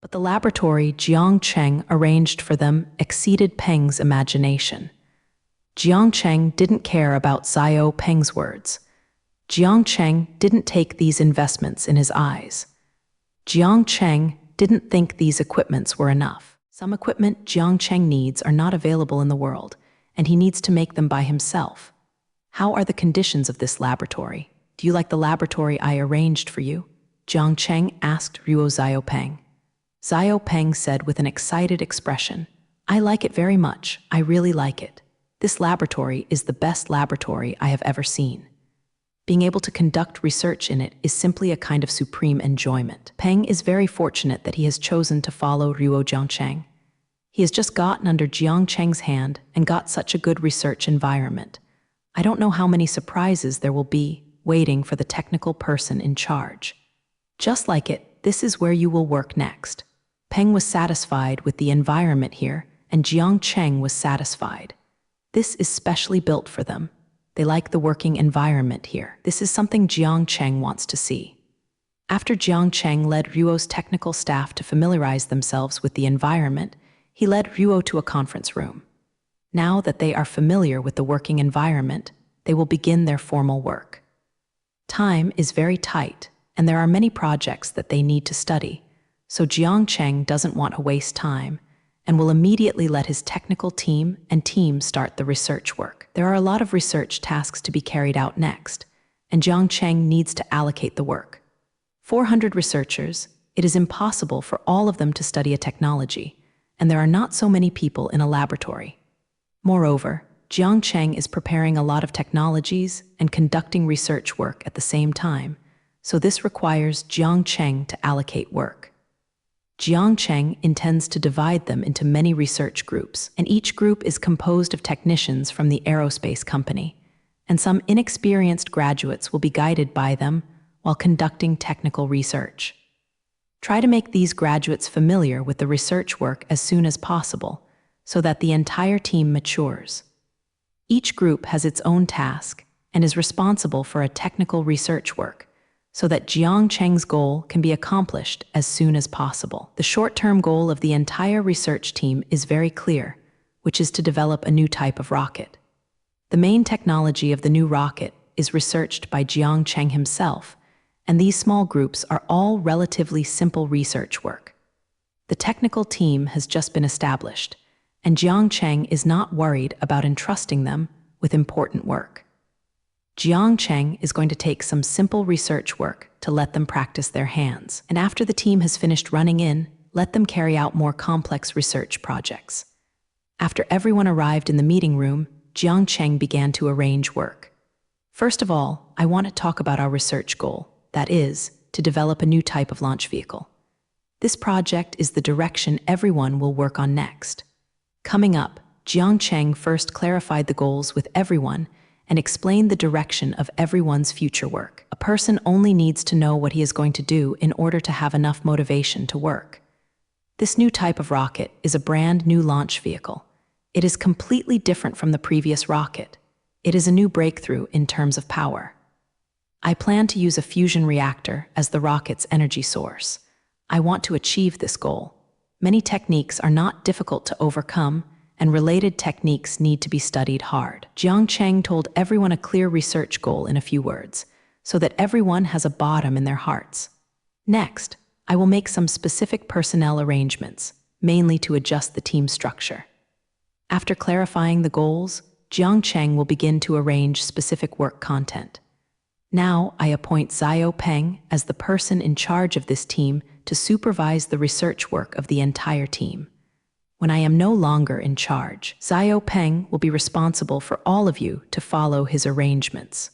But the laboratory Jiang Cheng arranged for them exceeded Peng's imagination. Jiang Cheng didn't care about Xiao Peng's words. Jiang Cheng didn't take these investments in his eyes. Jiang Cheng didn't think these equipments were enough. Some equipment Jiang Cheng needs are not available in the world, and he needs to make them by himself. How are the conditions of this laboratory? Do you like the laboratory I arranged for you? Jiang Cheng asked Ruo Xiaopeng. Xiaopeng said with an excited expression, I like it very much. I really like it. This laboratory is the best laboratory I have ever seen. Being able to conduct research in it is simply a kind of supreme enjoyment. Peng is very fortunate that he has chosen to follow Ruo Jiangcheng. He has just gotten under Jiang Cheng's hand and got such a good research environment. I don't know how many surprises there will be waiting for the technical person in charge. Just like it, this is where you will work next. Peng was satisfied with the environment here, and Jiang Cheng was satisfied. This is specially built for them. They like the working environment here. This is something Jiang Cheng wants to see. After Jiang Cheng led Ruo's technical staff to familiarize themselves with the environment, he led Ruo to a conference room. Now that they are familiar with the working environment, they will begin their formal work. Time is very tight, and there are many projects that they need to study, so Jiang Cheng doesn't want to waste time and will immediately let his technical team and team start the research work. There are a lot of research tasks to be carried out next, and Jiang Cheng needs to allocate the work. 400 researchers, it is impossible for all of them to study a technology, and there are not so many people in a laboratory. Moreover, Jiang Cheng is preparing a lot of technologies and conducting research work at the same time, so this requires Jiang Cheng to allocate work. Jiang Cheng intends to divide them into many research groups, and each group is composed of technicians from the aerospace company, and some inexperienced graduates will be guided by them while conducting technical research. Try to make these graduates familiar with the research work as soon as possible, so that the entire team matures. Each group has its own task and is responsible for a technical research work, so that Jiang Cheng's goal can be accomplished as soon as possible. The short-term goal of the entire research team is very clear, which is to develop a new type of rocket. The main technology of the new rocket is researched by Jiang Cheng himself, and these small groups are all relatively simple research work. The technical team has just been established, and Jiang Cheng is not worried about entrusting them with important work. Jiang Cheng is going to take some simple research work to let them practice their hands, and after the team has finished running in, let them carry out more complex research projects. After everyone arrived in the meeting room, Jiang Cheng began to arrange work. First of all, I want to talk about our research goal, that is, to develop a new type of launch vehicle. This project is the direction everyone will work on next. Coming up, Jiang Cheng first clarified the goals with everyone and explained the direction of everyone's future work. A person only needs to know what he is going to do in order to have enough motivation to work. This new type of rocket is a brand new launch vehicle. It is completely different from the previous rocket. It is a new breakthrough in terms of power. I plan to use a fusion reactor as the rocket's energy source. I want to achieve this goal. Many techniques are not difficult to overcome, and related techniques need to be studied hard. Jiang Cheng told everyone a clear research goal in a few words, so that everyone has a bottom in their hearts. Next, I will make some specific personnel arrangements, mainly to adjust the team structure. After clarifying the goals, Jiang Cheng will begin to arrange specific work content. Now, I appoint Xiao Peng as the person in charge of this team to supervise the research work of the entire team. When I am no longer in charge, Xiao Peng will be responsible for all of you to follow his arrangements.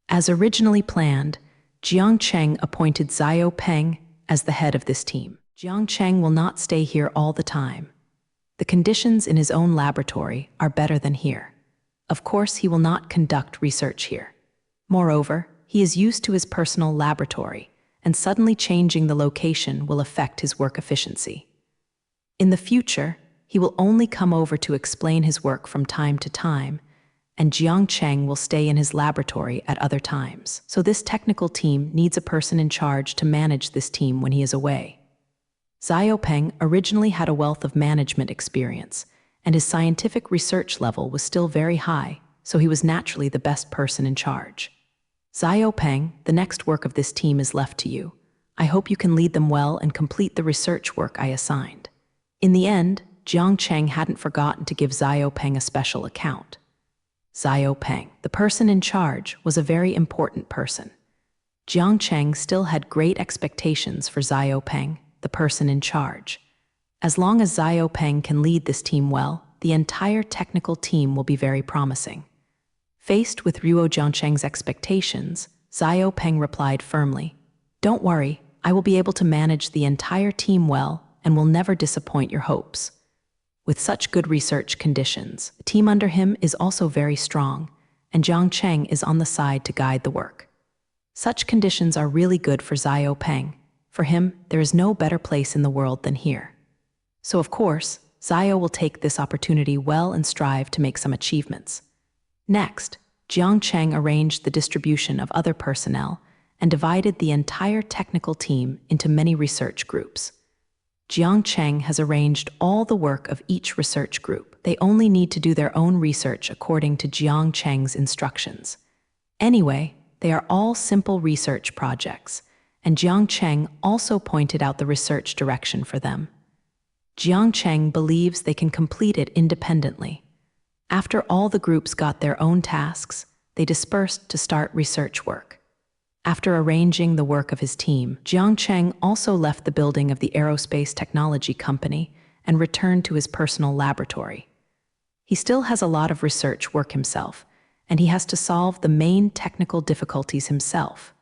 As originally planned, Jiang Cheng appointed Xiao Peng as the head of this team. Jiang Cheng will not stay here all the time. The conditions in his own laboratory are better than here. Of course, he will not conduct research here. Moreover, he is used to his personal laboratory, and suddenly changing the location will affect his work efficiency. In the future, he will only come over to explain his work from time to time, and Jiang Cheng will stay in his laboratory at other times. So this technical team needs a person in charge to manage this team when he is away. Xiaopeng originally had a wealth of management experience, and his scientific research level was still very high, so he was naturally the best person in charge. Xiaopeng, the next work of this team is left to you. I hope you can lead them well and complete the research work I assigned. In the end, Jiang Cheng hadn't forgotten to give Xiaopeng a special account. Xiaopeng, the person in charge, was a very important person. Jiang Cheng still had great expectations for Xiaopeng, the person in charge. As long as Xiaopeng can lead this team well, the entire technical team will be very promising. Faced with Ruo Jiangcheng's expectations, Xiaopeng replied firmly, "Don't worry, I will be able to manage the entire team well and will never disappoint your hopes." With such good research conditions, the team under him is also very strong, and Jiang Cheng is on the side to guide the work. Such conditions are really good for Xiaopeng. For him, there is no better place in the world than here. So of course, Zio will take this opportunity well and strive to make some achievements. Next, Jiang Cheng arranged the distribution of other personnel and divided the entire technical team into many research groups. Jiang Cheng has arranged all the work of each research group. They only need to do their own research according to Jiang Cheng's instructions. Anyway, they are all simple research projects, and Jiang Cheng also pointed out the research direction for them. Jiang Cheng believes they can complete it independently. After all the groups got their own tasks, they dispersed to start research work. After arranging the work of his team, Jiang Cheng also left the building of the aerospace technology company and returned to his personal laboratory. He still has a lot of research work himself, and he has to solve the main technical difficulties himself.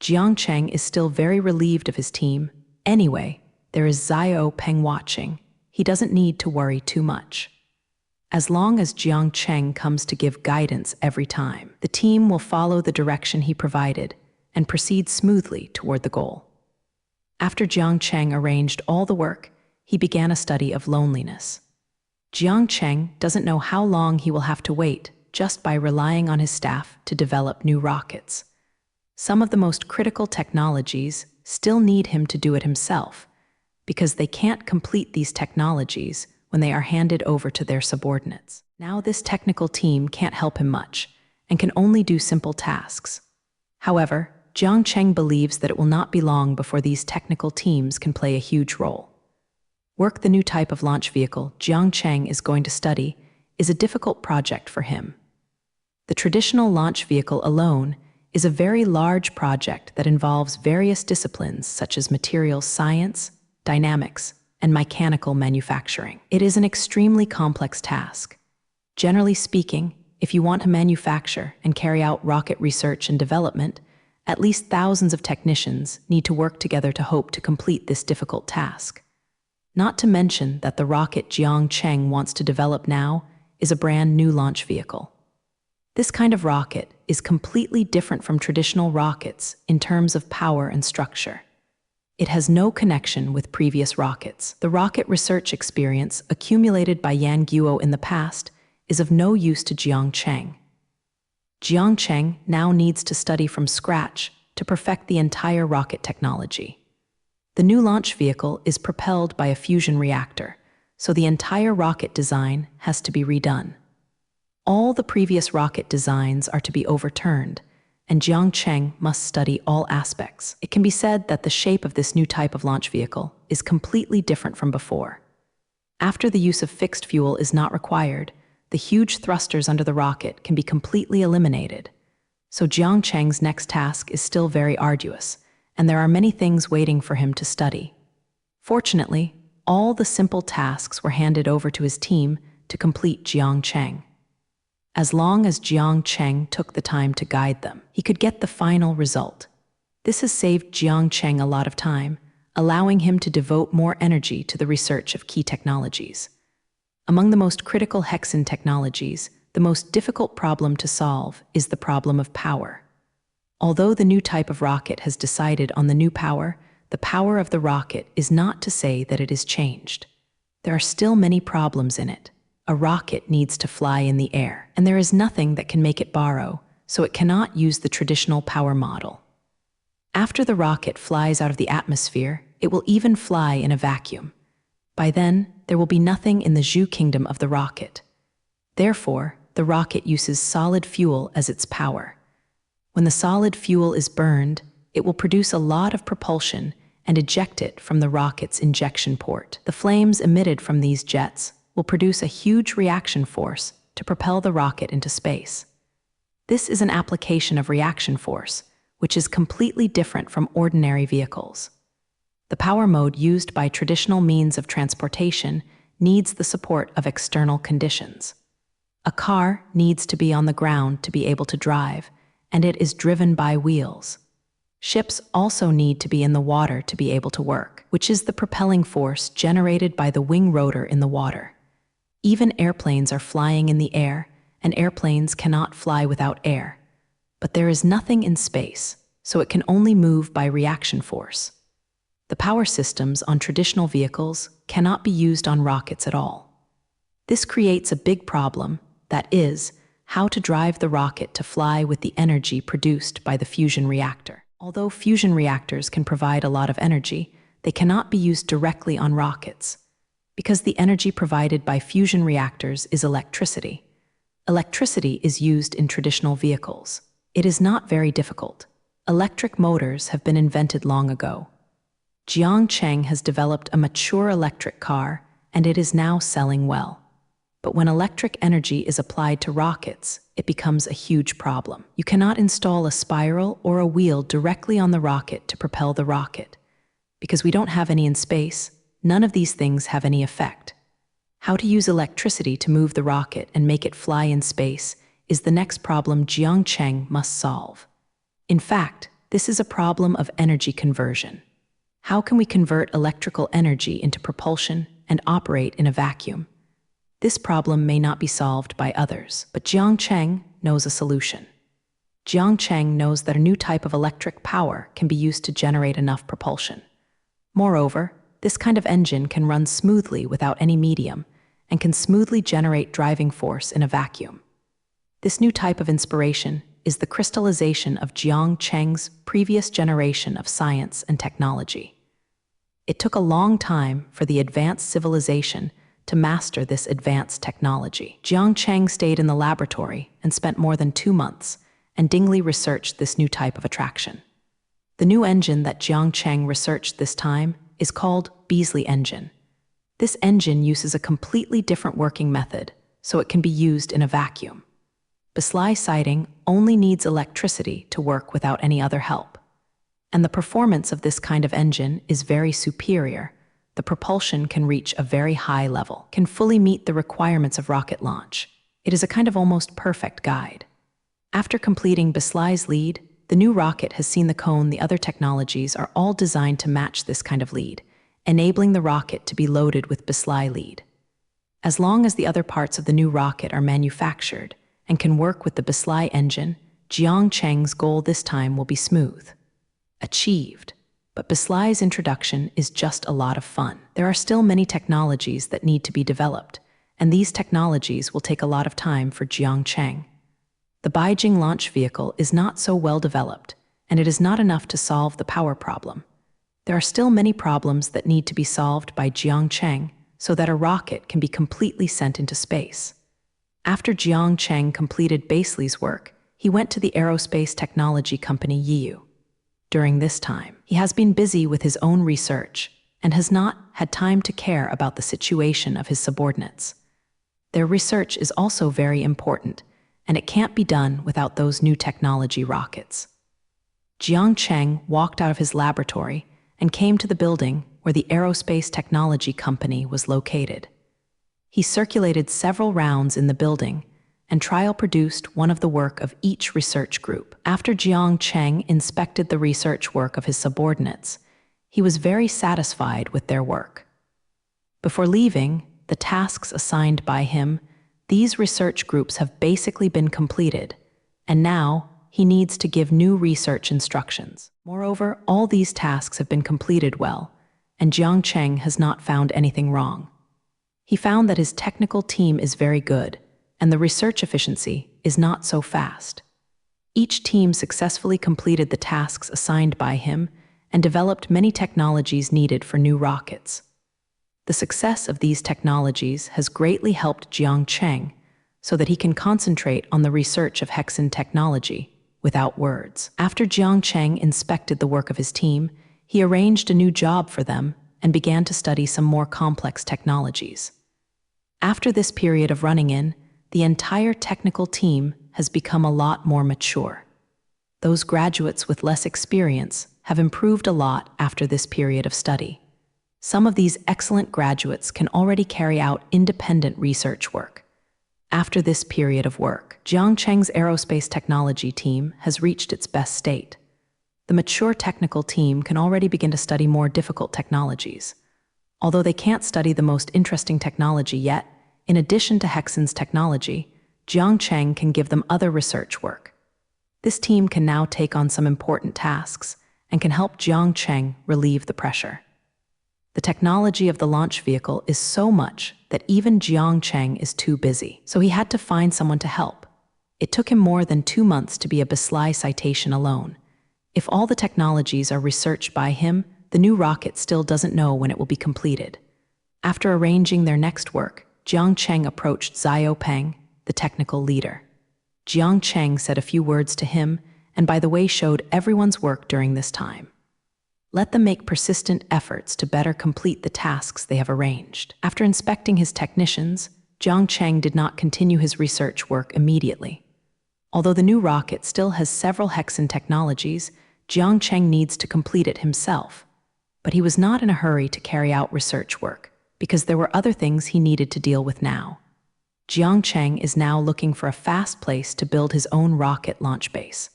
Jiang Cheng is still very relieved of his team. Anyway, there is Xiaopeng watching. He doesn't need to worry too much. As long as Jiang Cheng comes to give guidance every time, the team will follow the direction he provided and proceed smoothly toward the goal. After Jiang Cheng arranged all the work, he began a study of loneliness. Jiang Cheng doesn't know how long he will have to wait just by relying on his staff to develop new rockets. Some of the most critical technologies still need him to do it himself, because they can't complete these technologies when they are handed over to their subordinates. Now this technical team can't help him much and can only do simple tasks. However, Jiang Cheng believes that it will not be long before these technical teams can play a huge role. Work the new type of launch vehicle Jiang Cheng is going to study is a difficult project for him. The traditional launch vehicle alone is a very large project that involves various disciplines such as materials science, dynamics, and mechanical manufacturing. It is an extremely complex task. Generally speaking, if you want to manufacture and carry out rocket research and development, at least thousands of technicians need to work together to hope to complete this difficult task. Not to mention that the rocket Jiang Cheng wants to develop now is a brand new launch vehicle. This kind of rocket is completely different from traditional rockets in terms of power and structure. It has no connection with previous rockets. The rocket research experience accumulated by Yang Guo in the past is of no use to Jiang Cheng. Jiang Cheng now needs to study from scratch to perfect the entire rocket technology. The new launch vehicle is propelled by a fusion reactor, so the entire rocket design has to be redone. All the previous rocket designs are to be overturned, and Jiang Cheng must study all aspects. It can be said that the shape of this new type of launch vehicle is completely different from before. After the use of fixed fuel is not required, the huge thrusters under the rocket can be completely eliminated. So Jiang Cheng's next task is still very arduous, and there are many things waiting for him to study. Fortunately, all the simple tasks were handed over to his team to complete Jiang Cheng. As long as Jiang Cheng took the time to guide them, he could get the final result. This has saved Jiang Cheng a lot of time, allowing him to devote more energy to the research of key technologies. Among the most critical hexen technologies, the most difficult problem to solve is the problem of power. Although the new type of rocket has decided on the new power, the power of the rocket is not to say that it is changed. There are still many problems in it. A rocket needs to fly in the air, and there is nothing that can make it borrow, so it cannot use the traditional power model. After the rocket flies out of the atmosphere, It will even fly in a vacuum. By then, there will be nothing in the Zhu kingdom of the rocket. Therefore, the rocket uses solid fuel as its power. When the solid fuel is burned, it will produce a lot of propulsion and eject it from the rocket's injection port. The flames emitted from these jets will produce a huge reaction force to propel the rocket into space. This is an application of reaction force, which is completely different from ordinary vehicles. The power mode used by traditional means of transportation needs the support of external conditions. A car needs to be on the ground to be able to drive, and it is driven by wheels. Ships also need to be in the water to be able to work, which is the propelling force generated by the wing rotor in the water. Even airplanes are flying in the air, and airplanes cannot fly without air. But there is nothing in space, so it can only move by reaction force. The power systems on traditional vehicles cannot be used on rockets at all. This creates a big problem, that is, how to drive the rocket to fly with the energy produced by the fusion reactor. Although fusion reactors can provide a lot of energy, they cannot be used directly on rockets, because the energy provided by fusion reactors is electricity. Electricity is used in traditional vehicles. It is not very difficult. Electric motors have been invented long ago. Jiang Cheng has developed a mature electric car, and it is now selling well. But when electric energy is applied to rockets, it becomes a huge problem. You cannot install a spiral or a wheel directly on the rocket to propel the rocket. Because we don't have any in space, none of these things have any effect. How to use electricity to move the rocket and make it fly in space is the next problem Jiang Cheng must solve. In fact, this is a problem of energy conversion. How can we convert electrical energy into propulsion and operate in a vacuum? This problem may not be solved by others, but Jiang Cheng knows a solution. Jiang Cheng knows that a new type of electric power can be used to generate enough propulsion. Moreover, this kind of engine can run smoothly without any medium and can smoothly generate driving force in a vacuum. This new type of inspiration is the crystallization of Jiang Cheng's previous generation of science and technology. It took a long time for the advanced civilization to master this advanced technology. Jiang Cheng stayed in the laboratory and spent more than 2 months, and Dingley researched this new type of attraction. The new engine that Jiang Cheng researched this time is called Beasley engine. This engine uses a completely different working method, so it can be used in a vacuum. Beasley sighting only needs electricity to work without any other help. And the performance of this kind of engine is very superior. The propulsion can reach a very high level, can fully meet the requirements of rocket launch. It is a kind of almost perfect guide. After completing Beasley's lead, the new rocket has seen the cone. The other technologies are all designed to match this kind of lead, enabling the rocket to be loaded with Beasley lead. As long as the other parts of the new rocket are manufactured and can work with the Beasley engine, Jiang Cheng's goal this time will be smooth. Achieved. But Beasley's introduction is just a lot of fun. There are still many technologies that need to be developed, and these technologies will take a lot of time for Jiang Cheng. The Beijing launch vehicle is not so well developed, and it is not enough to solve the power problem. There are still many problems that need to be solved by Jiang Cheng so that a rocket can be completely sent into space. After Jiang Cheng completed Beasley's work, he went to the aerospace technology company Yiyu. During this time, he has been busy with his own research and has not had time to care about the situation of his subordinates. Their research is also very important, and it can't be done without those new technology rockets. Jiang Cheng walked out of his laboratory and came to the building where the aerospace technology company was located. He circulated several rounds in the building and trial produced one of the work of each research group. After Jiang Cheng inspected the research work of his subordinates, he was very satisfied with their work. Before leaving, the tasks assigned by him, these research groups have basically been completed, and now he needs to give new research instructions. Moreover, all these tasks have been completed well, and Jiang Cheng has not found anything wrong. He found that his technical team is very good, and the research efficiency is not so fast. Each team successfully completed the tasks assigned by him, and developed many technologies needed for new rockets. The success of these technologies has greatly helped Jiang Cheng so that he can concentrate on the research of hexen technology without words. After Jiang Cheng inspected the work of his team, he arranged a new job for them and began to study some more complex technologies. After this period of running in, the entire technical team has become a lot more mature. Those graduates with less experience have improved a lot after this period of study. Some of these excellent graduates can already carry out independent research work. After this period of work, Jiang Cheng's aerospace technology team has reached its best state. The mature technical team can already begin to study more difficult technologies. Although they can't study the most interesting technology yet, in addition to hexen's technology, Jiang Cheng can give them other research work. This team can now take on some important tasks and can help Jiang Cheng relieve the pressure. The technology of the launch vehicle is so much that even Jiang Cheng is too busy, so he had to find someone to help. It took him more than 2 months to be a Beslai citation alone. If all the technologies are researched by him, the new rocket still doesn't know when it will be completed. After arranging their next work, Jiang Cheng approached Xiao Peng, the technical leader. Jiang Cheng said a few words to him and by the way showed everyone's work during this time. Let them make persistent efforts to better complete the tasks they have arranged. After inspecting his technicians, Jiang Cheng did not continue his research work immediately. Although the new rocket still has several hexen technologies, Jiang Cheng needs to complete it himself. But he was not in a hurry to carry out research work, because there were other things he needed to deal with now. Jiang Cheng is now looking for a fast place to build his own rocket launch base.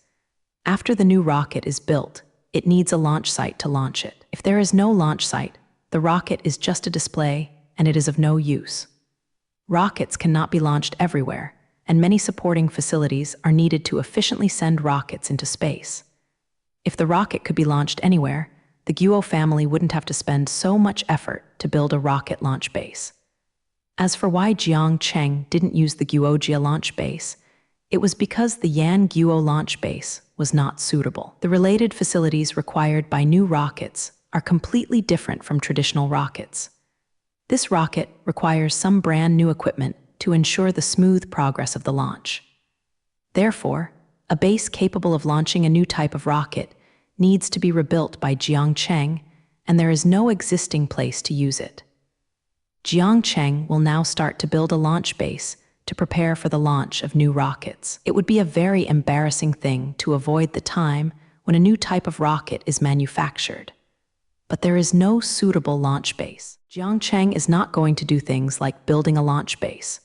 After the new rocket is built, it needs a launch site to launch it. If there is no launch site, the rocket is just a display and it is of no use. Rockets cannot be launched everywhere, and many supporting facilities are needed to efficiently send rockets into space. If the rocket could be launched anywhere, the Guo family wouldn't have to spend so much effort to build a rocket launch base. As for why Jiang Cheng didn't use the Guojia launch base, it was because the Yan Guo launch base was not suitable. The related facilities required by new rockets are completely different from traditional rockets. This rocket requires some brand new equipment to ensure the smooth progress of the launch. Therefore, a base capable of launching a new type of rocket needs to be rebuilt by Jiang Cheng, and there is no existing place to use it. Jiang Cheng will now start to build a launch base to prepare for the launch of new rockets. It would be a very embarrassing thing to avoid the time when a new type of rocket is manufactured. But there is no suitable launch base. Jiang Cheng is not going to do things like building a launch base.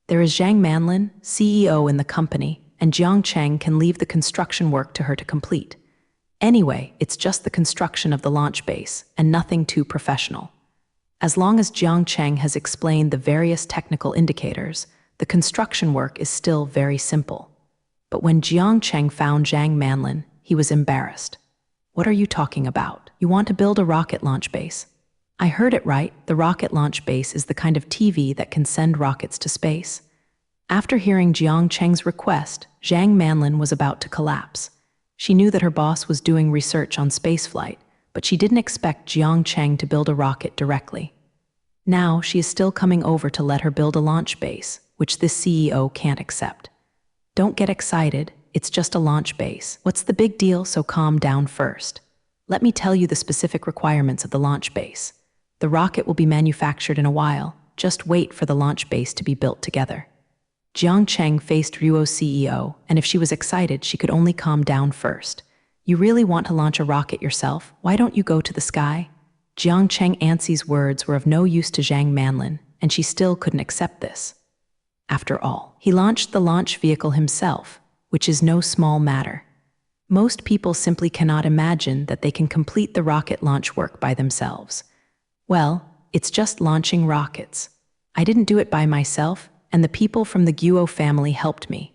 There is Zhang Manlin, CEO in the company, and Jiang Cheng can leave the construction work to her to complete. Anyway, it's just the construction of the launch base and nothing too professional. As long as Jiang Cheng has explained the various technical indicators, the construction work is still very simple. But when Jiang Cheng found Zhang Manlin, he was embarrassed. What are you talking about? You want to build a rocket launch base? I heard it right, the rocket launch base is the kind of TV that can send rockets to space. After hearing Jiang Cheng's request, Zhang Manlin was about to collapse. She knew that her boss was doing research on spaceflight, but she didn't expect Jiang Cheng to build a rocket directly. Now she is still coming over to let her build a launch base, which this CEO can't accept. Don't get excited, it's just a launch base. What's the big deal, so calm down first. Let me tell you the specific requirements of the launch base. The rocket will be manufactured in a while, just wait for the launch base to be built together. Jiang Cheng faced Ruo's CEO, and if she was excited, she could only calm down first. You really want to launch a rocket yourself? Why don't you go to the sky? Jiang Cheng Ansi's words were of no use to Zhang Manlin, and she still couldn't accept this. After all, he launched the launch vehicle himself, which is no small matter. Most people simply cannot imagine that they can complete the rocket launch work by themselves. Well, it's just launching rockets. I didn't do it by myself, and the people from the Guo family helped me.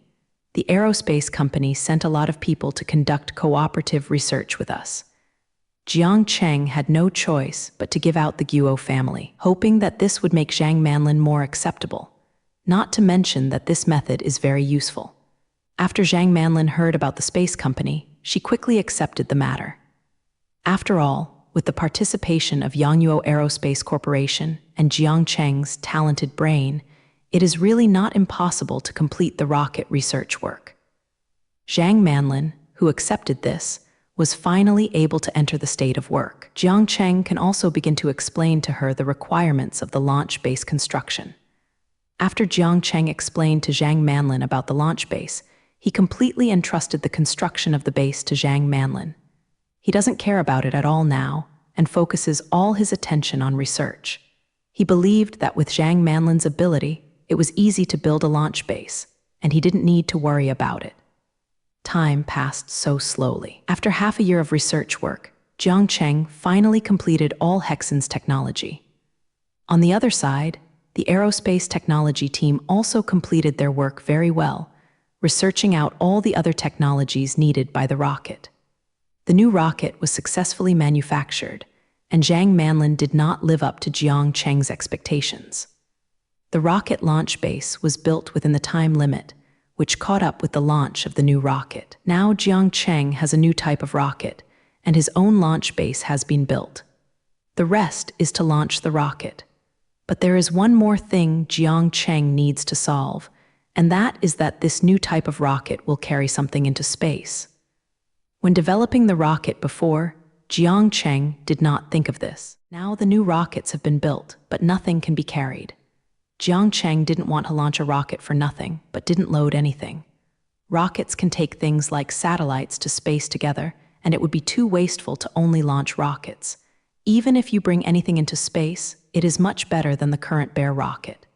The aerospace company sent a lot of people to conduct cooperative research with us. Jiang Cheng had no choice but to give out the Guo family, hoping that this would make Zhang Manlin more acceptable. Not to mention that this method is very useful. After Zhang Manlin heard about the space company, she quickly accepted the matter. After all, with the participation of Yangguo Aerospace Corporation and Jiang Cheng's talented brain, it is really not impossible to complete the rocket research work. Zhang Manlin, who accepted this, was finally able to enter the state of work. Jiang Cheng can also begin to explain to her the requirements of the launch base construction. After Jiang Cheng explained to Zhang Manlin about the launch base, he completely entrusted the construction of the base to Zhang Manlin. He doesn't care about it at all now and focuses all his attention on research. He believed that with Zhang Manlin's ability, it was easy to build a launch base, and he didn't need to worry about it. Time passed so slowly. After half a year of research work, Jiang Cheng finally completed all Hexen's technology. On the other side, the aerospace technology team also completed their work very well, researching out all the other technologies needed by the rocket. The new rocket was successfully manufactured, and Zhang Manlin did not live up to Jiang Cheng's expectations. The rocket launch base was built within the time limit, which caught up with the launch of the new rocket. Now Jiang Cheng has a new type of rocket, and his own launch base has been built. The rest is to launch the rocket. But there is one more thing Jiang Cheng needs to solve, and that is that this new type of rocket will carry something into space. When developing the rocket before, Jiang Cheng did not think of this. Now the new rockets have been built, but nothing can be carried. Jiang Cheng didn't want to launch a rocket for nothing, but didn't load anything. Rockets can take things like satellites to space together, and it would be too wasteful to only launch rockets. Even if you bring anything into space, it is much better than the current bare rocket.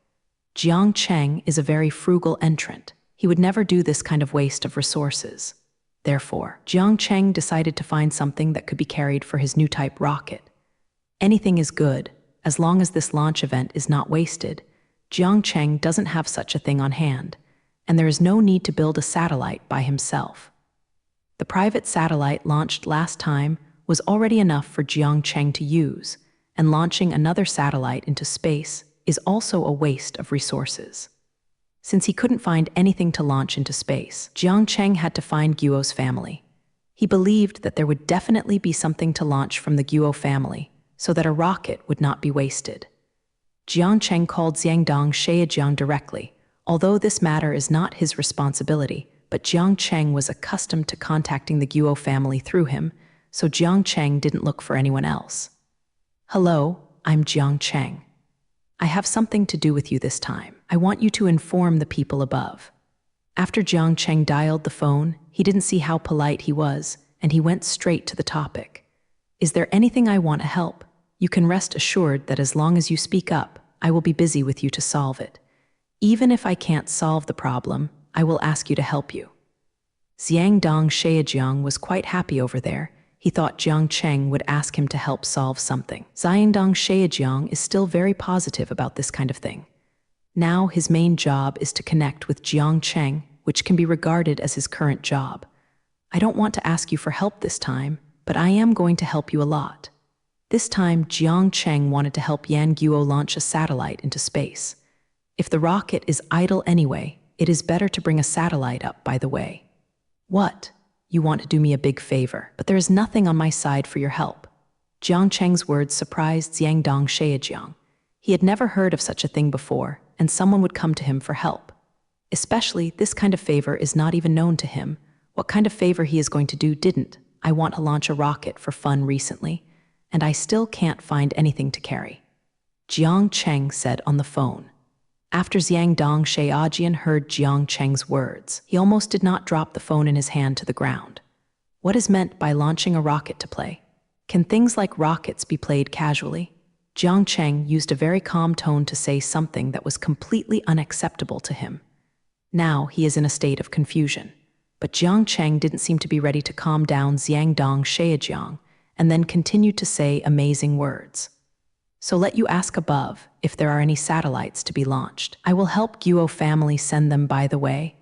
Jiang Cheng is a very frugal entrant. He would never do this kind of waste of resources. Therefore, Jiang Cheng decided to find something that could be carried for his new type rocket. Anything is good, as long as this launch event is not wasted. Jiang Cheng doesn't have such a thing on hand, and there is no need to build a satellite by himself. The private satellite launched last time was already enough for Jiang Cheng to use, and launching another satellite into space is also a waste of resources. Since he couldn't find anything to launch into space, Jiang Cheng had to find Guo's family. He believed that there would definitely be something to launch from the Guo family, so that a rocket would not be wasted. Jiang Cheng called Xiangdong Sheyajiang directly, although this matter is not his responsibility, but Jiang Cheng was accustomed to contacting the Guo family through him, so Jiang Cheng didn't look for anyone else. "Hello, I'm Jiang Cheng. I have something to do with you this time. I want you to inform the people above." After Jiang Cheng dialed the phone, he didn't see how polite he was, and he went straight to the topic. "Is there anything I want to help? You can rest assured that as long as you speak up, I will be busy with you to solve it. Even if I can't solve the problem, I will ask you to help you." Xiangdong Sheyajiang was quite happy over there. He thought Jiang Cheng would ask him to help solve something. Xiangdong Sheyajiang is still very positive about this kind of thing. Now his main job is to connect with Jiang Cheng, which can be regarded as his current job. "I don't want to ask you for help this time, but I am going to help you a lot." This time, Jiang Cheng wanted to help Yan Guo launch a satellite into space. If the rocket is idle anyway, it is better to bring a satellite up by the way. "What? You want to do me a big favor, but there is nothing on my side for your help." Jiang Cheng's words surprised Xiangdong Sheyajiang. He had never heard of such a thing before, and someone would come to him for help. Especially, this kind of favor is not even known to him. What kind of favor he is going to do didn't. "I want to launch a rocket for fun recently, and I still can't find anything to carry," Jiang Cheng said on the phone. After Xiangdong Sheyajian heard Jiang Cheng's words, he almost did not drop the phone in his hand to the ground. What is meant by launching a rocket to play? Can things like rockets be played casually? Jiang Cheng used a very calm tone to say something that was completely unacceptable to him. Now he is in a state of confusion. But Jiang Cheng didn't seem to be ready to calm down Xiangdong Sheyajiang, and then continued to say amazing words. "So let you ask above if there are any satellites to be launched. I will help Guo family send them by the way,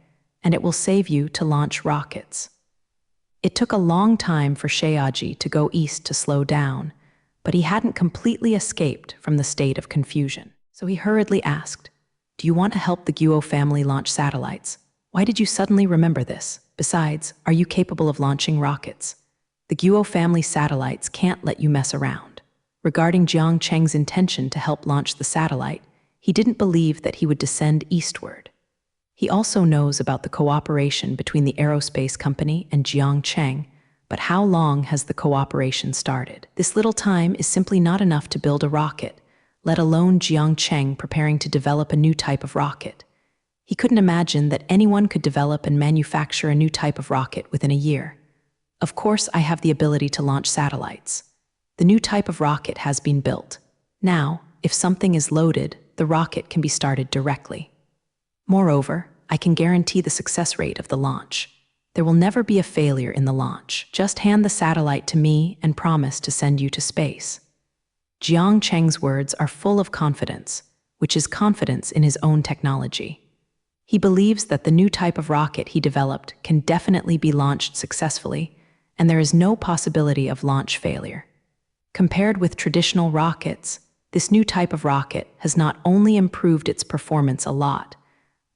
and it will save you to launch rockets." It took a long time for Sheyaji to go east to slow down, but he hadn't completely escaped from the state of confusion. So he hurriedly asked, "Do you want to help the Guo family launch satellites? Why did you suddenly remember this? Besides, are you capable of launching rockets?" The Guo family satellites can't let you mess around. Regarding Jiang Cheng's intention to help launch the satellite, he didn't believe that he would descend eastward. He also knows about the cooperation between the aerospace company and Jiang Cheng, but how long has the cooperation started? This little time is simply not enough to build a rocket, let alone Jiang Cheng preparing to develop a new type of rocket. He couldn't imagine that anyone could develop and manufacture a new type of rocket within a year. Of course, I have the ability to launch satellites. The new type of rocket has been built. Now, if something is loaded, the rocket can be started directly. Moreover, I can guarantee the success rate of the launch. There will never be a failure in the launch. Just hand the satellite to me and promise to send you to space. Jiang Cheng's words are full of confidence, which is confidence in his own technology. He believes that the new type of rocket he developed can definitely be launched successfully, and there is no possibility of launch failure. Compared with traditional rockets, this new type of rocket has not only improved its performance a lot,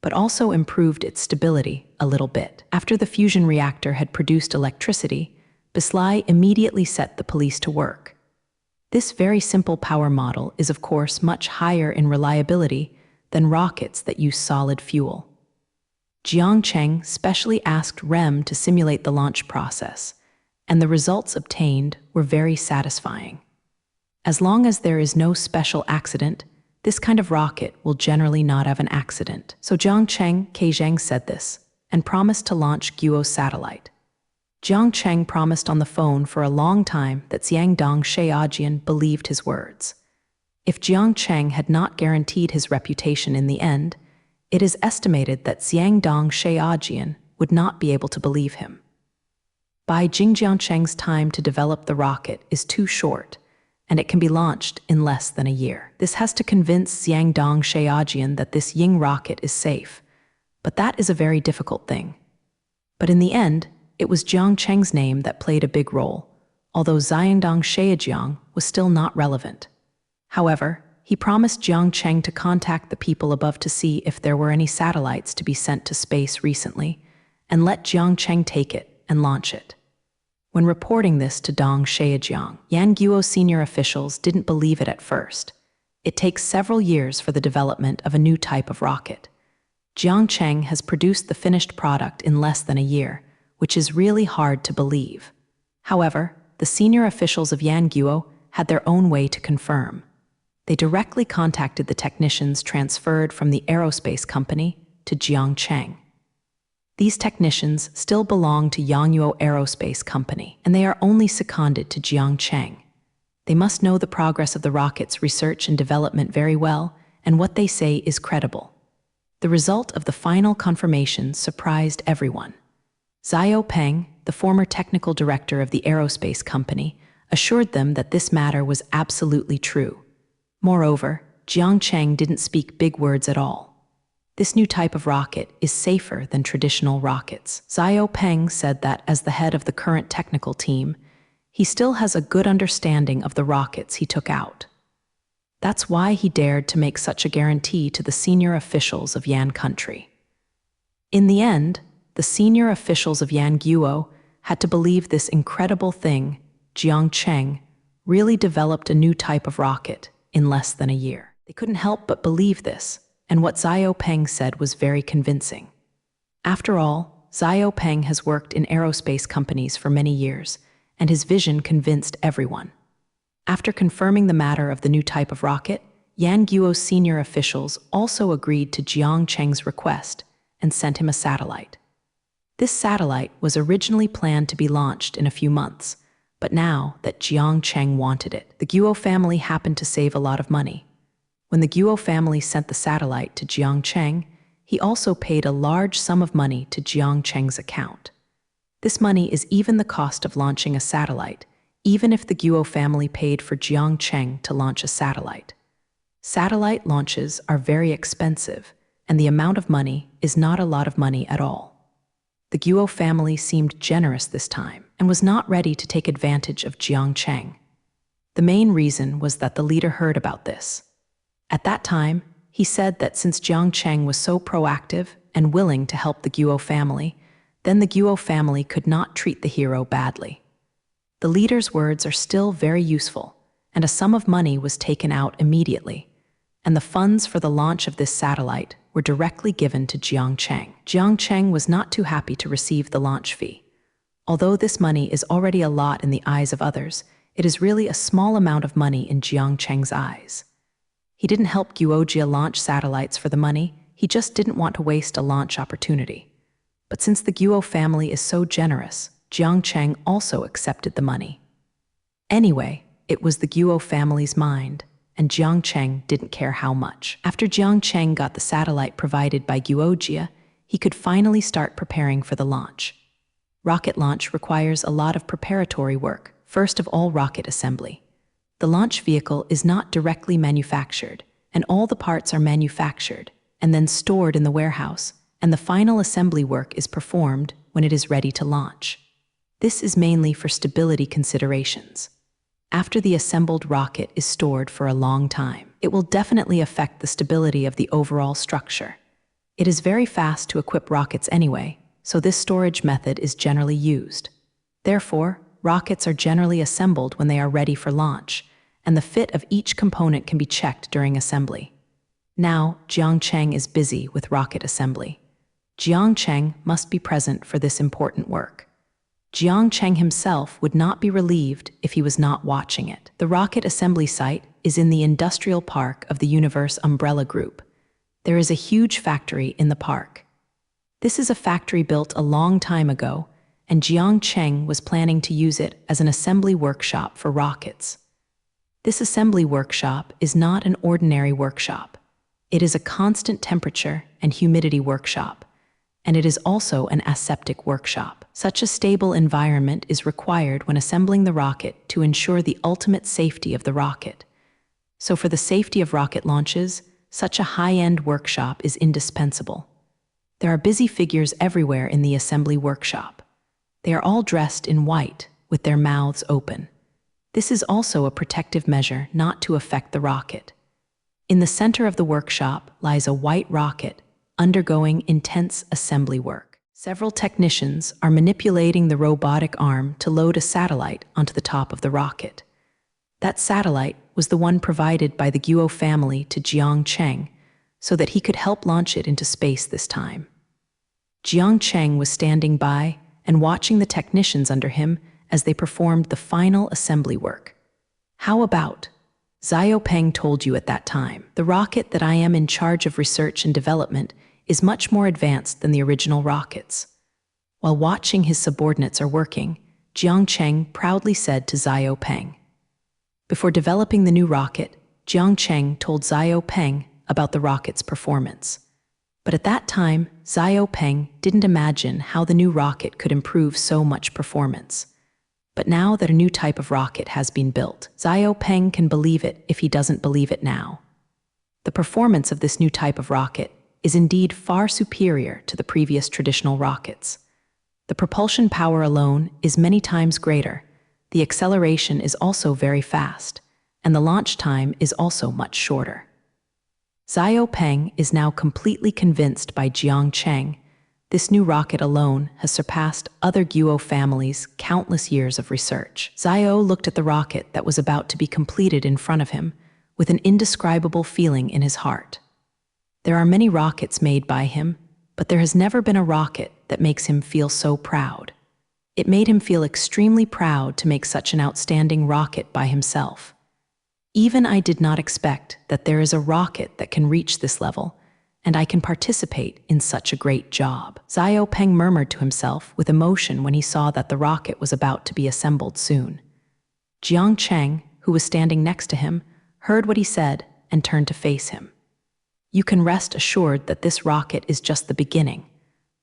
but also improved its stability a little bit. After the fusion reactor had produced electricity, Bislai immediately set the police to work. This very simple power model is of course much higher in reliability than rockets that use solid fuel. Jiang Cheng specially asked REM to simulate the launch process, and the results obtained were very satisfying. As long as there is no special accident, this kind of rocket will generally not have an accident. So Jiang Cheng said this, and promised to launch Guo's satellite. Jiang Cheng promised on the phone for a long time that Xiangdong Sheajian believed his words. If Jiang Cheng had not guaranteed his reputation in the end, it is estimated that Xiangdong Sheajian would not be able to believe him. Bai Jingjiangcheng's time to develop the rocket is too short, and it can be launched in less than a year. This has to convince Xiangdong Sheajian that this Ying rocket is safe, but that is a very difficult thing. But in the end, it was Jiang Cheng's name that played a big role, although Xiangdong Sheajiang was still not relevant. However, he promised Jiang Cheng to contact the people above to see if there were any satellites to be sent to space recently, and let Jiang Cheng take it and launch it. When reporting this to Dong Sheajiang, Yan Guo's senior officials didn't believe it at first. It takes several years for the development of a new type of rocket. Jiang Cheng has produced the finished product in less than a year, which is really hard to believe. However, the senior officials of Yan Guo had their own way to confirm. They directly contacted the technicians transferred from the aerospace company to Jiang Cheng. These technicians still belong to Yangguo Aerospace Company, and they are only seconded to Jiang Cheng. They must know the progress of the rocket's research and development very well, and what they say is credible. The result of the final confirmation surprised everyone. Xiao Peng, the former technical director of the aerospace company, assured them that this matter was absolutely true. Moreover, Jiang Cheng didn't speak big words at all. This new type of rocket is safer than traditional rockets. Xiao Peng said that as the head of the current technical team, he still has a good understanding of the rockets he took out. That's why he dared to make such a guarantee to the senior officials of Yan country. In the end, the senior officials of Yan Guo had to believe this incredible thing, Jiang Cheng, really developed a new type of rocket in less than a year. They couldn't help but believe this, and what Xiao Peng said was very convincing. After all, Xiao Peng has worked in aerospace companies for many years, and his vision convinced everyone. After confirming the matter of the new type of rocket, Yan Guo's senior officials also agreed to Jiang Cheng's request and sent him a satellite. This satellite was originally planned to be launched in a few months, but now that Jiang Cheng wanted it, the Guo family happened to save a lot of money. When the Guo family sent the satellite to Jiang Cheng, he also paid a large sum of money to Jiang Cheng's account. This money is even the cost of launching a satellite, even if the Guo family paid for Jiang Cheng to launch a satellite. Satellite launches are very expensive, and the amount of money is not a lot of money at all. The Guo family seemed generous this time and was not ready to take advantage of Jiang Cheng. The main reason was that the leader heard about this. At that time, he said that since Jiang Cheng was so proactive and willing to help the Guo family, then the Guo family could not treat the hero badly. The leader's words are still very useful, and a sum of money was taken out immediately, and the funds for the launch of this satellite were directly given to Jiang Cheng. Jiang Cheng was not too happy to receive the launch fee. Although this money is already a lot in the eyes of others, it is really a small amount of money in Jiang Cheng's eyes. He didn't help Guojia launch satellites for the money, he just didn't want to waste a launch opportunity. But since the Guo family is so generous, Jiang Cheng also accepted the money. Anyway, it was the Guo family's mind, and Jiang Cheng didn't care how much. After Jiang Cheng got the satellite provided by Guojia, he could finally start preparing for the launch. Rocket launch requires a lot of preparatory work, first of all rocket assembly. The launch vehicle is not directly manufactured, and all the parts are manufactured and then stored in the warehouse, and the final assembly work is performed when it is ready to launch. This is mainly for stability considerations. After the assembled rocket is stored for a long time, it will definitely affect the stability of the overall structure. It is very fast to equip rockets anyway, so this storage method is generally used. Therefore, rockets are generally assembled when they are ready for launch, and the fit of each component can be checked during assembly. Now, Jiang Cheng is busy with rocket assembly. Jiang Cheng must be present for this important work. Jiang Cheng himself would not be relieved if he was not watching it. The rocket assembly site is in the industrial park of the Universe Umbrella Group. There is a huge factory in the park. This is a factory built a long time ago, and Jiang Cheng was planning to use it as an assembly workshop for rockets. This assembly workshop is not an ordinary workshop. It is a constant temperature and humidity workshop, and it is also an aseptic workshop. Such a stable environment is required when assembling the rocket to ensure the ultimate safety of the rocket. So for the safety of rocket launches, such a high-end workshop is indispensable. There are busy figures everywhere in the assembly workshop. They are all dressed in white, with their mouths open. This is also a protective measure not to affect the rocket. In the center of the workshop lies a white rocket, undergoing intense assembly work. Several technicians are manipulating the robotic arm to load a satellite onto the top of the rocket. That satellite was the one provided by the Guo family to Jiang Cheng, so that he could help launch it into space this time. Jiang Cheng was standing by and watching the technicians under him as they performed the final assembly work. How about? Xiao Peng told you at that time, the rocket that I am in charge of research and development is much more advanced than the original rockets. While watching his subordinates are working, Jiang Cheng proudly said to Xiao Peng. Before developing the new rocket, Jiang Cheng told Xiao Peng about the rocket's performance. But at that time, Xiao Peng didn't imagine how the new rocket could improve so much performance. But now that a new type of rocket has been built, Xiao Peng can believe it if he doesn't believe it now. The performance of this new type of rocket is indeed far superior to the previous traditional rockets. The propulsion power alone is many times greater, the acceleration is also very fast, and the launch time is also much shorter. Xiao Peng is now completely convinced by Jiang Cheng. This new rocket alone has surpassed other Guo families' countless years of research. Xiao looked at the rocket that was about to be completed in front of him with an indescribable feeling in his heart. There are many rockets made by him, but there has never been a rocket that makes him feel so proud. It made him feel extremely proud to make such an outstanding rocket by himself. Even I did not expect that there is a rocket that can reach this level, and I can participate in such a great job. Xiao Peng murmured to himself with emotion when he saw that the rocket was about to be assembled soon. Jiang Cheng, who was standing next to him, heard what he said and turned to face him. You can rest assured that this rocket is just the beginning.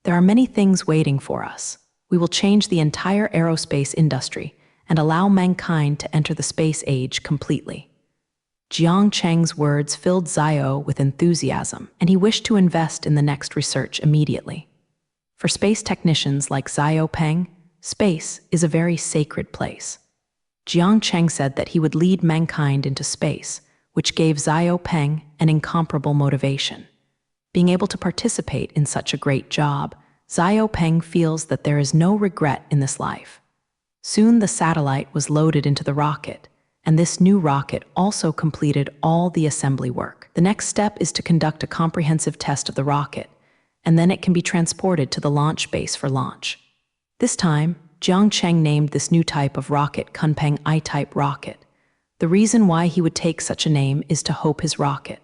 There are many things waiting for us. We will change the entire aerospace industry and allow mankind to enter the space age completely. Jiang Cheng's words filled Xiao with enthusiasm, and he wished to invest in the next research immediately. For space technicians like Xiao Peng, space is a very sacred place. Jiang Cheng said that he would lead mankind into space, which gave Xiao Peng an incomparable motivation. Being able to participate in such a great job, Xiao Peng feels that there is no regret in this life. Soon the satellite was loaded into the rocket, and this new rocket also completed all the assembly work. The next step is to conduct a comprehensive test of the rocket, and then it can be transported to the launch base for launch. This time, Jiang Cheng named this new type of rocket Kunpeng I-type rocket. The reason why he would take such a name is to hope his rocket.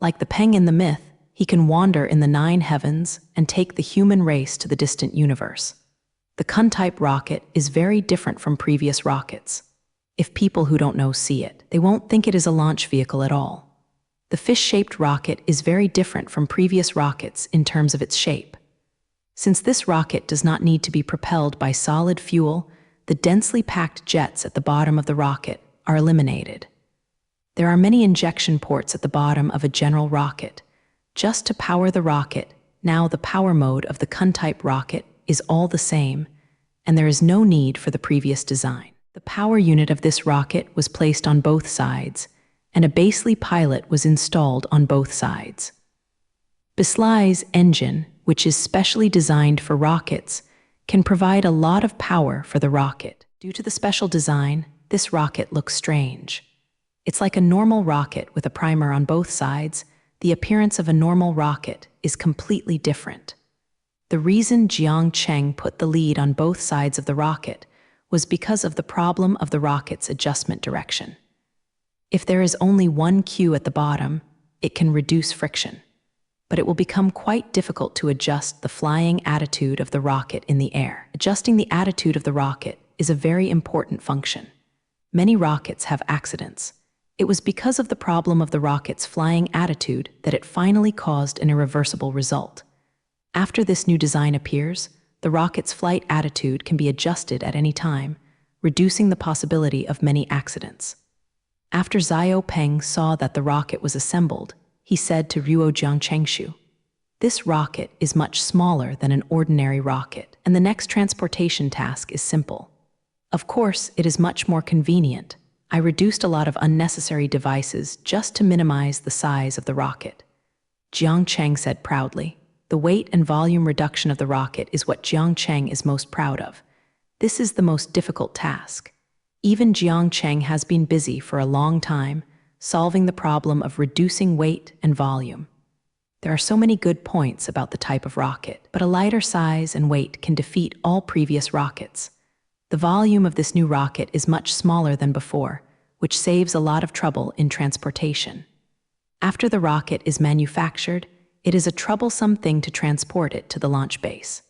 Like the Peng in the myth, he can wander in the 9 heavens and take the human race to the distant universe. The Kun-type rocket is very different from previous rockets. If people who don't know see it, they won't think it is a launch vehicle at all. The fish-shaped rocket is very different from previous rockets in terms of its shape. Since this rocket does not need to be propelled by solid fuel, the densely packed jets at the bottom of the rocket are eliminated. There are many injection ports at the bottom of a general rocket. Just to power the rocket, now the power mode of the Kun-type rocket is all the same, and there is no need for the previous design. The power unit of this rocket was placed on both sides, and a Basely pilot was installed on both sides. Basely's engine, which is specially designed for rockets, can provide a lot of power for the rocket. Due to the special design, this rocket looks strange. It's like a normal rocket with a primer on both sides. The appearance of a normal rocket is completely different. The reason Jiang Cheng put the lead on both sides of the rocket was because of the problem of the rocket's adjustment direction. If there is only one cue at the bottom, it can reduce friction, but it will become quite difficult to adjust the flying attitude of the rocket in the air. Adjusting the attitude of the rocket is a very important function. Many rockets have accidents. It was because of the problem of the rocket's flying attitude that it finally caused an irreversible result. After this new design appears, the rocket's flight attitude can be adjusted at any time, reducing the possibility of many accidents. After Xiao Peng saw that the rocket was assembled, he said to Ruo Jiangchengshu, "This rocket is much smaller than an ordinary rocket, and the next transportation task is simple. Of course, it is much more convenient. I reduced a lot of unnecessary devices just to minimize the size of the rocket." Jiang Cheng said proudly, "The weight and volume reduction of the rocket is what Jiang Cheng is most proud of. This is the most difficult task. Even Jiang Cheng has been busy for a long time, solving the problem of reducing weight and volume. There are so many good points about the type of rocket, but a lighter size and weight can defeat all previous rockets. The volume of this new rocket is much smaller than before, which saves a lot of trouble in transportation. After the rocket is manufactured, it is a troublesome thing to transport it to the launch base.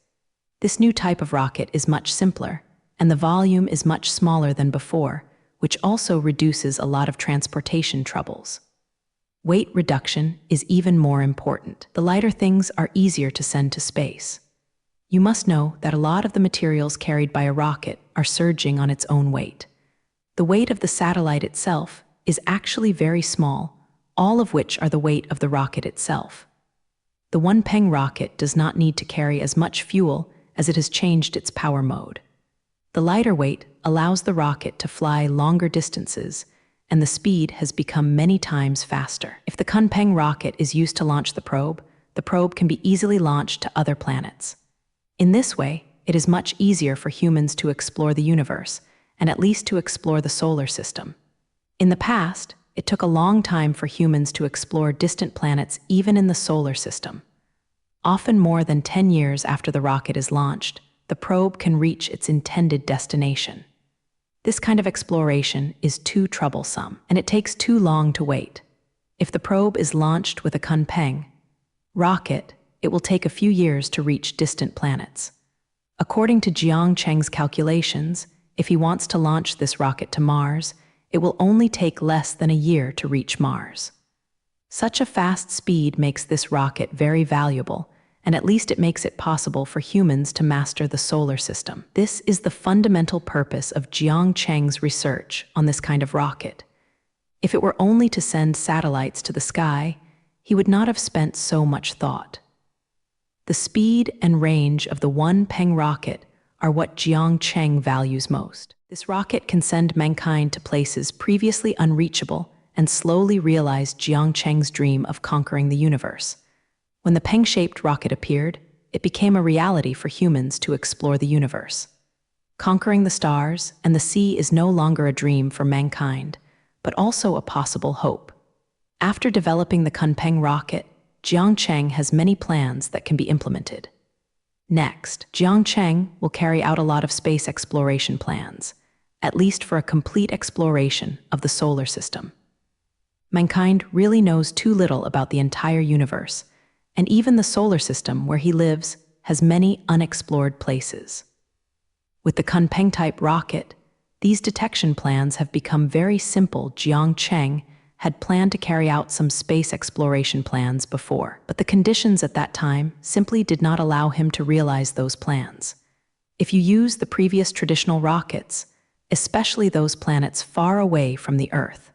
This new type of rocket is much simpler, and the volume is much smaller than before, which also reduces a lot of transportation troubles. Weight reduction is even more important. The lighter things are easier to send to space. You must know that a lot of the materials carried by a rocket are surging on its own weight. The weight of the satellite itself is actually very small, all of which are the weight of the rocket itself. The Kunpeng rocket does not need to carry as much fuel as it has changed its power mode. The lighter weight allows the rocket to fly longer distances, and the speed has become many times faster. If the Kunpeng rocket is used to launch the probe can be easily launched to other planets. In this way, it is much easier for humans to explore the universe, and at least to explore the solar system. In the past, it took a long time for humans to explore distant planets even in the solar system. Often more than 10 years after the rocket is launched, the probe can reach its intended destination. This kind of exploration is too troublesome, and it takes too long to wait. If the probe is launched with a Kunpeng rocket, it will take a few years to reach distant planets. According to Jiang Cheng's calculations, if he wants to launch this rocket to Mars, it will only take less than a year to reach Mars. Such a fast speed makes this rocket very valuable, and at least it makes it possible for humans to master the solar system. This is the fundamental purpose of Jiang Cheng's research on this kind of rocket. If it were only to send satellites to the sky, he would not have spent so much thought. The speed and range of the Kunpeng rocket are what Jiang Cheng values most. This rocket can send mankind to places previously unreachable and slowly realize Jiang Cheng's dream of conquering the universe. When the Peng-shaped rocket appeared, it became a reality for humans to explore the universe. Conquering the stars and the sea is no longer a dream for mankind, but also a possible hope. After developing the Kunpeng rocket, Jiang Cheng has many plans that can be implemented. Next, Jiang Cheng will carry out a lot of space exploration plans, at least for a complete exploration of the solar system. Mankind really knows too little about the entire universe, and even the solar system where he lives has many unexplored places. With the Kunpeng-type rocket, these detection plans have become very simple. Jiang Cheng had planned to carry out some space exploration plans before, but the conditions at that time simply did not allow him to realize those plans. If you use the previous traditional rockets, especially those planets far away from the Earth,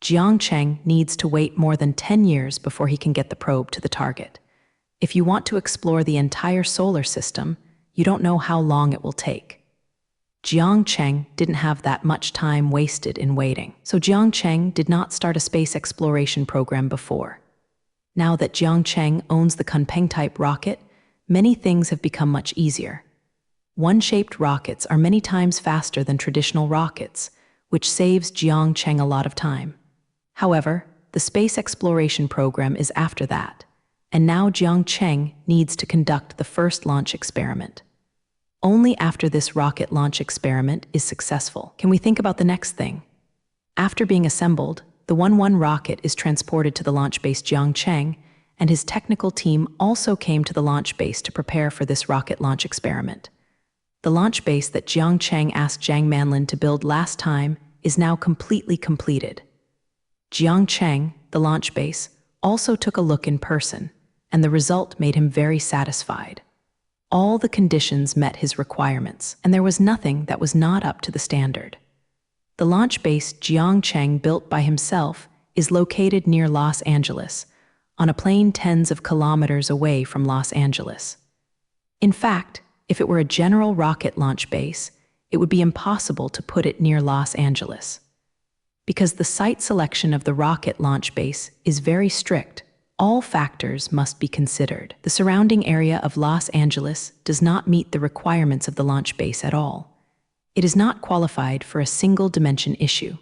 Jiang Cheng needs to wait more than 10 years before he can get the probe to the target. If you want to explore the entire solar system, you don't know how long it will take. Jiang Cheng didn't have that much time wasted in waiting, so Jiang Cheng did not start a space exploration program before. Now that Jiang Cheng owns the Kunpeng-type rocket, many things have become much easier. One-shaped rockets are many times faster than traditional rockets, which saves Jiang Cheng a lot of time. However, the space exploration program is after that, and now Jiang Cheng needs to conduct the first launch experiment. Only after this rocket launch experiment is successful can we think about the next thing. After being assembled, the 1-1 rocket is transported to the launch base. Jiang Cheng and his technical team also came to the launch base to prepare for this rocket launch experiment. The launch base that Jiang Cheng asked Zhang Manlin to build last time is now completely completed. Jiang Cheng, the launch base, also took a look in person, and the result made him very satisfied. All the conditions met his requirements, and there was nothing that was not up to the standard. The launch base Jiang Cheng built by himself is located near Los Angeles, on a plain tens of kilometers away from Los Angeles. In fact, if it were a general rocket launch base, it would be impossible to put it near Los Angeles. Because the site selection of the rocket launch base is very strict, all factors must be considered. The surrounding area of Los Angeles does not meet the requirements of the launch base at all. It is not qualified for a single-dimension issue.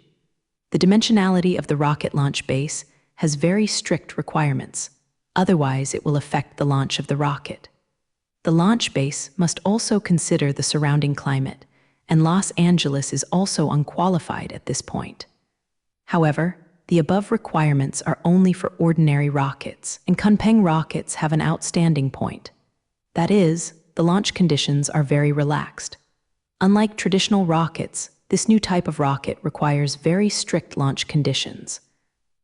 The dimensionality of the rocket launch base has very strict requirements, otherwise it will affect the launch of the rocket. The launch base must also consider the surrounding climate, and Los Angeles is also unqualified at this point. However, the above requirements are only for ordinary rockets, and Kunpeng rockets have an outstanding point. That is, the launch conditions are very relaxed. Unlike traditional rockets, this new type of rocket requires very strict launch conditions.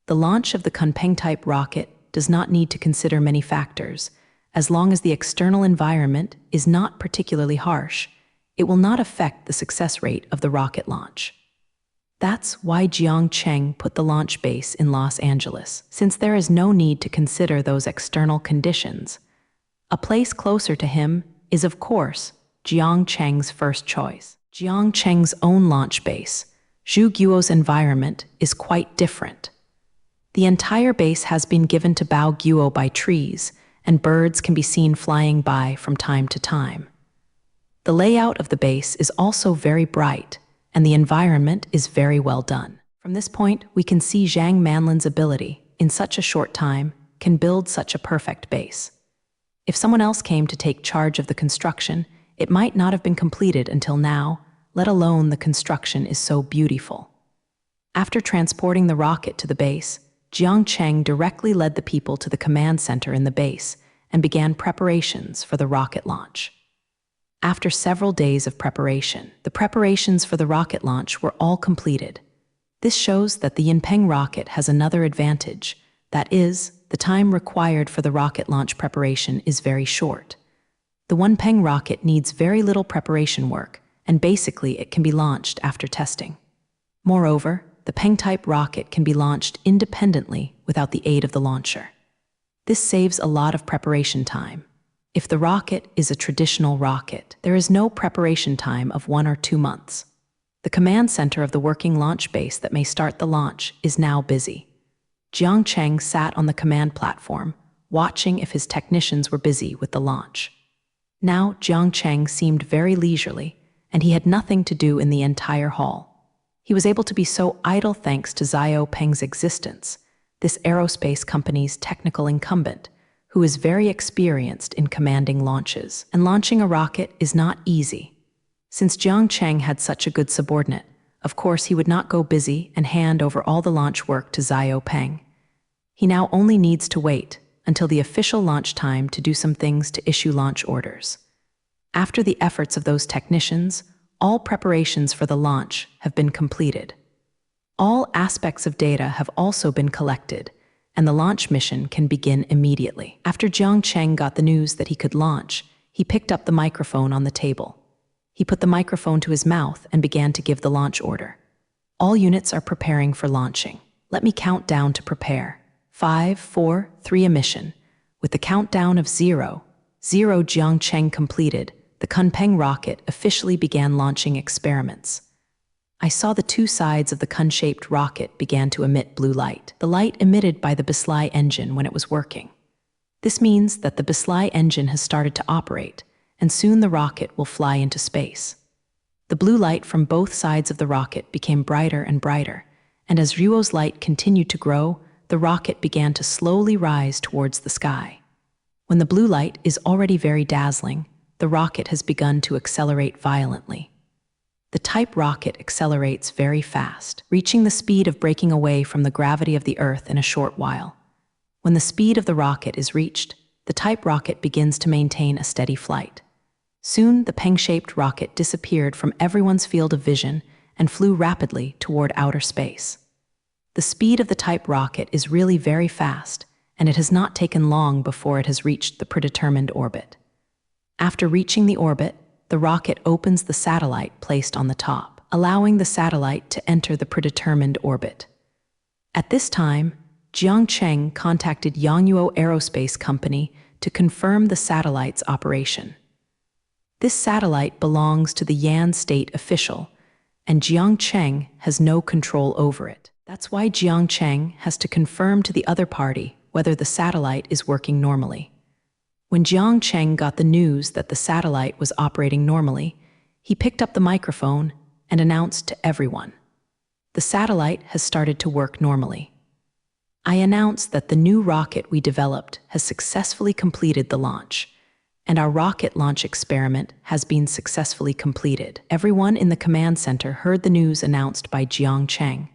The launch of the Kunpeng-type rocket does not need to consider many factors. As long as the external environment is not particularly harsh, it will not affect the success rate of the rocket launch. That's why Jiang Cheng put the launch base in Los Angeles, since there is no need to consider those external conditions. A place closer to him is, of course, Jiang Cheng's first choice. Jiang Cheng's own launch base, Zhuguo's environment, is quite different. The entire base has been given to Baoguo by trees, and birds can be seen flying by from time to time. The layout of the base is also very bright, and the environment is very well done. From this point, we can see Zhang Manlin's ability, in such a short time, can build such a perfect base. If someone else came to take charge of the construction, it might not have been completed until now, let alone the construction is so beautiful. After transporting the rocket to the base, Jiang Cheng directly led the people to the command center in the base and began preparations for the rocket launch. After several days of preparation, the preparations for the rocket launch were all completed. This shows that the Yinpeng rocket has another advantage, that is, the time required for the rocket launch preparation is very short. The Wenpeng rocket needs very little preparation work, and basically it can be launched after testing. Moreover, the Peng-type rocket can be launched independently without the aid of the launcher. This saves a lot of preparation time. If the rocket is a traditional rocket, there is no preparation time of 1 or 2 months. The command center of the working launch base that may start the launch is now busy. Jiang Cheng sat on the command platform, watching if his technicians were busy with the launch. Now Jiang Cheng seemed very leisurely, and he had nothing to do in the entire haul. He was able to be so idle thanks to Xiao Peng's existence, this aerospace company's technical incumbent, who is very experienced in commanding launches. And launching a rocket is not easy. Since Jiang Cheng had such a good subordinate, of course he would not go busy and hand over all the launch work to Xiao Peng. He now only needs to wait until the official launch time to do some things to issue launch orders. After the efforts of those technicians, all preparations for the launch have been completed. All aspects of data have also been collected, and the launch mission can begin immediately. After Jiang Cheng got the news that he could launch, he picked up the microphone on the table. He put the microphone to his mouth and began to give the launch order. All units are preparing for launching. Let me count down to prepare. 5, 4, 3 emission. With the countdown of 0, Jiang Cheng completed, the Kunpeng rocket officially began launching experiments. I saw the two sides of the kun-shaped rocket began to emit blue light, the light emitted by the Bislai engine when it was working. This means that the Bislai engine has started to operate, and soon the rocket will fly into space. The blue light from both sides of the rocket became brighter and brighter, and as Ryuo's light continued to grow, the rocket began to slowly rise towards the sky. When the blue light is already very dazzling, the rocket has begun to accelerate violently. The type rocket accelerates very fast, reaching the speed of breaking away from the gravity of the Earth in a short while. When the speed of the rocket is reached, the type rocket begins to maintain a steady flight. Soon, the peng-shaped rocket disappeared from everyone's field of vision and flew rapidly toward outer space. The speed of the type rocket is really very fast, and it has not taken long before it has reached the predetermined orbit. After reaching the orbit, the rocket opens the satellite placed on the top, allowing the satellite to enter the predetermined orbit. At this time, Jiang Cheng contacted Yangguo Aerospace Company to confirm the satellite's operation. This satellite belongs to the Yan state official, and Jiang Cheng has no control over it. That's why Jiang Cheng has to confirm to the other party whether the satellite is working normally. When Jiang Cheng got the news that the satellite was operating normally, he picked up the microphone and announced to everyone, "The satellite has started to work normally. I announce that the new rocket we developed has successfully completed the launch, and our rocket launch experiment has been successfully completed." Everyone in the command center heard the news announced by Jiang Cheng.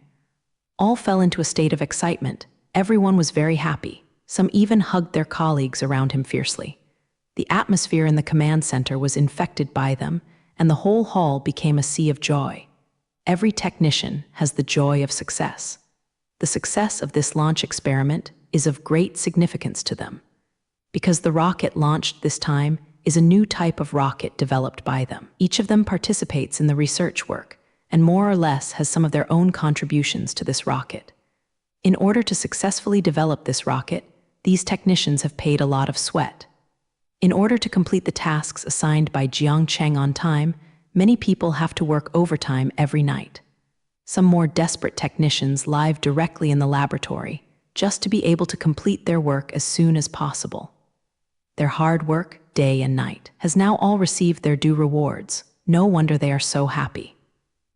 All fell into a state of excitement. Everyone was very happy. Some even hugged their colleagues around him fiercely. The atmosphere in the command center was infected by them, and the whole hall became a sea of joy. Every technician has the joy of success. The success of this launch experiment is of great significance to them, because the rocket launched this time is a new type of rocket developed by them. Each of them participates in the research work, and more or less has some of their own contributions to this rocket. In order to successfully develop this rocket, these technicians have paid a lot of sweat. In order to complete the tasks assigned by Jiang Cheng on time, many people have to work overtime every night. Some more desperate technicians live directly in the laboratory, just to be able to complete their work as soon as possible. Their hard work, day and night, has now all received their due rewards. No wonder they are so happy.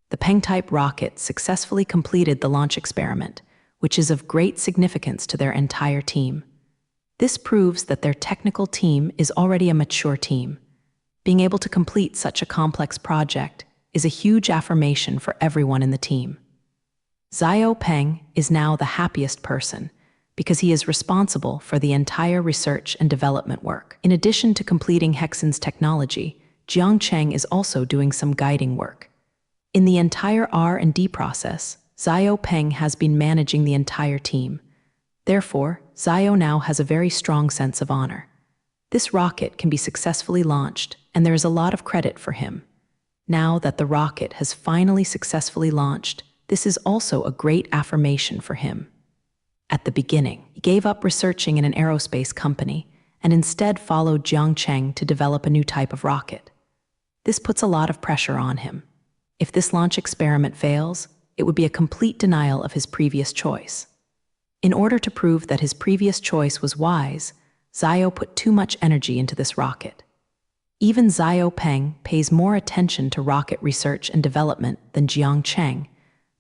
The Peng-type rocket successfully completed the launch experiment, which is of great significance to their entire team. This proves that their technical team is already a mature team. Being able to complete such a complex project is a huge affirmation for everyone in the team. Xiao Peng is now the happiest person because he is responsible for the entire research and development work. In addition to completing Hexen's technology, Jiang Cheng is also doing some guiding work. In the entire R&D process, Xiao Peng has been managing the entire team. Therefore, Xiao now has a very strong sense of honor. This rocket can be successfully launched, and there is a lot of credit for him. Now that the rocket has finally successfully launched, this is also a great affirmation for him. At the beginning, he gave up researching in an aerospace company and instead followed Jiang Cheng to develop a new type of rocket. This puts a lot of pressure on him. If this launch experiment fails, it would be a complete denial of his previous choice. In order to prove that his previous choice was wise, Xiao put too much energy into this rocket. Even Xiao Peng pays more attention to rocket research and development than Jiang Cheng,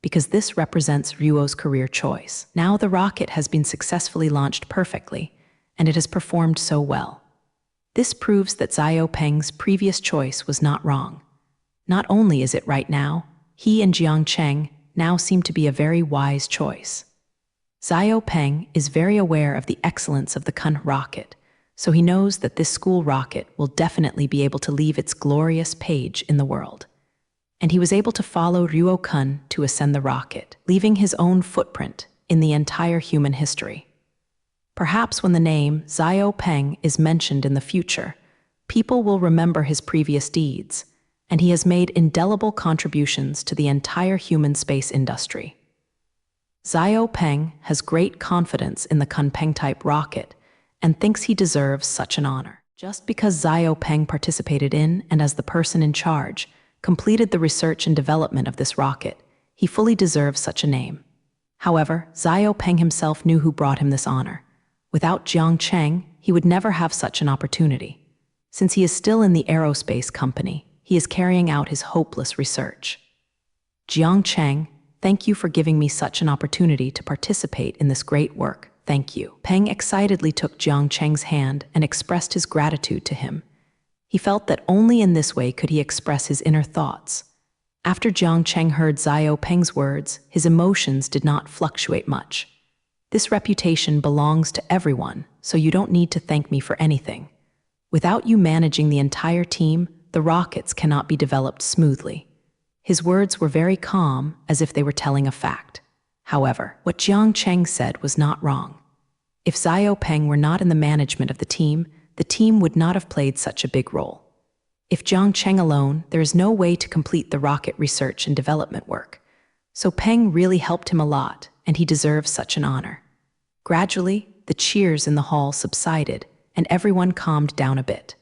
because this represents Ruo's career choice. Now the rocket has been successfully launched perfectly, and it has performed so well. This proves that Xiao Peng's previous choice was not wrong. Not only is it right now, he and Jiang Cheng now seem to be a very wise choice. Xiao Peng is very aware of the excellence of the Kun rocket, so he knows that this school rocket will definitely be able to leave its glorious page in the world. And he was able to follow Ruo Kun to ascend the rocket, leaving his own footprint in the entire human history. Perhaps when the name Xiao Peng is mentioned in the future, people will remember his previous deeds, and he has made indelible contributions to the entire human space industry. Xiao Peng has great confidence in the Kunpeng-type rocket and thinks he deserves such an honor. Just because Xiao Peng participated in and as the person in charge completed the research and development of this rocket, he fully deserves such a name. However, Xiao Peng himself knew who brought him this honor. Without Jiang Cheng, he would never have such an opportunity. Since he is still in the aerospace company, he is carrying out his hopeless research. Jiang Cheng, thank you for giving me such an opportunity to participate in this great work. Thank you. Peng excitedly took Jiang Cheng's hand and expressed his gratitude to him. He felt that only in this way could he express his inner thoughts. After Jiang Cheng heard Xiao Peng's words, his emotions did not fluctuate much. This reputation belongs to everyone, so you don't need to thank me for anything. Without you managing the entire team, the rockets cannot be developed smoothly. His words were very calm, as if they were telling a fact. However, what Jiang Cheng said was not wrong. If Xiao Peng were not in the management of the team would not have played such a big role. If Jiang Cheng alone, there is no way to complete the rocket research and development work. So Peng really helped him a lot, and he deserves such an honor. Gradually, the cheers in the hall subsided, and everyone calmed down a bit.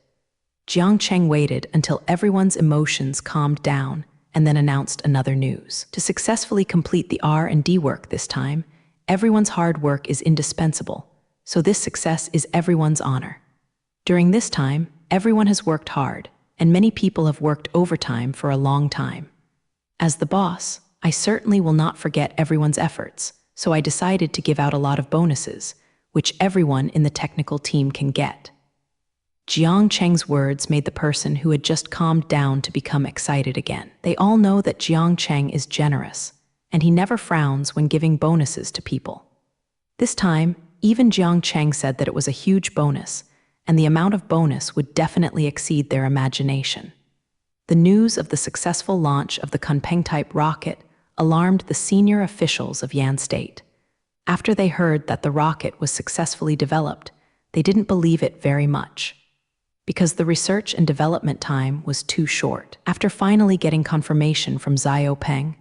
Jiang Cheng waited until everyone's emotions calmed down and then announced another news. To successfully complete the R&D work this time, everyone's hard work is indispensable, so this success is everyone's honor. During this time, everyone has worked hard, and many people have worked overtime for a long time. As the boss, I certainly will not forget everyone's efforts, so I decided to give out a lot of bonuses, which everyone in the technical team can get. Jiang Cheng's words made the person who had just calmed down to become excited again. They all know that Jiang Cheng is generous, and he never frowns when giving bonuses to people. This time, even Jiang Cheng said that it was a huge bonus, and the amount of bonus would definitely exceed their imagination. The news of the successful launch of the Kunpeng-type rocket alarmed the senior officials of Yan State. After they heard that the rocket was successfully developed, they didn't believe it very much, because the research and development time was too short. After finally getting confirmation from Xiao Peng,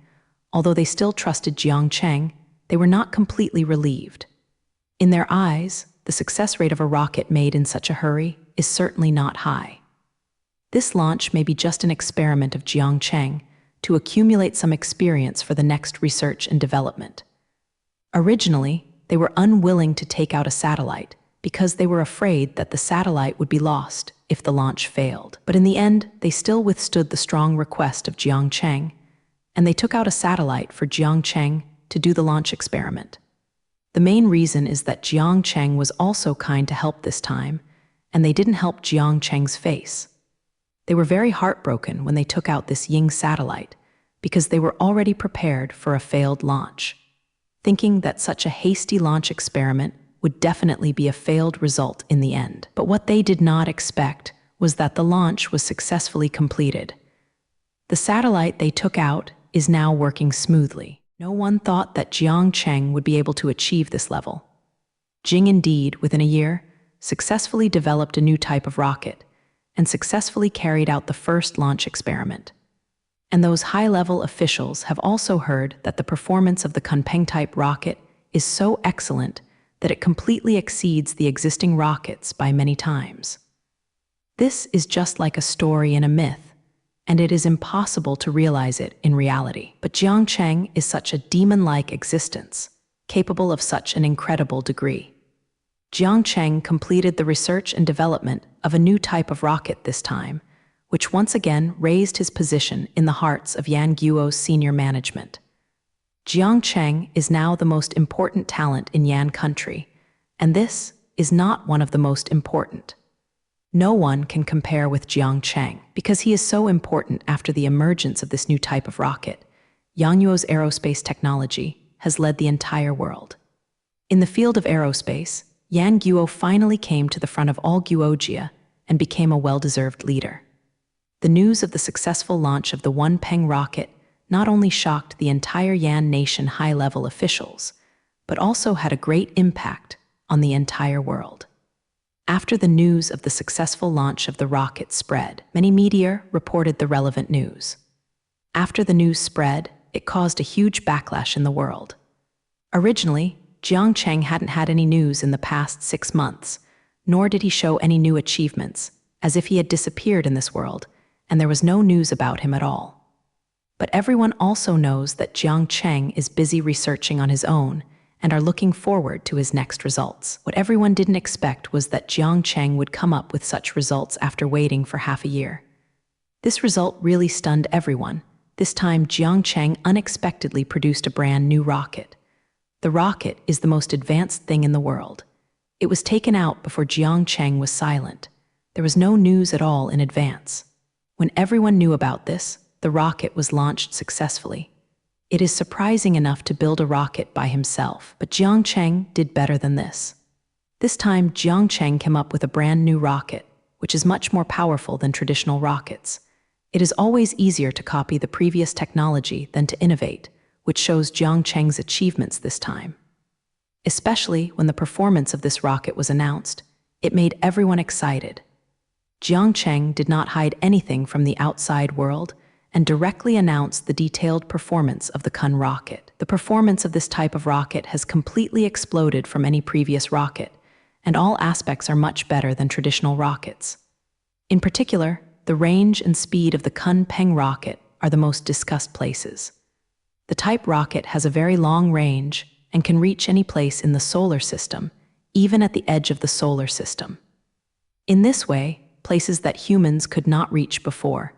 although they still trusted Jiang Cheng, they were not completely relieved. In their eyes, the success rate of a rocket made in such a hurry is certainly not high. This launch may be just an experiment of Jiang Cheng to accumulate some experience for the next research and development. Originally, they were unwilling to take out a satellite because they were afraid that the satellite would be lost if the launch failed. But in the end, they still withstood the strong request of Jiang Cheng, and they took out a satellite for Jiang Cheng to do the launch experiment. The main reason is that Jiang Cheng was also kind to help this time, and they didn't help Jiang Cheng's face. They were very heartbroken when they took out this Ying satellite because they were already prepared for a failed launch, thinking that such a hasty launch experiment would definitely be a failed result in the end. But what they did not expect was that the launch was successfully completed. The satellite they took out is now working smoothly. No one thought that Jiang Cheng would be able to achieve this level. Jing indeed, within a year, successfully developed a new type of rocket and successfully carried out the first launch experiment. And those high-level officials have also heard that the performance of the Kunpeng-type rocket is so excellent that it completely exceeds the existing rockets by many times. This is just like a story in a myth, and it is impossible to realize it in reality. But Jiang Cheng is such a demon-like existence, capable of such an incredible degree. Jiang Cheng completed the research and development of a new type of rocket this time, which once again raised his position in the hearts of Yan Guo's senior management. Jiang Cheng is now the most important talent in Yan country, and this is not one of the most important. No one can compare with Jiang Cheng because he is so important after the emergence of this new type of rocket. Yang Yuo's aerospace technology has led the entire world. In the field of aerospace, Yan Guo finally came to the front of all Guojia and became a well-deserved leader. The news of the successful launch of the One Peng rocket not only shocked the entire Yan nation high-level officials, but also had a great impact on the entire world. After the news of the successful launch of the rocket spread, many media reported the relevant news. After the news spread, it caused a huge backlash in the world. Originally, Jiang Cheng hadn't had any news in the past 6 months, nor did he show any new achievements, as if he had disappeared in this world, and there was no news about him at all. But everyone also knows that Jiang Cheng is busy researching on his own and are looking forward to his next results. What everyone didn't expect was that Jiang Cheng would come up with such results after waiting for half a year. This result really stunned everyone. This time, Jiang Cheng unexpectedly produced a brand new rocket. The rocket is the most advanced thing in the world. It was taken out before Jiang Cheng was silent. There was no news at all in advance. When everyone knew about this, the rocket was launched successfully. It is surprising enough to build a rocket by himself, but Jiang Cheng did better than this. This time, Jiang Cheng came up with a brand new rocket, which is much more powerful than traditional rockets. It is always easier to copy the previous technology than to innovate, which shows Jiang Cheng's achievements this time. Especially when the performance of this rocket was announced, it made everyone excited. Jiang Cheng did not hide anything from the outside world and directly announced the detailed performance of the Kun rocket. The performance of this type of rocket has completely exploded from any previous rocket, and all aspects are much better than traditional rockets. In particular, the range and speed of the Kun Peng rocket are the most discussed places. The type rocket has a very long range and can reach any place in the solar system, even at the edge of the solar system. In this way, places that humans could not reach before,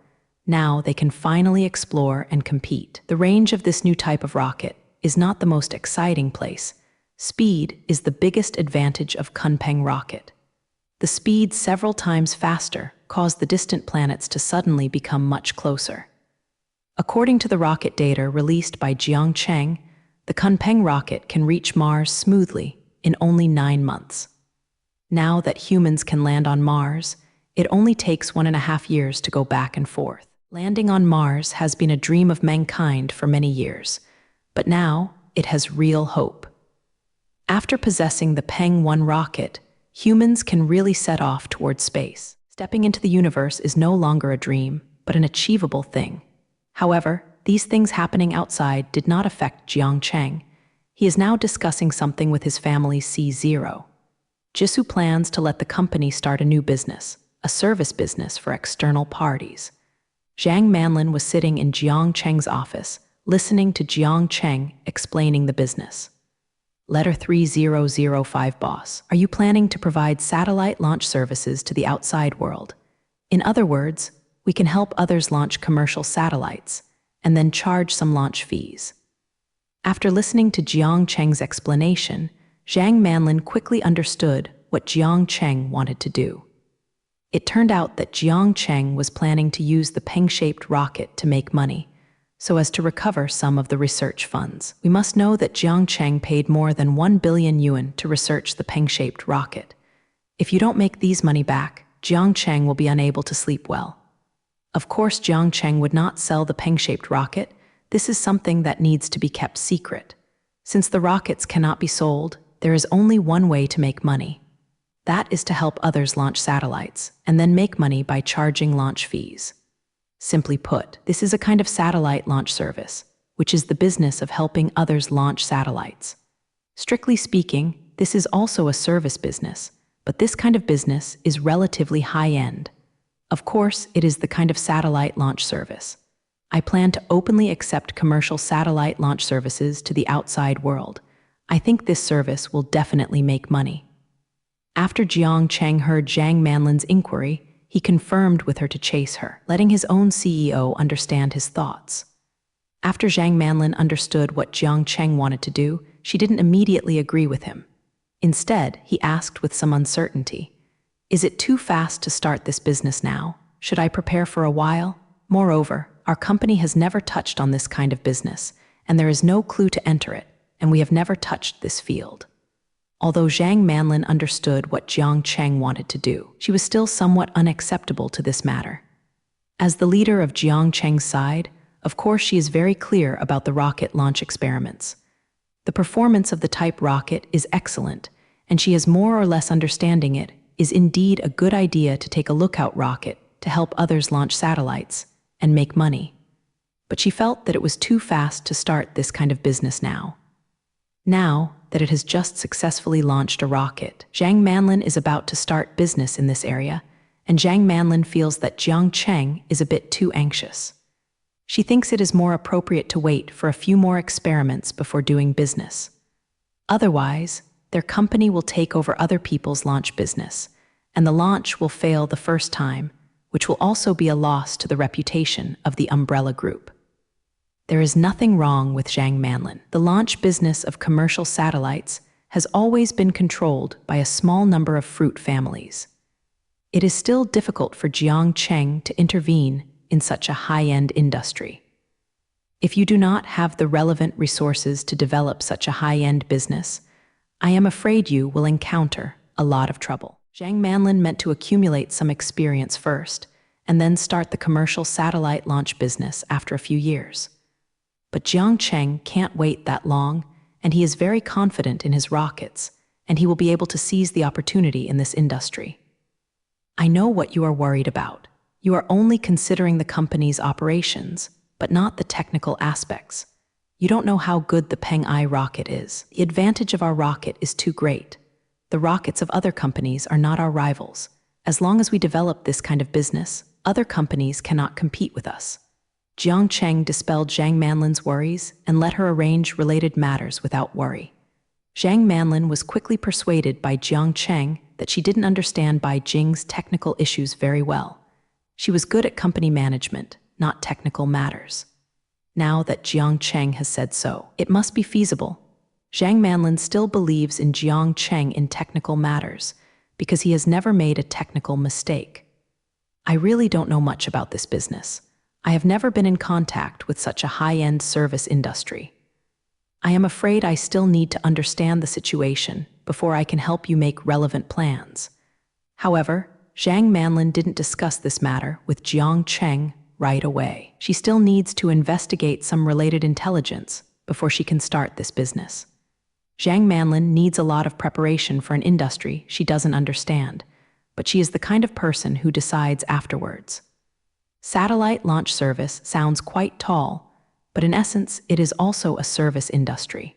now they can finally explore and compete. The range of this new type of rocket is not the most exciting place. Speed is the biggest advantage of Kun Peng rocket. The speed several times faster caused the distant planets to suddenly become much closer. According to the rocket data released by Jiang Cheng, the Kun Peng rocket can reach Mars smoothly in only 9 months. Now that humans can land on Mars, it only takes 1.5 years to go back and forth. Landing on Mars has been a dream of mankind for many years, but now it has real hope. After possessing the Peng 1 rocket, humans can really set off towards space. Stepping into the universe is no longer a dream, but an achievable thing. However, these things happening outside did not affect Jiang Cheng. He is now discussing something with his family C0. Jisoo plans to let the company start a new business, a service business for external parties. Zhang Manlin was sitting in Jiang Cheng's office, listening to Jiang Cheng explaining the business. Letter 3005 Boss, are you planning to provide satellite launch services to the outside world? In other words, we can help others launch commercial satellites and then charge some launch fees. After listening to Jiang Cheng's explanation, Zhang Manlin quickly understood what Jiang Cheng wanted to do. It turned out that Jiang Cheng was planning to use the Peng-shaped rocket to make money, so as to recover some of the research funds. We must know that Jiang Cheng paid more than 1 billion yuan to research the Peng-shaped rocket. If you don't make these money back, Jiang Cheng will be unable to sleep well. Of course, Jiang Cheng would not sell the Peng-shaped rocket. This is something that needs to be kept secret. Since the rockets cannot be sold, there is only one way to make money. That is to help others launch satellites, and then make money by charging launch fees. Simply put, this is a kind of satellite launch service, which is the business of helping others launch satellites. Strictly speaking, this is also a service business, but this kind of business is relatively high-end. Of course, it is the kind of satellite launch service. I plan to openly accept commercial satellite launch services to the outside world. I think this service will definitely make money. After Jiang Cheng heard Zhang Manlin's inquiry, he confirmed with her to chase her, letting his own CEO understand his thoughts. After Zhang Manlin understood what Jiang Cheng wanted to do, she didn't immediately agree with him. Instead, he asked with some uncertainty, "Is it too fast to start this business now? Should I prepare for a while? Moreover, our company has never touched on this kind of business, and there is no clue to enter it, and we have never touched this field." Although Zhang Manlin understood what Jiang Cheng wanted to do, she was still somewhat unacceptable to this matter. As the leader of Jiang Cheng's side, of course she is very clear about the rocket launch experiments. The performance of the type rocket is excellent, and she is more or less understanding it is indeed a good idea to take a lookout rocket to help others launch satellites and make money. But she felt that it was too fast to start this kind of business now. Now that it has just successfully launched a rocket, Zhang Manlin is about to start business in this area, and Zhang Manlin feels that Jiang Cheng is a bit too anxious. She thinks it is more appropriate to wait for a few more experiments before doing business. Otherwise, their company will take over other people's launch business, and the launch will fail the first time, which will also be a loss to the reputation of the umbrella group. There is nothing wrong with Zhang Manlin. The launch business of commercial satellites has always been controlled by a small number of fruit families. It is still difficult for Jiang Cheng to intervene in such a high-end industry. If you do not have the relevant resources to develop such a high-end business, I am afraid you will encounter a lot of trouble. Zhang Manlin meant to accumulate some experience first, and then start the commercial satellite launch business after a few years. But Jiang Cheng can't wait that long, and he is very confident in his rockets, and he will be able to seize the opportunity in this industry. I know what you are worried about. You are only considering the company's operations, but not the technical aspects. You don't know how good the Peng I rocket is. The advantage of our rocket is too great. The rockets of other companies are not our rivals. As long as we develop this kind of business, other companies cannot compete with us. Jiang Cheng dispelled Zhang Manlin's worries and let her arrange related matters without worry. Zhang Manlin was quickly persuaded by Jiang Cheng that she didn't understand Bai Jing's technical issues very well. She was good at company management, not technical matters. Now that Jiang Cheng has said so, it must be feasible. Zhang Manlin still believes in Jiang Cheng in technical matters because he has never made a technical mistake. I really don't know much about this business. I have never been in contact with such a high-end service industry. I am afraid I still need to understand the situation before I can help you make relevant plans. However, Zhang Manlin didn't discuss this matter with Jiang Cheng right away. She still needs to investigate some related intelligence before she can start this business. Zhang Manlin needs a lot of preparation for an industry she doesn't understand, but she is the kind of person who decides afterwards. Satellite launch service sounds quite tall, but in essence, it is also a service industry.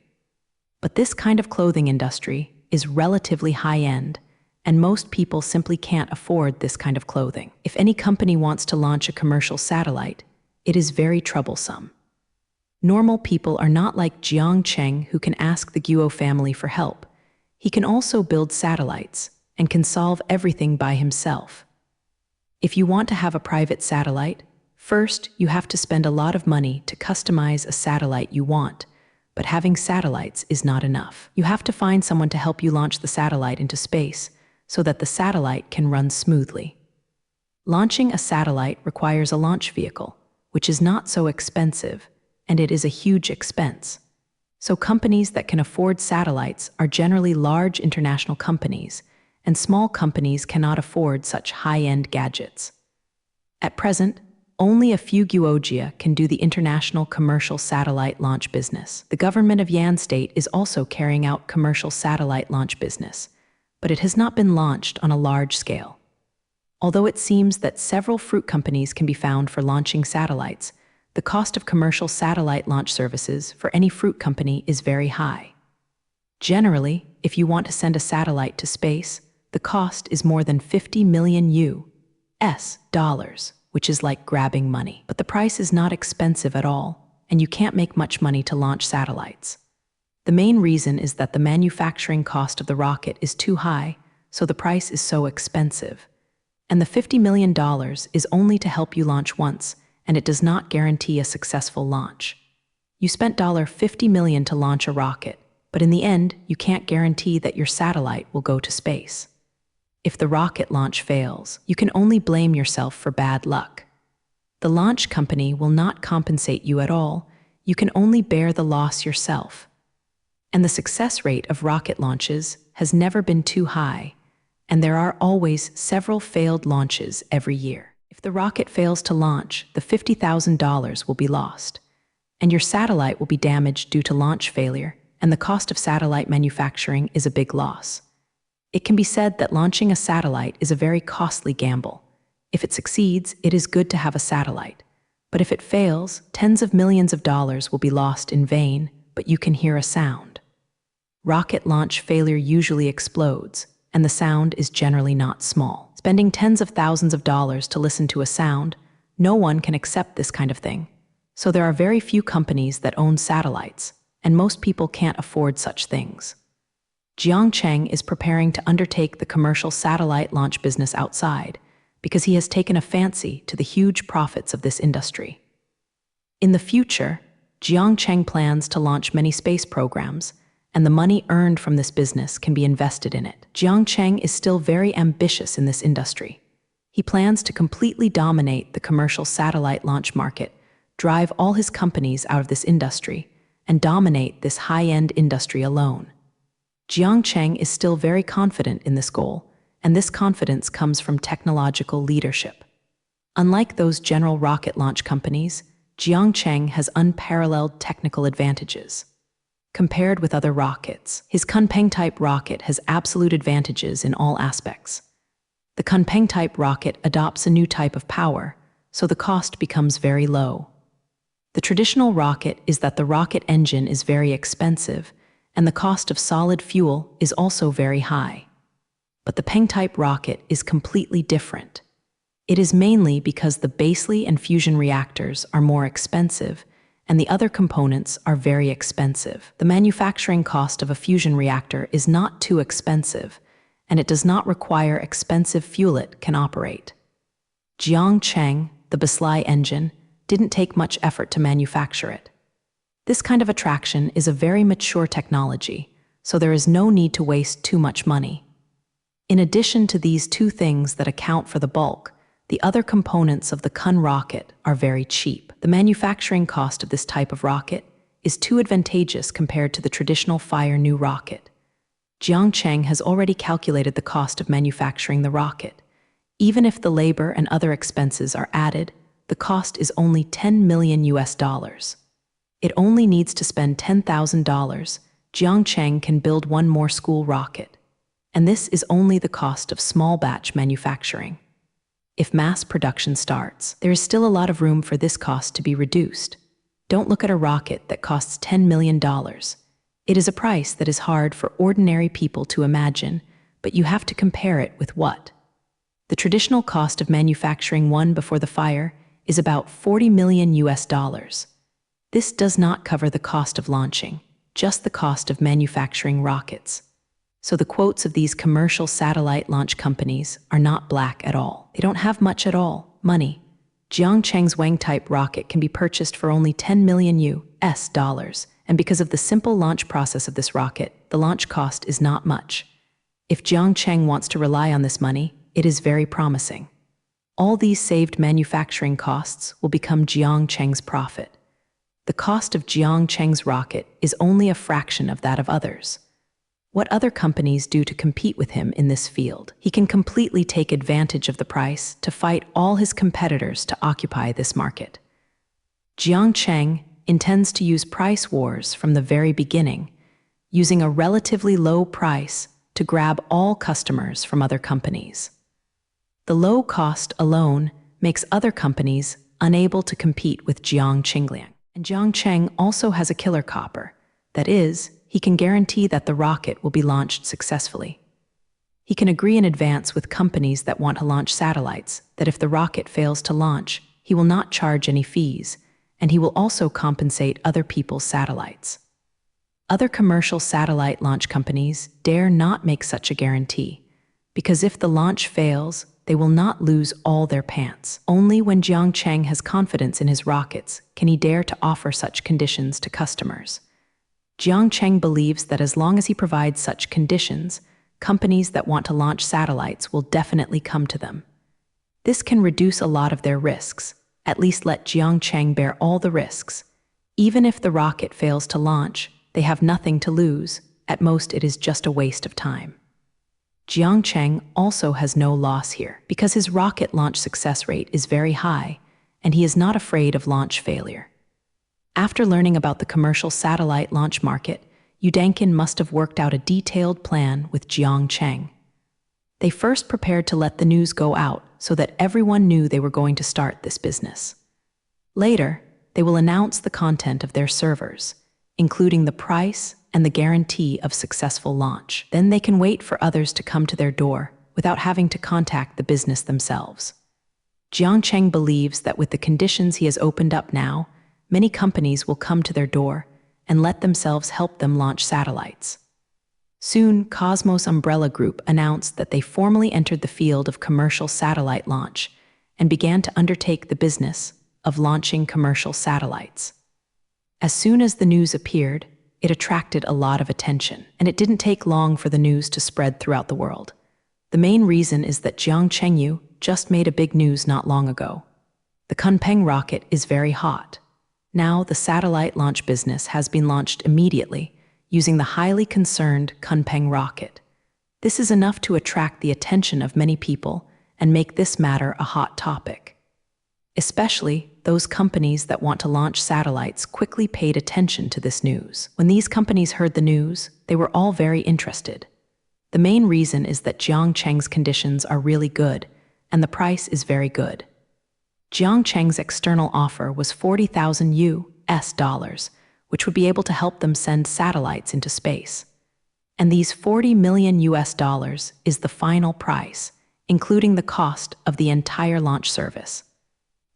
But this kind of clothing industry is relatively high-end, and most people simply can't afford this kind of clothing. If any company wants to launch a commercial satellite, it is very troublesome. Normal people are not like Jiang Cheng, who can ask the Guo family for help. He can also build satellites and can solve everything by himself. If you want to have a private satellite, first you have to spend a lot of money to customize a satellite you want, but having satellites is not enough. You have to find someone to help you launch the satellite into space so that the satellite can run smoothly. Launching a satellite requires a launch vehicle, which is not so expensive, and it is a huge expense. So companies that can afford satellites are generally large international companies, and small companies cannot afford such high-end gadgets. At present, only a few Guojia can do the international commercial satellite launch business. The government of Yan State is also carrying out commercial satellite launch business, but it has not been launched on a large scale. Although it seems that several fruit companies can be found for launching satellites, the cost of commercial satellite launch services for any fruit company is very high. Generally, if you want to send a satellite to space, the cost is more than 50 million US dollars, which is like grabbing money. But the price is not expensive at all, and you can't make much money to launch satellites. The main reason is that the manufacturing cost of the rocket is too high, so the price is so expensive. And the $50 million is only to help you launch once, and it does not guarantee a successful launch. You spent $50 million to launch a rocket, but in the end, you can't guarantee that your satellite will go to space. If the rocket launch fails, you can only blame yourself for bad luck. The launch company will not compensate you at all. You can only bear the loss yourself. And the success rate of rocket launches has never been too high, and there are always several failed launches every year. If the rocket fails to launch, the $50,000 will be lost, and your satellite will be damaged due to launch failure, and the cost of satellite manufacturing is a big loss. It can be said that launching a satellite is a very costly gamble. If it succeeds, it is good to have a satellite. But if it fails, tens of millions of dollars will be lost in vain, but you can hear a sound. Rocket launch failure usually explodes, and the sound is generally not small. Spending tens of thousands of dollars to listen to a sound, no one can accept this kind of thing. So there are very few companies that own satellites, and most people can't afford such things. Jiang Cheng is preparing to undertake the commercial satellite launch business outside because he has taken a fancy to the huge profits of this industry. In the future, Jiang Cheng plans to launch many space programs, and the money earned from this business can be invested in it. Jiang Cheng is still very ambitious in this industry. He plans to completely dominate the commercial satellite launch market, drive all his companies out of this industry, and dominate this high-end industry alone. Jiang Cheng is still very confident in this goal, and this confidence comes from technological leadership. Unlike those general rocket launch companies, Jiang Cheng has unparalleled technical advantages. Compared with other rockets, his Kunpeng-type rocket has absolute advantages in all aspects. The Kunpeng-type rocket adopts a new type of power, so the cost becomes very low. The traditional rocket is that the rocket engine is very expensive, and the cost of solid fuel is also very high. But the Peng-type rocket is completely different. It is mainly because the Basely and fusion reactors are more expensive, and the other components are very expensive. The manufacturing cost of a fusion reactor is not too expensive, and it does not require expensive fuel it can operate. Jiang Cheng, the Basely engine, didn't take much effort to manufacture it. This kind of attraction is a very mature technology, so there is no need to waste too much money. In addition to these two things that account for the bulk, the other components of the Kun rocket are very cheap. The manufacturing cost of this type of rocket is too advantageous compared to the traditional Fire-New rocket. Jiang Cheng has already calculated the cost of manufacturing the rocket. Even if the labor and other expenses are added, the cost is only $10 million. It only needs to spend $10,000. Jiang Cheng can build one more school rocket. And this is only the cost of small batch manufacturing. If mass production starts, there is still a lot of room for this cost to be reduced. Don't look at a rocket that costs $10 million. It is a price that is hard for ordinary people to imagine, but you have to compare it with what? The traditional cost of manufacturing one before the fire is about $40 million. This does not cover the cost of launching, just the cost of manufacturing rockets. So the quotes of these commercial satellite launch companies are not black at all. They don't have much at all, money. Jiang Cheng's Wang-type rocket can be purchased for only $10 million, and because of the simple launch process of this rocket, the launch cost is not much. If Jiang Cheng wants to rely on this money, it is very promising. All these saved manufacturing costs will become Jiang Cheng's profit. The cost of Jiang Cheng's rocket is only a fraction of that of others. What other companies do to compete with him in this field? He can completely take advantage of the price to fight all his competitors to occupy this market. Jiang Cheng intends to use price wars from the very beginning, using a relatively low price to grab all customers from other companies. The low cost alone makes other companies unable to compete with Jiang Qingliang. And Jiang Cheng also has a killer copper. That is, he can guarantee that the rocket will be launched successfully. He can agree in advance with companies that want to launch satellites that if the rocket fails to launch, he will not charge any fees, and he will also compensate other people's satellites. Other commercial satellite launch companies dare not make such a guarantee, because if the launch fails, they will not lose all their pants. Only when Jiang Cheng has confidence in his rockets can he dare to offer such conditions to customers. Jiang Cheng believes that as long as he provides such conditions, companies that want to launch satellites will definitely come to them. This can reduce a lot of their risks. At least let Jiang Cheng bear all the risks. Even if the rocket fails to launch, they have nothing to lose. At most, it is just a waste of time. Jiang Cheng also has no loss here because his rocket launch success rate is very high, and he is not afraid of launch failure. After learning about the commercial satellite launch market, Udankin must have worked out a detailed plan with Jiang Cheng. They first prepared to let the news go out so that everyone knew they were going to start this business. Later, they will announce the content of their servers, including the price and the guarantee of successful launch. Then they can wait for others to come to their door without having to contact the business themselves. Jiang Cheng believes that with the conditions he has opened up now, many companies will come to their door and let themselves help them launch satellites. Soon, Cosmos Umbrella Group announced that they formally entered the field of commercial satellite launch and began to undertake the business of launching commercial satellites. As soon as the news appeared, it attracted a lot of attention, and it didn't take long for the news to spread throughout the world. The main reason is that Jiang Chengyu just made a big news not long ago. The Kunpeng rocket is very hot. Now the satellite launch business has been launched immediately, using the highly concerned Kunpeng rocket. This is enough to attract the attention of many people and make this matter a hot topic. Especially those companies that want to launch satellites quickly paid attention to this news. When these companies heard the news, they were all very interested. The main reason is that Jiang Cheng's conditions are really good, and the price is very good. Jiang Cheng's external offer was $40,000, which would be able to help them send satellites into space. And these $40 million is the final price, including the cost of the entire launch service.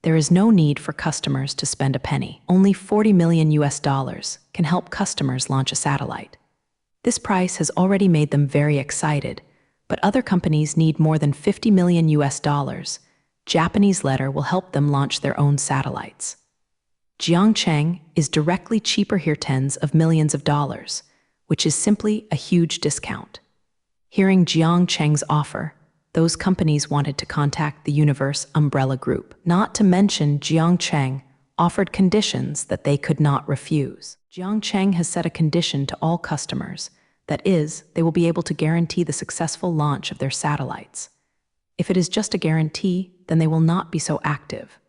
There is no need for customers to spend a penny. Only $40 million can help customers launch a satellite. This price has already made them very excited, but other companies need more than $50 million. Japanese letter will help them launch their own satellites. Jiang Cheng is directly cheaper here tens of millions of dollars, which is simply a huge discount. Hearing Jiang Cheng's offer, those companies wanted to contact the Universe Umbrella Group. Not to mention Jiang Cheng offered conditions that they could not refuse. Jiang Cheng has set a condition to all customers, that is, they will be able to guarantee the successful launch of their satellites. If it is just a guarantee, then they will not be so active.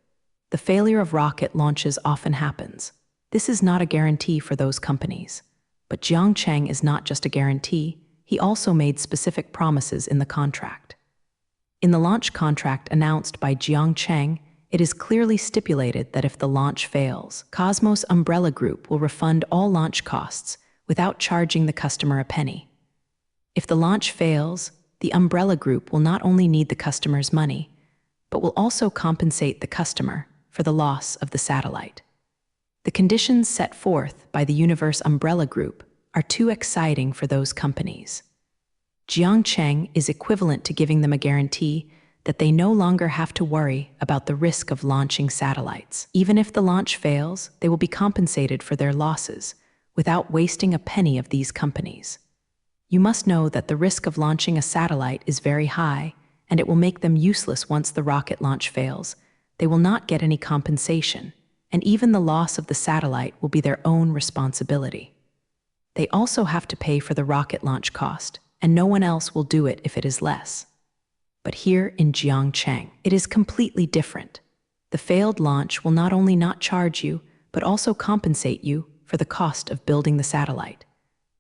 The failure of rocket launches often happens. This is not a guarantee for those companies. But Jiang Cheng is not just a guarantee, he also made specific promises in the contract. In the launch contract announced by Jiang Cheng, it is clearly stipulated that if the launch fails, Cosmos Umbrella Group will refund all launch costs without charging the customer a penny. If the launch fails, the Umbrella Group will not only need the customer's money, but will also compensate the customer for the loss of the satellite. The conditions set forth by the Universe Umbrella Group are too exciting for those companies. Jiang Cheng is equivalent to giving them a guarantee that they no longer have to worry about the risk of launching satellites. Even if the launch fails, they will be compensated for their losses without wasting a penny of these companies. You must know that the risk of launching a satellite is very high, and it will make them useless once the rocket launch fails. They will not get any compensation, and even the loss of the satellite will be their own responsibility. They also have to pay for the rocket launch cost, and no one else will do it if it is less. But here in Jiang Cheng, it is completely different. The failed launch will not only not charge you, but also compensate you for the cost of building the satellite.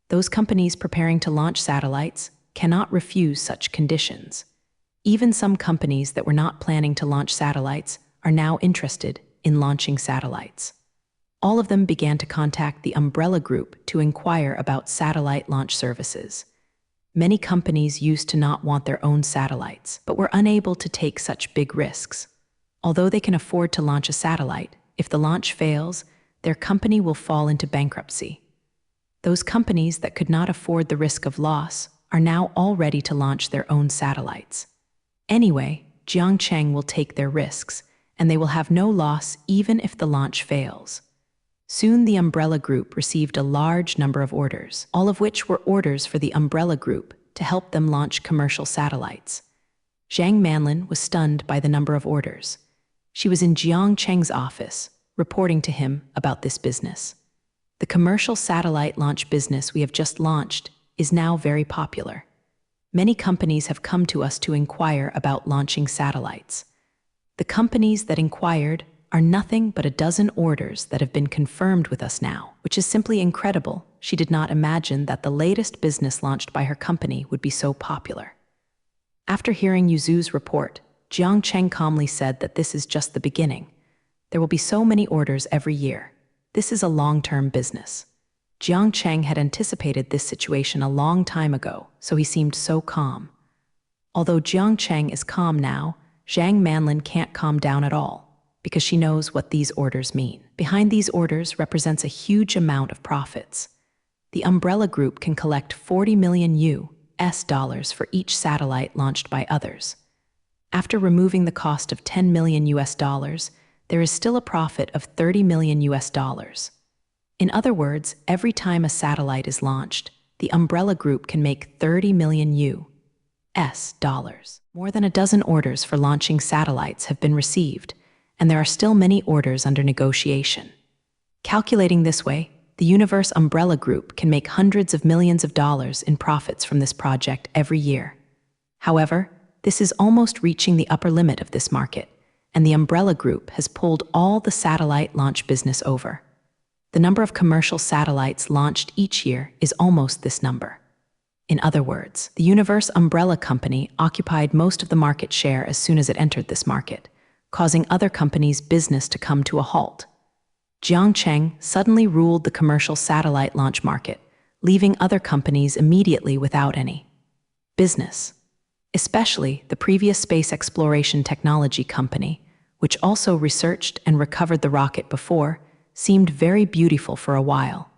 Those companies preparing to launch satellites cannot refuse such conditions. Even some companies that were not planning to launch satellites are now interested in launching satellites. All of them began to contact the Umbrella Group to inquire about satellite launch services. Many companies used to not want their own satellites, but were unable to take such big risks. Although they can afford to launch a satellite, if the launch fails, their company will fall into bankruptcy. Those companies that could not afford the risk of loss are now all ready to launch their own satellites. Anyway, Jiangcheng will take their risks, and they will have no loss even if the launch fails. Soon the Umbrella Group received a large number of orders, all of which were orders for the Umbrella Group to help them launch commercial satellites. Zhang Manlin was stunned by the number of orders. She was in Jiangcheng's office, reporting to him about this business. The commercial satellite launch business we have just launched is now very popular. Many companies have come to us to inquire about launching satellites. The companies that inquired are nothing but a dozen orders that have been confirmed with us now, which is simply incredible. She did not imagine that the latest business launched by her company would be so popular. After hearing Yuzu's report, Jiangcheng calmly said that this is just the beginning. There will be so many orders every year. This is a long-term business. Jiangcheng had anticipated this situation a long time ago, so he seemed so calm. Although Jiangcheng is calm now, Zhang Manlin can't calm down at all, because she knows what these orders mean. Behind these orders represents a huge amount of profits. The Umbrella Group can collect 40 million US dollars for each satellite launched by others. After removing the cost of 10 million US dollars, there is still a profit of 30 million US dollars. In other words, every time a satellite is launched, the Umbrella Group can make 30 million US dollars. More than a dozen orders for launching satellites have been received, and there are still many orders under negotiation. Calculating this way, the Universe Umbrella Group can make hundreds of millions of dollars in profits from this project every year. However, this is almost reaching the upper limit of this market, and the Umbrella Group has pulled all the satellite launch business over. The number of commercial satellites launched each year is almost this number. In other words, the Universe Umbrella Company occupied most of the market share as soon as it entered this market, causing other companies' business to come to a halt. Jiangcheng suddenly ruled the commercial satellite launch market, leaving other companies immediately without any business. Especially the previous space exploration technology company, which also researched and recovered the rocket before, seemed very beautiful for a while.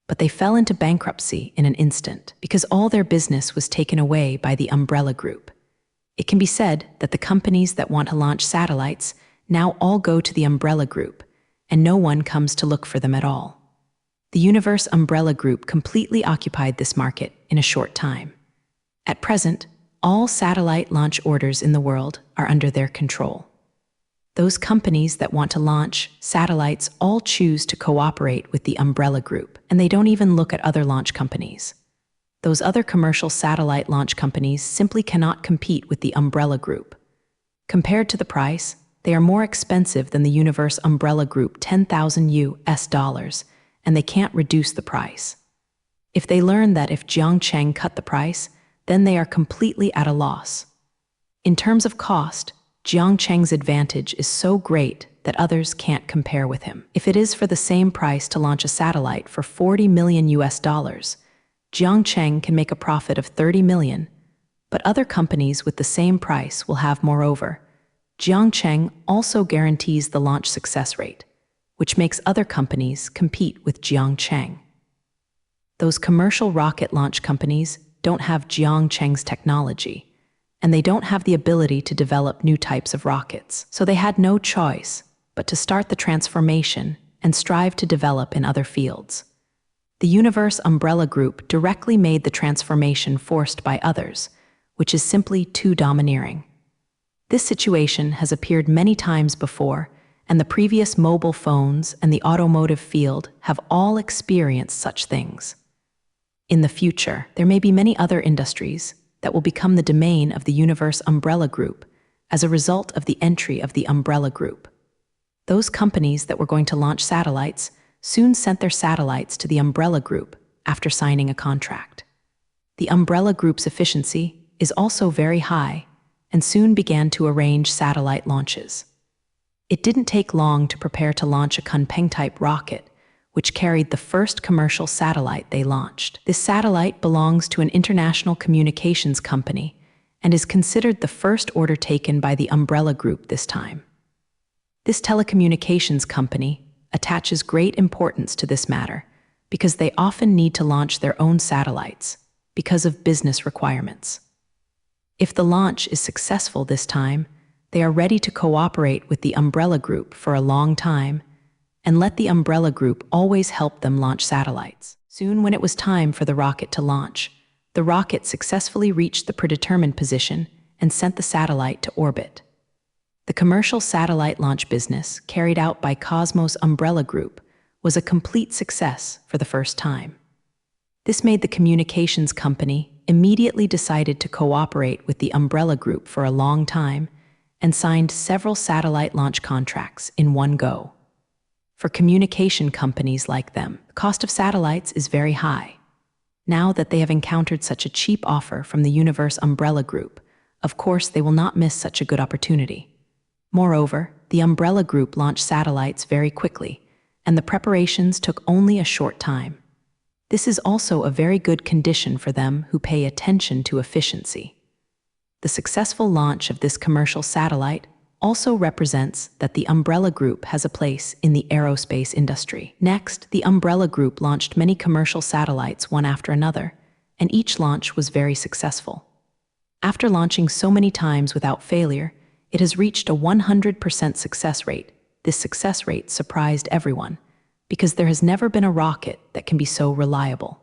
But they fell into bankruptcy in an instant because all their business was taken away by the Umbrella Group. It can be said that the companies that want to launch satellites now all go to the Umbrella Group, and no one comes to look for them at all. The Universe Umbrella Group completely occupied this market in a short time. At present, all satellite launch orders in the world are under their control. Those companies that want to launch satellites all choose to cooperate with the Umbrella Group, and they don't even look at other launch companies. Those other commercial satellite launch companies simply cannot compete with the Umbrella Group. Compared to the price, they are more expensive than the Universe Umbrella Group, 10,000 US dollars, and they can't reduce the price. If they learn that if Jiangcheng cut the price, then they are completely at a loss. In terms of cost, Jiangcheng's advantage is so great that others can't compare with him. If it is for the same price to launch a satellite for 40 million US dollars, Jiangcheng can make a profit of 30 million, but other companies with the same price will have. Moreover, Jiangcheng also guarantees the launch success rate, which makes other companies compete with Jiangcheng. Those commercial rocket launch companies don't have Jiangcheng's technology, and they don't have the ability to develop new types of rockets, so they had no choice but to start the transformation and strive to develop in other fields. The Universe Umbrella Group directly made the transformation forced by others, which is simply too domineering. This situation has appeared many times before, and the previous mobile phones and the automotive field have all experienced such things. In the future, there may be many other industries that will become the domain of the Universe Umbrella Group as a result of the entry of the Umbrella Group. Those companies that were going to launch satellites soon sent their satellites to the Umbrella Group after signing a contract. The Umbrella Group's efficiency is also very high, and soon began to arrange satellite launches. It didn't take long to prepare to launch a Kunpeng-type rocket, which carried the first commercial satellite they launched. This satellite belongs to an international communications company and is considered the first order taken by the Umbrella Group this time. This telecommunications company attaches great importance to this matter because they often need to launch their own satellites because of business requirements. If the launch is successful this time, They are ready to cooperate with the umbrella group for a long time and let the umbrella group always help them launch satellites. Soon, when it was time for the rocket to launch, the rocket successfully reached the predetermined position and sent the satellite to orbit. The commercial satellite launch business carried out by Cosmos Umbrella Group was a complete success for the first time. This made the communications company immediately decided to cooperate with the Umbrella Group for a long time and signed several satellite launch contracts in one go. For communication companies like them, the cost of satellites is very high. Now that they have encountered such a cheap offer from the Universe Umbrella Group, of course they will not miss such a good opportunity. Moreover, the Umbrella Group launched satellites very quickly, and the preparations took only a short time. This is also a very good condition for them who pay attention to efficiency. The successful launch of this commercial satellite also represents that the Umbrella Group has a place in the aerospace industry. Next, the Umbrella Group launched many commercial satellites one after another, and each launch was very successful. After launching so many times without failure, it has reached a 100% success rate. This success rate surprised everyone, because there has never been a rocket that can be so reliable.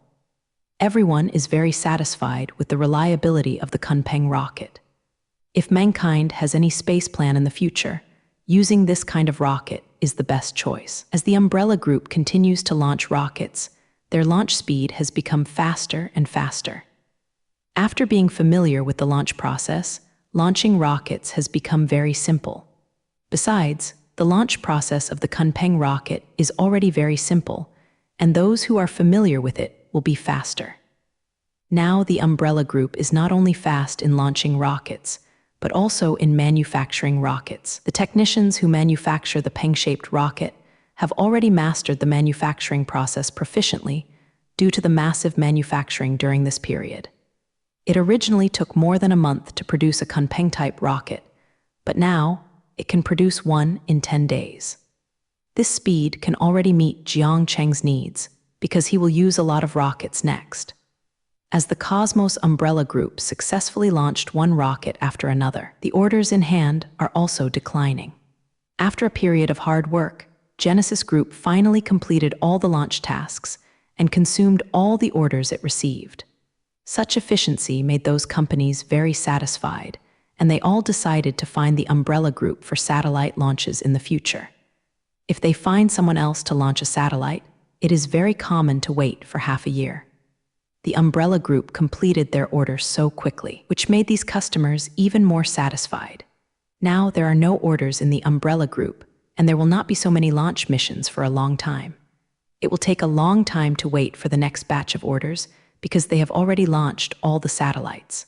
Everyone is very satisfied with the reliability of the Kunpeng rocket. If mankind has any space plan in the future, using this kind of rocket is the best choice. As the Umbrella Group continues to launch rockets, their launch speed has become faster and faster. After being familiar with the launch process, launching rockets has become very simple. Besides, the launch process of the Kunpeng rocket is already very simple, and those who are familiar with it will be faster. Now the Umbrella Group is not only fast in launching rockets, but also in manufacturing rockets. The technicians who manufacture the peng-shaped rocket have already mastered the manufacturing process proficiently due to the massive manufacturing during this period. It originally took more than a month to produce a Kunpeng-type rocket, but now it can produce one in 10 days. This speed can already meet Jiang Cheng's needs because he will use a lot of rockets next. As the Cosmos Umbrella Group successfully launched one rocket after another, the orders in hand are also declining. After a period of hard work, Genesis Group finally completed all the launch tasks and consumed all the orders it received. Such efficiency made those companies very satisfied, and they all decided to find the Umbrella Group for satellite launches in the future. If they find someone else to launch a satellite, it is very common to wait for half a year. The Umbrella Group completed their order so quickly, which made these customers even more satisfied. Now there are no orders in the Umbrella Group, and there will not be so many launch missions for a long time. It will take a long time to wait for the next batch of orders because they have already launched all the satellites.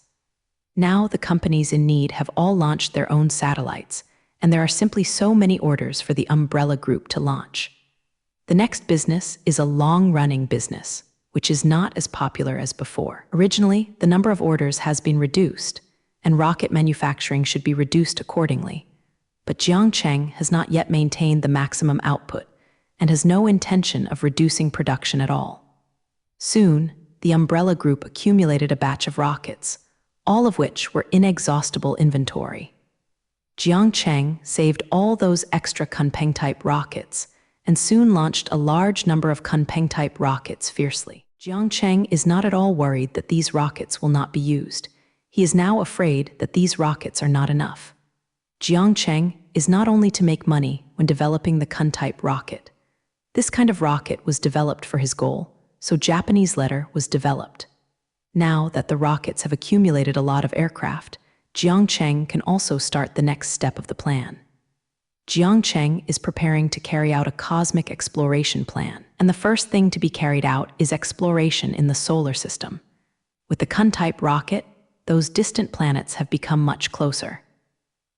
Now the companies in need have all launched their own satellites, and there are simply so many orders for the Umbrella Group to launch. The next business is a long-running business, which is not as popular as before. Originally, the number of orders has been reduced, and rocket manufacturing should be reduced accordingly. But Jiang Cheng has not yet maintained the maximum output and has no intention of reducing production at all. Soon, the Umbrella Group accumulated a batch of rockets, all of which were inexhaustible inventory. Jiang Cheng saved all those extra Kunpeng-type rockets and soon launched a large number of Kunpeng-type rockets fiercely. Jiang Cheng is not at all worried that these rockets will not be used. He is now afraid that these rockets are not enough. Jiang Cheng is not only to make money when developing the Kun-type rocket. This kind of rocket was developed for his goal, so Japanese letter was developed. Now that the rockets have accumulated a lot of aircraft, Jiang Cheng can also start the next step of the plan. Jiang Cheng is preparing to carry out a cosmic exploration plan, and the first thing to be carried out is exploration in the solar system. With the Kun-type rocket, those distant planets have become much closer.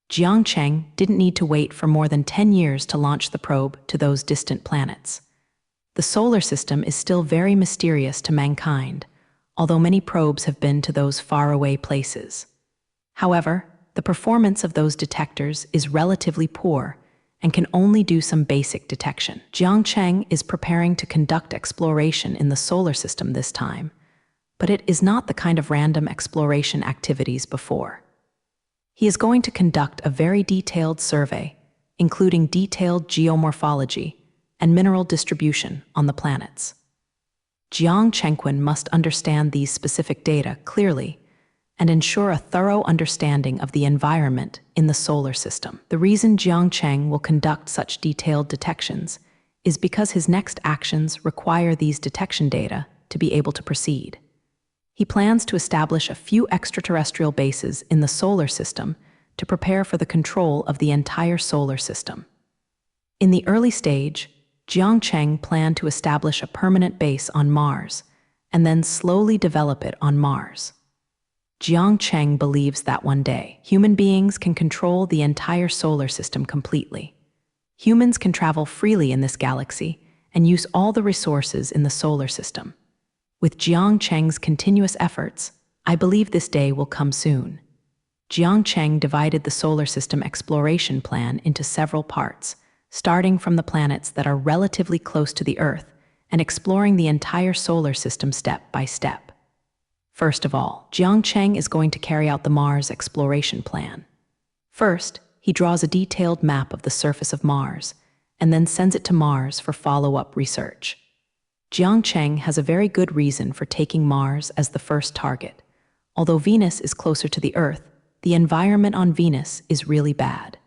Jiang Cheng didn't need to wait for more than 10 years to launch the probe to those distant planets. The solar system is still very mysterious to mankind, although many probes have been to those faraway places. However, the performance of those detectors is relatively poor and can only do some basic detection. Jiang Cheng is preparing to conduct exploration in the solar system this time, but it is not the kind of random exploration activities before. He is going to conduct a very detailed survey, including detailed geomorphology and mineral distribution on the planets. Jiang Chengqin must understand these specific data clearly and ensure a thorough understanding of the environment in the solar system. The reason Jiang Cheng will conduct such detailed detections is because his next actions require these detection data to be able to proceed. He plans to establish a few extraterrestrial bases in the solar system to prepare for the control of the entire solar system. In the early stage, Jiang Cheng planned to establish a permanent base on Mars and then slowly develop it on Mars. Jiang Cheng believes that one day, human beings can control the entire solar system completely. Humans can travel freely in this galaxy and use all the resources in the solar system. With Jiang Cheng's continuous efforts, I believe this day will come soon. Jiang Cheng divided the solar system exploration plan into several parts, starting from the planets that are relatively close to the Earth and exploring the entire solar system step by step. First of all, Jiang Cheng is going to carry out the Mars exploration plan. First, he draws a detailed map of the surface of Mars and then sends it to Mars for follow-up research. Jiang Cheng has a very good reason for taking Mars as the first target. Although Venus is closer to the Earth, the environment on Venus is really bad.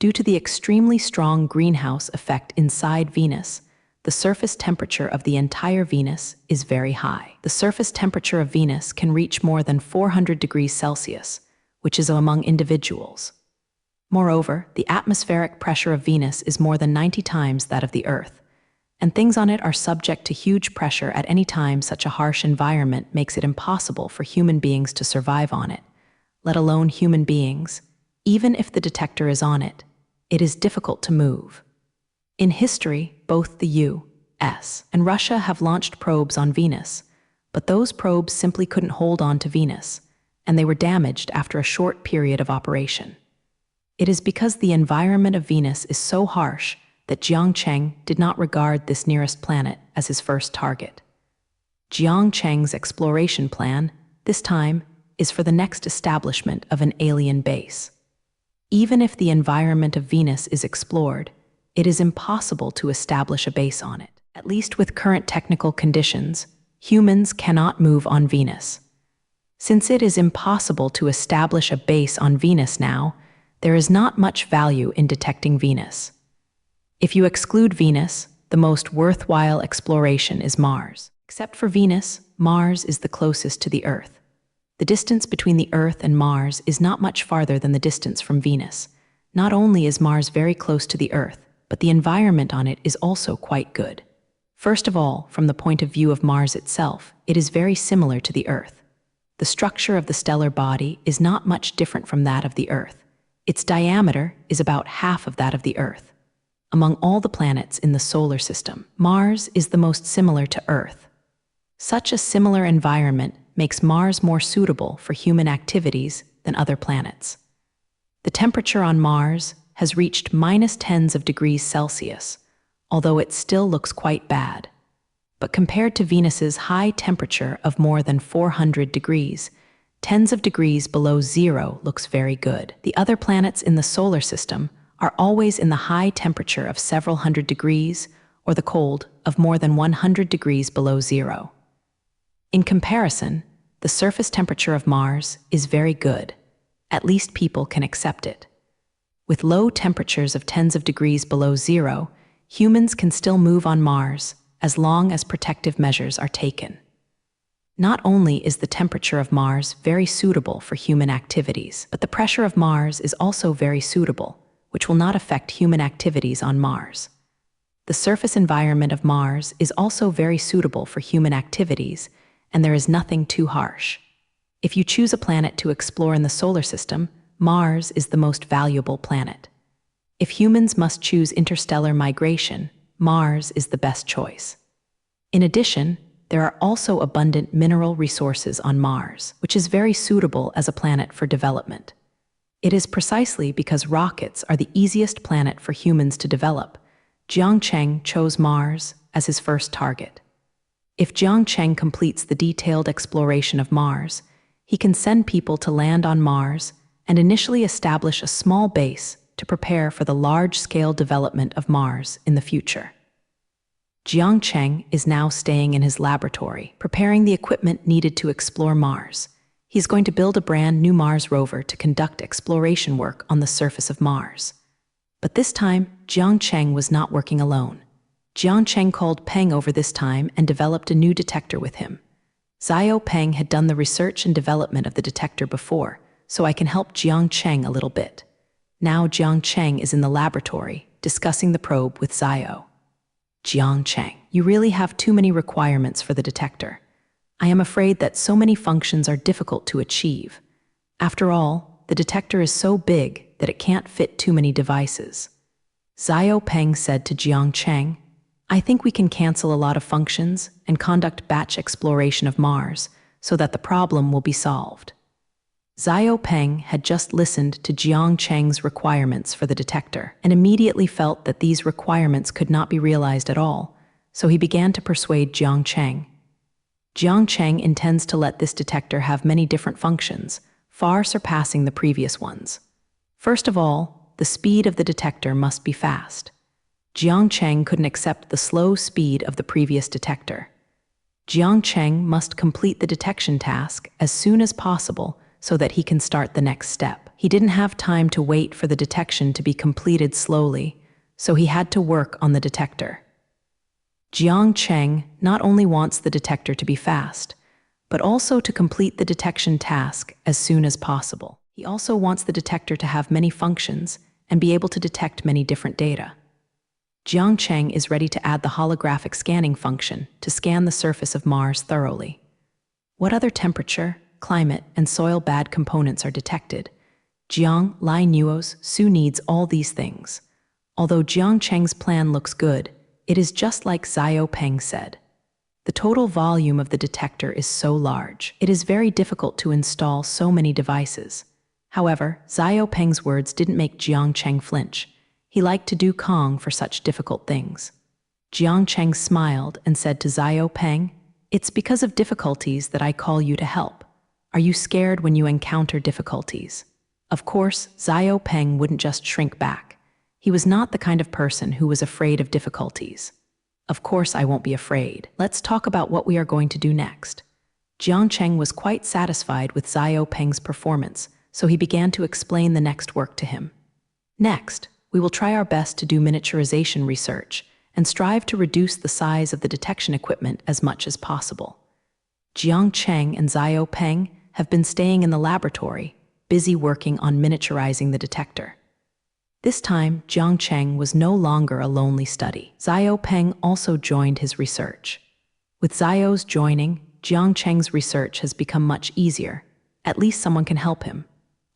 Due to the extremely strong greenhouse effect inside Venus, the surface temperature of the entire Venus is very high. The surface temperature of Venus can reach more than 400 degrees Celsius, which is among individuals. Moreover, the atmospheric pressure of Venus is more than 90 times that of the Earth, and things on it are subject to huge pressure at any time. Such a harsh environment makes it impossible for human beings to survive on it, let alone human beings. Even if the detector is on it, it is difficult to move. In history, both the U.S. and Russia have launched probes on Venus, but those probes simply couldn't hold on to Venus, and they were damaged after a short period of operation. It is because the environment of Venus is so harsh that Jiang Cheng did not regard this nearest planet as his first target. Jiang Cheng's exploration plan, this time, is for the next establishment of an alien base. Even if the environment of Venus is explored, it is impossible to establish a base on it. At least with current technical conditions, humans cannot move on Venus. Since it is impossible to establish a base on Venus now, there is not much value in detecting Venus. If you exclude Venus, the most worthwhile exploration is Mars. Except for Venus, Mars is the closest to the Earth. The distance between the Earth and Mars is not much farther than the distance from Venus. Not only is Mars very close to the Earth, but the environment on it is also quite good. First of all, from the point of view of Mars itself, it is very similar to the Earth. The structure of the stellar body is not much different from that of the Earth. Its diameter is about half of that of the Earth. Among all the planets in the solar system, Mars is the most similar to Earth. Such a similar environment makes Mars more suitable for human activities than other planets. The temperature on Mars has reached minus tens of degrees Celsius, although it still looks quite bad. But compared to Venus's high temperature of more than 400 degrees, tens of degrees below zero looks very good. The other planets in the solar system are always in the high temperature of several hundred degrees or the cold of more than 100 degrees below zero. In comparison, the surface temperature of Mars is very good. At least people can accept it. With low temperatures of tens of degrees below zero, humans can still move on Mars as long as protective measures are taken. Not only is the temperature of Mars very suitable for human activities, but the pressure of Mars is also very suitable, which will not affect human activities on Mars. The surface environment of Mars is also very suitable for human activities, and there is nothing too harsh. If you choose a planet to explore in the solar system, Mars is the most valuable planet. If humans must choose interstellar migration, Mars is the best choice. In addition, there are also abundant mineral resources on Mars, which is very suitable as a planet for development. It is precisely because rockets are the easiest planet for humans to develop. Jiang Cheng chose Mars as his first target. If Jiang Cheng completes the detailed exploration of Mars, he can send people to land on Mars and initially establish a small base to prepare for the large-scale development of Mars in the future. Jiang Cheng is now staying in his laboratory, preparing the equipment needed to explore Mars. He's going to build a brand new Mars rover to conduct exploration work on the surface of Mars. But this time, Jiang Cheng was not working alone. Jiang Cheng called Peng over this time and developed a new detector with him. Xiao Peng had done the research and development of the detector before, so I can help Jiang Cheng a little bit. Now Jiang Cheng is in the laboratory, discussing the probe with Xiao. Jiang Cheng, you really have too many requirements for the detector. I am afraid that so many functions are difficult to achieve. After all, the detector is so big that it can't fit too many devices. Xiao Peng said to Jiang Cheng, I think we can cancel a lot of functions and conduct batch exploration of Mars so that the problem will be solved. Xiao Peng had just listened to Jiang Cheng's requirements for the detector and immediately felt that these requirements could not be realized at all, so he began to persuade Jiang Cheng. Jiang Cheng intends to let this detector have many different functions, far surpassing the previous ones. First of all, the speed of the detector must be fast. Jiang Cheng couldn't accept the slow speed of the previous detector. Jiang Cheng must complete the detection task as soon as possible so that he can start the next step. He didn't have time to wait for the detection to be completed slowly, so he had to work on the detector. Jiang Cheng not only wants the detector to be fast, but also to complete the detection task as soon as possible. He also wants the detector to have many functions and be able to detect many different data. Jiang Cheng is ready to add the holographic scanning function to scan the surface of Mars thoroughly. What other temperature, climate, and soil bad components are detected? Jiang, Lai Nuo's, Su needs all these things. Although Jiang Cheng's plan looks good, it is just like Xiao Peng said. The total volume of the detector is so large, it is very difficult to install so many devices. However, Xiao Peng's words didn't make Jiang Cheng flinch. He liked to do Kong for such difficult things. Jiang Cheng smiled and said to Xiao Peng, It's because of difficulties that I call you to help. Are you scared when you encounter difficulties? Of course, Xiao Peng wouldn't just shrink back. He was not the kind of person who was afraid of difficulties. Of course I won't be afraid. Let's talk about what we are going to do next. Jiang Cheng was quite satisfied with Xiao Peng's performance, so he began to explain the next work to him. Next, we will try our best to do miniaturization research and strive to reduce the size of the detection equipment as much as possible. Jiang Cheng and Xiao Peng have been staying in the laboratory, busy working on miniaturizing the detector. This time, Jiang Cheng was no longer a lonely study. Xiao Peng also joined his research. With Xiao's joining, Jiang Cheng's research has become much easier. At least someone can help him.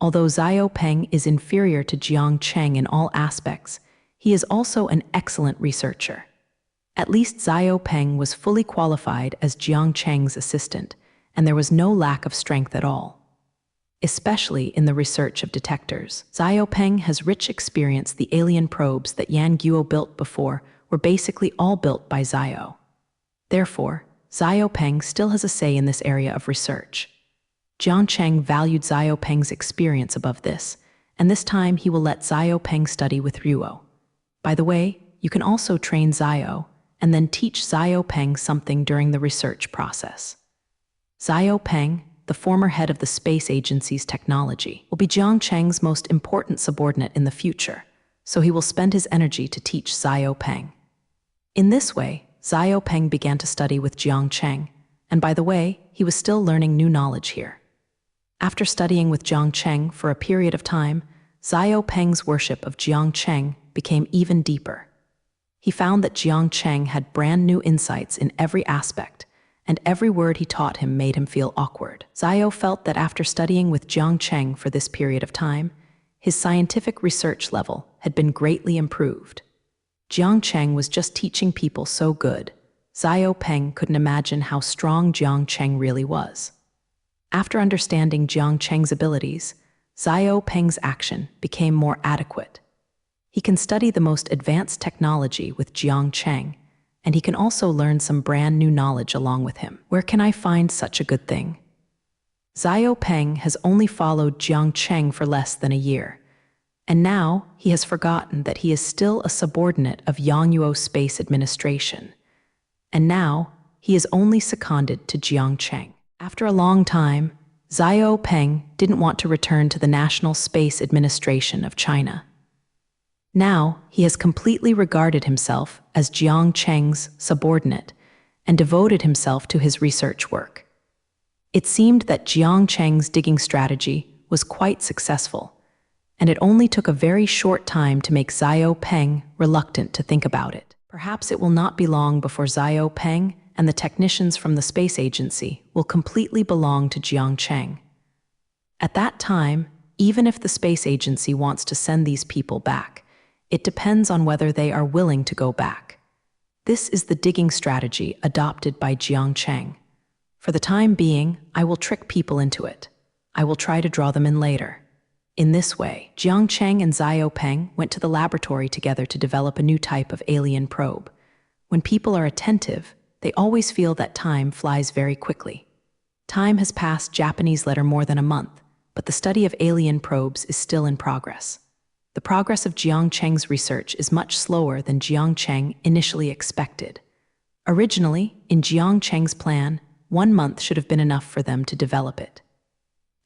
Although Xiao Peng is inferior to Jiang Cheng in all aspects, he is also an excellent researcher. At least Xiao Peng was fully qualified as Jiang Cheng's assistant, and there was no lack of strength at all. Especially in the research of detectors. Xiao Peng has rich experience. The alien probes that Yan Guo built before were basically all built by Xiao. Therefore, Xiao Peng still has a say in this area of research. Jiang Cheng valued Xiao Peng's experience above this, and this time he will let Xiao Peng study with Ruo. By the way, you can also train Xiao, and then teach Xiao Peng something during the research process. Xiao Peng, the former head of the space agency's technology, will be Jiang Cheng's most important subordinate in the future, so he will spend his energy to teach Xiao Peng. In this way, Xiao Peng began to study with Jiang Cheng, and by the way, he was still learning new knowledge here. After studying with Jiang Cheng for a period of time, Xiao Peng's worship of Jiang Cheng became even deeper. He found that Jiang Cheng had brand new insights in every aspect, and every word he taught him made him feel awkward. Xiao felt that after studying with Jiang Cheng for this period of time, his scientific research level had been greatly improved. Jiang Cheng was just teaching people so good. Xiao Peng couldn't imagine how strong Jiang Cheng really was. After understanding Jiang Cheng's abilities, Xiao Peng's action became more adequate. He can study the most advanced technology with Jiang Cheng, and he can also learn some brand new knowledge along with him. Where can I find such a good thing? Xiao Peng has only followed Jiang Cheng for less than a year, and now he has forgotten that he is still a subordinate of Yongyuo Space Administration. And now he is only seconded to Jiang Cheng. After a long time, Xiao Peng didn't want to return to the National Space Administration of China. Now he has completely regarded himself as Jiang Cheng's subordinate and devoted himself to his research work. It seemed that Jiang Cheng's digging strategy was quite successful, and it only took a very short time to make Xiao Peng reluctant to think about it. Perhaps it will not be long before Xiao Peng and the technicians from the space agency will completely belong to Jiang Cheng. At that time, even if the space agency wants to send these people back, it depends on whether they are willing to go back. This is the digging strategy adopted by Jiang Cheng. For the time being, I will trick people into it. I will try to draw them in later. In this way, Jiang Cheng and Xiao Peng went to the laboratory together to develop a new type of alien probe. When people are attentive, they always feel that time flies very quickly. Time has passed Japanese letter more than a month, but the study of alien probes is still in progress. The progress of Jiang Cheng's research is much slower than Jiang Cheng initially expected. Originally, in Jiang Cheng's plan, 1 month should have been enough for them to develop it.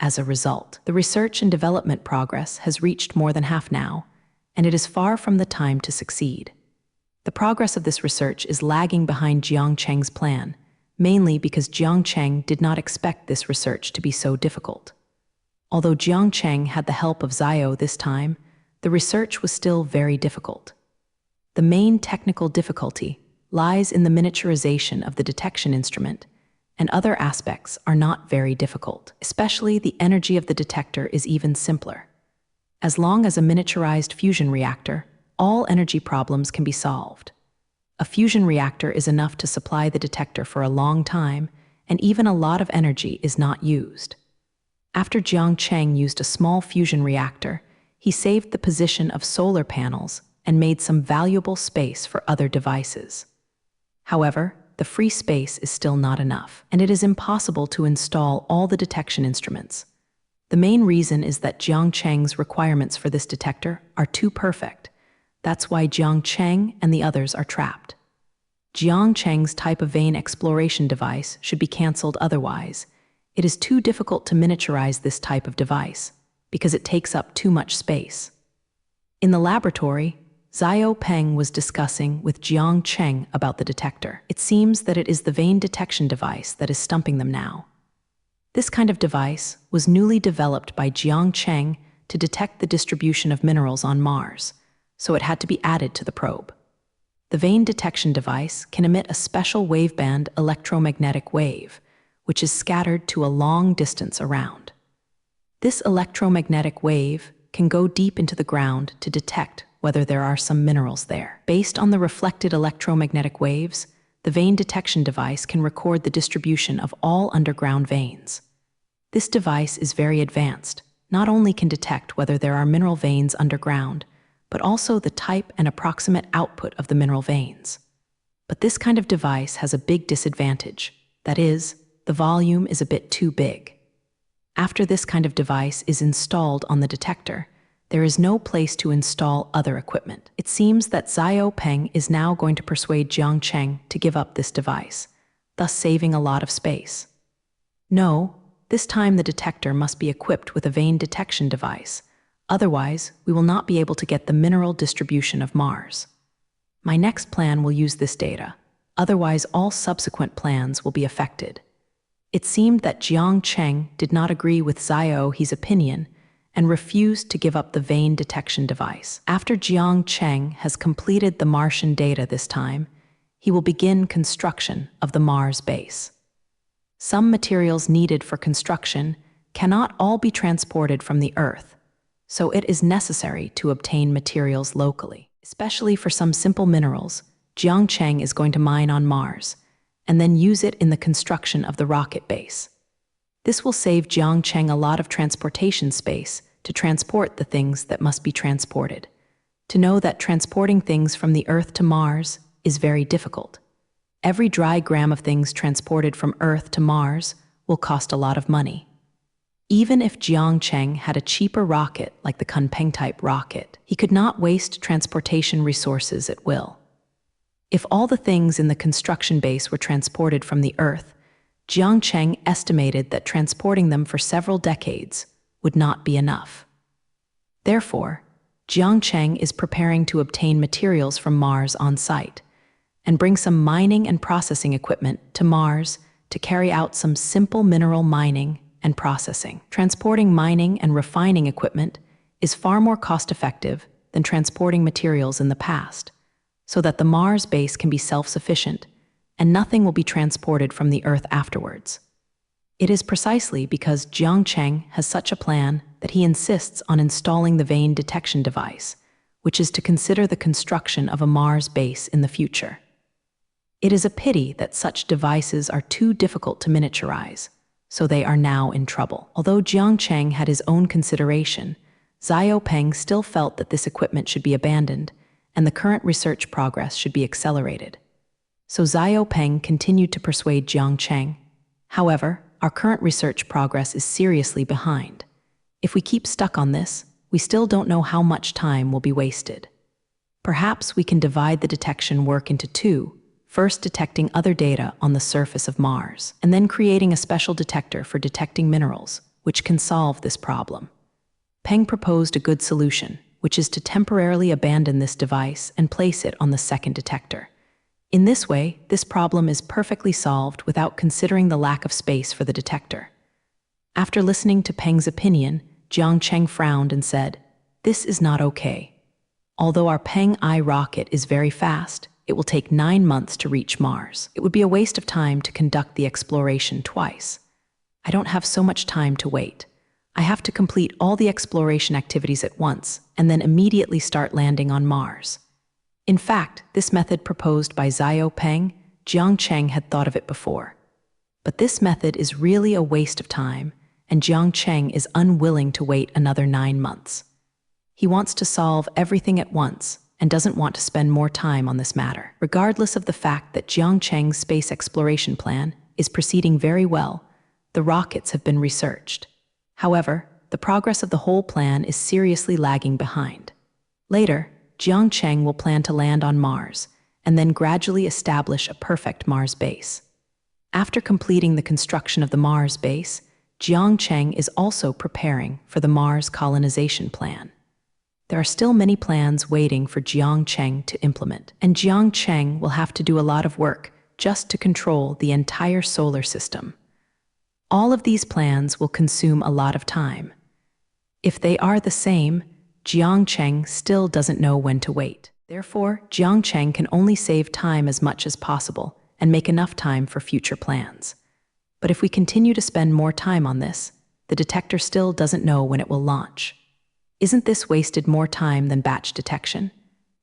As a result, the research and development progress has reached more than half now, and it is far from the time to succeed. The progress of this research is lagging behind Jiang Cheng's plan, mainly because Jiang Cheng did not expect this research to be so difficult. Although Jiang Cheng had the help of Xiao this time, the research was still very difficult. The main technical difficulty lies in the miniaturization of the detection instrument, and other aspects are not very difficult. Especially the energy of the detector is even simpler. As long as a miniaturized fusion reactor, all energy problems can be solved. A fusion reactor is enough to supply the detector for a long time, and even a lot of energy is not used. After Jiang Cheng used a small fusion reactor, he saved the position of solar panels and made some valuable space for other devices. However, the free space is still not enough, and it is impossible to install all the detection instruments. The main reason is that Jiang Cheng's requirements for this detector are too perfect. That's why Jiang Cheng and the others are trapped. Jiang Cheng's type of vein exploration device should be cancelled otherwise. It is too difficult to miniaturize this type of device, because it takes up too much space. In the laboratory, Xiao Peng was discussing with Jiang Cheng about the detector. It seems that it is the vein detection device that is stumping them now. This kind of device was newly developed by Jiang Cheng to detect the distribution of minerals on Mars, so it had to be added to the probe. The vein detection device can emit a special waveband electromagnetic wave, which is scattered to a long distance around. This electromagnetic wave can go deep into the ground to detect whether there are some minerals there. Based on the reflected electromagnetic waves, the vein detection device can record the distribution of all underground veins. This device is very advanced, not only can detect whether there are mineral veins underground, but also the type and approximate output of the mineral veins. But this kind of device has a big disadvantage. That is, the volume is a bit too big. After this kind of device is installed on the detector, there is no place to install other equipment. It seems that Xiao Peng is now going to persuade Jiang Cheng to give up this device, thus saving a lot of space. No, this time the detector must be equipped with a vein detection device. Otherwise, we will not be able to get the mineral distribution of Mars. My next plan will use this data. Otherwise, all subsequent plans will be affected. It seemed that Jiang Cheng did not agree with Xiao He's opinion and refused to give up the vein detection device. After Jiang Cheng has completed the Martian data this time, he will begin construction of the Mars base. Some materials needed for construction cannot all be transported from the Earth, so it is necessary to obtain materials locally. Especially for some simple minerals, Jiang Cheng is going to mine on Mars, and then use it in the construction of the rocket base. This will save Jiang Cheng a lot of transportation space to transport the things that must be transported. To know that transporting things from the Earth to Mars is very difficult. Every dry gram of things transported from Earth to Mars will cost a lot of money. Even if Jiang Cheng had a cheaper rocket like the Kunpeng-type rocket, he could not waste transportation resources at will. If all the things in the construction base were transported from the Earth, Jiang Cheng estimated that transporting them for several decades would not be enough. Therefore, Jiang Cheng is preparing to obtain materials from Mars on site and bring some mining and processing equipment to Mars to carry out some simple mineral mining and processing. Transporting mining and refining equipment is far more cost-effective than transporting materials in the past, so that the Mars base can be self-sufficient and nothing will be transported from the Earth afterwards. It is precisely because Jiang Cheng has such a plan that he insists on installing the vein detection device, which is to consider the construction of a Mars base in the future. It is a pity that such devices are too difficult to miniaturize, so they are now in trouble. Although Jiang Cheng had his own consideration, Xiaopeng still felt that this equipment should be abandoned and the current research progress should be accelerated. So Xiaopeng continued to persuade Jiang Cheng. However, our current research progress is seriously behind. If we keep stuck on this, we still don't know how much time will be wasted. Perhaps we can divide the detection work into two, first detecting other data on the surface of Mars, and then creating a special detector for detecting minerals, which can solve this problem. Peng proposed a good solution, which is to temporarily abandon this device and place it on the second detector. In this way, this problem is perfectly solved without considering the lack of space for the detector. After listening to Peng's opinion, Jiang Cheng frowned and said, "This is not okay. Although our Peng I rocket is very fast, it will take 9 months to reach Mars. It would be a waste of time to conduct the exploration twice. I don't have so much time to wait. I have to complete all the exploration activities at once and then immediately start landing on Mars." In fact, this method proposed by Xiaopeng, Jiang Cheng had thought of it before. But this method is really a waste of time, and Jiang Cheng is unwilling to wait another 9 months. He wants to solve everything at once and doesn't want to spend more time on this matter. Regardless of the fact that Jiang Cheng's space exploration plan is proceeding very well, the rockets have been researched. However, the progress of the whole plan is seriously lagging behind. Later, Jiang Cheng will plan to land on Mars and then gradually establish a perfect Mars base. After completing the construction of the Mars base, Jiang Cheng is also preparing for the Mars colonization plan. There are still many plans waiting for Jiang Cheng to implement, and Jiang Cheng will have to do a lot of work just to control the entire solar system. All of these plans will consume a lot of time. If they are the same, Jiang Cheng still doesn't know when to wait. Therefore, Jiang Cheng can only save time as much as possible and make enough time for future plans. But if we continue to spend more time on this, the detector still doesn't know when it will launch. Isn't this wasted more time than batch detection?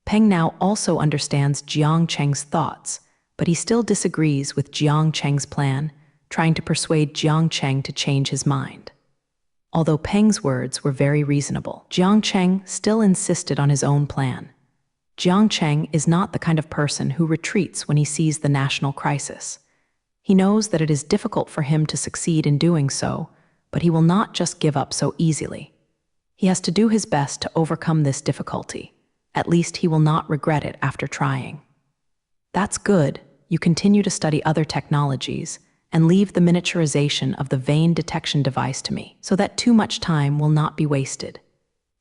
Peng now also understands Jiang Cheng's thoughts, but he still disagrees with Jiang Cheng's plan, trying to persuade Jiang Cheng to change his mind. Although Peng's words were very reasonable, Jiang Cheng still insisted on his own plan. Jiang Cheng is not the kind of person who retreats when he sees the national crisis. He knows that it is difficult for him to succeed in doing so, but he will not just give up so easily. He has to do his best to overcome this difficulty. At least he will not regret it after trying. That's good. You continue to study other technologies and leave the miniaturization of the vein detection device to me, so that too much time will not be wasted.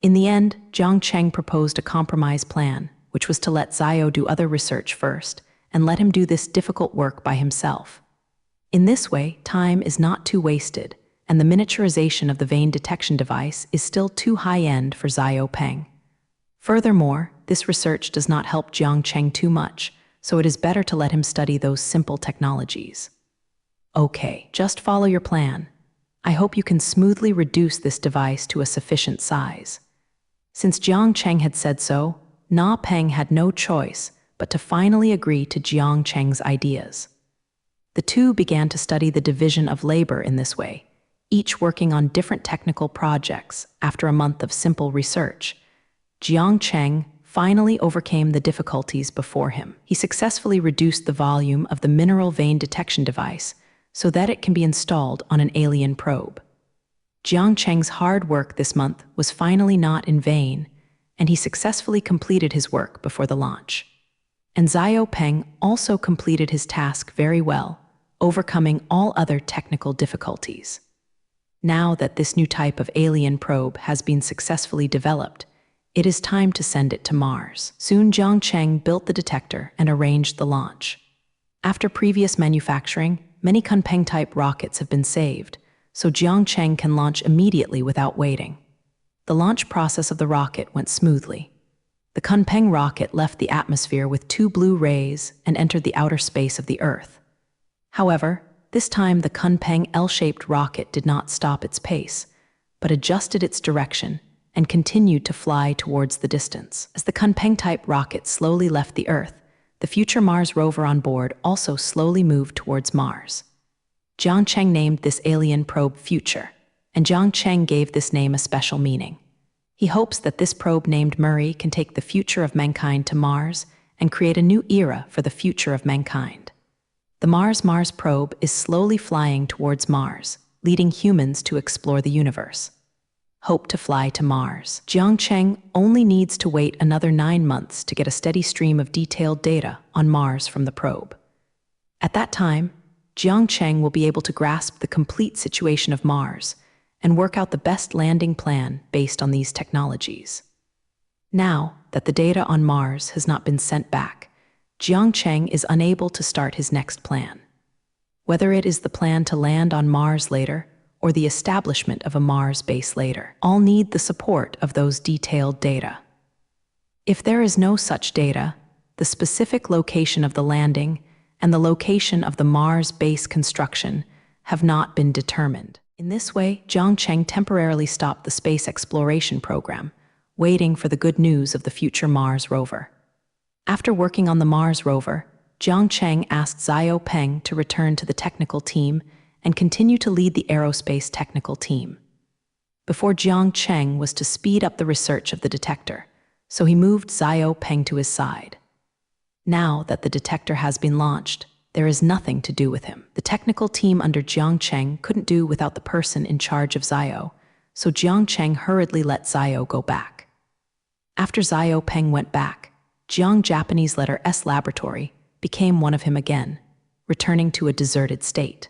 In the end, Jiang Cheng proposed a compromise plan, which was to let Xiao do other research first and let him do this difficult work by himself. In this way, time is not too wasted, and the miniaturization of the vein detection device is still too high-end for Xiaopeng. Furthermore, this research does not help Jiang Cheng too much, so it is better to let him study those simple technologies. Okay, just follow your plan. I hope you can smoothly reduce this device to a sufficient size. Since Jiang Cheng had said so, Na Peng had no choice but to finally agree to Jiang Cheng's ideas. The two began to study the division of labor in this way, each working on different technical projects. After a month of simple research, Jiang Cheng finally overcame the difficulties before him. He successfully reduced the volume of the mineral vein detection device so that it can be installed on an alien probe. Jiang Cheng's hard work this month was finally not in vain, and he successfully completed his work before the launch. And Xiao Peng also completed his task very well, overcoming all other technical difficulties. Now that this new type of alien probe has been successfully developed, it is time to send it to Mars. Soon Jiang Cheng built the detector and arranged the launch. After previous manufacturing, many Kunpeng-type rockets have been saved, so Jiang Cheng can launch immediately without waiting. The launch process of the rocket went smoothly. The Kunpeng rocket left the atmosphere with 2 blue rays and entered the outer space of the Earth. However, this time the Kunpeng L-shaped rocket did not stop its pace, but adjusted its direction and continued to fly towards the distance. As the Kunpeng-type rocket slowly left the Earth, the future Mars rover on board also slowly moved towards Mars. Jiang Cheng named this alien probe Future, and Jiang Cheng gave this name a special meaning. He hopes that this probe named Murray can take the future of mankind to Mars and create a new era for the future of mankind. The Mars probe is slowly flying towards Mars, leading humans to explore the universe. Hope to fly to Mars. Jiang Cheng only needs to wait another 9 months to get a steady stream of detailed data on Mars from the probe. At that time, Jiang Cheng will be able to grasp the complete situation of Mars and work out the best landing plan based on these technologies. Now that the data on Mars has not been sent back, Jiang Cheng is unable to start his next plan. Whether it is the plan to land on Mars later or the establishment of a Mars base later, all need the support of those detailed data. If there is no such data, the specific location of the landing and the location of the Mars base construction have not been determined. In this way, Jiang Cheng temporarily stopped the space exploration program, waiting for the good news of the future Mars rover. After working on the Mars rover, Jiang Cheng asked Xiao Peng to return to the technical team and continue to lead the aerospace technical team. Before Jiang Cheng was to speed up the research of the detector, so he moved Xiao Peng to his side. Now that the detector has been launched, there is nothing to do with him. The technical team under Jiang Cheng couldn't do without the person in charge of Xiao, so Jiang Cheng hurriedly let Xiao go back. After Xiao Peng went back, Jiang Japanese letter S laboratory became one of him again, returning to a deserted state.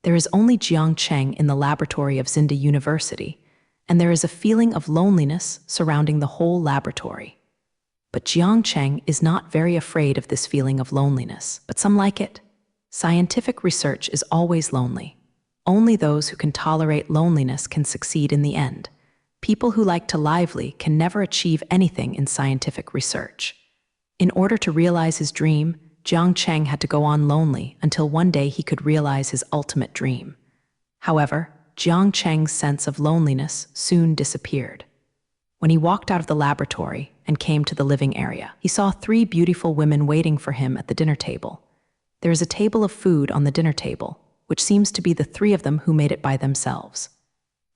There is only Jiang Cheng in the laboratory of Zinda University, and there is a feeling of loneliness surrounding the whole laboratory. But Jiang Cheng is not very afraid of this feeling of loneliness, but some like it. Scientific research is always lonely. Only those who can tolerate loneliness can succeed in the end. People who like to lively can never achieve anything in scientific research. In order to realize his dream, Jiang Cheng had to go on lonely until one day he could realize his ultimate dream. However, Jiang Cheng's sense of loneliness soon disappeared. When he walked out of the laboratory and came to the living area, he saw 3 beautiful women waiting for him at the dinner table. There is a table of food on the dinner table, which seems to be the 3 of them who made it by themselves.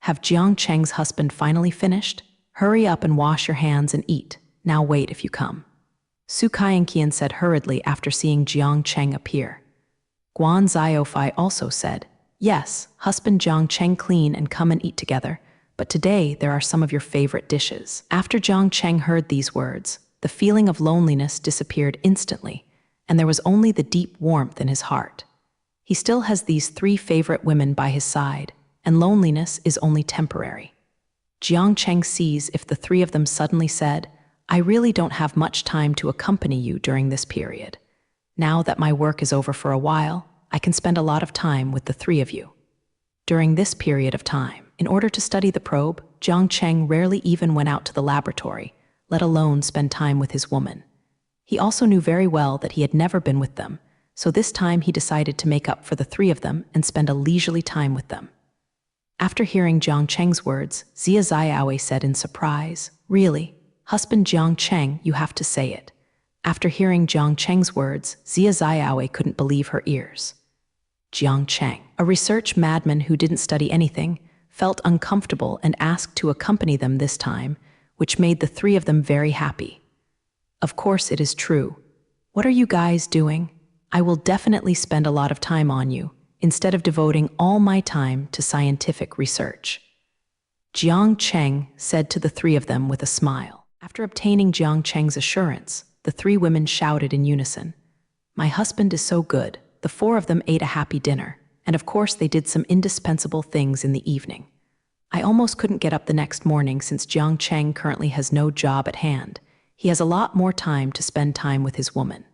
Have Jiang Cheng's husband finally finished? Hurry up and wash your hands and eat. Now wait if you come. Su Kaianqian said hurriedly after seeing Jiang Cheng appear. Guan Xiaofai also said, "Yes, husband Jiang Cheng, clean and come and eat together. But today there are some of your favorite dishes." After Jiang Cheng heard these words, the feeling of loneliness disappeared instantly, and there was only the deep warmth in his heart. He still has these 3 favorite women by his side, and loneliness is only temporary. Jiang Cheng sees if the 3 of them suddenly said, "I really don't have much time to accompany you during this period. Now that my work is over for a while, I can spend a lot of time with the 3 of you." During this period of time, in order to study the probe, Jiang Cheng rarely even went out to the laboratory, let alone spend time with his woman. He also knew very well that he had never been with them, so this time he decided to make up for the 3 of them and spend a leisurely time with them. After hearing Jiang Cheng's words, Zia Xiaowei said in surprise, "Really? Husband Jiang Cheng, you have to say it." After hearing Jiang Cheng's words, Zia Xiaowei couldn't believe her ears. Jiang Cheng, a research madman who didn't study anything, felt uncomfortable and asked to accompany them this time, which made the 3 of them very happy. "Of course it is true. What are you guys doing? I will definitely spend a lot of time on you, instead of devoting all my time to scientific research." Jiang Cheng said to the three of them with a smile. After obtaining Jiang Cheng's assurance, the three women shouted in unison, "My husband is so good." The four of them ate a happy dinner, and of course they did some indispensable things in the evening. I almost couldn't get up the next morning since Jiang Cheng currently has no job at hand. He has a lot more time to spend time with his woman.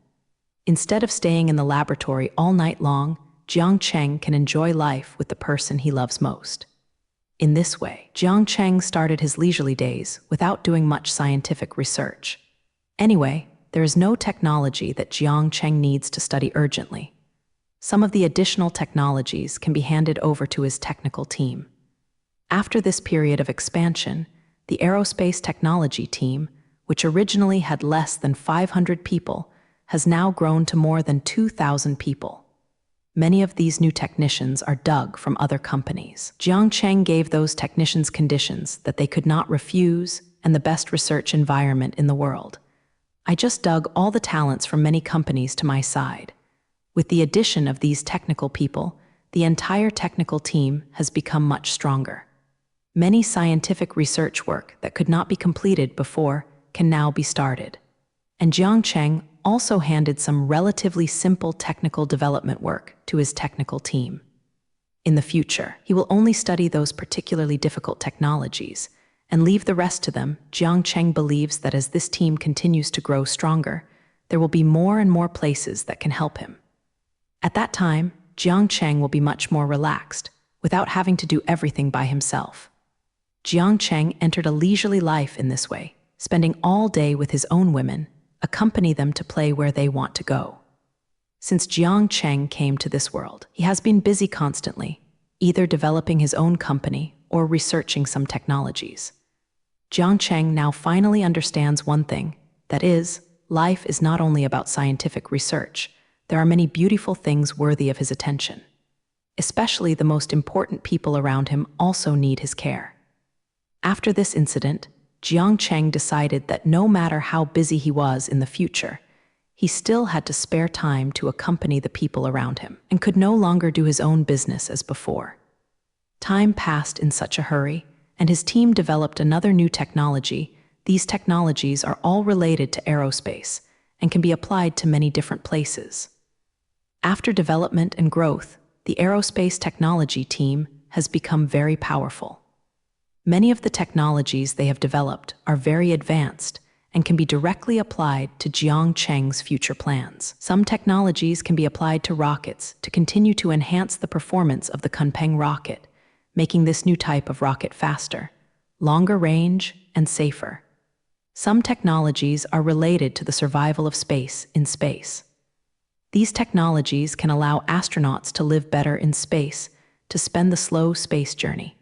Instead of staying in the laboratory all night long, Jiang Cheng can enjoy life with the person he loves most. In this way, Jiang Cheng started his leisurely days without doing much scientific research. Anyway, there is no technology that Jiang Cheng needs to study urgently. Some of the additional technologies can be handed over to his technical team. After this period of expansion, the aerospace technology team, which originally had less than 500 people, has now grown to more than 2,000 people. Many of these new technicians are dug from other companies. Jiang Cheng gave those technicians conditions that they could not refuse and the best research environment in the world. I just dug all the talents from many companies to my side. With the addition of these technical people, the entire technical team has become much stronger. Many scientific research work that could not be completed before can now be started. And Jiang Cheng also handed some relatively simple technical development work to his technical team. In the future, he will only study those particularly difficult technologies and leave the rest to them. Jiang Cheng believes that as this team continues to grow stronger, there will be more and more places that can help him. At that time, Jiang Cheng will be much more relaxed, without having to do everything by himself. Jiang Cheng entered a leisurely life in this way, spending all day with his own women, accompany them to play where they want to go. Since Jiang Cheng came to this world, he has been busy constantly, either developing his own company or researching some technologies. Jiang Cheng now finally understands one thing, that is, life is not only about scientific research. There are many beautiful things worthy of his attention. Especially the most important people around him also need his care. After this incident, Jiang Cheng decided that no matter how busy he was in the future, he still had to spare time to accompany the people around him and could no longer do his own business as before. Time passed in such a hurry, and his team developed another new technology. These technologies are all related to aerospace and can be applied to many different places. After development and growth, the aerospace technology team has become very powerful. Many of the technologies they have developed are very advanced and can be directly applied to Jiang Cheng's future plans. Some technologies can be applied to rockets to continue to enhance the performance of the Kunpeng rocket, making this new type of rocket faster, longer range, and safer. Some technologies are related to the survival of space in space. These technologies can allow astronauts to live better in space, to spend the slow space journey.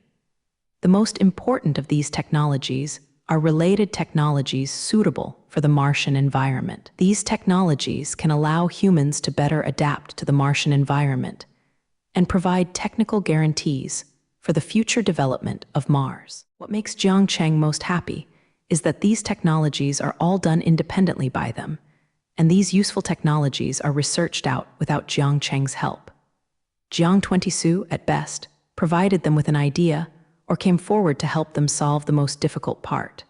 The most important of these technologies are related technologies suitable for the Martian environment. These technologies can allow humans to better adapt to the Martian environment and provide technical guarantees for the future development of Mars. What makes Jiang Cheng most happy is that these technologies are all done independently by them, and these useful technologies are researched out without Jiang Cheng's help. Jiang Twenty-Su, at best, provided them with an idea or came forward to help them solve the most difficult part.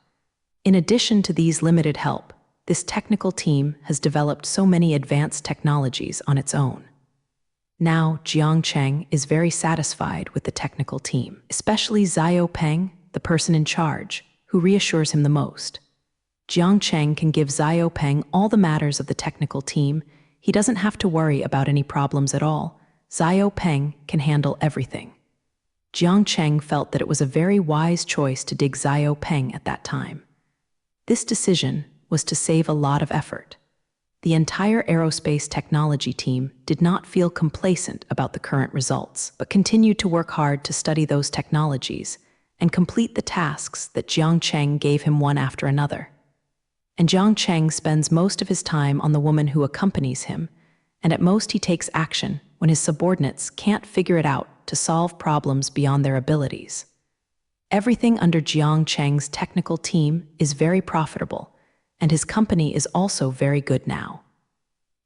In addition to these limited help, this technical team has developed so many advanced technologies on its own. Now, Jiang Cheng is very satisfied with the technical team, especially Xiao Peng, the person in charge, who reassures him the most. Jiang Cheng can give Xiao Peng all the matters of the technical team. He doesn't have to worry about any problems at all. Xiao Peng can handle everything. Jiang Cheng felt that it was a very wise choice to dig Xiao Peng at that time. This decision was to save a lot of effort. The entire aerospace technology team did not feel complacent about the current results, but continued to work hard to study those technologies and complete the tasks that Jiang Cheng gave him one after another. And Jiang Cheng spends most of his time on the woman who accompanies him, and at most he takes action when his subordinates can't figure it out to solve problems beyond their abilities. Everything under Jiang Cheng's technical team is very profitable, and his company is also very good now.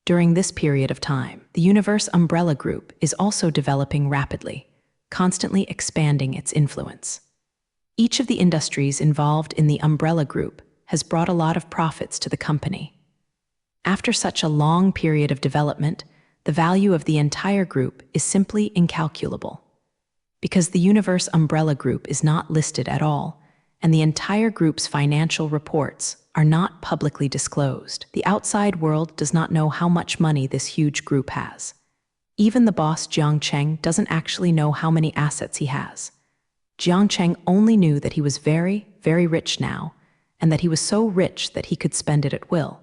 During this period of time, the Universe Umbrella Group is also developing rapidly, constantly expanding its influence. Each of the industries involved in the umbrella group has brought a lot of profits to the company. After such a long period of development, the value of the entire group is simply incalculable. Because the Universe Umbrella Group is not listed at all, and the entire group's financial reports are not publicly disclosed, the outside world does not know how much money this huge group has. Even the boss Jiang Cheng doesn't actually know how many assets he has. Jiang Cheng only knew that he was very, very rich now, and that he was so rich that he could spend it at will.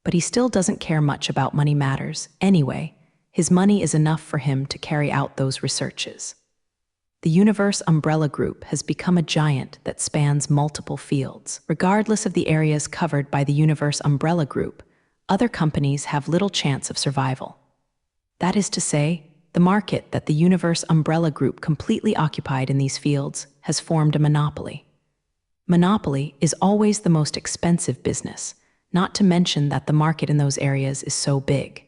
But he still doesn't care much about money matters. Anyway, his money is enough for him to carry out those researches. The Universe Umbrella Group has become a giant that spans multiple fields. Regardless of the areas covered by the Universe Umbrella Group, other companies have little chance of survival. That is to say, the market that the Universe Umbrella Group completely occupied in these fields has formed a monopoly. Monopoly is always the most expensive business, not to mention that the market in those areas is so big.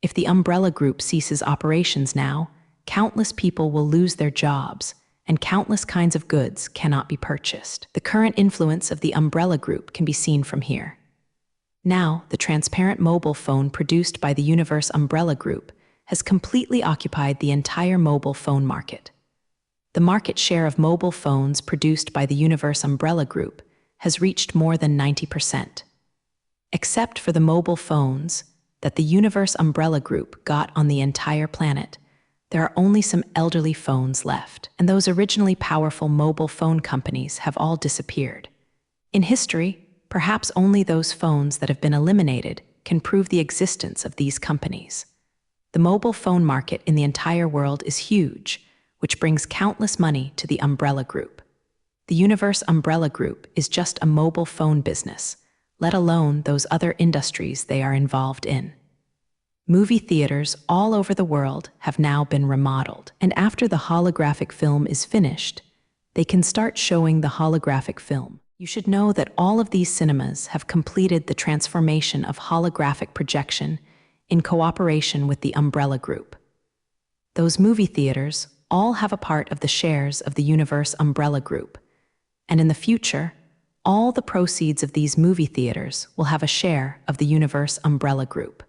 If the Umbrella Group ceases operations now, countless people will lose their jobs, and countless kinds of goods cannot be purchased. The current influence of the Umbrella Group can be seen from here. Now, the transparent mobile phone produced by the Universe Umbrella Group has completely occupied the entire mobile phone market. The market share of mobile phones produced by the Universe Umbrella Group has reached more than 90%. Except for the mobile phones that the Universe Umbrella Group got on the entire planet, there are only some elderly phones left, and those originally powerful mobile phone companies have all disappeared. In history, perhaps only those phones that have been eliminated can prove the existence of these companies. The mobile phone market in the entire world is huge, which brings countless money to the Umbrella Group. The Universe Umbrella Group is just a mobile phone business, let alone those other industries they are involved in. Movie theaters all over the world have now been remodeled, and after the holographic film is finished, they can start showing the holographic film. You should know that all of these cinemas have completed the transformation of holographic projection in cooperation with the Umbrella Group. Those movie theaters all have a part of the shares of the Universe Umbrella Group, and in the future, all the proceeds of these movie theaters will have a share of the Universe Umbrella Group.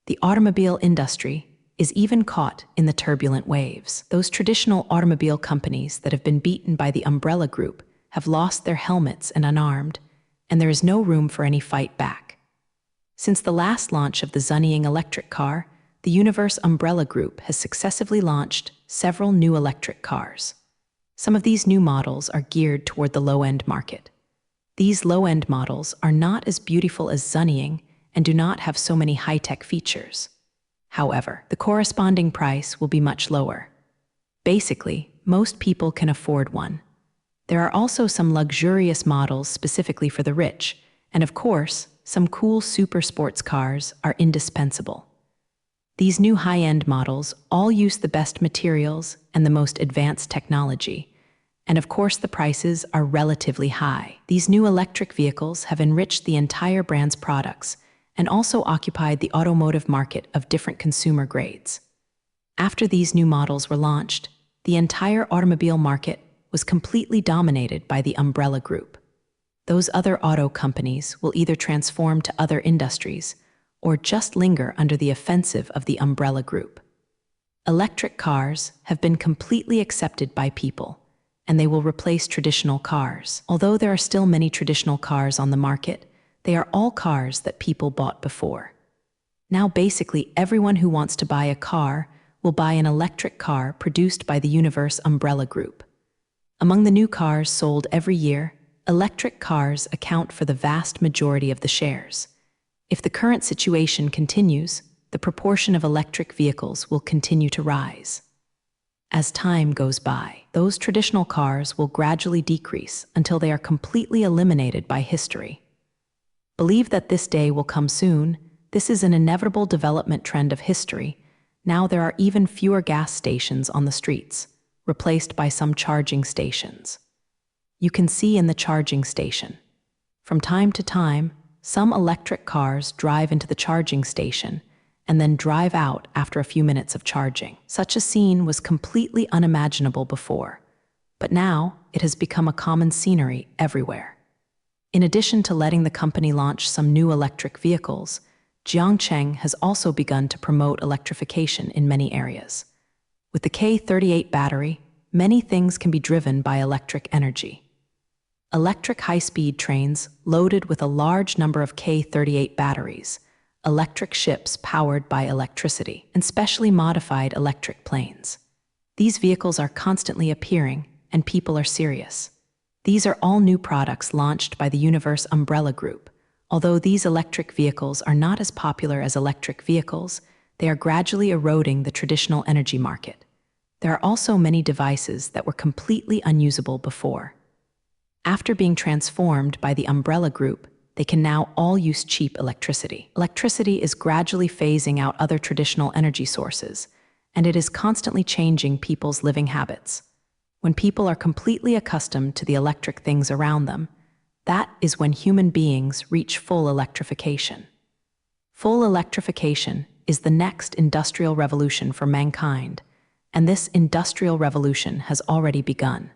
The automobile industry is even caught in the turbulent waves. Those traditional automobile companies that have been beaten by the Umbrella Group have lost their helmets and unarmed, and there is no room for any fight back. Since the last launch of the Zunnying electric car, the Universe Umbrella Group has successively launched several new electric cars. Some of these new models are geared toward the low-end market. These low-end models are not as beautiful as Zunnying and do not have so many high-tech features. However, the corresponding price will be much lower. Basically, most people can afford one. There are also some luxurious models specifically for the rich, and of course, some cool super sports cars are indispensable. These new high-end models all use the best materials and the most advanced technology, and of course the prices are relatively high. These new electric vehicles have enriched the entire brand's products and also occupied the automotive market of different consumer grades. After these new models were launched, the entire automobile market was completely dominated by the Umbrella Group. Those other auto companies will either transform to other industries or just linger under the offensive of the Umbrella Group. Electric cars have been completely accepted by people, and they will replace traditional cars. Although there are still many traditional cars on the market, they are all cars that people bought before. Now basically everyone who wants to buy a car will buy an electric car produced by the Universe Umbrella Group. Among the new cars sold every year, electric cars account for the vast majority of the shares. If the current situation continues, the proportion of electric vehicles will continue to rise. As time goes by, those traditional cars will gradually decrease until they are completely eliminated by history. Believe that this day will come soon. This is an inevitable development trend of history. Now there are even fewer gas stations on the streets, replaced by some charging stations. You can see in the charging station. From time to time, some electric cars drive into the charging station and then drive out after a few minutes of charging. Such a scene was completely unimaginable before, but now it has become a common scenery everywhere. In addition to letting the company launch some new electric vehicles, Jiangcheng has also begun to promote electrification in many areas. With the K38 battery, many things can be driven by electric energy. Electric high-speed trains loaded with a large number of K38 batteries, electric ships powered by electricity, and specially modified electric planes. These vehicles are constantly appearing, and people are serious. These are all new products launched by the Universe Umbrella Group. Although these electric vehicles are not as popular as electric vehicles, they are gradually eroding the traditional energy market. There are also many devices that were completely unusable before. After being transformed by the Umbrella Group, they can now all use cheap electricity. Electricity is gradually phasing out other traditional energy sources, and it is constantly changing people's living habits. When people are completely accustomed to the electric things around them, that is when human beings reach full electrification. Full electrification is the next industrial revolution for mankind, and this industrial revolution has already begun.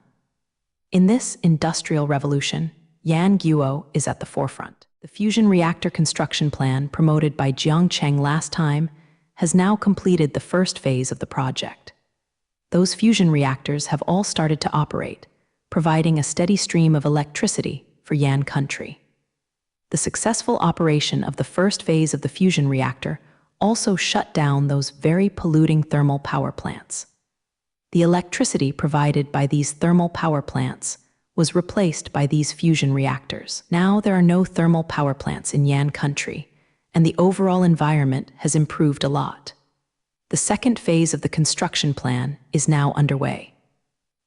In this industrial revolution, Yan Guo is at the forefront. The fusion reactor construction plan promoted by Jiangcheng last time has now completed the first phase of the project. Those fusion reactors have all started to operate, providing a steady stream of electricity for Yan country. The successful operation of the first phase of the fusion reactor also shut down those very polluting thermal power plants. The electricity provided by these thermal power plants was replaced by these fusion reactors. Now there are no thermal power plants in Yan country, and the overall environment has improved a lot. The second phase of the construction plan is now underway.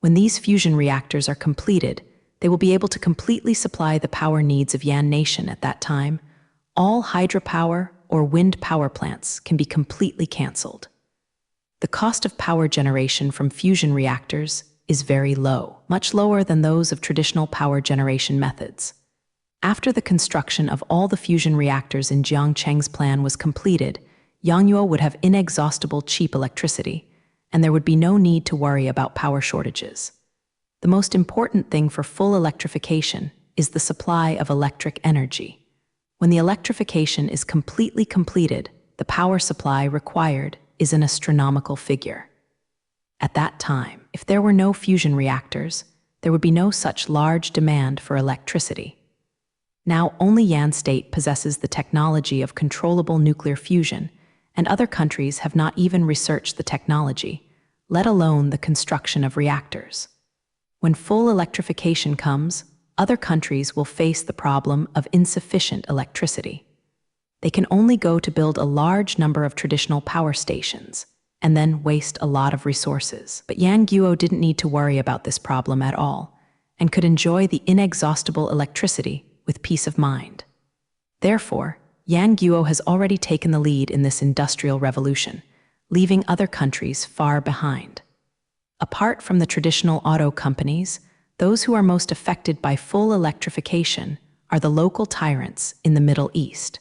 When these fusion reactors are completed, they will be able to completely supply the power needs of Yan Nation at that time. All hydropower or wind power plants can be completely cancelled. The cost of power generation from fusion reactors is very low, much lower than those of traditional power generation methods. After the construction of all the fusion reactors in Jiangcheng's plan was completed, Yangzhou would have inexhaustible cheap electricity, and there would be no need to worry about power shortages. The most important thing for full electrification is the supply of electric energy. When the electrification is completely completed, the power supply required is an astronomical figure. At that time, if there were no fusion reactors, there would be no such large demand for electricity. Now only Yan State possesses the technology of controllable nuclear fusion, and other countries have not even researched the technology, let alone the construction of reactors. When full electrification comes, other countries will face the problem of insufficient electricity. They can only go to build a large number of traditional power stations, and then waste a lot of resources. But Yan Guo didn't need to worry about this problem at all, and could enjoy the inexhaustible electricity with peace of mind. Therefore, Yan Guo has already taken the lead in this industrial revolution, leaving other countries far behind. Apart from the traditional auto companies, those who are most affected by full electrification are the local tyrants in the Middle East.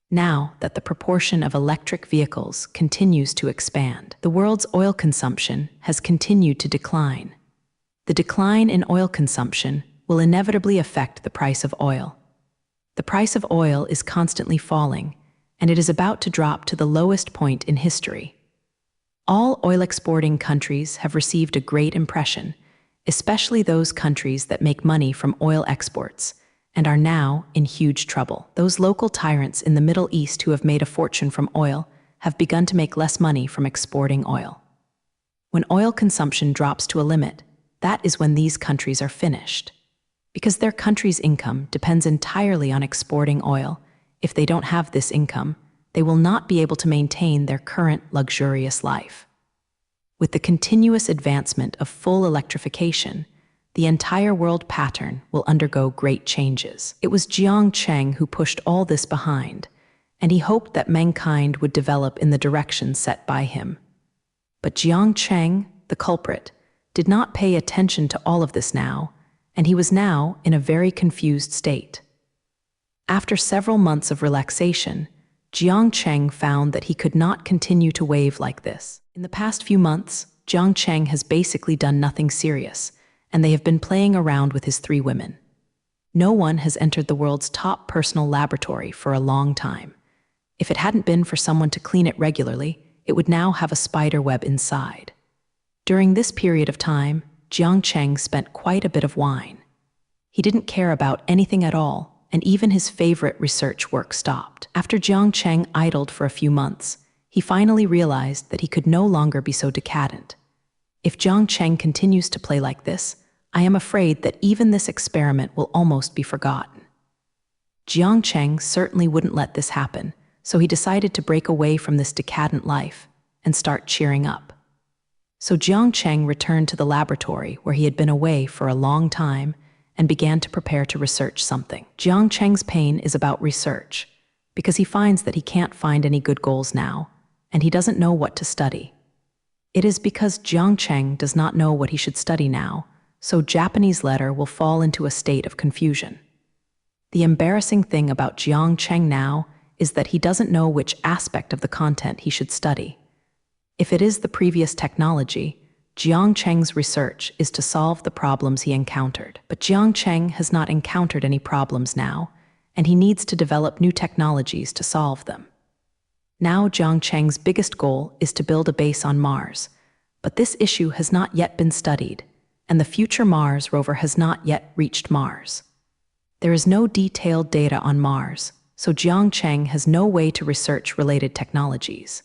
Now that the proportion of electric vehicles continues to expand, the world's oil consumption has continued to decline. The decline in oil consumption will inevitably affect the price of oil. The price of oil is constantly falling, and it is about to drop to the lowest point in history. All oil-exporting countries have received a great impression, especially those countries that make money from oil exports, and are now in huge trouble. Those local tyrants in the Middle East who have made a fortune from oil have begun to make less money from exporting oil. When oil consumption drops to a limit, that is when these countries are finished. Because their country's income depends entirely on exporting oil, if they don't have this income, they will not be able to maintain their current luxurious life. With the continuous advancement of full electrification, the entire world pattern will undergo great changes. It was Jiangcheng who pushed all this behind, and he hoped that mankind would develop in the direction set by him. But Jiangcheng, the culprit, did not pay attention to all of this now, and he was now in a very confused state. After several months of relaxation, Jiangcheng found that he could not continue to wave like this. In the past few months, Jiangcheng has basically done nothing serious, and they have been playing around with his 3 women. No one has entered the world's top personal laboratory for a long time. If it hadn't been for someone to clean it regularly, it would now have a spider web inside. During this period of time, Jiang Cheng spent quite a bit of wine. He didn't care about anything at all, and even his favorite research work stopped. After Jiang Cheng idled for a few months, he finally realized that he could no longer be so decadent. If Jiang Cheng continues to play like this, I am afraid that even this experiment will almost be forgotten. Jiang Cheng certainly wouldn't let this happen, so he decided to break away from this decadent life and start cheering up. So Jiang Cheng returned to the laboratory where he had been away for a long time and began to prepare to research something. Jiang Cheng's pain is about research, because he finds that he can't find any good goals now, and he doesn't know what to study. It is because Jiang Cheng does not know what he should study now, so Japanese letter will fall into a state of confusion. The embarrassing thing about Jiang Cheng now is that he doesn't know which aspect of the content he should study. If it is the previous technology, Jiang Cheng's research is to solve the problems he encountered. But Jiang Cheng has not encountered any problems now, and he needs to develop new technologies to solve them. Now Jiang Cheng's biggest goal is to build a base on Mars, but this issue has not yet been studied, and the future Mars rover has not yet reached Mars. There is no detailed data on Mars, so Jiang Cheng has no way to research related technologies.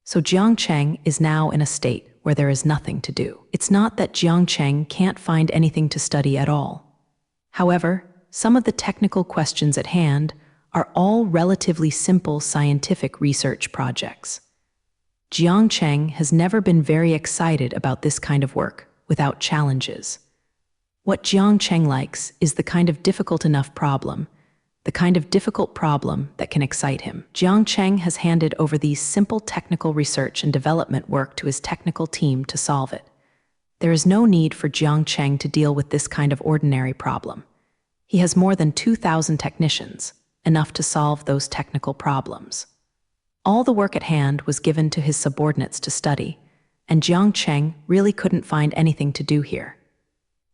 So Jiang Cheng is now in a state where there is nothing to do. It's not that Jiang Cheng can't find anything to study at all. However, some of the technical questions at hand are all relatively simple scientific research projects. Jiang Cheng has never been very excited about this kind of work without challenges. What Jiang Cheng likes is the kind of difficult enough problem, the kind of difficult problem that can excite him. Jiang Cheng has handed over these simple technical research and development work to his technical team to solve it. There is no need for Jiang Cheng to deal with this kind of ordinary problem. He has more than 2,000 technicians, enough to solve those technical problems. All the work at hand was given to his subordinates to study, and Jiang Cheng really couldn't find anything to do here.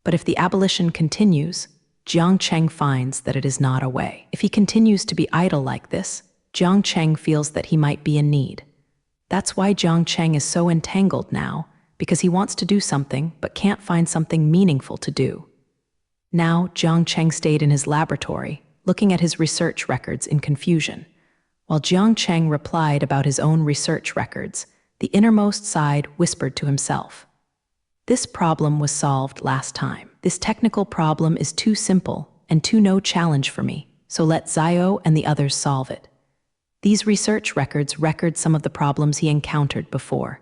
But if the abolition continues, Jiang Cheng finds that it is not a way. If he continues to be idle like this, Jiang Cheng feels that he might be in need. That's why Jiang Cheng is so entangled now, because he wants to do something but can't find something meaningful to do. Now Jiang Cheng stayed in his laboratory, looking at his research records in confusion. While Jiang Cheng replied about his own research records, the innermost side whispered to himself, "This problem was solved last time. This technical problem is too simple and too no challenge for me, so let Zio and the others solve it." These research records record some of the problems he encountered before.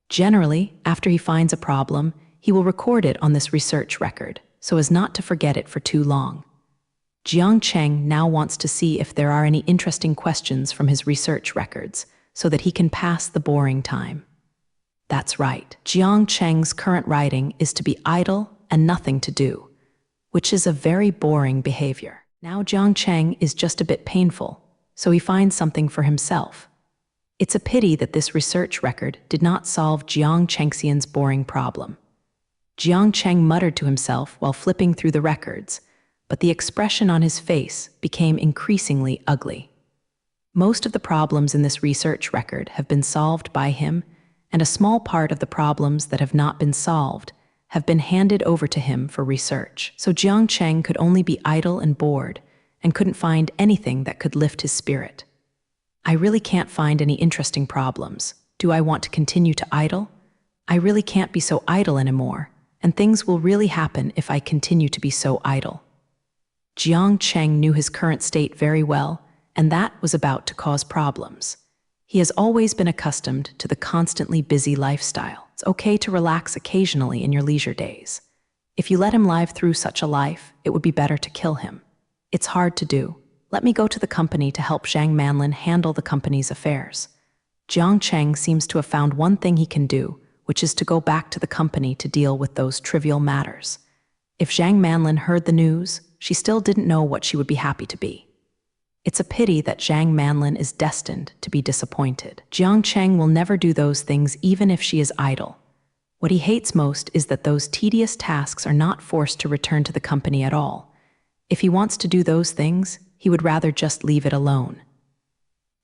Generally, after he finds a problem, he will record it on this research record, so as not to forget it for too long. Jiang Cheng now wants to see if there are any interesting questions from his research records, so that he can pass the boring time. That's right. Jiang Cheng's current writing is to be idle and nothing to do, which is a very boring behavior. Now Jiang Cheng is just a bit painful, so he finds something for himself. It's a pity that this research record did not solve Jiang Chengxian's boring problem. Jiang Cheng muttered to himself while flipping through the records, but the expression on his face became increasingly ugly. Most of the problems in this research record have been solved by him, and a small part of the problems that have not been solved have been handed over to him for research. So Jiang Cheng could only be idle and bored, and couldn't find anything that could lift his spirit. I really can't find any interesting problems. Do I want to continue to idle? I really can't be so idle anymore, and things will really happen if I continue to be so idle. Jiang Cheng knew his current state very well, and that was about to cause problems. He has always been accustomed to the constantly busy lifestyle. It's okay to relax occasionally in your leisure days. If you let him live through such a life, it would be better to kill him. It's hard to do. Let me go to the company to help Zhang Manlin handle the company's affairs. Jiang Cheng seems to have found one thing he can do, which is to go back to the company to deal with those trivial matters. If Zhang Manlin heard the news, she still didn't know what she would be happy to be. It's a pity that Zhang Manlin is destined to be disappointed. Jiang Cheng will never do those things even if she is idle. What he hates most is that those tedious tasks are not forced to return to the company at all. If he wants to do those things, he would rather just leave it alone.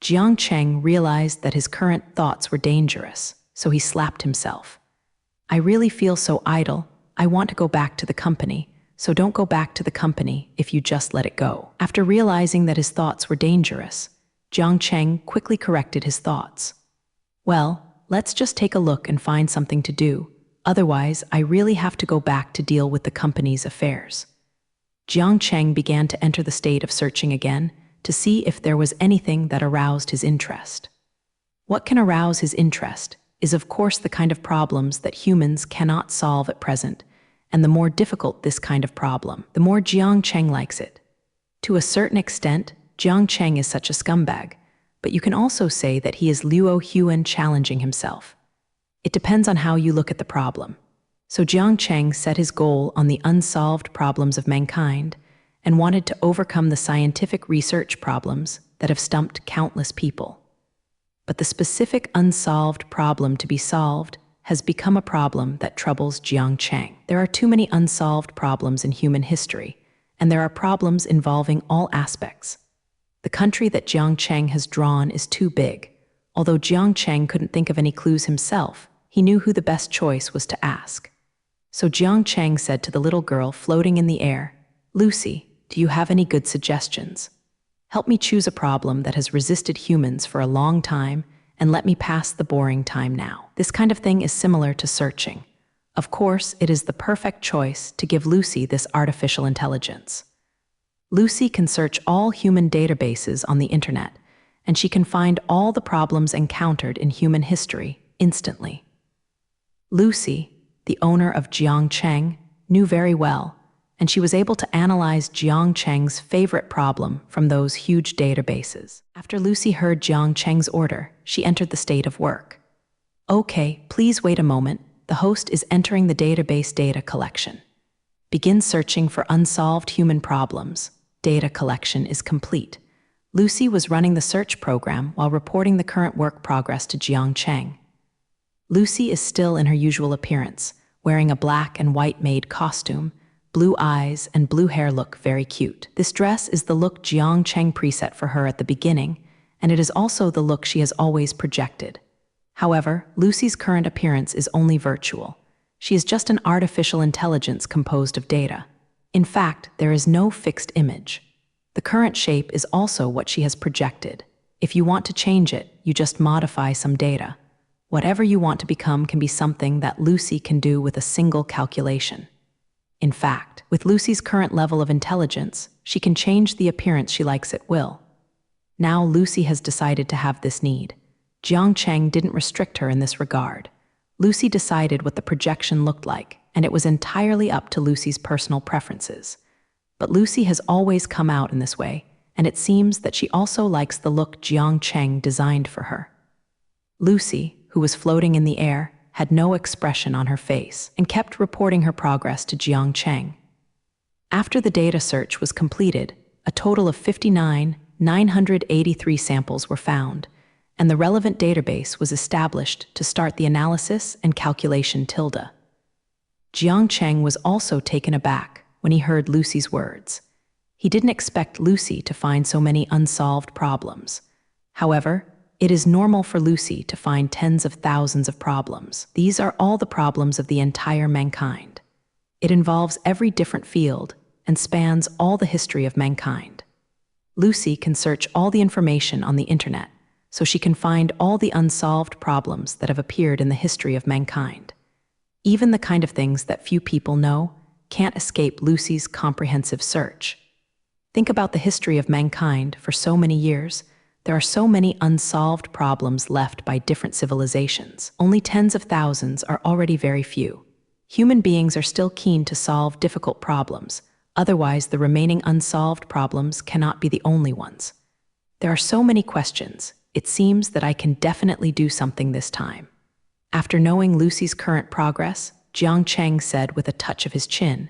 Jiang Cheng realized that his current thoughts were dangerous, so he slapped himself. I really feel so idle. I want to go back to the company, so don't go back to the company if you just let it go. After realizing that his thoughts were dangerous, Jiang Cheng quickly corrected his thoughts. Well, let's just take a look and find something to do. Otherwise, I really have to go back to deal with the company's affairs. Jiang Cheng began to enter the state of searching again to see if there was anything that aroused his interest. What can arouse his interest is of course the kind of problems that humans cannot solve at present, and the more difficult this kind of problem, the more Jiang Cheng likes it. To a certain extent, Jiang Cheng is such a scumbag, but you can also say that he is Luo Huan challenging himself. It depends on how you look at the problem. So Jiang Cheng set his goal on the unsolved problems of mankind and wanted to overcome the scientific research problems that have stumped countless people. But the specific unsolved problem to be solved has become a problem that troubles Jiang Cheng. There are too many unsolved problems in human history, and there are problems involving all aspects. The country that Jiang Cheng has drawn is too big. Although Jiang Cheng couldn't think of any clues himself, he knew who the best choice was to ask. So Jiang Cheng said to the little girl floating in the air, "Lucy, do you have any good suggestions? Help me choose a problem that has resisted humans for a long time and let me pass the boring time now." This kind of thing is similar to searching. Of course, it is the perfect choice to give Lucy this artificial intelligence. Lucy can search all human databases on the internet, and she can find all the problems encountered in human history instantly. Lucy, the owner of Jiang Cheng, knew very well, and she was able to analyze Jiang Cheng's favorite problem from those huge databases. After Lucy heard Jiang Cheng's order, she entered the state of work. "Okay, please wait a moment. The host is entering the database data collection. Begin searching for unsolved human problems. Data collection is complete." Lucy was running the search program while reporting the current work progress to Jiang Cheng. Lucy is still in her usual appearance, wearing a black and white maid costume. Blue eyes and blue hair look very cute. This dress is the look Jiang Cheng preset for her at the beginning, and it is also the look she has always projected. However, Lucy's current appearance is only virtual. She is just an artificial intelligence composed of data. In fact, there is no fixed image. The current shape is also what she has projected. If you want to change it, you just modify some data. Whatever you want to become can be something that Lucy can do with a single calculation. In fact, with Lucy's current level of intelligence, she can change the appearance she likes at will. Now Lucy has decided to have this need. Jiang Cheng didn't restrict her in this regard. Lucy decided what the projection looked like, and it was entirely up to Lucy's personal preferences. But Lucy has always come out in this way, and it seems that she also likes the look Jiang Cheng designed for her. Lucy, who was floating in the air, had no expression on her face and kept reporting her progress to Jiang Cheng. After the data search was completed, a total of 59,983 samples were found, and the relevant database was established to start the analysis and calculation tilde. Jiang Cheng was also taken aback when he heard Lucy's words. He didn't expect Lucy to find so many unsolved problems. However, it is normal for Lucy to find tens of thousands of problems. These are all the problems of the entire mankind. It involves every different field and spans all the history of mankind. Lucy can search all the information on the internet, so she can find all the unsolved problems that have appeared in the history of mankind. Even the kind of things that few people know can't escape Lucy's comprehensive search. Think about the history of mankind for so many years. There are so many unsolved problems left by different civilizations. Only tens of thousands are already very few. Human beings are still keen to solve difficult problems. Otherwise, the remaining unsolved problems cannot be the only ones. There are so many questions. It seems that I can definitely do something this time. After knowing Lucy's current progress, Jiang Cheng said with a touch of his chin.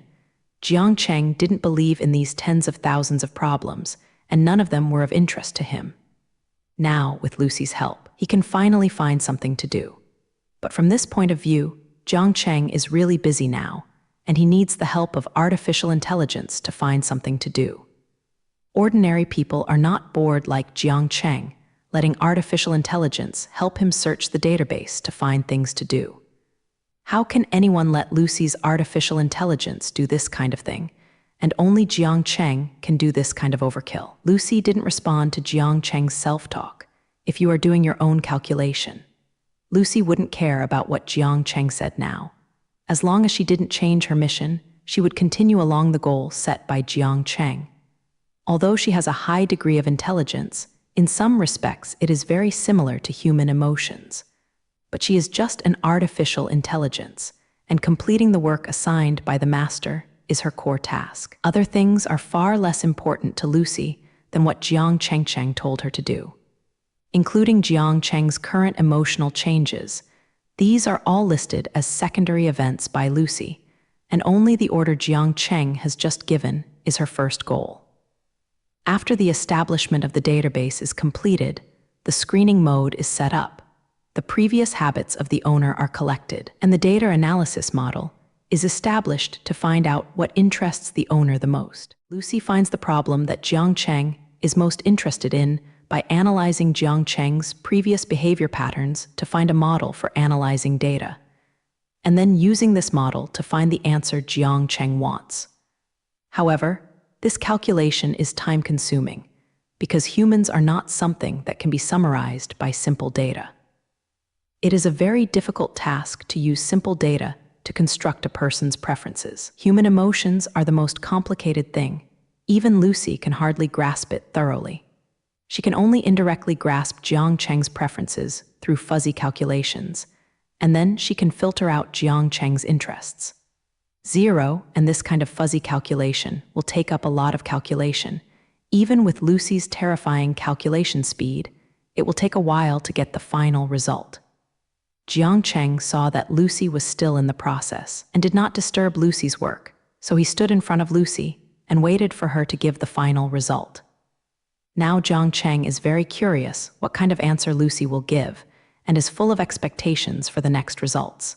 Jiang Cheng didn't believe in these tens of thousands of problems, and none of them were of interest to him. Now, with Lucy's help, he can finally find something to do. But from this point of view, Jiang Cheng is really busy now, and he needs the help of artificial intelligence to find something to do. Ordinary people are not bored like Jiang Cheng, letting artificial intelligence help him search the database to find things to do. How can anyone let Lucy's artificial intelligence do this kind of thing? And only Jiang Cheng can do this kind of overkill. Lucy didn't respond to Jiang Cheng's self-talk. If you are doing your own calculation. Lucy wouldn't care about what Jiang Cheng said now. As long as she didn't change her mission, she would continue along the goal set by Jiang Cheng. Although she has a high degree of intelligence, in some respects it is very similar to human emotions. But she is just an artificial intelligence, and completing the work assigned by the master is her core task. Other things are far less important to Lucy than what Jiang Cheng told her to do. Including Jiang Cheng's current emotional changes, these are all listed as secondary events by Lucy, and only the order Jiang Cheng has just given is her first goal. After the establishment of the database is completed, the screening mode is set up. The previous habits of the owner are collected, and the data analysis model is established to find out what interests the owner the most. Lucy finds the problem that Jiang Cheng is most interested in by analyzing Jiang Cheng's previous behavior patterns to find a model for analyzing data, and then using this model to find the answer Jiang Cheng wants. However, this calculation is time-consuming because humans are not something that can be summarized by simple data. It is a very difficult task to use simple data to construct a person's preferences. Human emotions are the most complicated thing. Even Lucy can hardly grasp it thoroughly. She can only indirectly grasp Jiang Cheng's preferences through fuzzy calculations, and then she can filter out Jiang Cheng's interests. Zero and this kind of fuzzy calculation will take up a lot of calculation. Even with Lucy's terrifying calculation speed, it will take a while to get the final result. Jiang Cheng saw that Lucy was still in the process and did not disturb Lucy's work, so he stood in front of Lucy and waited for her to give the final result. Now Jiang Cheng is very curious what kind of answer Lucy will give and is full of expectations for the next results.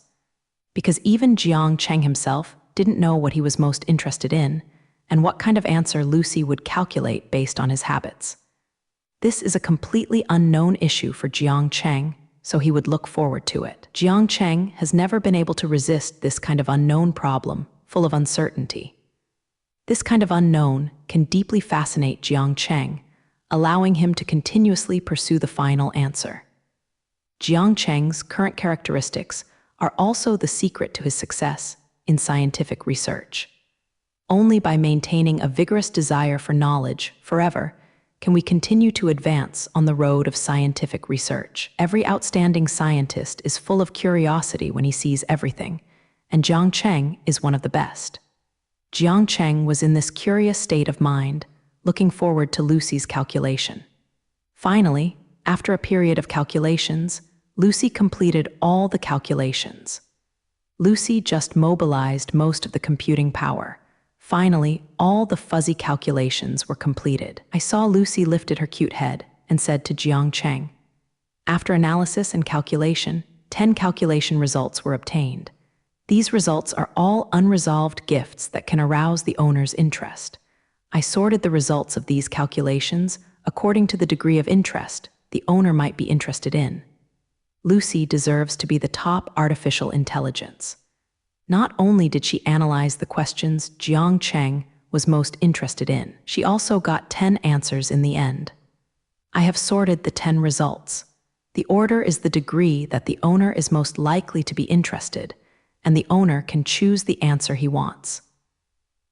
Because even Jiang Cheng himself didn't know what he was most interested in and what kind of answer Lucy would calculate based on his habits. This is a completely unknown issue for Jiang Cheng, so he would look forward to it. Jiang Cheng has never been able to resist this kind of unknown problem, full of uncertainty. This kind of unknown can deeply fascinate Jiang Cheng, allowing him to continuously pursue the final answer. Jiang Cheng's current characteristics are also the secret to his success in scientific research. Only by maintaining a vigorous desire for knowledge forever can we continue to advance on the road of scientific research. Every outstanding scientist is full of curiosity when he sees everything, and Jiang Cheng is one of the best. Jiang Cheng was in this curious state of mind, looking forward to Lucy's calculation. Finally, after a period of calculations, Lucy completed all the calculations. Lucy just mobilized most of the computing power. Finally, all the fuzzy calculations were completed. I saw Lucy lifted her cute head and said to Jiang Cheng, "After analysis and calculation, 10 calculation results were obtained. These results are all unresolved gifts that can arouse the owner's interest. I sorted the results of these calculations according to the degree of interest the owner might be interested in. Lucy deserves to be the top artificial intelligence." Not only did she analyze the questions Jiang Cheng was most interested in, she also got 10 answers in the end. I have sorted the 10 results. The order is the degree that the owner is most likely to be interested, and the owner can choose the answer he wants.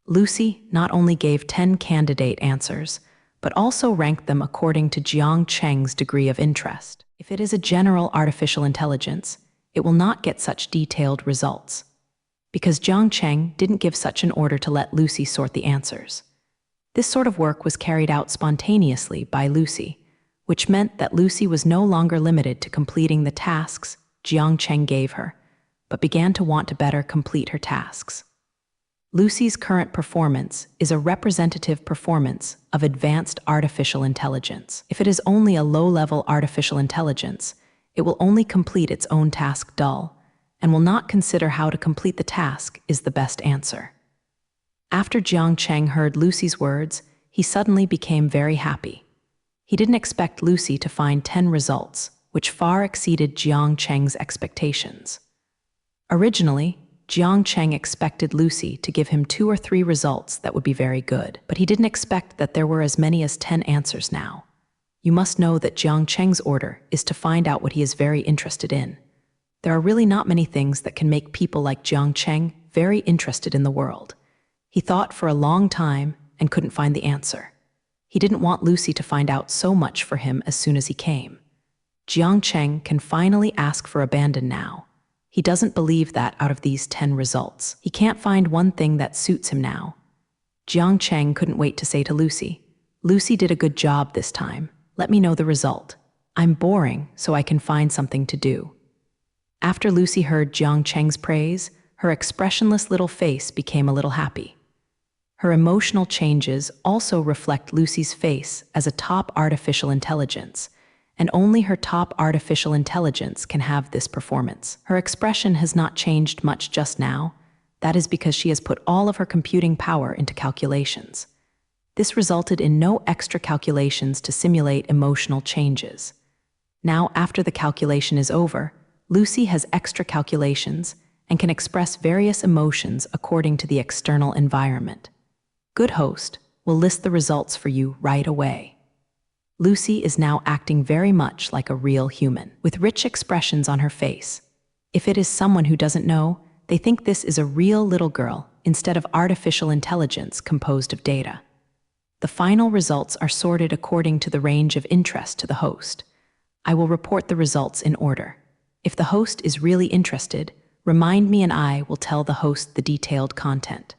Lucy not only gave 10 candidate answers, but also ranked them according to Jiang Cheng's degree of interest. If it is a general artificial intelligence, it will not get such detailed results, because Jiang Cheng didn't give such an order to let Lucy sort the answers. This sort of work was carried out spontaneously by Lucy, which meant that Lucy was no longer limited to completing the tasks Jiang Cheng gave her, but began to want to better complete her tasks. Lucy's current performance is a representative performance of advanced artificial intelligence. If it is only a low-level artificial intelligence, it will only complete its own task dull, and will not consider how to complete the task is the best answer. After Jiang Cheng heard Lucy's words, he suddenly became very happy. He didn't expect Lucy to find 10 results, which far exceeded Jiang Cheng's expectations. Originally, Jiang Cheng expected Lucy to give him 2 or 3 results that would be very good, but he didn't expect that there were as many as 10 answers now. You must know that Jiang Cheng's order is to find out what he is very interested in. There are really not many things that can make people like Jiang Cheng very interested in the world. He thought for a long time and couldn't find the answer. He didn't want Lucy to find out so much for him as soon as he came. Jiang Cheng can finally ask for abandon now. He doesn't believe that out of these 10 results, he can't find one thing that suits him now. Jiang Cheng couldn't wait to say to Lucy, "Lucy did a good job this time. Let me know the result. I'm boring, so I can find something to do." After Lucy heard Jiang Cheng's praise, her expressionless little face became a little happy. Her emotional changes also reflect Lucy's face as a top artificial intelligence, and only her top artificial intelligence can have this performance. Her expression has not changed much just now. That is because she has put all of her computing power into calculations. This resulted in no extra calculations to simulate emotional changes. Now, after the calculation is over, Lucy has extra calculations and can express various emotions according to the external environment. Good host will list the results for you right away. Lucy is now acting very much like a real human, with rich expressions on her face. If it is someone who doesn't know, they think this is a real little girl instead of artificial intelligence composed of data. The final results are sorted according to the range of interest to the host. I will report the results in order. If the host is really interested, remind me and I will tell the host the detailed content.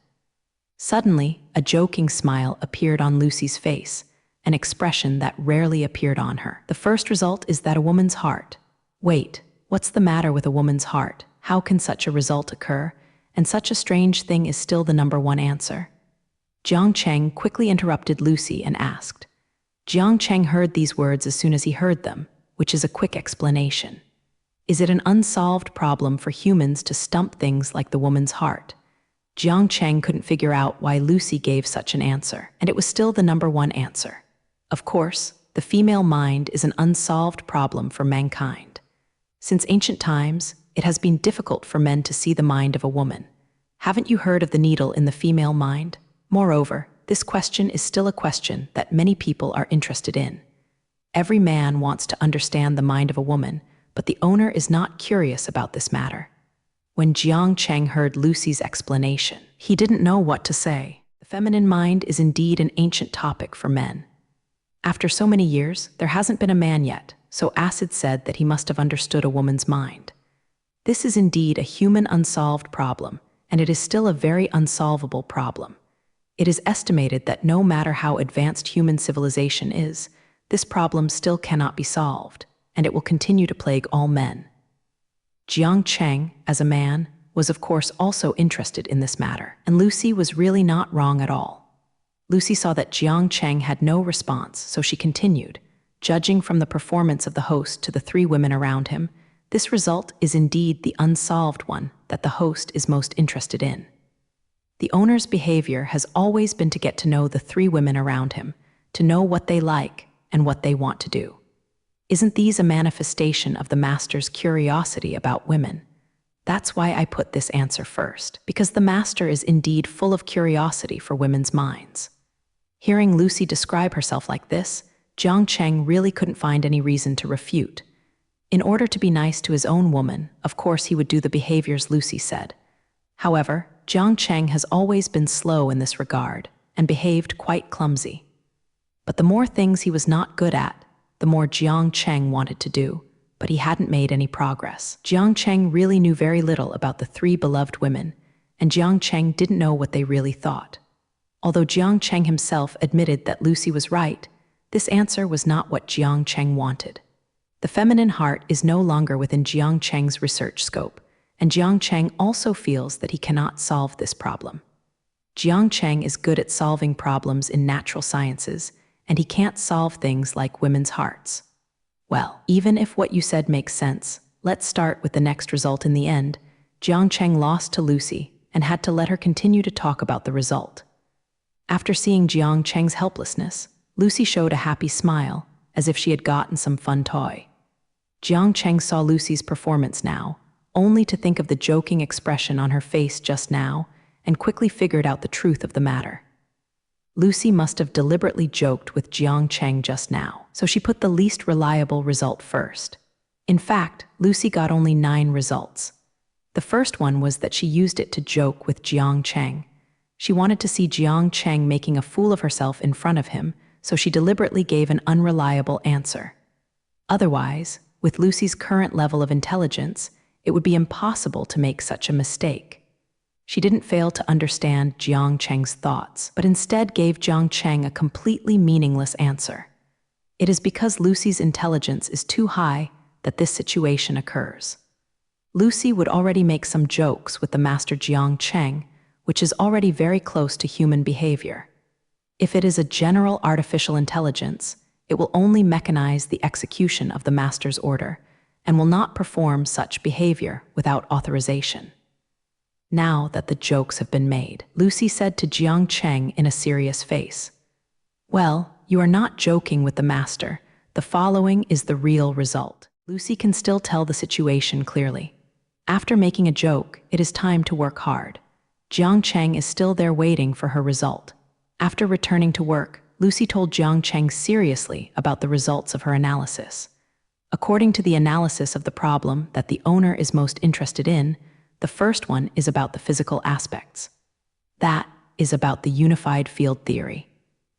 Suddenly, a joking smile appeared on Lucy's face, an expression that rarely appeared on her. The first result is that a woman's heart. Wait, what's the matter with a woman's heart? How can such a result occur? And such a strange thing is still the number 1 answer. Jiang Cheng quickly interrupted Lucy and asked. Jiang Cheng heard these words as soon as he heard them, which is a quick explanation. Is it an unsolved problem for humans to stump things like the woman's heart? Jiang Cheng couldn't figure out why Lucy gave such an answer, and it was still the number 1 answer. Of course, the female mind is an unsolved problem for mankind. Since ancient times, it has been difficult for men to see the mind of a woman. Haven't you heard of the needle in the female mind? Moreover, this question is still a question that many people are interested in. Every man wants to understand the mind of a woman, but the owner is not curious about this matter. When Jiang Cheng heard Lucy's explanation, he didn't know what to say. The feminine mind is indeed an ancient topic for men. After so many years, there hasn't been a man yet, so Acid said that he must have understood a woman's mind. This is indeed a human unsolved problem, and it is still a very unsolvable problem. It is estimated that no matter how advanced human civilization is, this problem still cannot be solved, and it will continue to plague all men. Jiang Cheng, as a man, was of course also interested in this matter, and Lucy was really not wrong at all. Lucy saw that Jiang Cheng had no response, so she continued, judging from the performance of the host to the 3 women around him, this result is indeed the unsolved one that the host is most interested in. The owner's behavior has always been to get to know the 3 women around him, to know what they like and what they want to do. Isn't these a manifestation of the master's curiosity about women? That's why I put this answer first, because the master is indeed full of curiosity for women's minds. Hearing Lucy describe herself like this, Jiang Cheng really couldn't find any reason to refute. In order to be nice to his own woman, of course he would do the behaviors Lucy said. However, Jiang Cheng has always been slow in this regard and behaved quite clumsy. But the more things he was not good at, the more Jiang Cheng wanted to do, but he hadn't made any progress. Jiang Cheng really knew very little about the 3 beloved women, and Jiang Cheng didn't know what they really thought. Although Jiang Cheng himself admitted that Lucy was right, this answer was not what Jiang Cheng wanted. The feminine heart is no longer within Jiang Cheng's research scope, and Jiang Cheng also feels that he cannot solve this problem. Jiang Cheng is good at solving problems in natural sciences, and he can't solve things like women's hearts. Well, even if what you said makes sense, let's start with the next result in the end, Jiang Cheng lost to Lucy and had to let her continue to talk about the result. After seeing Jiang Cheng's helplessness, Lucy showed a happy smile, as if she had gotten some fun toy. Jiang Cheng saw Lucy's performance now, only to think of the joking expression on her face just now, and quickly figured out the truth of the matter. Lucy must have deliberately joked with Jiang Cheng just now, so she put the least reliable result first. In fact, Lucy got only 9 results. The first one was that she used it to joke with Jiang Cheng. She wanted to see Jiang Cheng making a fool of herself in front of him, so she deliberately gave an unreliable answer. Otherwise, with Lucy's current level of intelligence, it would be impossible to make such a mistake. She didn't fail to understand Jiang Cheng's thoughts, but instead gave Jiang Cheng a completely meaningless answer. It is because Lucy's intelligence is too high that this situation occurs. Lucy would already make some jokes with the master Jiang Cheng, which is already very close to human behavior. If it is a general artificial intelligence, it will only mechanize the execution of the master's order and will not perform such behavior without authorization. Now that the jokes have been made, Lucy said to Jiang Cheng in a serious face, "Well, you are not joking with the master. The following is the real result." Lucy can still tell the situation clearly. After making a joke, it is time to work hard. Jiang Cheng is still there waiting for her result. After returning to work, Lucy told Jiang Cheng seriously about the results of her analysis. According to the analysis of the problem that the owner is most interested in, the first one is about the physical aspects. That is about the unified field theory.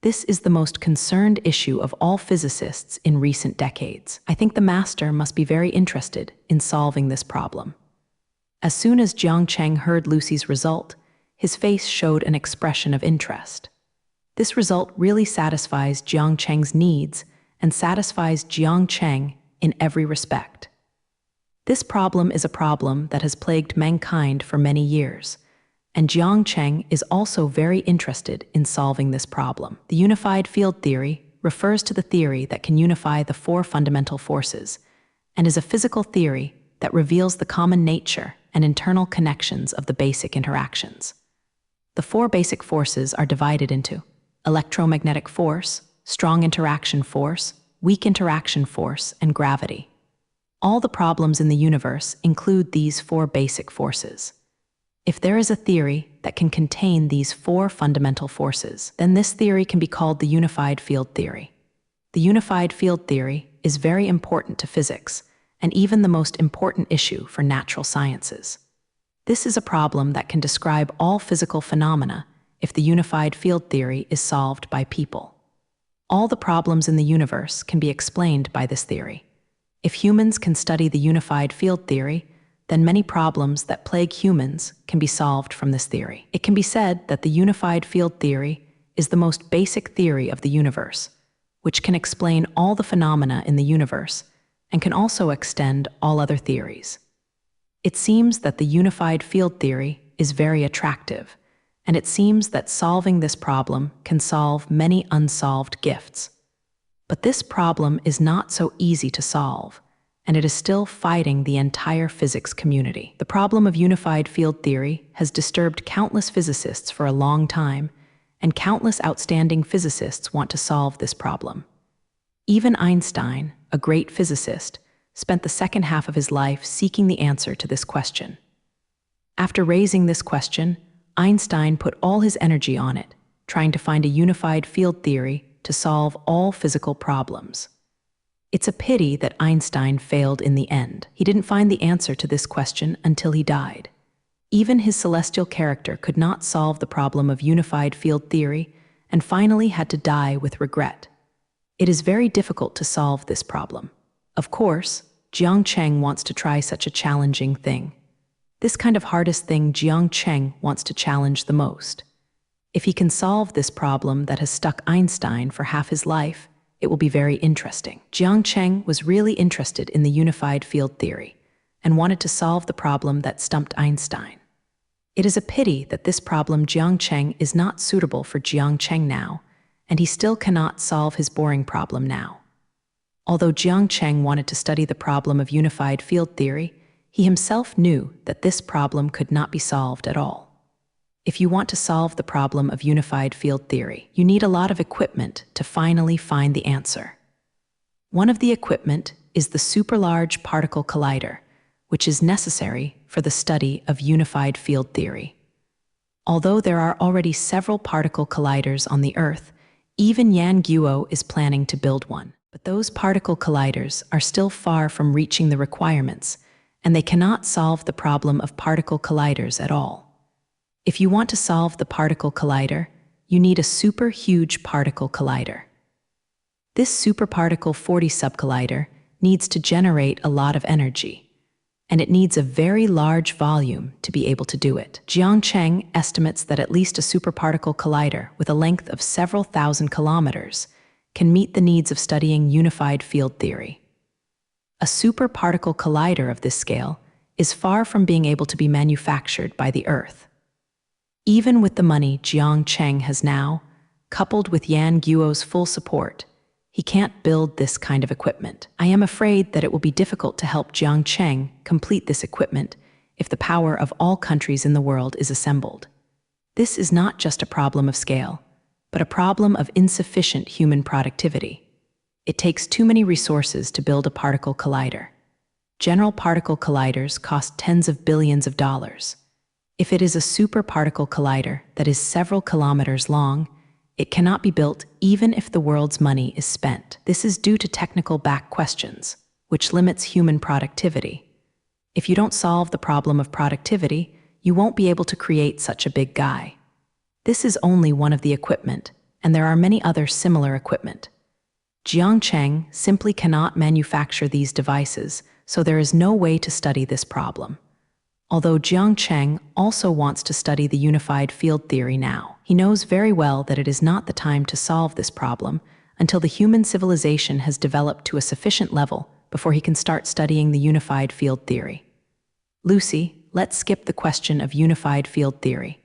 This is the most concerned issue of all physicists in recent decades. I think the master must be very interested in solving this problem. As soon as Jiang Cheng heard Lucy's result, his face showed an expression of interest. This result really satisfies Jiang Cheng's needs and satisfies Jiang Cheng in every respect. This problem is a problem that has plagued mankind for many years, and Jiang Cheng is also very interested in solving this problem. The unified field theory refers to the theory that can unify the 4 fundamental forces, and is a physical theory that reveals the common nature and internal connections of the basic interactions. The 4 basic forces are divided into electromagnetic force, strong interaction force, weak interaction force, and gravity. All the problems in the universe include these 4 basic forces. If there is a theory that can contain these 4 fundamental forces, then this theory can be called the unified field theory. The unified field theory is very important to physics, and even the most important issue for natural sciences. This is a problem that can describe all physical phenomena if the unified field theory is solved by people. All the problems in the universe can be explained by this theory. If humans can study the unified field theory, then many problems that plague humans can be solved from this theory. It can be said that the unified field theory is the most basic theory of the universe, which can explain all the phenomena in the universe and can also extend all other theories. It seems that the unified field theory is very attractive, and it seems that solving this problem can solve many unsolved gifts. But this problem is not so easy to solve, and it is still fighting the entire physics community. The problem of unified field theory has disturbed countless physicists for a long time, and countless outstanding physicists want to solve this problem. Even Einstein, a great physicist, spent the second half of his life seeking the answer to this question. After raising this question, Einstein put all his energy on it, trying to find a unified field theory to solve all physical problems. It's a pity that Einstein failed in the end. He didn't find the answer to this question until he died. Even his celestial character could not solve the problem of unified field theory and finally had to die with regret. It is very difficult to solve this problem. Of course, Jiang Cheng wants to try such a challenging thing. This kind of hardest thing Jiang Cheng wants to challenge the most. If he can solve this problem that has stuck Einstein for half his life, it will be very interesting. Jiang Cheng was really interested in the unified field theory and wanted to solve the problem that stumped Einstein. It is a pity that this problem Jiang Cheng is not suitable for Jiang Cheng now, and he still cannot solve his boring problem now. Although Jiang Cheng wanted to study the problem of unified field theory, he himself knew that this problem could not be solved at all. If you want to solve the problem of unified field theory, you need a lot of equipment to finally find the answer. One of the equipment is the Superlarge Particle Collider, which is necessary for the study of unified field theory. Although there are already several particle colliders on the Earth, even Yan Guo is planning to build one. But those particle colliders are still far from reaching the requirements, and they cannot solve the problem of particle colliders at all. If you want to solve the particle collider, you need a super huge particle collider. This superparticle 40 subcollider needs to generate a lot of energy, and it needs a very large volume to be able to do it. Jiang Cheng estimates that at least a superparticle collider with a length of several thousand kilometers can meet the needs of studying unified field theory. A superparticle collider of this scale is far from being able to be manufactured by the Earth. Even with the money Jiang Cheng has now, coupled with Yan Guo's full support, he can't build this kind of equipment. I am afraid that it will be difficult to help Jiang Cheng complete this equipment if the power of all countries in the world is assembled. This is not just a problem of scale, but a problem of insufficient human productivity. It takes too many resources to build a particle collider. General particle colliders cost tens of billions of dollars. If it is a superparticle collider that is several kilometers long, it cannot be built even if the world's money is spent. This is due to technical back questions, which limits human productivity. If you don't solve the problem of productivity, you won't be able to create such a big guy. This is only one of the equipment, and there are many other similar equipment. Jiang Cheng simply cannot manufacture these devices, so there is no way to study this problem. Although Jiang Cheng also wants to study the unified field theory now, he knows very well that it is not the time to solve this problem until the human civilization has developed to a sufficient level before he can start studying the unified field theory. Lucy, let's skip the question of unified field theory.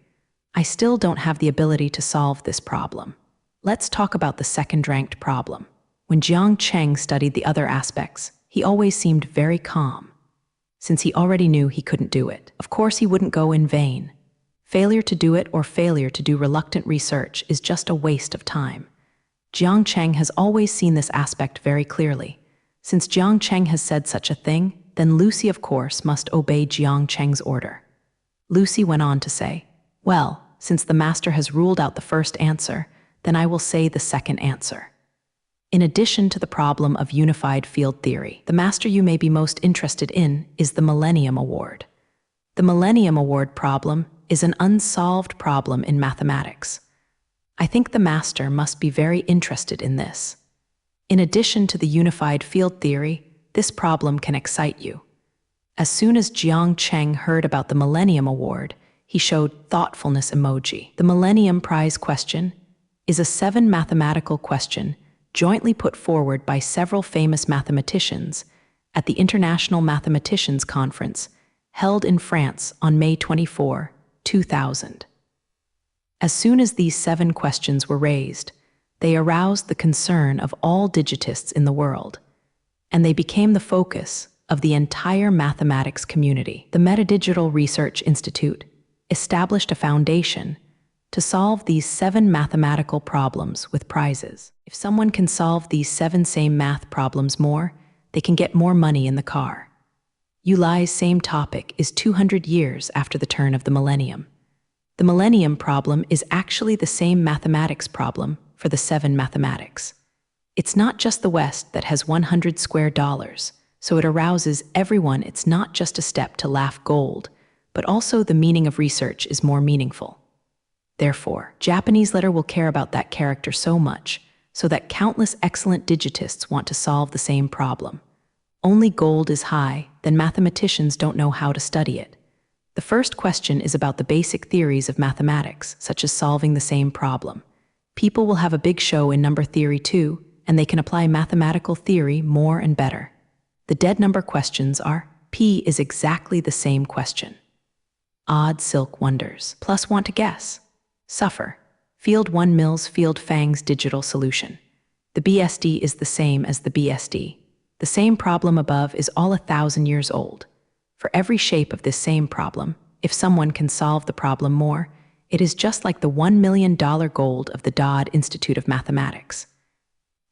I still don't have the ability to solve this problem. Let's talk about the second-ranked problem. When Jiang Cheng studied the other aspects, he always seemed very calm, since he already knew he couldn't do it. Of course, he wouldn't go in vain. Failure to do it or failure to do reluctant research is just a waste of time. Jiang Cheng has always seen this aspect very clearly. Since Jiang Cheng has said such a thing, then Lucy, of course, must obey Jiang Cheng's order. Lucy went on to say, "Well, since the master has ruled out the first answer, then I will say the second answer. In addition to the problem of unified field theory, the master you may be most interested in is the Millennium Award. The Millennium Award problem is an unsolved problem in mathematics. I think the master must be very interested in this. In addition to the unified field theory, this problem can excite you." As soon as Jiang Cheng heard about the Millennium Award, he showed thoughtfulness emoji. The Millennium Prize question is a 7 mathematical question jointly put forward by several famous mathematicians at the International Mathematicians Conference held in France on May 24, 2000. As soon as these 7 questions were raised, they aroused the concern of all digitists in the world, and they became the focus of the entire mathematics community. The Metadigital Research Institute established a foundation to solve these 7 mathematical problems with prizes. If someone can solve these 7 same math problems more, they can get more money in the car. Yulai's same topic is 200 years after the turn of the millennium. The millennium problem is actually the same mathematics problem for the 7 mathematics. It's not just the West that has 100 square dollars, so it arouses everyone. It's not just a step to laugh gold, but also the meaning of research is more meaningful. Therefore, Japanese letter will care about that character so much, so that countless excellent digitists want to solve the same problem. Only gold is high, then mathematicians don't know how to study it. The first question is about the basic theories of mathematics, such as solving the same problem. People will have a big show in number theory too, and they can apply mathematical theory more and better. The dead number questions are, P is exactly the same question. Odd silk wonders. Plus want to guess. Suffer. Field 1 Mills Field Fang's digital solution. The BSD is the same as the BSD. The same problem above is all 1,000 years old. For every shape of this same problem, if someone can solve the problem more, it is just like the $1 million gold of the Dodd Institute of Mathematics.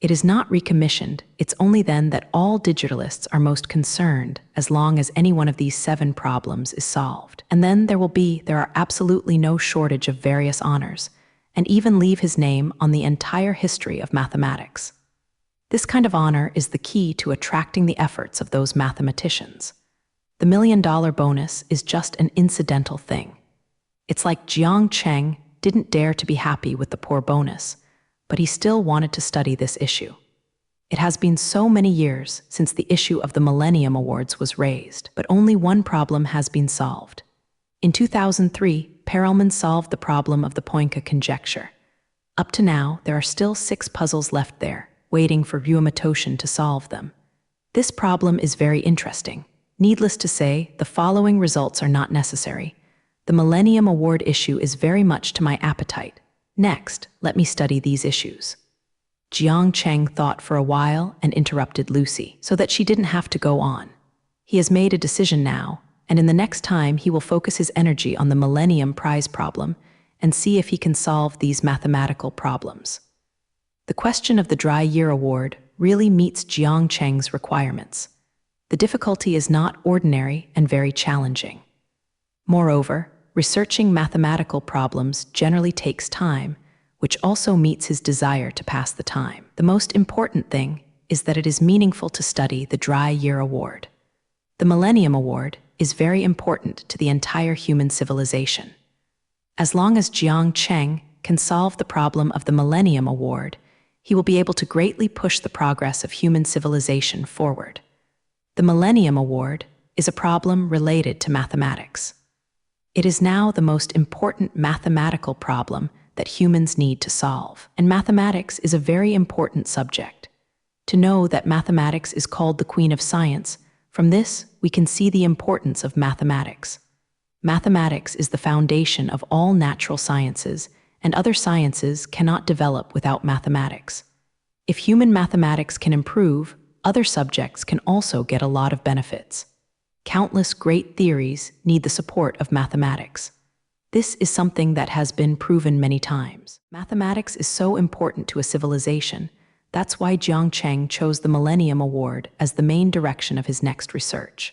It is not recommissioned, it's only then that all digitalists are most concerned as long as any one of these 7 problems is solved. And then there are absolutely no shortage of various honors, and even leave his name on the entire history of mathematics. This kind of honor is the key to attracting the efforts of those mathematicians. The $1 million bonus is just an incidental thing. It's like Jiang Cheng didn't dare to be happy with the poor bonus, but he still wanted to study this issue. It has been so many years since the issue of the Millennium Awards was raised, but only one problem has been solved. In 2003, Perelman solved the problem of the Poinca conjecture. Up to now, there are still 6 puzzles left there, waiting for Ryumatoshin to solve them. This problem is very interesting. Needless to say, the following results are not necessary. The Millennium Award issue is very much to my appetite. Next, let me study these issues. Jiang Cheng thought for a while and interrupted Lucy, so that she didn't have to go on. He has made a decision now, and in the next time he will focus his energy on the Millennium Prize problem and see if he can solve these mathematical problems. The question of the Dry Year Award really meets Jiang Cheng's requirements. The difficulty is not ordinary and very challenging. Moreover, researching mathematical problems generally takes time, which also meets his desire to pass the time. The most important thing is that it is meaningful to study the Dry Year Award. The Millennium Award is very important to the entire human civilization. As long as Jiang Cheng can solve the problem of the Millennium Award, he will be able to greatly push the progress of human civilization forward. The Millennium Award is a problem related to mathematics. It is now the most important mathematical problem that humans need to solve, and mathematics is a very important subject. To know that mathematics is called the Queen of Science, from this we can see the importance of mathematics. Mathematics is the foundation of all natural sciences, and other sciences cannot develop without mathematics. If human mathematics can improve, other subjects can also get a lot of benefits. Countless great theories need the support of mathematics. This is something that has been proven many times. Mathematics is so important to a civilization. That's why Jiang Cheng chose the Millennium Award as the main direction of his next research.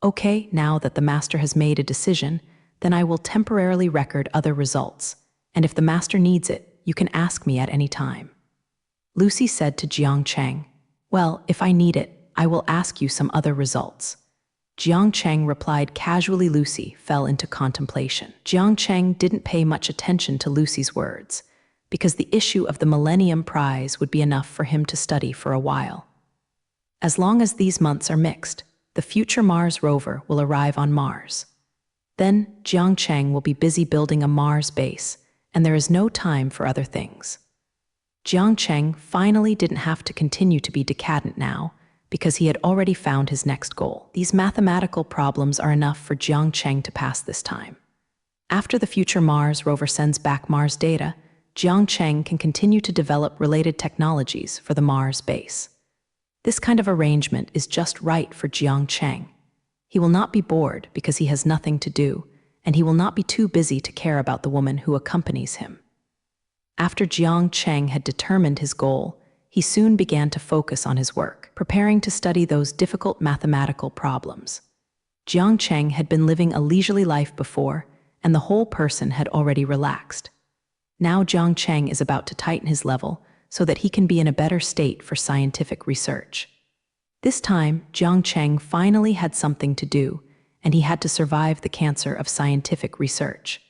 Okay, now that the master has made a decision, then I will temporarily record other results, and if the master needs it, you can ask me at any time. Lucy said to Jiang Cheng, "Well, if I need it, I will ask you some other results." Jiang Cheng replied casually. Lucy fell into contemplation. Jiang Cheng didn't pay much attention to Lucy's words, because the issue of the Millennium Prize would be enough for him to study for a while. As long as these months are mixed, the future Mars rover will arrive on Mars. Then Jiang Cheng will be busy building a Mars base, and there is no time for other things. Jiang Cheng finally didn't have to continue to be decadent now, because he had already found his next goal. These mathematical problems are enough for Jiang Cheng to pass this time. After the future Mars rover sends back Mars data, Jiang Cheng can continue to develop related technologies for the Mars base. This kind of arrangement is just right for Jiang Cheng. He will not be bored because he has nothing to do, and he will not be too busy to care about the woman who accompanies him. After Jiang Cheng had determined his goal, he soon began to focus on his work, preparing to study those difficult mathematical problems. Jiang Cheng had been living a leisurely life before, and the whole person had already relaxed. Now Jiang Cheng is about to tighten his level so that he can be in a better state for scientific research. This time, Jiang Cheng finally had something to do, and he had to survive the cancer of scientific research.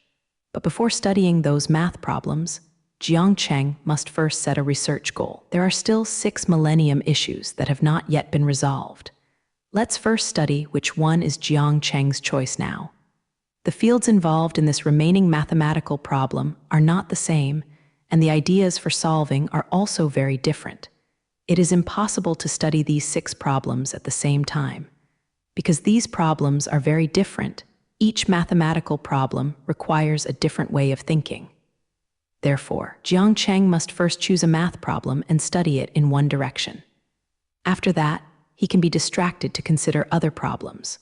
But before studying those math problems, Jiang Cheng must first set a research goal. There are still 6 millennium issues that have not yet been resolved. Let's first study which one is Jiang Cheng's choice now. The fields involved in this remaining mathematical problem are not the same, and the ideas for solving are also very different. It is impossible to study these 6 problems at the same time. Because these problems are very different, each mathematical problem requires a different way of thinking. Therefore, Jiang Cheng must first choose a math problem and study it in one direction. After that, he can be distracted to consider other problems.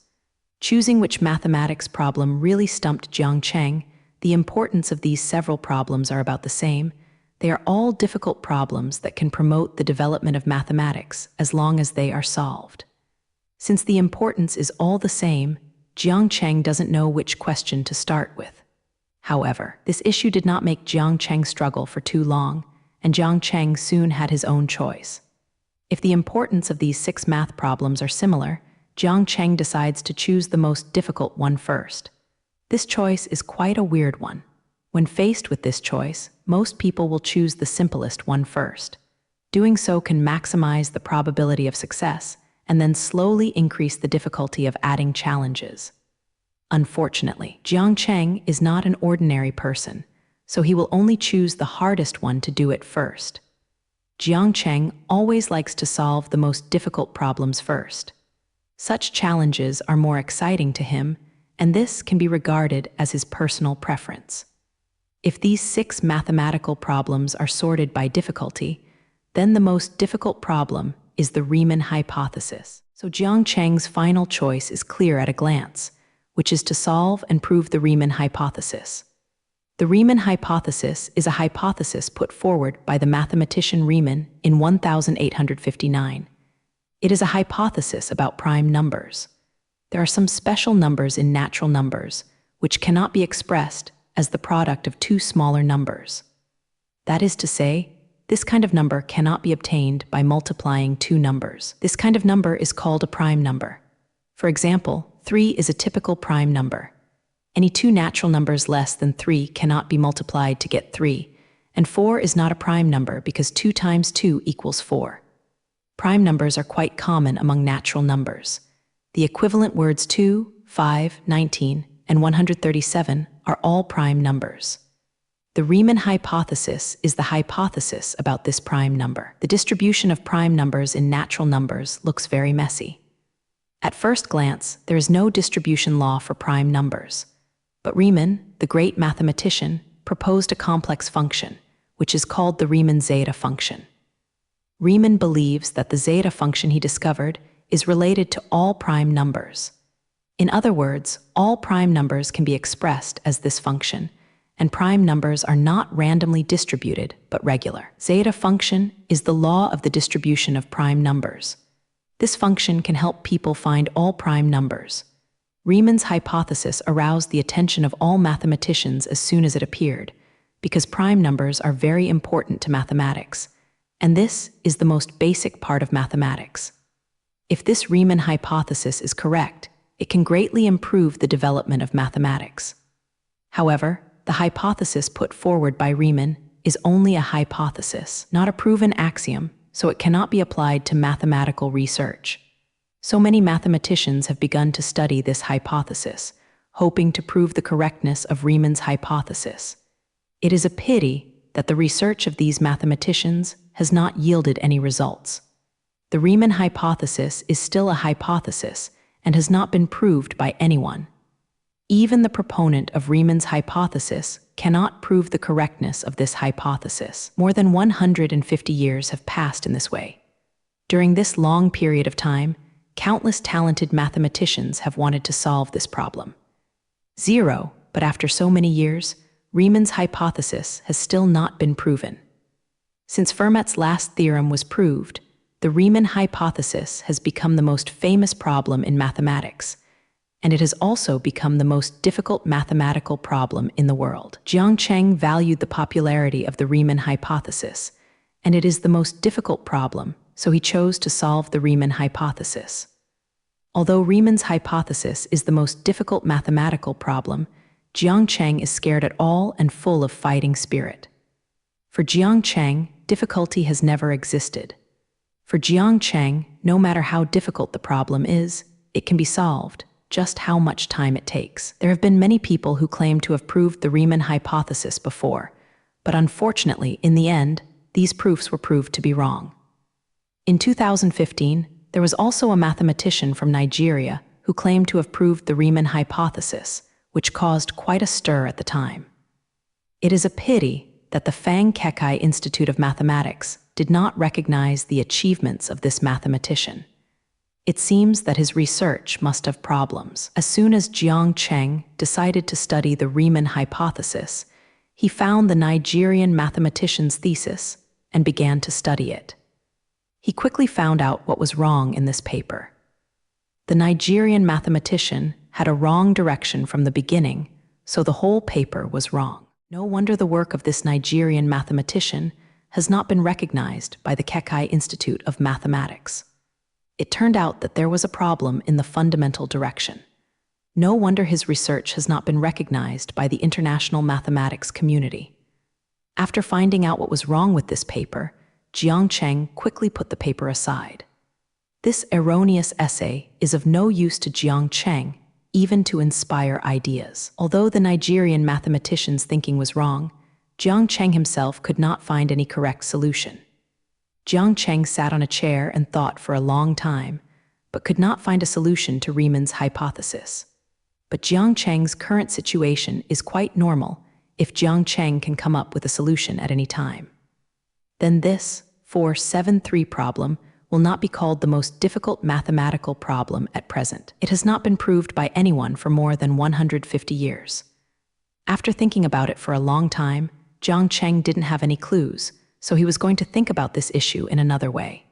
Choosing which mathematics problem really stumped Jiang Cheng, the importance of these several problems are about the same. They are all difficult problems that can promote the development of mathematics as long as they are solved. Since the importance is all the same, Jiang Cheng doesn't know which question to start with. However, this issue did not make Jiang Cheng struggle for too long, and Jiang Cheng soon had his own choice. If the importance of these 6 math problems are similar, Jiang Cheng decides to choose the most difficult one first. This choice is quite a weird one. When faced with this choice, most people will choose the simplest one first. Doing so can maximize the probability of success and then slowly increase the difficulty of adding challenges. Unfortunately, Jiang Cheng is not an ordinary person, so he will only choose the hardest one to do it first. Jiang Cheng always likes to solve the most difficult problems first. Such challenges are more exciting to him, and this can be regarded as his personal preference. If these 6 mathematical problems are sorted by difficulty, then the most difficult problem is the Riemann hypothesis. So Jiang Cheng's final choice is clear at a glance, which is to solve and prove the Riemann hypothesis. The Riemann hypothesis is a hypothesis put forward by the mathematician Riemann in 1859. It is a hypothesis about prime numbers. There are some special numbers in natural numbers which cannot be expressed as the product of 2 smaller numbers. That is to say, this kind of number cannot be obtained by multiplying 2 numbers. This kind of number is called a prime number. For example, 3 is a typical prime number. Any 2 natural numbers less than 3 cannot be multiplied to get 3, and 4 is not a prime number because 2 times 2 equals 4. Prime numbers are quite common among natural numbers. The equivalent words 2, 5, 19, and 137 are all prime numbers. The Riemann hypothesis is the hypothesis about this prime number. The distribution of prime numbers in natural numbers looks very messy. At first glance, there is no distribution law for prime numbers. But Riemann, the great mathematician, proposed a complex function, which is called the Riemann zeta function. Riemann believes that the zeta function he discovered is related to all prime numbers. In other words, all prime numbers can be expressed as this function, and prime numbers are not randomly distributed, but regular. Zeta function is the law of the distribution of prime numbers. This function can help people find all prime numbers. Riemann's hypothesis aroused the attention of all mathematicians as soon as it appeared, because prime numbers are very important to mathematics, and this is the most basic part of mathematics. If this Riemann hypothesis is correct, it can greatly improve the development of mathematics. However, the hypothesis put forward by Riemann is only a hypothesis, not a proven axiom, so it cannot be applied to mathematical research. So many mathematicians have begun to study this hypothesis, hoping to prove the correctness of Riemann's hypothesis. It is a pity that the research of these mathematicians has not yielded any results. The Riemann hypothesis is still a hypothesis and has not been proved by anyone. Even the proponent of Riemann's hypothesis cannot prove the correctness of this hypothesis. More than 150 years have passed in this way. During this long period of time, countless talented mathematicians have wanted to solve this problem. But after so many years, Riemann's hypothesis has still not been proven. Since Fermat's last theorem was proved, the Riemann hypothesis has become the most famous problem in mathematics, and it has also become the most difficult mathematical problem in the world. Jiang Cheng valued the popularity of the Riemann hypothesis, and it is the most difficult problem, so he chose to solve the Riemann hypothesis. Although Riemann's hypothesis is the most difficult mathematical problem, Jiang Cheng is scared at all and full of fighting spirit. For Jiang Cheng, difficulty has never existed. For Jiang Cheng, no matter how difficult the problem is, it can be solved, just how much time it takes. There have been many people who claim to have proved the Riemann hypothesis before, but unfortunately, in the end, these proofs were proved to be wrong. In 2015, there was also a mathematician from Nigeria who claimed to have proved the Riemann hypothesis, which caused quite a stir at the time. It is a pity that the Fang Kekai Institute of Mathematics did not recognize the achievements of this mathematician. It seems that his research must have problems. As soon as Jiang Cheng decided to study the Riemann hypothesis, he found the Nigerian mathematician's thesis and began to study it. He quickly found out what was wrong in this paper. The Nigerian mathematician had a wrong direction from the beginning, so the whole paper was wrong. No wonder the work of this Nigerian mathematician has not been recognized by the Kekai Institute of Mathematics. It turned out that there was a problem in the fundamental direction. No wonder his research has not been recognized by the international mathematics community. After finding out what was wrong with this paper, Jiang Cheng quickly put the paper aside. This erroneous essay is of no use to Jiang Cheng, even to inspire ideas. Although the Nigerian mathematician's thinking was wrong, Jiang Cheng himself could not find any correct solution. Jiang Cheng sat on a chair and thought for a long time, but could not find a solution to Riemann's hypothesis. But Jiang Cheng's current situation is quite normal if Jiang Cheng can come up with a solution at any time. Then this 473 problem will not be called the most difficult mathematical problem at present. It has not been proved by anyone for more than 150 years. After thinking about it for a long time, Jiang Cheng didn't have any clues, so he was going to think about this issue in another way.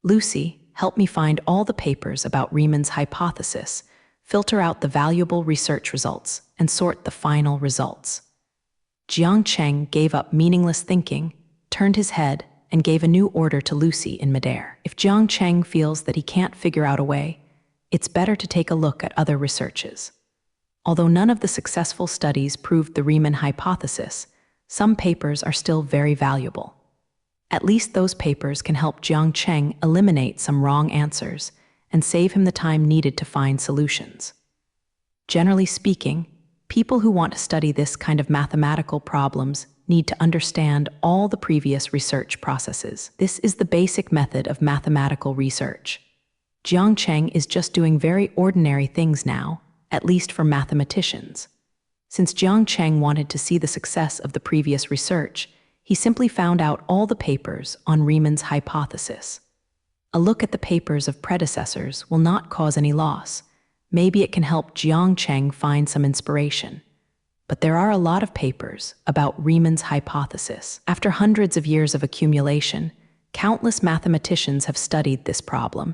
Lucy, help me find all the papers about Riemann's hypothesis, filter out the valuable research results, and sort the final results. Jiang Cheng gave up meaningless thinking, turned his head, and gave a new order to Lucy in midair. If Jiang Cheng feels that he can't figure out a way, it's better to take a look at other researches. Although none of the successful studies proved the Riemann hypothesis, some papers are still very valuable. At least those papers can help Jiang Cheng eliminate some wrong answers and save him the time needed to find solutions. Generally speaking, people who want to study this kind of mathematical problems need to understand all the previous research processes. This is the basic method of mathematical research. Jiang Cheng is just doing very ordinary things now, at least for mathematicians. Since Jiang Cheng wanted to see the success of the previous research, he simply found out all the papers on Riemann's hypothesis. A look at the papers of predecessors will not cause any loss. Maybe it can help Jiang Cheng find some inspiration. But there are a lot of papers about Riemann's hypothesis. After hundreds of years of accumulation, countless mathematicians have studied this problem,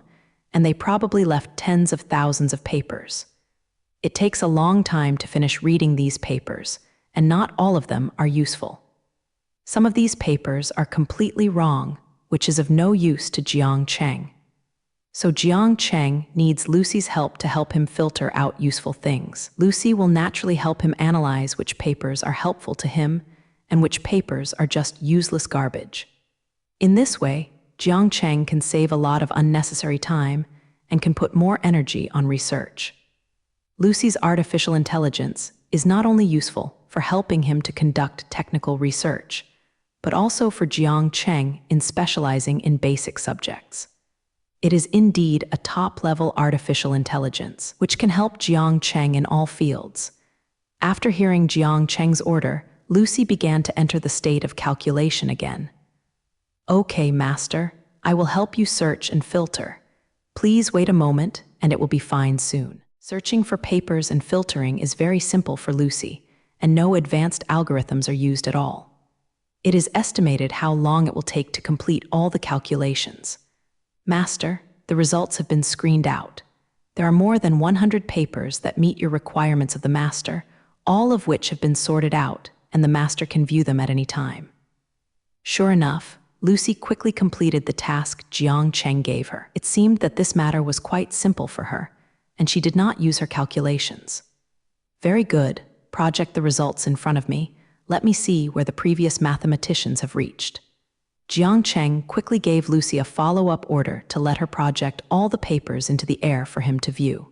and they probably left tens of thousands of papers. It takes a long time to finish reading these papers, and not all of them are useful. Some of these papers are completely wrong, which is of no use to Jiang Cheng. So Jiang Cheng needs Lucy's help to help him filter out useful things. Lucy will naturally help him analyze which papers are helpful to him and which papers are just useless garbage. In this way, Jiang Cheng can save a lot of unnecessary time and can put more energy on research. Lucy's artificial intelligence is not only useful for helping him to conduct technical research, but also for Jiang Cheng in specializing in basic subjects. It is indeed a top-level artificial intelligence, which can help Jiang Cheng in all fields. After hearing Jiang Cheng's order, Lucy began to enter the state of calculation again. Okay, master, I will help you search and filter. Please wait a moment, and it will be fine soon. Searching for papers and filtering is very simple for Lucy, and no advanced algorithms are used at all. It is estimated how long it will take to complete all the calculations. Master, the results have been screened out. There are more than 100 papers that meet your requirements of the master, all of which have been sorted out, and the master can view them at any time. Sure enough, Lucy quickly completed the task Jiang Cheng gave her. It seemed that this matter was quite simple for her, and she did not use her calculations. Very good. Project the results in front of me. Let me see where the previous mathematicians have reached. Jiang Cheng quickly gave Lucy a follow-up order to let her project all the papers into the air for him to view.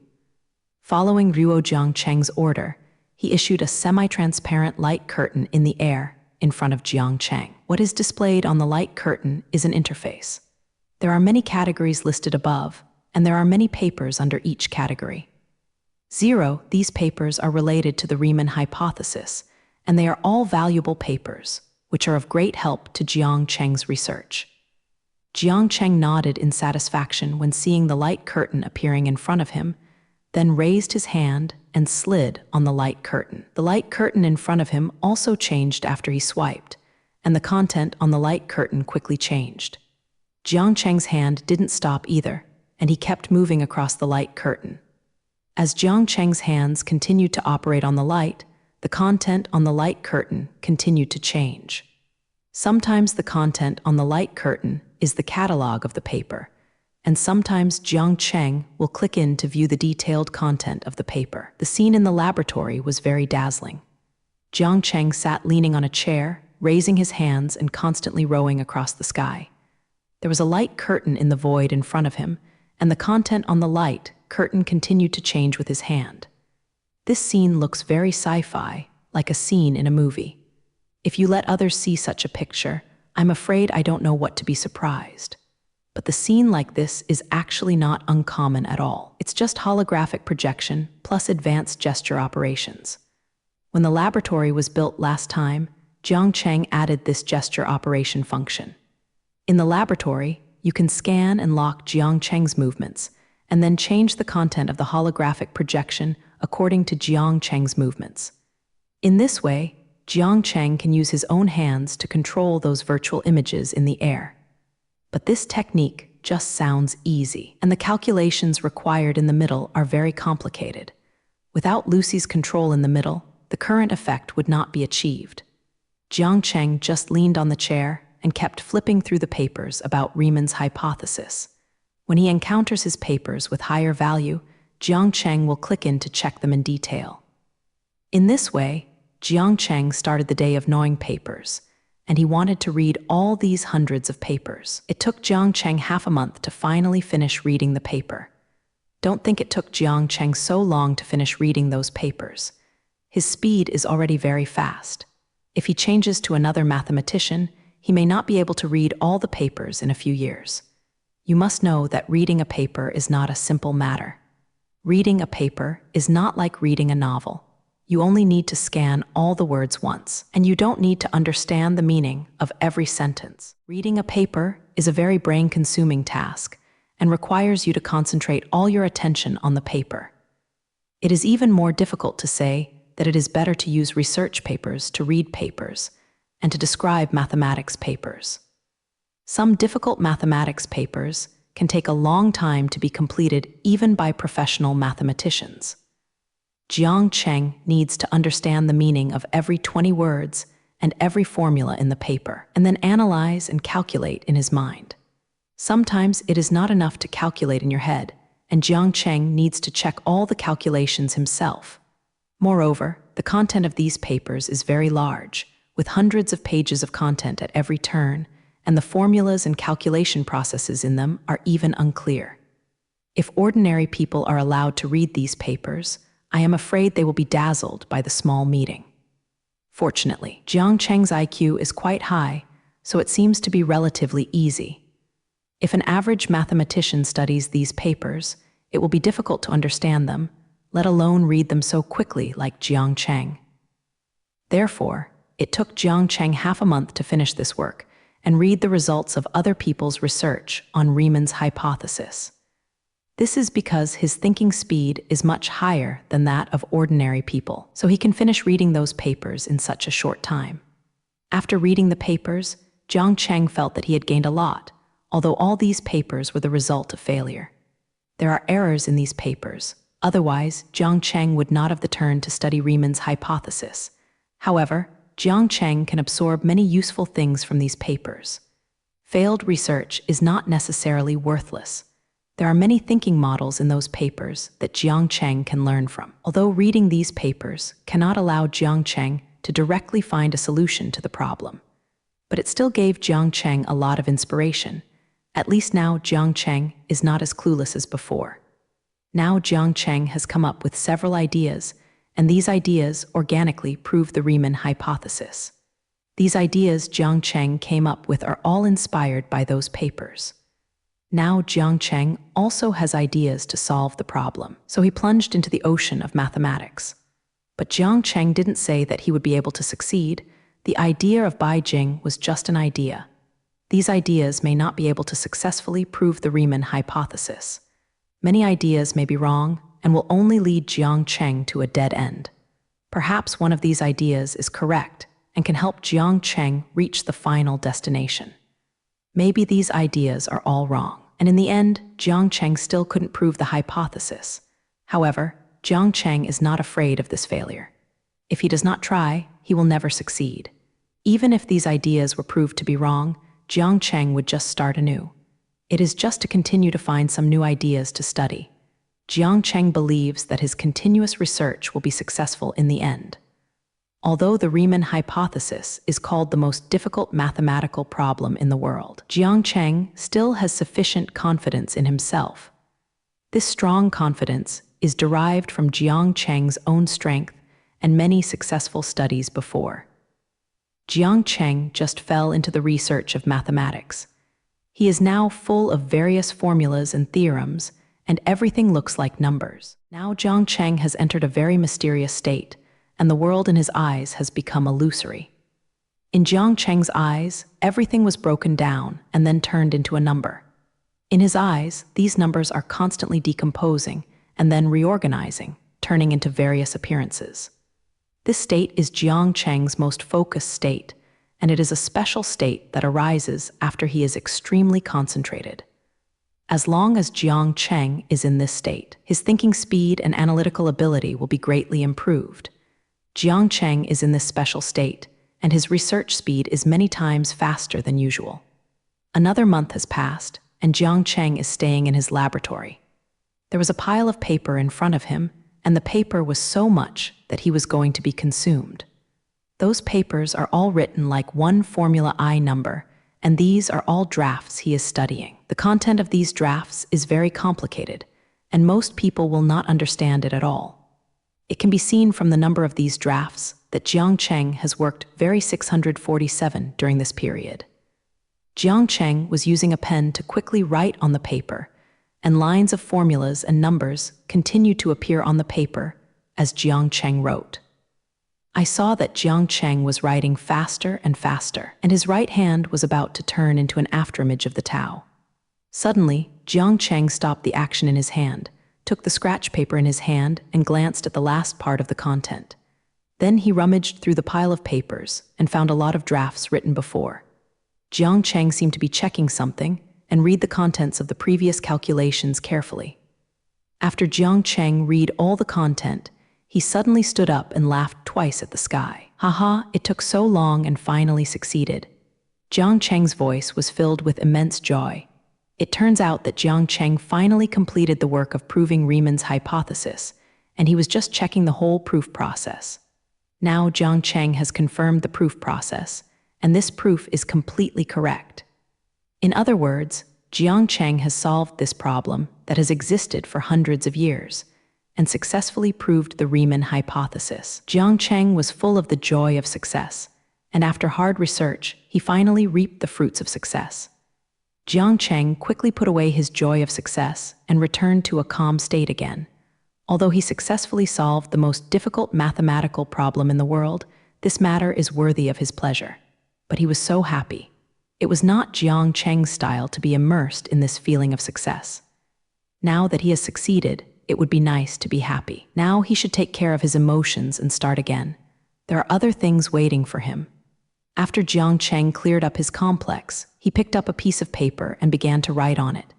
Following Jiang Cheng's order, he issued a semi-transparent light curtain in the air in front of Jiang Cheng. What is displayed on the light curtain is an interface. There are many categories listed above, and there are many papers under each category. 0. These papers are related to the Riemann hypothesis, and they are all valuable papers, which are of great help to Jiang Cheng's research. Jiang Cheng nodded in satisfaction when seeing the light curtain appearing in front of him, then raised his hand and slid on the light curtain. The light curtain in front of him also changed after he swiped, and the content on the light curtain quickly changed. Jiang Cheng's hand didn't stop either, and he kept moving across the light curtain. As Jiang Cheng's hands continued to operate on the light, the content on the light curtain continued to change. Sometimes the content on the light curtain is the catalog of the paper, and sometimes Jiang Cheng will click in to view the detailed content of the paper. The scene in the laboratory was very dazzling. Jiang Cheng sat leaning on a chair, raising his hands and constantly rowing across the sky. There was a light curtain in the void in front of him, and the content on the light curtain continued to change with his hand. This scene looks very sci-fi, like a scene in a movie. If you let others see such a picture, I'm afraid I don't know what to be surprised. But the scene like this is actually not uncommon at all. It's just holographic projection plus advanced gesture operations. When the laboratory was built last time, Jiang Cheng added this gesture operation function. In the laboratory, you can scan and lock Jiang Cheng's movements, and then change the content of the holographic projection according to Jiang Cheng's movements. In this way, Jiang Cheng can use his own hands to control those virtual images in the air. But this technique just sounds easy, and the calculations required in the middle are very complicated. Without Lucy's control in the middle, the current effect would not be achieved. Jiang Cheng just leaned on the chair and kept flipping through the papers about Riemann's hypothesis. When he encounters his papers with higher value, Jiang Cheng will click in to check them in detail. In this way, Jiang Cheng started the day of knowing papers, and he wanted to read all these hundreds of papers. It took Jiang Cheng half a month to finally finish reading the paper. Don't think it took Jiang Cheng so long to finish reading those papers. His speed is already very fast. If he changes to another mathematician, he may not be able to read all the papers in a few years. You must know that reading a paper is not a simple matter. Reading a paper is not like reading a novel. You only need to scan all the words once, and you don't need to understand the meaning of every sentence. Reading a paper is a very brain-consuming task and requires you to concentrate all your attention on the paper. It is even more difficult to say that it is better to use research papers to read papers and to describe mathematics papers. Some difficult mathematics papers can take a long time to be completed even by professional mathematicians. Jiang Cheng needs to understand the meaning of every 20 words and every formula in the paper, and then analyze and calculate in his mind. Sometimes it is not enough to calculate in your head, and Jiang Cheng needs to check all the calculations himself. Moreover, the content of these papers is very large, with hundreds of pages of content at every turn, and the formulas and calculation processes in them are even unclear. If ordinary people are allowed to read these papers, I am afraid they will be dazzled by the small meeting. Fortunately, Jiang Cheng's IQ is quite high, so it seems to be relatively easy. If an average mathematician studies these papers, it will be difficult to understand them, let alone read them so quickly like Jiang Cheng. Therefore, it took Jiang Cheng half a month to finish this work and read the results of other people's research on Riemann's hypothesis. This is because his thinking speed is much higher than that of ordinary people, so he can finish reading those papers in such a short time. After reading the papers, Jiang Cheng felt that he had gained a lot, although all these papers were the result of failure. There are errors in these papers, otherwise Jiang Cheng would not have the turn to study Riemann's hypothesis. However, Jiang Cheng can absorb many useful things from these papers. Failed research is not necessarily worthless. There are many thinking models in those papers that Jiang Cheng can learn from. Although reading these papers cannot allow Jiang Cheng to directly find a solution to the problem, but it still gave Jiang Cheng a lot of inspiration. At least now Jiang Cheng is not as clueless as before. Now Jiang Cheng has come up with several ideas, and these ideas organically prove the Riemann hypothesis. These ideas Jiang Cheng came up with are all inspired by those papers. Now Jiang Cheng also has ideas to solve the problem, so he plunged into the ocean of mathematics. But Jiang Cheng didn't say that he would be able to succeed. The idea of Beijing was just an idea. These ideas may not be able to successfully prove the Riemann hypothesis. Many ideas may be wrong and will only lead Jiang Cheng to a dead end. Perhaps one of these ideas is correct and can help Jiang Cheng reach the final destination. Maybe these ideas are all wrong, and in the end, Jiang Cheng still couldn't prove the hypothesis. However, Jiang Cheng is not afraid of this failure. If he does not try, he will never succeed. Even if these ideas were proved to be wrong, Jiang Cheng would just start anew. It is just to continue to find some new ideas to study. Jiang Cheng believes that his continuous research will be successful in the end. Although the Riemann hypothesis is called the most difficult mathematical problem in the world, Jiang Cheng still has sufficient confidence in himself. This strong confidence is derived from Jiang Cheng's own strength and many successful studies before. Jiang Cheng just fell into the research of mathematics. He is now full of various formulas and theorems, and everything looks like numbers. Now Jiang Cheng has entered a very mysterious state, and the world in his eyes has become illusory. In Jiang Cheng's eyes, everything was broken down and then turned into a number. In his eyes, these numbers are constantly decomposing and then reorganizing, turning into various appearances. This state is Jiang Cheng's most focused state, and it is a special state that arises after he is extremely concentrated. As long as Jiang Cheng is in this state, his thinking speed and analytical ability will be greatly improved. Jiang Cheng is in this special state, and his research speed is many times faster than usual. Another month has passed, and Jiang Cheng is staying in his laboratory. There was a pile of paper in front of him, and the paper was so much that he was going to be consumed. Those papers are all written like one Formula I number, and these are all drafts he is studying. The content of these drafts is very complicated, and most people will not understand it at all. It can be seen from the number of these drafts that Jiang Cheng has worked very 647 during this period. Jiang Cheng was using a pen to quickly write on the paper, and lines of formulas and numbers continued to appear on the paper as Jiang Cheng wrote. I saw that Jiang Cheng was writing faster and faster, and his right hand was about to turn into an afterimage of the Tao. Suddenly, Jiang Cheng stopped the action in his hand, took the scratch paper in his hand, and glanced at the last part of the content. Then he rummaged through the pile of papers and found a lot of drafts written before. Jiang Cheng seemed to be checking something and read the contents of the previous calculations carefully. After Jiang Cheng read all the content, he suddenly stood up and laughed twice at the sky. Haha, it took so long and finally succeeded. Jiang Cheng's voice was filled with immense joy. It turns out that Jiang Cheng finally completed the work of proving Riemann's hypothesis, and he was just checking the whole proof process. Now Jiang Cheng has confirmed the proof process, and this proof is completely correct. In other words, Jiang Cheng has solved this problem that has existed for hundreds of years and successfully proved the Riemann hypothesis. Jiang Cheng was full of the joy of success, and after hard research, he finally reaped the fruits of success. Jiang Cheng quickly put away his joy of success and returned to a calm state again. Although he successfully solved the most difficult mathematical problem in the world, this matter is worthy of his pleasure. But he was so happy. It was not Jiang Cheng's style to be immersed in this feeling of success. Now that he has succeeded, it would be nice to be happy. Now he should take care of his emotions and start again. There are other things waiting for him. After Jiang Cheng cleared up his complex, he picked up a piece of paper and began to write on it.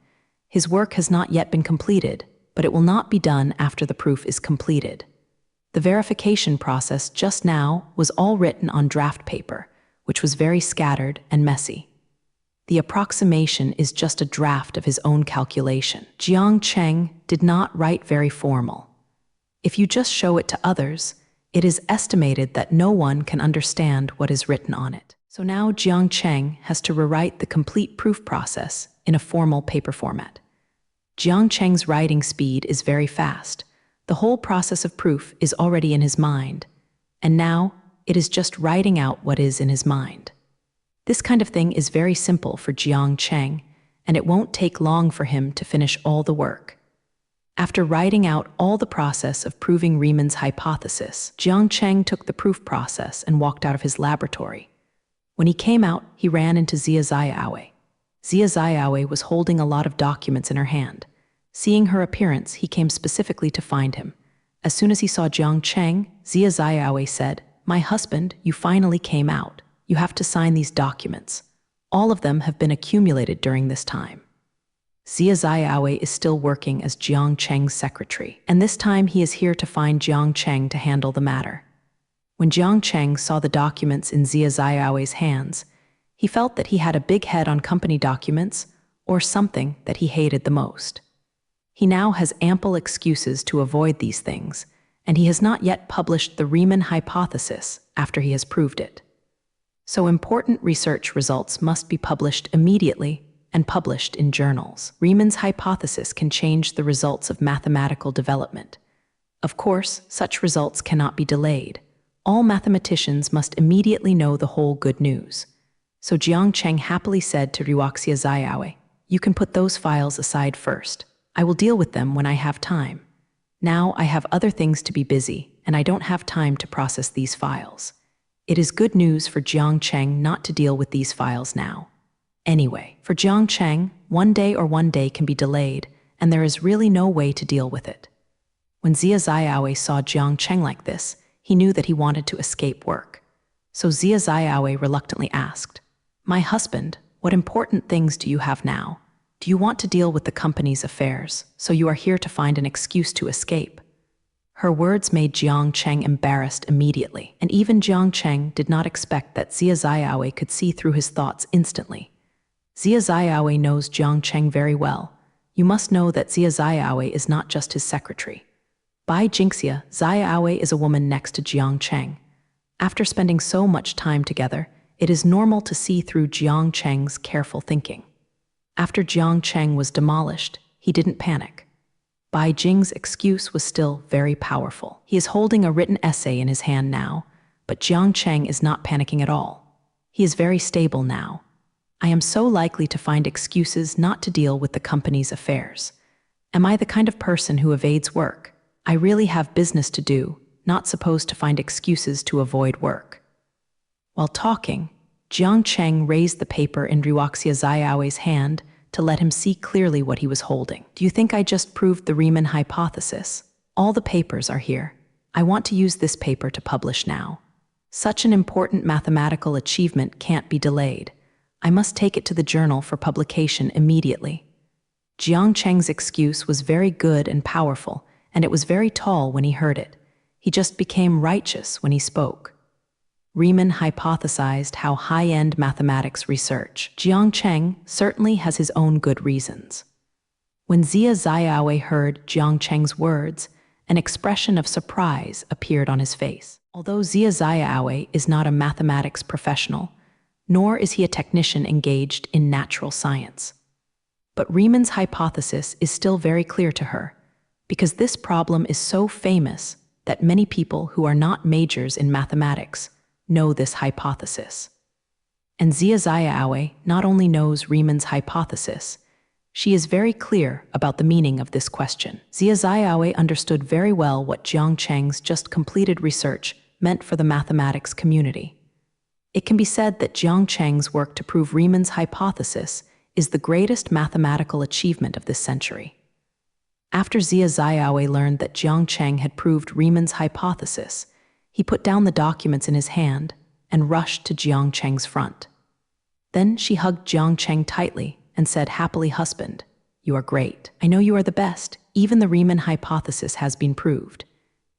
His work has not yet been completed, but it will not be done after the proof is completed. The verification process just now was all written on draft paper, which was very scattered and messy. The approximation is just a draft of his own calculation. Jiang Cheng did not write very formal. If you just show it to others, it is estimated that no one can understand what is written on it. So now Jiang Cheng has to rewrite the complete proof process in a formal paper format. Jiang Cheng's writing speed is very fast. The whole process of proof is already in his mind, and now it is just writing out what is in his mind. This kind of thing is very simple for Jiang Cheng, and it won't take long for him to finish all the work. After writing out all the process of proving Riemann's hypothesis, Jiang Cheng took the proof process and walked out of his laboratory. When he came out, he ran into Zia Ziaoue. Zia Ziaoue was holding a lot of documents in her hand. Seeing her appearance, he came specifically to find him. As soon as he saw Jiang Cheng, Zia Ziaoue said, "My husband, you finally came out. You have to sign these documents. All of them have been accumulated during this time." Zia Ziaoue is still working as Jiang Cheng's secretary, and this time he is here to find Jiang Cheng to handle the matter. When Jiang Cheng saw the documents in Zia Ziaowe's hands, he felt that he had a big head on company documents, or something that he hated the most. He now has ample excuses to avoid these things, and he has not yet published the Riemann hypothesis after he has proved it. So important research results must be published immediately and published in journals. Riemann's hypothesis can change the results of mathematical development. Of course, such results cannot be delayed. All mathematicians must immediately know the whole good news. So Jiang Cheng happily said to Zia Ziaoue, "You can put those files aside first. I will deal with them when I have time. Now I have other things to be busy, and I don't have time to process these files." It is good news for Jiang Cheng not to deal with these files now. Anyway, for Jiang Cheng, one day can be delayed, and there is really no way to deal with it. When Zia Ziaoue saw Jiang Cheng like this, he knew that he wanted to escape work. So Zia Ziaoue reluctantly asked, "My husband, what important things do you have now? Do you want to deal with the company's affairs, so you are here to find an excuse to escape?" Her words made Jiang Cheng embarrassed immediately, and even Jiang Cheng did not expect that Zia Ziaoue could see through his thoughts instantly. Zia Ziaoue knows Jiang Cheng very well. You must know that Zia Ziaoue is not just his secretary. By Jinxia, Ziaoue is a woman next to Jiang Cheng. After spending so much time together, it is normal to see through Jiang Cheng's careful thinking. After Jiang Cheng was demolished, he didn't panic. Bai Jing's excuse was still very powerful. He is holding a written essay in his hand now, but Jiang Cheng is not panicking at all. He is very stable now. "I am so likely to find excuses not to deal with the company's affairs. Am I the kind of person who evades work? I really have business to do, not supposed to find excuses to avoid work." While talking, Jiang Cheng raised the paper in Zia Ziaowe's hand to let him see clearly what he was holding. "Do you think I just proved the Riemann hypothesis? All the papers are here. I want to use this paper to publish now. Such an important mathematical achievement can't be delayed. I must take it to the journal for publication immediately." Jiang Cheng's excuse was very good and powerful, and it was very tall when he heard it. He just became righteous when he spoke. Riemann hypothesized how high-end mathematics research. Jiang Cheng certainly has his own good reasons. When Zia Ziaoue heard Jiang Cheng's words, an expression of surprise appeared on his face. Although Zia Ziaoue is not a mathematics professional, nor is he a technician engaged in natural science. But Riemann's hypothesis is still very clear to her, because this problem is so famous that many people who are not majors in mathematics know this hypothesis. And Zia Ziaoue not only knows Riemann's hypothesis, she is very clear about the meaning of this question. Zia Ziaoue understood very well what Jiang Cheng's just completed research meant for the mathematics community. It can be said that Jiang Cheng's work to prove Riemann's hypothesis is the greatest mathematical achievement of this century. After Zia Ziaoue learned that Jiang Cheng had proved Riemann's hypothesis, he put down the documents in his hand and rushed to Jiang Cheng's front. Then she hugged Jiang Cheng tightly and said, "Happily, husband, you are great. I know you are the best. Even the Riemann hypothesis has been proved."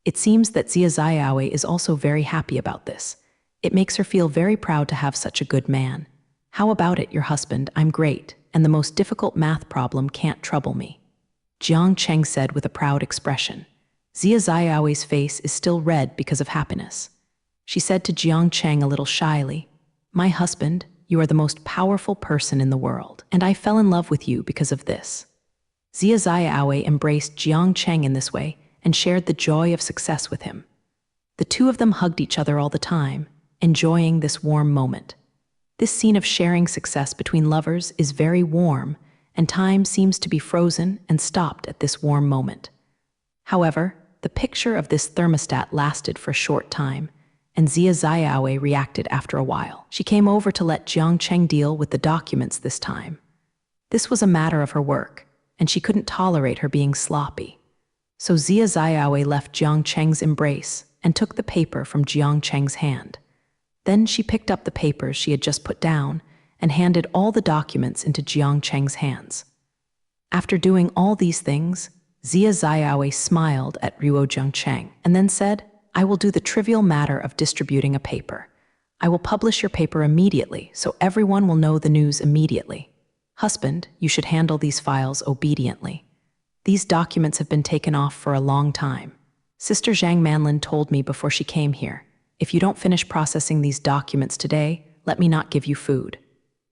It seems that Zia Ziaoue is also very happy about this. It makes her feel very proud to have such a good man. "How about it, your husband? I'm great, and the most difficult math problem can't trouble me," Jiang Cheng said with a proud expression. Zia Ziaowe's face is still red because of happiness. She said to Jiang Cheng a little shyly, "My husband, you are the most powerful person in the world, and I fell in love with you because of this." Zia Ziaoue embraced Jiang Cheng in this way and shared the joy of success with him. The two of them hugged each other all the time, enjoying this warm moment. This scene of sharing success between lovers is very warm, and time seems to be frozen and stopped at this warm moment. However, the picture of this thermostat lasted for a short time, and Zia Ziaoue reacted after a while. She came over to let Jiang Cheng deal with the documents this time. This was a matter of her work, and she couldn't tolerate her being sloppy. So Zia Ziaoue left Jiang Cheng's embrace and took the paper from Jiang Cheng's hand. Then she picked up the papers she had just put down and handed all the documents into Jiang Cheng's hands. After doing all these things, Zia Ziaoue smiled at Ruo Jiangcheng and then said, "I will do the trivial matter of distributing a paper. I will publish your paper immediately so everyone will know the news immediately. Husband, you should handle these files obediently. These documents have been taken off for a long time. Sister Zhang Manlin told me before she came here, if you don't finish processing these documents today, let me not give you food."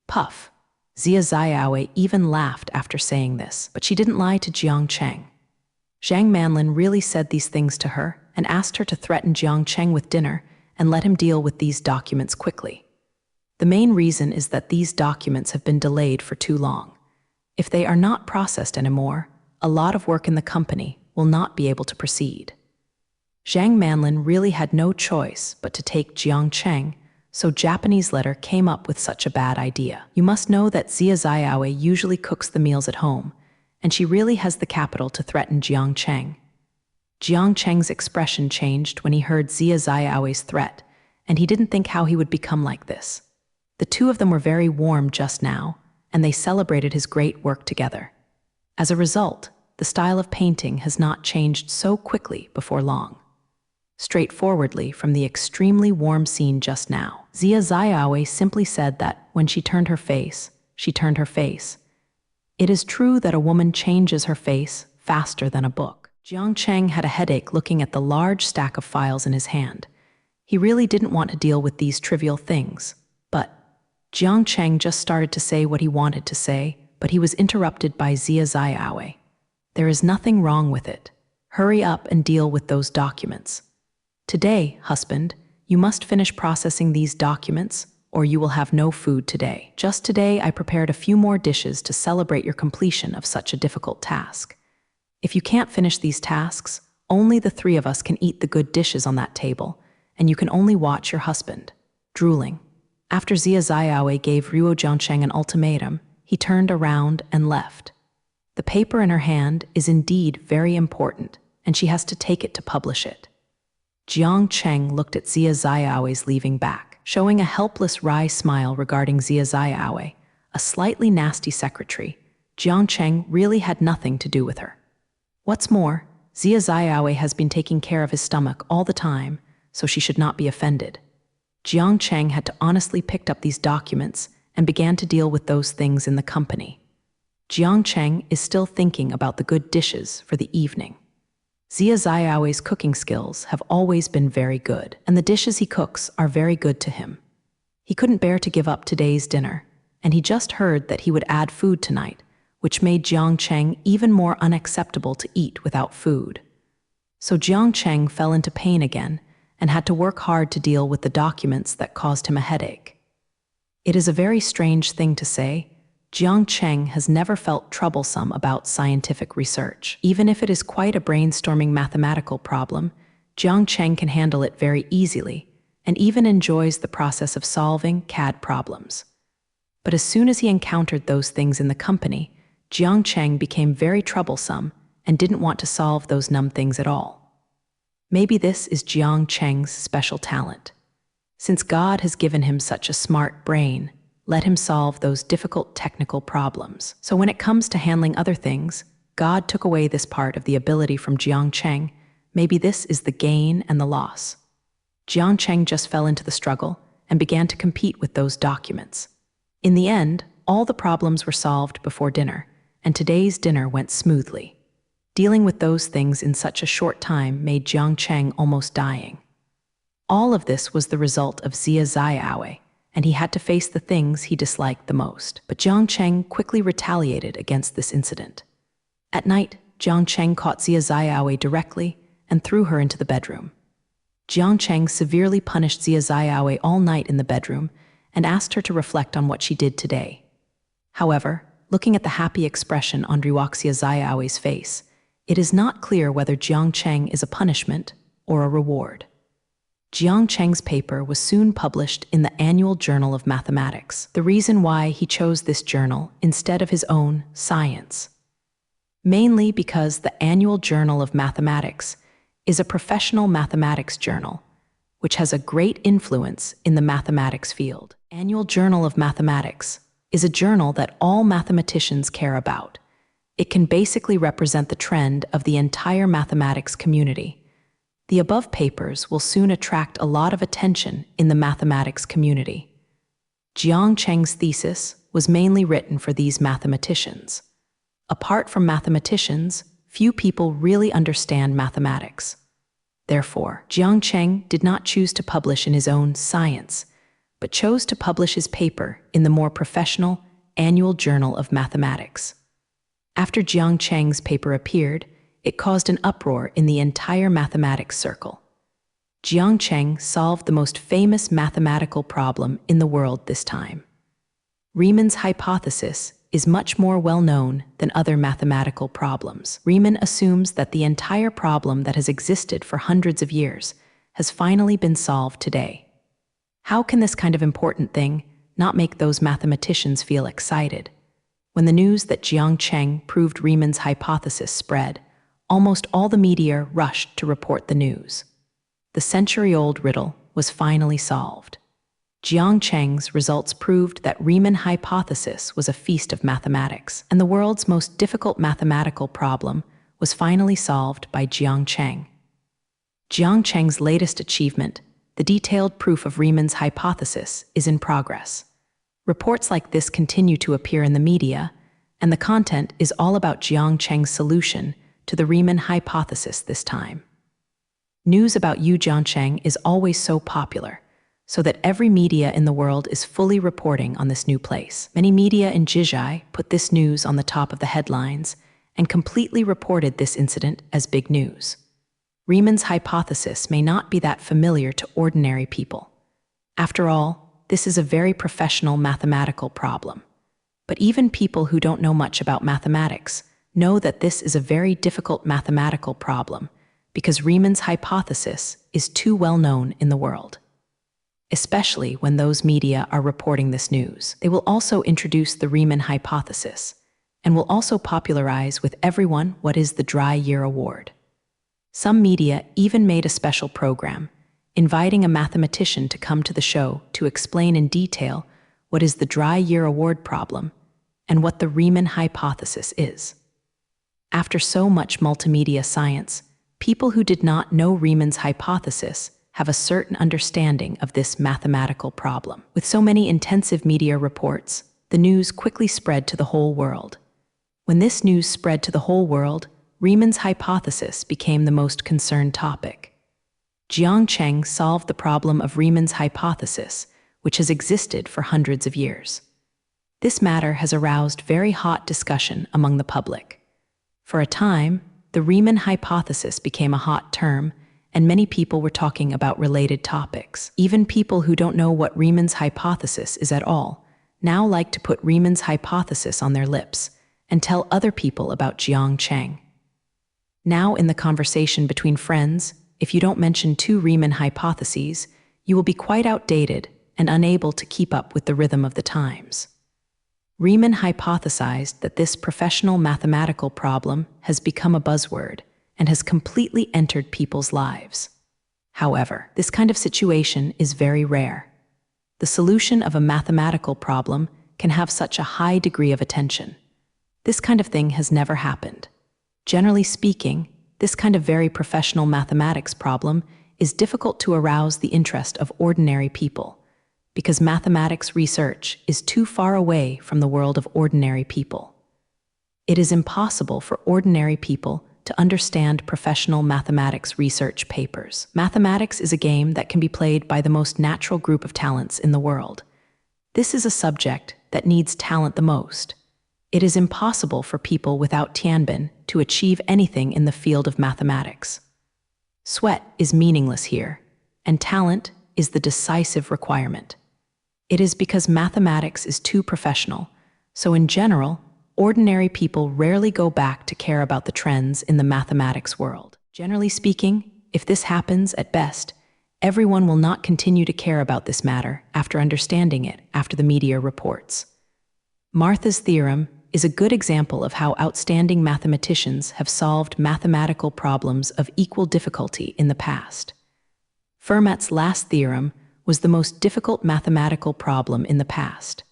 Puff. Zia Ziaoue even laughed after saying this, but she didn't lie to Jiang Cheng. Zhang Manlin really said these things to her and asked her to threaten Jiang Cheng with dinner and let him deal with these documents quickly. The main reason is that these documents have been delayed for too long. If they are not processed anymore, a lot of work in the company will not be able to proceed. Zhang Manlin really had no choice but to take Jiang Cheng, so Japanese letter came up with such a bad idea. You must know that Zia Ziaoue usually cooks the meals at home, and she really has the capital to threaten Jiang Cheng. Jiang Cheng's expression changed when he heard Zia Ziaowe's threat, and he didn't think how he would become like this. The two of them were very warm just now, and they celebrated his great work together. As a result, the style of painting has not changed so quickly before long. Straightforwardly from the extremely warm scene just now, Zia Ziaoue simply said that when she turned her face, she turned her face. It is true that a woman changes her face faster than a book. Jiang Cheng had a headache looking at the large stack of files in his hand. He really didn't want to deal with these trivial things, but Jiang Cheng just started to say what he wanted to say, but he was interrupted by Zia Ziaoue. "There is nothing wrong with it. Hurry up and deal with those documents. Today, husband, you must finish processing these documents, or you will have no food today. Just today, I prepared a few more dishes to celebrate your completion of such a difficult task. If you can't finish these tasks, only the three of us can eat the good dishes on that table, and you can only watch your husband." Drooling. After Zia Ziaoue gave Ruo Jiangcheng an ultimatum, he turned around and left. The paper in her hand is indeed very important, and she has to take it to publish it. Jiang Cheng looked at Zia Ziaowe's leaving back, showing a helpless wry smile regarding Zia Ziaoue, a slightly nasty secretary. Jiang Cheng really had nothing to do with her. What's more, Zia Ziaoue has been taking care of his stomach all the time, so she should not be offended. Jiang Cheng had to honestly pick up these documents and began to deal with those things in the company. Jiang Cheng is still thinking about the good dishes for the evening. Zia Ziaowe's cooking skills have always been very good, and the dishes he cooks are very good to him. He couldn't bear to give up today's dinner, and he just heard that he would add food tonight, which made Jiang Cheng even more unacceptable to eat without food. So Jiang Cheng fell into pain again and had to work hard to deal with the documents that caused him a headache. It is a very strange thing to say. Jiang Cheng has never felt troublesome about scientific research. Even if it is quite a brainstorming mathematical problem, Jiang Cheng can handle it very easily and even enjoys the process of solving CAD problems. But as soon as he encountered those things in the company, Jiang Cheng became very troublesome and didn't want to solve those numb things at all. Maybe this is Jiang Cheng's special talent. Since God has given him such a smart brain, let him solve those difficult technical problems. So when it comes to handling other things, God took away this part of the ability from Jiang Cheng. Maybe this is the gain and the loss. Jiang Cheng just fell into the struggle and began to compete with those documents. In the end, all the problems were solved before dinner, and today's dinner went smoothly. Dealing with those things in such a short time made Jiang Cheng almost dying. All of this was the result of Zia Ziaoue, and he had to face the things he disliked the most. But Jiang Cheng quickly retaliated against this incident. At night, Jiang Cheng caught Zia Ziaoue directly and threw her into the bedroom. Jiang Cheng severely punished Zia Ziaoue all night in the bedroom and asked her to reflect on what she did today. However, looking at the happy expression on Zia Ziaowe's face, it is not clear whether Jiang Cheng is a punishment or a reward. Jiang Cheng's paper was soon published in the Annual Journal of Mathematics. The reason why he chose this journal instead of his own Science, mainly because the Annual Journal of Mathematics is a professional mathematics journal, which has a great influence in the mathematics field. Annual Journal of Mathematics is a journal that all mathematicians care about. It can basically represent the trend of the entire mathematics community. The above papers will soon attract a lot of attention in the mathematics community. Jiang Cheng's thesis was mainly written for these mathematicians. Apart from mathematicians, few people really understand mathematics. Therefore, Jiang Cheng did not choose to publish in his own Science, but chose to publish his paper in the more professional Annual Journal of Mathematics. After Jiang Cheng's paper appeared, it caused an uproar in the entire mathematics circle. Jiang Cheng solved the most famous mathematical problem in the world this time. Riemann's hypothesis is much more well-known than other mathematical problems. Riemann assumes that the entire problem that has existed for hundreds of years has finally been solved today. How can this kind of important thing not make those mathematicians feel excited? When the news that Jiang Cheng proved Riemann's hypothesis spread, almost all the media rushed to report the news. The century-old riddle was finally solved. Jiang Cheng's results proved that Riemann hypothesis was a feast of mathematics, and the world's most difficult mathematical problem was finally solved by Jiang Cheng. Jiang Cheng's latest achievement, the detailed proof of Riemann's hypothesis, is in progress. Reports like this continue to appear in the media, and the content is all about Jiang Cheng's solution to the Riemann hypothesis this time. News about Jiang Cheng is always so popular, so that every media in the world is fully reporting on this new place. Many media in Jizhai put this news on the top of the headlines and completely reported this incident as big news. Riemann's hypothesis may not be that familiar to ordinary people. After all, this is a very professional mathematical problem. But even people who don't know much about mathematics know that this is a very difficult mathematical problem because Riemann's hypothesis is too well known in the world. Especially when those media are reporting this news. They will also introduce the Riemann hypothesis and will also popularize with everyone what is the Dry Year Award. Some media even made a special program, inviting a mathematician to come to the show to explain in detail what is the Dry Year Award problem and what the Riemann hypothesis is. After so much multimedia science, people who did not know Riemann's hypothesis have a certain understanding of this mathematical problem. With so many intensive media reports, the news quickly spread to the whole world. When this news spread to the whole world, Riemann's hypothesis became the most concerned topic. Jiang Cheng solved the problem of Riemann's hypothesis, which has existed for hundreds of years. This matter has aroused very hot discussion among the public. For a time, the Riemann hypothesis became a hot term, and many people were talking about related topics. Even people who don't know what Riemann's hypothesis is at all now like to put Riemann's hypothesis on their lips and tell other people about Jiang Cheng. Now, in the conversation between friends, if you don't mention two Riemann hypotheses, you will be quite outdated and unable to keep up with the rhythm of the times. Riemann hypothesized that this professional mathematical problem has become a buzzword and has completely entered people's lives. However, this kind of situation is very rare. The solution of a mathematical problem can have such a high degree of attention. This kind of thing has never happened. Generally speaking, this kind of very professional mathematics problem is difficult to arouse the interest of ordinary people, because mathematics research is too far away from the world of ordinary people. It is impossible for ordinary people to understand professional mathematics research papers. Mathematics is a game that can be played by the most natural group of talents in the world. This is a subject that needs talent the most. It is impossible for people without Tianbin to achieve anything in the field of mathematics. Sweat is meaningless here, and talent is the decisive requirement. It is because mathematics is too professional, so in general, ordinary people rarely go back to care about the trends in the mathematics world. Generally speaking, if this happens at best, Everyone will not continue to care about this matter after understanding it after the media reports. Martha's theorem is a good example of how outstanding mathematicians have solved mathematical problems of equal difficulty in the past. Fermat's last theorem was the most difficult mathematical problem in the past.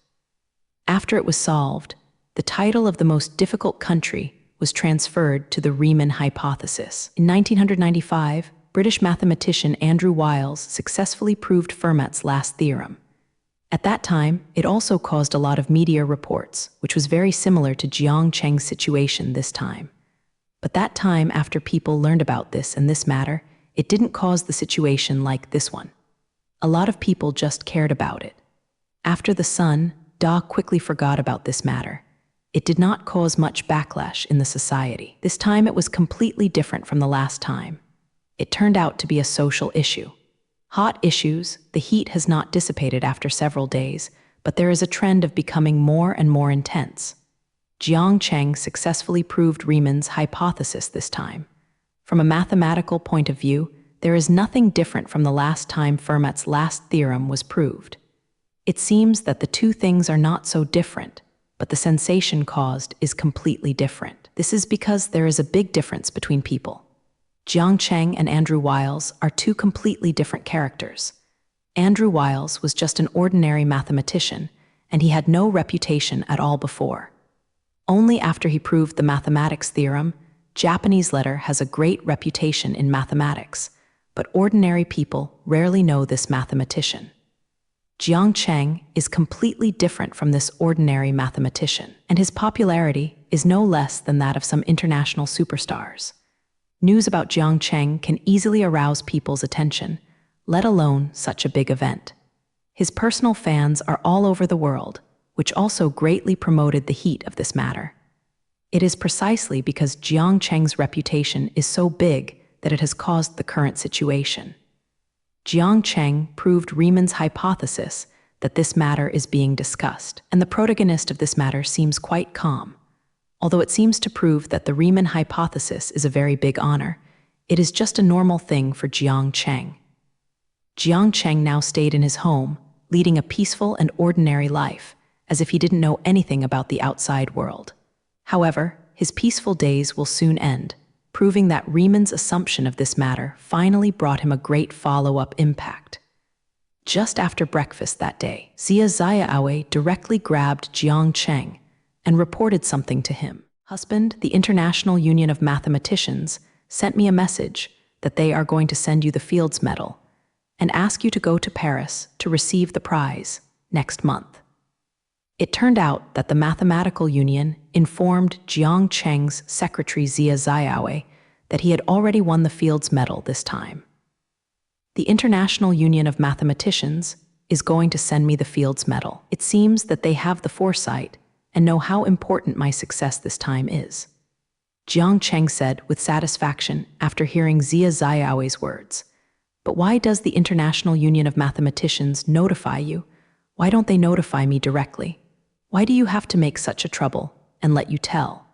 After it was solved, the title of the most difficult country was transferred to the Riemann hypothesis. In 1995, British mathematician Andrew Wiles successfully proved Fermat's last theorem. At that time, it also caused a lot of media reports, which was very similar to Jiang Cheng's situation this time. But that time after people learned about this and this matter, it didn't cause the situation like this one. A lot of people just cared about it. After the sun, Da quickly forgot about this matter. It did not cause much backlash in the society. This time it was completely different from the last time. It turned out to be a social issue. Hot issues, the heat has not dissipated after several days, but there is a trend of becoming more and more intense. Jiang Cheng successfully proved Riemann's hypothesis this time. From a mathematical point of view, there is nothing different from the last time Fermat's last theorem was proved. It seems that the two things are not so different, but the sensation caused is completely different. This is because there is a big difference between people. Jiang Cheng and Andrew Wiles are two completely different characters. Andrew Wiles was just an ordinary mathematician, and he had no reputation at all before. Only after he proved the mathematics theorem, Japanese letter has a great reputation in mathematics, but ordinary people rarely know this mathematician. Jiang Cheng is completely different from this ordinary mathematician, and his popularity is no less than that of some international superstars. News about Jiang Cheng can easily arouse people's attention, let alone such a big event. His personal fans are all over the world, which also greatly promoted the heat of this matter. It is precisely because Jiang Cheng's reputation is so big that it has caused the current situation. Jiang Cheng proved Riemann's hypothesis that this matter is being discussed, and the protagonist of this matter seems quite calm. Although it seems to prove that the Riemann hypothesis is a very big honor, it is just a normal thing for Jiang Cheng. Jiang Cheng now stayed in his home, leading a peaceful and ordinary life, as if he didn't know anything about the outside world. However, his peaceful days will soon end, proving that Riemann's assumption of this matter finally brought him a great follow-up impact. Just after breakfast that day, Zia Ziaoui directly grabbed Jiang Cheng and reported something to him. Husband, the International Union of Mathematicians, sent me a message that they are going to send you the Fields Medal and ask you to go to Paris to receive the prize next month. It turned out that the Mathematical Union informed Jiang Cheng's secretary Zia Ziaoui that he had already won the Fields Medal this time. The International Union of Mathematicians is going to send me the Fields Medal. It seems that they have the foresight and know how important my success this time is. Jiang Cheng said with satisfaction after hearing Zia Ziaoui's words. But why does the International Union of Mathematicians notify you? Why don't they notify me directly? Why do you have to make such a trouble and let you tell?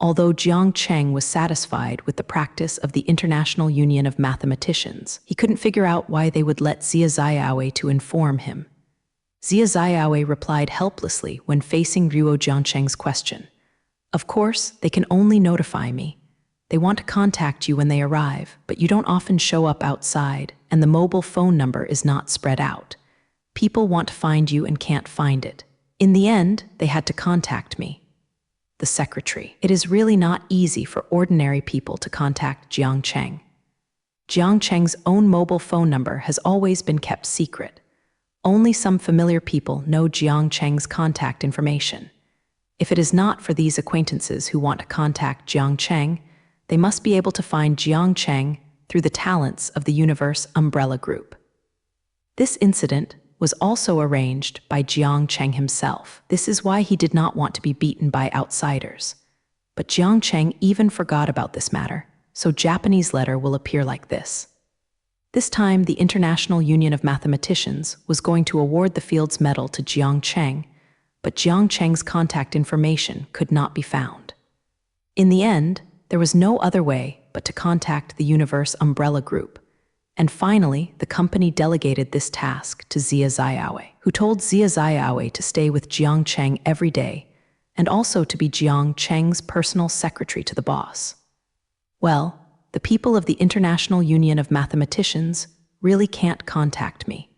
Although Jiang Cheng was satisfied with the practice of the International Union of Mathematicians, he couldn't figure out why they would let Zia Ziaoui to inform him. Zia Ziaoui replied helplessly when facing Ruo Jiangcheng's question. Of course, they can only notify me. They want to contact you when they arrive, but you don't often show up outside, and the mobile phone number is not spread out. People want to find you and can't find it. In the end, they had to contact me. The secretary. It is really not easy for ordinary people to contact Jiang Cheng. Jiang Cheng's own mobile phone number has always been kept secret. Only some familiar people know Jiang Cheng's contact information. If it is not for these acquaintances who want to contact Jiang Cheng, they must be able to find Jiang Cheng through the talents of the Universe Umbrella Group. This incident was also arranged by Jiang Cheng himself. This is why he did not want to be beaten by outsiders. But Jiang Cheng even forgot about this matter, so Japanese letter will appear like this. This time, the International Union of Mathematicians was going to award the Fields Medal to Jiang Cheng, but Jiang Cheng's contact information could not be found. In the end, there was no other way but to contact the Universe Umbrella Group. And finally, the company delegated this task to Zia Ziaoui, who told Zia Ziaoui to stay with Jiang Cheng every day and also to be Jiang Cheng's personal secretary to the boss. Well, the people of the International Union of Mathematicians really can't contact me.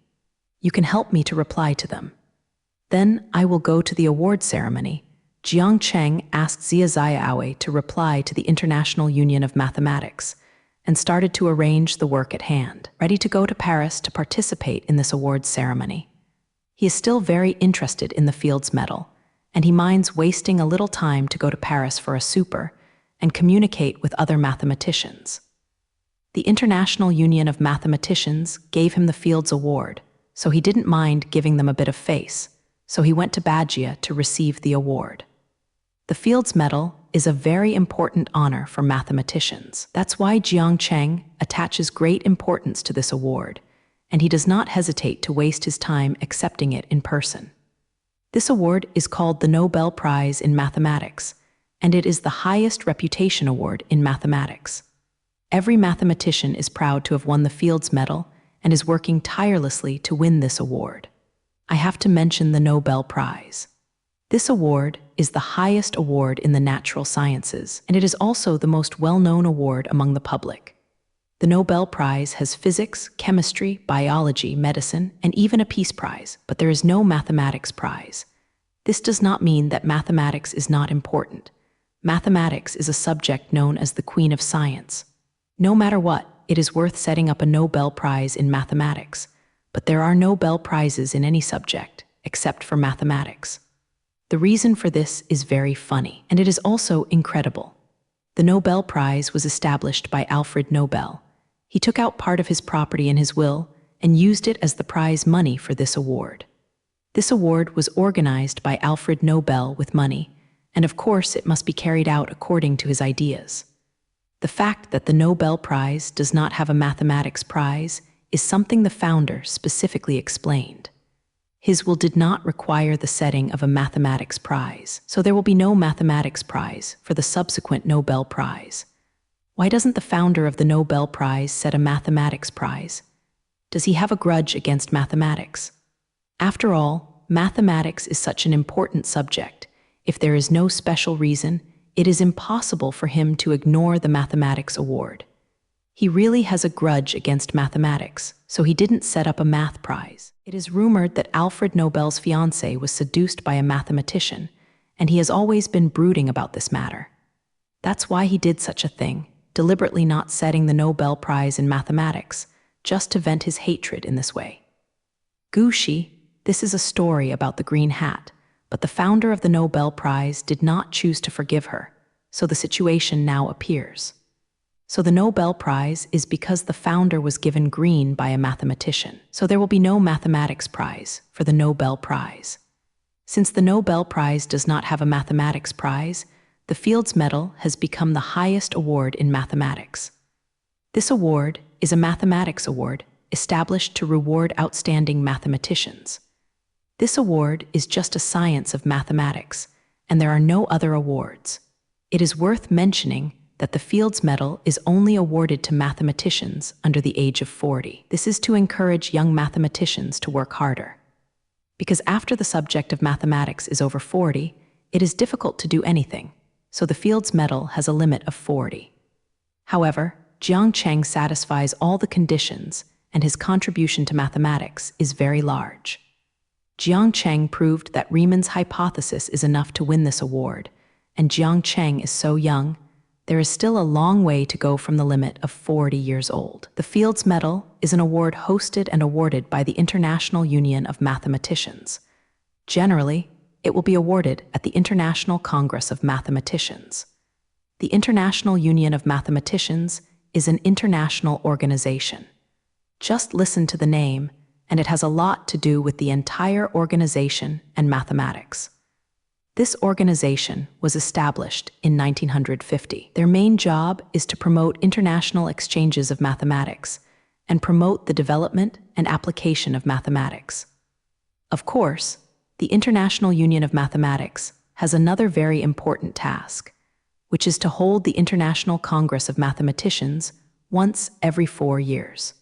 You can help me to reply to them. Then I will go to the award ceremony. Jiang Cheng asked Zia Ziaoui to reply to the International Union of Mathematics and started to arrange the work at hand, ready to go to Paris to participate in this awards ceremony. He is still very interested in the Fields Medal, and he minds wasting a little time to go to Paris for a super and communicate with other mathematicians. The International Union of Mathematicians gave him the Fields Award, so he didn't mind giving them a bit of face, so he went to Bagia to receive the award. The Fields Medal is a very important honor for mathematicians. That's why Jiang Cheng attaches great importance to this award, and he does not hesitate to waste his time accepting it in person. This award is called the Nobel Prize in Mathematics, and it is the highest reputation award in mathematics. Every mathematician is proud to have won the Fields Medal and is working tirelessly to win this award. I have to mention the Nobel Prize. This award is the highest award in the natural sciences, and it is also the most well-known award among the public. The Nobel Prize has physics, chemistry, biology, medicine, and even a peace prize, but there is no mathematics prize. This does not mean that mathematics is not important. Mathematics is a subject known as the Queen of Science. No matter what, it is worth setting up a Nobel Prize in mathematics, but there are Nobel Prizes in any subject, except for mathematics. The reason for this is very funny, and it is also incredible. The Nobel Prize was established by Alfred Nobel. He took out part of his property in his will and used it as the prize money for this award. This award was organized by Alfred Nobel with money, and of course it must be carried out according to his ideas. The fact that the Nobel Prize does not have a mathematics prize is something the founder specifically explained. His will did not require the setting of a mathematics prize, so there will be no mathematics prize for the subsequent Nobel Prize. Why doesn't the founder of the Nobel Prize set a mathematics prize? Does he have a grudge against mathematics? After all, mathematics is such an important subject. If there is no special reason, it is impossible for him to ignore the mathematics award. He really has a grudge against mathematics, so he didn't set up a math prize. It is rumored that Alfred Nobel's fiancée was seduced by a mathematician, and he has always been brooding about this matter. That's why he did such a thing, deliberately not setting the Nobel Prize in mathematics, just to vent his hatred in this way. Gushi, this is a story about the green hat, but the founder of the Nobel Prize did not choose to forgive her, so the situation now appears. So the Nobel Prize is because the founder was given green by a mathematician, so there will be no mathematics prize for the Nobel Prize. Since the Nobel Prize does not have a mathematics prize, the Fields Medal has become the highest award in mathematics. This award is a mathematics award established to reward outstanding mathematicians. This award is just a science of mathematics, and there are no other awards. It is worth mentioning that the Fields Medal is only awarded to mathematicians under the age of 40. This is to encourage young mathematicians to work harder. Because after the subject of mathematics is over 40, it is difficult to do anything, so the Fields Medal has a limit of 40. However, Jiang Cheng satisfies all the conditions, and his contribution to mathematics is very large. Jiang Cheng proved that Riemann's hypothesis is enough to win this award, and Jiang Cheng is so young, there is still a long way to go from the limit of 40 years old. The Fields Medal is an award hosted and awarded by the International Union of Mathematicians. Generally, it will be awarded at the International Congress of Mathematicians. The International Union of Mathematicians is an international organization. Just listen to the name, and it has a lot to do with the entire organization and mathematics. This organization was established in 1950. Their main job is to promote international exchanges of mathematics and promote the development and application of mathematics. Of course, the International Union of Mathematics has another very important task, which is to hold the International Congress of Mathematicians once every 4 years.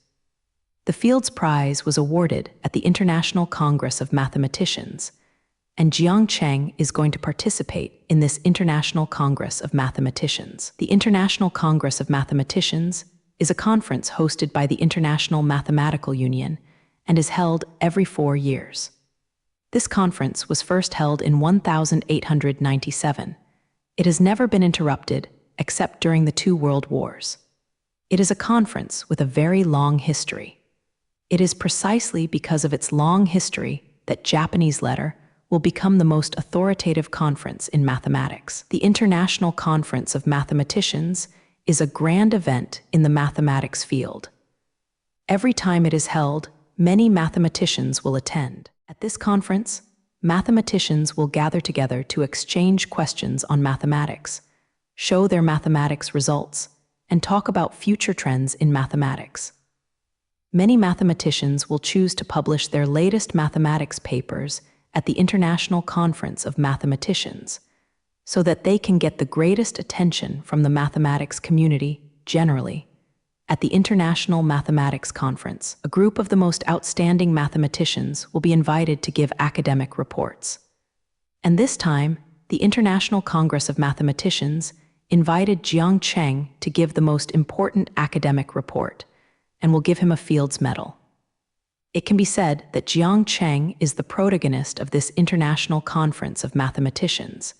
The Fields Prize was awarded at the International Congress of Mathematicians, and Jiang Cheng is going to participate in this International Congress of Mathematicians. The International Congress of Mathematicians is a conference hosted by the International Mathematical Union and is held every 4 years. This conference was first held in 1897. It has never been interrupted except during the 2 world wars. It is a conference with a very long history. It is precisely because of its long history that Japanese letter will become the most authoritative conference in mathematics. The International Conference of Mathematicians is a grand event in the mathematics field. Every time it is held, many mathematicians will attend. At this conference, mathematicians will gather together to exchange questions on mathematics, show their mathematics results, and talk about future trends in mathematics. Many mathematicians will choose to publish their latest mathematics papers at the International Conference of Mathematicians, so that they can get the greatest attention from the mathematics community generally. At the International Mathematics Conference, a group of the most outstanding mathematicians will be invited to give academic reports. And this time, the International Congress of Mathematicians invited Jiang Cheng to give the most important academic report, and will give him a Fields Medal. It can be said that Jiang Cheng is the protagonist of this International Conference of Mathematicians,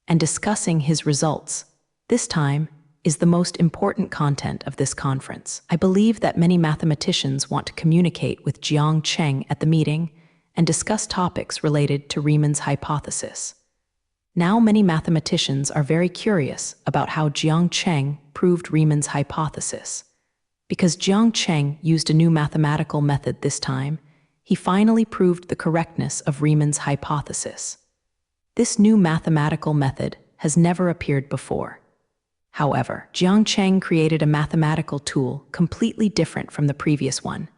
and discussing his results, this time, is the most important content of this conference. I believe that many mathematicians want to communicate with Jiang Cheng at the meeting and discuss topics related to Riemann's hypothesis. Now many mathematicians are very curious about how Jiang Cheng proved Riemann's hypothesis. Because Jiang Cheng used a new mathematical method this time, he finally proved the correctness of Riemann's hypothesis. This new mathematical method has never appeared before. However, Jiang Cheng created a mathematical tool completely different from the previous one,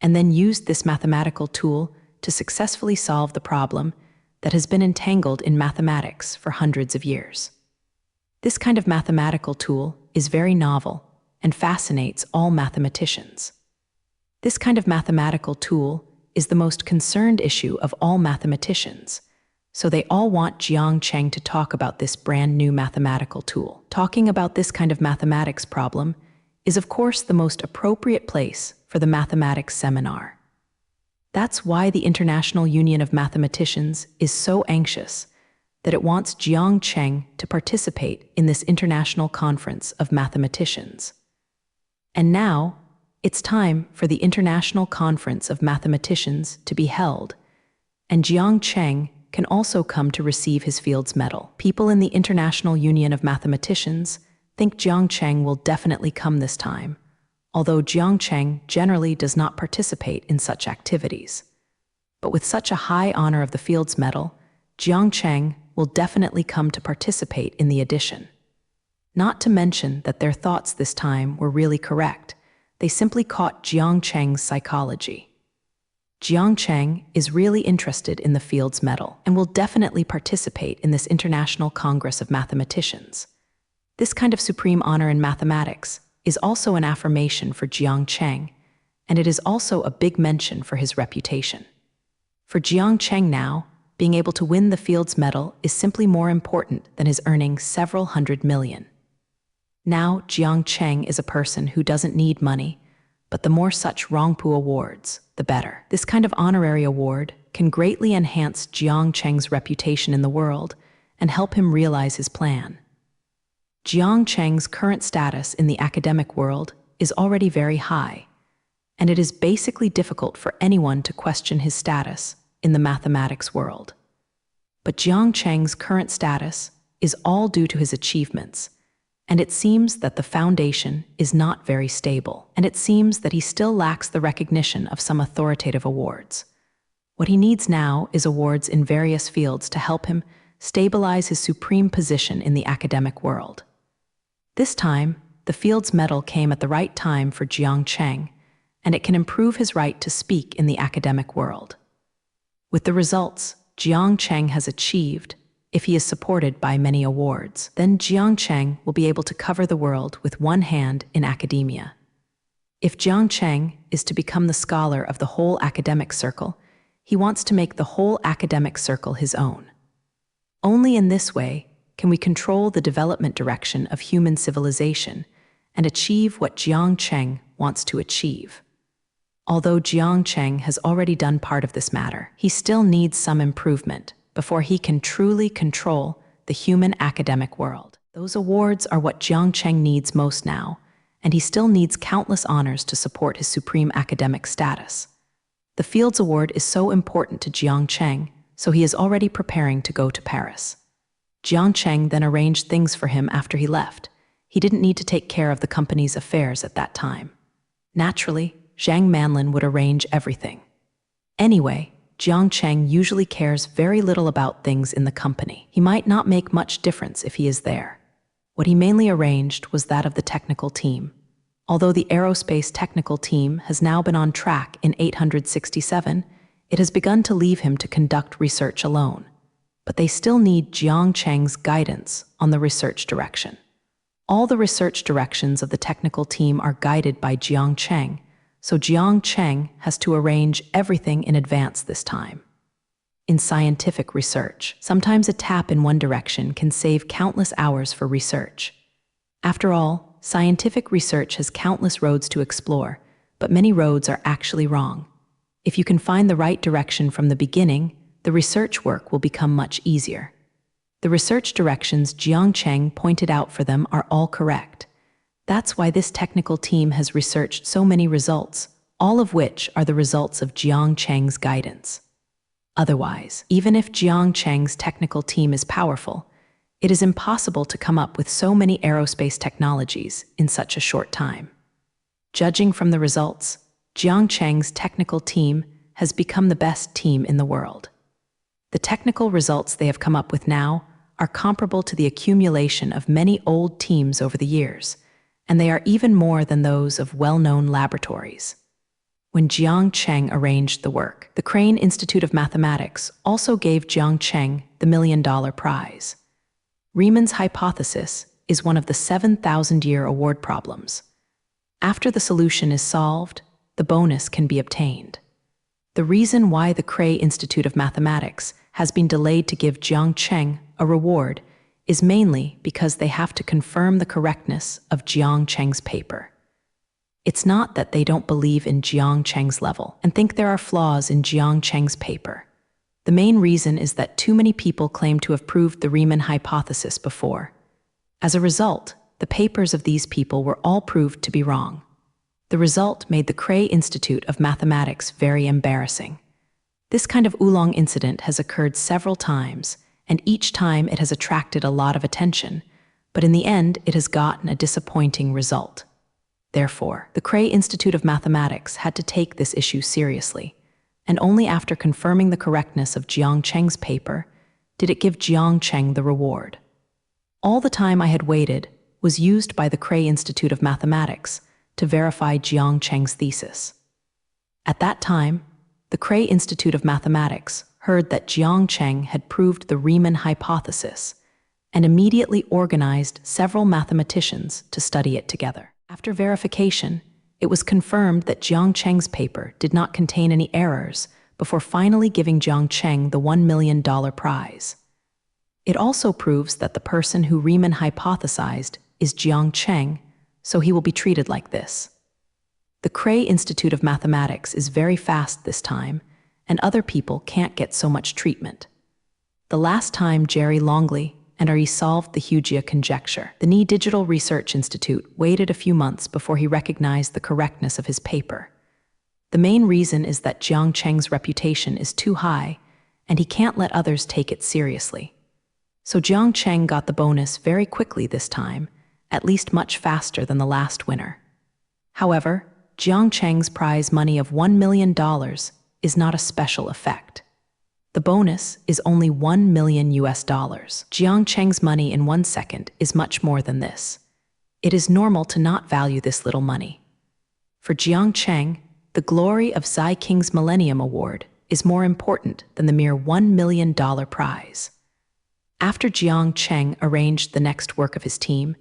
and then used this mathematical tool to successfully solve the problem that has been entangled in mathematics for hundreds of years. This kind of mathematical tool is very novel and fascinates all mathematicians. This kind of mathematical tool is the most concerned issue of all mathematicians, so they all want Jiang Cheng to talk about this brand new mathematical tool. Talking about this kind of mathematics problem is of course the most appropriate place for the mathematics seminar. That's why the International Union of Mathematicians is so anxious that it wants Jiang Cheng to participate in this International Conference of Mathematicians. And now, it's time for the International Conference of Mathematicians to be held, and Jiang Cheng can also come to receive his Fields Medal. People in the International Union of Mathematicians think Jiang Cheng will definitely come this time, although Jiang Cheng generally does not participate in such activities. But with such a high honor of the Fields Medal, Jiang Cheng will definitely come to participate in the edition. Not to mention that their thoughts this time were really correct. They simply caught Jiang Cheng's psychology. Jiang Cheng is really interested in the Fields Medal and will definitely participate in this International Congress of Mathematicians. This kind of supreme honor in mathematics is also an affirmation for Jiang Cheng, and it is also a big mention for his reputation. For Jiang Cheng now, being able to win the Fields Medal is simply more important than his earning several hundred million. Now, Jiang Cheng is a person who doesn't need money, but the more such Rongpu awards, the better. This kind of honorary award can greatly enhance Jiang Cheng's reputation in the world and help him realize his plan. Jiang Cheng's current status in the academic world is already very high, and it is basically difficult for anyone to question his status in the mathematics world. But Jiang Cheng's current status is all due to his achievements, and it seems that the foundation is not very stable, and it seems that he still lacks the recognition of some authoritative awards. What he needs now is awards in various fields to help him stabilize his supreme position in the academic world. This time, the Fields Medal came at the right time for Jiang Cheng, and it can improve his right to speak in the academic world. With the results Jiang Cheng has achieved, if he is supported by many awards, then Jiang Cheng will be able to cover the world with one hand in academia. If Jiang Cheng is to become the scholar of the whole academic circle, he wants to make the whole academic circle his own. Only in this way can we control the development direction of human civilization and achieve what Jiang Cheng wants to achieve. Although Jiang Cheng has already done part of this matter, he still needs some improvement before he can truly control the human academic world. Those awards are what Jiang Cheng needs most now, and he still needs countless honors to support his supreme academic status. The Fields Award is so important to Jiang Cheng, so he is already preparing to go to Paris. Jiang Cheng then arranged things for him after he left. He didn't need to take care of the company's affairs at that time. Naturally, Zhang Manlin would arrange everything. Anyway, Jiang Cheng usually cares very little about things in the company. He might not make much difference if he is there. What he mainly arranged was that of the technical team. Although the aerospace technical team has now been on track in 867, it has begun to leave him to conduct research alone. But they still need Jiang Cheng's guidance on the research direction. All the research directions of the technical team are guided by Jiang Cheng, so Jiang Cheng has to arrange everything in advance this time. In scientific research, sometimes a tap in one direction can save countless hours for research. After all, scientific research has countless roads to explore, but many roads are actually wrong. If you can find the right direction from the beginning, the research work will become much easier. The research directions Jiang Cheng pointed out for them are all correct. That's why this technical team has researched so many results, all of which are the results of Jiang Cheng's guidance. Otherwise, even if Jiang Cheng's technical team is powerful, it is impossible to come up with so many aerospace technologies in such a short time. Judging from the results, Jiang Cheng's technical team has become the best team in the world. The technical results they have come up with now are comparable to the accumulation of many old teams over the years, and they are even more than those of well-known laboratories. When Jiang Cheng arranged the work, the Crane Institute of Mathematics also gave Jiang Cheng the $1 million prize. Riemann's hypothesis is one of the 7,000-year award problems. After the solution is solved, the bonus can be obtained. The reason why the Crane Institute of Mathematics has been delayed to give Jiang Cheng a reward is mainly because they have to confirm the correctness of Jiang Cheng's paper. It's not that they don't believe in Jiang Cheng's level and think there are flaws in Jiang Cheng's paper. The main reason is that too many people claim to have proved the Riemann hypothesis before. As a result, the papers of these people were all proved to be wrong. The result made the Crane Institute of Mathematics very embarrassing. This kind of oolong incident has occurred several times, and each time it has attracted a lot of attention, but in the end it has gotten a disappointing result. Therefore, the Crane Institute of Mathematics had to take this issue seriously, and only after confirming the correctness of Jiang Cheng's paper did it give Jiang Cheng the reward. All the time I had waited was used by the Crane Institute of Mathematics to verify Jiang Cheng's thesis. At that time, the Crane Institute of Mathematics heard that Jiang Cheng had proved the Riemann hypothesis and immediately organized several mathematicians to study it together. After verification, it was confirmed that Jiang Cheng's paper did not contain any errors before finally giving Jiang Cheng the $1 million prize. It also proves that the person who Riemann hypothesized is Jiang Cheng, so he will be treated like this. The Crane Institute of Mathematics is very fast this time, and other people can't get so much treatment. The last time Jerry Longley and Ari solved the Huggia conjecture, the NI Digital Research Institute waited a few months before he recognized the correctness of his paper. The main reason is that Jiang Cheng's reputation is too high, and he can't let others take it seriously. So Jiang Cheng got the bonus very quickly this time, at least much faster than the last winner. However, Jiang Cheng's prize money of $1 million is not a special effect. The bonus is only $1 million. Jiang Cheng's money in 1 second is much more than this. It is normal to not value this little money. For Jiang Cheng, the glory of Zai King's Millennium Award is more important than the mere $1 million prize. After Jiang Cheng arranged the next work of his team,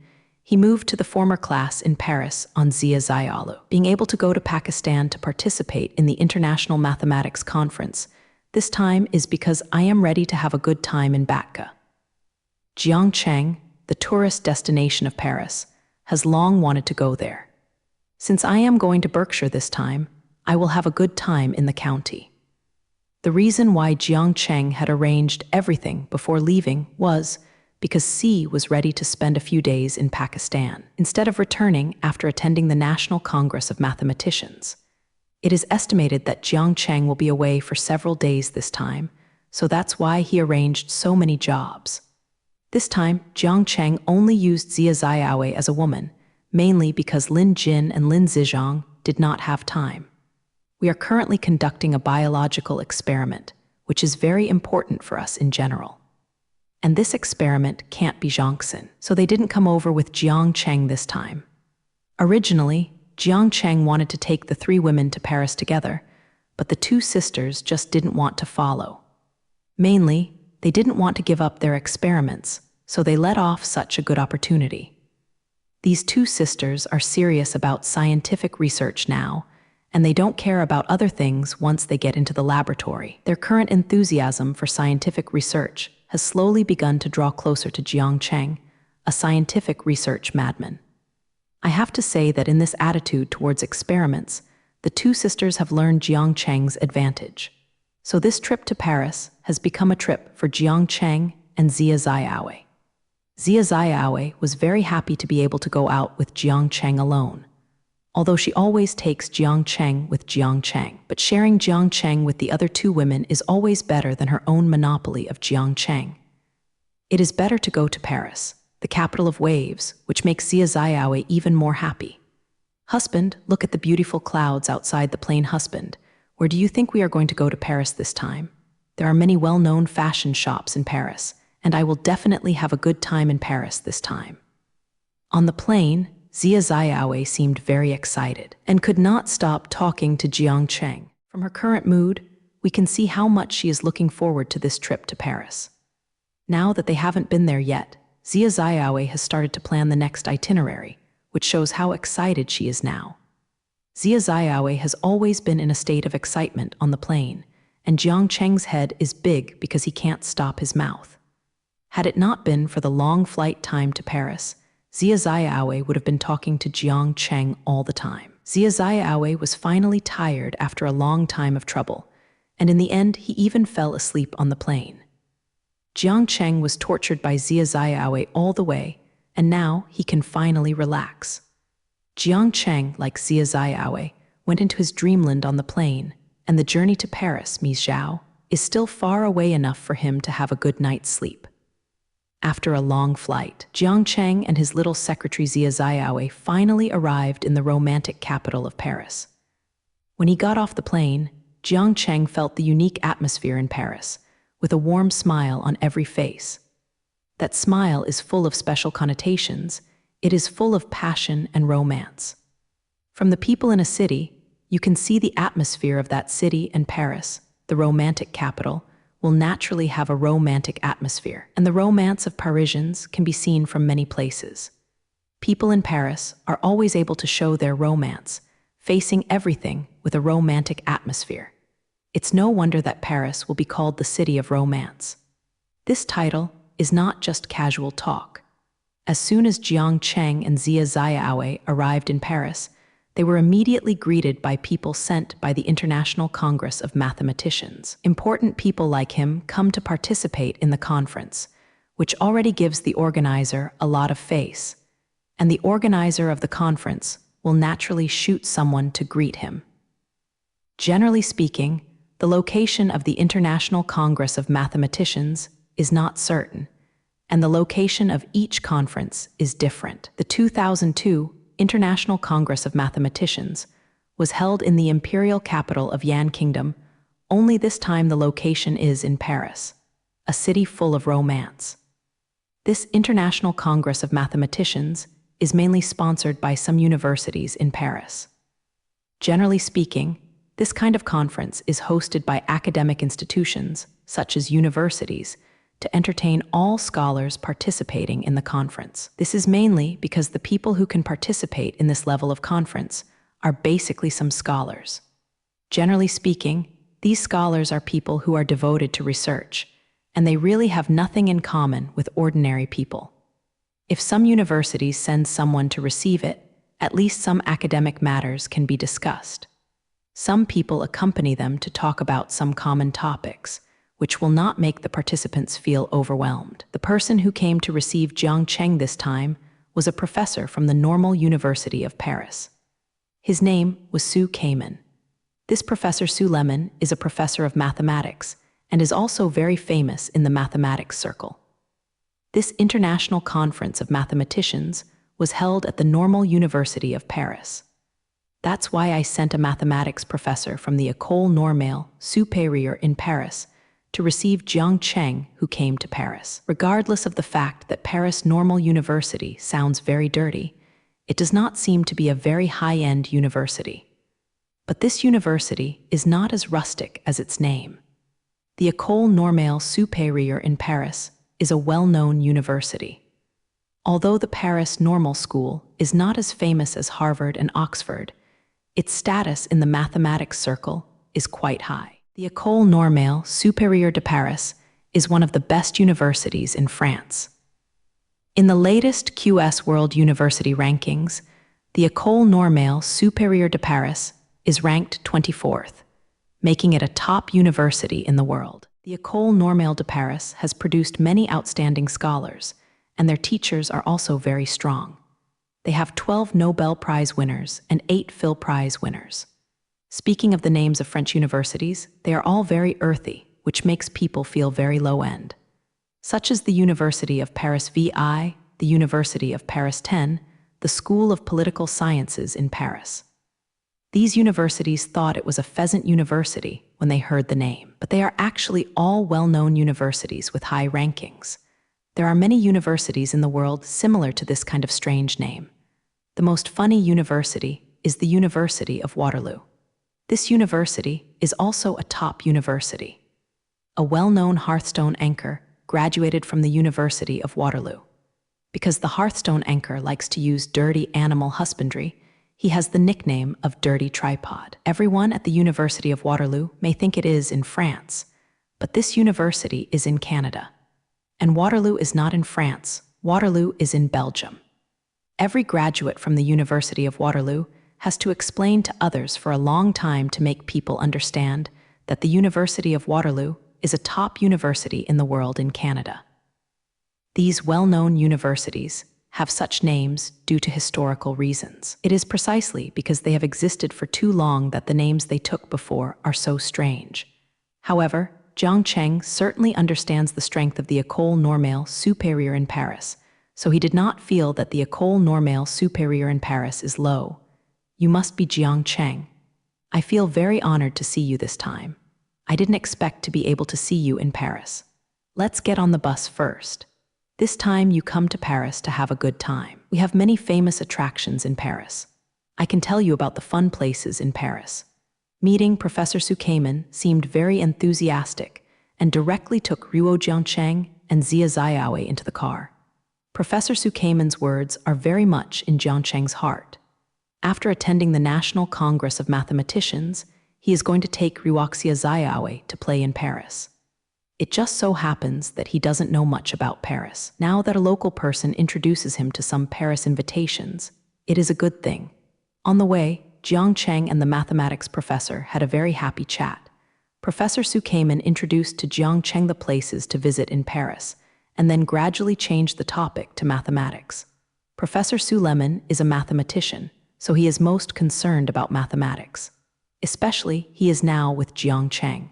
He moved to the former class in Paris on Zia Zialu. Being able to go to Pakistan to participate in the International Mathematics Conference this time is because I am ready to have a good time in Batka. Jiang Cheng, the tourist destination of Paris, has long wanted to go there. Since I am going to Berkshire this time, I will have a good time in the county. The reason why Jiang Cheng had arranged everything before leaving was because C was ready to spend a few days in Pakistan, instead of returning after attending the National Congress of Mathematicians. It is estimated that Jiang Cheng will be away for several days this time, so that's why he arranged so many jobs. This time, Jiang Cheng only used Zia Ziaoui as a woman, mainly because Lin Jin and Lin Zizhang did not have time. We are currently conducting a biological experiment, which is very important for us in general. And this experiment can't be Zhangxin, so they didn't come over with Jiang Cheng this time. Originally, Jiang Cheng wanted to take the 3 women to Paris together, but the 2 sisters just didn't want to follow. Mainly, they didn't want to give up their experiments, so they let off such a good opportunity. These 2 sisters are serious about scientific research now, and they don't care about other things once they get into the laboratory. Their current enthusiasm for scientific research has slowly begun to draw closer to Jiang Cheng, a scientific research madman. I have to say that in this attitude towards experiments, the 2 sisters have learned Jiang Cheng's advantage. So this trip to Paris has become a trip for Jiang Cheng and Zia Ziaoui. Zia Ziaoui was very happy to be able to go out with Jiang Cheng alone, although she always takes Jiang Cheng with Jiang Cheng. But sharing Jiang Cheng with the other 2 women is always better than her own monopoly of Jiang Cheng. It is better to go to Paris, the capital of waves, which makes Zia Ziaoui even more happy. Husband, look at the beautiful clouds outside the plane. Husband, where do you think we are going to go to Paris this time? There are many well-known fashion shops in Paris, and I will definitely have a good time in Paris this time. On the plane, Zia Ziaoui seemed very excited and could not stop talking to Jiang Cheng. From her current mood, we can see how much she is looking forward to this trip to Paris. Now that they haven't been there yet, Zia Ziaoui has started to plan the next itinerary, which shows how excited she is now. Zia Ziaoui has always been in a state of excitement on the plane, and Jiang Cheng's head is big because he can't stop his mouth. Had it not been for the long flight time to Paris, Zia Ziaoui would have been talking to Jiang Cheng all the time. Zia Ziaoui was finally tired after a long time of trouble, and in the end he even fell asleep on the plane. Jiang Cheng was tortured by Zia Ziaoui all the way, and now he can finally relax. Jiang Cheng, like Zia Ziaoui, went into his dreamland on the plane, and the journey to Paris, Ms. Zhao, is still far away enough for him to have a good night's sleep. After a long flight, Jiang Cheng and his little secretary Zia Ziaoui finally arrived in the romantic capital of Paris. When he got off the plane, Jiang Cheng felt the unique atmosphere in Paris, with a warm smile on every face. That smile is full of special connotations. It is full of passion and romance. From the people in a city, you can see the atmosphere of that city, and Paris, the romantic capital, will naturally have a romantic atmosphere, and the romance of Parisians can be seen from many places. People in Paris are always able to show their romance, facing everything with a romantic atmosphere. It's no wonder that Paris will be called the city of romance. This title is not just casual talk. As soon as Jiang Cheng and Zia Ziaoui arrived in Paris, they were immediately greeted by people sent by the International Congress of Mathematicians. Important people like him come to participate in the conference, which already gives the organizer a lot of face, and the organizer of the conference will naturally shoot someone to greet him. Generally speaking, the location of the International Congress of Mathematicians is not certain, and the location of each conference is different. The 2002 International Congress of Mathematicians was held in the imperial capital of Yan Kingdom, only this time the location is in Paris, a city full of romance. This International Congress of Mathematicians is mainly sponsored by some universities in Paris. Generally speaking, this kind of conference is hosted by academic institutions, such as universities, to entertain all scholars participating in the conference. This is mainly because the people who can participate in this level of conference are basically some scholars. Generally speaking, these scholars are people who are devoted to research, and they really have nothing in common with ordinary people. If some universities send someone to receive it, at least some academic matters can be discussed. Some people accompany them to talk about some common topics, which will not make the participants feel overwhelmed. The person who came to receive Jiang Cheng this time was a professor from the Normal University of Paris. His name was Su Kamen. This Professor Su Lemon is a professor of mathematics and is also very famous in the mathematics circle. This international conference of mathematicians was held at the Normal University of Paris. That's why I sent a mathematics professor from the École Normale Supérieure in Paris to receive Jiang Cheng, who came to Paris. Regardless of the fact that Paris Normal University sounds very dirty, it does not seem to be a very high-end university. But this university is not as rustic as its name. The École Normale Supérieure in Paris is a well-known university. Although the Paris Normal School is not as famous as Harvard and Oxford, its status in the mathematics circle is quite high. The École Normale Supérieure de Paris is one of the best universities in France. In the latest QS World University rankings, the École Normale Supérieure de Paris is ranked 24th, making it a top university in the world. The École Normale de Paris has produced many outstanding scholars, and their teachers are also very strong. They have 12 Nobel Prize winners and 8 Phil Prize winners. Speaking of the names of French universities, they are all very earthy, which makes people feel very low-end. Such as the University of Paris VI, the University of Paris 10, the School of Political Sciences in Paris. These universities thought it was a pheasant university when they heard the name, but they are actually all well-known universities with high rankings. There are many universities in the world similar to this kind of strange name. The most funny university is the University of Waterloo. This university is also a top university. A well-known Hearthstone anchor graduated from the University of Waterloo. Because the Hearthstone anchor likes to use dirty animal husbandry, he has the nickname of Dirty Tripod. Everyone at the University of Waterloo may think it is in France, but this university is in Canada. And Waterloo is not in France, Waterloo is in Belgium. Every graduate from the University of Waterloo has to explain to others for a long time to make people understand that the University of Waterloo is a top university in the world in Canada. These well-known universities have such names due to historical reasons. It is precisely because they have existed for too long that the names they took before are so strange. However, Jiang Cheng certainly understands the strength of the École Normale Supérieure in Paris, so he did not feel that the École Normale Supérieure in Paris is low. You must be Jiang Cheng. I feel very honored to see you this time. I didn't expect to be able to see you in Paris. Let's get on the bus first. This time you come to Paris to have a good time. We have many famous attractions in Paris. I can tell you about the fun places in Paris. Meeting Professor Su Kamen seemed very enthusiastic and directly took Ruo Jiangcheng and Zia Ziaowei into the car. Professor Su Kamen's words are very much in Jiangcheng's heart. After attending the National Congress of Mathematicians, he is going to take Ruoxia Ziaowei to play in Paris. It just so happens that he doesn't know much about Paris. Now that a local person introduces him to some Paris invitations, it is a good thing. On the way, Jiang Cheng and the mathematics professor had a very happy chat. Professor Su Kamen introduced to Jiang Cheng the places to visit in Paris, and then gradually changed the topic to mathematics. Professor Su Lemon is a mathematician, so he is most concerned about mathematics. Especially, he is now with Jiang Cheng.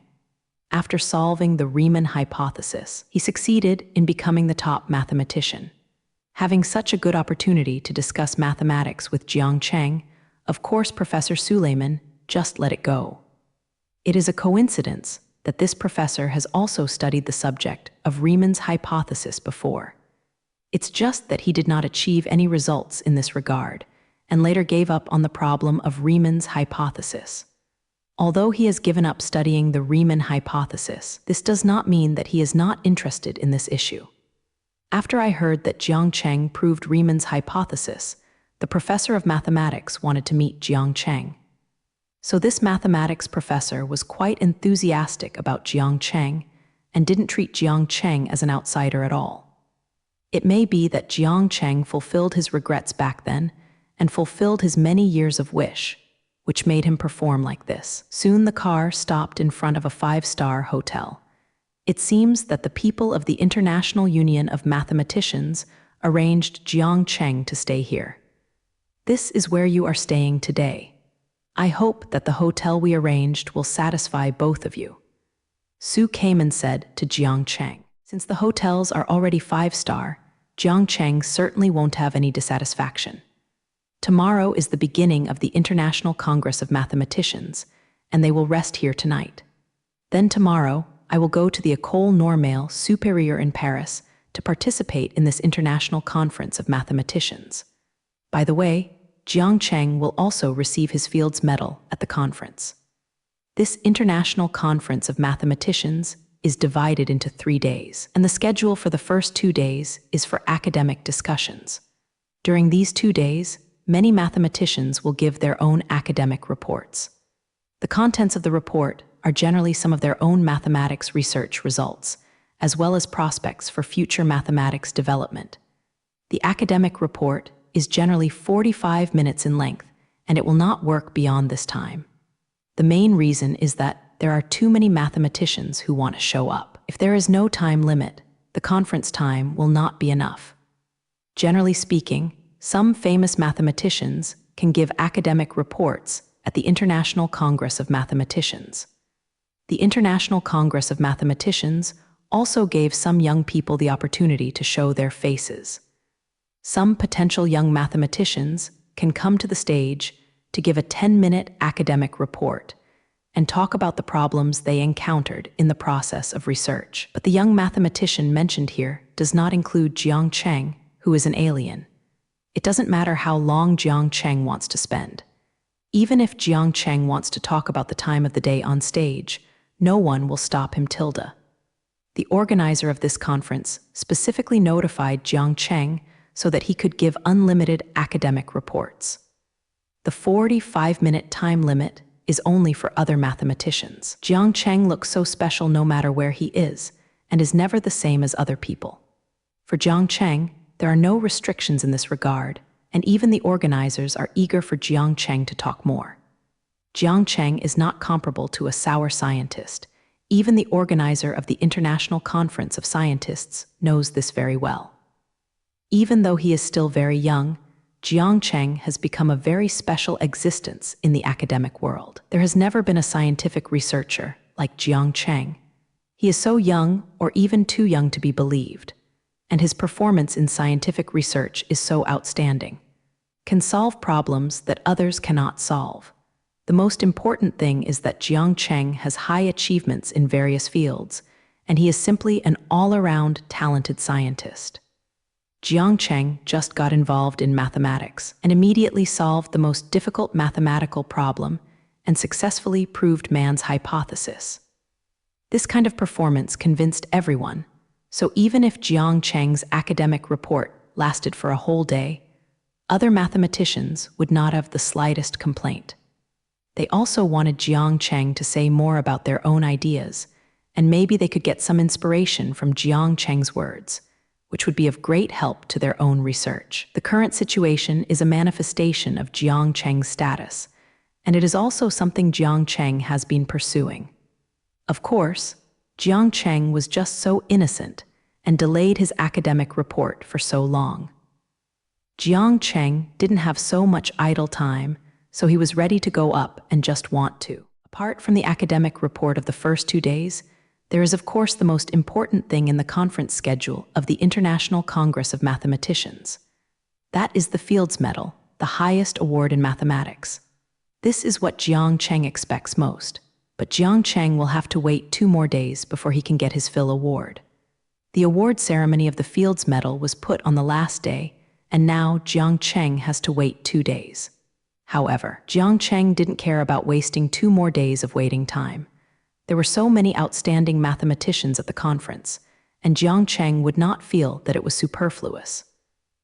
After solving the Riemann hypothesis, he succeeded in becoming the top mathematician. Having such a good opportunity to discuss mathematics with Jiang Cheng, of course Professor Suleiman just let it go. It is a coincidence that this professor has also studied the subject of Riemann's hypothesis before. It's just that he did not achieve any results in this regard, and later gave up on the problem of Riemann's hypothesis. Although he has given up studying the Riemann hypothesis, this does not mean that he is not interested in this issue. After I heard that Jiang Cheng proved Riemann's hypothesis, the professor of mathematics wanted to meet Jiang Cheng. So this mathematics professor was quite enthusiastic about Jiang Cheng and didn't treat Jiang Cheng as an outsider at all. It may be that Jiang Cheng fulfilled his regrets back then and fulfilled his many years of wish, which made him perform like this. Soon the car stopped in front of a 5-star hotel. It seems that the people of the International Union of Mathematicians arranged Jiang Cheng to stay here. This is where you are staying today. I hope that the hotel we arranged will satisfy both of you. Su came and said to Jiang Cheng. Since the hotels are already 5-star, Jiang Cheng certainly won't have any dissatisfaction. Tomorrow is the beginning of the International Congress of Mathematicians, and they will rest here tonight. Then tomorrow, I will go to the École Normale Supérieure in Paris to participate in this International Conference of Mathematicians. By the way, Jiang Cheng will also receive his Fields Medal at the conference. This International Conference of Mathematicians is divided into 3 days, and the schedule for the first 2 days is for academic discussions. During these 2 days, many mathematicians will give their own academic reports. The contents of the report are generally some of their own mathematics research results, as well as prospects for future mathematics development. The academic report is generally 45 minutes in length, and it will not work beyond this time. The main reason is that there are too many mathematicians who want to show up. If there is no time limit, the conference time will not be enough. Generally speaking, some famous mathematicians can give academic reports at the International Congress of Mathematicians. The International Congress of Mathematicians also gave some young people the opportunity to show their faces. Some potential young mathematicians can come to the stage to give a 10-minute academic report and talk about the problems they encountered in the process of research. But the young mathematician mentioned here does not include Jiang Cheng, who is an alien. It doesn't matter how long Jiang Cheng wants to spend. Even if Jiang Cheng wants to talk about the time of the day on stage, no one will stop him. The organizer of this conference specifically notified Jiang Cheng so that he could give unlimited academic reports. The 45-minute time limit is only for other mathematicians. Jiang Cheng looks so special no matter where he is, and is never the same as other people. For Jiang Cheng, there are no restrictions in this regard, and even the organizers are eager for Jiang Cheng to talk more. Jiang Cheng is not comparable to a sour scientist. Even the organizer of the International Conference of Scientists knows this very well. Even though he is still very young, Jiang Cheng has become a very special existence in the academic world. There has never been a scientific researcher like Jiang Cheng. He is so young, or even too young to be believed, and his performance in scientific research is so outstanding. Can solve problems that others cannot solve. The most important thing is that Jiang Cheng has high achievements in various fields, and he is simply an all-around talented scientist. Jiang Cheng just got involved in mathematics and immediately solved the most difficult mathematical problem and successfully proved man's hypothesis. This kind of performance convinced everyone, so even if Jiang Cheng's academic report lasted for a whole day, other mathematicians would not have the slightest complaint. They also wanted Jiang Cheng to say more about their own ideas, and maybe they could get some inspiration from Jiang Cheng's words, which would be of great help to their own research. The current situation is a manifestation of Jiang Cheng's status, and it is also something Jiang Cheng has been pursuing. Of course, Jiang Cheng was just so innocent and delayed his academic report for so long. Jiang Cheng didn't have so much idle time, so he was ready to go up and just want to. Apart from the academic report of the first 2 days, there is of course the most important thing in the conference schedule of the International Congress of Mathematicians. That is the Fields Medal, the highest award in mathematics. This is what Jiang Cheng expects most, but Jiang Cheng will have to wait 2 more days before he can get his Phil award. The award ceremony of the Fields Medal was put on the last day, and now Jiang Cheng has to wait 2 days. However, Jiang Cheng didn't care about wasting 2 more days of waiting time. There were so many outstanding mathematicians at the conference, and Jiang Cheng would not feel that it was superfluous.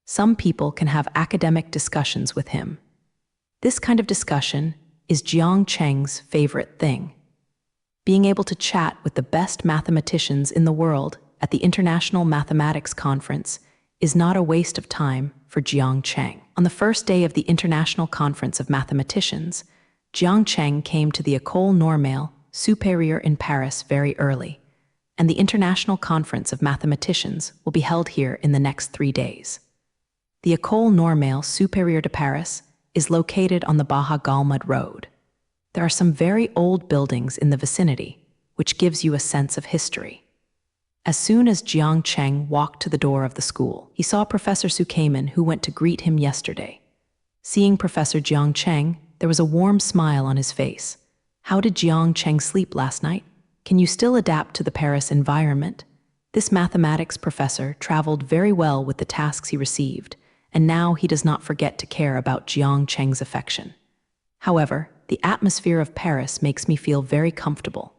Some people can have academic discussions with him. This kind of discussion is Jiang Cheng's favorite thing. Being able to chat with the best mathematicians in the world at the International Mathematics Conference is not a waste of time for Jiang Cheng. On the first day of the International Conference of Mathematicians, Jiang Cheng came to the École Normale Supérieure in Paris very early, and the International Conference of Mathematicians will be held here in the next 3 days. The École Normale Supérieure de Paris is located on the Baja Galmud Road. There are some very old buildings in the vicinity, which gives you a sense of history. As soon as Jiang Cheng walked to the door of the school, he saw Professor Sukeman, who went to greet him yesterday. Seeing Professor Jiang Cheng, there was a warm smile on his face. How did Jiang Cheng sleep last night? Can you still adapt to the Paris environment? This mathematics professor traveled very well with the tasks he received, and now he does not forget to care about Jiang Cheng's affection. However, the atmosphere of Paris makes me feel very comfortable.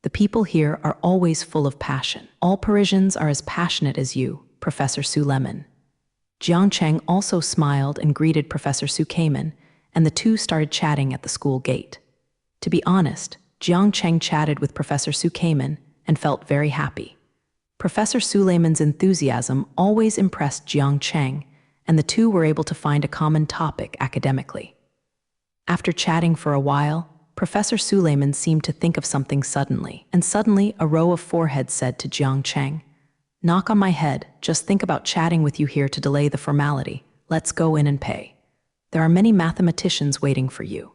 The people here are always full of passion. All Parisians are as passionate as you, Professor Suleiman. Jiang Cheng also smiled and greeted Professor Sukeman, and the two started chatting at the school gate. To be honest, Jiang Cheng chatted with Professor Sukeman and felt very happy. Professor Suleiman's enthusiasm always impressed Jiang Cheng, and the two were able to find a common topic academically. After chatting for a while, Professor Suleiman seemed to think of something suddenly, and suddenly a row of foreheads said to Jiang Cheng, "Knock on my head, just think about chatting with you here to delay the formality. Let's go in and pay. There are many mathematicians waiting for you."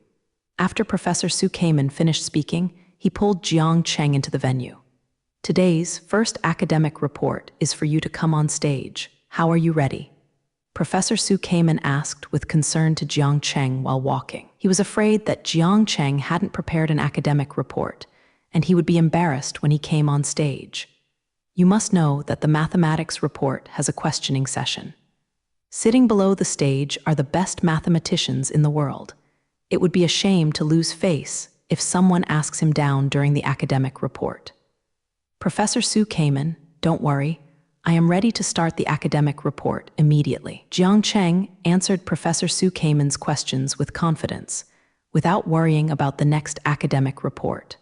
After Professor Sukeman finished speaking, he pulled Jiang Cheng into the venue. "Today's first academic report is for you to come on stage. How are you ready?" Professor Sukeman asked with concern to Jiang Cheng while walking. He was afraid that Jiang Cheng hadn't prepared an academic report, and he would be embarrassed when he came on stage. You must know that the mathematics report has a questioning session. Sitting below the stage are the best mathematicians in the world. It would be a shame to lose face if someone asks him down during the academic report. Professor Sukeman, don't worry, I am ready to start the academic report immediately. Jiang Cheng answered Professor Sukeman's questions with confidence, without worrying about the next academic report.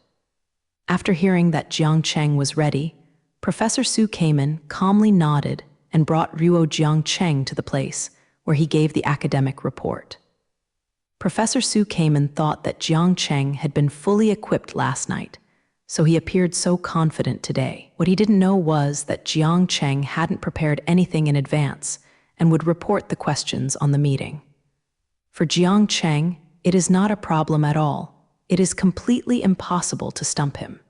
After hearing that Jiang Cheng was ready, Professor Sukeman calmly nodded and brought Ruo Jiang Cheng to the place where he gave the academic report. Professor Sukeman thought that Jiang Cheng had been fully equipped last night, so he appeared so confident today. What he didn't know was that Jiang Cheng hadn't prepared anything in advance and would report the questions on the meeting. For Jiang Cheng, it is not a problem at all. It is completely impossible to stump him.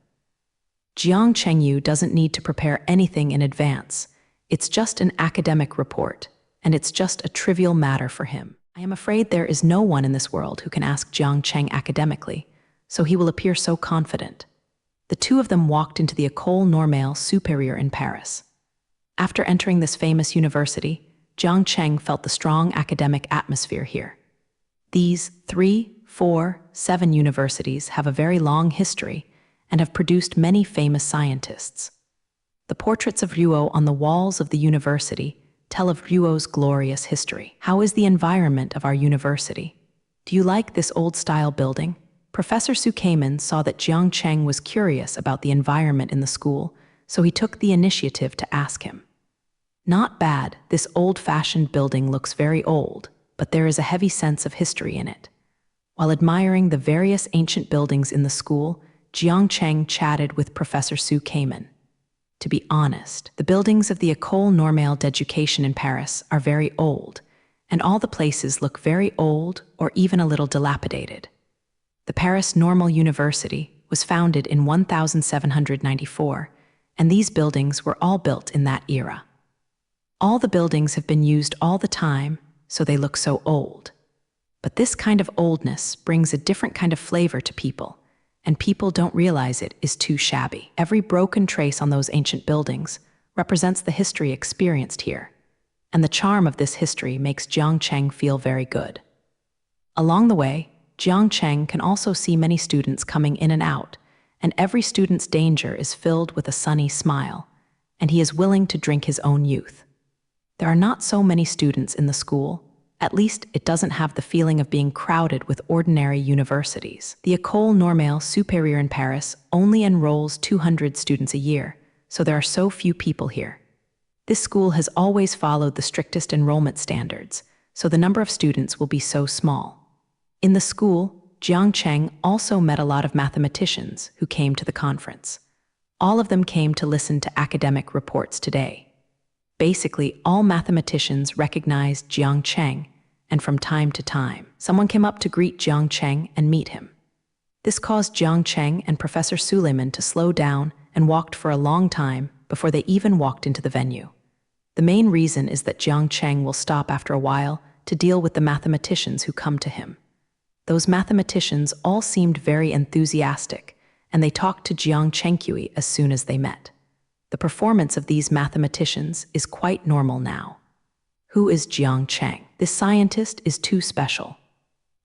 Jiang Chengyu doesn't need to prepare anything in advance. It's just an academic report, and it's just a trivial matter for him. I am afraid there is no one in this world who can ask Jiang Cheng academically, so he will appear so confident. The two of them walked into the École Normale Supérieure in Paris. After entering this famous university, Jiang Cheng felt the strong academic atmosphere here. These 3, 4, 7 universities have a very long history and have produced many famous scientists. The portraits of Ruo on the walls of the university tell of Ruo's glorious history. How is the environment of our university? Do you like this old-style building? Professor Sukeman saw that Jiang Cheng was curious about the environment in the school, so he took the initiative to ask him. Not bad, this old-fashioned building looks very old, but there is a heavy sense of history in it. While admiring the various ancient buildings in the school, Jiang Cheng chatted with Professor Sukeman. To be honest, the buildings of the École Normale d'Éducation in Paris are very old, and all the places look very old or even a little dilapidated. The Paris Normal University was founded in 1794, and these buildings were all built in that era. All the buildings have been used all the time, so they look so old. But this kind of oldness brings a different kind of flavor to people, and people don't realize it is too shabby. Every broken trace on those ancient buildings represents the history experienced here, and the charm of this history makes Jiang Cheng feel very good. Along the way, Jiang Cheng can also see many students coming in and out, and every student's danger is filled with a sunny smile, and he is willing to drink his own youth. There are not so many students in the school. At least it doesn't have the feeling of being crowded with ordinary universities. The École Normale Supérieure in Paris only enrolls 200 students a year, so there are so few people here. This school has always followed the strictest enrollment standards, so the number of students will be so small. In the school, Jiang Cheng also met a lot of mathematicians who came to the conference. All of them came to listen to academic reports today. Basically, all mathematicians recognized Jiang Cheng, and from time to time, someone came up to greet Jiang Cheng and meet him. This caused Jiang Cheng and Professor Suleiman to slow down and walked for a long time before they even walked into the venue. The main reason is that Jiang Cheng will stop after a while to deal with the mathematicians who come to him. Those mathematicians all seemed very enthusiastic, and they talked to Jiang Cheng as soon as they met. The performance of these mathematicians is quite normal now. Who is Jiang Cheng? This scientist is too special.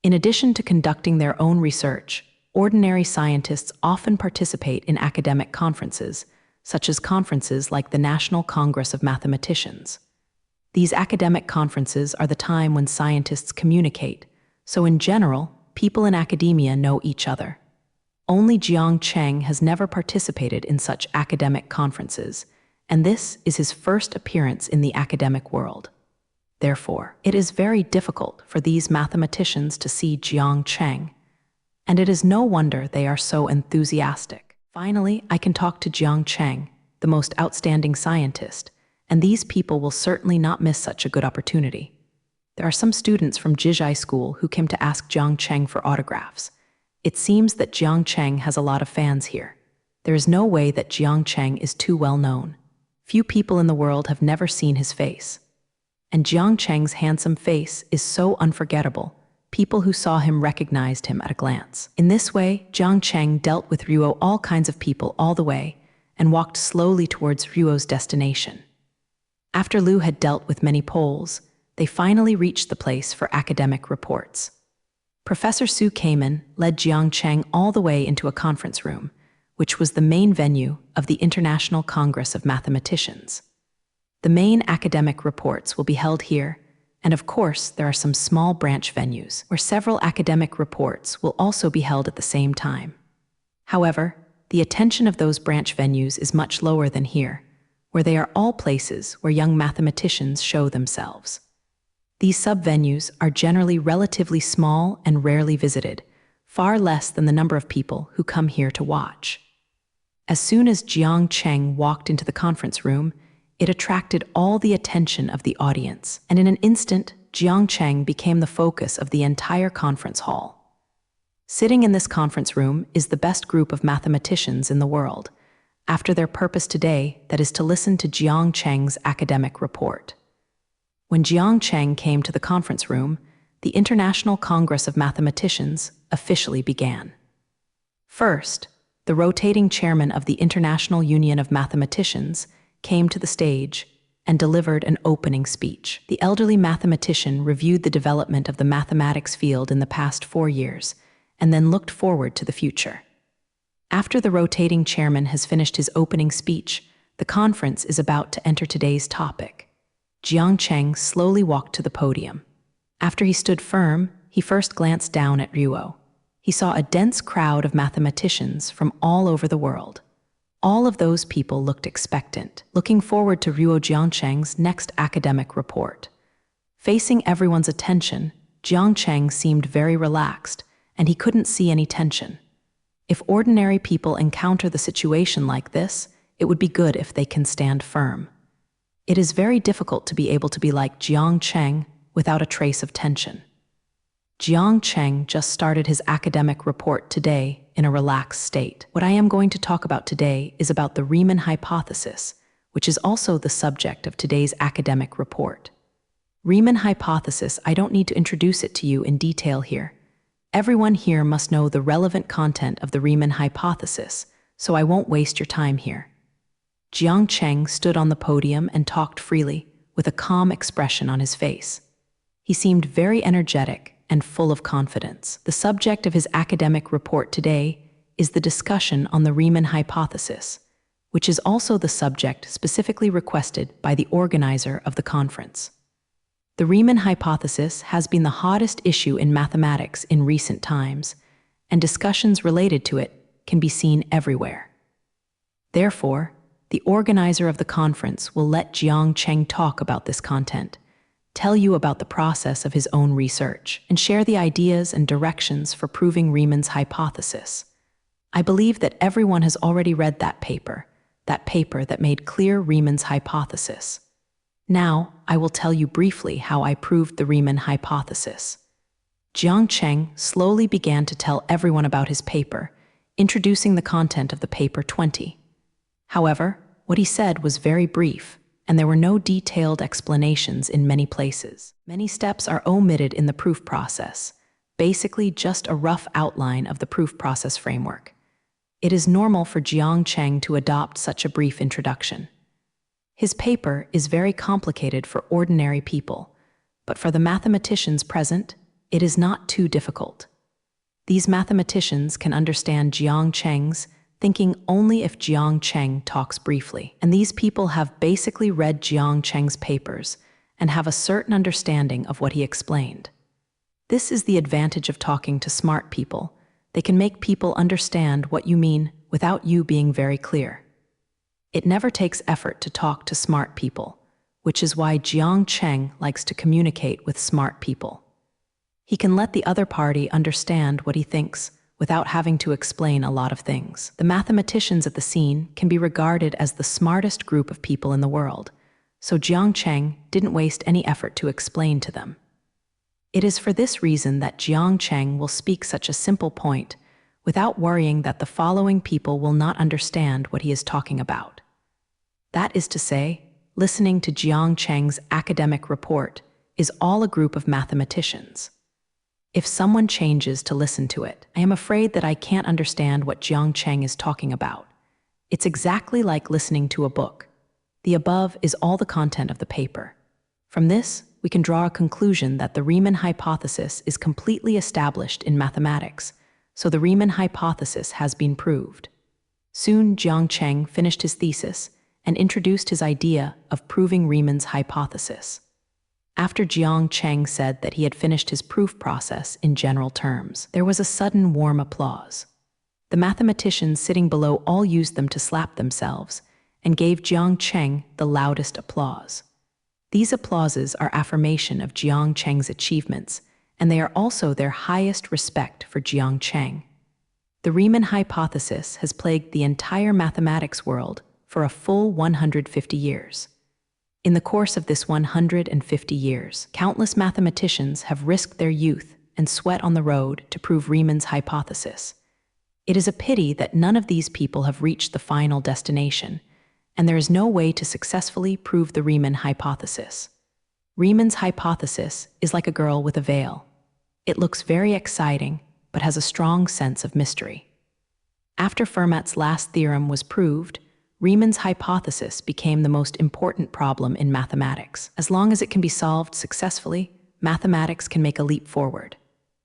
In addition to conducting their own research, ordinary scientists often participate in academic conferences, such as conferences like the National Congress of Mathematicians. These academic conferences are the time when scientists communicate, so in general, people in academia know each other. Only Jiang Cheng has never participated in such academic conferences, and this is his first appearance in the academic world. Therefore, it is very difficult for these mathematicians to see Jiang Cheng, and it is no wonder they are so enthusiastic. Finally, I can talk to Jiang Cheng, the most outstanding scientist, and these people will certainly not miss such a good opportunity. There are some students from Jizhai School who came to ask Jiang Cheng for autographs. It seems that Jiang Cheng has a lot of fans here. There is no way that Jiang Cheng is too well known. Few people in the world have never seen his face. And Jiang Cheng's handsome face is so unforgettable. People who saw him recognized him at a glance. In this way, Jiang Cheng dealt with Ruo all kinds of people all the way and walked slowly towards Ruo's destination. After Liu had dealt with many Poles, they finally reached the place for academic reports. Professor Su came in, led Jiang Cheng all the way into a conference room, which was the main venue of the International Congress of Mathematicians. The main academic reports will be held here, and of course there are some small branch venues where several academic reports will also be held at the same time. However, the attention of those branch venues is much lower than here, where they are all places where young mathematicians show themselves. These sub-venues are generally relatively small and rarely visited, far less than the number of people who come here to watch. As soon as Jiang Cheng walked into the conference room, it attracted all the attention of the audience, and in an instant, Jiang Cheng became the focus of the entire conference hall. Sitting in this conference room is the best group of mathematicians in the world, after their purpose today, that is to listen to Jiang Cheng's academic report. When Jiang Cheng came to the conference room, the International Congress of Mathematicians officially began. First, the rotating chairman of the International Union of Mathematicians came to the stage and delivered an opening speech. The elderly mathematician reviewed the development of the mathematics field in the past 4 years and then looked forward to the future. After the rotating chairman has finished his opening speech, the conference is about to enter today's topic. Jiang Cheng slowly walked to the podium. After he stood firm, he first glanced down at Ruo. He saw a dense crowd of mathematicians from all over the world. All of those people looked expectant, looking forward to Ruo Jiang Cheng's next academic report. Facing everyone's attention, Jiang Cheng seemed very relaxed, and he couldn't see any tension. If ordinary people encounter the situation like this, it would be good if they can stand firm. It is very difficult to be able to be like Jiang Cheng without a trace of tension. Jiang Cheng just started his academic report today in a relaxed state. What I am going to talk about today is about the Riemann hypothesis, which is also the subject of today's academic report. Riemann hypothesis, I don't need to introduce it to you in detail here. Everyone here must know the relevant content of the Riemann hypothesis, so I won't waste your time here. Jiang Cheng stood on the podium and talked freely, with a calm expression on his face. He seemed very energetic, and full of confidence. The subject of his academic report today is the discussion on the Riemann hypothesis, which is also the subject specifically requested by the organizer of the conference. The Riemann hypothesis has been the hottest issue in mathematics in recent times, and discussions related to it can be seen everywhere. Therefore, the organizer of the conference will let Jiang Cheng talk about this content, tell you about the process of his own research, and share the ideas and directions for proving Riemann's hypothesis. I believe that everyone has already read that paper that made clear Riemann's hypothesis. Now, I will tell you briefly how I proved the Riemann hypothesis. Jiang Cheng slowly began to tell everyone about his paper, introducing the content of the paper 20. However, what he said was very brief, and there were no detailed explanations in many places. Many steps are omitted in the proof process, basically just a rough outline of the proof process framework. It is normal for Jiang Cheng to adopt such a brief introduction. His paper is very complicated for ordinary people, but for the mathematicians present, it is not too difficult. These mathematicians can understand Jiang Cheng's thinking only if Jiang Cheng talks briefly. And these people have basically read Jiang Cheng's papers and have a certain understanding of what he explained. This is the advantage of talking to smart people. They can make people understand what you mean without you being very clear. It never takes effort to talk to smart people, which is why Jiang Cheng likes to communicate with smart people. He can let the other party understand what he thinks without having to explain a lot of things. The mathematicians at the scene can be regarded as the smartest group of people in the world, so Jiang Cheng didn't waste any effort to explain to them. It is for this reason that Jiang Cheng will speak such a simple point without worrying that the following people will not understand what he is talking about. That is to say, listening to Jiang Cheng's academic report is all a group of mathematicians. If someone changes to listen to it, I am afraid that I can't understand what Jiang Cheng is talking about. It's exactly like listening to a book. The above is all the content of the paper. From this, we can draw a conclusion that the Riemann hypothesis is completely established in mathematics, so the Riemann hypothesis has been proved. Soon Jiang Cheng finished his thesis and introduced his idea of proving Riemann's hypothesis. After Jiang Cheng said that he had finished his proof process in general terms, there was a sudden warm applause. The mathematicians sitting below all used them to slap themselves and gave Jiang Cheng the loudest applause. These applauses are affirmation of Jiang Cheng's achievements, and they are also their highest respect for Jiang Cheng. The Riemann hypothesis has plagued the entire mathematics world for a full 150 years. In the course of this 150 years, countless mathematicians have risked their youth and sweat on the road to prove Riemann's hypothesis. It is a pity that none of these people have reached the final destination, and there is no way to successfully prove the Riemann hypothesis. Riemann's hypothesis is like a girl with a veil. It looks very exciting, but has a strong sense of mystery. After Fermat's last theorem was proved, Riemann's hypothesis became the most important problem in mathematics. As long as it can be solved successfully, mathematics can make a leap forward.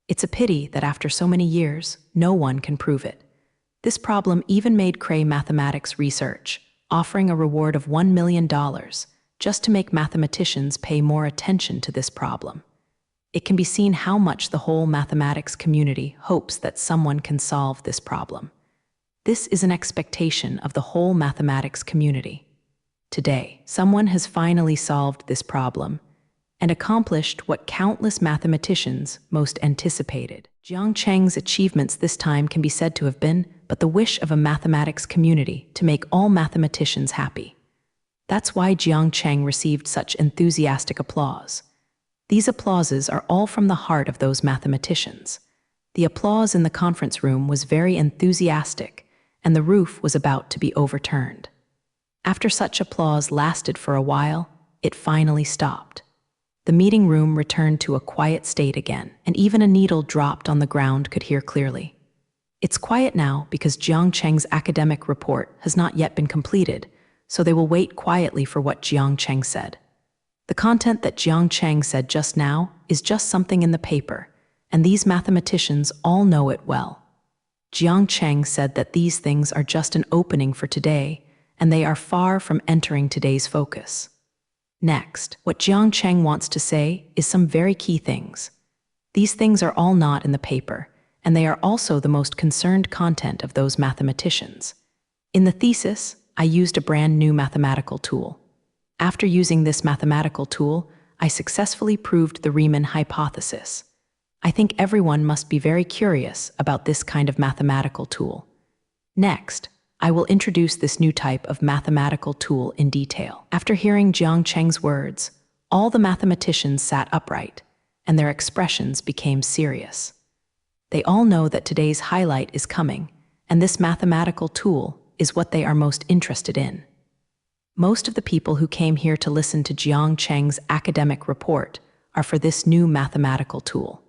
It's a pity that after so many years, no one can prove it. This problem even made Cray Mathematics Research, offering a reward of $1 million just to make mathematicians pay more attention to this problem. It can be seen how much the whole mathematics community hopes that someone can solve this problem. This is an expectation of the whole mathematics community. Today, someone has finally solved this problem and accomplished what countless mathematicians most anticipated. Jiang Cheng's achievements this time can be said to have been but the wish of a mathematics community to make all mathematicians happy. That's why Jiang Cheng received such enthusiastic applause. These applauses are all from the heart of those mathematicians. The applause in the conference room was very enthusiastic, and the roof was about to be overturned. After such applause lasted for a while, it finally stopped. The meeting room returned to a quiet state again, and even a needle dropped on the ground could hear clearly. It's quiet now because Jiang Cheng's academic report has not yet been completed, so they will wait quietly for what Jiang Cheng said. The content that Jiang Cheng said just now is just something in the paper, and these mathematicians all know it well. Jiang Cheng said that these things are just an opening for today, and they are far from entering today's focus. Next, what Jiang Cheng wants to say is some very key things. These things are all not in the paper, and they are also the most concerned content of those mathematicians. In the thesis, I used a brand new mathematical tool. After using this mathematical tool, I successfully proved the Riemann hypothesis. I think everyone must be very curious about this kind of mathematical tool. Next, I will introduce this new type of mathematical tool in detail. After hearing Jiang Cheng's words, all the mathematicians sat upright, and their expressions became serious. They all know that today's highlight is coming, and this mathematical tool is what they are most interested in. Most of the people who came here to listen to Jiang Cheng's academic report are for this new mathematical tool.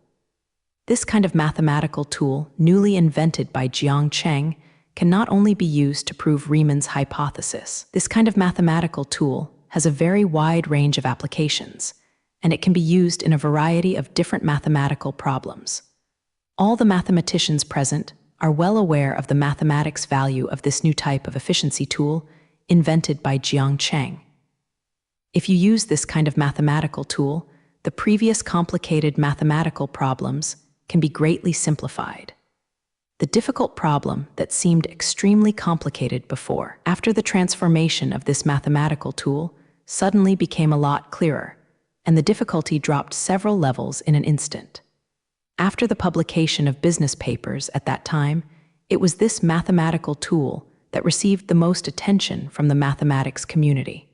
This kind of mathematical tool, newly invented by Jiang Cheng, can not only be used to prove Riemann's hypothesis. This kind of mathematical tool has a very wide range of applications, and it can be used in a variety of different mathematical problems. All the mathematicians present are well aware of the mathematics value of this new type of efficiency tool invented by Jiang Cheng. If you use this kind of mathematical tool, the previous complicated mathematical problems can be greatly simplified. The difficult problem that seemed extremely complicated before, after the transformation of this mathematical tool, suddenly became a lot clearer, and the difficulty dropped several levels in an instant. After the publication of business papers at that time, it was this mathematical tool that received the most attention from the mathematics community.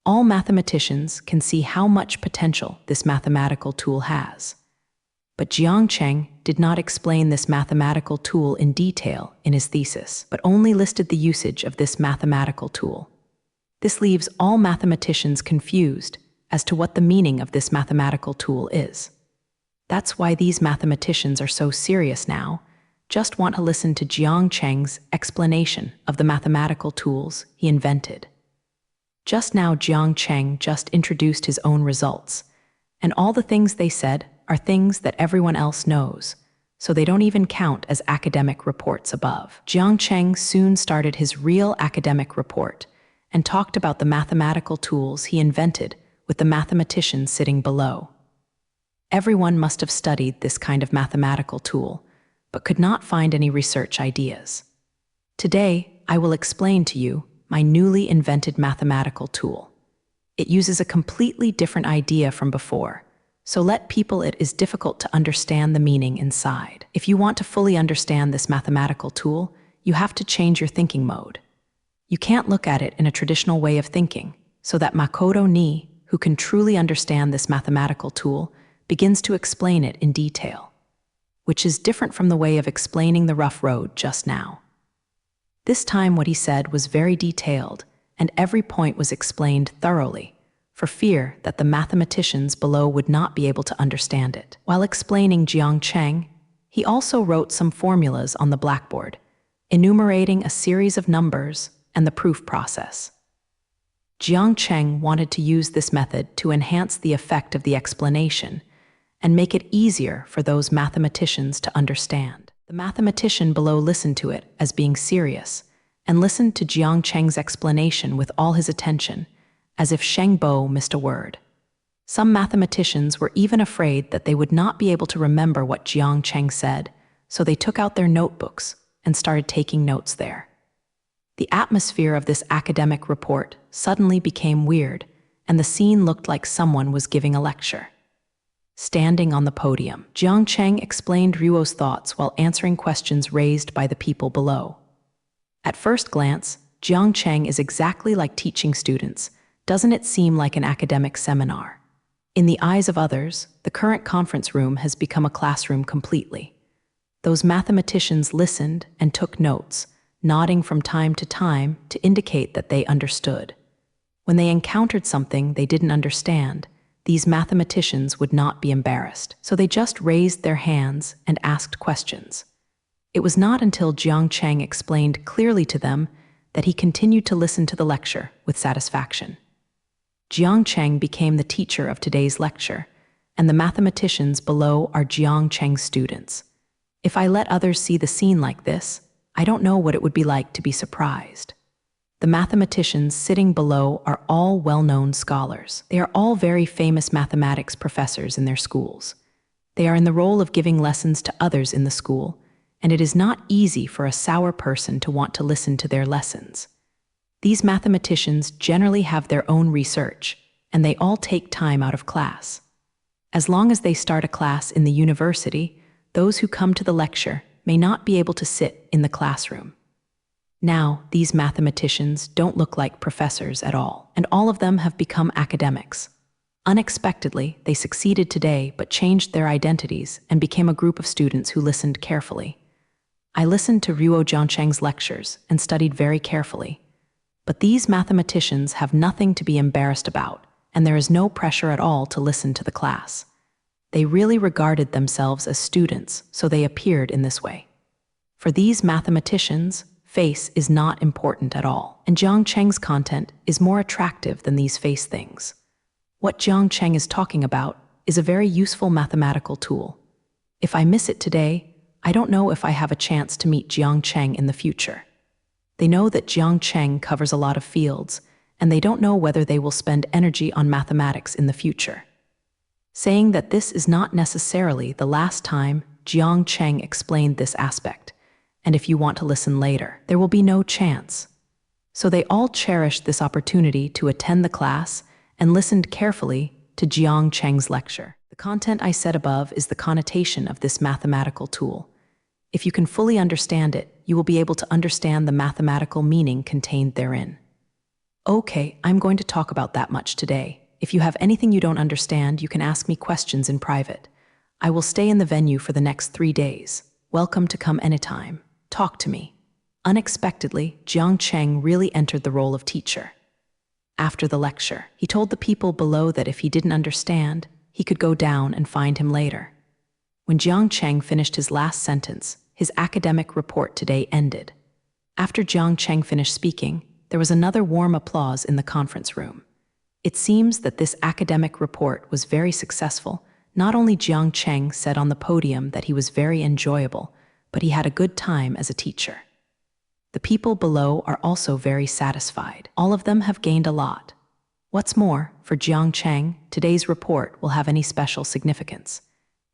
All mathematicians can see how much potential this mathematical tool has. But Jiang Cheng did not explain this mathematical tool in detail in his thesis, but only listed the usage of this mathematical tool. This leaves all mathematicians confused as to what the meaning of this mathematical tool is. That's why these mathematicians are so serious now, just want to listen to Jiang Cheng's explanation of the mathematical tools he invented. Just now Jiang Cheng just introduced his own results, and all the things they said are things that everyone else knows, so they don't even count as academic reports above. Jiang Cheng soon started his real academic report and talked about the mathematical tools he invented with the mathematicians sitting below. Everyone must have studied this kind of mathematical tool, but could not find any research ideas. Today, I will explain to you my newly invented mathematical tool. It uses a completely different idea from before, so let people it is difficult to understand the meaning inside. If you want to fully understand this mathematical tool, you have to change your thinking mode. You can't look at it in a traditional way of thinking, so that Makoto Ni, who can truly understand this mathematical tool, begins to explain it in detail, which is different from the way of explaining the rough road just now. This time what he said was very detailed, and every point was explained thoroughly, for fear that the mathematicians below would not be able to understand it. While explaining Jiang Cheng, he also wrote some formulas on the blackboard, enumerating a series of numbers and the proof process. Jiang Cheng wanted to use this method to enhance the effect of the explanation and make it easier for those mathematicians to understand. The mathematician below listened to it as being serious and listened to Jiang Cheng's explanation with all his attention, as if Sheng Bo missed a word. Some mathematicians were even afraid that they would not be able to remember what Jiang Cheng said, so they took out their notebooks and started taking notes there. The atmosphere of this academic report suddenly became weird, and the scene looked like someone was giving a lecture. Standing on the podium, Jiang Cheng explained Ruo's thoughts while answering questions raised by the people below. At first glance, Jiang Cheng is exactly like teaching students. Doesn't it seem like an academic seminar? In the eyes of others, the current conference room has become a classroom completely. Those mathematicians listened and took notes, nodding from time to indicate that they understood. When they encountered something they didn't understand, these mathematicians would not be embarrassed, so they just raised their hands and asked questions. It was not until Jiang Cheng explained clearly to them that he continued to listen to the lecture with satisfaction. Jiang Cheng became the teacher of today's lecture, and the mathematicians below are Jiang Cheng's students. If I let others see the scene like this, I don't know what it would be like to be surprised. The mathematicians sitting below are all well-known scholars. They are all very famous mathematics professors in their schools. They are in the role of giving lessons to others in the school, and it is not easy for a sour person to want to listen to their lessons. These mathematicians generally have their own research, and they all take time out of class. As long as they start a class in the university, those who come to the lecture may not be able to sit in the classroom. Now, these mathematicians don't look like professors at all, and all of them have become academics. Unexpectedly, they succeeded today but changed their identities and became a group of students who listened carefully. I listened to Ruo Jiangcheng's lectures and studied very carefully. But these mathematicians have nothing to be embarrassed about, and there is no pressure at all to listen to the class. They really regarded themselves as students, so they appeared in this way. For these mathematicians, face is not important at all, and Jiang Cheng's content is more attractive than these face things. What Jiang Cheng is talking about is a very useful mathematical tool. If I miss it today, I don't know if I have a chance to meet Jiang Cheng in the future. They know that Jiang Cheng covers a lot of fields, and they don't know whether they will spend energy on mathematics in the future. Saying that this is not necessarily the last time Jiang Cheng explained this aspect, and if you want to listen later, there will be no chance. So they all cherished this opportunity to attend the class and listened carefully to Jiang Cheng's lecture. The content I said above is the connotation of this mathematical tool. If you can fully understand it, you will be able to understand the mathematical meaning contained therein. Okay, I'm going to talk about that much today. If you have anything you don't understand, you can ask me questions in private. I will stay in the venue for the next 3 days. Welcome to come anytime. Talk to me. Unexpectedly, Jiang Cheng really entered the role of teacher. After the lecture, he told the people below that if he didn't understand, he could go down and find him later. When Jiang Cheng finished his last sentence, his academic report today ended. After Jiang Cheng finished speaking, there was another warm applause in the conference room. It seems that this academic report was very successful. Not only Jiang Cheng said on the podium that he was very enjoyable, but he had a good time as a teacher. The people below are also very satisfied. All of them have gained a lot. What's more, for Jiang Cheng, today's report will have any special significance.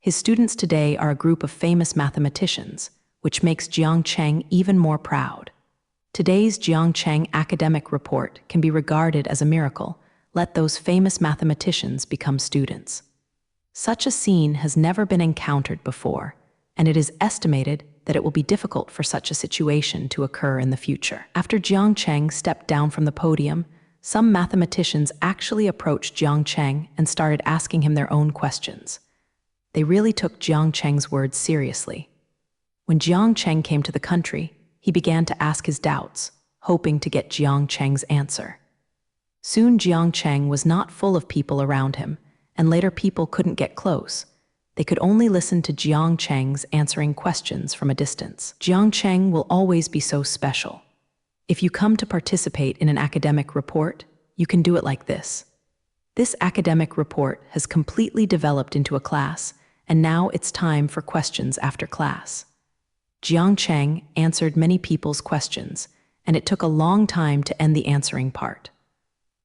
His students today are a group of famous mathematicians, which makes Jiang Cheng even more proud. Today's Jiang Cheng academic report can be regarded as a miracle. Let those famous mathematicians become students. Such a scene has never been encountered before, and it is estimated that it will be difficult for such a situation to occur in the future. After Jiang Cheng stepped down from the podium, some mathematicians actually approached Jiang Cheng and started asking him their own questions. They really took Jiang Cheng's words seriously. When Jiang Cheng came to the country, he began to ask his doubts, hoping to get Jiang Cheng's answer. Soon Jiang Cheng was not full of people around him, and later people couldn't get close. They could only listen to Jiang Cheng's answering questions from a distance. Jiang Cheng will always be so special. If you come to participate in an academic report, you can do it like this. This academic report has completely developed into a class, and now it's time for questions after class. Jiang Cheng answered many people's questions, and it took a long time to end the answering part.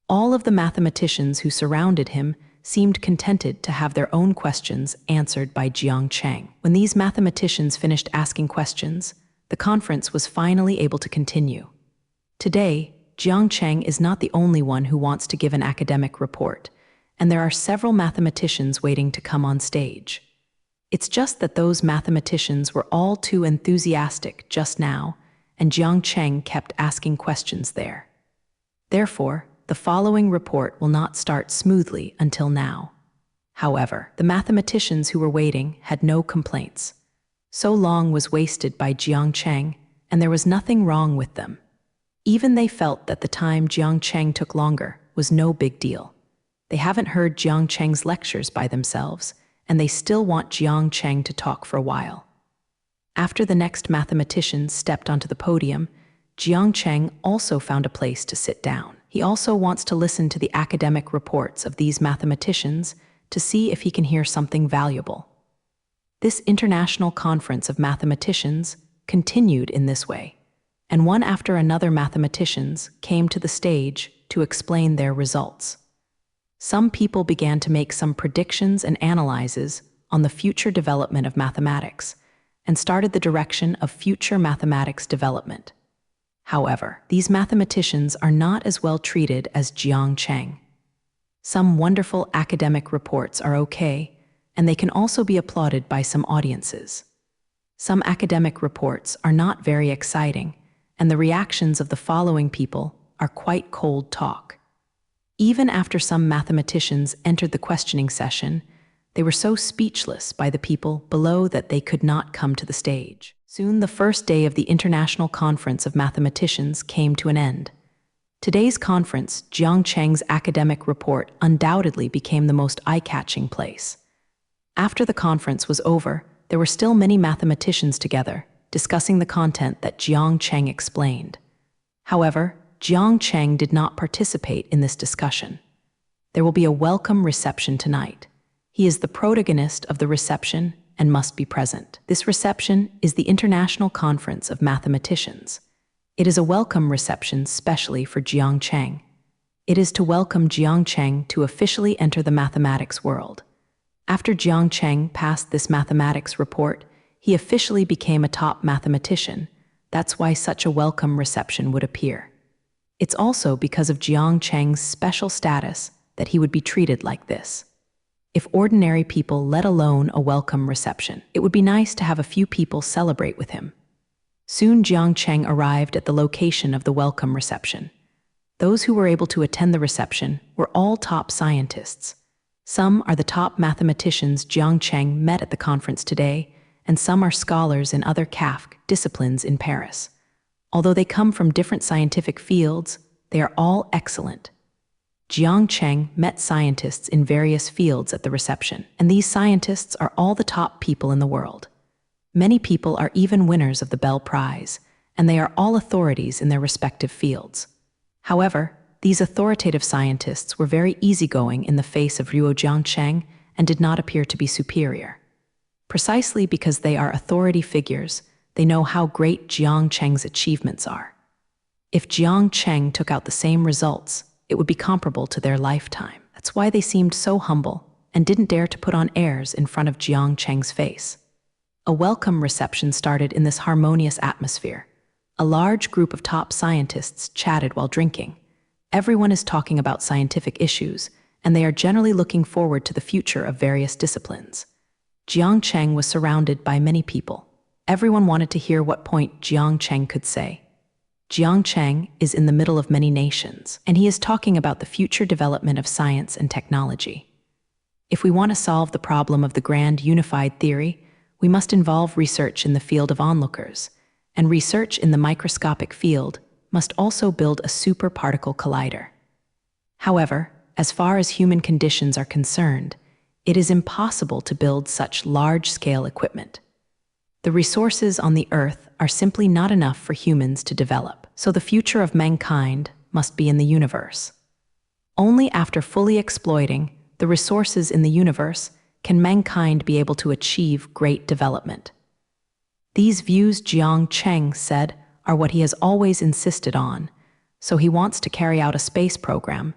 All of the mathematicians who surrounded him seemed contented to have their own questions answered by Jiang Cheng. When these mathematicians finished asking questions, the conference was finally able to continue. Today, Jiang Cheng is not the only one who wants to give an academic report, and there are several mathematicians waiting to come on stage. It's just that those mathematicians were all too enthusiastic just now, and Jiang Cheng kept asking questions there. Therefore, the following report will not start smoothly until now. However, the mathematicians who were waiting had no complaints. So long was wasted by Jiang Cheng, and there was nothing wrong with them. Even they felt that the time Jiang Cheng took longer was no big deal. They haven't heard Jiang Cheng's lectures by themselves, and they still want Jiang Cheng to talk for a while. After the next mathematician stepped onto the podium, Jiang Cheng also found a place to sit down. He also wants to listen to the academic reports of these mathematicians to see if he can hear something valuable. This international conference of mathematicians continued in this way, and one after another mathematicians came to the stage to explain their results. Some people began to make some predictions and analyses on the future development of mathematics, and started the direction of future mathematics development. However, these mathematicians are not as well treated as Jiang Cheng. Some wonderful academic reports are okay, and they can also be applauded by some audiences. Some academic reports are not very exciting, and the reactions of the following people are quite cold talk. Even after some mathematicians entered the questioning session, they were so speechless by the people below that they could not come to the stage. Soon the first day of the International Conference of Mathematicians came to an end. Today's conference, Jiang Cheng's academic report undoubtedly became the most eye-catching place. After the conference was over, there were still many mathematicians together, discussing the content that Jiang Cheng explained. However, Jiang Cheng did not participate in this discussion. There will be a welcome reception tonight. He is the protagonist of the reception and must be present. This reception is the International Conference of Mathematicians. It is a welcome reception specially for Jiang Cheng. It is to welcome Jiang Cheng to officially enter the mathematics world. After Jiang Cheng passed this mathematics report, he officially became a top mathematician. That's why such a welcome reception would appear. It's also because of Jiang Cheng's special status that he would be treated like this. If ordinary people let alone a welcome reception, it would be nice to have a few people celebrate with him. Soon Jiang Cheng arrived at the location of the welcome reception. Those who were able to attend the reception were all top scientists. Some are the top mathematicians Jiang Cheng met at the conference today, and some are scholars in other CAFC disciplines in Paris. Although they come from different scientific fields, they are all excellent. Jiang Cheng met scientists in various fields at the reception, and these scientists are all the top people in the world. Many people are even winners of the Bell Prize, and they are all authorities in their respective fields. However, these authoritative scientists were very easygoing in the face of Jiang Cheng and did not appear to be superior. Precisely because they are authority figures, they know how great Jiang Cheng's achievements are. If Jiang Cheng took out the same results, it would be comparable to their lifetime. That's why they seemed so humble and didn't dare to put on airs in front of Jiang Cheng's face. A welcome reception started in this harmonious atmosphere. A large group of top scientists chatted while drinking. Everyone is talking about scientific issues, and they are generally looking forward to the future of various disciplines. Jiang Cheng was surrounded by many people. Everyone wanted to hear what point Jiang Cheng could say. Jiang Cheng is in the middle of many nations, and he is talking about the future development of science and technology. If we want to solve the problem of the grand unified theory, we must involve research in the field of onlookers, and research in the microscopic field must also build a superparticle collider. However, as far as human conditions are concerned, it is impossible to build such large-scale equipment. The resources on the Earth are simply not enough for humans to develop, so the future of mankind must be in the universe. Only after fully exploiting the resources in the universe can mankind be able to achieve great development. These views, Jiang Cheng said, are what he has always insisted on, so he wants to carry out a space program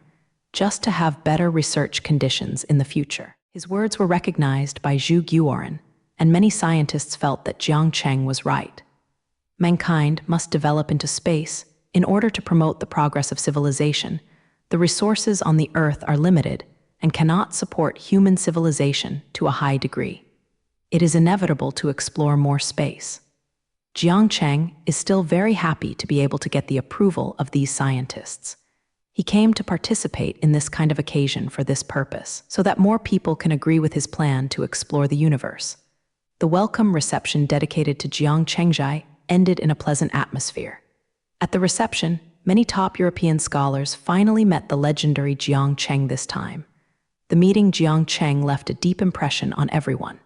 just to have better research conditions in the future. His words were recognized by Zhu Guoren, and many scientists felt that Jiang Cheng was right. Mankind must develop into space in order to promote the progress of civilization. The resources on the Earth are limited and cannot support human civilization to a high degree. It is inevitable to explore more space. Jiang Cheng is still very happy to be able to get the approval of these scientists. He came to participate in this kind of occasion for this purpose, so that more people can agree with his plan to explore the universe. The welcome reception dedicated to Jiang Chengzhai ended in a pleasant atmosphere. At the reception, many top European scholars finally met the legendary Jiang Cheng this time. The meeting Jiang Cheng left a deep impression on everyone.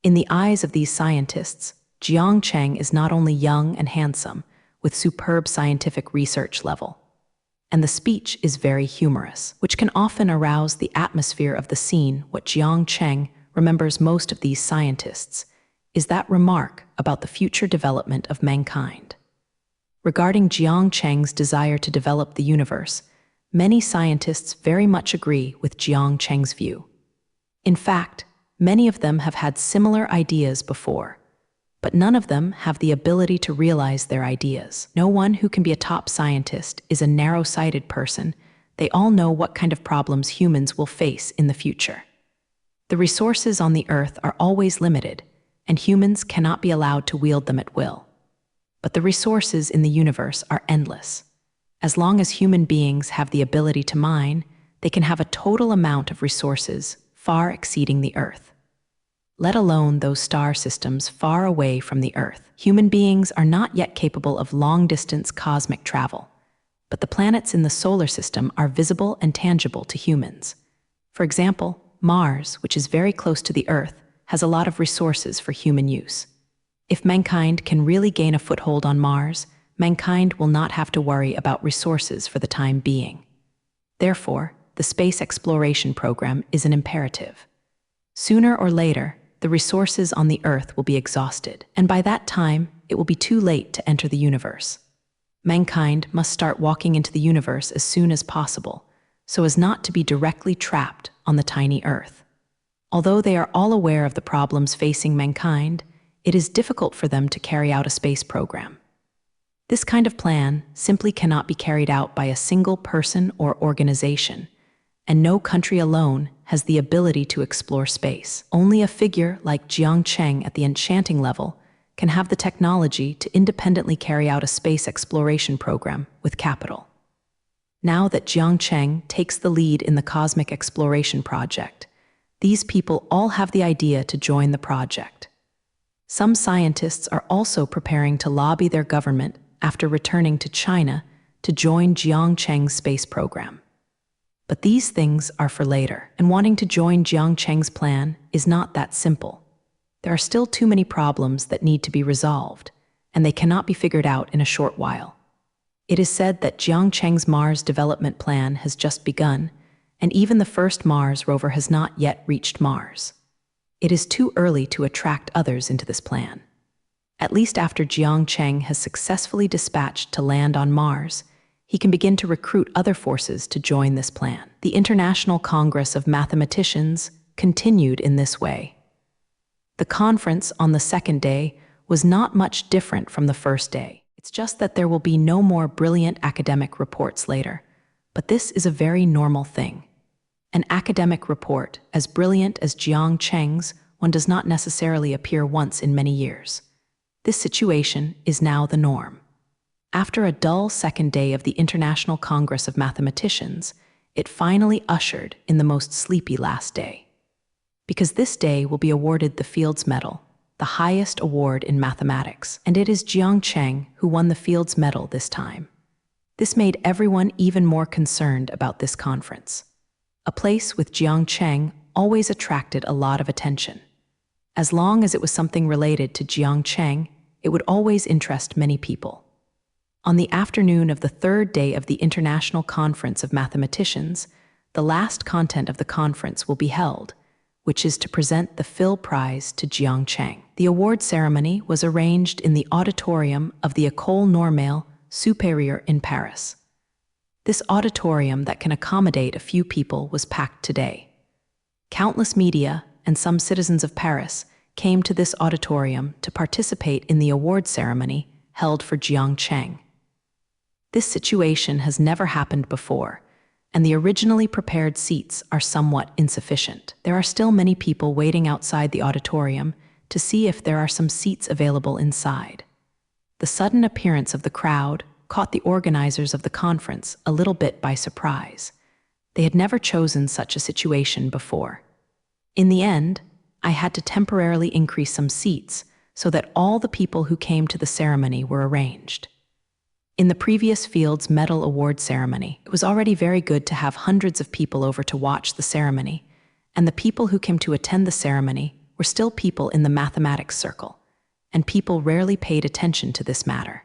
In the eyes of these scientists, Jiang Cheng is not only young and handsome, with superb scientific research level. and the speech is very humorous, which can often arouse the atmosphere of the scene. What Jiang Cheng remembers most of these scientists is that remark about the future development of mankind. Regarding Jiang Cheng's desire to develop the universe, many scientists very much agree with Jiang Cheng's view. In fact, many of them have had similar ideas before, but none of them have the ability to realize their ideas. No one who can be a top scientist is a narrow-sighted person. They all know what kind of problems humans will face in the future. The resources on the Earth are always limited, and humans cannot be allowed to wield them at will. But the resources in the universe are endless. As long as human beings have the ability to mine, they can have a total amount of resources far exceeding the Earth. Let alone those star systems far away from the Earth. Human beings are not yet capable of long-distance cosmic travel, but the planets in the solar system are visible and tangible to humans. For example, Mars, which is very close to the Earth, has a lot of resources for human use. If mankind can really gain a foothold on Mars, mankind will not have to worry about resources for the time being. Therefore, the space exploration program is an imperative. Sooner or later, the resources on the Earth will be exhausted, and by that time, it will be too late to enter the universe. Mankind must start walking into the universe as soon as possible, so as not to be directly trapped on the tiny Earth. Although they are all aware of the problems facing mankind, it is difficult for them to carry out a space program. This kind of plan simply cannot be carried out by a single person or organization, and no country alone has the ability to explore space. Only a figure like Jiang Cheng at the enchanting level can have the technology to independently carry out a space exploration program with capital. Now that Jiang Cheng takes the lead in the cosmic exploration project, these people all have the idea to join the project. Some scientists are also preparing to lobby their government after returning to China to join Jiang Cheng's space program. But these things are for later, and wanting to join Jiang Cheng's plan is not that simple. There are still too many problems that need to be resolved, and they cannot be figured out in a short while. It is said that Jiang Cheng's Mars development plan has just begun, and even the first Mars rover has not yet reached Mars. It is too early to attract others into this plan. At least after Jiang Cheng has successfully dispatched to land on Mars, he can begin to recruit other forces to join this plan. The International Congress of Mathematicians continued in this way. The conference on the second day was not much different from the first day. It's just that there will be no more brilliant academic reports later, but this is a very normal thing. An academic report, as brilliant as Jiang Cheng's, one does not necessarily appear once in many years. This situation is now the norm. After a dull second day of the International Congress of Mathematicians, it finally ushered in the most sleepy last day. Because this day will be awarded the Fields Medal, the highest award in mathematics, and it is Jiang Cheng who won the Fields Medal this time. This made everyone even more concerned about this conference. A place with Jiang Cheng always attracted a lot of attention. As long as it was something related to Jiang Cheng, it would always interest many people. On the afternoon of the third day of the International Conference of Mathematicians, the last content of the conference will be held, which is to present the Phil Prize to Jiang Cheng. The award ceremony was arranged in the auditorium of the École Normale Supérieure in Paris. This auditorium that can accommodate a few people was packed today. Countless media and some citizens of Paris came to this auditorium to participate in the award ceremony held for Jiang Cheng. This situation has never happened before, and the originally prepared seats are somewhat insufficient. There are still many people waiting outside the auditorium to see if there are some seats available inside. The sudden appearance of the crowd caught the organizers of the conference a little bit by surprise. They had never chosen such a situation before. In the end, I had to temporarily increase some seats so that all the people who came to the ceremony were arranged. In the previous Fields Medal Award ceremony, it was already very good to have hundreds of people over to watch the ceremony, and the people who came to attend the ceremony were still people in the mathematics circle, and people rarely paid attention to this matter.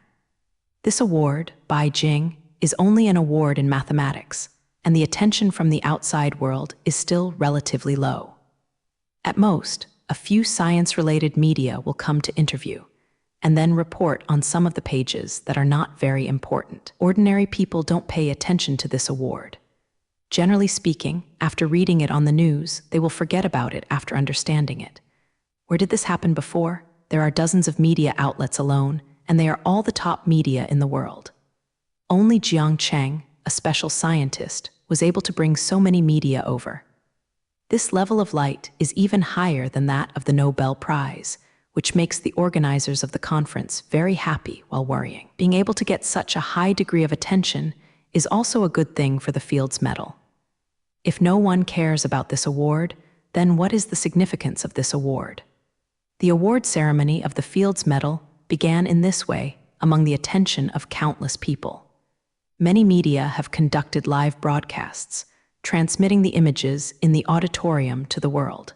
This award, Bai Jing, is only an award in mathematics, and the attention from the outside world is still relatively low. At most, a few science-related media will come to interview, and then report on some of the pages that are not very important. Ordinary people don't pay attention to this award. Generally speaking, after reading it on the news, they will forget about it after understanding it. Where did this happen before? There are dozens of media outlets alone, and they are all the top media in the world. Only Jiang Cheng, a special scientist, was able to bring so many media over. This level of light is even higher than that of the Nobel Prize, which makes the organizers of the conference very happy while worrying. Being able to get such a high degree of attention is also a good thing for the Fields Medal. If no one cares about this award, then what is the significance of this award? The award ceremony of the Fields Medal began in this way among the attention of countless people. Many media have conducted live broadcasts, transmitting the images in the auditorium to the world.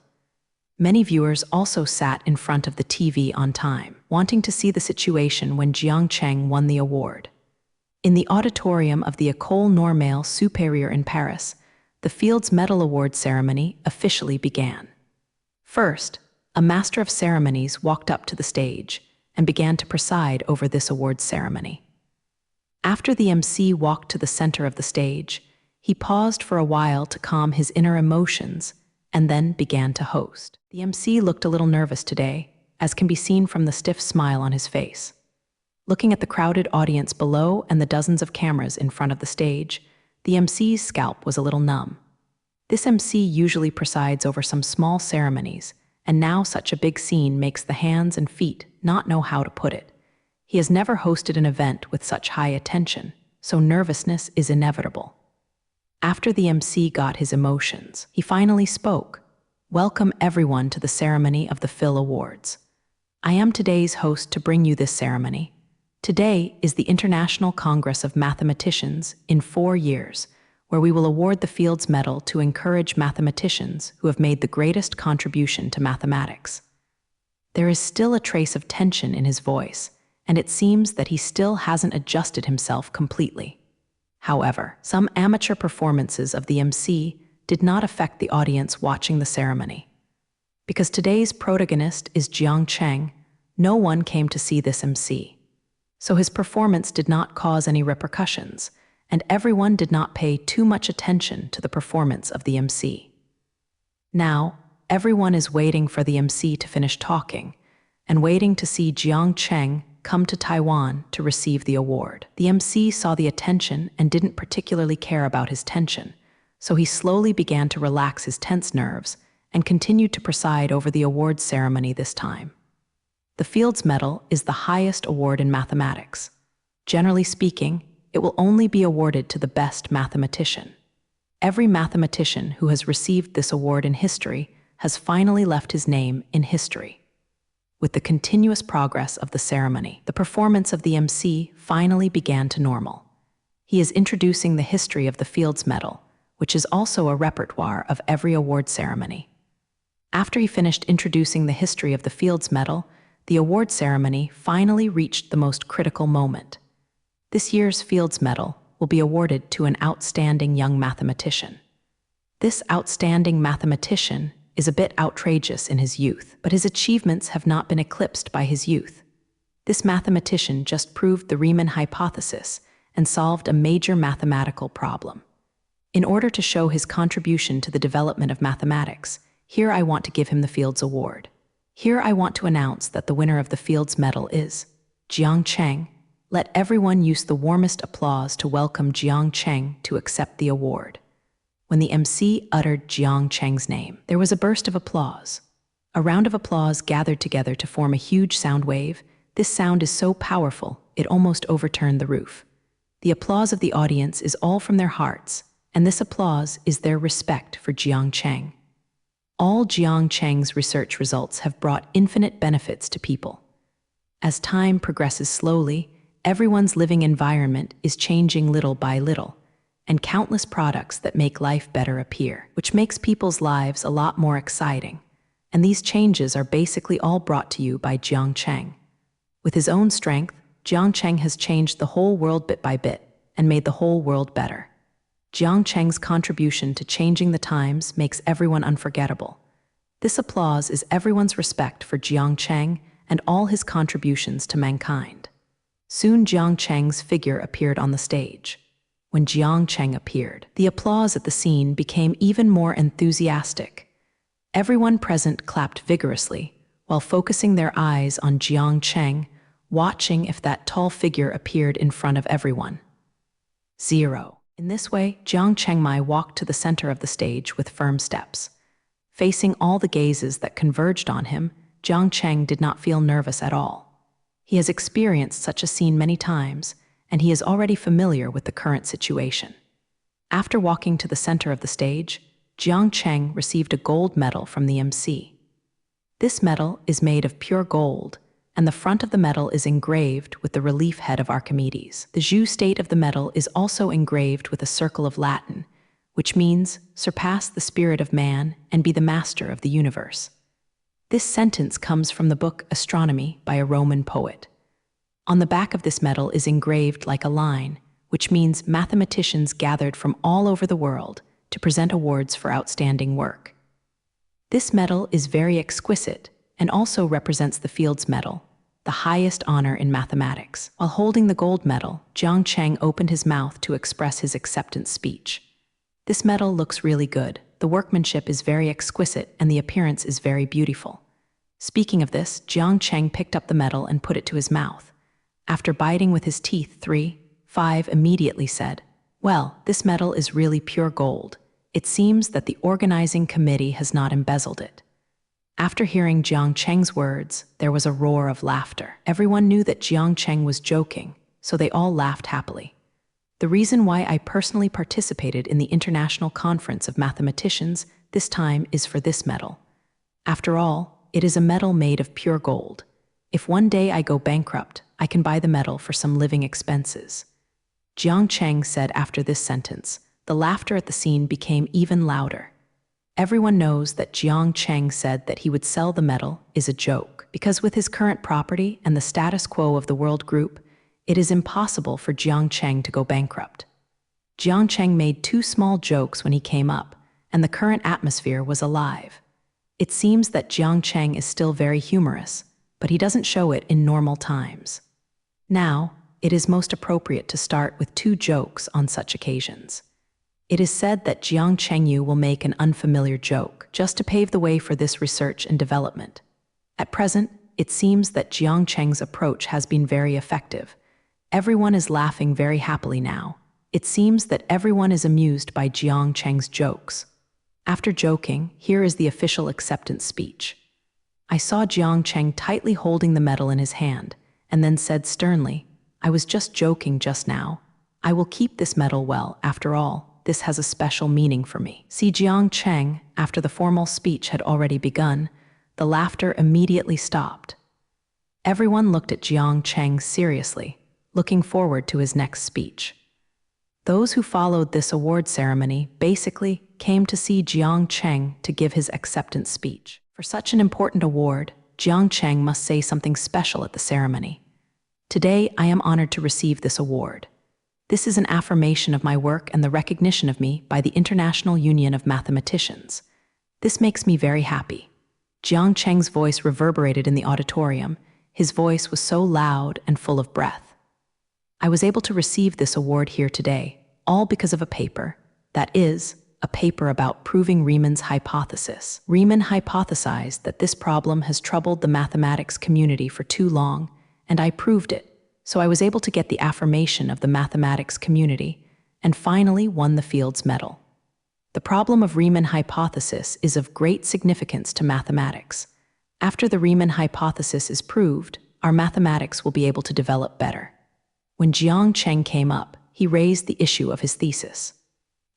Many viewers also sat in front of the TV on time, wanting to see the situation when Jiang Cheng won the award. In the auditorium of the École Normale Supérieure in Paris, the Fields Medal Award ceremony officially began. First, a master of ceremonies walked up to the stage and began to preside over this awards ceremony. After the MC walked to the center of the stage, he paused for a while to calm his inner emotions and then began to host. The MC looked a little nervous today, as can be seen from the stiff smile on his face. Looking at the crowded audience below and the dozens of cameras in front of the stage, the MC's scalp was a little numb. This MC usually presides over some small ceremonies, and now such a big scene makes the hands and feet not know how to put it. He has never hosted an event with such high attention, so nervousness is inevitable. After the MC got his emotions, he finally spoke. Welcome everyone to the ceremony of the Phil Awards. I am today's host to bring you this ceremony. Today is the International Congress of Mathematicians in 4 years, where we will award the Fields Medal to encourage mathematicians who have made the greatest contribution to mathematics. There is still a trace of tension in his voice, and it seems that he still hasn't adjusted himself completely. However, some amateur performances of the MC did not affect the audience watching the ceremony. Because today's protagonist is Jiang Cheng, no one came to see this MC. So his performance did not cause any repercussions, and everyone did not pay too much attention to the performance of the MC. Now, everyone is waiting for the MC to finish talking, and waiting to see Jiang Cheng come to Taiwan to receive the award. The MC saw the attention and didn't particularly care about his tension, so he slowly began to relax his tense nerves and continued to preside over the award ceremony this time. The Fields Medal is the highest award in mathematics. Generally speaking, it will only be awarded to the best mathematician. Every mathematician who has received this award in history has finally left his name in history. With the continuous progress of the ceremony, the performance of the MC finally began to normal. He is introducing the history of the Fields Medal, which is also a repertoire of every award ceremony. After he finished introducing the history of the Fields Medal, the award ceremony finally reached the most critical moment. This year's Fields Medal will be awarded to an outstanding young mathematician. This outstanding mathematician is a bit outrageous in his youth, but his achievements have not been eclipsed by his youth. This mathematician just proved the Riemann hypothesis and solved a major mathematical problem. In order to show his contribution to the development of mathematics, here I want to give him the Fields Award. Here I want to announce that the winner of the Fields Medal is Jiang Cheng. Let everyone use the warmest applause to welcome Jiang Cheng to accept the award. When the MC uttered Jiang Cheng's name, there was a burst of applause. A round of applause gathered together to form a huge sound wave. This sound is so powerful, it almost overturned the roof. The applause of the audience is all from their hearts, and this applause is their respect for Jiang Cheng. All Jiang Cheng's research results have brought infinite benefits to people. As time progresses slowly, everyone's living environment is changing little by little, and countless products that make life better appear, which makes people's lives a lot more exciting. And these changes are basically all brought to you by Jiang Cheng. With his own strength, Jiang Cheng has changed the whole world bit by bit, and made the whole world better. Jiang Cheng's contribution to changing the times makes everyone unforgettable. This applause is everyone's respect for Jiang Cheng and all his contributions to mankind. Soon Jiang Cheng's figure appeared on the stage. When Jiang Cheng appeared, the applause at the scene became even more enthusiastic. Everyone present clapped vigorously, while focusing their eyes on Jiang Cheng, watching if that tall figure appeared in front of everyone. 0. In this way, Jiang Chengmai walked to the center of the stage with firm steps. Facing all the gazes that converged on him, Jiang Cheng did not feel nervous at all. He has experienced such a scene many times, and he is already familiar with the current situation. After walking to the center of the stage, Jiang Cheng received a gold medal from the MC. This medal is made of pure gold, and the front of the medal is engraved with the relief head of Archimedes. The jus state of the medal is also engraved with a circle of Latin, which means surpass the spirit of man and be the master of the universe. This sentence comes from the book Astronomy by a Roman poet. On the back of this medal is engraved like a line, which means mathematicians gathered from all over the world to present awards for outstanding work. This medal is very exquisite and also represents the Fields Medal, the highest honor in mathematics. While holding the gold medal, Jiang Cheng opened his mouth to express his acceptance speech. This medal looks really good. The workmanship is very exquisite and the appearance is very beautiful. Speaking of this, Jiang Cheng picked up the medal and put it to his mouth. After biting with his teeth, 5 immediately said, "Well, this medal is really pure gold. It seems that the organizing committee has not embezzled it." After hearing Jiang Cheng's words, there was a roar of laughter. Everyone knew that Jiang Cheng was joking, so they all laughed happily. The reason why I personally participated in the International Conference of Mathematicians this time is for this medal. After all, it is a medal made of pure gold. If one day I go bankrupt, I can buy the medal for some living expenses. Jiang Cheng said after this sentence. The laughter at the scene became even louder. Everyone knows that Jiang Cheng said that he would sell the medal is a joke, because with his current property and the status quo of the world group, it is impossible for Jiang Cheng to go bankrupt. Jiang Cheng made 2 small jokes when he came up, and the current atmosphere was alive. It seems that Jiang Cheng is still very humorous, but he doesn't show it in normal times. Now, it is most appropriate to start with 2 jokes on such occasions. It is said that Jiang Chengyu will make an unfamiliar joke just to pave the way for this research and development. At present, it seems that Jiang Cheng's approach has been very effective. Everyone is laughing very happily now. It seems that everyone is amused by Jiang Cheng's jokes. After joking, here is the official acceptance speech. I saw Jiang Cheng tightly holding the medal in his hand, and then said sternly, "I was just joking just now. I will keep this medal well, after all. This has a special meaning for me." See Jiang Cheng, after the formal speech had already begun, the laughter immediately stopped. Everyone looked at Jiang Cheng seriously, looking forward to his next speech. Those who followed this award ceremony basically came to see Jiang Cheng to give his acceptance speech. For such an important award, Jiang Cheng must say something special at the ceremony. "Today, I am honored to receive this award. This is an affirmation of my work and the recognition of me by the International Union of Mathematicians. This makes me very happy." Jiang Cheng's voice reverberated in the auditorium. His voice was so loud and full of breath. "I was able to receive this award here today, all because of a paper. That is, a paper about proving Riemann's hypothesis. Riemann hypothesized that this problem has troubled the mathematics community for too long, and I proved it. So I was able to get the affirmation of the mathematics community, and finally won the Fields Medal. The problem of Riemann hypothesis is of great significance to mathematics. After the Riemann hypothesis is proved, our mathematics will be able to develop better." When Jiang Cheng came up, he raised the issue of his thesis.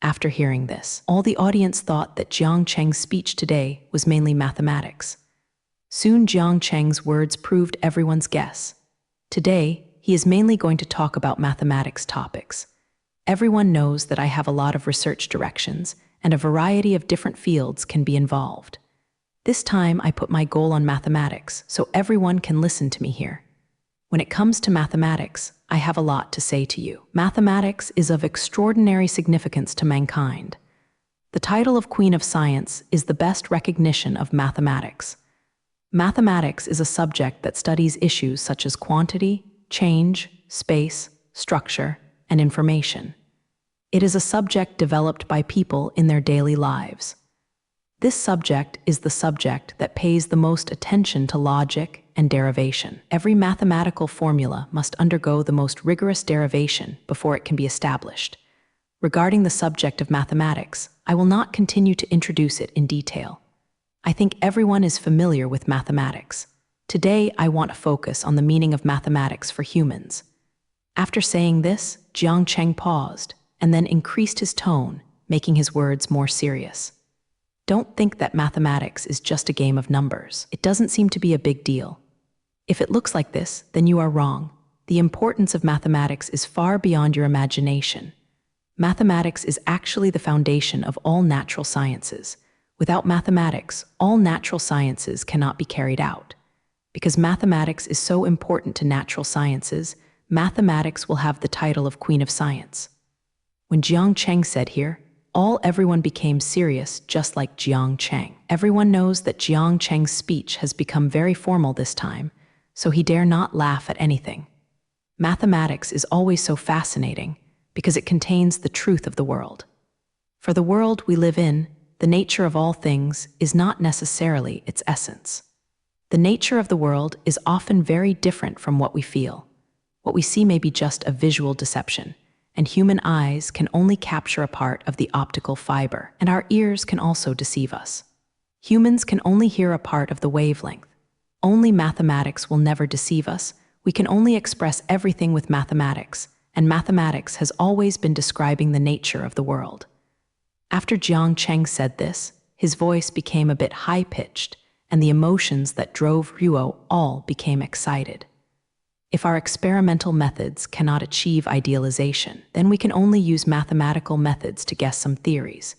After hearing this, all the audience thought that Jiang Cheng's speech today was mainly mathematics. Soon Jiang Cheng's words proved everyone's guess. Today, he is mainly going to talk about mathematics topics. Everyone knows that I have a lot of research directions, and a variety of different fields can be involved. This time I put my goal on mathematics, so everyone can listen to me here. When it comes to mathematics, I have a lot to say to you. Mathematics is of extraordinary significance to mankind. The title of Queen of Science is the best recognition of mathematics. Mathematics is a subject that studies issues such as quantity, change, space, structure, and information. It is a subject developed by people in their daily lives. This subject is the subject that pays the most attention to logic and derivation. Every mathematical formula must undergo the most rigorous derivation before it can be established. Regarding the subject of mathematics, I will not continue to introduce it in detail. I think everyone is familiar with mathematics. Today, I want to focus on the meaning of mathematics for humans. After saying this, Jiang Cheng paused and then increased his tone, making his words more serious. Don't think that mathematics is just a game of numbers. It doesn't seem to be a big deal. If it looks like this, then you are wrong. The importance of mathematics is far beyond your imagination. Mathematics is actually the foundation of all natural sciences. Without mathematics, all natural sciences cannot be carried out. Because mathematics is so important to natural sciences, mathematics will have the title of Queen of Science. When Jiang Cheng said here, everyone became serious, just like Jiang Cheng. Everyone knows that Jiang Cheng's speech has become very formal this time, so he dare not laugh at anything. Mathematics is always so fascinating because it contains the truth of the world. For the world we live in, the nature of all things is not necessarily its essence. The nature of the world is often very different from what we feel. What we see may be just a visual deception, and human eyes can only capture a part of the optical fiber, and our ears can also deceive us. Humans can only hear a part of the wavelength. Only mathematics will never deceive us. We can only express everything with mathematics, and mathematics has always been describing the nature of the world. After Jiang Cheng said this, his voice became a bit high-pitched, and the emotions that drove Ruo all became excited. If our experimental methods cannot achieve idealization, then we can only use mathematical methods to guess some theories.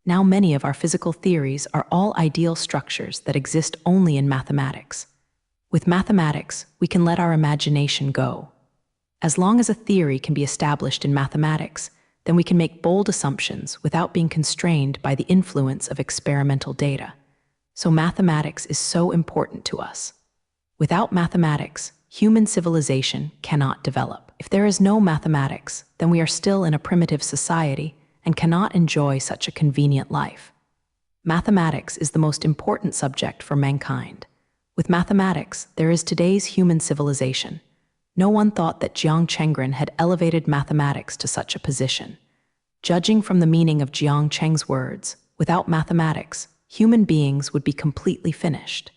Now many of our physical theories are all ideal structures that exist only in mathematics. With mathematics, we can let our imagination go. As long as a theory can be established in mathematics, then we can make bold assumptions without being constrained by the influence of experimental data. So mathematics is so important to us. Without mathematics, human civilization cannot develop. If there is no mathematics, then we are still in a primitive society and cannot enjoy such a convenient life. Mathematics is the most important subject for mankind. With mathematics, there is today's human civilization. No one thought that Jiang Chengren had elevated mathematics to such a position. Judging from the meaning of Jiang Cheng's words, without mathematics, human beings would be completely finished.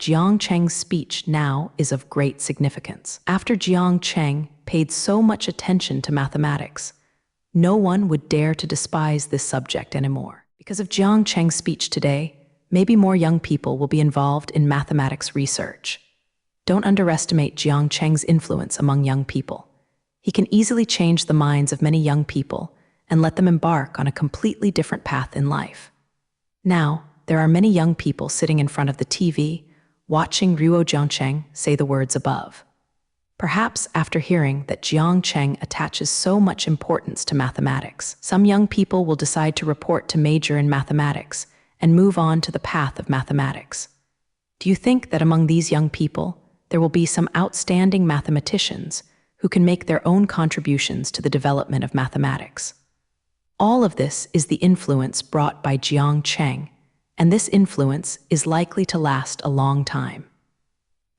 Jiang Cheng's speech now is of great significance. After Jiang Cheng paid so much attention to mathematics, no one would dare to despise this subject anymore. Because of Jiang Cheng's speech today, maybe more young people will be involved in mathematics research. Don't underestimate Jiang Cheng's influence among young people. He can easily change the minds of many young people and let them embark on a completely different path in life. Now, there are many young people sitting in front of the TV, watching Ruo Jiangcheng say the words above. Perhaps after hearing that Jiang Cheng attaches so much importance to mathematics, some young people will decide to report to major in mathematics and move on to the path of mathematics. Do you think that among these young people, there will be some outstanding mathematicians who can make their own contributions to the development of mathematics? All of this is the influence brought by Jiang Cheng, and this influence is likely to last a long time.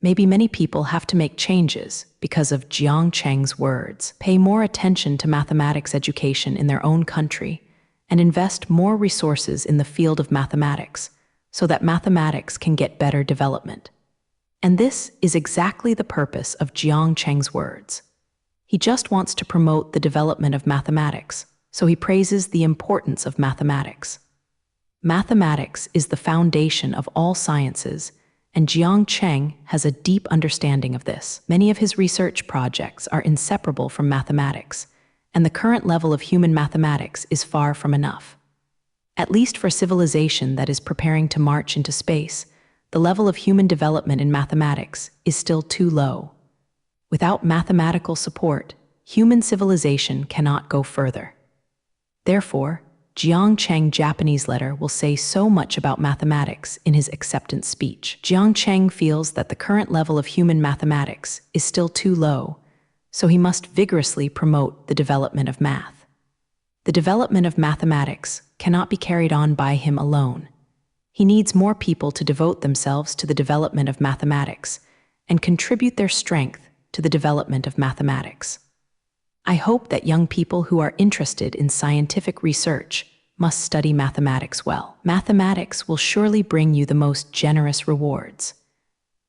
Maybe many people have to make changes because of Jiang Cheng's words. Pay more attention to mathematics education in their own country and invest more resources in the field of mathematics so that mathematics can get better development. And this is exactly the purpose of Jiang Cheng's words. He just wants to promote the development of mathematics, so he praises the importance of mathematics. Mathematics is the foundation of all sciences, and Jiang Cheng has a deep understanding of this. Many of his research projects are inseparable from mathematics, and the current level of human mathematics is far from enough. At least for civilization that is preparing to march into space, the level of human development in mathematics is still too low. Without mathematical support, human civilization cannot go further. Therefore, Jiang Cheng Japanese letter will say so much about mathematics in his acceptance speech. Jiang Cheng feels that the current level of human mathematics is still too low, so he must vigorously promote the development of math. The development of mathematics cannot be carried on by him alone. He needs more people to devote themselves to the development of mathematics and contribute their strength to the development of mathematics. I hope that young people who are interested in scientific research must study mathematics well. Mathematics will surely bring you the most generous rewards.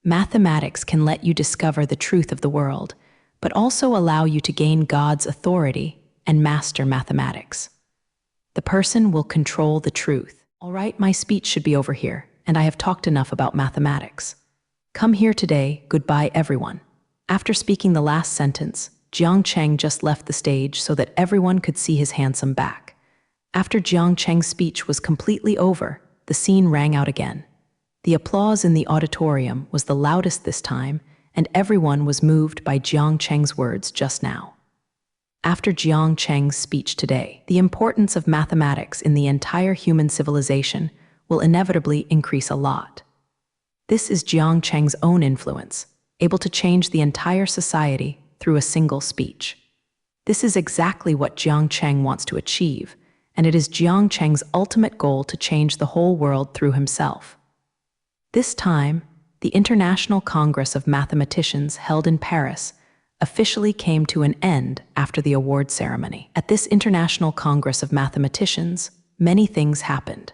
Mathematics can let you discover the truth of the world, but also allow you to gain God's authority and master mathematics. The person will control the truth. All right, my speech should be over here, and I have talked enough about mathematics. Come here today, goodbye everyone. After speaking the last sentence, Jiang Cheng just left the stage so that everyone could see his handsome back. After Jiang Cheng's speech was completely over, the scene rang out again. The applause in the auditorium was the loudest this time, and everyone was moved by Jiang Cheng's words just now. After Jiang Cheng's speech today, the importance of mathematics in the entire human civilization will inevitably increase a lot. This is Jiang Cheng's own influence, able to change the entire society through a single speech. This is exactly what Jiang Cheng wants to achieve, and it is Jiang Cheng's ultimate goal to change the whole world through himself. This time, the International Congress of Mathematicians held in Paris officially came to an end after the award ceremony. At this International Congress of Mathematicians, many things happened.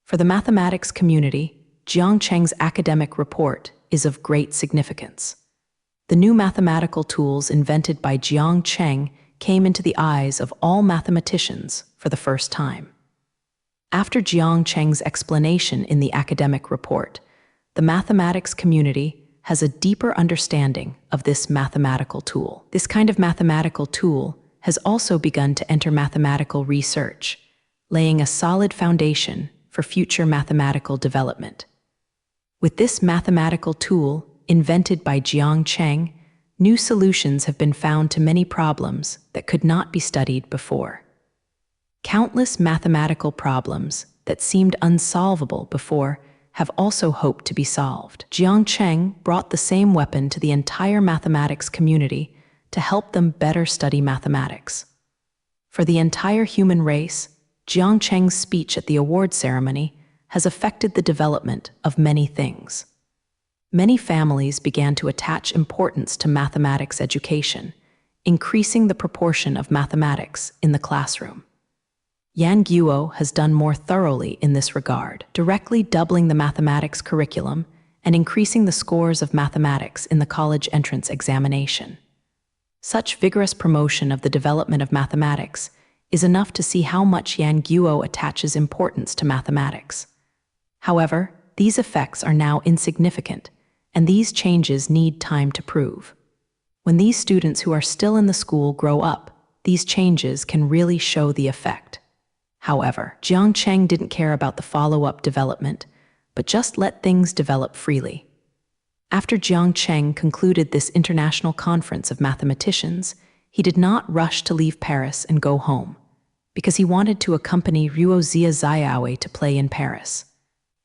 For the mathematics community, Jiang Cheng's academic report is of great significance. The new mathematical tools invented by Jiang Cheng came into the eyes of all mathematicians for the first time. After Jiang Cheng's explanation in the academic report, the mathematics community has a deeper understanding of this mathematical tool. This kind of mathematical tool has also begun to enter mathematical research, laying a solid foundation for future mathematical development. With this mathematical tool, invented by Jiang Cheng, new solutions have been found to many problems that could not be studied before. Countless mathematical problems that seemed unsolvable before have also hoped to be solved. Jiang Cheng brought the same weapon to the entire mathematics community to help them better study mathematics. For the entire human race, Jiang Cheng's speech at the award ceremony has affected the development of many things. Many families began to attach importance to mathematics education, increasing the proportion of mathematics in the classroom. Yan Guo has done more thoroughly in this regard, directly doubling the mathematics curriculum and increasing the scores of mathematics in the college entrance examination. Such vigorous promotion of the development of mathematics is enough to see how much Yan Guo attaches importance to mathematics. However, these effects are now insignificant, and these changes need time to prove. When these students who are still in the school grow up, these changes can really show the effect. However, Jiang Cheng didn't care about the follow-up development, but just let things develop freely. After Jiang Cheng concluded this international conference of mathematicians, he did not rush to leave Paris and go home, because he wanted to accompany Ruo Zia Ziaoui to play in Paris.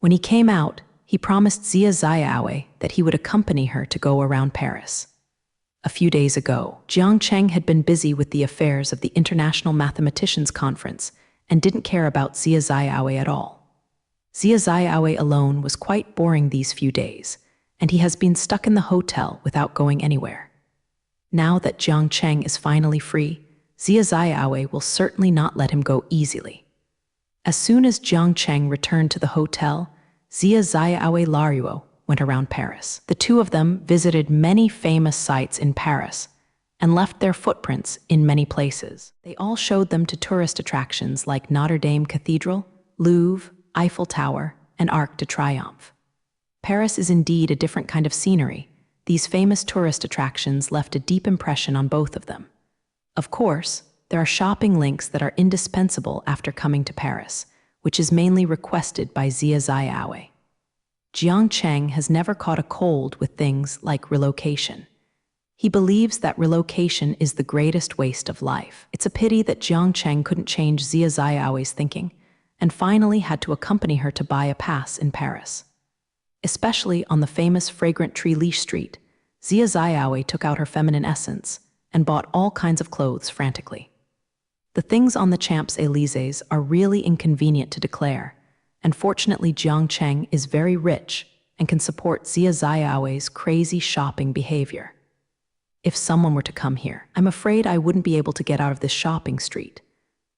When he came out, he promised Zia Ziaoui that he would accompany her to go around Paris. A few days ago, Jiang Cheng had been busy with the affairs of the International Mathematicians Conference and didn't care about Zia Ziaoui at all. Zia Ziaoui alone was quite boring these few days, and he has been stuck in the hotel without going anywhere. Now that Jiang Cheng is finally free, Zia Ziaoui will certainly not let him go easily. As soon as Jiang Cheng returned to the hotel, Zia Ziaoui Laruo went around Paris. The two of them visited many famous sites in Paris and left their footprints in many places. They all showed them to tourist attractions like Notre Dame Cathedral, Louvre, Eiffel Tower, and Arc de Triomphe. Paris is indeed a different kind of scenery. These famous tourist attractions left a deep impression on both of them. Of course, there are shopping links that are indispensable after coming to Paris, which is mainly requested by Zia Ziaoui. Jiang Cheng has never caught a cold with things like relocation. He believes that relocation is the greatest waste of life. It's a pity that Jiang Cheng couldn't change Xia Xiaowe's thinking and finally had to accompany her to buy a pass in Paris. Especially on the famous fragrant tree leash street, Xia Xiaowe took out her feminine essence and bought all kinds of clothes frantically. The things on the Champs-Élysées are really inconvenient to declare, and fortunately Jiang Cheng is very rich and can support Xia Xiaowe's crazy shopping behavior. If someone were to come here, I'm afraid I wouldn't be able to get out of this shopping street.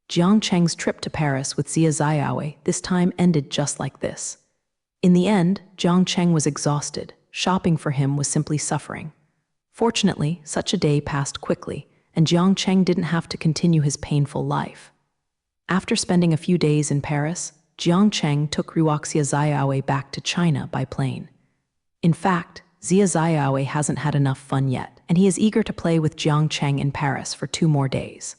Jiang Cheng's trip to Paris with Xia Xiaowe this time ended just like this. In the end, Jiang Cheng was exhausted. Shopping for him was simply suffering. Fortunately, such a day passed quickly, and Jiang Cheng didn't have to continue his painful life. After spending a few days in Paris, Jiang Cheng took Xia Xiaowe back to China by plane. In fact, Xia Xiaowe hasn't had enough fun yet, and he is eager to play with Jiang Cheng in Paris for 2 more days.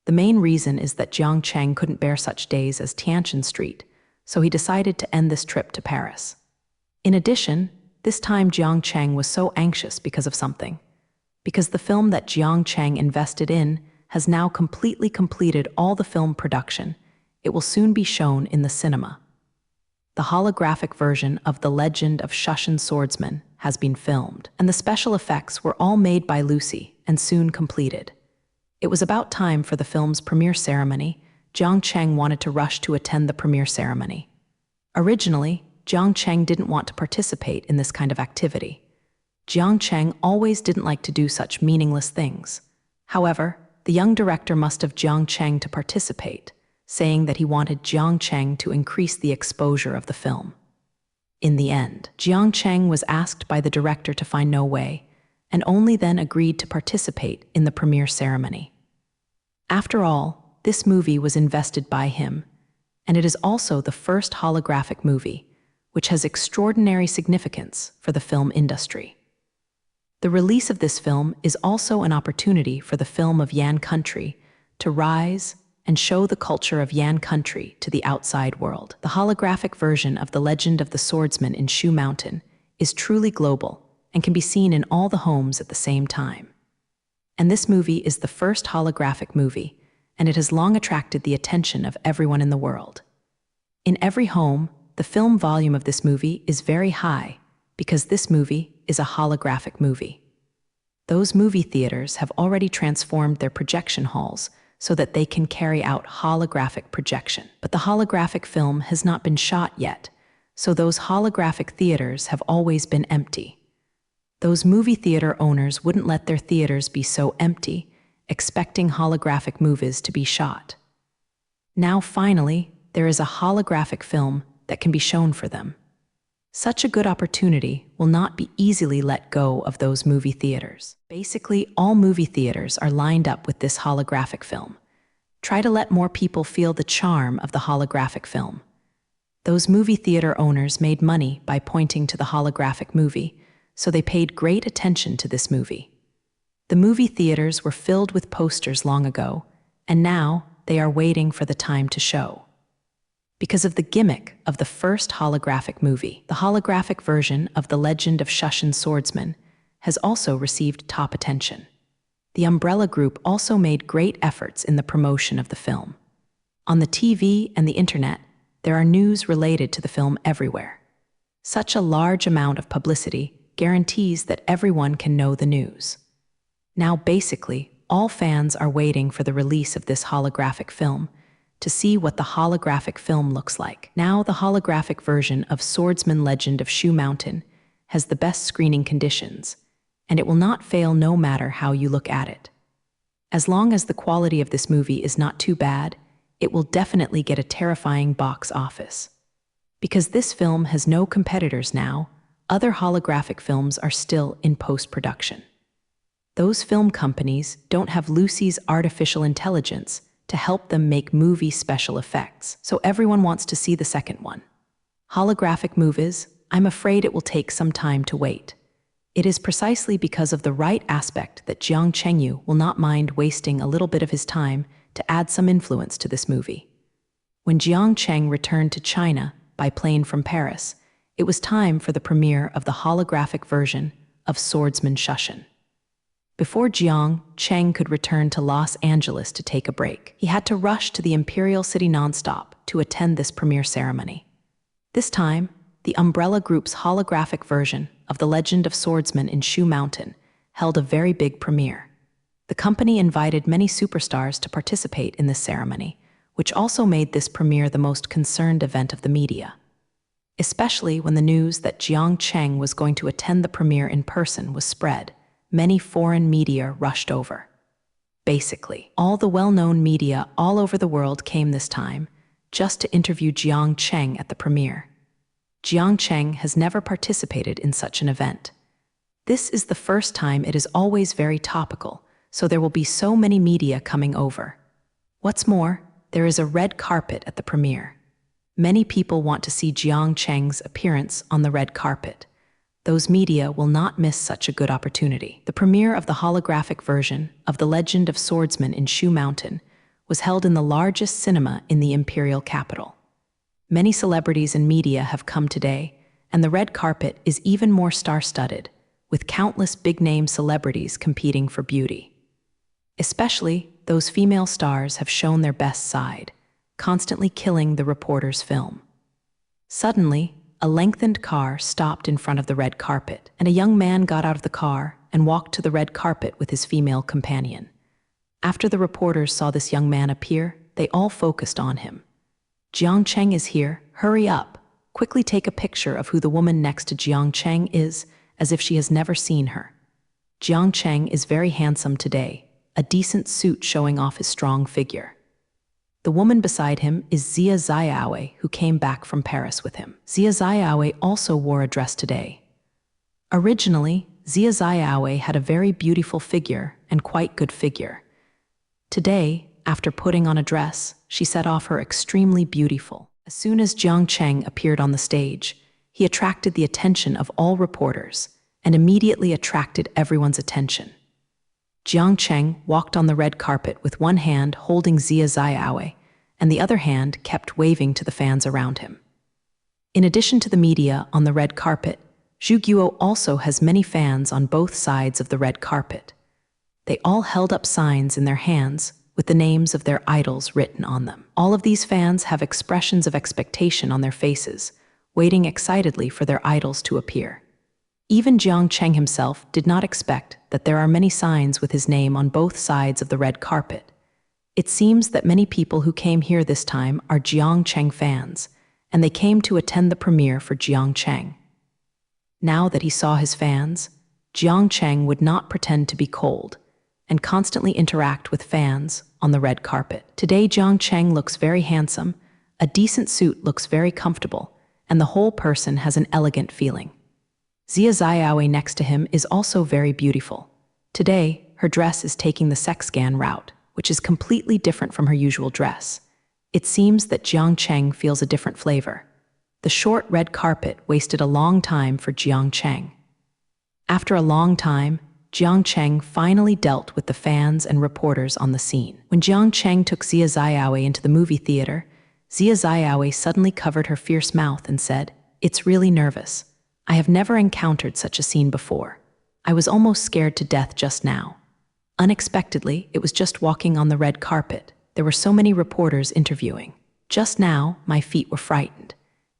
The main reason is that Jiang Cheng couldn't bear such days as Tianjin Street, so he decided to end this trip to Paris. In addition, this time Jiang Cheng was so anxious because of something. Because the film that Jiang Cheng invested in has now completely completed all the film production, it will soon be shown in the cinema. The holographic version of The Legend of Shushan Swordsman has been filmed, and the special effects were all made by Lucy and soon completed. It was about time for the film's premiere ceremony. Jiang Cheng wanted to rush to attend the premiere ceremony. Originally, Jiang Cheng didn't want to participate in this kind of activity. Jiang Cheng always didn't like to do such meaningless things. However, the young director must have Jiang Cheng to participate, saying that he wanted Jiang Cheng to increase the exposure of the film. In the end, Jiang Cheng was asked by the director to find no way, and only then agreed to participate in the premiere ceremony. After all, this movie was invested by him, and it is also the first holographic movie, which has extraordinary significance for the film industry. The release of this film is also an opportunity for the film of Yan country to rise and show the culture of Yan country to the outside world. The holographic version of The Legend of the Swordsman in Shu Mountain is truly global and can be seen in all the homes at the same time. And this movie is the first holographic movie, and it has long attracted the attention of everyone in the world. In every home, the film volume of this movie is very high because this movie is a holographic movie. Those movie theaters have already transformed their projection halls so that they can carry out holographic projection. But the holographic film has not been shot yet, so those holographic theaters have always been empty. Those movie theater owners wouldn't let their theaters be so empty, expecting holographic movies to be shot. Now finally, there is a holographic film that can be shown for them. Such a good opportunity will not be easily let go of those movie theaters. Basically, all movie theaters are lined up with this holographic film. Try to let more people feel the charm of the holographic film. Those movie theater owners made money by pointing to the holographic movie, so they paid great attention to this movie. The movie theaters were filled with posters long ago, and now they are waiting for the time to show. Because of the gimmick of the first holographic movie, the holographic version of The Legend of Shushan Swordsman has also received top attention. The Umbrella Group also made great efforts in the promotion of the film. On the TV and the internet, there are news related to the film everywhere. Such a large amount of publicity guarantees that everyone can know the news. Now basically, all fans are waiting for the release of this holographic film to see what the holographic film looks like. Now the holographic version of Swordsman Legend of Shu Mountain has the best screening conditions, and it will not fail no matter how you look at it. As long as the quality of this movie is not too bad, it will definitely get a terrifying box office. Because this film has no competitors now, other holographic films are still in post-production. Those film companies don't have Lucy's artificial intelligence to help them make movie special effects, so everyone wants to see the second one. Holographic movies, I'm afraid it will take some time to wait. It is precisely because of the right aspect that Jiang Chengyu will not mind wasting a little bit of his time to add some influence to this movie. When Jiang Cheng returned to China by plane from Paris, it was time for the premiere of the holographic version of Swordsman Shushan. Before Jiang Cheng could return to Los Angeles to take a break, he had to rush to the Imperial City nonstop to attend this premiere ceremony. This time, the Umbrella Group's holographic version of The Legend of Swordsman in Shoe Mountain held a very big premiere. The company invited many superstars to participate in this ceremony, which also made this premiere the most concerned event of the media. Especially when the news that Jiang Cheng was going to attend the premiere in person was spread, many foreign media rushed over. Basically, all the well-known media all over the world came this time just to interview Jiang Cheng at the premiere. Jiang Cheng has never participated in such an event. This is the first time. It is always very topical, so there will be so many media coming over. What's more, there is a red carpet at the premiere. Many people want to see Jiang Cheng's appearance on the red carpet. Those media will not miss such a good opportunity. The premiere of the holographic version of The Legend of Swordsman in Shoe Mountain was held in the largest cinema in the imperial capital. Many celebrities and media have come today, and the red carpet is even more star-studded, with countless big-name celebrities competing for beauty. Especially, those female stars have shown their best side, constantly killing the reporter's film. Suddenly, a lengthened car stopped in front of the red carpet, and a young man got out of the car and walked to the red carpet with his female companion. After the reporters saw this young man appear, they all focused on him. Jiang Cheng is here, hurry up. Quickly take a picture of who the woman next to Jiang Cheng is, as if she has never seen her. Jiang Cheng is very handsome today, a decent suit showing off his strong figure. The woman beside him is Xia Xiaowei, who came back from Paris with him. Xia Xiaowei also wore a dress today. Originally, Xia Xiaowei had a very beautiful figure and quite good figure. Today, after putting on a dress, she set off her extremely beautiful. As soon as Jiang Cheng appeared on the stage, he attracted the attention of all reporters and immediately attracted everyone's attention. Jiang Cheng walked on the red carpet with one hand holding Xia Xiaowei, and the other hand kept waving to the fans around him. In addition to the media on the red carpet, Zhu Guo also has many fans on both sides of the red carpet. They all held up signs in their hands with the names of their idols written on them. All of these fans have expressions of expectation on their faces, waiting excitedly for their idols to appear. Even Jiang Cheng himself did not expect that there are many signs with his name on both sides of the red carpet. It seems that many people who came here this time are Jiang Cheng fans, and they came to attend the premiere for Jiang Cheng. Now that he saw his fans, Jiang Cheng would not pretend to be cold and constantly interact with fans on the red carpet. Today, Jiang Cheng looks very handsome, a decent suit looks very comfortable, and the whole person has an elegant feeling. Xia Xiaowei next to him is also very beautiful. Today, her dress is taking the sex scan route, which is completely different from her usual dress. It seems that Jiang Cheng feels a different flavor. The short red carpet wasted a long time for Jiang Cheng. After a long time, Jiang Cheng finally dealt with the fans and reporters on the scene. When Jiang Cheng took Xia Xiaowei into the movie theater, Xia Xiaowei suddenly covered her fierce mouth and said, "It's really nervous. I have never encountered such a scene before. I was almost scared to death just now." Unexpectedly, it was just walking on the red carpet. There were so many reporters interviewing. Just now, my feet were frightened.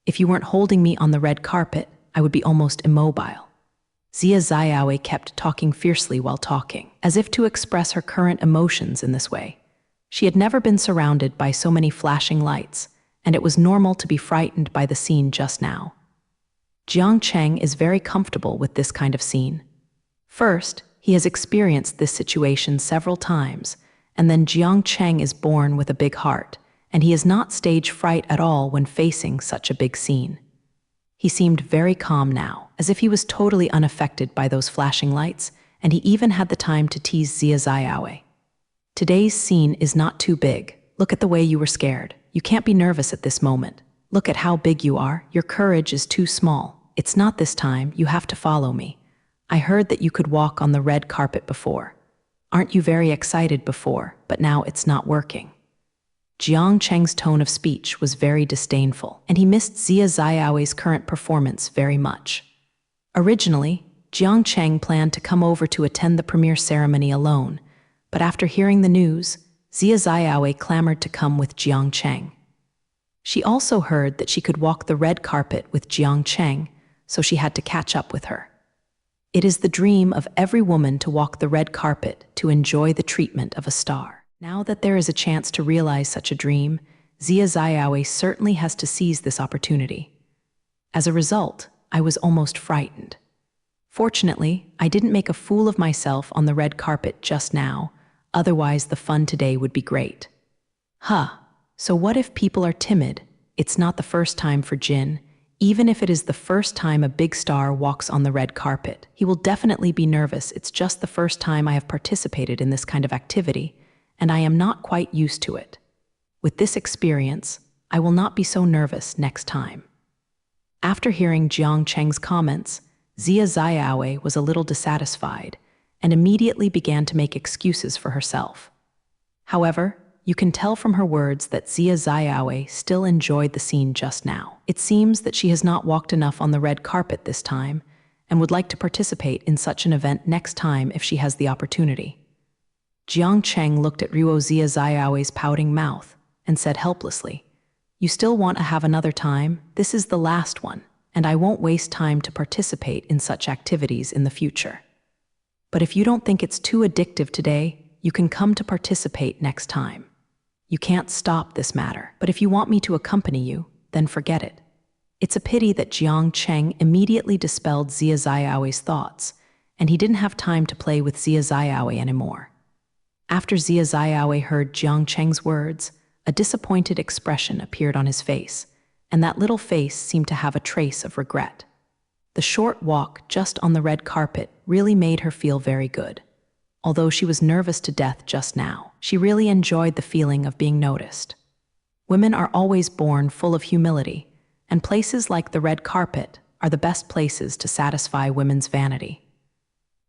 If you weren't holding me on the red carpet, I would be almost immobile. Xia Xiaowei kept talking fiercely while talking, as if to express her current emotions in this way. She had never been surrounded by so many flashing lights, and it was normal to be frightened by the scene just now. Jiang Cheng is very comfortable with this kind of scene. First, he has experienced this situation several times, and then Jiang Cheng is born with a big heart, and he is not stage fright at all when facing such a big scene. He seemed very calm now, as if he was totally unaffected by those flashing lights, and he even had the time to tease Xia Xiaowei. Today's scene is not too big. Look at the way you were scared. You can't be nervous at this moment. Look at how big you are. Your courage is too small. It's not this time. You have to follow me. I heard that you could walk on the red carpet before. Aren't you very excited before, but now it's not working? Jiang Cheng's tone of speech was very disdainful, and he missed Xia Xiaowei's current performance very much. Originally, Jiang Cheng planned to come over to attend the premiere ceremony alone, but after hearing the news, Xia Xiaowei clamored to come with Jiang Cheng. She also heard that she could walk the red carpet with Jiang Cheng, so she had to catch up with her. It is the dream of every woman to walk the red carpet to enjoy the treatment of a star. Now that there is a chance to realize such a dream, Xia Xiaowei certainly has to seize this opportunity. As a result, I was almost frightened. Fortunately, I didn't make a fool of myself on the red carpet just now, otherwise the fun today would be great. So what if people are timid? It's not the first time for Jin. Even if it is the first time a big star walks on the red carpet, he will definitely be nervous. It's just the first time I have participated in this kind of activity, and I am not quite used to it. With this experience, I will not be so nervous next time. After hearing Jiang Cheng's comments, Xia Xiaowei was a little dissatisfied and immediately began to make excuses for herself. However, you can tell from her words that Xia Xiaowei still enjoyed the scene just now. It seems that she has not walked enough on the red carpet this time and would like to participate in such an event next time if she has the opportunity. Jiang Cheng looked at Ruo Xia Xiaowei's pouting mouth and said helplessly, "You still want to have another time? This is the last one, and I won't waste time to participate in such activities in the future. But if you don't think it's too addictive today, you can come to participate next time. You can't stop this matter, but if you want me to accompany you, then forget it." It's a pity that Jiang Cheng immediately dispelled Xia Xiaowei's thoughts, and he didn't have time to play with Xia Xiaowei anymore. After Xia Xiaowei heard Jiang Cheng's words, a disappointed expression appeared on his face, and that little face seemed to have a trace of regret. The short walk just on the red carpet really made her feel very good. Although she was nervous to death just now, she really enjoyed the feeling of being noticed. Women are always born full of humility, and places like the red carpet are the best places to satisfy women's vanity.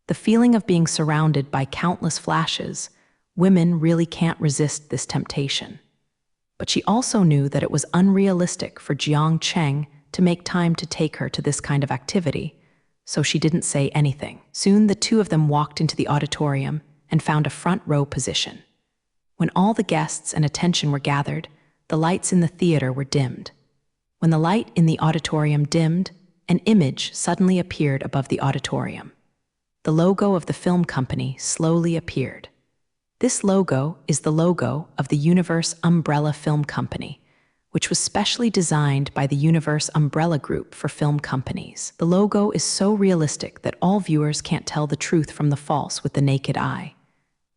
The feeling of being surrounded by countless flashes, women really can't resist this temptation. But she also knew that it was unrealistic for Jiang Cheng to make time to take her to this kind of activity, so she didn't say anything. Soon the two of them walked into the auditorium and found a front row position. When all the guests and attention were gathered, the lights in the theater were dimmed. When the light in the auditorium dimmed, an image suddenly appeared above the auditorium. The logo of the film company slowly appeared. This logo is the logo of the Universe Umbrella Film Company, which was specially designed by the Universe Umbrella Group for film companies. The logo is so realistic that all viewers can't tell the truth from the false with the naked eye.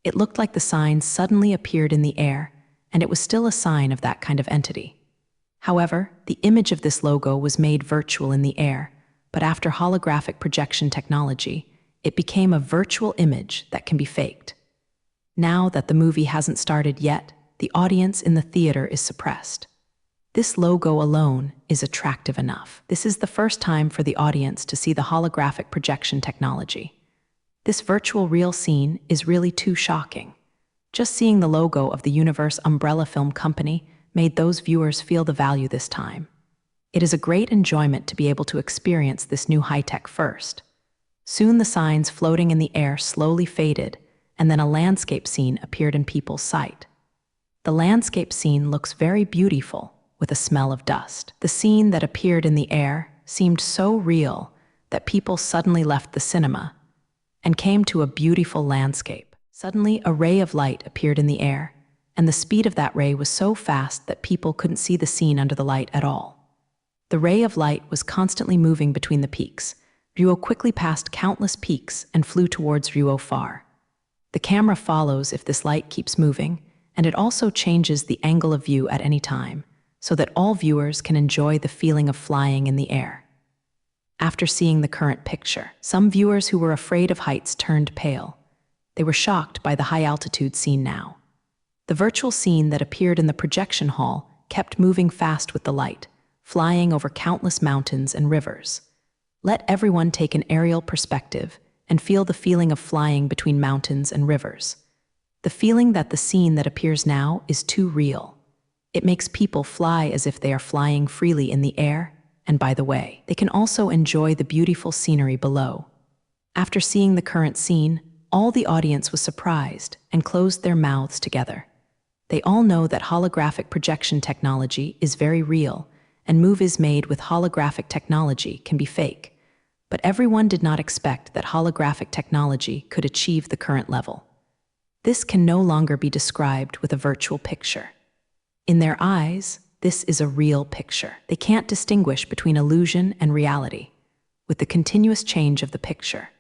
It looked like the sign suddenly appeared in the air, and it was still a sign of that kind of entity. However, the image of this logo was made virtual in the air, but after holographic projection technology, it became a virtual image that can be faked. Now that the movie hasn't started yet, the audience in the theater is suppressed. This logo alone is attractive enough. This is the first time for the audience to see the holographic projection technology. This virtual real scene is really too shocking. Just seeing the logo of the Universe Umbrella Film Company made those viewers feel the value this time. It is a great enjoyment to be able to experience this new high-tech first. Soon the signs floating in the air slowly faded, and then a landscape scene appeared in people's sight. The landscape scene looks very beautiful, with a smell of dust. The scene that appeared in the air seemed so real that people suddenly left the cinema and came to a beautiful landscape. Suddenly, a ray of light appeared in the air, and the speed of that ray was so fast that people couldn't see the scene under the light at all. The ray of light was constantly moving between the peaks. Ruo quickly passed countless peaks and flew towards Ruo far. The camera follows if this light keeps moving, and it also changes the angle of view at any time, so that all viewers can enjoy the feeling of flying in the air. After seeing the current picture, some viewers who were afraid of heights turned pale. They were shocked by the high-altitude scene now. The virtual scene that appeared in the projection hall kept moving fast with the light, flying over countless mountains and rivers. Let everyone take an aerial perspective and feel the feeling of flying between mountains and rivers. The feeling that the scene that appears now is too real. It makes people fly as if they are flying freely in the air, and by the way, they can also enjoy the beautiful scenery below. After seeing the current scene, all the audience was surprised and closed their mouths together. They all know that holographic projection technology is very real, and movies made with holographic technology can be fake. But everyone did not expect that holographic technology could achieve the current level. This can no longer be described with a virtual picture. In their eyes, this is a real picture. They can't distinguish between illusion and reality, with the continuous change of the picture.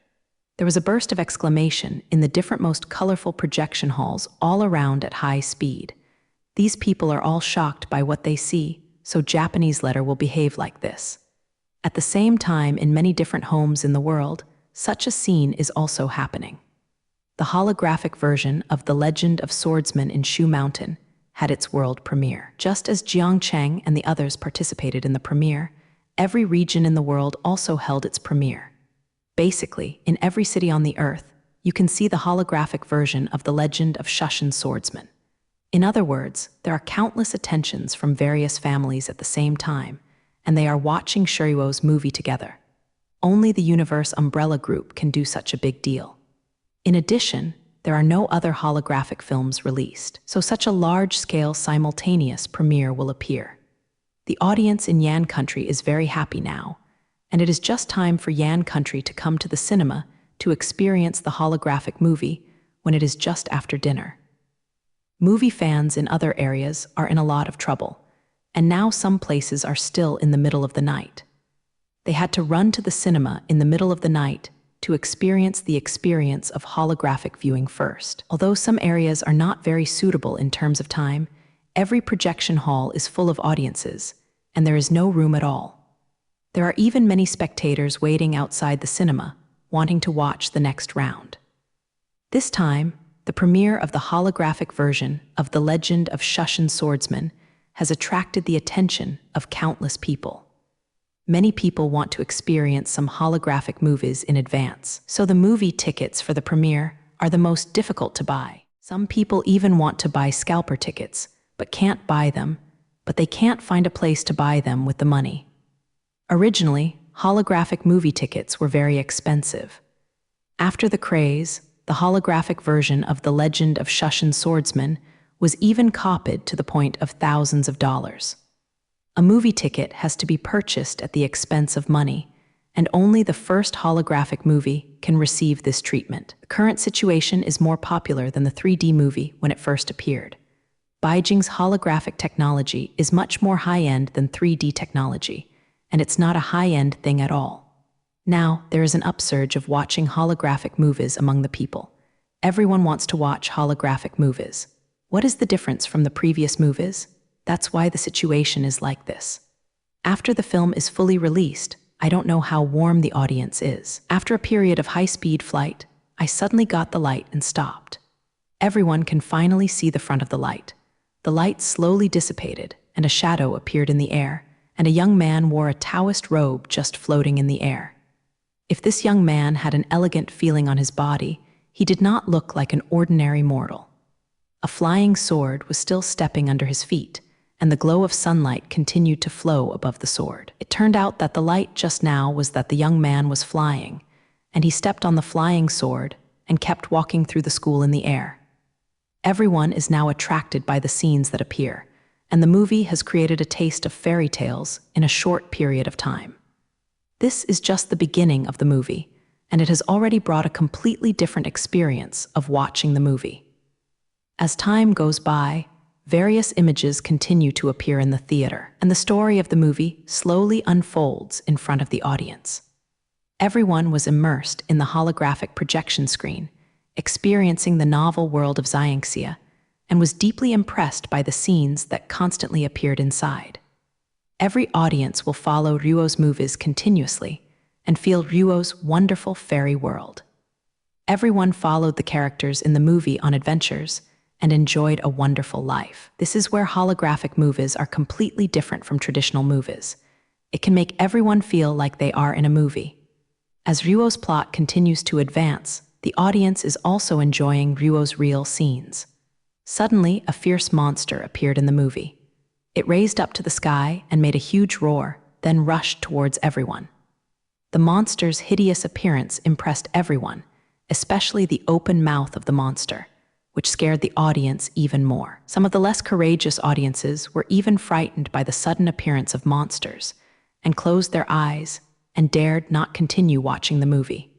There was a burst of exclamation in the different most colorful projection halls all around at high speed. These people are all shocked by what they see, so Japanese letter will behave like this. At the same time, in many different homes in the world, such a scene is also happening. The holographic version of The Legend of Swordsman in Shu Mountain had its world premiere. Just as Jiang Cheng and the others participated in the premiere, every region in the world also held its premiere. Basically, in every city on the earth, you can see the holographic version of The Legend of Shu Swordsman. In other words, there are countless attentions from various families at the same time, and they are watching Shuiwo's movie together. Only the Universe Umbrella Group can do such a big deal. In addition, there are no other holographic films released, so such a large-scale simultaneous premiere will appear. The audience in Yan country is very happy now, and it is just time for Yan country to come to the cinema to experience the holographic movie when it is just after dinner. Movie fans in other areas are in a lot of trouble, and now some places are still in the middle of the night. They had to run to the cinema in the middle of the night to experience the experience of holographic viewing first. Although some areas are not very suitable in terms of time, every projection hall is full of audiences, and there is no room at all. There are even many spectators waiting outside the cinema, wanting to watch the next round. This time, the premiere of the holographic version of The Legend of Shu Swordsman has attracted the attention of countless people. Many people want to experience some holographic movies in advance, so the movie tickets for the premiere are the most difficult to buy. Some people even want to buy scalper tickets, but can't buy them, but they can't find a place to buy them with the money. Originally, holographic movie tickets were very expensive. After the craze, the holographic version of The Legend of Shu Swordsman was even copied to the point of thousands of dollars. A movie ticket has to be purchased at the expense of money, and only the first holographic movie can receive this treatment. The current situation is more popular than the 3D movie when it first appeared. Beijing's holographic technology is much more high-end than 3D technology, and it's not a high-end thing at all. Now, there is an upsurge of watching holographic movies among the people. Everyone wants to watch holographic movies. What is the difference from the previous movies? That's why the situation is like this. After the film is fully released, I don't know how warm the audience is. After a period of high-speed flight, I suddenly got the light and stopped. Everyone can finally see the front of the light. The light slowly dissipated, and a shadow appeared in the air, and a young man wore a Taoist robe just floating in the air. If this young man had an elegant feeling on his body, he did not look like an ordinary mortal. A flying sword was still stepping under his feet, and the glow of sunlight continued to flow above the sword. It turned out that the light just now was that the young man was flying, and he stepped on the flying sword and kept walking through the school in the air. Everyone is now attracted by the scenes that appear, and the movie has created a taste of fairy tales in a short period of time. This is just the beginning of the movie, and it has already brought a completely different experience of watching the movie. As time goes by, various images continue to appear in the theater, and the story of the movie slowly unfolds in front of the audience. Everyone was immersed in the holographic projection screen, experiencing the novel world of Xianxia, and was deeply impressed by the scenes that constantly appeared inside. Every audience will follow Ryuo's movies continuously and feel Ryuo's wonderful fairy world. Everyone followed the characters in the movie on adventures and enjoyed a wonderful life. This is where holographic movies are completely different from traditional movies. It can make everyone feel like they are in a movie. As Ryuo's plot continues to advance, the audience is also enjoying Ryuo's real scenes. Suddenly, a fierce monster appeared in the movie. It raised up to the sky and made a huge roar, then rushed towards everyone. The monster's hideous appearance impressed everyone, especially the open mouth of the monster, which scared the audience even more. Some of the less courageous audiences were even frightened by the sudden appearance of monsters and closed their eyes and dared not continue watching the movie.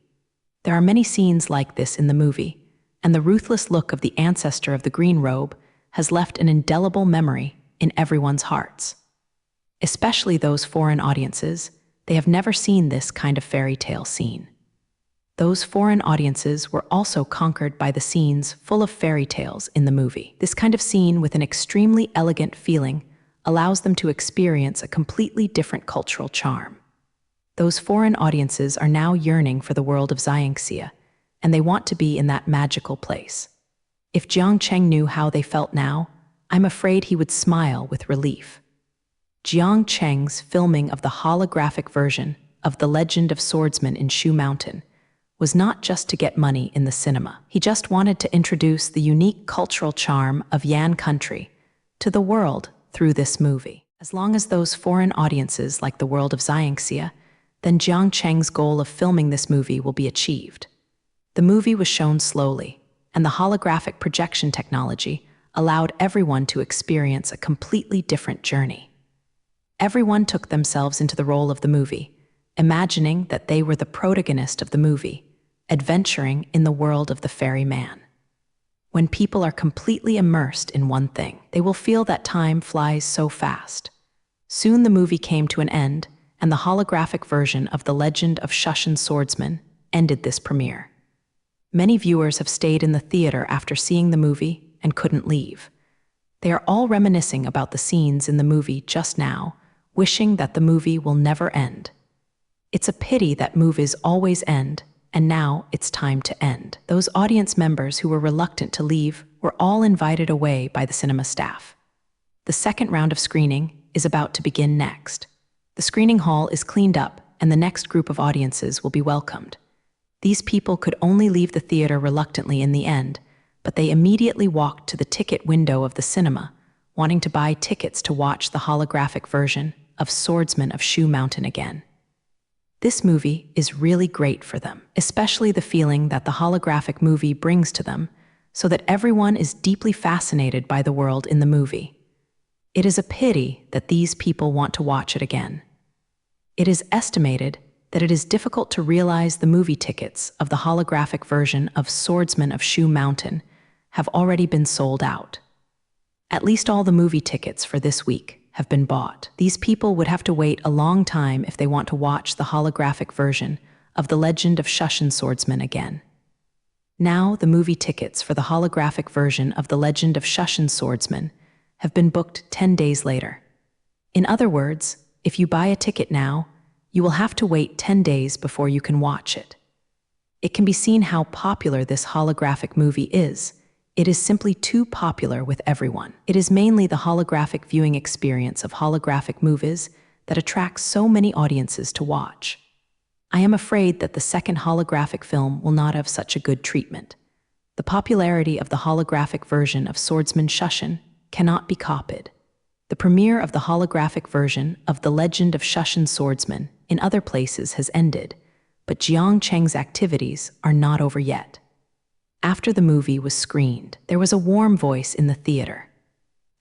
There are many scenes like this in the movie, and the ruthless look of the ancestor of the green robe has left an indelible memory in everyone's hearts. Especially those foreign audiences, they have never seen this kind of fairy tale scene. Those foreign audiences were also conquered by the scenes full of fairy tales in the movie. This kind of scene with an extremely elegant feeling allows them to experience a completely different cultural charm. Those foreign audiences are now yearning for the world of Xiangxia, and they want to be in that magical place. If Jiang Cheng knew how they felt now, I'm afraid he would smile with relief. Jiang Cheng's filming of the holographic version of The Legend of Swordsman in Shu Mountain was not just to get money in the cinema. He just wanted to introduce the unique cultural charm of Yan country to the world through this movie. As long as those foreign audiences like the world of Xiangxia, then Jiang Cheng's goal of filming this movie will be achieved. The movie was shown slowly, and the holographic projection technology allowed everyone to experience a completely different journey. Everyone took themselves into the role of the movie, imagining that they were the protagonist of the movie, adventuring in the world of the fairy man. When people are completely immersed in one thing, they will feel that time flies so fast. Soon the movie came to an end, and the holographic version of The Legend of Shushan Swordsman ended this premiere. Many viewers have stayed in the theater after seeing the movie and couldn't leave. They are all reminiscing about the scenes in the movie just now, wishing that the movie will never end. It's a pity that movies always end, and now it's time to end. Those audience members who were reluctant to leave were all invited away by the cinema staff. The second round of screening is about to begin next. The screening hall is cleaned up, and the next group of audiences will be welcomed. These people could only leave the theater reluctantly in the end, but they immediately walked to the ticket window of the cinema, wanting to buy tickets to watch the holographic version of Swordsman of Shu Mountain again. This movie is really great for them, especially the feeling that the holographic movie brings to them, so that everyone is deeply fascinated by the world in the movie. It is a pity that these people want to watch it again. It is estimated that it is difficult to realize the movie tickets of the holographic version of Swordsman of Shu Mountain have already been sold out. At least all the movie tickets for this week have been bought. These people would have to wait a long time if they want to watch the holographic version of The Legend of Shushan Swordsman again. Now the movie tickets for the holographic version of The Legend of Shushan Swordsman have been booked 10 days later. In other words, if you buy a ticket now, you will have to wait 10 days before you can watch it. It can be seen how popular this holographic movie is. It is simply too popular with everyone. It is mainly the holographic viewing experience of holographic movies that attracts so many audiences to watch. I am afraid that the second holographic film will not have such a good treatment. The popularity of the holographic version of Swordsman Shushan cannot be copied. The premiere of the holographic version of The Legend of Shushan Swordsman in other places has ended, but Jiang Cheng's activities are not over yet. After the movie was screened, there was a warm voice in the theater.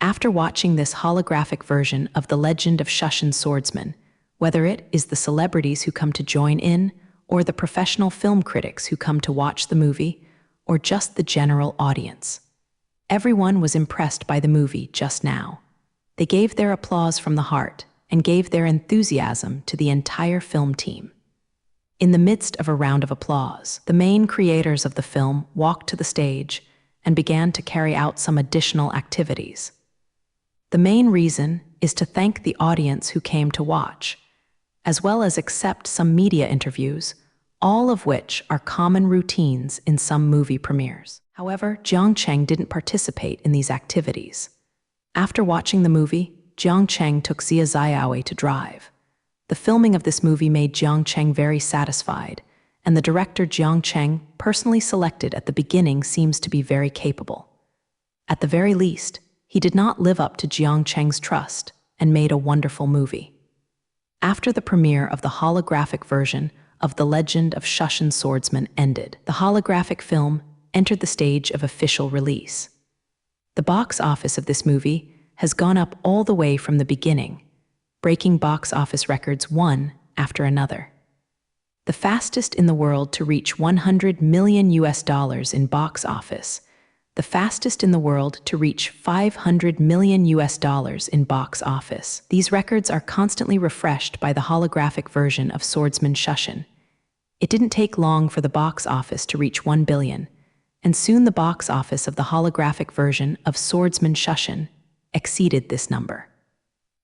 After watching this holographic version of The Legend of Shushan Swordsman, whether it is the celebrities who come to join in, or the professional film critics who come to watch the movie, or just the general audience, everyone was impressed by the movie just now. They gave their applause from the heart and gave their enthusiasm to the entire film team. In the midst of a round of applause, the main creators of the film walked to the stage and began to carry out some additional activities. The main reason is to thank the audience who came to watch, as well as accept some media interviews, all of which are common routines in some movie premieres. However, Jiang Cheng didn't participate in these activities. After watching the movie, Jiang Cheng took Xia Xiaowei to drive. The filming of this movie made Jiang Cheng very satisfied, and the director Jiang Cheng, personally selected at the beginning, seems to be very capable. At the very least, he did not live up to Jiang Cheng's trust and made a wonderful movie. After the premiere of the holographic version of The Legend of Shushan Swordsman ended, the holographic film entered the stage of official release. The box office of this movie has gone up all the way from the beginning, breaking box office records one after another. The fastest in the world to reach $100 million in box office, the fastest in the world to reach $500 million in box office. These records are constantly refreshed by the holographic version of Swordsman Shushan. It didn't take long for the box office to reach 1 billion, and soon the box office of the holographic version of Swordsman Shushan exceeded this number.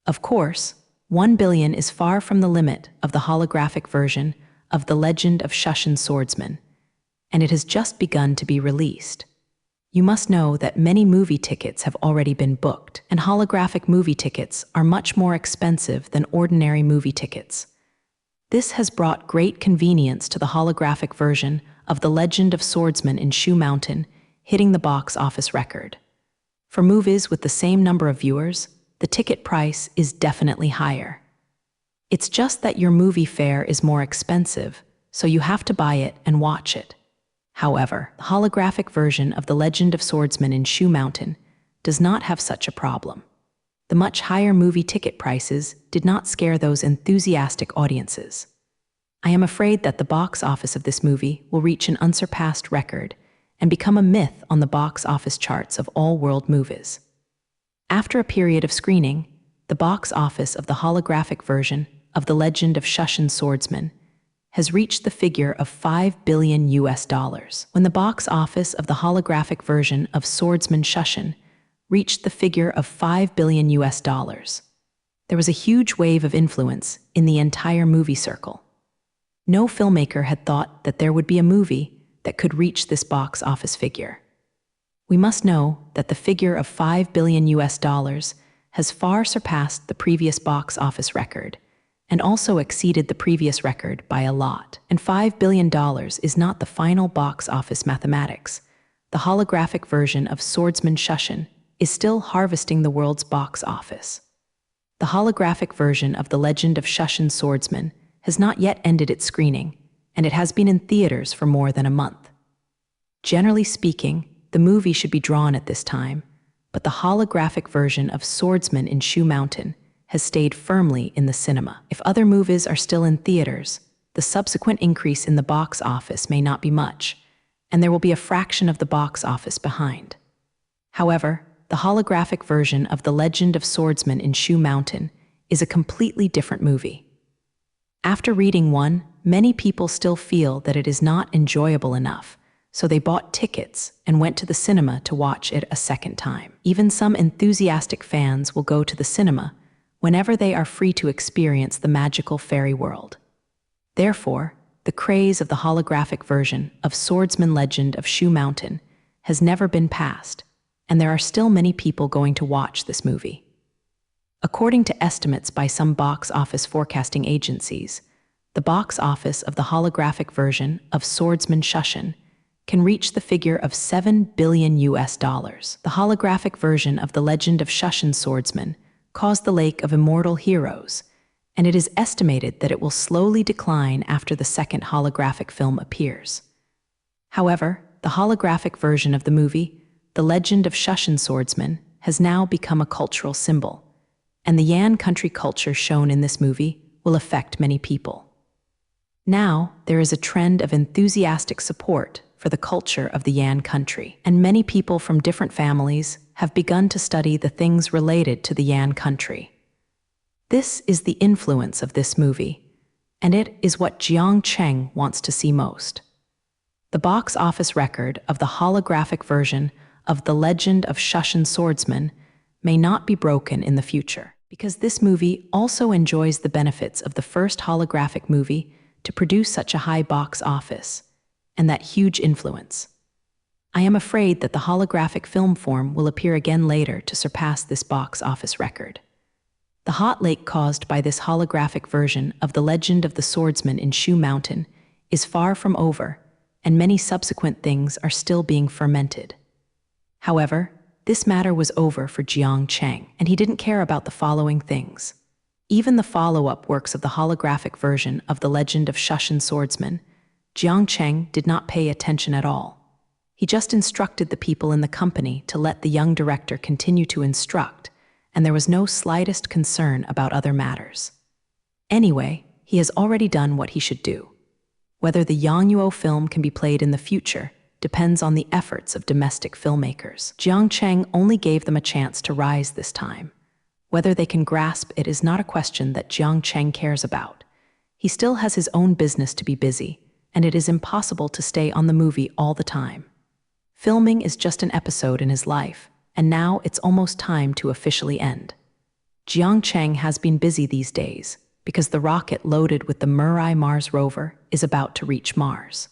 Of course, 1 billion is far from the limit of the holographic version of The Legend of Shushan Swordsman, and it has just begun to be released. You must know that many movie tickets have already been booked, and holographic movie tickets are much more expensive than ordinary movie tickets. This has brought great convenience to the holographic version of The Legend of Swordsman in Shoe Mountain, hitting the box office record. For movies with the same number of viewers, the ticket price is definitely higher. It's just that your movie fare is more expensive, so you have to buy it and watch it. However, the holographic version of The Legend of Swordsman in Shoe Mountain does not have such a problem. The much higher movie ticket prices did not scare those enthusiastic audiences. I am afraid that the box office of this movie will reach an unsurpassed record and become a myth on the box office charts of all world movies. After a period of screening, the box office of the holographic version of The Legend of Shushan Swordsman has reached the figure of $5 billion. When the box office of the holographic version of Swordsman Shushan reached the figure of $5 billion, there was a huge wave of influence in the entire movie circle. No filmmaker had thought that there would be a movie that could reach this box office figure. We must know that the figure of $5 billion has far surpassed the previous box office record, and also exceeded the previous record by a lot. And $5 billion is not the final box office mathematics. The holographic version of Swordsman Shushan is still harvesting the world's box office. The holographic version of The Legend of Shushan Swordsman has not yet ended its screening, and it has been in theaters for more than a month. Generally speaking, the movie should be drawn at this time, but the holographic version of Swordsman in Shoe Mountain has stayed firmly in the cinema. If other movies are still in theaters, the subsequent increase in the box office may not be much, and there will be a fraction of the box office behind. However, the holographic version of The Legend of Swordsman in Shoe Mountain is a completely different movie. After reading one, many people still feel that it is not enjoyable enough, so they bought tickets and went to the cinema to watch it a second time. Even some enthusiastic fans will go to the cinema whenever they are free to experience the magical fairy world. Therefore, the craze of the holographic version of Swordsman Legend of Shoe Mountain has never been passed, and there are still many people going to watch this movie. According to estimates by some box office forecasting agencies, the box office of the holographic version of Swordsman Shushan can reach the figure of $7 billion. The holographic version of The Legend of Shushan Swordsman caused the Lake of Immortal Heroes, and it is estimated that it will slowly decline after the second holographic film appears. However, the holographic version of the movie, The Legend of Shushan Swordsman, has now become a cultural symbol, and the Yan country culture shown in this movie will affect many people. Now, there is a trend of enthusiastic support for the culture of the Yan country, and many people from different families have begun to study the things related to the Yan country. This is the influence of this movie, and it is what Jiang Cheng wants to see most. The box office record of the holographic version of The Legend of Shushan Swordsman may not be broken in the future, because this movie also enjoys the benefits of the first holographic movie to produce such a high box office, and that huge influence. I am afraid that the holographic film form will appear again later to surpass this box office record. The hot lake caused by this holographic version of The Legend of the Swordsman in Shoe Mountain is far from over, and many subsequent things are still being fermented. However, this matter was over for Jiang Cheng, and he didn't care about the following things. Even the follow-up works of the holographic version of The Legend of Shushan Swordsman, Jiang Cheng did not pay attention at all. He just instructed the people in the company to let the young director continue to instruct, and there was no slightest concern about other matters. Anyway, he has already done what he should do. Whether the Yangyuo film can be played in the future depends on the efforts of domestic filmmakers. Jiang Cheng only gave them a chance to rise this time. Whether they can grasp it is not a question that Jiang Cheng cares about. He still has his own business to be busy, and it is impossible to stay on the movie all the time. Filming is just an episode in his life, and now it's almost time to officially end. Jiang Cheng has been busy these days because the rocket loaded with the Mirai Mars rover is about to reach Mars.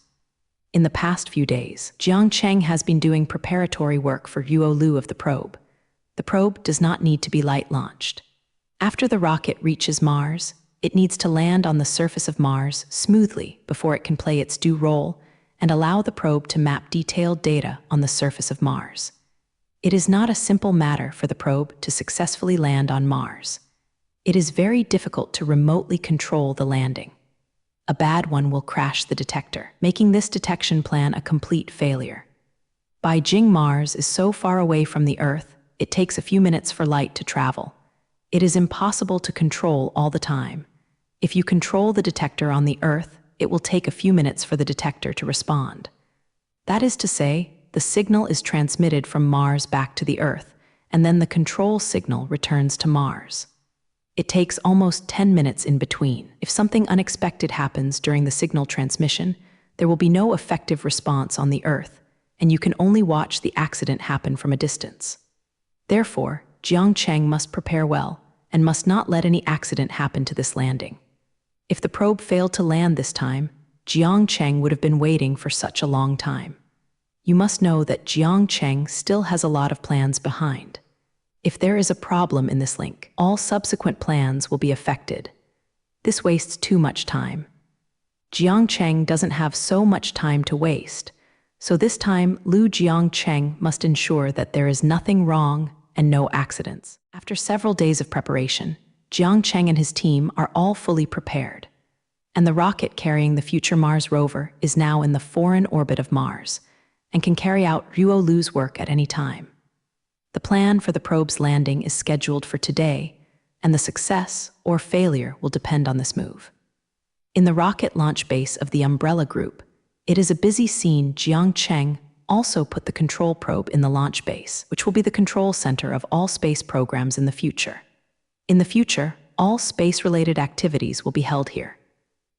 In the past few days, Jiang Cheng has been doing preparatory work for Yuolu of the probe. The probe does not need to be light-launched. After the rocket reaches Mars, it needs to land on the surface of Mars smoothly before it can play its due role and allow the probe to map detailed data on the surface of Mars. It is not a simple matter for the probe to successfully land on Mars. It is very difficult to remotely control the landing. A bad one will crash the detector, making this detection plan a complete failure. Beijing Mars is so far away from the Earth, it takes a few minutes for light to travel. It is impossible to control all the time. If you control the detector on the Earth, it will take a few minutes for the detector to respond. That is to say, the signal is transmitted from Mars back to the Earth, and then the control signal returns to Mars. It takes almost 10 minutes in between. If something unexpected happens during the signal transmission, there will be no effective response on the Earth, and you can only watch the accident happen from a distance. Therefore, Jiang Cheng must prepare well and must not let any accident happen to this landing. If the probe failed to land this time, Jiang Cheng would have been waiting for such a long time. You must know that Jiang Cheng still has a lot of plans behind. If there is a problem in this link, all subsequent plans will be affected. This wastes too much time. Jiang Cheng doesn't have so much time to waste, so this time Lu Jiang Cheng must ensure that there is nothing wrong and no accidents. After several days of preparation, Jiang Cheng and his team are all fully prepared, and the rocket carrying the future Mars rover is now in the foreign orbit of Mars and can carry out Yuolu's work at any time. The plan for the probe's landing is scheduled for today, and the success or failure will depend on this move. In the rocket launch base of the Umbrella Group, it is a busy scene. Jiang Cheng also put the control probe in the launch base, which will be the control center of all space programs in the future. In the future, all space-related activities will be held here.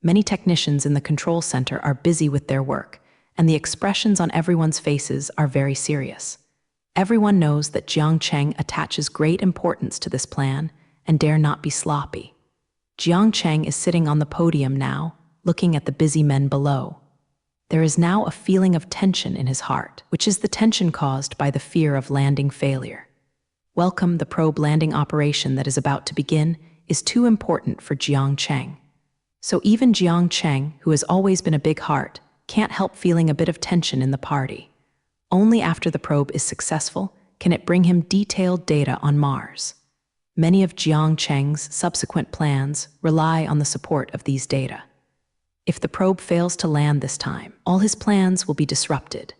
Many technicians in the control center are busy with their work, and the expressions on everyone's faces are very serious. Everyone knows that Jiang Cheng attaches great importance to this plan and dare not be sloppy. Jiang Cheng is sitting on the podium now, looking at the busy men below. There is now a feeling of tension in his heart, which is the tension caused by the fear of landing failure. Welcome, the probe landing operation that is about to begin is too important for Jiang Cheng. So even Jiang Cheng, who has always been a big heart, can't help feeling a bit of tension in the party. Only after the probe is successful can it bring him detailed data on Mars. Many of Jiang Cheng's subsequent plans rely on the support of these data. If the probe fails to land this time, all his plans will be disrupted.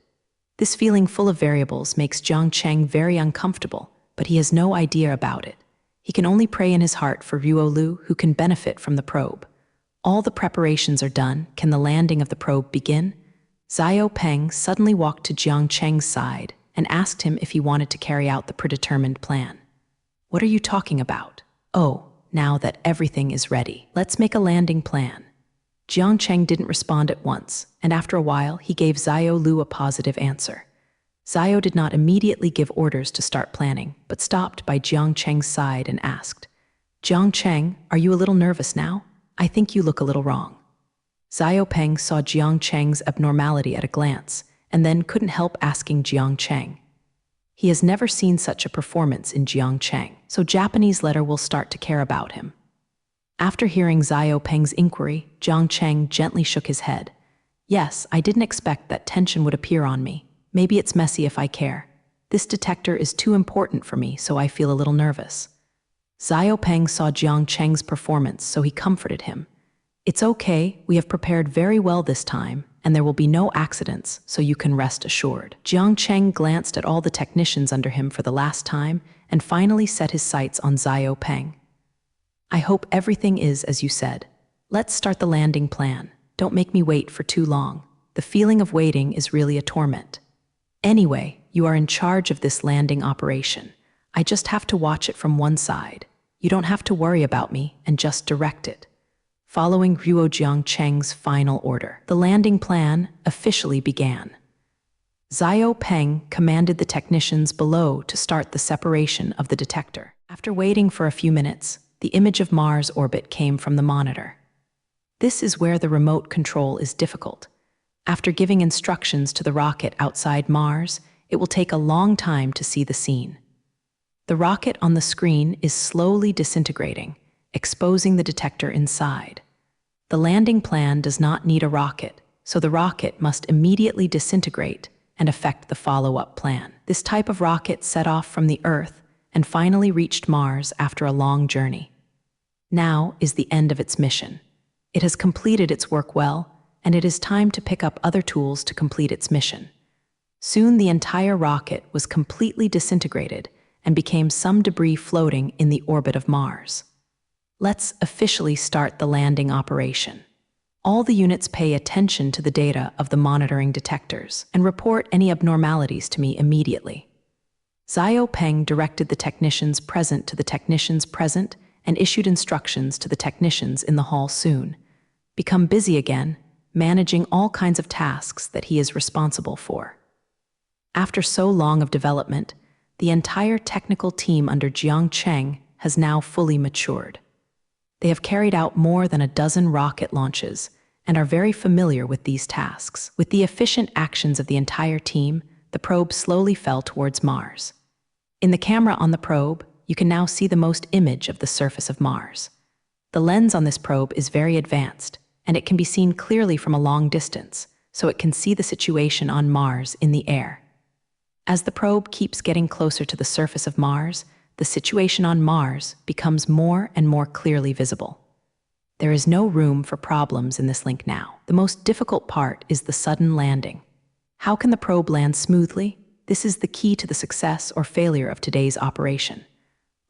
This feeling full of variables makes Jiang Cheng very uncomfortable, but he has no idea about it. He can only pray in his heart for Yuolu, who can benefit from the probe. All the preparations are done. Can the landing of the probe begin? Xiao Peng suddenly walked to Jiang Cheng's side and asked him if he wanted to carry out the predetermined plan. What are you talking about? Oh, now that everything is ready, let's make a landing plan. Jiang Cheng didn't respond at once, and after a while he gave Xiao Lu a positive answer. Xiao did not immediately give orders to start planning, but stopped by Jiang Cheng's side and asked, Jiang Cheng, are you a little nervous now? I think you look a little wrong. Xiao Peng saw Jiang Cheng's abnormality at a glance, and then couldn't help asking Jiang Cheng. He has never seen such a performance in Jiang Cheng, so Japanese letter will start to care about him. After hearing Xiao Peng's inquiry, Jiang Cheng gently shook his head. Yes, I didn't expect that tension would appear on me. Maybe it's messy if I care. This detector is too important for me, so I feel a little nervous. Xiaopeng saw Jiang Cheng's performance, so he comforted him. It's okay, we have prepared very well this time, and there will be no accidents, so you can rest assured. Jiang Cheng glanced at all the technicians under him for the last time and finally set his sights on Xiaopeng. I hope everything is as you said. Let's start the landing plan. Don't make me wait for too long. The feeling of waiting is really a torment. Anyway, you are in charge of this landing operation. I just have to watch it from one side. You don't have to worry about me and just direct it. Following Ruo Jiang Cheng's final order, the landing plan officially began. Xiaopeng commanded the technicians below to start the separation of the detector. After waiting for a few minutes, the image of Mars' orbit came from the monitor. This is where the remote control is difficult. After giving instructions to the rocket outside Mars, it will take a long time to see the scene. The rocket on the screen is slowly disintegrating, exposing the detector inside. The landing plan does not need a rocket, so the rocket must immediately disintegrate and affect the follow-up plan. This type of rocket set off from the Earth and finally reached Mars after a long journey. Now is the end of its mission. It has completed its work well, and it is time to pick up other tools to complete its mission. Soon the entire rocket was completely disintegrated and became some debris floating in the orbit of Mars. Let's officially start the landing operation. All the units pay attention to the data of the monitoring detectors and report any abnormalities to me immediately. Xiaopeng directed the technicians present to the technicians present and issued instructions to the technicians in the hall soon. Become busy again, managing all kinds of tasks that he is responsible for. After so long of development, the entire technical team under Jiang Cheng has now fully matured. They have carried out more than a dozen rocket launches and are very familiar with these tasks. With the efficient actions of the entire team, the probe slowly fell towards Mars. In the camera on the probe, you can now see the most image of the surface of Mars. The lens on this probe is very advanced, and it can be seen clearly from a long distance, so it can see the situation on Mars in the air. As the probe keeps getting closer to the surface of Mars, the situation on Mars becomes more and more clearly visible. There is no room for problems in this link now. The most difficult part is the sudden landing. How can the probe land smoothly? This is the key to the success or failure of today's operation.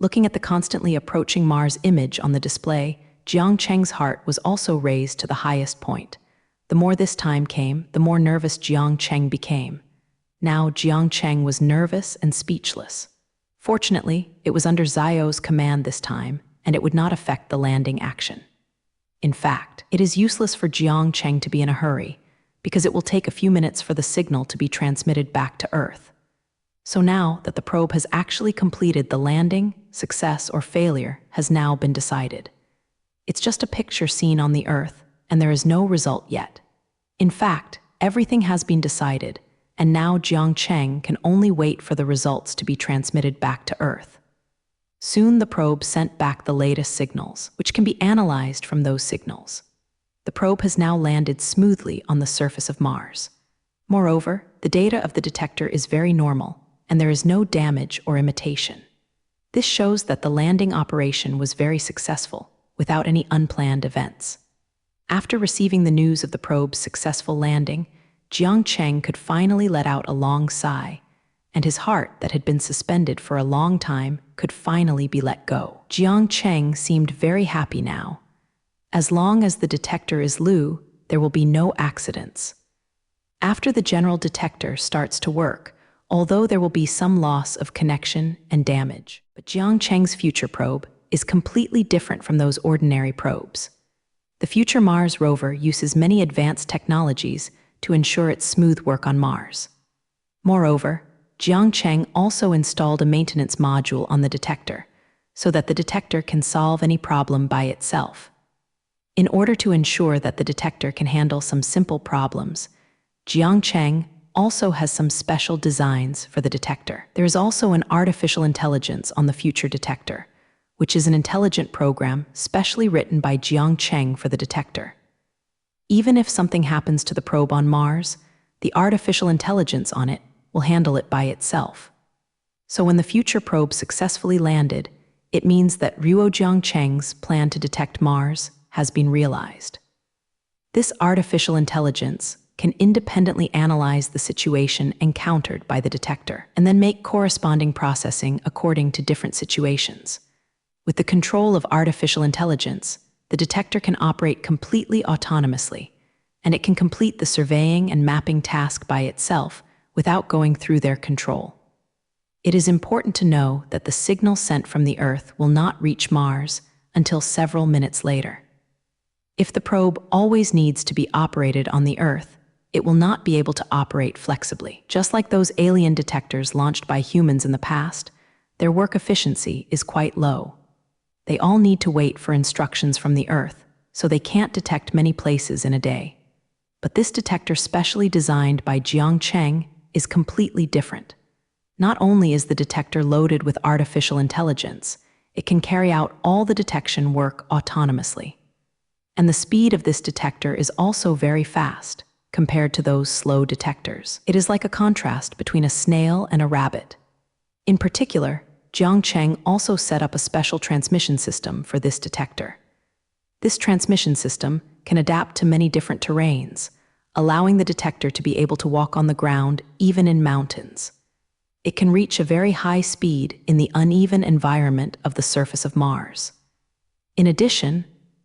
Looking at the constantly approaching Mars image on the display, Jiang Cheng's heart was also raised to the highest point. The more this time came, the more nervous Jiang Cheng became. Now Jiang Cheng was nervous and speechless. Fortunately, it was under Xiao's command this time, and it would not affect the landing action. In fact, it is useless for Jiang Cheng to be in a hurry, because it will take a few minutes for the signal to be transmitted back to Earth. So now that the probe has actually completed, the landing, success or failure has now been decided. It's just a picture seen on the Earth, and there is no result yet. In fact, everything has been decided, and now Jiang Cheng can only wait for the results to be transmitted back to Earth. Soon the probe sent back the latest signals, which can be analyzed from those signals. The probe has now landed smoothly on the surface of Mars. Moreover, the data of the detector is very normal, and there is no damage or imitation. This shows that the landing operation was very successful, without any unplanned events. After receiving the news of the probe's successful landing, Jiang Cheng could finally let out a long sigh, and his heart that had been suspended for a long time could finally be let go. Jiang Cheng seemed very happy now. As long as the detector is Lu, there will be no accidents. After the general detector starts to work, although there will be some loss of connection and damage, but Jiang Cheng's future probe is completely different from those ordinary probes. The future Mars rover uses many advanced technologies to ensure its smooth work on Mars. Moreover, Jiang Cheng also installed a maintenance module on the detector, so that the detector can solve any problem by itself. In order to ensure that the detector can handle some simple problems, Jiang Cheng also has some special designs for the detector. There is also an artificial intelligence on the future detector, which is an intelligent program specially written by Jiang Cheng for the detector. Even if something happens to the probe on Mars, the artificial intelligence on it will handle it by itself. So when the future probe successfully landed, it means that Ruojiang Cheng's plan to detect Mars has been realized. This artificial intelligence can independently analyze the situation encountered by the detector and then make corresponding processing according to different situations. With the control of artificial intelligence, the detector can operate completely autonomously, and it can complete the surveying and mapping task by itself without going through their control. It is important to know that the signal sent from the Earth will not reach Mars until several minutes later. If the probe always needs to be operated on the Earth, it will not be able to operate flexibly. Just like those alien detectors launched by humans in the past, their work efficiency is quite low. They all need to wait for instructions from the Earth, so they can't detect many places in a day. But this detector specially designed by Jiang Cheng is completely different. Not only is the detector loaded with artificial intelligence, it can carry out all the detection work autonomously. And the speed of this detector is also very fast compared to those slow detectors. It is like a contrast between a snail and a rabbit. In particular, Jiang Cheng also set up a special transmission system for this detector. This transmission system can adapt to many different terrains, allowing the detector to be able to walk on the ground even in mountains. It can reach a very high speed in the uneven environment of the surface of Mars. In addition,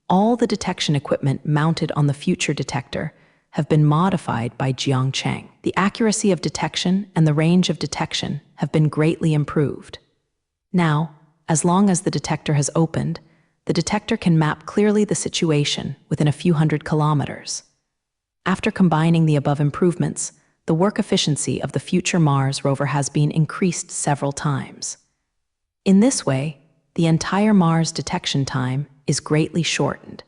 all the detection equipment mounted on the future detector have been modified by Jiang Cheng. The accuracy of detection and the range of detection have been greatly improved. Now, as long as the detector has opened, the detector can map clearly the situation within a few hundred kilometers. After combining the above improvements, the work efficiency of the future Mars rover has been increased several times. In this way, the entire Mars detection time is greatly shortened,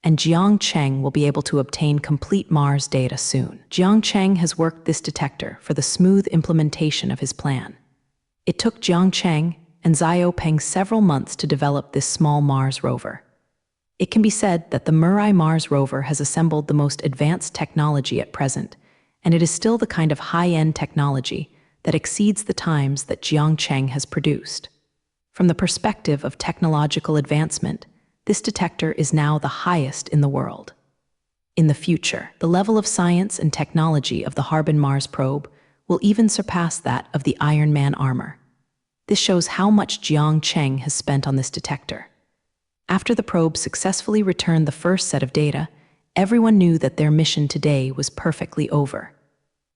and Jiang Cheng will be able to obtain complete Mars data soon. Jiang Cheng has worked this detector for the smooth implementation of his plan. It took Jiang Cheng and Xiaopeng several months to develop this small Mars rover. It can be said that the Murai Mars rover has assembled the most advanced technology at present, and it is still the kind of high-end technology that exceeds the times that Jiang Cheng has produced. From the perspective of technological advancement, this detector is now the highest in the world. In the future, the level of science and technology of the Harbin Mars probe will even surpass that of the Iron Man armor. This shows how much Jiang Cheng has spent on this detector. After the probe successfully returned the first set of data, everyone knew that their mission today was perfectly over.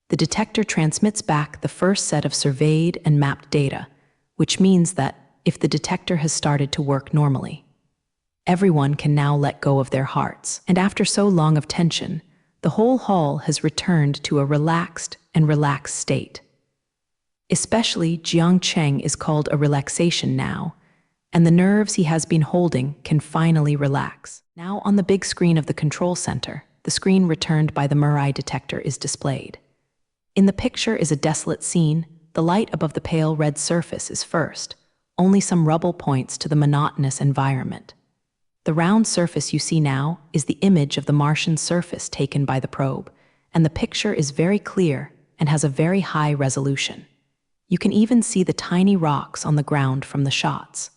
The detector transmits back the first set of surveyed and mapped data, which means that if the detector has started to work normally, everyone can now let go of their hearts. And after so long of tension, the whole hall has returned to a relaxed state. Especially Jiang Cheng is called a relaxation now, and the nerves he has been holding can finally relax. Now on the big screen of the control center, the screen returned by the Murai detector is displayed. In the picture is a desolate scene. The light above the pale red surface is first. Only some rubble points to the monotonous environment. The round surface you see now is the image of the Martian surface taken by the probe, and the picture is very clear and has a very high resolution. You can even see the tiny rocks on the ground from the shots.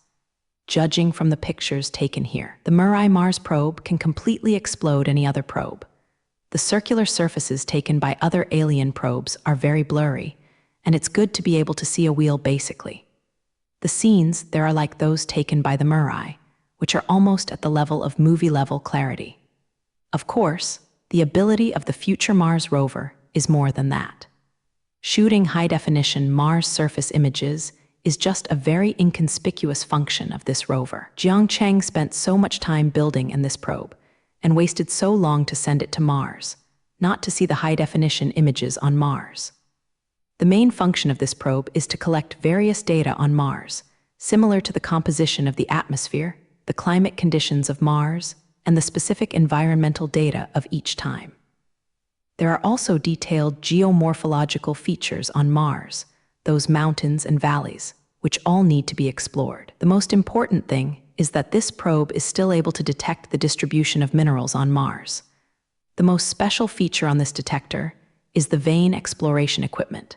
Judging from the pictures taken here, the Murai Mars probe can completely explode any other probe. The circular surfaces taken by other alien probes are very blurry, and it's good to be able to see a wheel basically. The scenes there are like those taken by the Murai, which are almost at the level of movie-level clarity. Of course, the ability of the future Mars rover is more than that. Shooting high-definition Mars surface images is just a very inconspicuous function of this rover. Jiang Cheng spent so much time building in this probe and wasted so long to send it to Mars, not to see the high-definition images on Mars. The main function of this probe is to collect various data on Mars, similar to the composition of the atmosphere, the climate conditions of Mars, and the specific environmental data of each time. There are also detailed geomorphological features on Mars, those mountains and valleys, which all need to be explored. The most important thing is that this probe is still able to detect the distribution of minerals on Mars. The most special feature on this detector is the vein exploration equipment.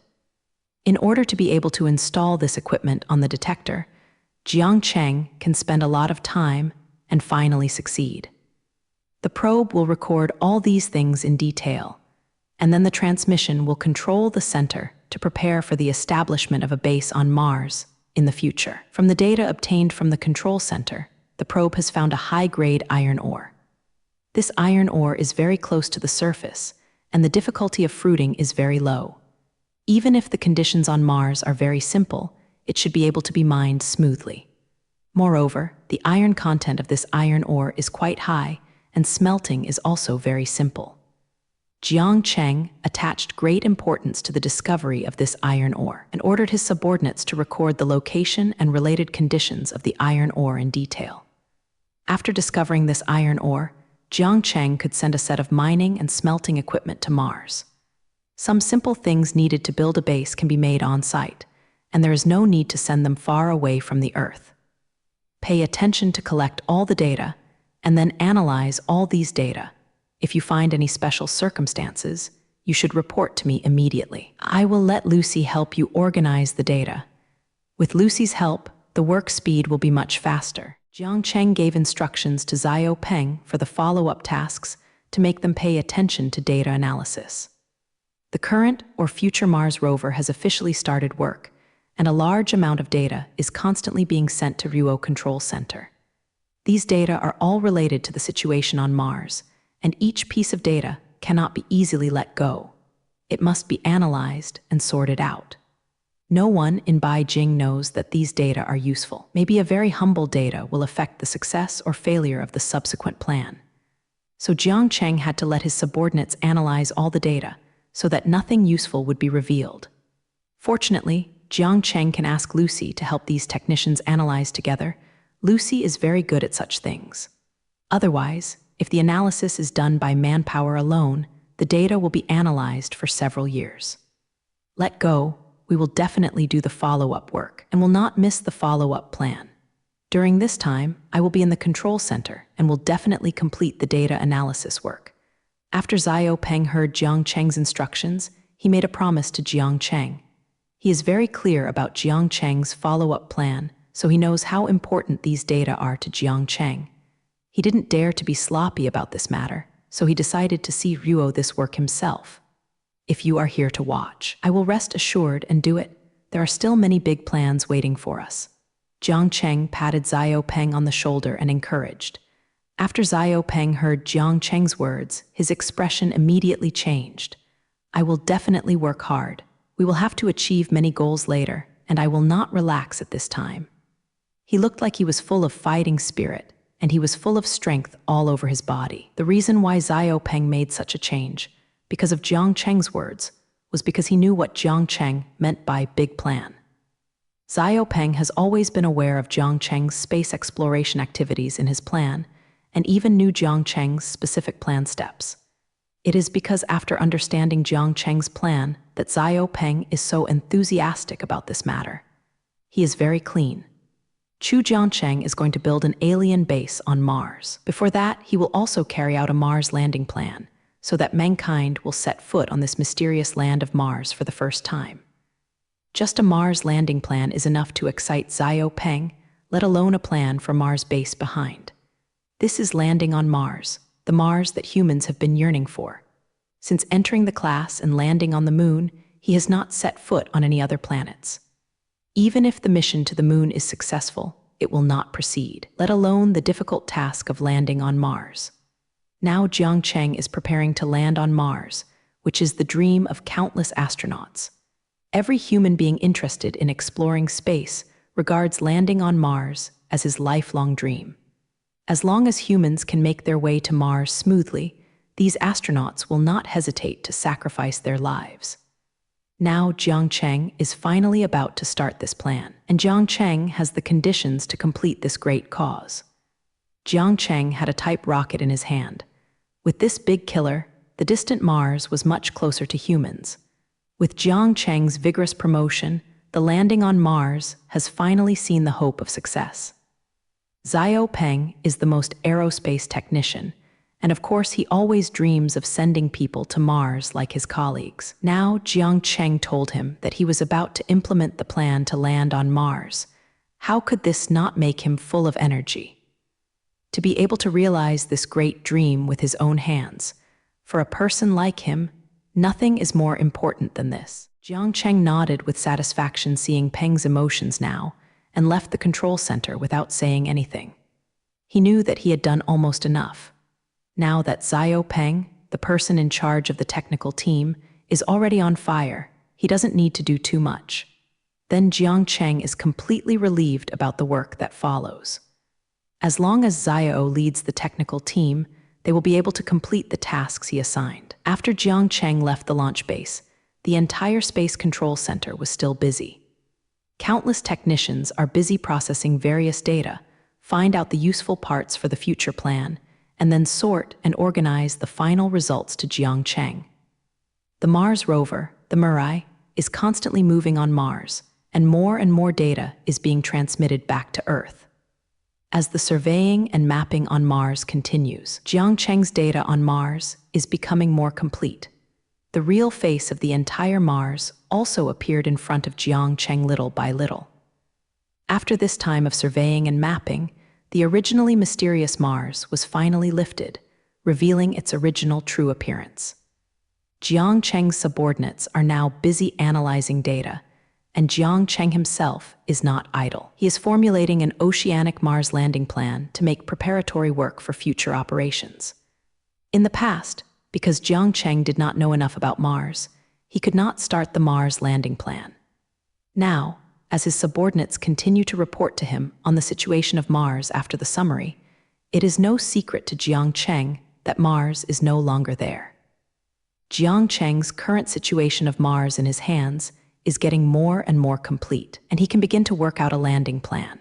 In order to be able to install this equipment on the detector, Jiang Cheng can spend a lot of time and finally succeed. The probe will record all these things in detail, and then the transmission will control the center to prepare for the establishment of a base on Mars in the future. From the data obtained from the control center, the probe has found a high-grade iron ore. This iron ore is very close to the surface, and the difficulty of fruiting is very low. Even if the conditions on Mars are very simple, it should be able to be mined smoothly. Moreover, the iron content of this iron ore is quite high, and smelting is also very simple. Jiang Cheng attached great importance to the discovery of this iron ore and ordered his subordinates to record the location and related conditions of the iron ore in detail. After discovering this iron ore, Jiang Cheng could send a set of mining and smelting equipment to Mars. Some simple things needed to build a base can be made on site, and there is no need to send them far away from the Earth. Pay attention to collect all the data, and then analyze all these data. If you find any special circumstances, you should report to me immediately. I will let Lucy help you organize the data. With Lucy's help, the work speed will be much faster. Jiang Cheng gave instructions to Xiao Peng for the follow-up tasks to make them pay attention to data analysis. The current or future Mars rover has officially started work, and a large amount of data is constantly being sent to Ruo Control Center. These data are all related to the situation on Mars, and each piece of data cannot be easily let go. It must be analyzed and sorted out. No one in Beijing knows that these data are useful. Maybe a very humble data will affect the success or failure of the subsequent plan. So Jiang Cheng had to let his subordinates analyze all the data so that nothing useful would be revealed. Fortunately, Jiang Cheng can ask Lucy to help these technicians analyze together. Lucy is very good at such things. Otherwise, if the analysis is done by manpower alone, the data will be analyzed for several years. Let go, we will definitely do the follow-up work and will not miss the follow-up plan. During this time, I will be in the control center and will definitely complete the data analysis work. After Xiao Peng heard Jiang Cheng's instructions, he made a promise to Jiang Cheng. He is very clear about Jiang Cheng's follow-up plan, so he knows how important these data are to Jiang Cheng. He didn't dare to be sloppy about this matter, so he decided to see Ruo this work himself. If you are here to watch, I will rest assured and do it. There are still many big plans waiting for us. Jiang Cheng patted Xiao Peng on the shoulder and encouraged. After Xiao Peng heard Jiang Cheng's words, his expression immediately changed. I will definitely work hard. We will have to achieve many goals later, and I will not relax at this time. He looked like he was full of fighting spirit, and he was full of strength all over his body. The reason why Xiao Peng made such a change, because of Jiang Cheng's words, was because he knew what Jiang Cheng meant by big plan. Xiao Peng has always been aware of Jiang Cheng's space exploration activities in his plan, and even knew Jiang Cheng's specific plan steps. It is because after understanding Jiang Cheng's plan that Xiao Peng is so enthusiastic about this matter. He is very clean. Jiang Cheng is going to build an alien base on Mars. Before that, he will also carry out a Mars landing plan, so that mankind will set foot on this mysterious land of Mars for the first time. Just a Mars landing plan is enough to excite Xiao Peng, let alone a plan for Mars base behind. This is landing on Mars, the Mars that humans have been yearning for. Since entering the class and landing on the moon, he has not set foot on any other planets. Even if the mission to the moon is successful, it will not proceed, let alone the difficult task of landing on Mars. Now Jiang Cheng is preparing to land on Mars, which is the dream of countless astronauts. Every human being interested in exploring space regards landing on Mars as his lifelong dream. As long as humans can make their way to Mars smoothly, these astronauts will not hesitate to sacrifice their lives. Now Jiang Cheng is finally about to start this plan, and Jiang Cheng has the conditions to complete this great cause. Jiang Cheng had a type rocket in his hand. With this big killer, the distant Mars was much closer to humans. With Jiang Cheng's vigorous promotion, the landing on Mars has finally seen the hope of success. Xiao Peng is the most aerospace technician, and of course he always dreams of sending people to Mars like his colleagues. Now Jiang Cheng told him that he was about to implement the plan to land on Mars. How could this not make him full of energy? To be able to realize this great dream with his own hands, for a person like him, nothing is more important than this. Jiang Cheng nodded with satisfaction seeing Peng's emotions now and left the control center without saying anything. He knew that he had done almost enough. Now that Xiao Peng, the person in charge of the technical team, is already on fire, he doesn't need to do too much. Then Jiang Cheng is completely relieved about the work that follows. As long as Xiao leads the technical team, they will be able to complete the tasks he assigned. After Jiang Cheng left the launch base, the entire Space Control Center was still busy. Countless technicians are busy processing various data, find out the useful parts for the future plan, and then sort and organize the final results to Jiang Cheng. The Mars rover, the Mirai, is constantly moving on Mars, and more data is being transmitted back to Earth. As the surveying and mapping on Mars continues, Jiang Cheng's data on Mars is becoming more complete. The real face of the entire Mars also appeared in front of Jiang Cheng little by little. After this time of surveying and mapping, the originally mysterious Mars was finally lifted, revealing its original true appearance. Jiang Cheng's subordinates are now busy analyzing data, and Jiang Cheng himself is not idle. He is formulating an oceanic Mars landing plan to make preparatory work for future operations. In the past, because Jiang Cheng did not know enough about Mars, he could not start the Mars landing plan. Now, as his subordinates continue to report to him on the situation of Mars after the summary, it is no secret to Jiang Cheng that Mars is no longer there. Jiang Cheng's current situation of Mars in his hands is getting more and more complete, and he can begin to work out a landing plan.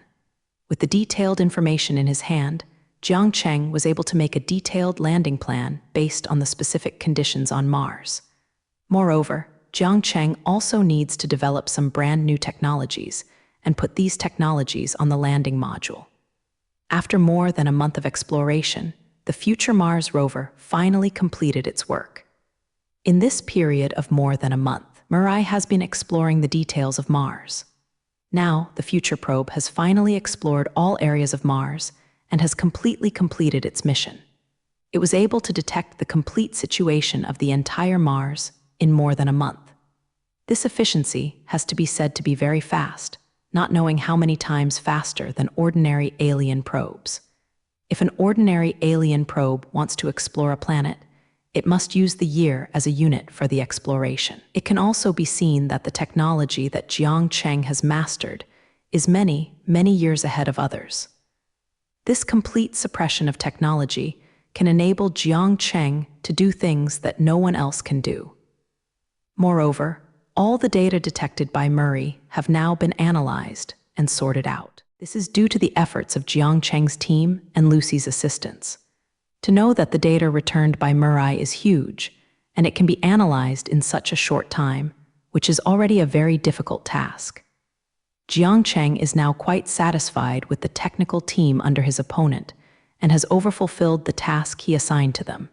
With the detailed information in his hand, Jiang Cheng was able to make a detailed landing plan based on the specific conditions on Mars. Moreover, Jiang Cheng also needs to develop some brand new technologies and put these technologies on the landing module. After more than a month of exploration, the future Mars rover finally completed its work. In this period of more than a month, Mirai has been exploring the details of Mars. Now, the future probe has finally explored all areas of Mars and has completely completed its mission. It was able to detect the complete situation of the entire Mars in more than a month. This efficiency has to be said to be very fast, not knowing how many times faster than ordinary alien probes. If an ordinary alien probe wants to explore a planet, it must use the year as a unit for the exploration. It can also be seen that the technology that Jiang Cheng has mastered is many years ahead of others. This complete suppression of technology can enable Jiang Cheng to do things that no one else can do. Moreover, all the data detected by Murray have now been analyzed and sorted out. This is due to the efforts of Jiang Cheng's team and Lucy's assistance. To know that the data returned by Murray is huge, and it can be analyzed in such a short time, which is already a very difficult task. Jiang Cheng is now quite satisfied with the technical team under his opponent and has overfulfilled the task he assigned to them.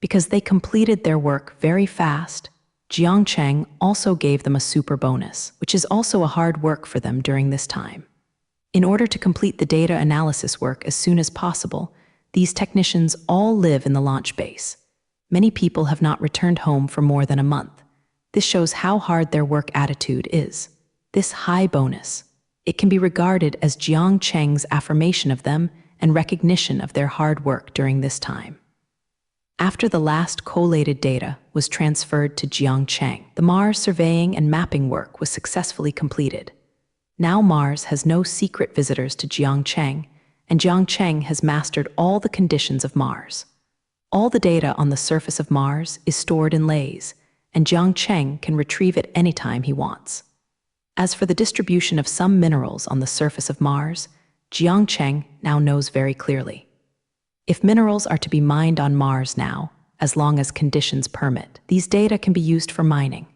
Because they completed their work very fast, Jiang Cheng also gave them a super bonus, which is also a hard work for them during this time. In order to complete the data analysis work as soon as possible, these technicians all live in the launch base. Many people have not returned home for more than a month. This shows how hard their work attitude is. This high bonus, it can be regarded as Jiang Cheng's affirmation of them and recognition of their hard work during this time. After the last collated data was transferred to Jiang Cheng, the Mars surveying and mapping work was successfully completed. Now Mars has no secret visitors to Jiang Cheng, and Jiang Cheng has mastered all the conditions of Mars. All the data on the surface of Mars is stored in lays, and Jiang Cheng can retrieve it anytime he wants. As for the distribution of some minerals on the surface of Mars, Jiang Cheng now knows very clearly. If minerals are to be mined on Mars now, as long as conditions permit, these data can be used for mining.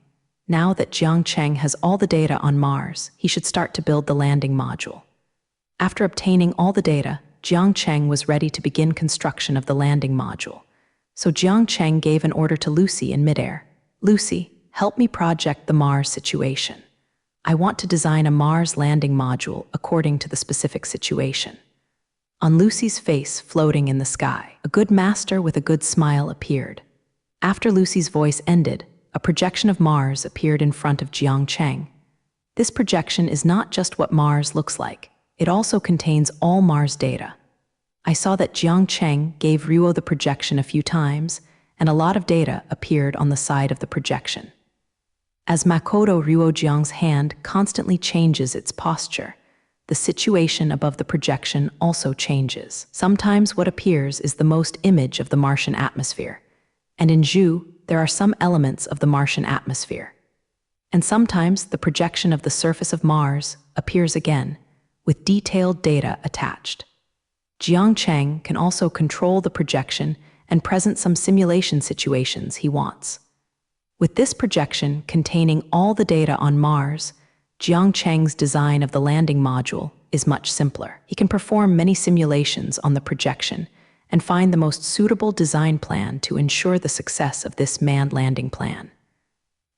Now that Jiang Cheng has all the data on Mars, he should start to build the landing module. After obtaining all the data, Jiang Cheng was ready to begin construction of the landing module. So Jiang Cheng gave an order to Lucy in midair. "Lucy, help me project the Mars situation. I want to design a Mars landing module according to the specific situation. On Lucy's face floating in the sky, a good master with a good smile appeared. After Lucy's voice ended, a projection of Mars appeared in front of Jiang Cheng. This projection is not just what Mars looks like, it also contains all Mars data. I saw that Jiang Cheng gave Ruo the projection a few times, and a lot of data appeared on the side of the projection. As Makoto Ruo Jiang's hand constantly changes its posture, the situation above the projection also changes. Sometimes what appears is the most image of the Martian atmosphere, and in Zhu, there are some elements of the Martian atmosphere. And sometimes the projection of the surface of Mars appears again, with detailed data attached. Jiang Cheng can also control the projection and present some simulation situations he wants. With this projection containing all the data on Mars, Jiang Cheng's design of the landing module is much simpler. He can perform many simulations on the projection and find the most suitable design plan to ensure the success of this manned landing plan.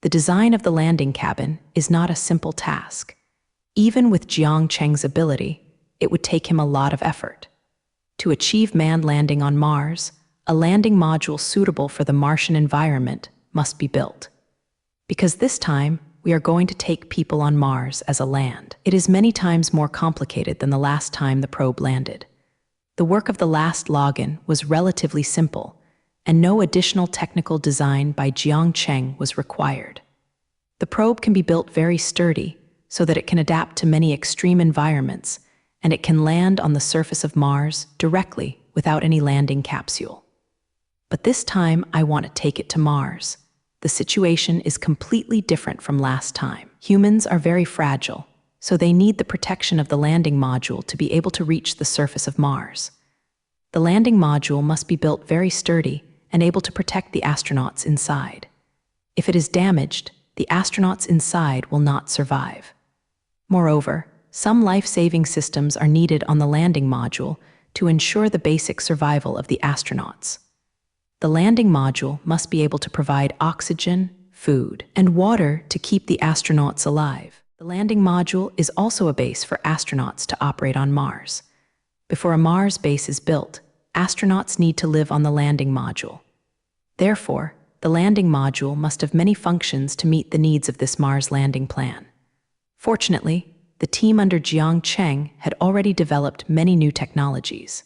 The design of the landing cabin is not a simple task. Even with Jiang Cheng's ability, it would take him a lot of effort. To achieve manned landing on Mars, a landing module suitable for the Martian environment must be built. Because this time, we are going to take people on Mars as a land. It is many times more complicated than the last time the probe landed. The work of the last login was relatively simple, and no additional technical design by Jiang Cheng was required. The probe can be built very sturdy, so that it can adapt to many extreme environments, and it can land on the surface of Mars directly without any landing capsule. But this time, I want to take it to Mars. The situation is completely different from last time. Humans are very fragile, so they need the protection of the landing module to be able to reach the surface of Mars. The landing module must be built very sturdy and able to protect the astronauts inside. If it is damaged, the astronauts inside will not survive. Moreover, some life-saving systems are needed on the landing module to ensure the basic survival of the astronauts. The landing module must be able to provide oxygen, food, and water to keep the astronauts alive. The landing module is also a base for astronauts to operate on Mars. Before a Mars base is built, astronauts need to live on the landing module. Therefore, the landing module must have many functions to meet the needs of this Mars landing plan. Fortunately, the team under Jiang Cheng had already developed many new technologies.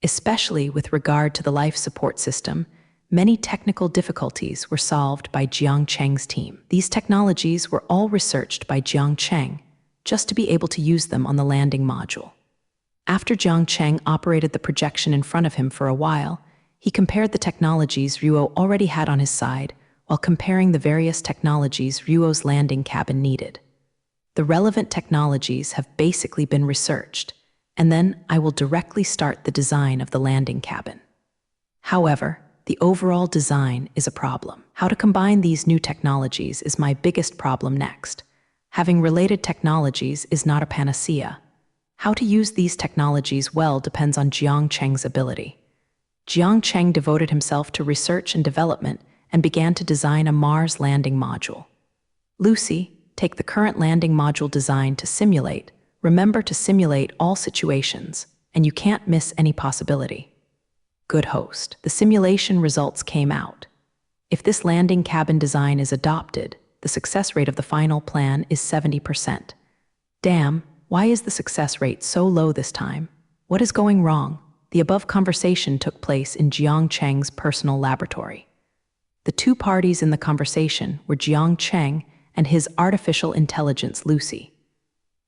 Especially with regard to the life support system, many technical difficulties were solved by Jiang Cheng's team. These technologies were all researched by Jiang Cheng, just to be able to use them on the landing module. After Jiang Cheng operated the projection in front of him for a while, he compared the technologies Ruo already had on his side while comparing the various technologies Ruo's landing cabin needed. The relevant technologies have basically been researched, and then I will directly start the design of the landing cabin. However, the overall design is a problem. How to combine these new technologies is my biggest problem next. Having related technologies is not a panacea. How to use these technologies well depends on Jiang Cheng's ability. Jiang Cheng devoted himself to research and development and began to design a Mars landing module. Lucy, take the current landing module design to simulate. Remember to simulate all situations, and you can't miss any possibility. Good host. The simulation results came out. If this landing cabin design is adopted, the success rate of the final plan is 70%. Damn, why is the success rate so low this time? What is going wrong? The above conversation took place in Jiang Cheng's personal laboratory. The two parties in the conversation were Jiang Cheng and his artificial intelligence Lucy.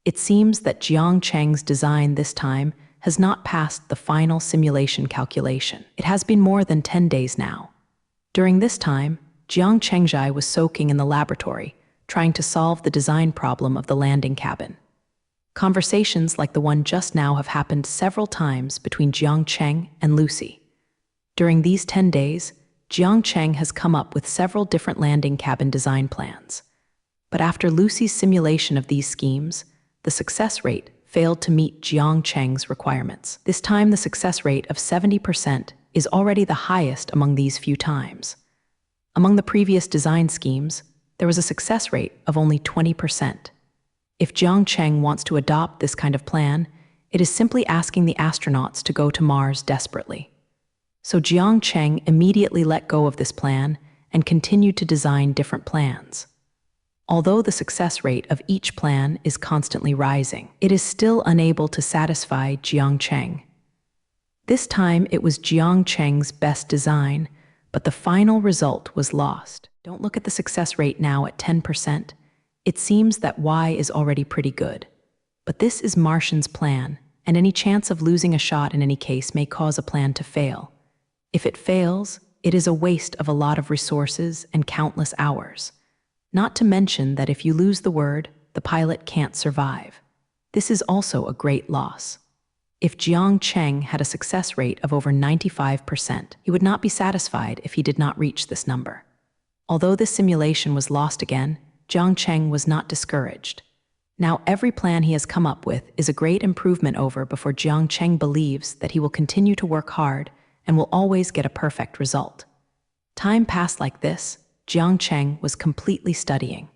It seems that Jiang Cheng's design this time has not passed the final simulation calculation. It has been more than 10 days now. During this time, Jiang Chengjai was soaking in the laboratory, trying to solve the design problem of the landing cabin. Conversations like the one just now have happened several times between Jiang Cheng and Lucy. During these 10 days, Jiang Cheng has come up with several different landing cabin design plans. But after Lucy's simulation of these schemes, the success rate failed to meet Jiang Cheng's requirements. This time the success rate of 70% is already the highest among these few times. Among the previous design schemes, there was a success rate of only 20%. If Jiang Cheng wants to adopt this kind of plan, it is simply asking the astronauts to go to Mars desperately. So Jiang Cheng immediately let go of this plan and continued to design different plans. Although the success rate of each plan is constantly rising, it is still unable to satisfy Jiang Cheng. This time it was Jiang Cheng's best design, but the final result was lost. Don't look at the success rate now at 10%. It seems that Y is already pretty good. But this is Martian's plan, and any chance of losing a shot in any case may cause a plan to fail. If it fails, it is a waste of a lot of resources and countless hours. Not to mention that if you lose the word, the pilot can't survive. This is also a great loss. If Jiang Cheng had a success rate of over 95%, he would not be satisfied if he did not reach this number. Although this simulation was lost again, Jiang Cheng was not discouraged. Now every plan he has come up with is a great improvement over before Jiang Cheng believes that he will continue to work hard and will always get a perfect result. Time passed like this. Jiang Cheng was completely studying.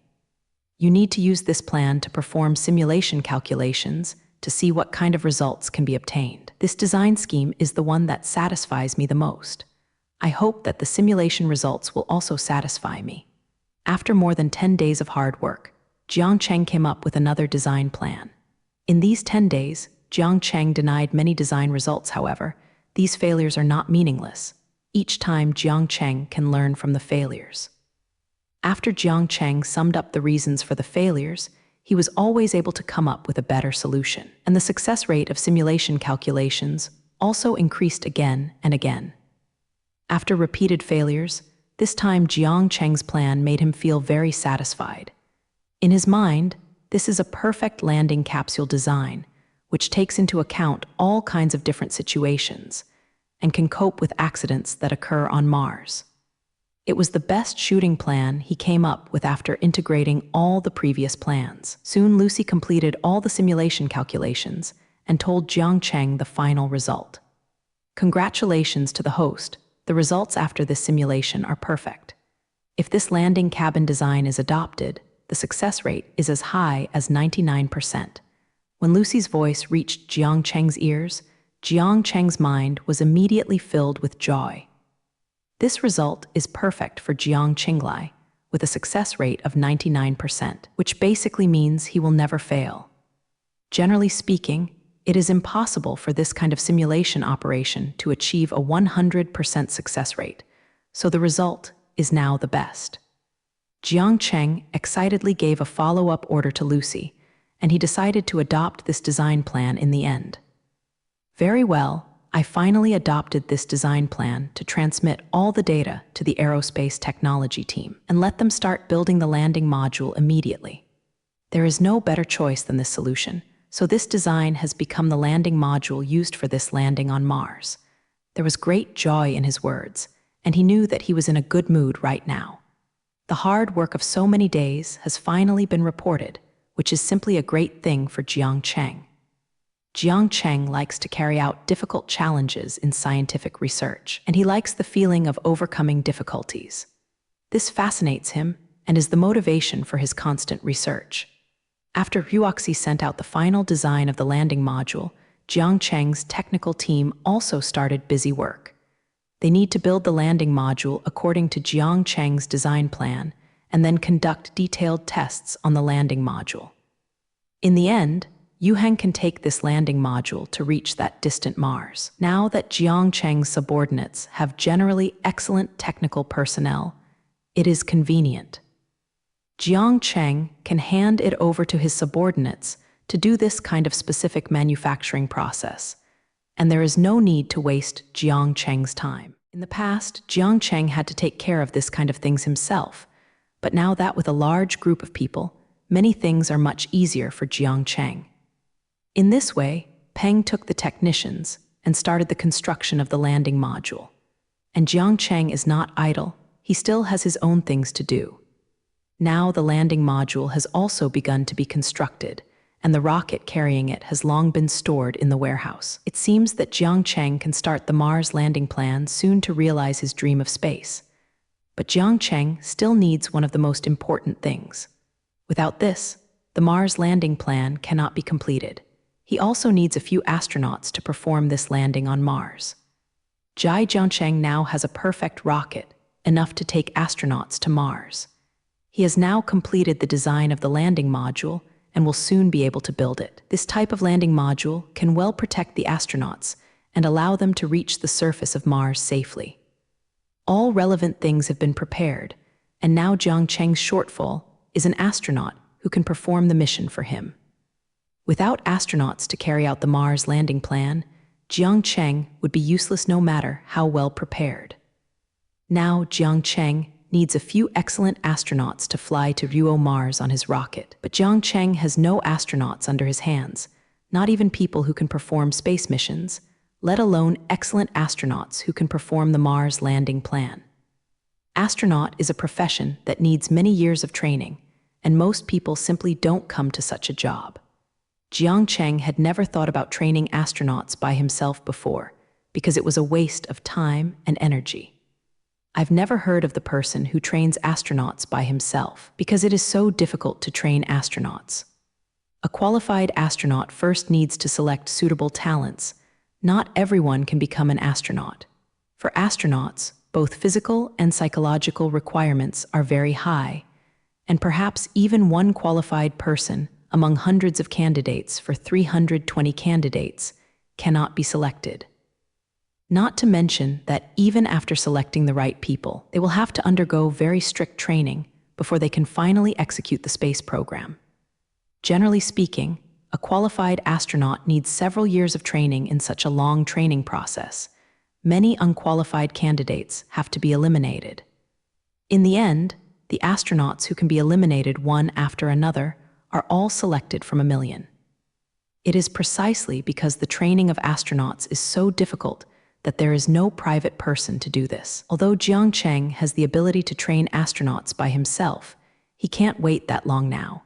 You need to use this plan to perform simulation calculations to see what kind of results can be obtained. This design scheme is the one that satisfies me the most. I hope that the simulation results will also satisfy me. After more than 10 days of hard work, Jiang Cheng came up with another design plan. In these 10 days, Jiang Cheng denied many design results, however. These failures are not meaningless. Each time Jiang Cheng can learn from the failures. After Jiang Cheng summed up the reasons for the failures, he was always able to come up with a better solution. And the success rate of simulation calculations also increased again and again. After repeated failures, this time Jiang Cheng's plan made him feel very satisfied. In his mind, this is a perfect landing capsule design, which takes into account all kinds of different situations and can cope with accidents that occur on Mars. It was the best shooting plan he came up with after integrating all the previous plans. Soon Lucy completed all the simulation calculations and told Jiang Cheng the final result. Congratulations to the host. The results after this simulation are perfect. If this landing cabin design is adopted, the success rate is as high as 99%. When Lucy's voice reached Jiang Cheng's ears, Jiang Cheng's mind was immediately filled with joy. This result is perfect for Jiang Qinglai, with a success rate of 99%, which basically means he will never fail. Generally speaking, it is impossible for this kind of simulation operation to achieve a 100% success rate, so the result is now the best. Jiang Cheng excitedly gave a follow-up order to Lucy, and he decided to adopt this design plan in the end. Very well. I finally adopted this design plan to transmit all the data to the aerospace technology team and let them start building the landing module immediately. There is no better choice than this solution, so this design has become the landing module used for this landing on Mars. There was great joy in his words, and he knew that he was in a good mood right now. The hard work of so many days has finally been reported, which is simply a great thing for Jiang Cheng. Jiang Cheng likes to carry out difficult challenges in scientific research, and he likes the feeling of overcoming difficulties. This fascinates him and is the motivation for his constant research. After Huoxi sent out the final design of the landing module, Jiang Cheng's technical team also started busy work. They need to build the landing module according to Jiang Cheng's design plan and then conduct detailed tests on the landing module. In the end, Yuheng can take this landing module to reach that distant Mars. Now that Jiang Cheng's subordinates have generally excellent technical personnel, it is convenient. Jiang Cheng can hand it over to his subordinates to do this kind of specific manufacturing process, and there is no need to waste Jiang Cheng's time. In the past, Jiang Cheng had to take care of this kind of things himself, but now that with a large group of people, many things are much easier for Jiang Cheng. In this way, Peng took the technicians and started the construction of the landing module. And Jiang Cheng is not idle, he still has his own things to do. Now the landing module has also begun to be constructed, and the rocket carrying it has long been stored in the warehouse. It seems that Jiang Cheng can start the Mars landing plan soon to realize his dream of space. But Jiang Cheng still needs one of the most important things. Without this, the Mars landing plan cannot be completed. He also needs a few astronauts to perform this landing on Mars. Jai Jiangcheng now has a perfect rocket, enough to take astronauts to Mars. He has now completed the design of the landing module and will soon be able to build it. This type of landing module can well protect the astronauts and allow them to reach the surface of Mars safely. All relevant things have been prepared, and now Jiang Cheng's shortfall is an astronaut who can perform the mission for him. Without astronauts to carry out the Mars landing plan, Jiang Cheng would be useless no matter how well prepared. Now Jiang Cheng needs a few excellent astronauts to fly to Ruo Mars on his rocket. But Jiang Cheng has no astronauts under his hands, not even people who can perform space missions, let alone excellent astronauts who can perform the Mars landing plan. Astronaut is a profession that needs many years of training, and most people simply don't come to such a job. Jiang Cheng had never thought about training astronauts by himself before, because it was a waste of time and energy. I've never heard of the person who trains astronauts by himself, because it is so difficult to train astronauts. A qualified astronaut first needs to select suitable talents. Not everyone can become an astronaut. For astronauts, both physical and psychological requirements are very high, and perhaps even one qualified person among hundreds of candidates for 320 candidates cannot be selected. Not to mention that even after selecting the right people, they will have to undergo very strict training before they can finally execute the space program. Generally speaking, a qualified astronaut needs several years of training in such a long training process. Many unqualified candidates have to be eliminated. In the end, the astronauts who can be eliminated one after another are all selected from 1,000,000. It is precisely because the training of astronauts is so difficult that there is no private person to do this. Although Jiang Cheng has the ability to train astronauts by himself, he can't wait that long now.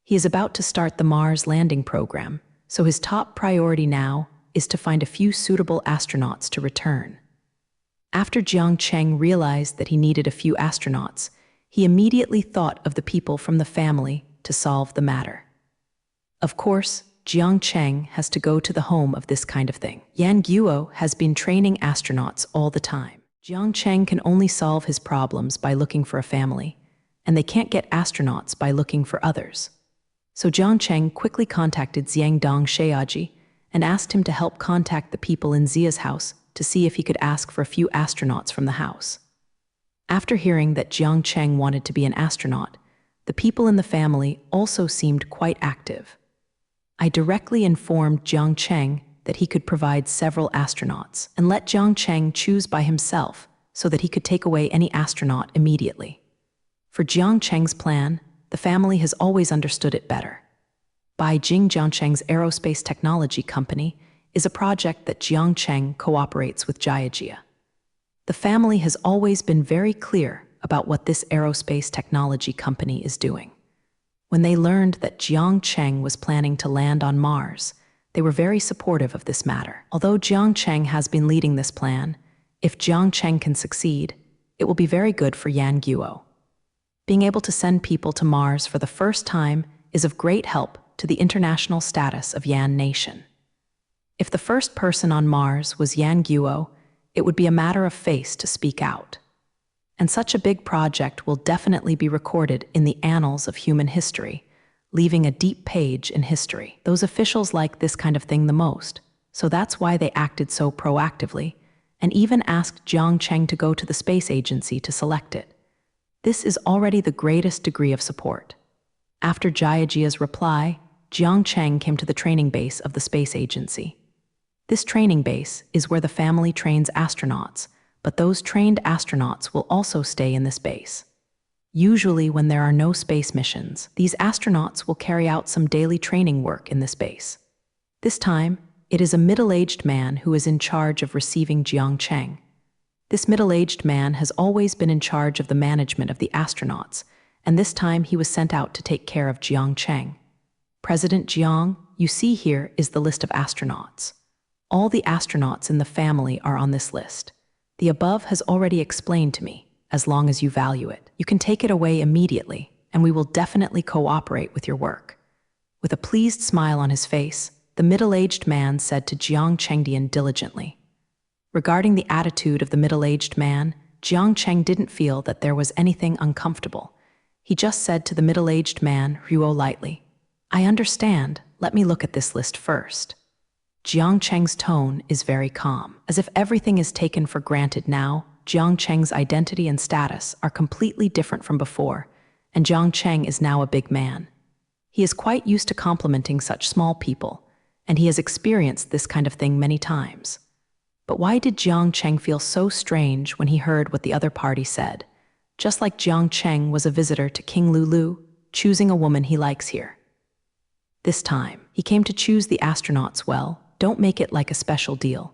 He is about to start the Mars landing program, so his top priority now is to find a few suitable astronauts to return. After Jiang Cheng realized that he needed a few astronauts, he immediately thought of the people from the family to solve the matter. Of course, Jiang Cheng has to go to the home of this kind of thing. Yan Guo has been training astronauts all the time. Jiang Cheng can only solve his problems by looking for a family, and they can't get astronauts by looking for others. So Jiang Cheng quickly contacted Xiangdong Sheyaji and asked him to help contact the people in Zia's house to see if he could ask for a few astronauts from the house. After hearing that Jiang Cheng wanted to be an astronaut, the people in the family also seemed quite active. I directly informed Jiang Cheng that he could provide several astronauts and let Jiang Cheng choose by himself so that he could take away any astronaut immediately. For Jiang Cheng's plan, the family has always understood it better. Beijing Jiang Cheng's aerospace technology company is a project that Jiang Cheng cooperates with Jiajia. The family has always been very clear about what this aerospace technology company is doing. When they learned that Jiang Cheng was planning to land on Mars, they were very supportive of this matter. Although Jiang Cheng has been leading this plan, if Jiang Cheng can succeed, it will be very good for Yan Guo. Being able to send people to Mars for the first time is of great help to the international status of Yan Nation. If the first person on Mars was Yan Guo, it would be a matter of face to speak out. And such a big project will definitely be recorded in the annals of human history, leaving a deep page in history. Those officials like this kind of thing the most, so that's why they acted so proactively, and even asked Jiang Cheng to go to the space agency to select it. This is already the greatest degree of support. After Jiajia's reply, Jiang Cheng came to the training base of the space agency. This training base is where the family trains astronauts, but those trained astronauts will also stay in this base. Usually when there are no space missions, these astronauts will carry out some daily training work in this base. This time, it is a middle-aged man who is in charge of receiving Jiang Cheng. This middle-aged man has always been in charge of the management of the astronauts, and this time he was sent out to take care of Jiang Cheng. President Jiang, you see here is the list of astronauts. All the astronauts in the family are on this list. The above has already explained to me. As long as you value it, you can take it away immediately, and we will definitely cooperate with your work. With a pleased smile on his face, the middle-aged man said to Jiang Chengdian diligently. Regarding the attitude of the middle-aged man, Jiang Cheng didn't feel that there was anything uncomfortable. He just said to the middle-aged man, Ruo lightly, "I understand, let me look at this list first." Jiang Cheng's tone is very calm. As if everything is taken for granted now, Jiang Cheng's identity and status are completely different from before, and Jiang Cheng is now a big man. He is quite used to complimenting such small people, and he has experienced this kind of thing many times. But why did Jiang Cheng feel so strange when he heard what the other party said? Just like Jiang Cheng was a visitor to King Lulu, choosing a woman he likes here. This time, he came to choose the astronauts well. Don't make it like a special deal.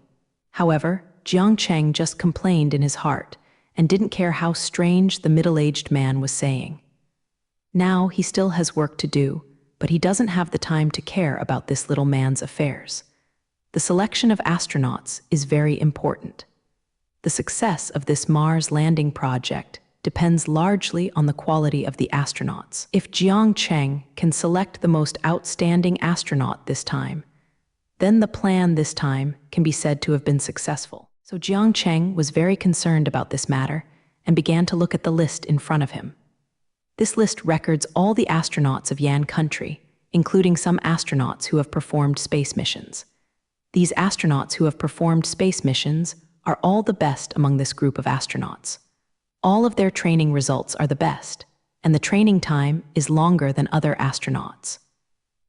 However, Jiang Cheng just complained in his heart and didn't care how strange the middle-aged man was saying. Now he still has work to do, but he doesn't have the time to care about this little man's affairs. The selection of astronauts is very important. The success of this Mars landing project depends largely on the quality of the astronauts. If Jiang Cheng can select the most outstanding astronaut this time, then the plan this time can be said to have been successful. So Jiang Cheng was very concerned about this matter and began to look at the list in front of him. This list records all the astronauts of Yan country, including some astronauts who have performed space missions. These astronauts who have performed space missions are all the best among this group of astronauts. All of their training results are the best, and the training time is longer than other astronauts.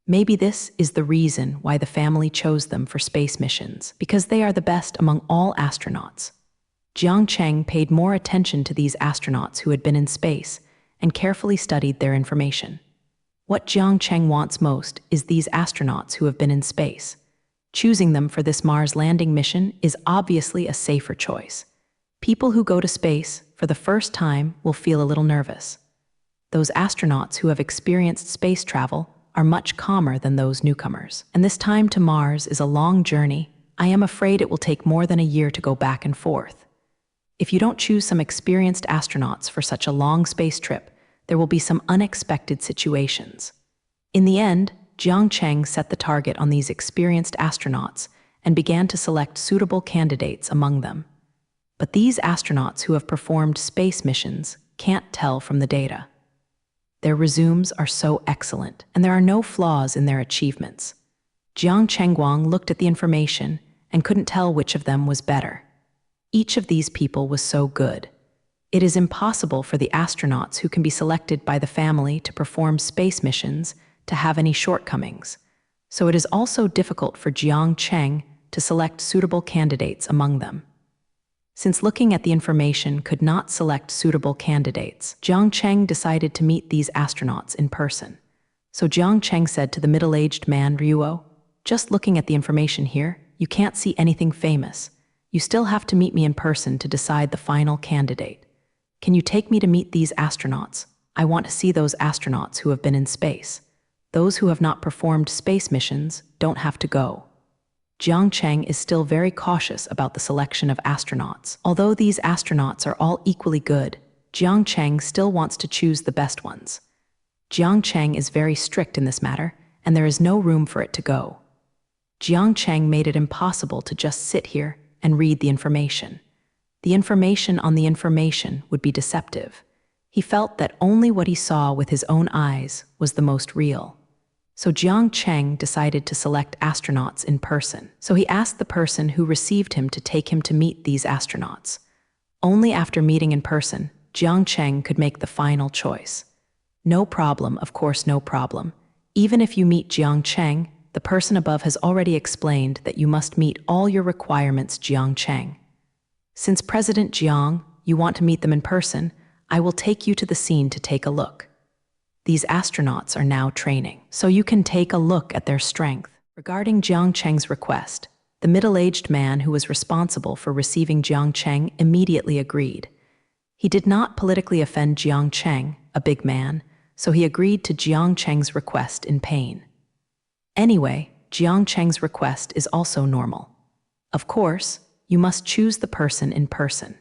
Maybe this is the reason why the family chose them for space missions, because they are the best among all astronauts. Jiang Cheng paid more attention to these astronauts who had been in space and carefully studied their information. What Jiang Cheng wants most is these astronauts who have been in space. Choosing them for this Mars landing mission is obviously a safer choice. People who go to space for the first time will feel a little nervous. Those astronauts who have experienced space travel are much calmer than those newcomers. And this time to Mars is a long journey. I am afraid it will take more than a year to go back and forth. If you don't choose some experienced astronauts for such a long space trip, there will be some unexpected situations. In the end, Jiang Cheng set the target on these experienced astronauts and began to select suitable candidates among them. But these astronauts who have performed space missions can't tell from the data. Their resumes are so excellent, and there are no flaws in their achievements. Jiang Chengguang looked at the information and couldn't tell which of them was better. Each of these people was so good. It is impossible for the astronauts who can be selected by the family to perform space missions to have any shortcomings. So it is also difficult for Jiang Cheng to select suitable candidates among them. Since looking at the information could not select suitable candidates, Jiang Cheng decided to meet these astronauts in person. So Jiang Cheng said to the middle-aged man Ruo, "Just looking at the information here, you can't see anything famous. You still have to meet me in person to decide the final candidate. Can you take me to meet these astronauts? I want to see those astronauts who have been in space. Those who have not performed space missions don't have to go." Jiang Cheng is still very cautious about the selection of astronauts. Although these astronauts are all equally good, Jiang Cheng still wants to choose the best ones. Jiang Cheng is very strict in this matter, and there is no room for it to go. Jiang Cheng made it impossible to just sit here and read the information. The information on the information would be deceptive. He felt that only what he saw with his own eyes was the most real. So Jiang Cheng decided to select astronauts in person. So he asked the person who received him to take him to meet these astronauts. Only after meeting in person, Jiang Cheng could make the final choice. No problem, of course, no problem. Even if you meet Jiang Cheng, the person above has already explained that you must meet all your requirements, Jiang Cheng. Since President Jiang, you want to meet them in person, I will take you to the scene to take a look. These astronauts are now training, so you can take a look at their strength. Regarding Jiang Cheng's request, the middle-aged man who was responsible for receiving Jiang Cheng immediately agreed. He did not politically offend Jiang Cheng, a big man, so he agreed to Jiang Cheng's request in pain. Anyway, Jiang Cheng's request is also normal. Of course, you must choose the person in person.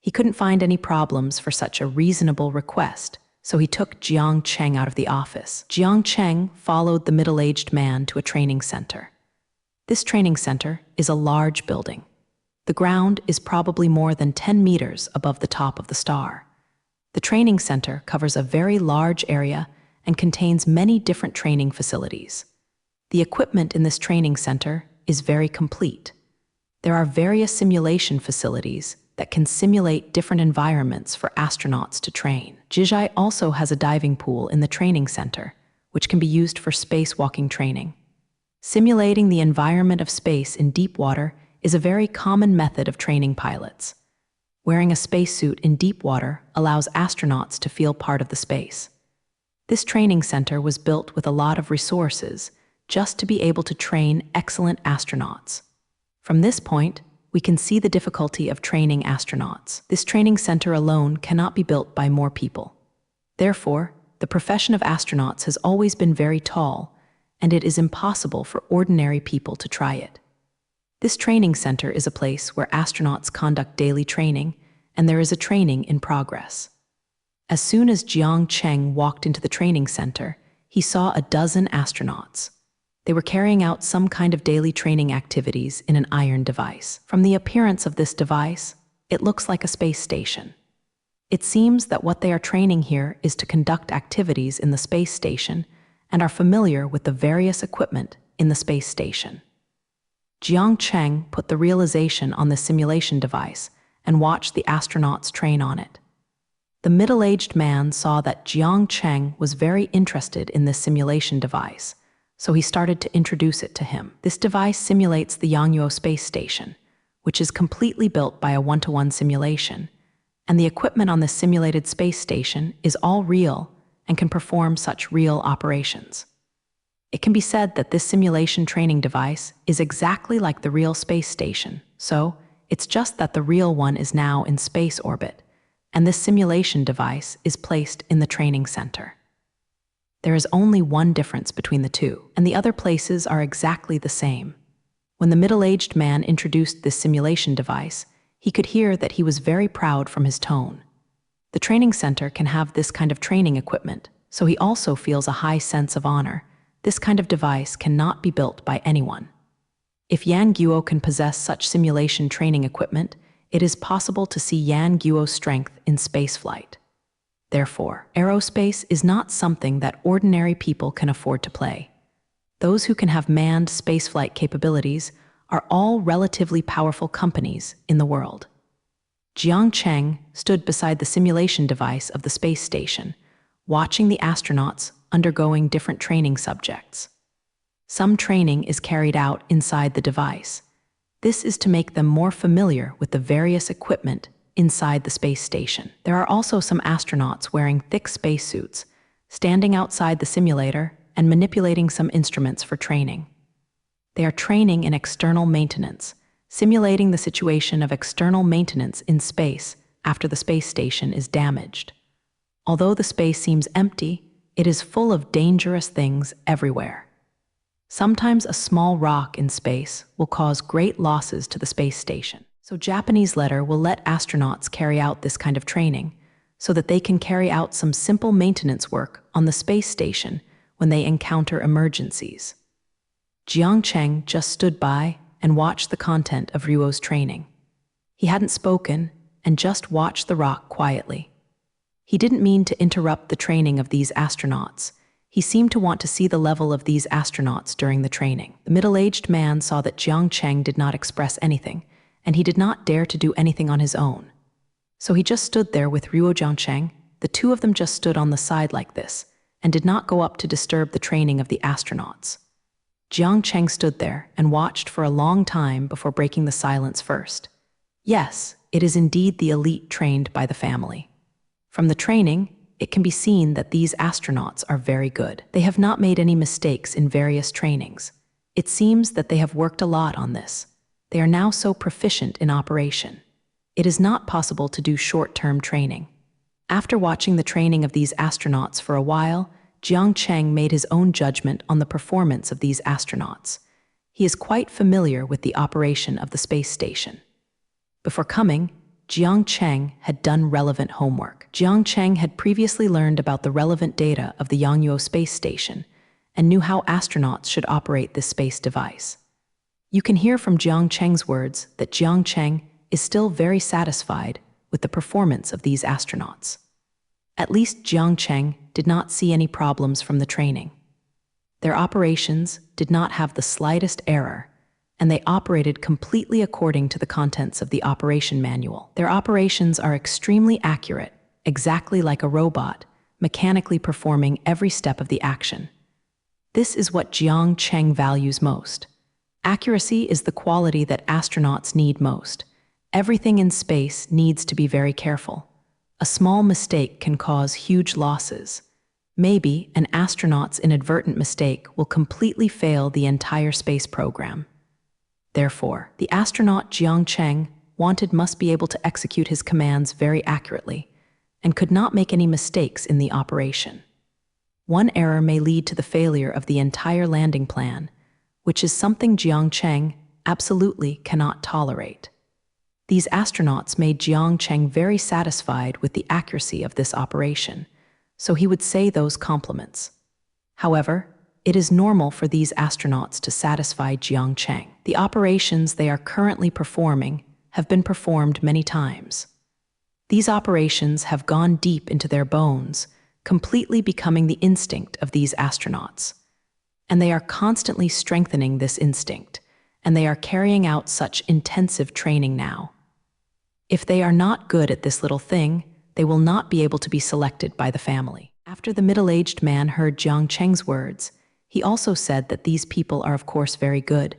He couldn't find any problems for such a reasonable request, so he took Jiang Cheng out of the office. Jiang Cheng followed the middle-aged man to a training center. This training center is a large building. The ground is probably more than 10 meters above the top of the star. The training center covers a very large area and contains many different training facilities. The equipment in this training center is very complete. There are various simulation facilities that can simulate different environments for astronauts to train. Jizhai also has a diving pool in the training center, which can be used for spacewalking training. Simulating the environment of space in deep water is a very common method of training pilots. Wearing a spacesuit in deep water allows astronauts to feel part of the space. This training center was built with a lot of resources just to be able to train excellent astronauts. From this point, we can see the difficulty of training astronauts. This training center alone cannot be built by more people. Therefore, the profession of astronauts has always been very tall, and it is impossible for ordinary people to try it. This training center is a place where astronauts conduct daily training, and there is a training in progress. As soon as Jiang Cheng walked into the training center, he saw a dozen astronauts. They were carrying out some kind of daily training activities in an iron device. From the appearance of this device, it looks like a space station. It seems that what they are training here is to conduct activities in the space station and are familiar with the various equipment in the space station. Jiang Cheng put the realization on the simulation device and watched the astronauts train on it. The middle-aged man saw that Jiang Cheng was very interested in this simulation device, so he started to introduce it to him. This device simulates the Yangzhou space station, which is completely built by a one-to-one simulation, and the equipment on this simulated space station is all real and can perform such real operations. It can be said that this simulation training device is exactly like the real space station, so it's just that the real one is now in space orbit, and this simulation device is placed in the training center. There is only one difference between the two, and the other places are exactly the same. When the middle-aged man introduced this simulation device, he could hear that he was very proud from his tone. The training center can have this kind of training equipment, so he also feels a high sense of honor. This kind of device cannot be built by anyone. If Yan Guo can possess such simulation training equipment, it is possible to see Yan Guo's strength in spaceflight. Therefore, aerospace is not something that ordinary people can afford to play. Those who can have manned spaceflight capabilities are all relatively powerful companies in the world. Jiang Cheng stood beside the simulation device of the space station, watching the astronauts undergoing different training subjects. Some training is carried out inside the device. This is to make them more familiar with the various equipment inside the space station. There are also some astronauts wearing thick spacesuits, standing outside the simulator and manipulating some instruments for training. They are training in external maintenance, simulating the situation of external maintenance in space after the space station is damaged. Although the space seems empty, it is full of dangerous things everywhere. Sometimes a small rock in space will cause great losses to the space station. So Japanese letter will let astronauts carry out this kind of training so that they can carry out some simple maintenance work on the space station when they encounter emergencies. Jiang Cheng just stood by and watched the content of Ryuo's training. He hadn't spoken and just watched the rock quietly. He didn't mean to interrupt the training of these astronauts. He seemed to want to see the level of these astronauts during the training. The middle-aged man saw that Jiang Cheng did not express anything, and he did not dare to do anything on his own. So he just stood there with Ryuo Jiang Cheng. The two of them just stood on the side like this, and did not go up to disturb the training of the astronauts. Jiang Cheng stood there and watched for a long time before breaking the silence first. Yes, it is indeed the elite trained by the family. From the training, it can be seen that these astronauts are very good. They have not made any mistakes in various trainings. It seems that they have worked a lot on this. They are now so proficient in operation. It is not possible to do short-term training. After watching the training of these astronauts for a while, Jiang Cheng made his own judgment on the performance of these astronauts. He is quite familiar with the operation of the space station. Before coming, Jiang Cheng had done relevant homework. Jiang Cheng had previously learned about the relevant data of the Yangyo space station and knew how astronauts should operate this space device. You can hear from Jiang Cheng's words that Jiang Cheng is still very satisfied with the performance of these astronauts. At least Jiang Cheng did not see any problems from the training. Their operations did not have the slightest error, and they operated completely according to the contents of the operation manual. Their operations are extremely accurate, exactly like a robot, mechanically performing every step of the action. This is what Jiang Cheng values most. Accuracy is the quality that astronauts need most. Everything in space needs to be very careful. A small mistake can cause huge losses. Maybe an astronaut's inadvertent mistake will completely fail the entire space program. Therefore, the astronaut Jiang Cheng must be able to execute his commands very accurately and could not make any mistakes in the operation. One error may lead to the failure of the entire landing plan, which is something Jiang Cheng absolutely cannot tolerate. These astronauts made Jiang Cheng very satisfied with the accuracy of this operation, so he would say those compliments. However, it is normal for these astronauts to satisfy Jiang Cheng. The operations they are currently performing have been performed many times. These operations have gone deep into their bones, completely becoming the instinct of these astronauts. And they are constantly strengthening this instinct, and they are carrying out such intensive training now. If they are not good at this little thing, they will not be able to be selected by the family. After the middle-aged man heard Jiang Cheng's words, he also said that these people are of course very good.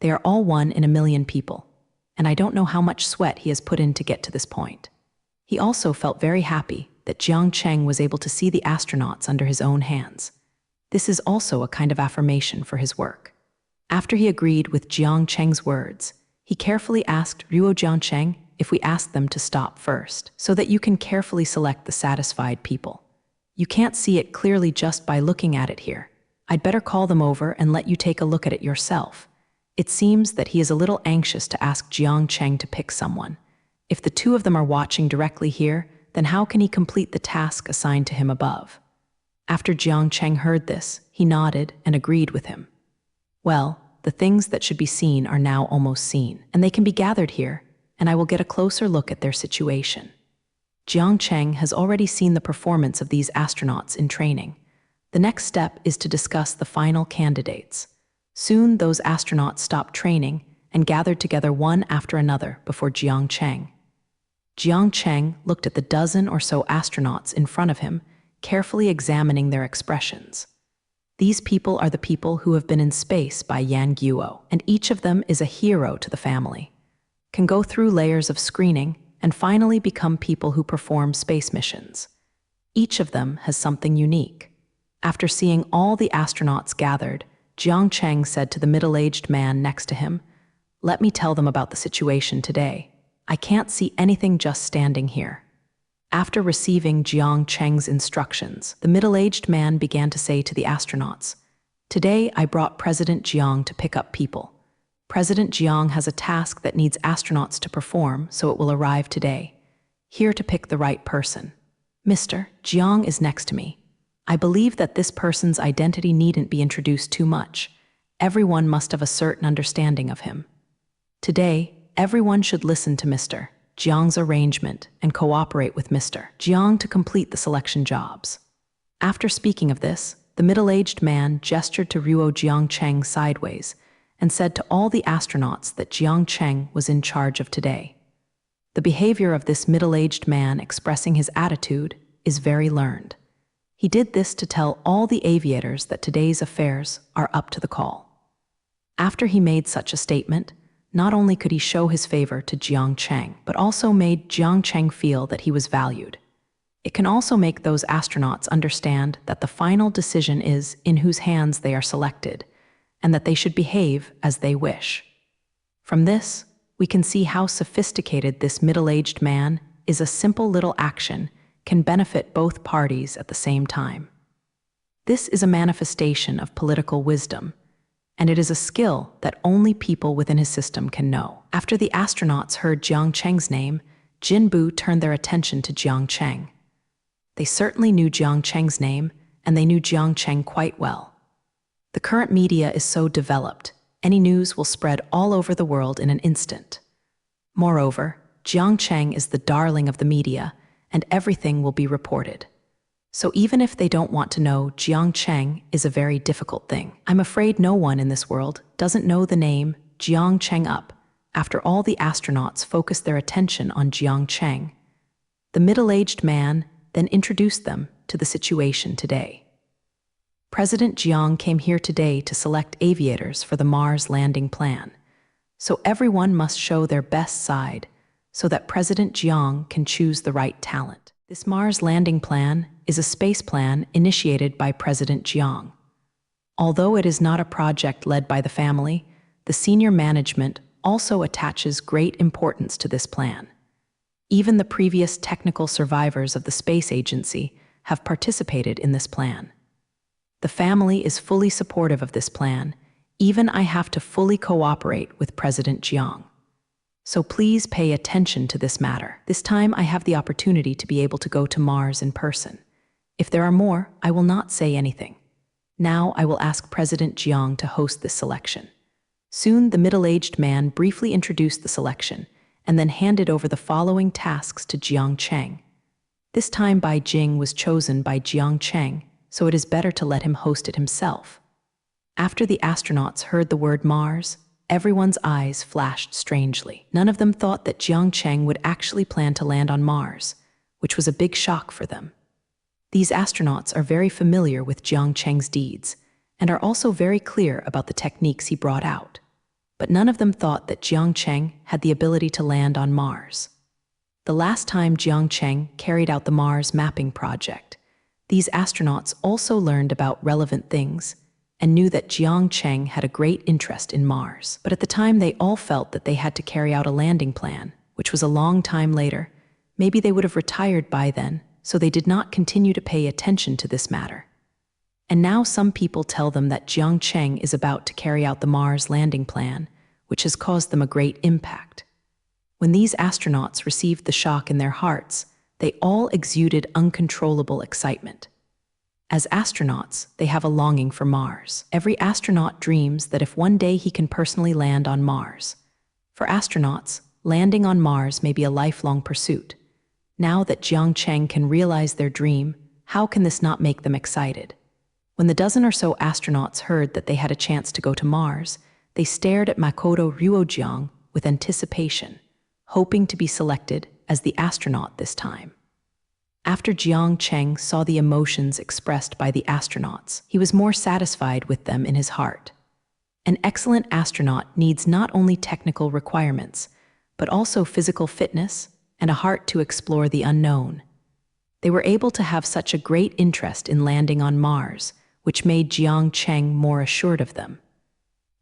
They are all 1 in a million people, and I don't know how much sweat he has put in to get to this point. He also felt very happy that Jiang Cheng was able to see the astronauts under his own hands. This is also a kind of affirmation for his work. After he agreed with Jiang Cheng's words, he carefully asked Ruo Jiang Cheng if we asked them to stop first, so that you can carefully select the satisfied people. You can't see it clearly just by looking at it here. I'd better call them over and let you take a look at it yourself. It seems that he is a little anxious to ask Jiang Cheng to pick someone. If the two of them are watching directly here, then how can he complete the task assigned to him above? After Jiang Cheng heard this, he nodded and agreed with him. Well, the things that should be seen are now almost seen, and they can be gathered here, and I will get a closer look at their situation. Jiang Cheng has already seen the performance of these astronauts in training. The next step is to discuss the final candidates. Soon those astronauts stopped training and gathered together one after another before Jiang Cheng. Jiang Cheng looked at the dozen or so astronauts in front of him, carefully examining their expressions. These people are the people who have been in space by Yan Guo, and each of them is a hero to the family, can go through layers of screening, and finally become people who perform space missions. Each of them has something unique. After seeing all the astronauts gathered, Jiang Cheng said to the middle-aged man next to him, "Let me tell them about the situation today. I can't see anything just standing here." After receiving Jiang Cheng's instructions, the middle-aged man began to say to the astronauts, "Today I brought President Jiang to pick up people. President Jiang has a task that needs astronauts to perform, so it will arrive today. Here to pick the right person. Mr. Jiang is next to me. I believe that this person's identity needn't be introduced too much. Everyone must have a certain understanding of him. Today, everyone should listen to Mr. Jiang's arrangement and cooperate with Mr. Jiang to complete the selection jobs." After speaking of this, the middle-aged man gestured to Ruo Jiang Cheng sideways and said to all the astronauts that Jiang Cheng was in charge of today. The behavior of this middle-aged man expressing his attitude is very learned. He did this to tell all the aviators that today's affairs are up to the call. After he made such a statement, not only could he show his favor to Jiang Cheng, but also made Jiang Cheng feel that he was valued. It can also make those astronauts understand that the final decision is in whose hands they are selected, and that they should behave as they wish. From this, we can see how sophisticated this middle-aged man is. A simple little action can benefit both parties at the same time. This is a manifestation of political wisdom, and it is a skill that only people within his system can know. After the astronauts heard Jiang Cheng's name, Jinbu turned their attention to Jiang Cheng. They certainly knew Jiang Cheng's name, and they knew Jiang Cheng quite well. The current media is so developed, any news will spread all over the world in an instant. Moreover, Jiang Cheng is the darling of the media, and everything will be reported. So even if they don't want to know, Jiang Cheng is a very difficult thing. I'm afraid no one in this world doesn't know the name Jiang Cheng up. After all the astronauts focused their attention on Jiang Cheng, the middle-aged man then introduced them to the situation today. President Jiang came here today to select aviators for the Mars landing plan. So everyone must show their best side so that President Jiang can choose the right talent. This Mars landing plan is a space plan initiated by President Jiang. Although it is not a project led by the family, the senior management also attaches great importance to this plan. Even the previous technical survivors of the space agency have participated in this plan. The family is fully supportive of this plan. Even I have to fully cooperate with President Jiang. So please pay attention to this matter. This time I have the opportunity to be able to go to Mars in person. If there are more, I will not say anything. Now I will ask President Jiang to host this selection. Soon the middle-aged man briefly introduced the selection and then handed over the following tasks to Jiang Cheng. This time Bai Jing was chosen by Jiang Cheng, so it is better to let him host it himself. After the astronauts heard the word Mars, everyone's eyes flashed strangely. None of them thought that Jiang Cheng would actually plan to land on Mars, which was a big shock for them. These astronauts are very familiar with Jiang Cheng's deeds and are also very clear about the techniques he brought out. But none of them thought that Jiang Cheng had the ability to land on Mars. The last time Jiang Cheng carried out the Mars mapping project, these astronauts also learned about relevant things and knew that Jiang Cheng had a great interest in Mars. But at the time they all felt that they had to carry out a landing plan, which was a long time later. Maybe they would have retired by then, so they did not continue to pay attention to this matter. And now some people tell them that Jiang Cheng is about to carry out the Mars landing plan, which has caused them a great impact. When these astronauts received the shock in their hearts, they all exuded uncontrollable excitement. As astronauts, they have a longing for Mars. Every astronaut dreams that if one day he can personally land on Mars. For astronauts, landing on Mars may be a lifelong pursuit. Now that Jiang Cheng can realize their dream, how can this not make them excited? When the dozen or so astronauts heard that they had a chance to go to Mars, they stared at Makoto Ryuojiang with anticipation, hoping to be selected as the astronaut this time. After Jiang Cheng saw the emotions expressed by the astronauts, he was more satisfied with them in his heart. An excellent astronaut needs not only technical requirements, but also physical fitness and a heart to explore the unknown. They were able to have such a great interest in landing on Mars, which made Jiang Cheng more assured of them.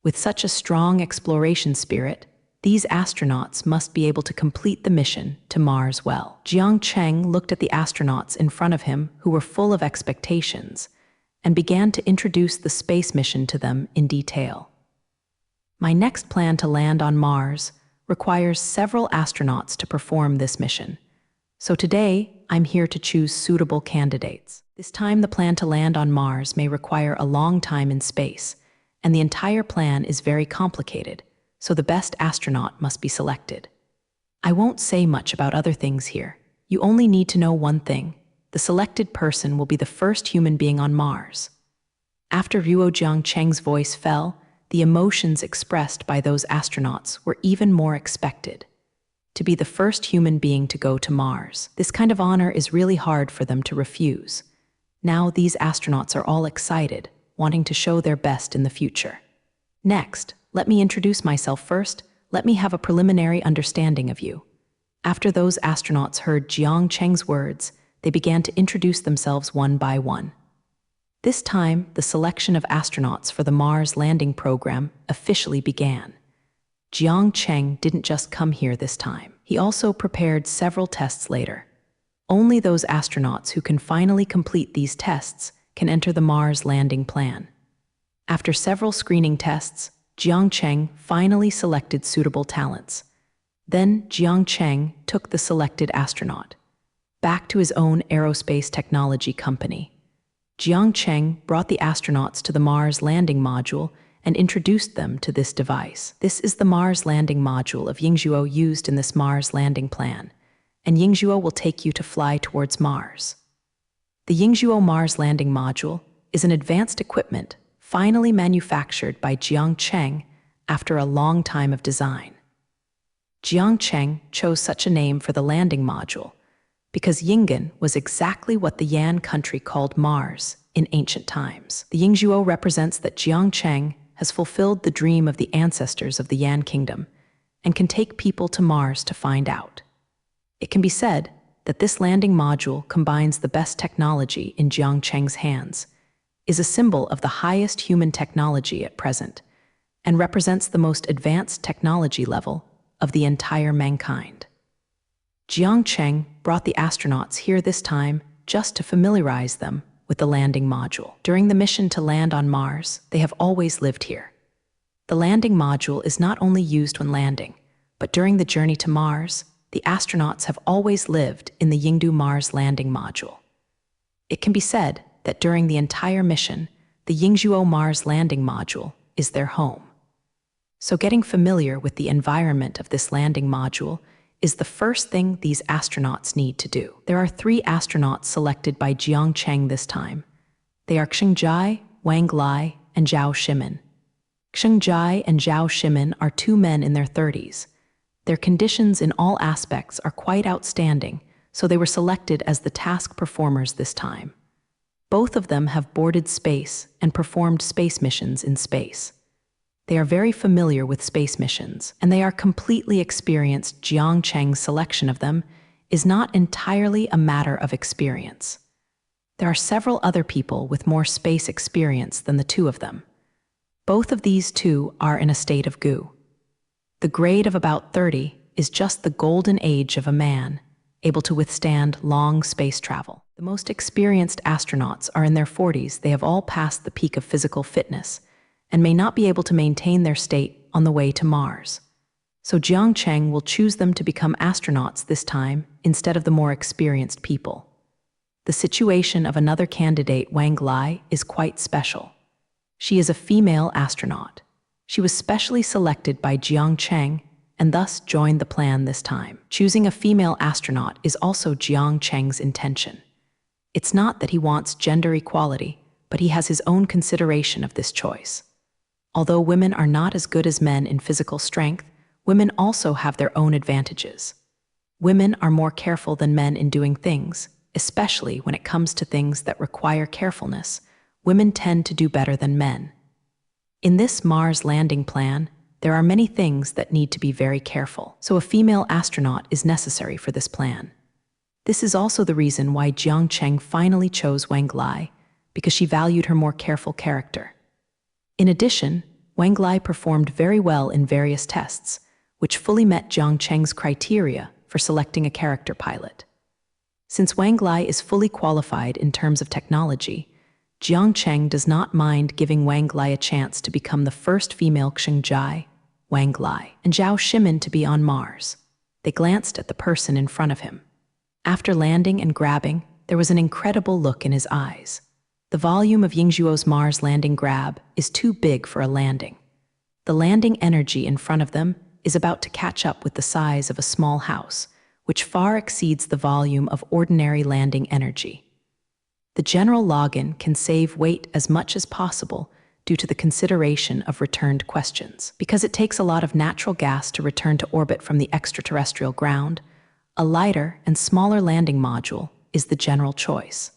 With such a strong exploration spirit, these astronauts must be able to complete the mission to Mars well. Jiang Cheng looked at the astronauts in front of him who were full of expectations and began to introduce the space mission to them in detail. My next plan to land on Mars requires several astronauts to perform this mission. So today, I'm here to choose suitable candidates. This time the plan to land on Mars may require a long time in space, and the entire plan is very complicated, so the best astronaut must be selected. I won't say much about other things here. You only need to know one thing. The selected person will be the first human being on Mars. After Ryuojiang Cheng's voice fell, the emotions expressed by those astronauts were even more expected. To be the first human being to go to Mars. This kind of honor is really hard for them to refuse. Now these astronauts are all excited, wanting to show their best in the future. Next, let me introduce myself first. Let me have a preliminary understanding of you. After those astronauts heard Jiang Cheng's words, they began to introduce themselves one by one. This time, the selection of astronauts for the Mars landing program officially began. Jiang Cheng didn't just come here this time. He also prepared several tests later. Only those astronauts who can finally complete these tests can enter the Mars landing plan. After several screening tests, Jiang Cheng finally selected suitable talents. Then Jiang Cheng took the selected astronaut back to his own aerospace technology company. Jiang Cheng brought the astronauts to the Mars landing module and introduced them to this device. This is the Mars landing module of Yingzhuo used in this Mars landing plan, and Yingzhuo will take you to fly towards Mars. The Yingzhuo Mars landing module is an advanced equipment finally manufactured by Jiang Cheng after a long time of design. Jiang Cheng chose such a name for the landing module because Yinggan was exactly what the Yan country called Mars in ancient times. The Yingzhuo represents that Jiang Cheng has fulfilled the dream of the ancestors of the Yan kingdom and can take people to Mars to find out. It can be said that this landing module combines the best technology in Jiang Cheng's hands, is a symbol of the highest human technology at present, and represents the most advanced technology level of the entire mankind. Jiang Cheng brought the astronauts here this time just to familiarize them with the landing module. During the mission to land on Mars, they have always lived here. The landing module is not only used when landing, but during the journey to Mars, the astronauts have always lived in the Yingdu Mars landing module. It can be said that during the entire mission, the Yingzhuo Mars landing module is their home. So getting familiar with the environment of this landing module is the first thing these astronauts need to do. There are 3 astronauts selected by Jiang Cheng this time. They are Xing Jai, Wang Lai, and Zhao Shimin. Xing Jai and Zhao Shimin are 2 men in their 30s. Their conditions in all aspects are quite outstanding, so they were selected as the task performers this time. Both of them have boarded space and performed space missions in space. They are very familiar with space missions, and they are completely experienced. Jiang Cheng's selection of them is not entirely a matter of experience. There are several other people with more space experience than the 2 of them. Both of these 2 are in a state of goo. The grade of about 30 is just the golden age of a man, able to withstand long space travel. The most experienced astronauts are in their 40s. They have all passed the peak of physical fitness and may not be able to maintain their state on the way to Mars. So Jiang Cheng will choose them to become astronauts this time instead of the more experienced people. The situation of another candidate, Wang Lai, is quite special. She is a female astronaut. She was specially selected by Jiang Cheng and thus joined the plan this time. Choosing a female astronaut is also Jiang Cheng's intention. It's not that he wants gender equality, but he has his own consideration of this choice. Although women are not as good as men in physical strength, women also have their own advantages. Women are more careful than men in doing things, especially when it comes to things that require carefulness. Women tend to do better than men. In this Mars landing plan, there are many things that need to be very careful, so a female astronaut is necessary for this plan. This is also the reason why Jiang Cheng finally chose Wang Lai, because she valued her more careful character. In addition, Wang Lai performed very well in various tests, which fully met Jiang Cheng's criteria for selecting a character pilot. Since Wang Lai is fully qualified in terms of technology, Jiang Cheng does not mind giving Wang Lai a chance to become the first female Xing Jai, Wang Lai, and Zhao Shimin to be on Mars. They glanced at the person in front of him. After landing and grabbing, there was an incredible look in his eyes. The volume of Yingzhuo's Mars landing grab is too big for a landing. The landing energy in front of them is about to catch up with the size of a small house, which far exceeds the volume of ordinary landing energy. The general login can save weight as much as possible due to the consideration of returned questions. Because it takes a lot of natural gas to return to orbit from the extraterrestrial ground, a lighter and smaller landing module is the general choice.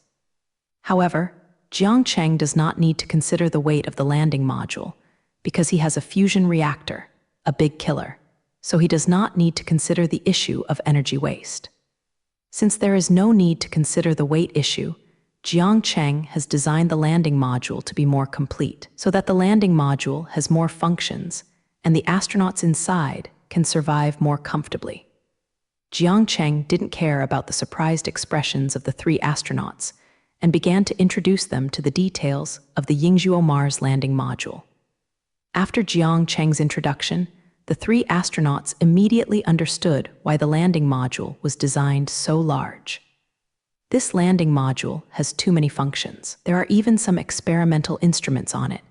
However, Jiang Cheng does not need to consider the weight of the landing module because he has a fusion reactor, a big killer, so he does not need to consider the issue of energy waste. Since there is no need to consider the weight issue, Jiang Cheng has designed the landing module to be more complete, so that the landing module has more functions and the astronauts inside can survive more comfortably. Jiang Cheng didn't care about the surprised expressions of the 3 astronauts and began to introduce them to the details of the Yingzhuo Mars landing module. After Jiang Cheng's introduction, the three astronauts immediately understood why the landing module was designed so large. This landing module has too many functions. There are even some experimental instruments on it,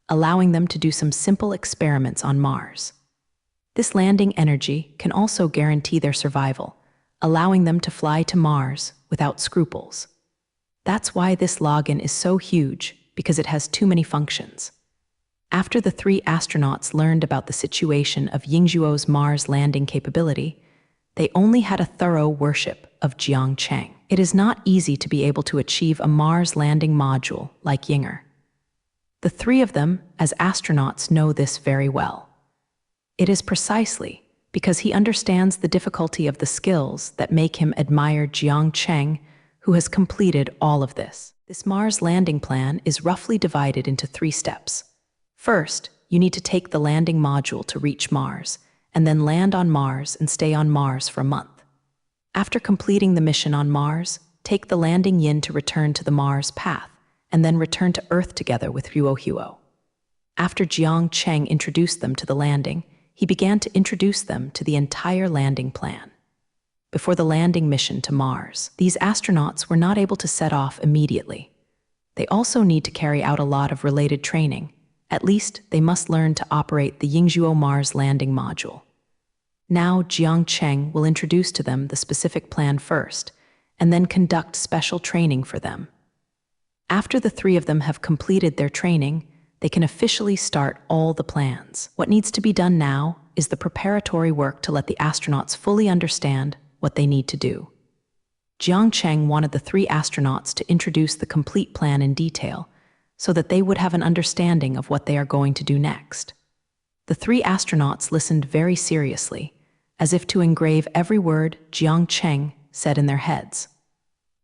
allowing them to do some simple experiments on Mars. This landing energy can also guarantee their survival, allowing them to fly to Mars without scruples. That's why this login is so huge, because it has too many functions. After the three astronauts learned about the situation of Yingzhuo's Mars landing capability, they only had a thorough worship of Jiang Cheng. It is not easy to be able to achieve a Mars landing module like Yinger. The three of them, as astronauts, know this very well. It is precisely because he understands the difficulty of the skills that make him admire Jiang Cheng, who has completed all of this. This Mars landing plan is roughly divided into 3 steps. First, you need to take the landing module to reach Mars, and then land on Mars and stay on Mars for a month. After completing the mission on Mars, take the landing yin to return to the Mars path, and then return to Earth together with Huo. After Jiang Cheng introduced them to the landing, he began to introduce them to the entire landing plan. Before the landing mission to Mars, these astronauts were not able to set off immediately. They also need to carry out a lot of related training. At least, they must learn to operate the Yingzhuo Mars landing module. Now, Jiang Cheng will introduce to them the specific plan first, and then conduct special training for them. After the 3 of them have completed their training, they can officially start all the plans. What needs to be done now is the preparatory work to let the astronauts fully understand what they need to do. Jiang Cheng wanted the 3 astronauts to introduce the complete plan in detail, so that they would have an understanding of what they are going to do next. The 3 astronauts listened very seriously, as if to engrave every word Jiang Cheng said in their heads.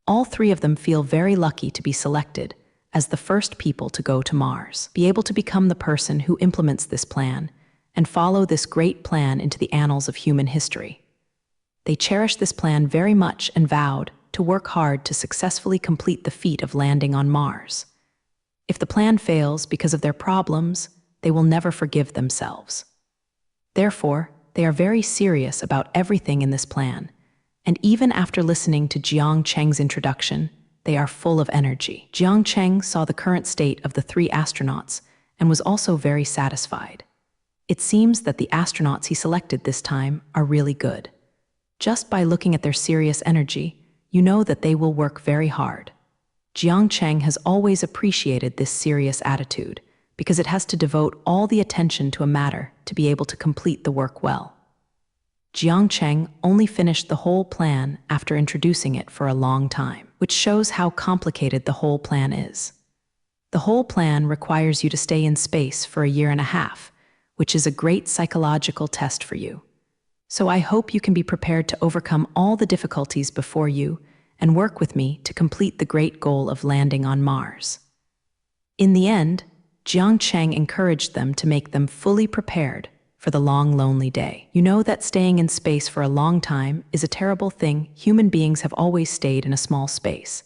All 3 of them feel very lucky to be selected as the first people to go to Mars, be able to become the person who implements this plan and follow this great plan into the annals of human history. They cherished this plan very much and vowed to work hard to successfully complete the feat of landing on Mars. If the plan fails because of their problems, they will never forgive themselves. Therefore, they are very serious about everything in this plan, and even after listening to Jiang Cheng's introduction, they are full of energy. Jiang Cheng saw the current state of the 3 astronauts and was also very satisfied. It seems that the astronauts he selected this time are really good. Just by looking at their serious energy, you know that they will work very hard. Jiang Cheng has always appreciated this serious attitude because it has to devote all the attention to a matter to be able to complete the work well. Jiang Cheng only finished the whole plan after introducing it for a long time, which shows how complicated the whole plan is. The whole plan requires you to stay in space for a 1.5 years, which is a great psychological test for you. So I hope you can be prepared to overcome all the difficulties before you and work with me to complete the great goal of landing on Mars. In the end, Jiang Cheng encouraged them to make them fully prepared for the long, lonely day. You know that staying in space for a long time is a terrible thing. Human beings have always stayed in a small space,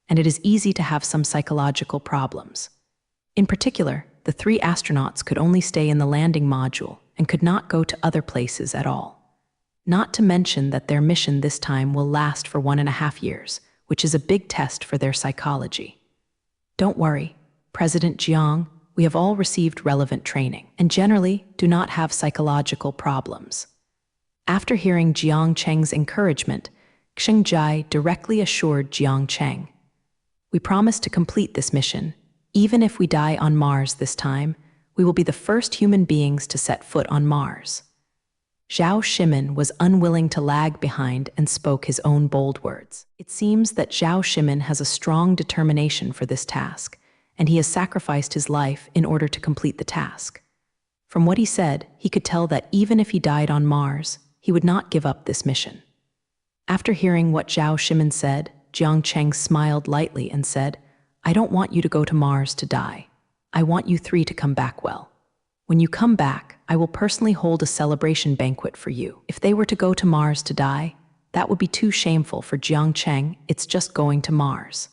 and it is easy to have some psychological problems. In particular, the 3 astronauts could only stay in the landing module and could not go to other places at all. Not to mention that their mission this time will last for 1.5 years, which is a big test for their psychology. Don't worry, President Jiang, we have all received relevant training and generally do not have psychological problems. After hearing Jiang Cheng's encouragement, Xing Jai directly assured Jiang Cheng, "We promise to complete this mission. Even if we die on Mars this time, we will be the first human beings to set foot on Mars." Zhao Shimin was unwilling to lag behind and spoke his own bold words. It seems that Zhao Shimin has a strong determination for this task, and he has sacrificed his life in order to complete the task. From what he said, he could tell that even if he died on Mars, he would not give up this mission. After hearing what Zhao Shimin said, Jiang Cheng smiled lightly and said, "I don't want you to go to Mars to die. I want you 3 to come back well. When you come back, I will personally hold a celebration banquet for you." If they were to go to Mars to die, that would be too shameful for Jiang Cheng. It's just going to Mars.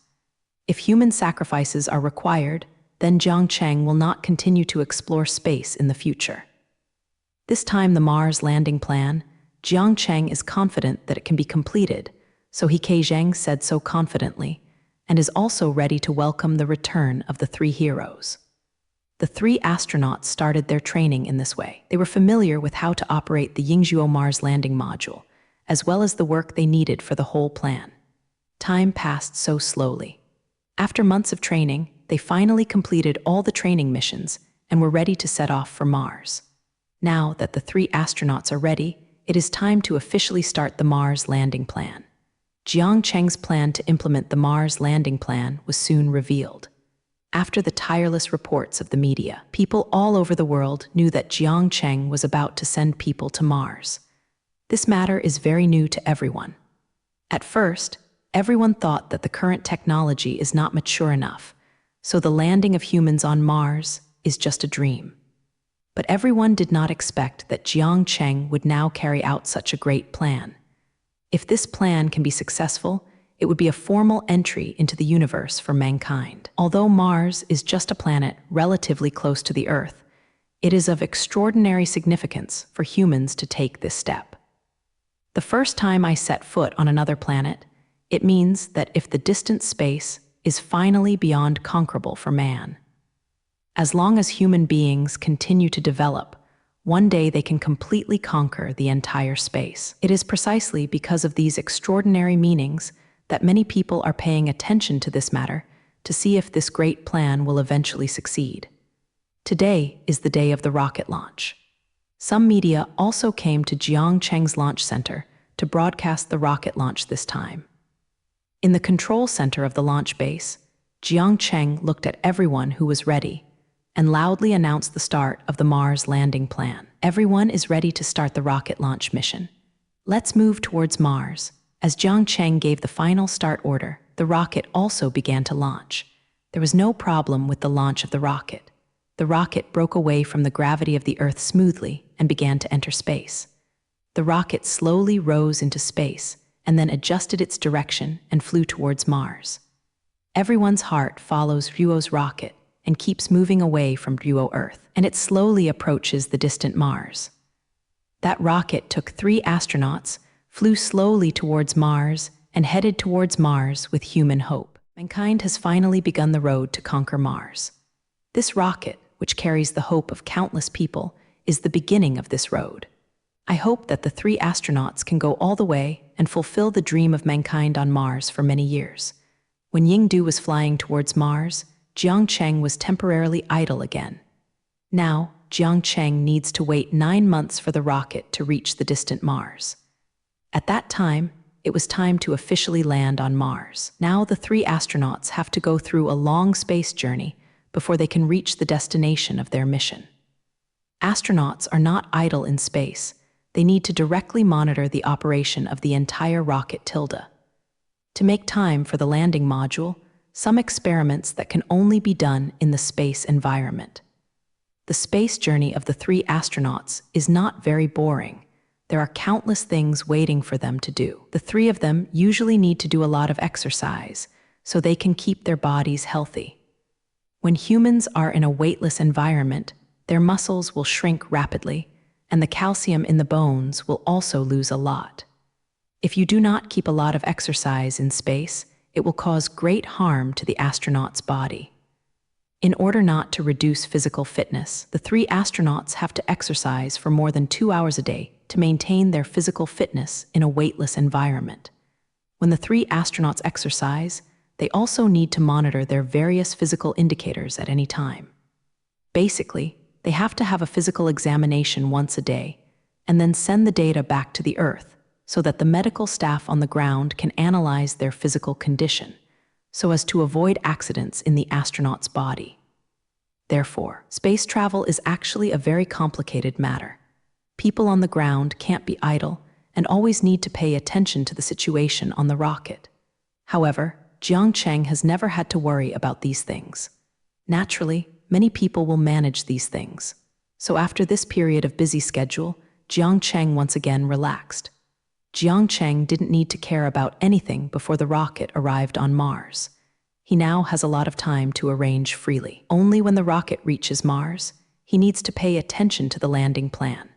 If human sacrifices are required, then Jiang Cheng will not continue to explore space in the future. This time the Mars landing plan, Jiang Cheng is confident that it can be completed, so He Zheng said so confidently, and is also ready to welcome the return of the three heroes. The three astronauts started their training in this way. They were familiar with how to operate the Yingzhuo Mars landing module, as well as the work they needed for the whole plan. Time passed so slowly. After months of training, they finally completed all the training missions and were ready to set off for Mars. Now that the three astronauts are ready, it is time to officially start the Mars landing plan. Jiang Cheng's plan to implement the Mars landing plan was soon revealed. After the tireless reports of the media, people all over the world knew that Jiang Cheng was about to send people to Mars. This matter is very new to everyone. At first, everyone thought that the current technology is not mature enough, so the landing of humans on Mars is just a dream. But everyone did not expect that Jiang Cheng would now carry out such a great plan. If this plan can be successful, it would be a formal entry into the universe for mankind. Although Mars is just a planet relatively close to the Earth, it is of extraordinary significance for humans to take this step. The first time I set foot on another planet, it means that if the distant space is finally beyond conquerable for man. As long as human beings continue to develop, one day they can completely conquer the entire space. It is precisely because of these extraordinary meanings that many people are paying attention to this matter to see if this great plan will eventually succeed. Today is the day of the rocket launch. Some media also came to Jiang Cheng's launch center to broadcast the rocket launch this time. In the control center of the launch base, Jiang Cheng looked at everyone who was ready and loudly announced the start of the Mars landing plan. Everyone is ready to start the rocket launch mission. Let's move towards Mars. As Jiang Cheng gave the final start order, the rocket also began to launch. There was no problem with the launch of the rocket. The rocket broke away from the gravity of the Earth smoothly and began to enter space. The rocket slowly rose into space and then adjusted its direction and flew towards Mars. Everyone's heart follows Ryuo's rocket and keeps moving away from Ryuo Earth, and it slowly approaches the distant Mars. That rocket took 3 astronauts, flew slowly towards Mars, and headed towards Mars with human hope. Mankind has finally begun the road to conquer Mars. This rocket, which carries the hope of countless people, is the beginning of this road. I hope that the 3 astronauts can go all the way and fulfill the dream of mankind on Mars for many years. When Yingdu was flying towards Mars, Jiang Cheng was temporarily idle again. Now, Jiang Cheng needs to wait 9 months for the rocket to reach the distant Mars. At that time, it was time to officially land on Mars. Now the 3 astronauts have to go through a long space journey before they can reach the destination of their mission. Astronauts are not idle in space. They need to directly monitor the operation of the entire rocket Tilde. To make time for the landing module, some experiments that can only be done in the space environment. The space journey of the 3 astronauts is not very boring. There are countless things waiting for them to do. The 3 of them usually need to do a lot of exercise so they can keep their bodies healthy. When humans are in a weightless environment, their muscles will shrink rapidly, and the calcium in the bones will also lose a lot. If you do not keep a lot of exercise in space, it will cause great harm to the astronaut's body. In order not to reduce physical fitness, the 3 astronauts have to exercise for more than 2 hours a day to maintain their physical fitness in a weightless environment. When the 3 astronauts exercise, they also need to monitor their various physical indicators at any time. Basically, they have to have a physical examination once a day, and then send the data back to the Earth so that the medical staff on the ground can analyze their physical condition, so as to avoid accidents in the astronaut's body. Therefore, space travel is actually a very complicated matter. People on the ground can't be idle and always need to pay attention to the situation on the rocket. However, Jiang Cheng has never had to worry about these things. Naturally, many people will manage these things. So after this period of busy schedule, Jiang Cheng once again relaxed. Jiang Cheng didn't need to care about anything before the rocket arrived on Mars. He now has a lot of time to arrange freely. Only when the rocket reaches Mars, he needs to pay attention to the landing plan.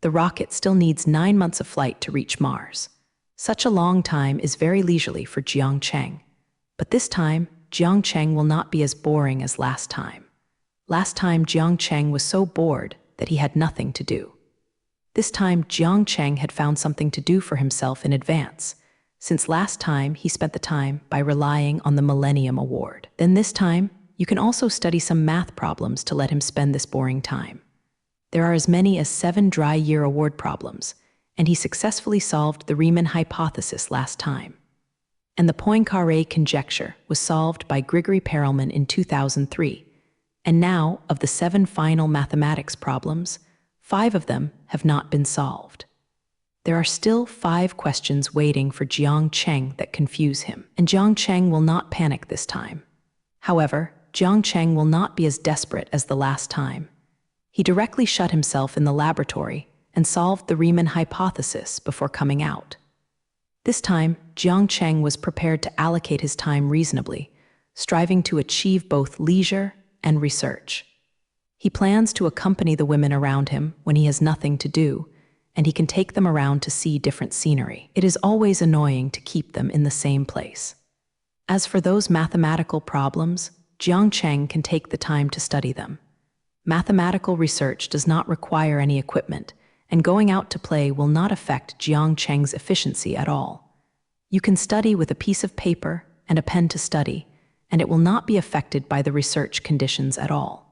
The rocket still needs 9 months of flight to reach Mars. Such a long time is very leisurely for Jiang Cheng. But this time, Jiang Cheng will not be as boring as last time. Last time, Jiang Cheng was so bored that he had nothing to do. This time, Jiang Cheng had found something to do for himself in advance, since last time he spent the time by relying on the Millennium Award. Then this time, you can also study some math problems to let him spend this boring time. There are as many as 7 dry year award problems, and he successfully solved the Riemann hypothesis last time. And the Poincaré conjecture was solved by Grigory Perelman in 2003. And now, of the 7 final mathematics problems, 5 of them have not been solved. There are still 5 questions waiting for Jiang Cheng that confuse him, and Jiang Cheng will not panic this time. However, Jiang Cheng will not be as desperate as the last time. He directly shut himself in the laboratory and solved the Riemann hypothesis before coming out. This time, Jiang Cheng was prepared to allocate his time reasonably, striving to achieve both leisure and research. He plans to accompany the women around him when he has nothing to do, and he can take them around to see different scenery. It is always annoying to keep them in the same place. As for those mathematical problems, Jiang Cheng can take the time to study them. Mathematical research does not require any equipment, and going out to play will not affect Jiang Cheng's efficiency at all. You can study with a piece of paper and a pen to study, and it will not be affected by the research conditions at all.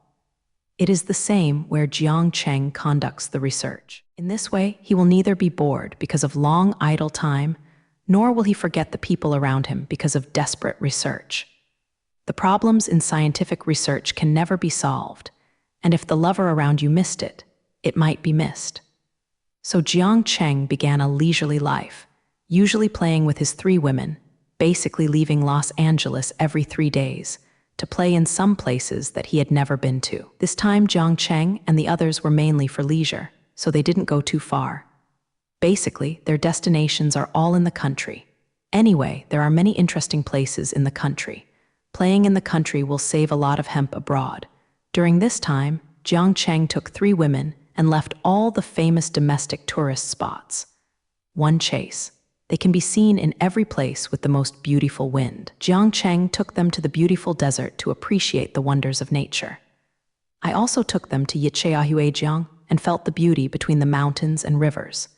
It is the same where Jiang Cheng conducts the research. In this way, he will neither be bored because of long idle time, nor will he forget the people around him because of desperate research. The problems in scientific research can never be solved, and if the lover around you missed it, it might be missed. So Jiang Cheng began a leisurely life, usually playing with his 3 women, basically leaving Los Angeles every 3 days, to play in some places that he had never been to. This time, Jiang Cheng and the others were mainly for leisure, so they didn't go too far. Basically, their destinations are all in the country. Anyway, there are many interesting places in the country. Playing in the country will save a lot of hemp abroad. During this time, Jiang Cheng took 3 women and left all the famous domestic tourist spots. 1 chase. They can be seen in every place with the most beautiful wind. Jiang Cheng took them to the beautiful desert to appreciate the wonders of nature. I also took them to Yicheahuijiang and felt the beauty between the mountains and rivers.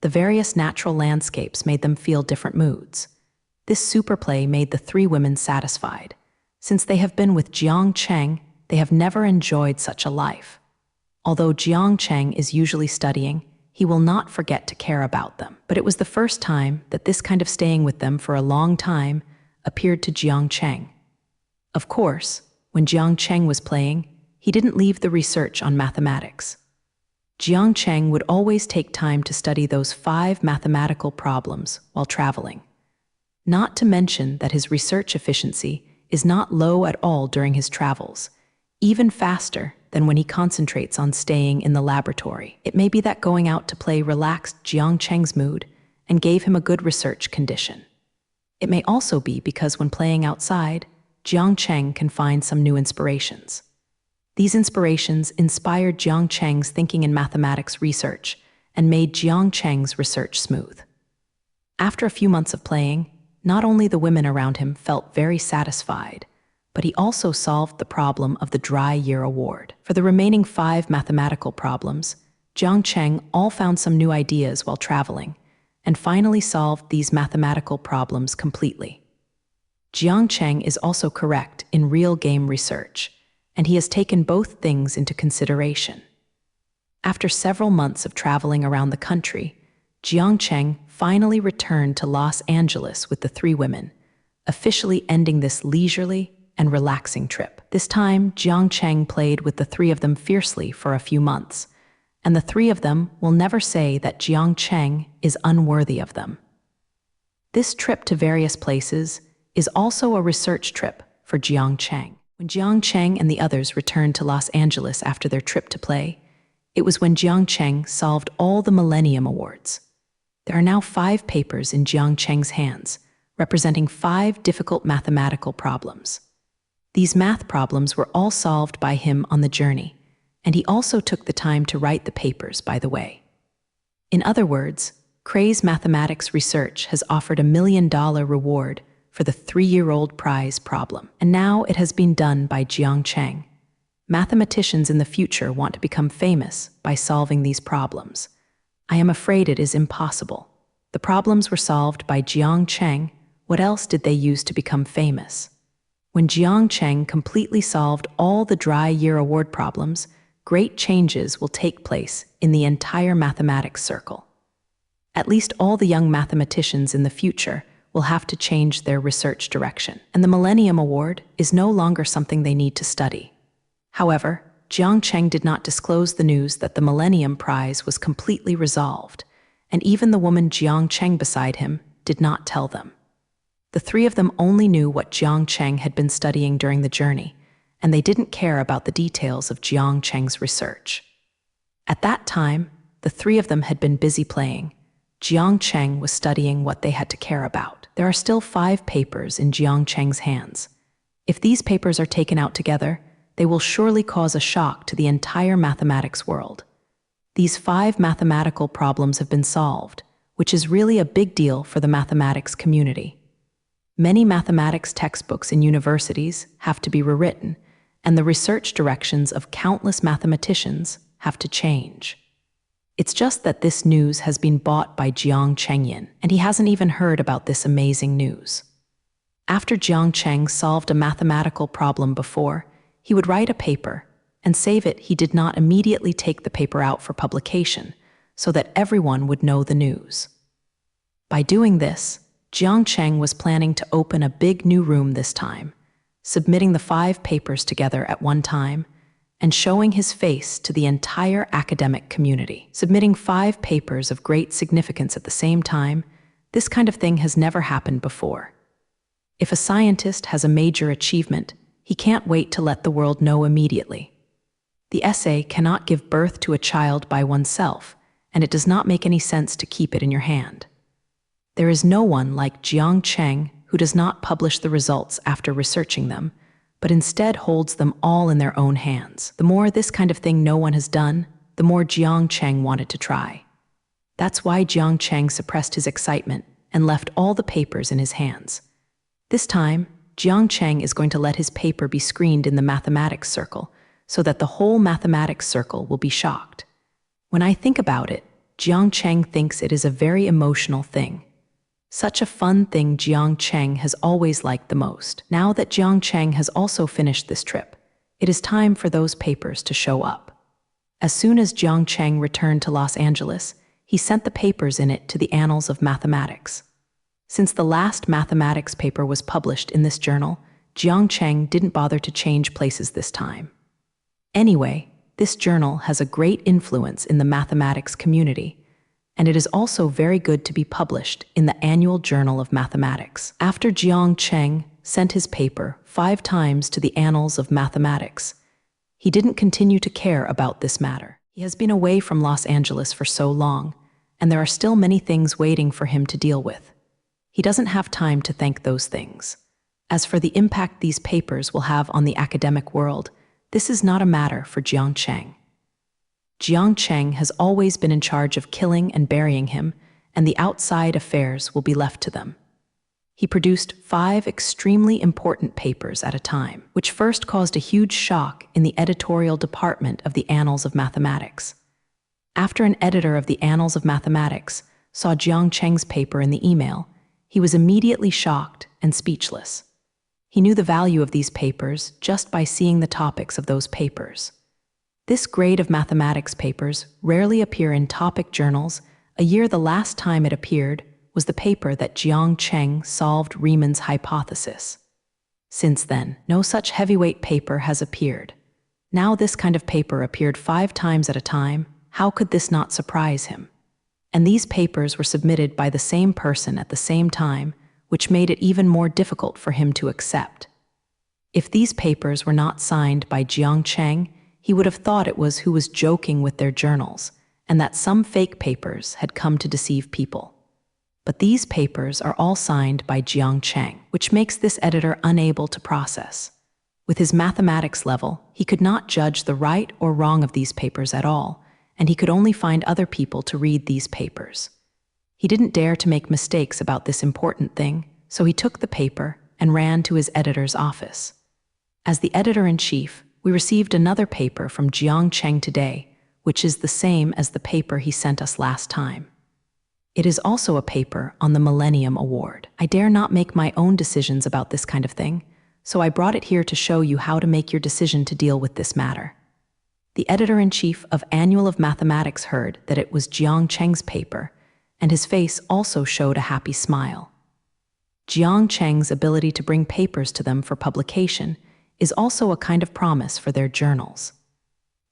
The various natural landscapes made them feel different moods. This superplay made the 3 women satisfied. Since they have been with Jiang Cheng, they have never enjoyed such a life. Although Jiang Cheng is usually studying, he will not forget to care about them. But it was the first time that this kind of staying with them for a long time appeared to Jiang Cheng. Of course, when Jiang Cheng was playing, he didn't leave the research on mathematics. Jiang Cheng would always take time to study those 5 mathematical problems while traveling. Not to mention that his research efficiency is not low at all during his travels, even faster than when he concentrates on staying in the laboratory. It may be that going out to play relaxed Jiang Cheng's mood and gave him a good research condition. It may also be because when playing outside, Jiang Cheng can find some new inspirations. These inspirations inspired Jiang Cheng's thinking in mathematics research and made Jiang Cheng's research smooth. After a few months of playing, not only the women around him felt very satisfied, but he also solved the problem of the dry year award. For the remaining 5 mathematical problems, Jiang Cheng all found some new ideas while traveling, and finally solved these mathematical problems completely. Jiang Cheng is also correct in real game research, and he has taken both things into consideration. After several months of traveling around the country, Jiang Cheng finally returned to Los Angeles with the 3 women, officially ending this leisurely and relaxing trip. This time, Jiang Cheng played with the 3 of them fiercely for a few months, and the 3 of them will never say that Jiang Cheng is unworthy of them. This trip to various places is also a research trip for Jiang Cheng. When Jiang Cheng and the others returned to Los Angeles after their trip to play, it was when Jiang Cheng solved all the Millennium Awards. There are now 5 papers in Jiang Cheng's hands, representing 5 difficult mathematical problems. These math problems were all solved by him on the journey, and he also took the time to write the papers, by the way. In other words, Cray's mathematics research has offered $1 million reward for the 3-year-old prize problem, and now it has been done by Jiang Cheng. Mathematicians in the future want to become famous by solving these problems. I am afraid it is impossible. The problems were solved by Jiang Cheng. What else did they use to become famous? When Jiang Cheng completely solved all the dry year award problems, great changes will take place in the entire mathematics circle. At least all the young mathematicians in the future will have to change their research direction, and the Millennium Award is no longer something they need to study. However, Jiang Cheng did not disclose the news that the Millennium Prize was completely resolved, and even the woman Jiang Cheng beside him did not tell them. The three of them only knew what Jiang Cheng had been studying during the journey, and they didn't care about the details of Jiang Cheng's research. At that time, the three of them had been busy playing. Jiang Cheng was studying what they had to care about. There are still 5 papers in Jiang Cheng's hands. If these papers are taken out together, they will surely cause a shock to the entire mathematics world. These 5 mathematical problems have been solved, which is really a big deal for the mathematics community. Many mathematics textbooks in universities have to be rewritten, and the research directions of countless mathematicians have to change. It's just that this news has been bought by Jiang Chengyin, and he hasn't even heard about this amazing news. After Jiang Cheng solved a mathematical problem before, he would write a paper and save it. He did not immediately take the paper out for publication so that everyone would know the news. By doing this, Jiang Cheng was planning to open a big new room this time, submitting the 5 papers together at one time and showing his face to the entire academic community. Submitting 5 papers of great significance at the same time, this kind of thing has never happened before. If a scientist has a major achievement, he can't wait to let the world know immediately. The essay cannot give birth to a child by oneself, and it does not make any sense to keep it in your hand. There is no one like Jiang Cheng who does not publish the results after researching them, but instead holds them all in their own hands. The more this kind of thing no one has done, the more Jiang Cheng wanted to try. That's why Jiang Cheng suppressed his excitement and left all the papers in his hands. This time, Jiang Cheng is going to let his paper be screened in the mathematics circle so that the whole mathematics circle will be shocked. When I think about it, Jiang Cheng thinks it is a very emotional thing. Such a fun thing Jiang Cheng has always liked the most. Now that Jiang Cheng has also finished this trip, it is time for those papers to show up. As soon as Jiang Cheng returned to Los Angeles, he sent the papers in it to the Annals of Mathematics. Since the last mathematics paper was published in this journal, Jiang Cheng didn't bother to change places this time. Anyway, this journal has a great influence in the mathematics community, and it is also very good to be published in the Annual Journal of Mathematics. After Jiang Cheng sent his paper 5 times to the Annals of Mathematics, he didn't continue to care about this matter. He has been away from Los Angeles for so long, and there are still many things waiting for him to deal with. He doesn't have time to thank those things. As for the impact these papers will have on the academic world, this is not a matter for Jiang Cheng. Jiang Cheng has always been in charge of killing and burying him, and the outside affairs will be left to them. He produced 5 extremely important papers at a time, which first caused a huge shock in the editorial department of the Annals of Mathematics. After an editor of the Annals of Mathematics saw Jiang Cheng's paper in the email, he was immediately shocked and speechless. He knew the value of these papers just by seeing the topics of those papers. This grade of mathematics papers rarely appear in topic journals. A year the last time it appeared was the paper that Jiang Cheng solved Riemann's hypothesis. Since then, no such heavyweight paper has appeared. Now this kind of paper appeared 5 times at a time. How could this not surprise him? And these papers were submitted by the same person at the same time, which made it even more difficult for him to accept. If these papers were not signed by Jiang Cheng, he would have thought it was who was joking with their journals, and that some fake papers had come to deceive people. But these papers are all signed by Jiang Cheng, which makes this editor unable to process. With his mathematics level, he could not judge the right or wrong of these papers at all, and he could only find other people to read these papers. He didn't dare to make mistakes about this important thing, so he took the paper and ran to his editor's office. As the editor-in-chief, we received another paper from Jiang Cheng today, which is the same as the paper he sent us last time. It is also a paper on the Millennium Award. I dare not make my own decisions about this kind of thing, so I brought it here to show you how to make your decision to deal with this matter. The editor-in-chief of Annual of Mathematics heard that it was Jiang Cheng's paper, and his face also showed a happy smile. Jiang Cheng's ability to bring papers to them for publication is also a kind of promise for their journals.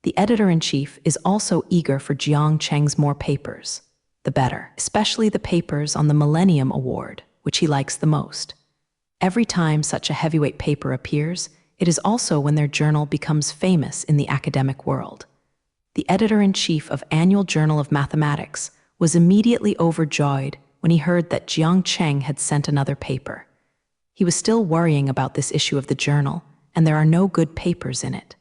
The editor-in-chief is also eager for Jiang Cheng's more papers, the better, especially the papers on the Millennium Award, which he likes the most. Every time such a heavyweight paper appears, it is also when their journal becomes famous in the academic world. The editor-in-chief of Annual Journal of Mathematics was immediately overjoyed when he heard that Jiang Cheng had sent another paper. He was still worrying about this issue of the journal, and there are no good papers in it.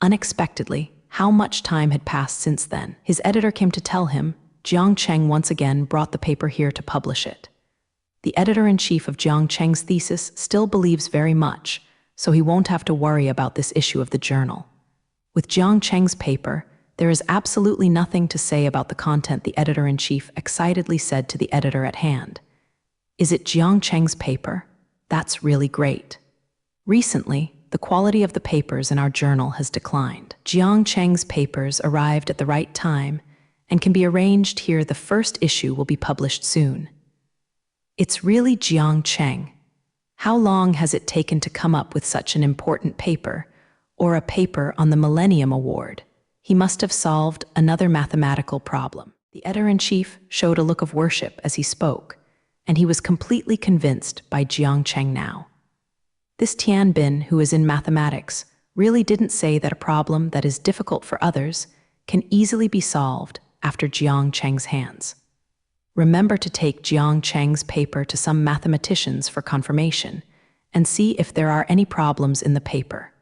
Unexpectedly, how much time had passed since then? His editor came to tell him Jiang Cheng once again brought the paper here to publish it. The editor-in-chief of Jiang Cheng's thesis still believes very much, so he won't have to worry about this issue of the journal. With Jiang Cheng's paper, there is absolutely nothing to say about the content, the editor-in-chief excitedly said to the editor at hand. Is it Jiang Cheng's paper? That's really great. Recently, the quality of the papers in our journal has declined. Jiang Cheng's papers arrived at the right time and can be arranged here. The first issue will be published soon. It's really Jiang Cheng. How long has it taken to come up with such an important paper, or a paper on the Millennium Award? He must have solved another mathematical problem. The editor-in-chief showed a look of worship as he spoke, and he was completely convinced by Jiang Cheng now. This Tian Bin, who is in mathematics, really didn't say that a problem that is difficult for others can easily be solved after Jiang Cheng's hands. Remember to take Jiang Cheng's paper to some mathematicians for confirmation and see if there are any problems in the paper.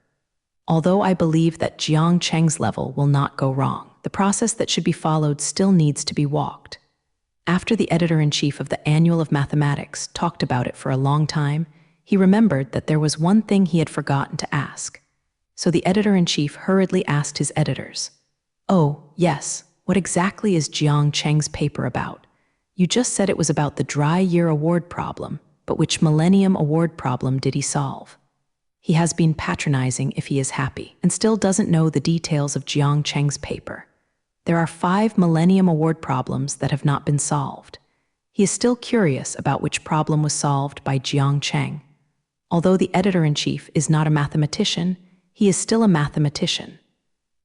Although I believe that Jiang Cheng's level will not go wrong, the process that should be followed still needs to be walked. After the editor-in-chief of the Annual of Mathematics talked about it for a long time, he remembered that there was one thing he had forgotten to ask. So the editor-in-chief hurriedly asked his editors, "Oh, yes, what exactly is Jiang Cheng's paper about? You just said it was about the dry year award problem, but which Millennium Award problem did he solve?" He has been patronizing if he is happy, and still doesn't know the details of Jiang Cheng's paper. There are 5 Millennium Award problems that have not been solved. He is still curious about which problem was solved by Jiang Cheng. Although the editor-in-chief is not a mathematician, he is still a mathematician.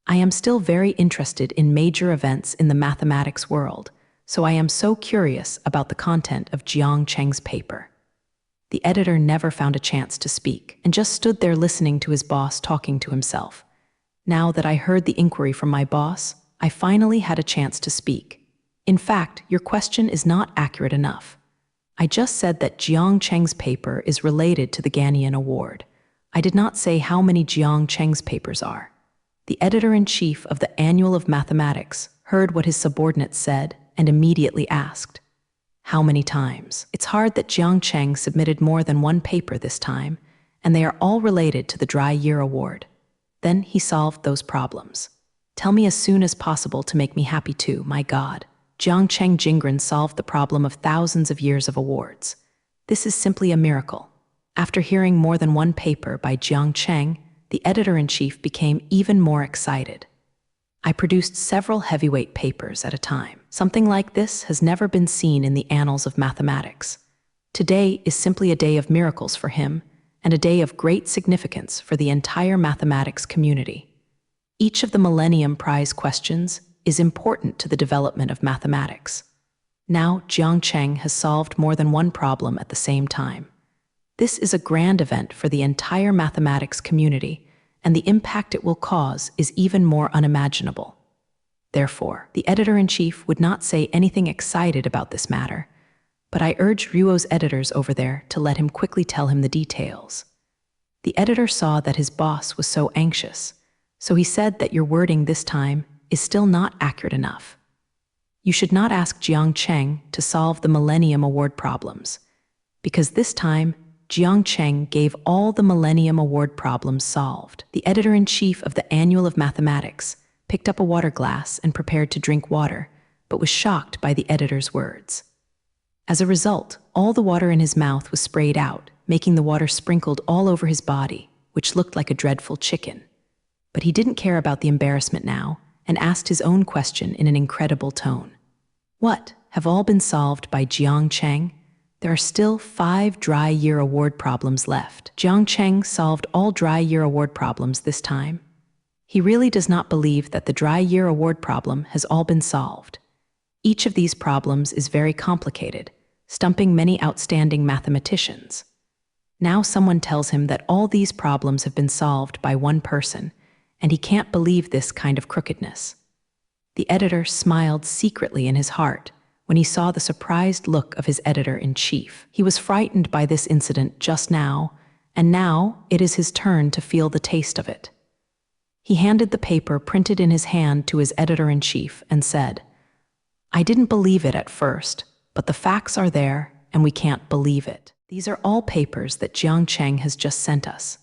I am still very interested in major events in the mathematics world, so I am so curious about the content of Jiang Cheng's paper. The editor never found a chance to speak and just stood there listening to his boss talking to himself. Now that I heard the inquiry from my boss, I finally had a chance to speak. In fact, your question is not accurate enough. I just said that Jiang Cheng's paper is related to the Ghanaian Award. I did not say how many Jiang Cheng's papers are. The editor-in-chief of the Annual of Mathematics heard what his subordinate said and immediately asked, "How many times?" It's hard that Jiang Cheng submitted more than one paper this time, and they are all related to the Dry Year Award. Then he solved those problems. Tell me as soon as possible to make me happy too, my God. Jiang Cheng Jingren solved the problem of thousands of years of awards. This is simply a miracle. After hearing more than one paper by Jiang Cheng, the editor-in-chief became even more excited. I produced several heavyweight papers at a time. Something like this has never been seen in the annals of mathematics. Today is simply a day of miracles for him, and a day of great significance for the entire mathematics community. Each of the Millennium Prize questions is important to the development of mathematics. Now Jiang Cheng has solved more than one problem at the same time. This is a grand event for the entire mathematics community, and the impact it will cause is even more unimaginable. Therefore, the editor-in-chief would not say anything excited about this matter, but I urged Ruo's editors over there to let him quickly tell him the details. The editor saw that his boss was so anxious, so he said that your wording this time is still not accurate enough. You should not ask Jiang Cheng to solve the Millennium Award problems, because this time, Jiang Cheng gave all the Millennium Award problems solved. The editor-in-chief of the Annual of Mathematics picked up a water glass and prepared to drink water, but was shocked by the editor's words. As a result, all the water in his mouth was sprayed out, making the water sprinkled all over his body, which looked like a dreadful chicken. But he didn't care about the embarrassment now, and asked his own question in an incredible tone. What, have all been solved by Jiang Cheng? There are still 5 dry year award problems left. Jiang Cheng solved all dry year award problems this time. He really does not believe that the dry year award problem has all been solved. Each of these problems is very complicated, stumping many outstanding mathematicians. Now someone tells him that all these problems have been solved by one person, and he can't believe this kind of crookedness. The editor smiled secretly in his heart when he saw the surprised look of his editor-in-chief. He was frightened by this incident just now, and now it is his turn to feel the taste of it. He handed the paper printed in his hand to his editor-in-chief and said, "I didn't believe it at first, but the facts are there, and we can't believe it. These are all papers that Jiang Cheng has just sent us.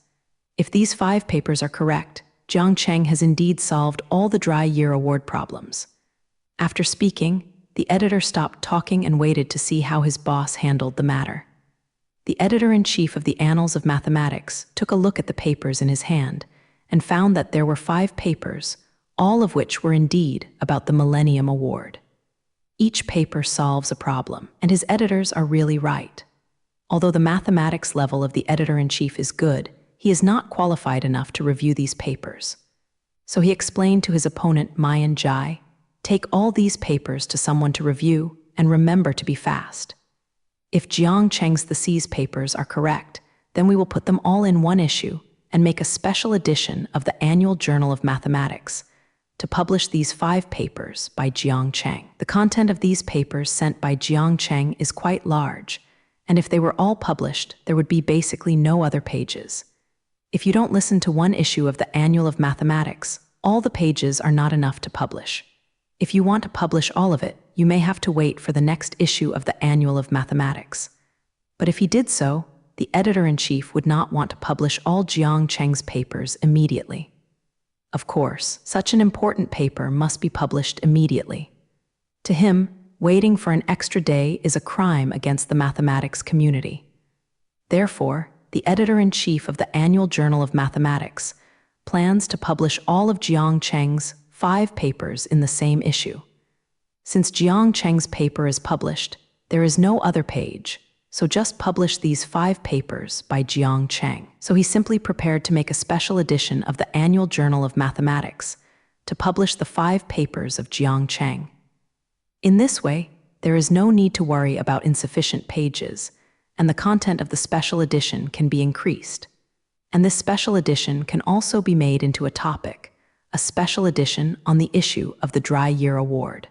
If these 5 papers are correct, Jiang Cheng has indeed solved all the dry year award problems." After speaking, the editor stopped talking and waited to see how his boss handled the matter. The editor-in-chief of the Annals of Mathematics took a look at the papers in his hand and found that there were 5 papers, all of which were indeed about the Millennium Award. Each paper solves a problem, and his editors are really right. Although the mathematics level of the editor-in-chief is good, he is not qualified enough to review these papers. So he explained to his opponent Mayan Jai, "Take all these papers to someone to review, and remember to be fast. If Jiang Cheng's the C's papers are correct, then we will put them all in one issue and make a special edition of the Annual Journal of Mathematics to publish these 5 papers by Jiang Cheng." The content of these papers sent by Jiang Cheng is quite large, and if they were all published, there would be basically no other pages. If you don't listen to one issue of the Annual of Mathematics, all the pages are not enough to publish. If you want to publish all of it, you may have to wait for the next issue of the Annual of Mathematics. But if he did so, the editor-in-chief would not want to publish all Jiang Cheng's papers immediately. Of course, such an important paper must be published immediately. To him, waiting for an extra day is a crime against the mathematics community. Therefore, the editor-in-chief of the Annual Journal of Mathematics plans to publish all of Jiang Cheng's 5 papers in the same issue. Since Jiang Cheng's paper is published, there is no other page, so just publish these 5 papers by Jiang Cheng. So he simply prepared to make a special edition of the Annual Journal of Mathematics to publish the 5 papers of Jiang Cheng. In this way, there is no need to worry about insufficient pages, and the content of the special edition can be increased. And this special edition can also be made into a topic, a special edition on the issue of the Dry Year Award.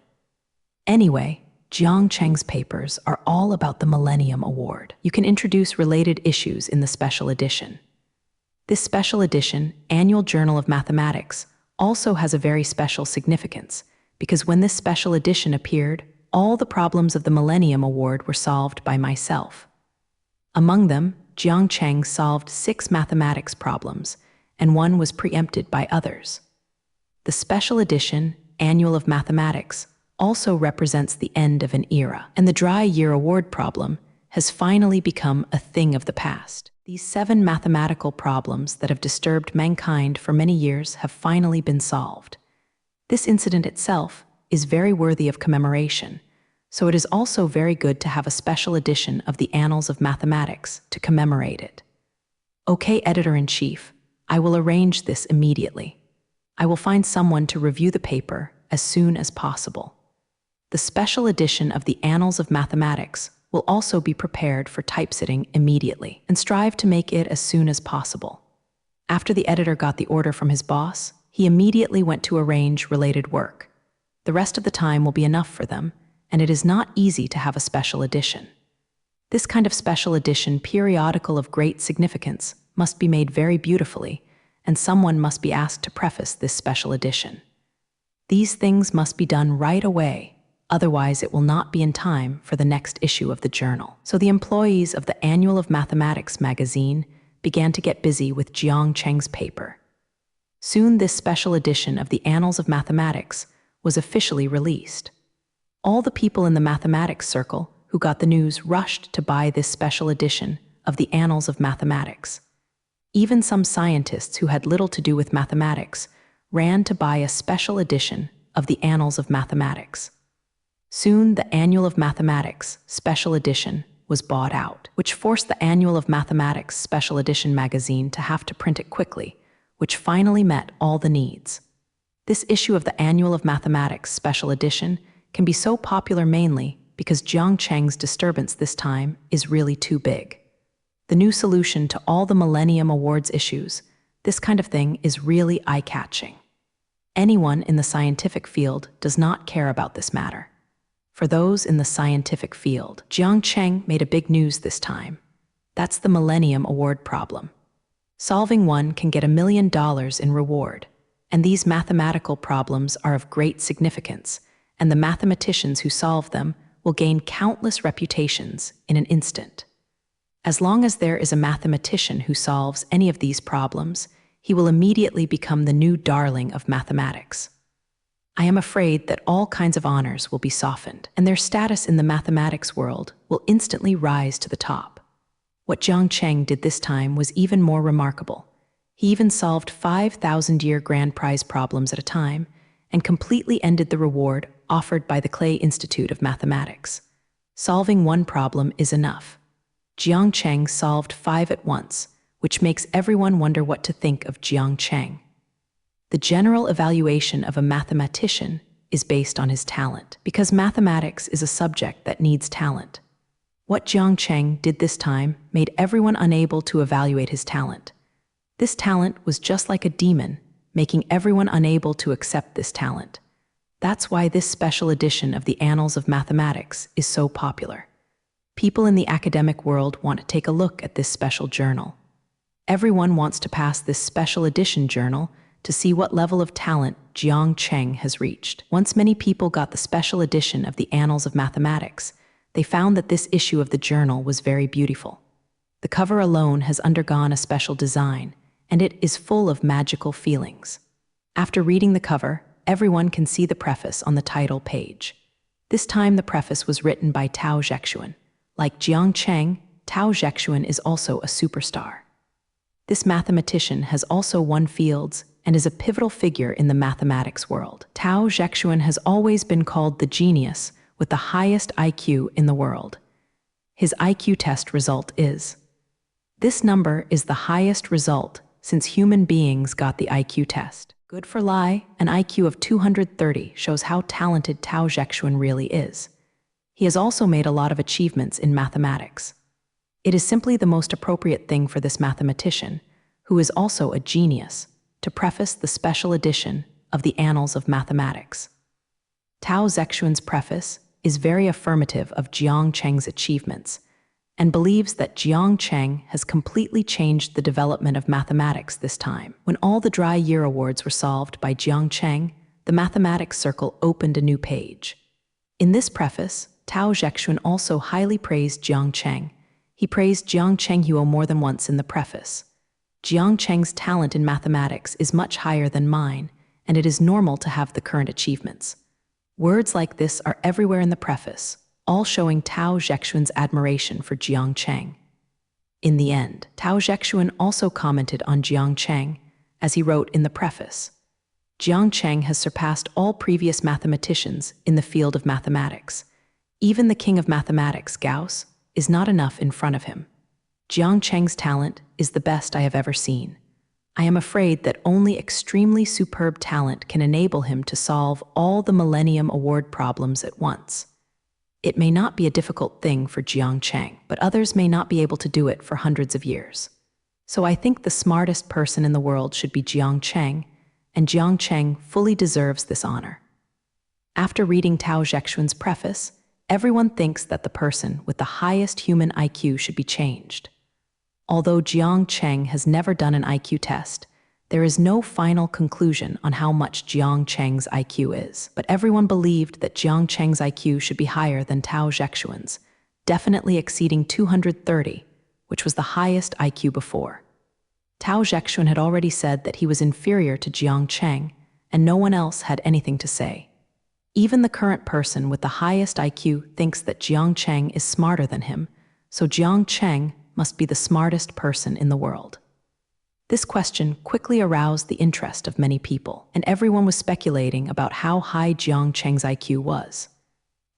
Anyway, Jiang Cheng's papers are all about the Millennium Award. You can introduce related issues in the special edition. This special edition, Annual Journal of Mathematics, also has a very special significance, because when this special edition appeared, all the problems of the Millennium Award were solved by myself. Among them, Jiang Cheng solved 6 mathematics problems, and 1 was preempted by others. The special edition, Annual of Mathematics, also represents the end of an era, and the Dry Year Award problem has finally become a thing of the past. These 7 mathematical problems that have disturbed mankind for many years have finally been solved. This incident itself is very worthy of commemoration, so it is also very good to have a special edition of the Annals of Mathematics to commemorate it. Okay, Editor-in-Chief, I will arrange this immediately. I will find someone to review the paper as soon as possible. The special edition of the Annals of Mathematics will also be prepared for typesetting immediately, and strive to make it as soon as possible. After the editor got the order from his boss, he immediately went to arrange related work. The rest of the time will be enough for them, and it is not easy to have a special edition. This kind of special edition periodical of great significance must be made very beautifully, and someone must be asked to preface this special edition. These things must be done right away, otherwise it will not be in time for the next issue of the journal. So the employees of the Annual of Mathematics magazine began to get busy with Jiang Cheng's paper. Soon this special edition of the Annals of Mathematics was officially released. All the people in the mathematics circle who got the news rushed to buy this special edition of the Annals of Mathematics. Even some scientists who had little to do with mathematics ran to buy a special edition of the Annals of Mathematics. Soon the Annual of Mathematics special edition was bought out, which forced the Annual of Mathematics special edition magazine to have to print it quickly, which finally met all the needs. This issue of the Annual of Mathematics special edition can be so popular mainly because Jiang Cheng's disturbance this time is really too big. The new solution to all the Millennium Awards issues, this kind of thing is really eye-catching. Anyone in the scientific field does not care about this matter. For those in the scientific field, Jiang Cheng made a big news this time. That's the Millennium Award problem. Solving one can get $1 million in reward, and these mathematical problems are of great significance, and the mathematicians who solve them will gain countless reputations in an instant. As long as there is a mathematician who solves any of these problems, he will immediately become the new darling of mathematics. I am afraid that all kinds of honors will be softened, and their status in the mathematics world will instantly rise to the top. What Jiang Cheng did this time was even more remarkable. He even solved 5,000-year grand prize problems at a time and completely ended the reward offered by the Clay Institute of Mathematics. Solving one problem is enough. Jiang Cheng solved 5 at once, which makes everyone wonder what to think of Jiang Cheng. The general evaluation of a mathematician is based on his talent, because mathematics is a subject that needs talent. What Jiang Cheng did this time made everyone unable to evaluate his talent. This talent was just like a demon, making everyone unable to accept this talent. That's why this special edition of the Annals of Mathematics is so popular. People in the academic world want to take a look at this special journal. Everyone wants to pass this special edition journal to see what level of talent Jiang Cheng has reached. Once many people got the special edition of the Annals of Mathematics, they found that this issue of the journal was very beautiful. The cover alone has undergone a special design, and it is full of magical feelings. After reading the cover, everyone can see the preface on the title page. This time the preface was written by Tao Zhexuan. Like Jiang Cheng, Tao Zhexuan is also a superstar. This mathematician has also won fields and is a pivotal figure in the mathematics world. Tao Zhexuan has always been called the genius with the highest IQ in the world. His IQ test result is. This number is the highest result since human beings got the IQ test. Good for lie, an IQ of 230 shows how talented Tao Zhexuan really is. He has also made a lot of achievements in mathematics. It is simply the most appropriate thing for this mathematician, who is also a genius, to preface the special edition of the Annals of Mathematics. Tao Zhexuan's preface is very affirmative of Jiang Cheng's achievements and believes that Jiang Cheng has completely changed the development of mathematics this time. When all the dry year awards were solved by Jiang Cheng, the mathematics circle opened a new page. In this preface, Tao Zhexuan also highly praised Jiang Cheng. He praised Jiang Cheng more than once in the preface. Jiang Cheng's talent in mathematics is much higher than mine, and it is normal to have the current achievements. Words like this are everywhere in the preface, all showing Tao Zhexuan's admiration for Jiang Cheng. In the end, Tao Zhexuan also commented on Jiang Cheng, as he wrote in the preface. Jiang Cheng has surpassed all previous mathematicians in the field of mathematics. Even the king of mathematics, Gauss, is not enough in front of him. Jiang Cheng's talent is the best I have ever seen. I am afraid that only extremely superb talent can enable him to solve all the Millennium Award problems at once. It may not be a difficult thing for Jiang Cheng, but others may not be able to do it for hundreds of years. So I think the smartest person in the world should be Jiang Cheng, and Jiang Cheng fully deserves this honor. After reading Tao Zhexuan's preface, everyone thinks that the person with the highest human IQ should be changed. Although Jiang Cheng has never done an IQ test, There is no final conclusion on how much Jiang Cheng's IQ is, but everyone believed that Jiang Cheng's IQ should be higher than Tao Zhexuan's, definitely exceeding 230, which was the highest IQ before. Tao Zhexuan had already said that he was inferior to Jiang Cheng, and no one else had anything to say. Even the current person with the highest IQ thinks that Jiang Cheng is smarter than him, so Jiang Cheng must be the smartest person in the world. This question quickly aroused the interest of many people, and everyone was speculating about how high Jiang Cheng's IQ was.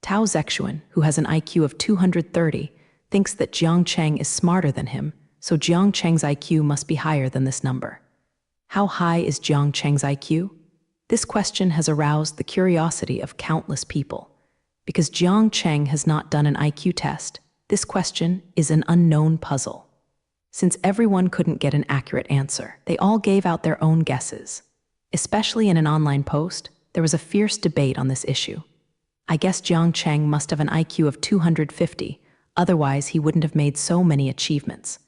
Tao Zhexuan, who has an IQ of 230, thinks that Jiang Cheng is smarter than him, so Jiang Cheng's IQ must be higher than this number. How high is Jiang Cheng's IQ? This question has aroused the curiosity of countless people. Because Jiang Cheng has not done an IQ test, this question is an unknown puzzle. Since everyone couldn't get an accurate answer, they all gave out their own guesses. Especially in an online post, there was a fierce debate on this issue. I guess Jiang Cheng must have an IQ of 250, otherwise he wouldn't have made so many achievements.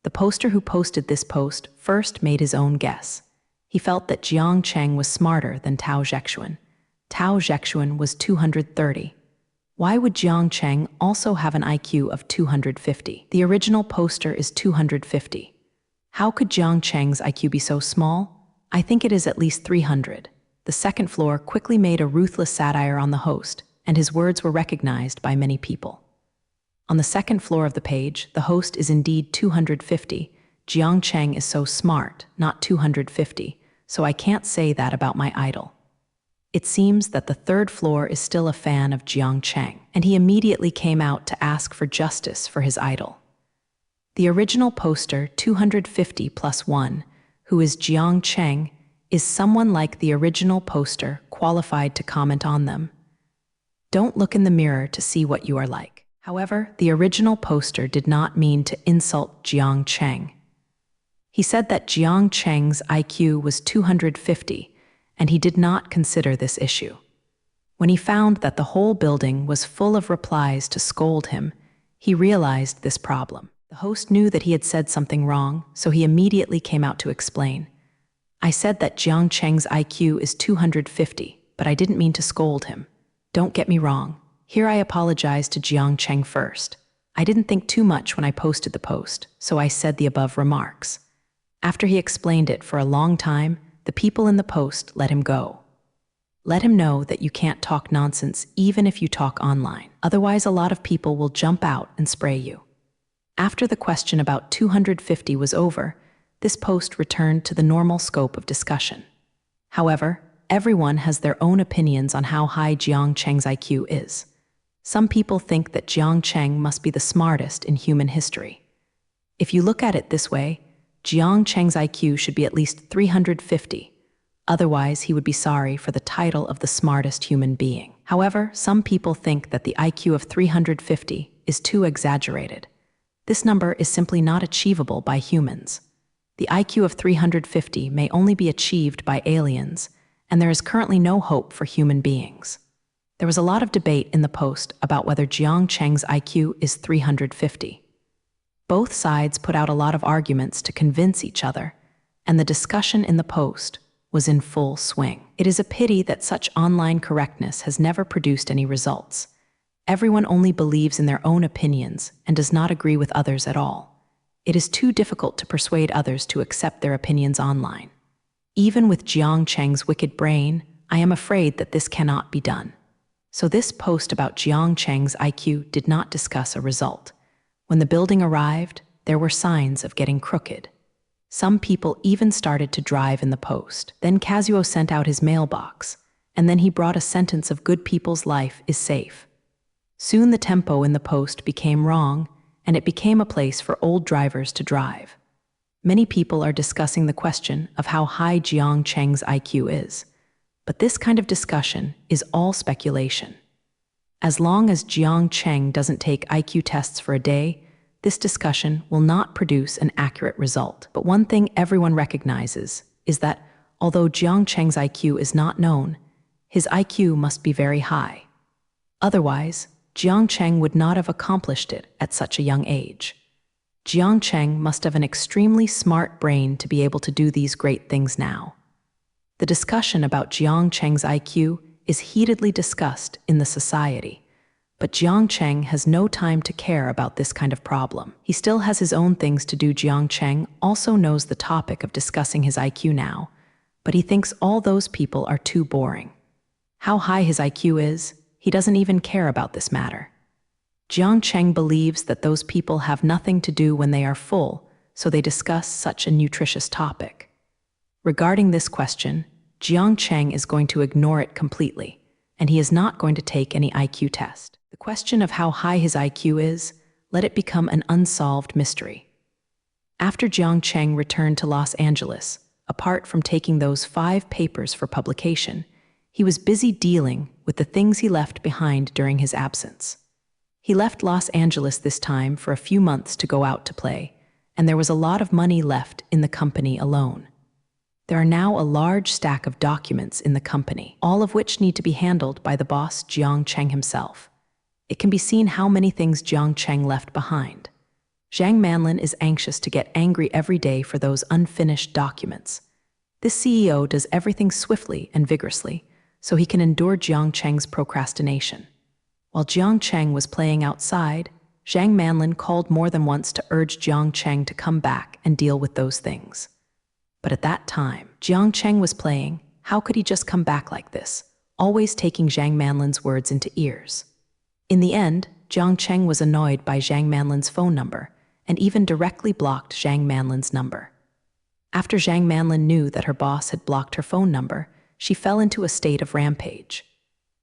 The poster who posted this post first made his own guess. He felt that Jiang Cheng was smarter than Tao Zhexuan. Tao Zhexuan was 230. Why would Jiang Cheng also have an IQ of 250? The original poster is 250. How could Jiang Cheng's IQ be so small? I think it is at least 300. The second floor quickly made a ruthless satire on the host, and his words were recognized by many people. On the second floor of the page, the host is indeed 250. Jiang Cheng is so smart, not 250, so I can't say that about my idol. It seems that the third floor is still a fan of Jiang Cheng, and he immediately came out to ask for justice for his idol. The original poster, 250 plus 1, who is Jiang Cheng, is someone like the original poster qualified to comment on them. Don't look in the mirror to see what you are like. However, the original poster did not mean to insult Jiang Cheng. He said that Jiang Cheng's IQ was 250, and he did not consider this issue. When he found that the whole building was full of replies to scold him, he realized this problem. The host knew that he had said something wrong, so he immediately came out to explain. I said that Jiang Cheng's IQ is 250, but I didn't mean to scold him. Don't get me wrong. Here I apologize to Jiang Cheng first. I didn't think too much when I posted the post, so I said the above remarks. After he explained it for a long time, the people in the post let him go. Let him know that you can't talk nonsense even if you talk online. Otherwise, a lot of people will jump out and spray you. After the question about 250 was over, this post returned to the normal scope of discussion. However, everyone has their own opinions on how high Jiang Cheng's IQ is. Some people think that Jiang Cheng must be the smartest in human history. If you look at it this way, Jiang Cheng's IQ should be at least 350. Otherwise, he would be sorry for the title of the smartest human being. However, some people think that the IQ of 350 is too exaggerated. This number is simply not achievable by humans. The IQ of 350 may only be achieved by aliens, and there is currently no hope for human beings. There was a lot of debate in the post about whether Jiang Cheng's IQ is 350. Both sides put out a lot of arguments to convince each other, and the discussion in the post was in full swing. It is a pity that such online correctness has never produced any results. Everyone only believes in their own opinions and does not agree with others at all. It is too difficult to persuade others to accept their opinions online. Even with Jiang Cheng's wicked brain, I am afraid that this cannot be done. So this post about Jiang Cheng's IQ did not discuss a result. When the building arrived, there were signs of getting crooked. Some people even started to drive in the post. Then Kazuo sent out his mailbox, and then he brought a sentence of good people's life is safe. Soon the tempo in the post became wrong, and it became a place for old drivers to drive. Many people are discussing the question of how high Jiang Cheng's IQ is, but this kind of discussion is all speculation. As long as Jiang Cheng doesn't take IQ tests for a day, this discussion will not produce an accurate result. But one thing everyone recognizes is that, although Jiang Cheng's IQ is not known, his IQ must be very high. Otherwise, Jiang Cheng would not have accomplished it at such a young age. Jiang Cheng must have an extremely smart brain to be able to do these great things now. The discussion about Jiang Cheng's IQ is heatedly discussed in the society, but Jiang Cheng has no time to care about this kind of problem. He still has his own things to do. Jiang Cheng also knows the topic of discussing his IQ now, but he thinks all those people are too boring. How high his IQ is, he doesn't even care about this matter. Jiang Cheng believes that those people have nothing to do when they are full, so they discuss such a nutritious topic. Regarding this question, Jiang Cheng is going to ignore it completely, and he is not going to take any IQ test. The question of how high his IQ is, let it become an unsolved mystery. After Jiang Cheng returned to Los Angeles, apart from taking those 5 papers for publication, he was busy dealing with the things he left behind during his absence. He left Los Angeles this time for a few months to go out to play, and there was a lot of money left in the company alone. There are now a large stack of documents in the company, all of which need to be handled by the boss Jiang Cheng himself. It can be seen how many things Jiang Cheng left behind. Zhang Manlin is anxious to get angry every day for those unfinished documents. This CEO does everything swiftly and vigorously, so he can endure Jiang Cheng's procrastination. While Jiang Cheng was playing outside, Zhang Manlin called more than once to urge Jiang Cheng to come back and deal with those things. But at that time, Jiang Cheng was playing. How could he just come back like this, always taking Zhang Manlin's words into ears? In the end, Jiang Cheng was annoyed by Zhang Manlin's phone number and even directly blocked Zhang Manlin's number. After Zhang Manlin knew that her boss had blocked her phone number, she fell into a state of rampage.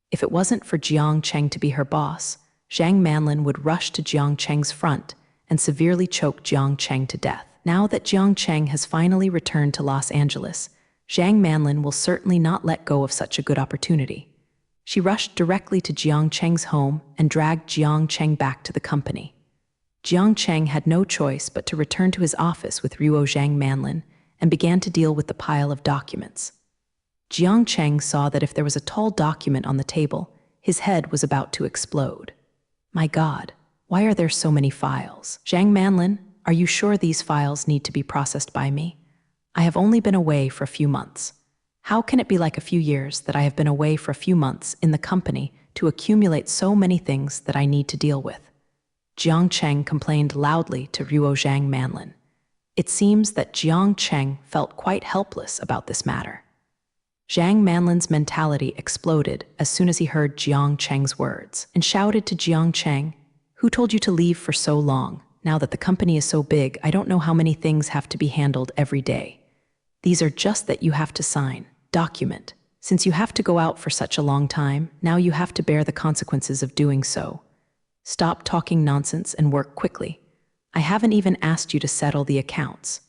If it wasn't for Jiang Cheng to be her boss, Zhang Manlin would rush to Jiang Cheng's front and severely choke Jiang Cheng to death. Now that Jiang Cheng has finally returned to Los Angeles, Zhang Manlin will certainly not let go of such a good opportunity. She rushed directly to Jiang Cheng's home and dragged Jiang Cheng back to the company. Jiang Cheng had no choice but to return to his office with Ruo Zhang Manlin and began to deal with the pile of documents. Jiang Cheng saw that if there was a tall document on the table, his head was about to explode. My God, why are there so many files? Zhang Manlin, are you sure these files need to be processed by me? I have only been away for a few months. How can it be like a few years that I have been away for a few months in the company to accumulate so many things that I need to deal with? Jiang Cheng complained loudly to Ruo Zhang Manlin. It seems that Jiang Cheng felt quite helpless about this matter. Zhang Manlin's mentality exploded as soon as he heard Jiang Cheng's words and shouted to Jiang Cheng, "Who told you to leave for so long? Now that the company is so big, I don't know how many things have to be handled every day. These are just that you have to sign, document. Since you have to go out for such a long time, now you have to bear the consequences of doing so. Stop talking nonsense and work quickly. I haven't even asked you to settle the accounts.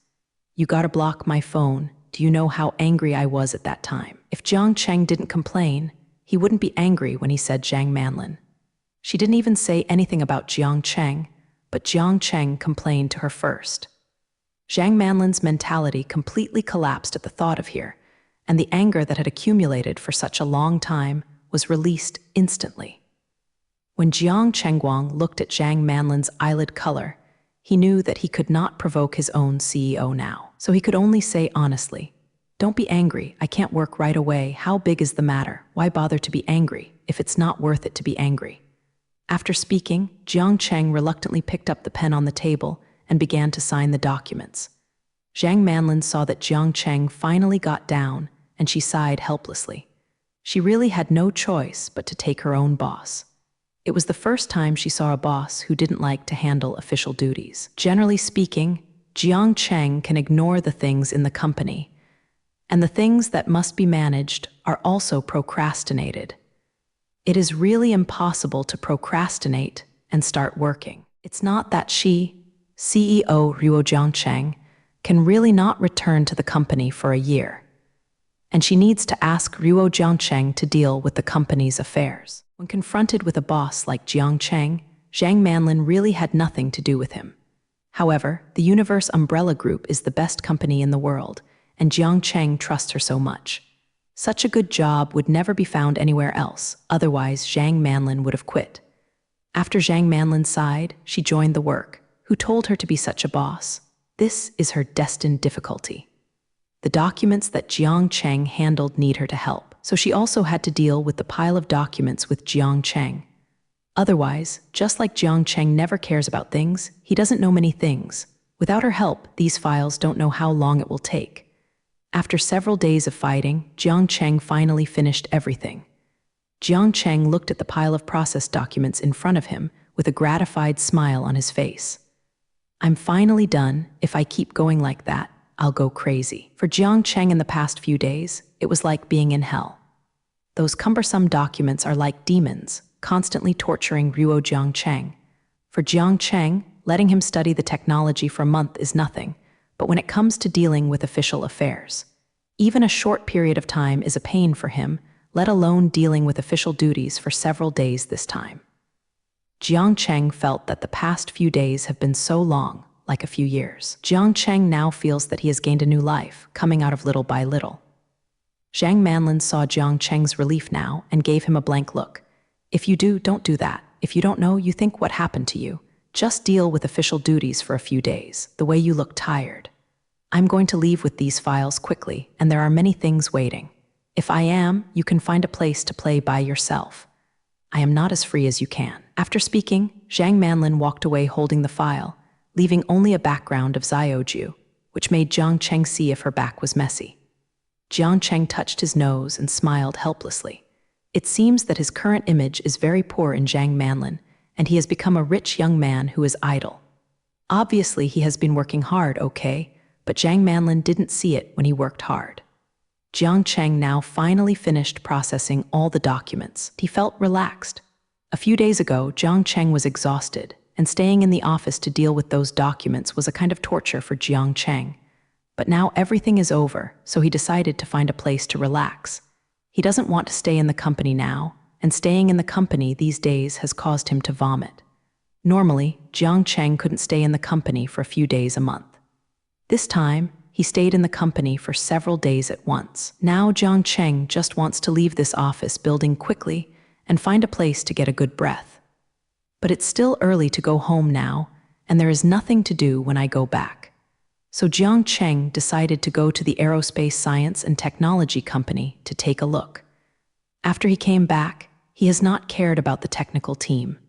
You gotta block my phone. Do you know how angry I was at that time?" If Jiang Cheng didn't complain, he wouldn't be angry when he said Zhang Manlin. She didn't even say anything about Jiang Cheng, but Jiang Cheng complained to her first. Zhang Manlin's mentality completely collapsed at the thought of here, and the anger that had accumulated for such a long time was released instantly. When Jiang Chengguang looked at Zhang Manlin's eyelid color, he knew that he could not provoke his own CEO now, so he could only say honestly, "Don't be angry, I can't work right away. How big is the matter? Why bother to be angry if it's not worth it to be angry?" After speaking, Jiang Cheng reluctantly picked up the pen on the table and began to sign the documents. Zhang Manlin saw that Jiang Cheng finally got down, and she sighed helplessly. She really had no choice but to take her own boss. It was the first time she saw a boss who didn't like to handle official duties. Generally speaking, Jiang Cheng can ignore the things in the company, and the things that must be managed are also procrastinated. It is really impossible to procrastinate and start working. It's not that she, CEO Ruo Jiangcheng, can really not return to the company for a year, and she needs to ask Ruo Jiangcheng to deal with the company's affairs. When confronted with a boss like Jiang Cheng, Zhang Manlin really had nothing to do with him. However, the Universe Umbrella Group is the best company in the world, and Jiang Cheng trusts her so much. Such a good job would never be found anywhere else, otherwise Zhang Manlin would have quit. After Zhang Manlin sighed, she joined the work. Who told her to be such a boss? This is her destined difficulty. The documents that Jiang Cheng handled need her to help, so she also had to deal with the pile of documents with Jiang Cheng. Otherwise, just like Jiang Cheng never cares about things, he doesn't know many things. Without her help, these files don't know how long it will take. After several days of fighting, Jiang Cheng finally finished everything. Jiang Cheng looked at the pile of process documents in front of him with a gratified smile on his face. I'm finally done. If I keep going like that, I'll go crazy. For Jiang Cheng in the past few days, it was like being in hell. Those cumbersome documents are like demons, constantly torturing Ruo Jiang Cheng. For Jiang Cheng, letting him study the technology for a month is nothing, but when it comes to dealing with official affairs, even a short period of time is a pain for him, let alone dealing with official duties for several days this time. Jiang Cheng felt that the past few days have been so long, like a few years. Jiang Cheng now feels that he has gained a new life, coming out of little by little. Zhang Manlin saw Jiang Cheng's relief now and gave him a blank look. If you do, don't do that. If you don't know, you think what happened to you. Just deal with official duties for a few days, the way you look tired. I'm going to leave with these files quickly, and there are many things waiting. If I am, you can find a place to play by yourself. I am not as free as you can. After speaking, Zhang Manlin walked away holding the file, leaving only a background of Xiaoju, which made Jiang Cheng see if her back was messy. Jiang Cheng touched his nose and smiled helplessly. It seems that his current image is very poor in Zhang Manlin, and he has become a rich young man who is idle. Obviously, he has been working hard, okay, but Zhang Manlin didn't see it when he worked hard. Jiang Cheng now finally finished processing all the documents. He felt relaxed. A few days ago, Jiang Cheng was exhausted, and staying in the office to deal with those documents was a kind of torture for Jiang Cheng. But now everything is over, so he decided to find a place to relax. He doesn't want to stay in the company now, and staying in the company these days has caused him to vomit. Normally, Jiang Cheng couldn't stay in the company for a few days a month. This time, he stayed in the company for several days at once. Now Jiang Cheng just wants to leave this office building quickly and find a place to get a good breath. But it's still early to go home now, and there is nothing to do when I go back. So Jiang Cheng decided to go to the Aerospace Science and Technology Company to take a look. After he came back, he has not cared about the technical team.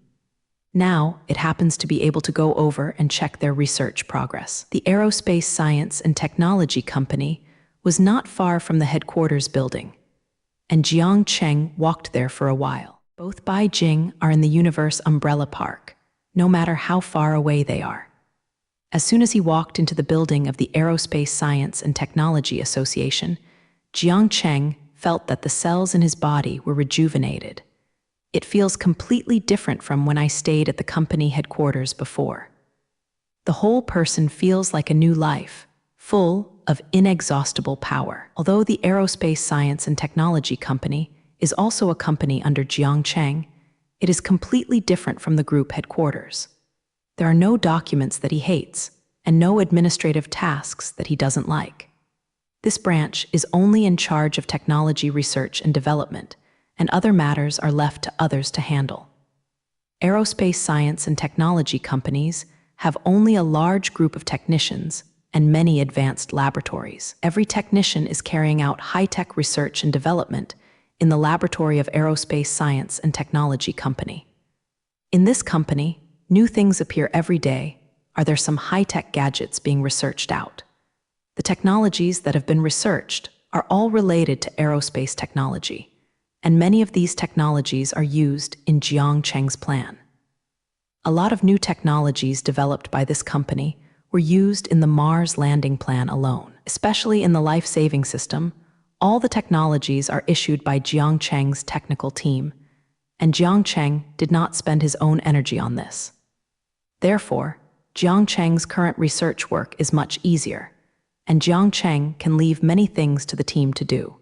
Now, it happens to be able to go over and check their research progress. The Aerospace Science and Technology Company was not far from the headquarters building, and Jiang Cheng walked there for a while. Both Beijing are in the Universe Umbrella Park, no matter how far away they are. As soon as he walked into the building of the Aerospace Science and Technology Association, Jiang Cheng felt that the cells in his body were rejuvenated. It feels completely different from when I stayed at the company headquarters before. The whole person feels like a new life, full of inexhaustible power. Although the Aerospace Science and Technology Company is also a company under Jiang Cheng, it is completely different from the group headquarters. There are no documents that he hates, and no administrative tasks that he doesn't like. This branch is only in charge of technology research and development, and other matters are left to others to handle. Aerospace science and technology companies have only a large group of technicians and many advanced laboratories. Every technician is carrying out high-tech research and development in the laboratory of Aerospace Science and Technology Company. In this company, new things appear every day. Are there some high-tech gadgets being researched out? The technologies that have been researched are all related to aerospace technology, and many of these technologies are used in Jiang Cheng's plan. A lot of new technologies developed by this company were used in the Mars landing plan alone. Especially in the life-saving system, all the technologies are issued by Jiang Cheng's technical team, and Jiang Cheng did not spend his own energy on this. Therefore, Jiang Cheng's current research work is much easier, and Jiang Cheng can leave many things to the team to do.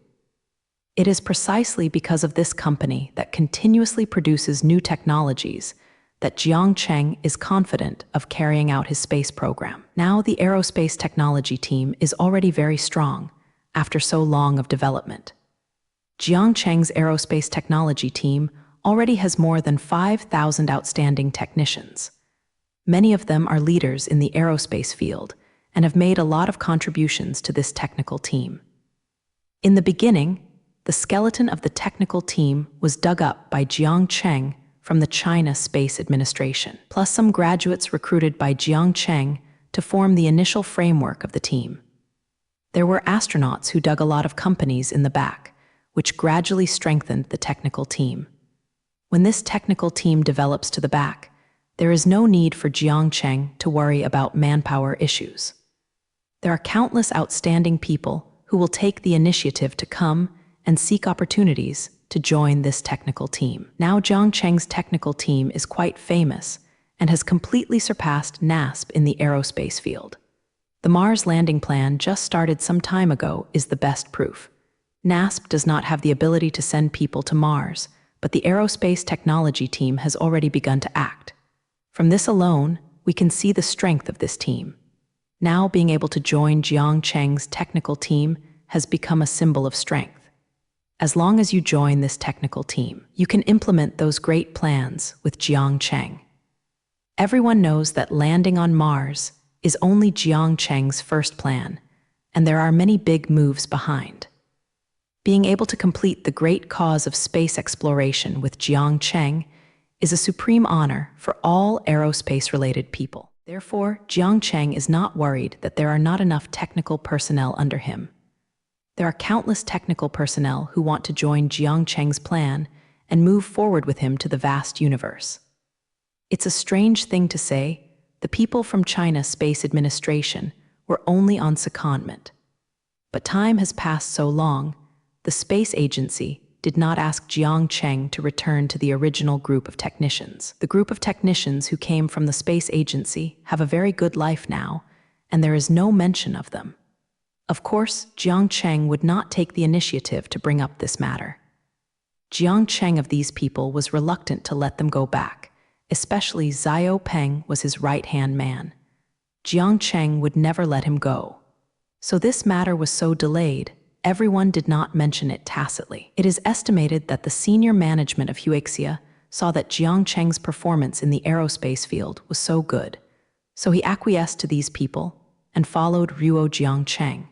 It is precisely because of this company that continuously produces new technologies that Jiang Cheng is confident of carrying out his space program. Now the aerospace technology team is already very strong after so long of development. Jiang Cheng's aerospace technology team already has more than 5,000 outstanding technicians. Many of them are leaders in the aerospace field and have made a lot of contributions to this technical team. In the beginning, the skeleton of the technical team was dug up by Jiang Cheng from the China Space Administration, plus some graduates recruited by Jiang Cheng to form the initial framework of the team. There were astronauts who dug a lot of companies in the back, which gradually strengthened the technical team. When this technical team develops to the back, there is no need for Jiang Cheng to worry about manpower issues. There are countless outstanding people who will take the initiative to come and seek opportunities to join this technical team. Now Jiang Cheng's technical team is quite famous and has completely surpassed NASP in the aerospace field. The Mars landing plan just started some time ago is the best proof. NASP does not have the ability to send people to Mars, but the aerospace technology team has already begun to act. From this alone, we can see the strength of this team. Now being able to join Jiang Cheng's technical team has become a symbol of strength. As long as you join this technical team, you can implement those great plans with Jiang Cheng. Everyone knows that landing on Mars is only Jiang Cheng's first plan, and there are many big moves behind. Being able to complete the great cause of space exploration with Jiang Cheng is a supreme honor for all aerospace-related people. Therefore, Jiang Cheng is not worried that there are not enough technical personnel under him. There are countless technical personnel who want to join Jiang Cheng's plan and move forward with him to the vast universe. It's a strange thing to say, the people from China Space Administration were only on secondment. But time has passed so long, the space agency did not ask Jiang Cheng to return to the original group of technicians. The group of technicians who came from the space agency have a very good life now, and there is no mention of them. Of course, Jiang Cheng would not take the initiative to bring up this matter. Jiang Cheng of these people was reluctant to let them go back, especially Xiao Peng was his right-hand man. Jiang Cheng would never let him go. So this matter was so delayed, everyone did not mention it tacitly. It is estimated that the senior management of Huaxia saw that Jiang Cheng's performance in the aerospace field was so good, so he acquiesced to these people and followed Ruo Jiang Cheng.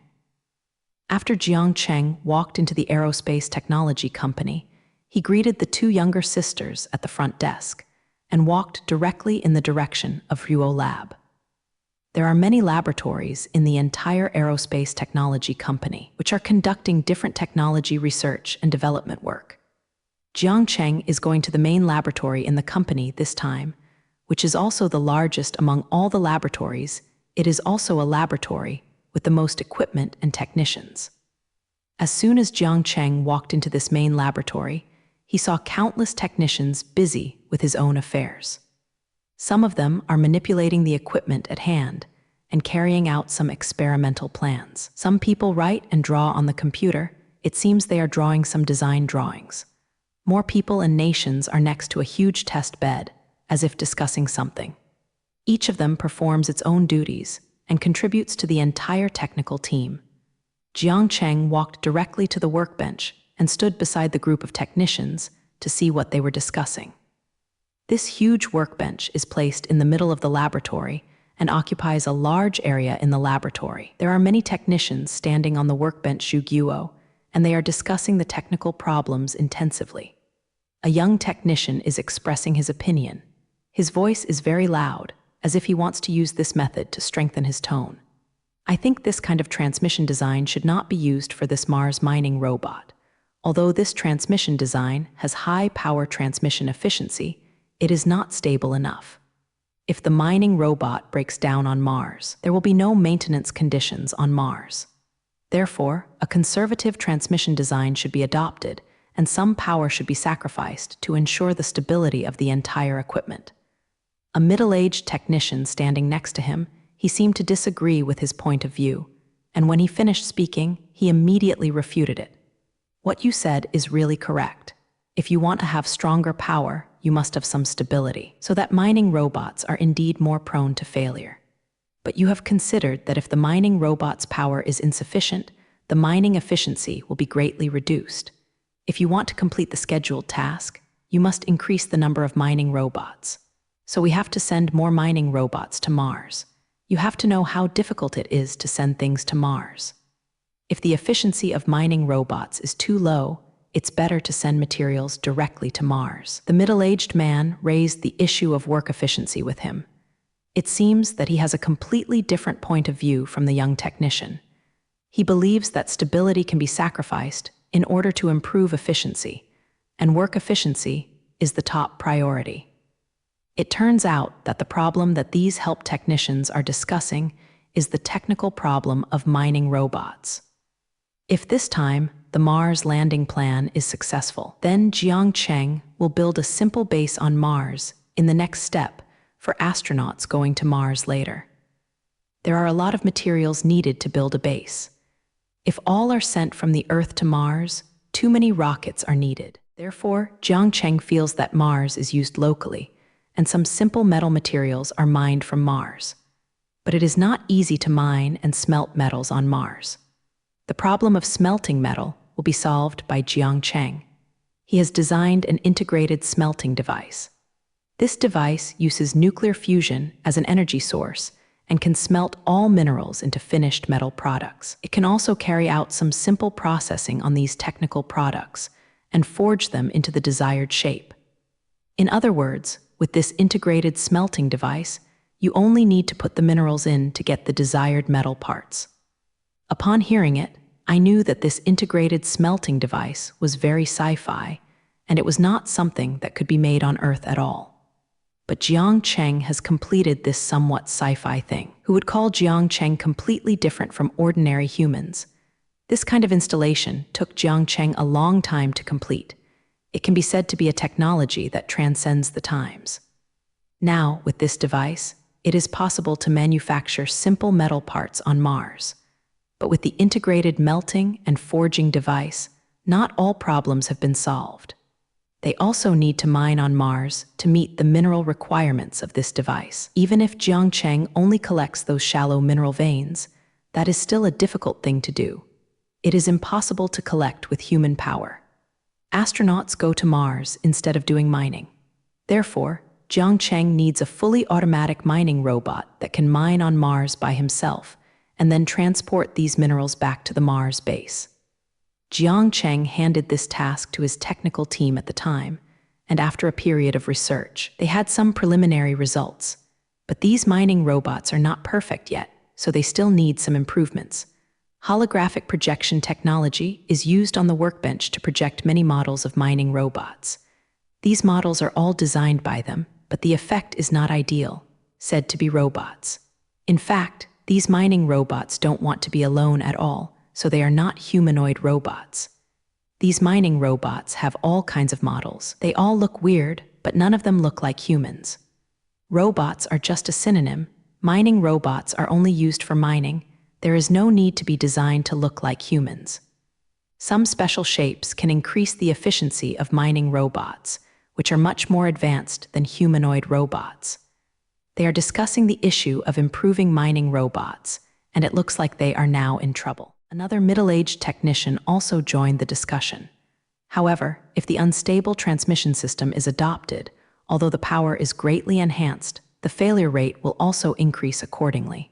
After Jiang Cheng walked into the aerospace technology company, he greeted the two younger sisters at the front desk and walked directly in the direction of Ruo Lab. There are many laboratories in the entire aerospace technology company which are conducting different technology research and development work. Jiang Cheng is going to the main laboratory in the company this time, which is also the largest among all the laboratories. It is also a laboratory with the most equipment and technicians. As soon as Jiang Cheng walked into this main laboratory, he saw countless technicians busy with his own affairs. Some of them are manipulating the equipment at hand and carrying out some experimental plans. Some people write and draw on the computer. It seems they are drawing some design drawings. More people and nations are next to a huge test bed, as if discussing something. Each of them performs its own duties and contributes to the entire technical team. Jiang Cheng walked directly to the workbench and stood beside the group of technicians to see what they were discussing. This huge workbench is placed in the middle of the laboratory and occupies a large area in the laboratory. There are many technicians standing on the workbench Zhuguo, and they are discussing the technical problems intensively. A young technician is expressing his opinion. His voice is very loud, as if he wants to use this method to strengthen his tone. I think this kind of transmission design should not be used for this Mars mining robot. Although this transmission design has high power transmission efficiency, it is not stable enough. If the mining robot breaks down on Mars, there will be no maintenance conditions on Mars. Therefore, a conservative transmission design should be adopted, and some power should be sacrificed to ensure the stability of the entire equipment. A middle-aged technician standing next to him, he seemed to disagree with his point of view, and when he finished speaking, he immediately refuted it. What you said is really correct. If you want to have stronger power, you must have some stability, so that mining robots are indeed more prone to failure. But you have considered that if the mining robot's power is insufficient, the mining efficiency will be greatly reduced. If you want to complete the scheduled task, you must increase the number of mining robots. So we have to send more mining robots to Mars. You have to know how difficult it is to send things to Mars. If the efficiency of mining robots is too low, it's better to send materials directly to Mars. The middle-aged man raised the issue of work efficiency with him. It seems that he has a completely different point of view from the young technician. He believes that stability can be sacrificed in order to improve efficiency, and work efficiency is the top priority. It turns out that the problem that these help technicians are discussing is the technical problem of mining robots. If this time the Mars landing plan is successful, then Jiang Cheng will build a simple base on Mars in the next step for astronauts going to Mars later. There are a lot of materials needed to build a base. If all are sent from the Earth to Mars, too many rockets are needed. Therefore, Jiang Cheng feels that Mars is used locally, and some simple metal materials are mined from Mars. But it is not easy to mine and smelt metals on Mars. The problem of smelting metal will be solved by Jiang Cheng. He has designed an integrated smelting device. This device uses nuclear fusion as an energy source and can smelt all minerals into finished metal products. It can also carry out some simple processing on these technical products and forge them into the desired shape. In other words, with this integrated smelting device, you only need to put the minerals in to get the desired metal parts. Upon hearing it, I knew that this integrated smelting device was very sci-fi, and it was not something that could be made on Earth at all. But Jiang Cheng has completed this somewhat sci-fi thing. Who would call Jiang Cheng completely different from ordinary humans? This kind of installation took Jiang Cheng a long time to complete. It can be said to be a technology that transcends the times. Now, with this device, it is possible to manufacture simple metal parts on Mars. But with the integrated melting and forging device, not all problems have been solved. They also need to mine on Mars to meet the mineral requirements of this device. Even if Jiang Cheng only collects those shallow mineral veins, that is still a difficult thing to do. It is impossible to collect with human power. Astronauts go to Mars instead of doing mining. Therefore, Jiang Cheng needs a fully automatic mining robot that can mine on Mars by himself and then transport these minerals back to the Mars base. Jiang Cheng handed this task to his technical team at the time, and after a period of research, they had some preliminary results. But these mining robots are not perfect yet, so they still need some improvements. Holographic projection technology is used on the workbench to project many models of mining robots. These models are all designed by them, but the effect is not ideal, said to be robots. In fact, these mining robots don't want to be alone at all, so they are not humanoid robots. These mining robots have all kinds of models. They all look weird, but none of them look like humans. Robots are just a synonym. Mining robots are only used for mining. There is no need to be designed to look like humans. Some special shapes can increase the efficiency of mining robots, which are much more advanced than humanoid robots. They are discussing the issue of improving mining robots, and it looks like they are now in trouble. Another middle-aged technician also joined the discussion. However, if the unstable transmission system is adopted, although the power is greatly enhanced, the failure rate will also increase accordingly.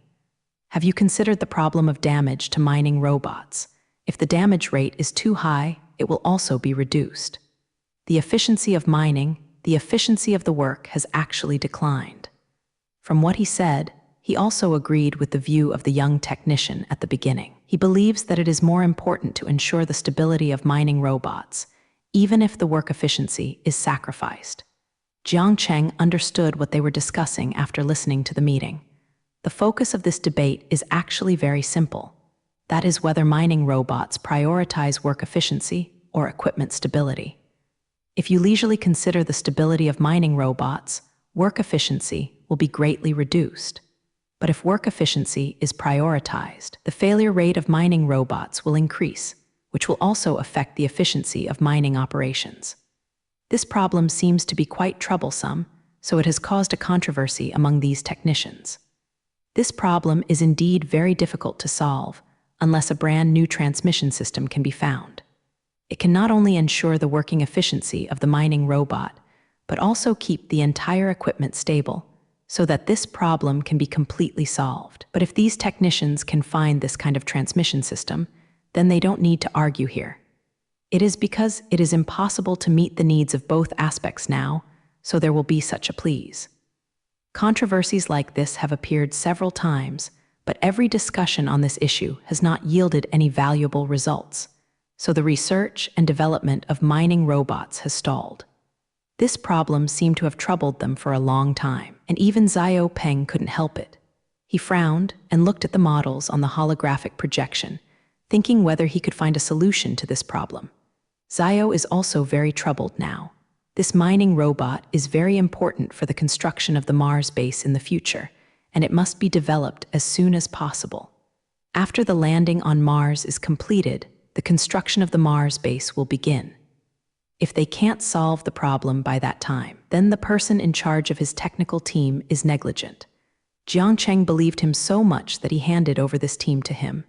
Have you considered the problem of damage to mining robots? If the damage rate is too high, it will also be reduced. The efficiency of mining, the efficiency of the work has actually declined. From what he said, he also agreed with the view of the young technician at the beginning. He believes that it is more important to ensure the stability of mining robots, even if the work efficiency is sacrificed. Jiang Cheng understood what they were discussing after listening to the meeting. The focus of this debate is actually very simple. That is whether mining robots prioritize work efficiency or equipment stability. If you leisurely consider the stability of mining robots, work efficiency will be greatly reduced. But if work efficiency is prioritized, the failure rate of mining robots will increase, which will also affect the efficiency of mining operations. This problem seems to be quite troublesome, so it has caused a controversy among these technicians. This problem is indeed very difficult to solve unless a brand new transmission system can be found. It can not only ensure the working efficiency of the mining robot, but also keep the entire equipment stable, so that this problem can be completely solved. But if these technicians can find this kind of transmission system, then they don't need to argue here. It is because it is impossible to meet the needs of both aspects now, so there will be such a please. Controversies like this have appeared several times, but every discussion on this issue has not yielded any valuable results, so the research and development of mining robots has stalled. This problem seemed to have troubled them for a long time, and even Xiao Peng couldn't help it. He frowned and looked at the models on the holographic projection, thinking whether he could find a solution to this problem. Xiao is also very troubled now. This mining robot is very important for the construction of the Mars base in the future, and it must be developed as soon as possible. After the landing on Mars is completed, the construction of the Mars base will begin. If they can't solve the problem by that time, then the person in charge of his technical team is negligent. Jiang Cheng believed him so much that he handed over this team to him.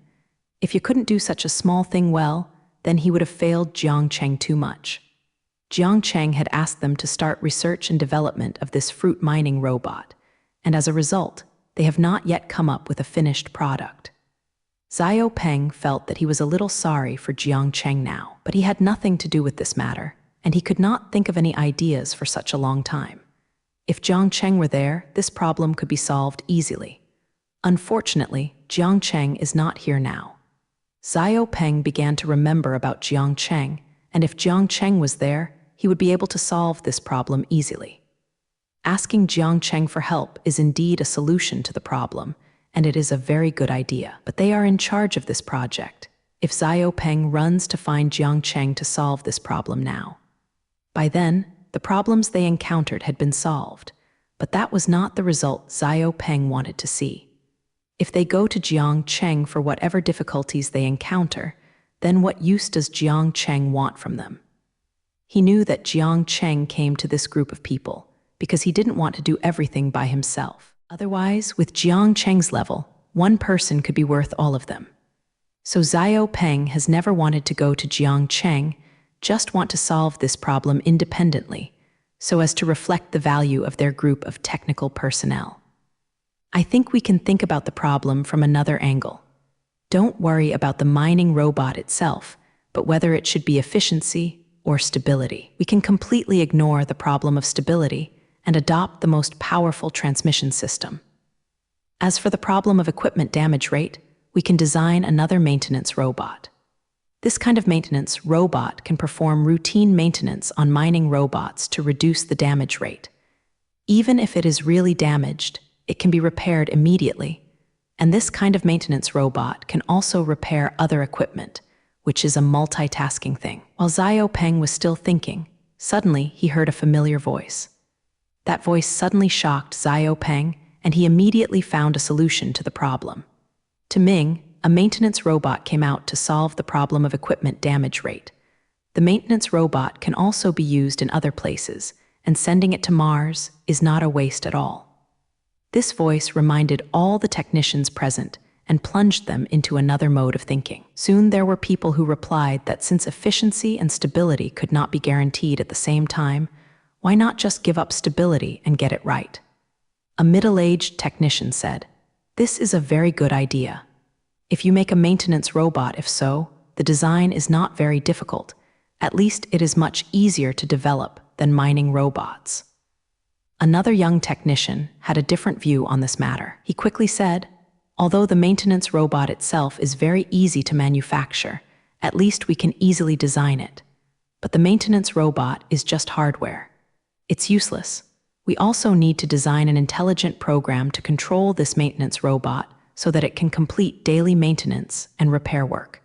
If you couldn't do such a small thing well, then he would have failed Jiang Cheng too much. Jiang Cheng had asked them to start research and development of this fruit mining robot, and as a result, they have not yet come up with a finished product. Xiao Peng felt that he was a little sorry for Jiang Cheng now, but he had nothing to do with this matter, and he could not think of any ideas for such a long time. If Jiang Cheng were there, this problem could be solved easily. Unfortunately, Jiang Cheng is not here now. Xiao Peng began to remember about Jiang Cheng, and if Jiang Cheng was there, he would be able to solve this problem easily. Asking Jiang Cheng for help is indeed a solution to the problem, and it is a very good idea. But they are in charge of this project. If Xiao Peng runs to find Jiang Cheng to solve this problem now, by then, the problems they encountered had been solved, but that was not the result Xiao Peng wanted to see. If they go to Jiang Cheng for whatever difficulties they encounter, then what use does Jiang Cheng want from them? He knew that Jiang Cheng came to this group of people because he didn't want to do everything by himself. Otherwise, with Jiang Cheng's level, one person could be worth all of them. So Xiao Peng has never wanted to go to Jiang Cheng, just want to solve this problem independently, so as to reflect the value of their group of technical personnel. I think we can think about the problem from another angle. Don't worry about the mining robot itself, but whether it should be efficiency or stability. We can completely ignore the problem of stability and adopt the most powerful transmission system. As for the problem of equipment damage rate, we can design another maintenance robot. This kind of maintenance robot can perform routine maintenance on mining robots to reduce the damage rate. Even if it is really damaged, it can be repaired immediately, and this kind of maintenance robot can also repair other equipment, which is a multitasking thing. While Xiao Peng was still thinking, suddenly he heard a familiar voice. That voice suddenly shocked Xiao Peng, and he immediately found a solution to the problem. To Ming, a maintenance robot came out to solve the problem of equipment damage rate. The maintenance robot can also be used in other places, and sending it to Mars is not a waste at all. This voice reminded all the technicians present and plunged them into another mode of thinking. Soon there were people who replied that since efficiency and stability could not be guaranteed at the same time, why not just give up stability and get it right? A middle-aged technician said, "This is a very good idea. If you make a maintenance robot, if so, the design is not very difficult. At least it is much easier to develop than mining robots." Another young technician had a different view on this matter. He quickly said, "Although the maintenance robot itself is very easy to manufacture, at least we can easily design it. But the maintenance robot is just hardware. It's useless. We also need to design an intelligent program to control this maintenance robot so that it can complete daily maintenance and repair work.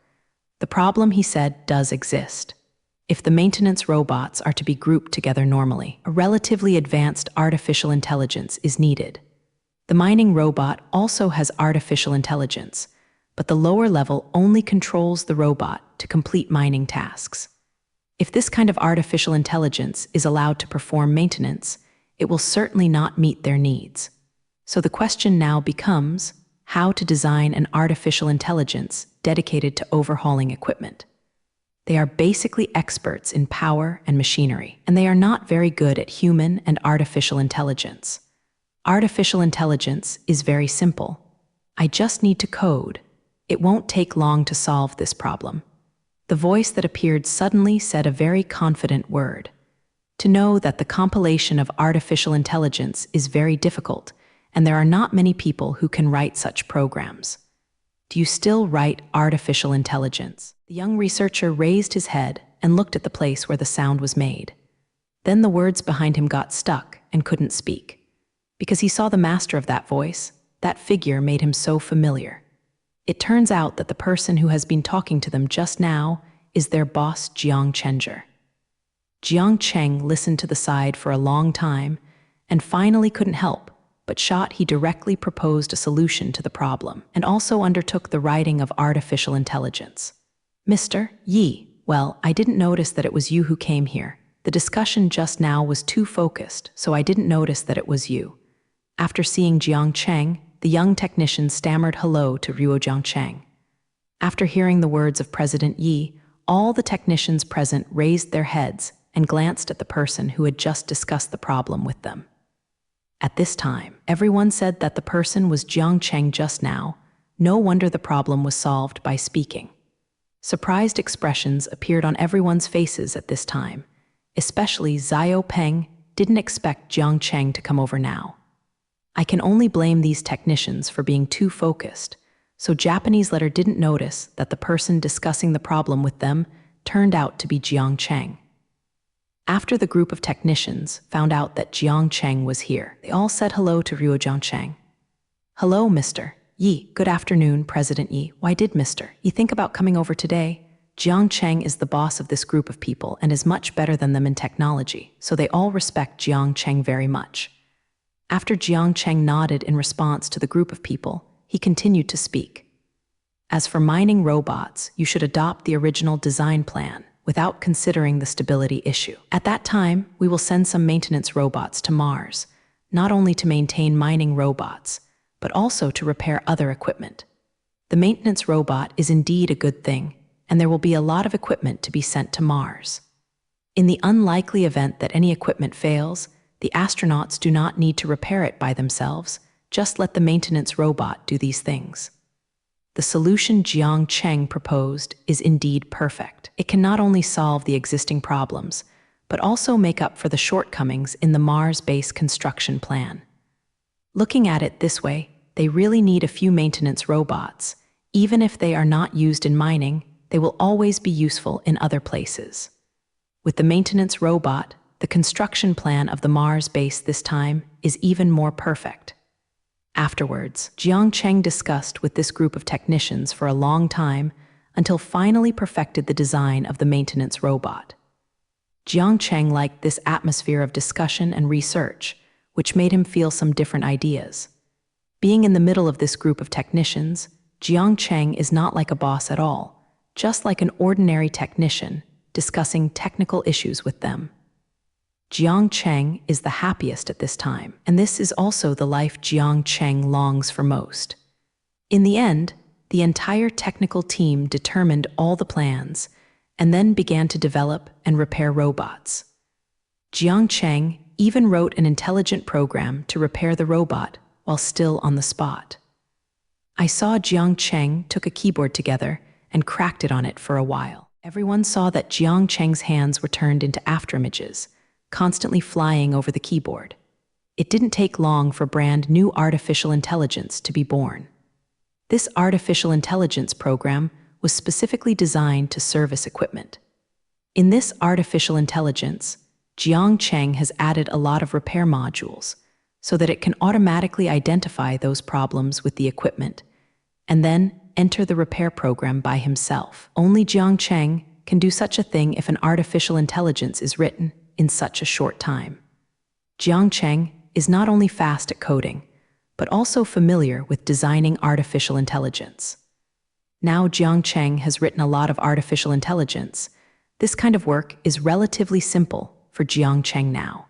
The problem," he said, "does exist. If the maintenance robots are to be grouped together normally, a relatively advanced artificial intelligence is needed. The mining robot also has artificial intelligence, but the lower level only controls the robot to complete mining tasks. If this kind of artificial intelligence is allowed to perform maintenance, it will certainly not meet their needs. So the question now becomes how to design an artificial intelligence dedicated to overhauling equipment. They are basically experts in power and machinery, and they are not very good at human and artificial intelligence. Artificial intelligence is very simple. I just need to code. It won't take long to solve this problem. The voice that appeared suddenly said a very confident word. To know that the compilation of artificial intelligence is very difficult, and there are not many people who can write such programs. Do you still write artificial intelligence? The young researcher raised his head and looked at the place where the sound was made. Then the words behind him got stuck and couldn't speak. Because he saw the master of that voice, that figure made him so familiar. It turns out that the person who has been talking to them just now is their boss, Jiang Chenger. Jiang Cheng listened to the side for a long time and finally couldn't help, but he directly proposed a solution to the problem and also undertook the writing of artificial intelligence. Mr. Yi, well, I didn't notice that it was you who came here. The discussion just now was too focused, so I didn't notice that it was you. After seeing Jiang Cheng, the young technician stammered hello to Jiang Cheng. After hearing the words of President Yi, all the technicians present raised their heads and glanced at the person who had just discussed the problem with them. At this time, everyone said that the person was Jiang Cheng just now. No wonder the problem was solved by speaking. Surprised expressions appeared on everyone's faces at this time. Especially Xiao Peng didn't expect Jiang Cheng to come over now. I can only blame these technicians for being too focused, so Japanese letter didn't notice that the person discussing the problem with them turned out to be Jiang Cheng. After the group of technicians found out that Jiang Cheng was here, they all said hello to Jiang Cheng. Hello, Mr. Yi. Good afternoon, President Yi. Why did Mr. Yi think about coming over today? Jiang Cheng is the boss of this group of people and is much better than them in technology, so they all respect Jiang Cheng very much. After Jiang Cheng nodded in response to the group of people, he continued to speak. As for mining robots, you should adopt the original design plan without considering the stability issue. At that time, we will send some maintenance robots to Mars, not only to maintain mining robots, but also to repair other equipment. The maintenance robot is indeed a good thing, and there will be a lot of equipment to be sent to Mars. In the unlikely event that any equipment fails, the astronauts do not need to repair it by themselves, just let the maintenance robot do these things. The solution Jiang Cheng proposed is indeed perfect. It can not only solve the existing problems, but also make up for the shortcomings in the Mars base construction plan. Looking at it this way, they really need a few maintenance robots. Even if they are not used in mining, they will always be useful in other places. With the maintenance robot, the construction plan of the Mars base this time is even more perfect. Afterwards, Jiang Cheng discussed with this group of technicians for a long time until finally perfected the design of the maintenance robot. Jiang Cheng liked this atmosphere of discussion and research, which made him feel some different ideas. Being in the middle of this group of technicians, Jiang Cheng is not like a boss at all, just like an ordinary technician discussing technical issues with them. Jiang Cheng is the happiest at this time, and this is also the life Jiang Cheng longs for most. In the end, the entire technical team determined all the plans and then began to develop and repair robots. Jiang Cheng even wrote an intelligent program to repair the robot while still on the spot. I saw Jiang Cheng took a keyboard together and cracked it on it for a while. Everyone saw that Jiang Cheng's hands were turned into afterimages, constantly flying over the keyboard. It didn't take long for brand new artificial intelligence to be born. This artificial intelligence program was specifically designed to service equipment. In this artificial intelligence, Jiang Cheng has added a lot of repair modules so that it can automatically identify those problems with the equipment and then enter the repair program by himself. Only Jiang Cheng can do such a thing if an artificial intelligence is written in such a short time. Jiang Cheng is not only fast at coding, but also familiar with designing artificial intelligence. Now Jiang Cheng has written a lot of artificial intelligence. This kind of work is relatively simple for Jiang Cheng now.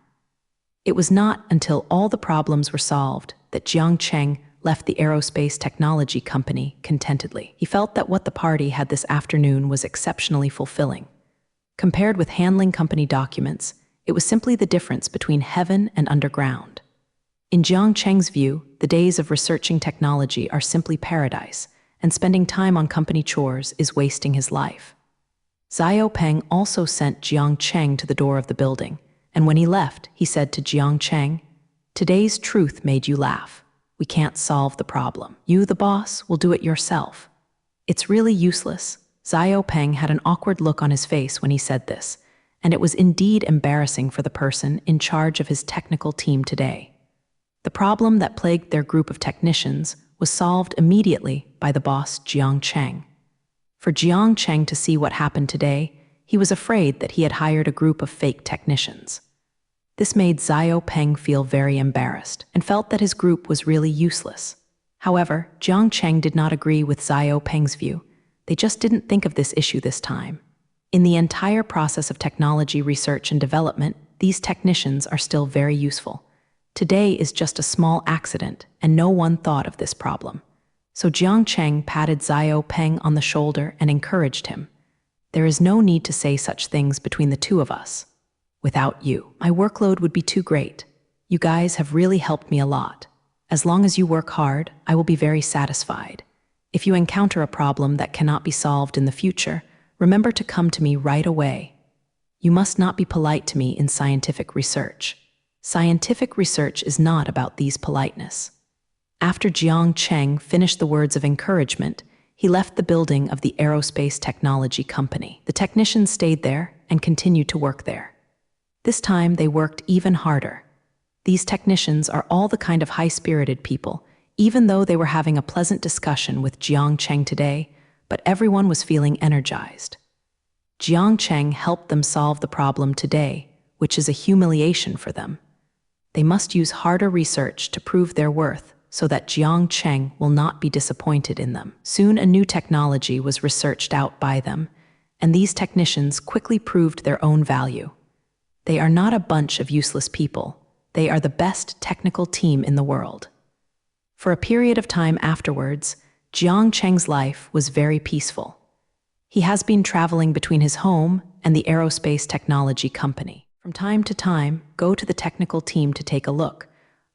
It was not until all the problems were solved that Jiang Cheng left the aerospace technology company contentedly. He felt that what the party had this afternoon was exceptionally fulfilling. Compared with handling company documents, it was simply the difference between heaven and underground. In Jiang Cheng's view, the days of researching technology are simply paradise, and spending time on company chores is wasting his life. Xiao Peng also sent Jiang Cheng to the door of the building, and when he left, he said to Jiang Cheng, "Today's truth made you laugh. We can't solve the problem. You, the boss, will do it yourself." "It's really useless." Xiao Peng had an awkward look on his face when he said this, and it was indeed embarrassing for the person in charge of his technical team today. The problem that plagued their group of technicians was solved immediately by the boss Jiang Cheng. For Jiang Cheng to see what happened today, he was afraid that he had hired a group of fake technicians. This made Xiao Peng feel very embarrassed and felt that his group was really useless. However, Jiang Cheng did not agree with Xiao Peng's view. They just didn't think of this issue this time. In the entire process of technology research and development, these technicians are still very useful. Today is just a small accident, and no one thought of this problem. So Jiang Cheng patted Xiao Peng on the shoulder and encouraged him. "There is no need to say such things between the two of us. Without you, my workload would be too great. You guys have really helped me a lot. As long as you work hard, I will be very satisfied. If you encounter a problem that cannot be solved in the future, remember to come to me right away. You must not be polite to me in scientific research. Scientific research is not about these politeness." After Jiang Cheng finished the words of encouragement, he left the building of the aerospace technology company. The technicians stayed there and continued to work there. This time they worked even harder. These technicians are all the kind of high-spirited people, even though they were having a pleasant discussion with Jiang Cheng today, but everyone was feeling energized. Jiang Cheng helped them solve the problem today, which is a humiliation for them. They must use harder research to prove their worth so that Jiang Cheng will not be disappointed in them. Soon a new technology was researched out by them, and these technicians quickly proved their own value. They are not a bunch of useless people. They are the best technical team in the world. For a period of time afterwards, Jiang Cheng's life was very peaceful. He has been traveling between his home and the aerospace technology company. From time to time, go to the technical team to take a look,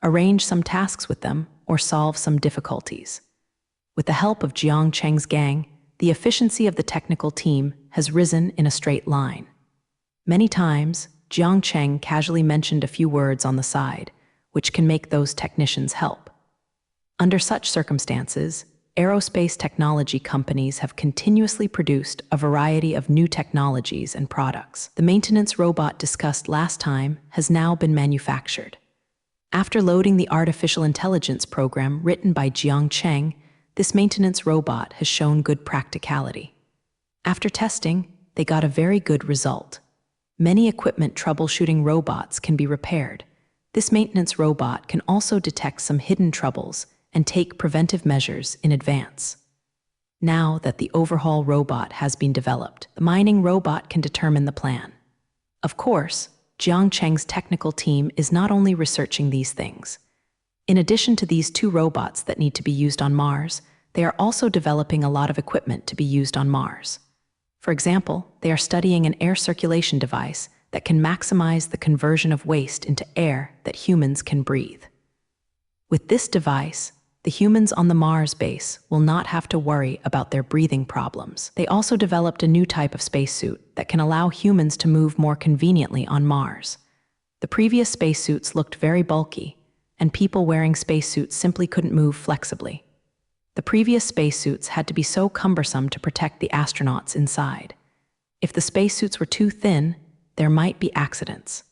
arrange some tasks with them, or solve some difficulties. With the help of Jiang Cheng's gang, the efficiency of the technical team has risen in a straight line. Many times, Jiang Cheng casually mentioned a few words on the side, which can make those technicians help. Under such circumstances, aerospace technology companies have continuously produced a variety of new technologies and products. The maintenance robot discussed last time has now been manufactured. After loading the artificial intelligence program written by Jiang Cheng, this maintenance robot has shown good practicality. After testing, they got a very good result. Many equipment troubleshooting robots can be repaired. This maintenance robot can also detect some hidden troubles and take preventive measures in advance. Now that the overhaul robot has been developed, the mining robot can determine the plan. Of course, Jiang Cheng's technical team is not only researching these things. In addition to these two robots that need to be used on Mars, they are also developing a lot of equipment to be used on Mars. For example, they are studying an air circulation device that can maximize the conversion of waste into air that humans can breathe. With this device, the humans on the Mars base will not have to worry about their breathing problems. They also developed a new type of spacesuit that can allow humans to move more conveniently on Mars. The previous spacesuits looked very bulky, and people wearing spacesuits simply couldn't move flexibly. The previous spacesuits had to be so cumbersome to protect the astronauts inside. If the spacesuits were too thin, there might be accidents.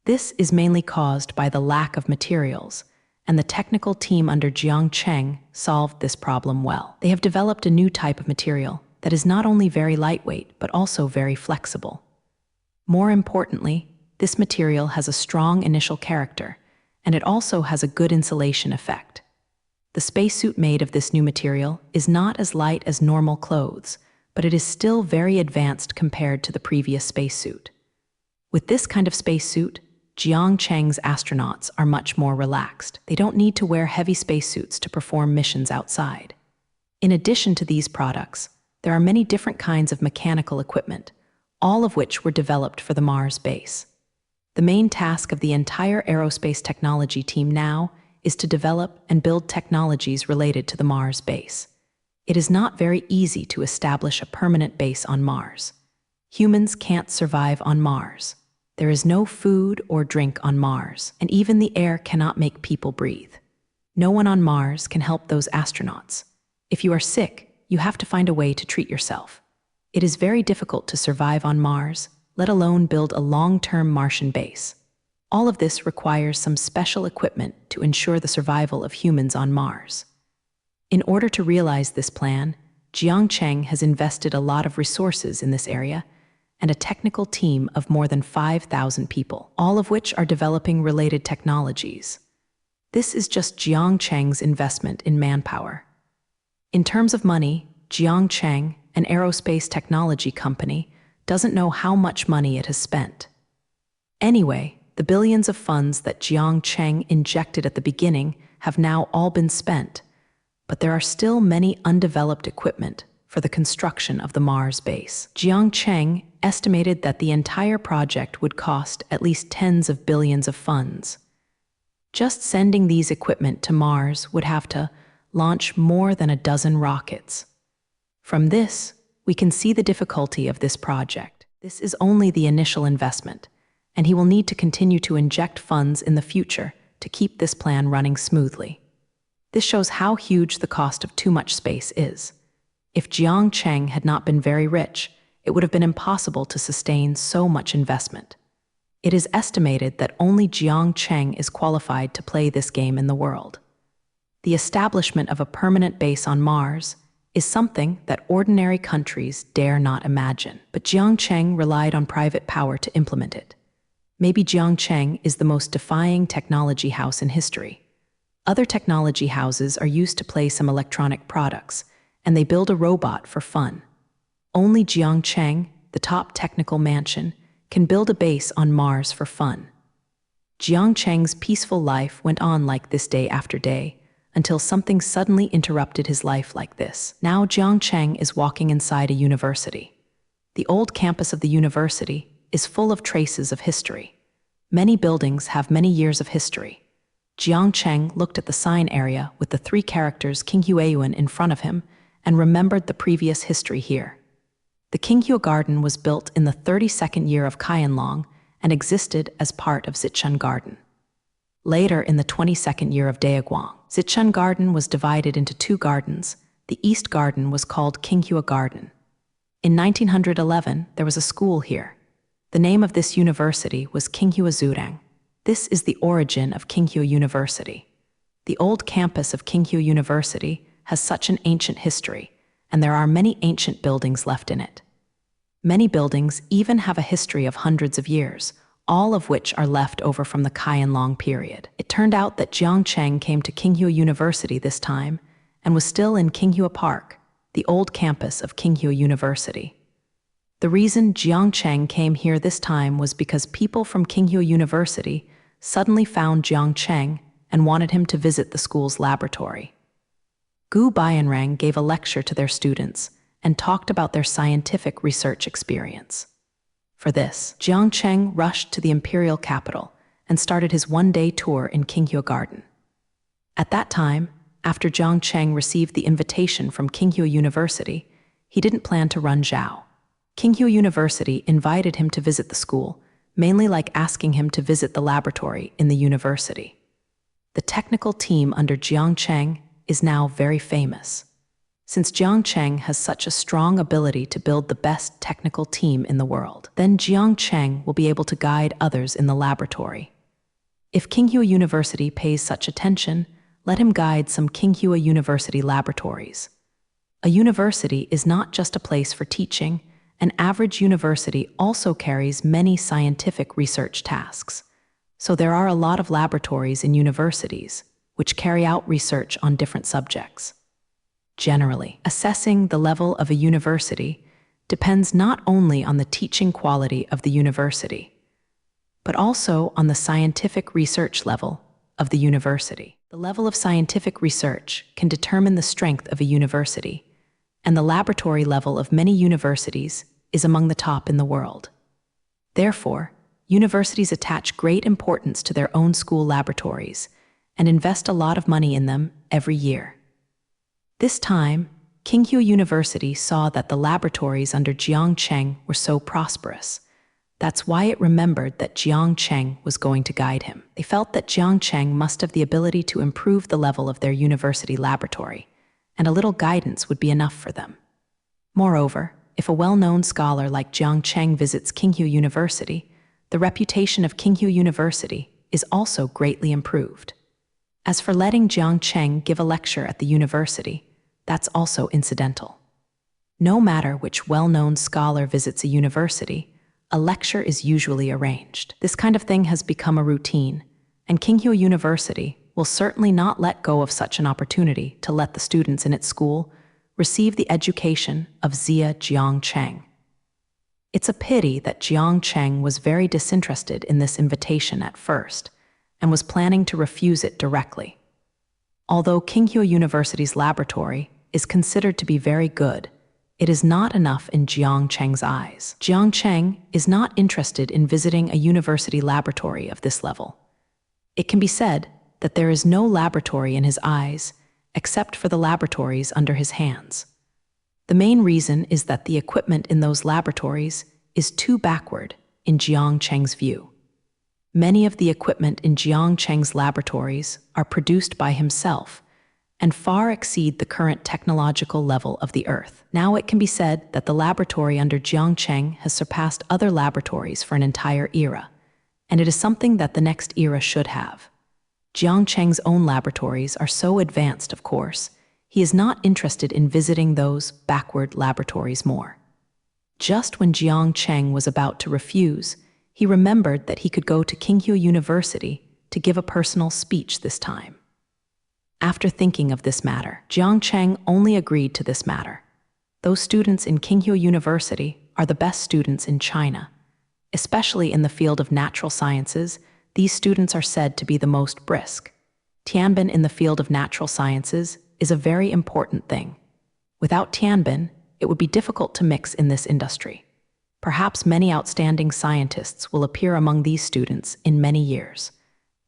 This is mainly caused by the lack of materials, and the technical team under Jiang Cheng solved this problem well. They have developed a new type of material that is not only very lightweight, but also very flexible. More importantly, this material has a strong initial character, and it also has a good insulation effect. The spacesuit made of this new material is not as light as normal clothes, but it is still very advanced compared to the previous spacesuit. With this kind of spacesuit, Jiang Cheng's astronauts are much more relaxed. They don't need to wear heavy spacesuits to perform missions outside. In addition to these products, there are many different kinds of mechanical equipment, all of which were developed for the Mars base. The main task of the entire aerospace technology team now is to develop and build technologies related to the Mars base. It is not very easy to establish a permanent base on Mars. Humans can't survive on Mars. There is no food or drink on Mars, and even the air cannot make people breathe. No one on Mars can help those astronauts. If you are sick, you have to find a way to treat yourself. It is very difficult to survive on Mars, let alone build a long-term Martian base. All of this requires some special equipment to ensure the survival of humans on Mars. In order to realize this plan, Jiang Cheng has invested a lot of resources in this area and a technical team of more than 5,000 people, all of which are developing related technologies. This is just Jiang Cheng's investment in manpower. In terms of money, Jiang Cheng, an aerospace technology company, doesn't know how much money it has spent. Anyway, the billions of funds that Jiang Cheng injected at the beginning have now all been spent, but there are still many undeveloped equipment for the construction of the Mars base. Jiang Cheng estimated that the entire project would cost at least tens of billions of funds. Just sending these equipment to Mars would have to launch more than a dozen rockets. From this, we can see the difficulty of this project. This is only the initial investment, and he will need to continue to inject funds in the future to keep this plan running smoothly. This shows how huge the cost of too much space is. If Jiang Cheng had not been very rich, it would have been impossible to sustain so much investment. It is estimated that only Jiang Cheng is qualified to play this game in the world. The establishment of a permanent base on Mars is something that ordinary countries dare not imagine, but Jiang Cheng relied on private power to implement it. Maybe Jiang Cheng is the most defying technology house in history. Other technology houses are used to play some electronic products, and they build a robot for fun. Only Jiang Cheng, the top technical mansion, can build a base on Mars for fun. Jiang Cheng's peaceful life went on like this day after day, until something suddenly interrupted his life like this. Now Jiang Cheng is walking inside a university. The old campus of the university is full of traces of history. Many buildings have many years of history. Jiang Cheng looked at the sign area with the 3 characters King Huayuan in front of him and remembered the previous history here. The Qinghua Garden was built in the 32nd year of Qianlong and existed as part of Zichun Garden. Later, in the 22nd year of Daeguang, Zichun Garden was divided into 2 gardens. The East Garden was called Qinghua Garden. In 1911, there was a school here. The name of this university was Qinghua Zurang. This is the origin of Qinghua University. The old campus of Qinghua University has such an ancient history, and there are many ancient buildings left in it. Many buildings even have a history of hundreds of years, all of which are left over from the Qianlong period. It turned out that Jiang Cheng came to Qinghua University this time and was still in Qinghua Park, the old campus of Qinghua University. The reason Jiang Cheng came here this time was because people from Qinghua University suddenly found Jiang Cheng and wanted him to visit the school's laboratory. Gu Baiyanrang gave a lecture to their students and talked about their scientific research experience. For this, Jiang Cheng rushed to the imperial capital and started his one-day tour in Qinghua Garden. At that time, after Jiang Cheng received the invitation from Qinghua University, he didn't plan to run Zhao. Qinghua University invited him to visit the school, mainly like asking him to visit the laboratory in the university. The technical team under Jiang Cheng is now very famous. Since Jiang Cheng has such a strong ability to build the best technical team in the world, then Jiang Cheng will be able to guide others in the laboratory. If Qinghua University pays such attention, let him guide some Qinghua University laboratories. A university is not just a place for teaching. An average university also carries many scientific research tasks. So there are a lot of laboratories in universities which carry out research on different subjects. Generally, assessing the level of a university depends not only on the teaching quality of the university, but also on the scientific research level of the university. The level of scientific research can determine the strength of a university, and the laboratory level of many universities is among the top in the world. Therefore, universities attach great importance to their own school laboratories and invest a lot of money in them every year. This time, Qinghua University saw that the laboratories under Jiang Cheng were so prosperous. That's why it remembered that Jiang Cheng was going to guide him. They felt that Jiang Cheng must have the ability to improve the level of their university laboratory, and a little guidance would be enough for them. Moreover, if a well-known scholar like Jiang Cheng visits Qinghua University, the reputation of Qinghua University is also greatly improved. As for letting Jiang Cheng give a lecture at the university, that's also incidental. No matter which well-known scholar visits a university, a lecture is usually arranged. This kind of thing has become a routine, and Qinghua University will certainly not let go of such an opportunity to let the students in its school receive the education of Zia Jiang Cheng. It's a pity that Jiang Cheng was very disinterested in this invitation at first and was planning to refuse it directly. Although Qinghua University's laboratory is considered to be very good, it is not enough in Jiang Cheng's eyes. Jiang Cheng is not interested in visiting a university laboratory of this level. It can be said that there is no laboratory in his eyes except for the laboratories under his hands. The main reason is that the equipment in those laboratories is too backward in Jiang Cheng's view. Many of the equipment in Jiang Cheng's laboratories are produced by himself and far exceed the current technological level of the Earth. Now it can be said that the laboratory under Jiang Cheng has surpassed other laboratories for an entire era, and it is something that the next era should have. Jiang Cheng's own laboratories are so advanced, of course, he is not interested in visiting those backward laboratories more. Just when Jiang Cheng was about to refuse, he remembered that he could go to Qinghua University to give a personal speech this time. After thinking of this matter, Jiang Cheng only agreed to this matter. Those students in Qinghua University are the best students in China. Especially in the field of natural sciences, these students are said to be the most brisk. Tianbin in the field of natural sciences is a very important thing. Without Tianbin, it would be difficult to mix in this industry. Perhaps many outstanding scientists will appear among these students in many years.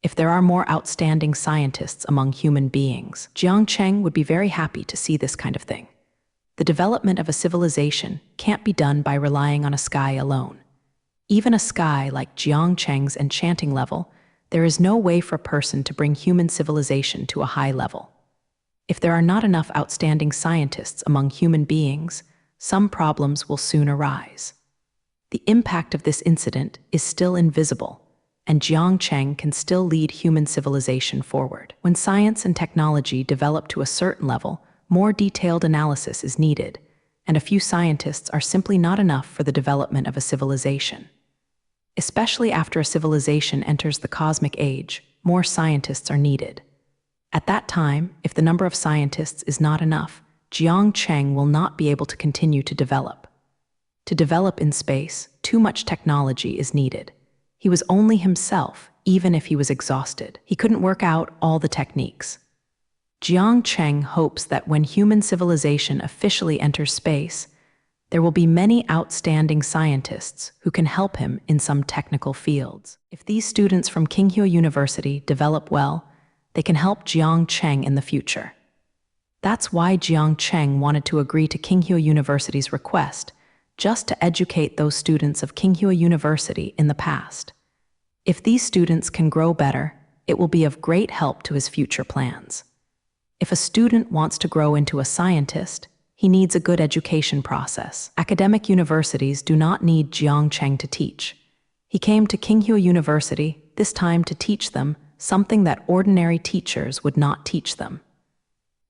If there are more outstanding scientists among human beings, Jiang Cheng would be very happy to see this kind of thing. The development of a civilization can't be done by relying on a sky alone. Even a sky like Jiang Cheng's enchanting level, there is no way for a person to bring human civilization to a high level. If there are not enough outstanding scientists among human beings, some problems will soon arise. The impact of this incident is still invisible, and Jiang Cheng can still lead human civilization forward. When science and technology develop to a certain level, more detailed analysis is needed, and a few scientists are simply not enough for the development of a civilization. Especially after a civilization enters the cosmic age, more scientists are needed. At that time, if the number of scientists is not enough, Jiang Cheng will not be able to continue to develop. To develop in space, too much technology is needed. He was only himself, even if he was exhausted. He couldn't work out all the techniques. Jiang Cheng hopes that when human civilization officially enters space, there will be many outstanding scientists who can help him in some technical fields. If these students from Qinghua University develop well, they can help Jiang Cheng in the future. That's why Jiang Cheng wanted to agree to Qinghua University's request, just to educate those students of Qinghua University in the past. If these students can grow better, it will be of great help to his future plans. If a student wants to grow into a scientist, he needs a good education process. Academic universities do not need Jiang Cheng to teach. He came to Qinghua University, this time to teach them something that ordinary teachers would not teach them.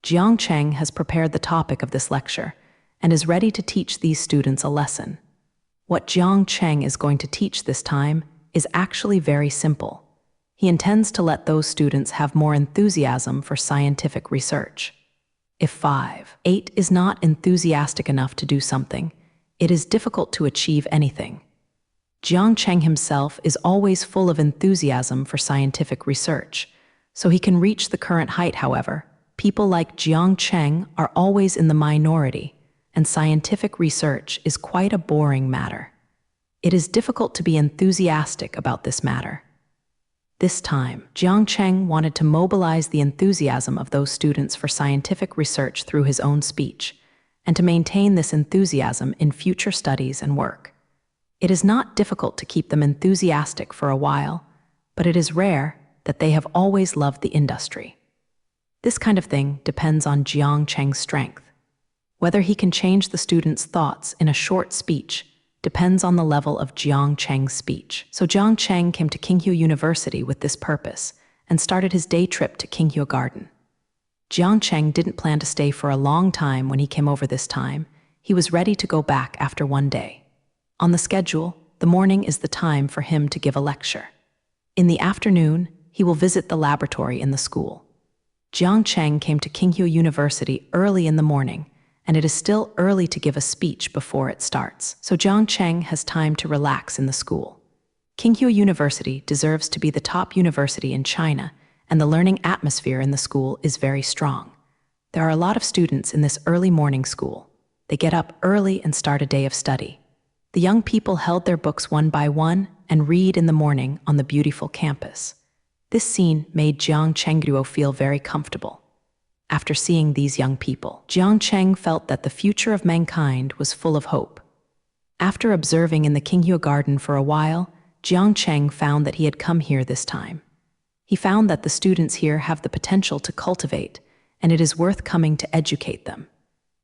Jiang Cheng has prepared the topic of this lecture and is ready to teach these students a lesson. What Jiang Cheng is going to teach this time is actually very simple. He intends to let those students have more enthusiasm for scientific research. If 8 is not enthusiastic enough to do something, it is difficult to achieve anything. Jiang Cheng himself is always full of enthusiasm for scientific research. So he can reach the current height, however. People like Jiang Cheng are always in the minority, and scientific research is quite a boring matter. It is difficult to be enthusiastic about this matter. This time, Jiang Cheng wanted to mobilize the enthusiasm of those students for scientific research through his own speech, and to maintain this enthusiasm in future studies and work. It is not difficult to keep them enthusiastic for a while, but it is rare that they have always loved the industry. This kind of thing depends on Jiang Cheng's strength. Whether he can change the students' thoughts in a short speech depends on the level of Jiang Cheng's speech. So Jiang Cheng came to Qinghua University with this purpose and started his day trip to Qinghua Garden. Jiang Cheng didn't plan to stay for a long time when he came over this time. He was ready to go back after one day. On the schedule, the morning is the time for him to give a lecture. In the afternoon, he will visit the laboratory in the school. Jiang Cheng came to Qinghua University early in the morning, and it is still early to give a speech before it starts. So Jiang Cheng has time to relax in the school. Qinghua University deserves to be the top university in China, and the learning atmosphere in the school is very strong. There are a lot of students in this early morning school. They get up early and start a day of study. The young people held their books one by one and read in the morning on the beautiful campus. This scene made Jiang Chengguo feel very comfortable. After seeing these young people, Jiang Cheng felt that the future of mankind was full of hope. After observing in the Qinghua Garden for a while, Jiang Cheng found that he had come here this time. He found that the students here have the potential to cultivate, and it is worth coming to educate them.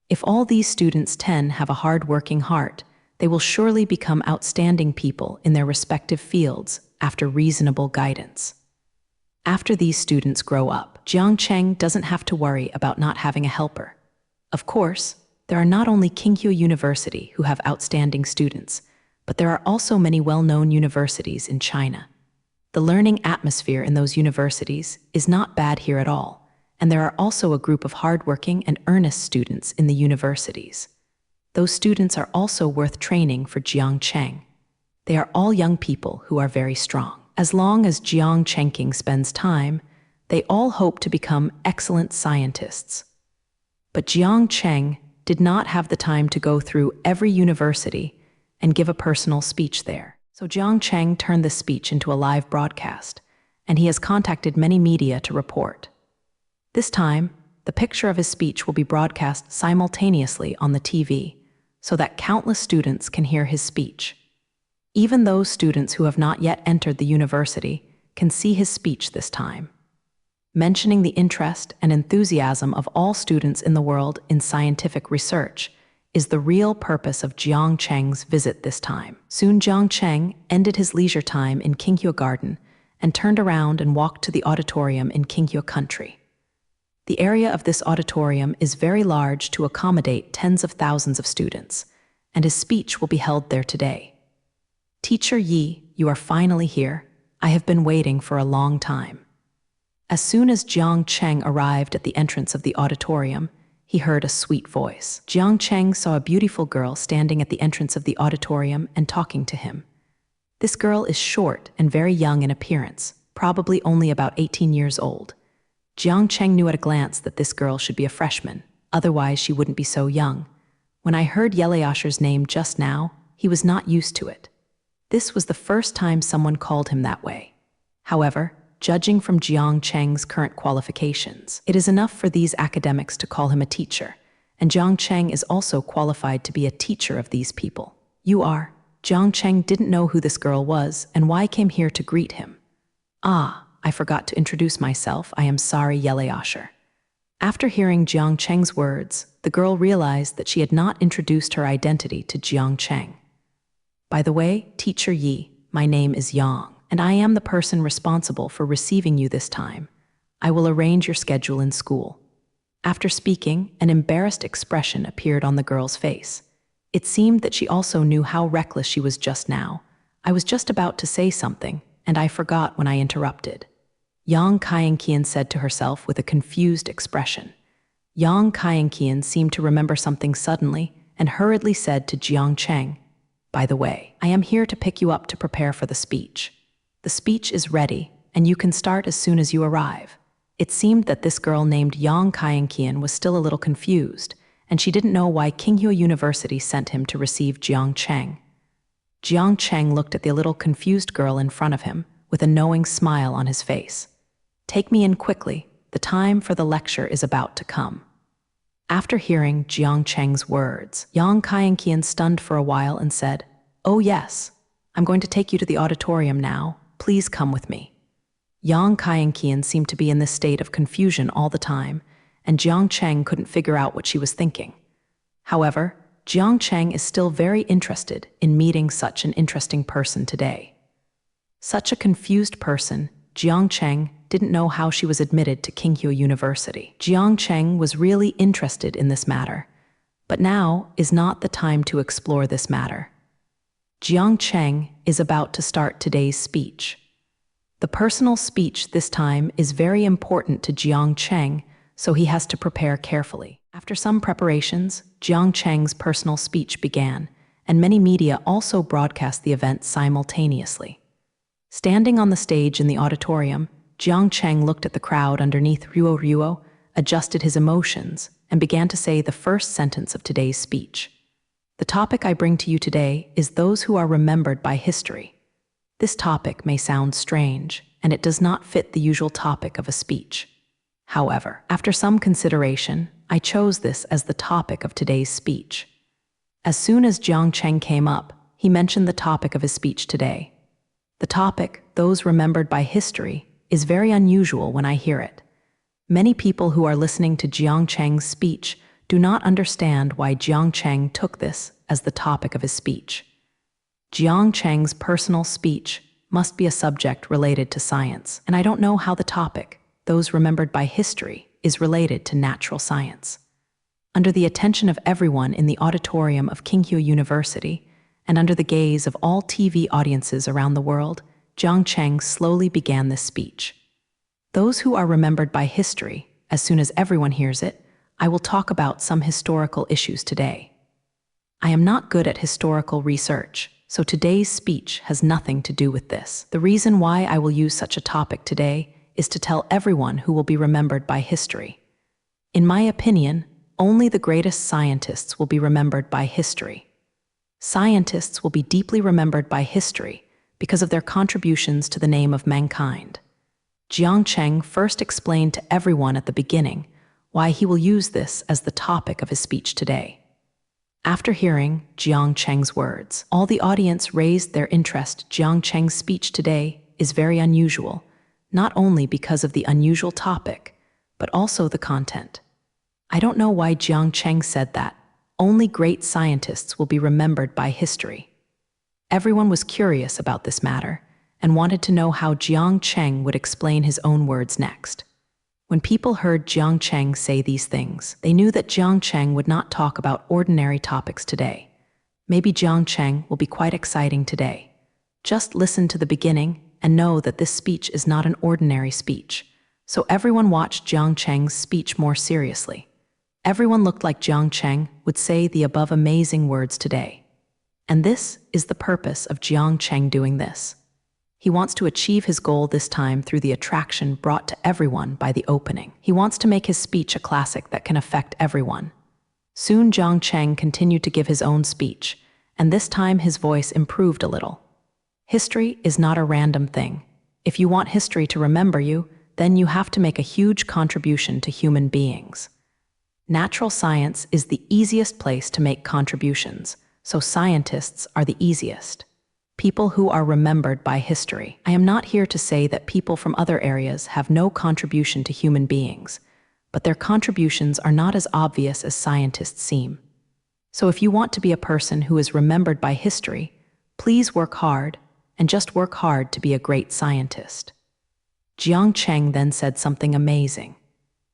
If all these students 10 have a hard-working heart, they will surely become outstanding people in their respective fields after reasonable guidance. After these students grow up, Jiang Cheng doesn't have to worry about not having a helper. Of course, there are not only Qinghua University who have outstanding students, but there are also many well-known universities in China. The learning atmosphere in those universities is not bad here at all, and there are also a group of hardworking and earnest students in the universities. Those students are also worth training for Jiang Cheng. They are all young people who are very strong. As long as Jiang Cheng spends time, they all hope to become excellent scientists. But Jiang Cheng did not have the time to go through every university and give a personal speech there. So Jiang Cheng turned this speech into a live broadcast, and he has contacted many media to report. This time, the picture of his speech will be broadcast simultaneously on the TV, so that countless students can hear his speech. Even those students who have not yet entered the university can see his speech this time. Mentioning the interest and enthusiasm of all students in the world in scientific research is the real purpose of Jiang Cheng's visit this time. Soon Jiang Cheng ended his leisure time in Qinghua Garden and turned around and walked to the auditorium in Qinghua Country. The area of this auditorium is very large to accommodate tens of thousands of students, and his speech will be held there today. Teacher Yi, you are finally here. I have been waiting for a long time. As soon as Jiang Cheng arrived at the entrance of the auditorium, he heard a sweet voice. Jiang Cheng saw a beautiful girl standing at the entrance of the auditorium and talking to him. This girl is short and very young in appearance, probably only about 18 years old. Jiang Cheng knew at a glance that this girl should be a freshman, otherwise she wouldn't be so young. When I heard Yeleasher's name just now, he was not used to it. This was the first time someone called him that way. However, judging from Jiang Cheng's current qualifications, it is enough for these academics to call him a teacher, and Jiang Cheng is also qualified to be a teacher of these people. You are. Jiang Cheng didn't know who this girl was and why came here to greet him. Ah, I forgot to introduce myself. I am sorry, Yeleasher. After hearing Jiang Cheng's words, the girl realized that she had not introduced her identity to Jiang Cheng. By the way, Teacher Yi, my name is Yang, and I am the person responsible for receiving you this time. I will arrange your schedule in school. After speaking, an embarrassed expression appeared on the girl's face. It seemed that she also knew how reckless she was just now. I was just about to say something, and I forgot when I interrupted. Yang Kaienqian said to herself with a confused expression. Yang Kaienqian seemed to remember something suddenly and hurriedly said to Jiang Cheng, By the way, I am here to pick you up to prepare for the speech. The speech is ready, and you can start as soon as you arrive." It seemed that this girl named Yang Kaienkian was still a little confused, and she didn't know why Qinghua University sent him to receive Jiang Cheng. Jiang Cheng looked at the little confused girl in front of him, with a knowing smile on his face. "Take me in quickly. The time for the lecture is about to come." After hearing Jiang Cheng's words, Yang Kaienkian stunned for a while and said, "Oh yes, I'm going to take you to the auditorium now. Please come with me." Yang Kaienkian seemed to be in this state of confusion all the time, and Jiang Cheng couldn't figure out what she was thinking. However, Jiang Cheng is still very interested in meeting such an interesting person today. Such a confused person, Jiang Cheng didn't know how she was admitted to Qinghua University. Jiang Cheng was really interested in this matter, but now is not the time to explore this matter. Jiang Cheng is about to start today's speech. The personal speech this time is very important to Jiang Cheng, so he has to prepare carefully. After some preparations, Jiang Cheng's personal speech began, and many media also broadcast the event simultaneously. Standing on the stage in the auditorium, Jiang Cheng looked at the crowd underneath Ruo, adjusted his emotions, and began to say the first sentence of today's speech. "The topic I bring to you today is those who are remembered by history." This topic may sound strange, and it does not fit the usual topic of a speech. However, after some consideration, I chose this as the topic of today's speech. As soon as Jiang Cheng came up, he mentioned the topic of his speech today. The topic, those remembered by history, is very unusual when I hear it. Many people who are listening to Jiang Cheng's speech do not understand why Jiang Cheng took this as the topic of his speech. Jiang Cheng's personal speech must be a subject related to science, and I don't know how the topic, those remembered by history, is related to natural science. Under the attention of everyone in the auditorium of Qinghua University, and under the gaze of all TV audiences around the world, Jiang Cheng slowly began this speech. Those who are remembered by history, as soon as everyone hears it, I will talk about some historical issues today. I am not good at historical research, so today's speech has nothing to do with this. The reason why I will use such a topic today is to tell everyone who will be remembered by history. In my opinion, only the greatest scientists will be remembered by history. Scientists will be deeply remembered by history because of their contributions to the name of mankind. Jiang Cheng first explained to everyone at the beginning why he will use this as the topic of his speech today. After hearing Jiang Cheng's words, all the audience raised their interest. Jiang Cheng's speech today is very unusual, not only because of the unusual topic, but also the content. I don't know why Jiang Cheng said that only great scientists will be remembered by history. Everyone was curious about this matter and wanted to know how Jiang Cheng would explain his own words next. When people heard Jiang Cheng say these things, they knew that Jiang Cheng would not talk about ordinary topics today. Maybe Jiang Cheng will be quite exciting today. Just listen to the beginning and know that this speech is not an ordinary speech. So everyone watched Jiang Cheng's speech more seriously. Everyone looked like Jiang Cheng would say the above amazing words today. And this is the purpose of Jiang Cheng doing this. He wants to achieve his goal this time through the attraction brought to everyone by the opening. He wants to make his speech a classic that can affect everyone. Soon Jiang Cheng continued to give his own speech, and this time his voice improved a little. History is not a random thing. If you want history to remember you, then you have to make a huge contribution to human beings. Natural science is the easiest place to make contributions, so scientists are the easiest. People who are remembered by history. I am not here to say that people from other areas have no contribution to human beings, but their contributions are not as obvious as scientists seem. So if you want to be a person who is remembered by history, please work hard, and just work hard to be a great scientist. Jiang Cheng then said something amazing.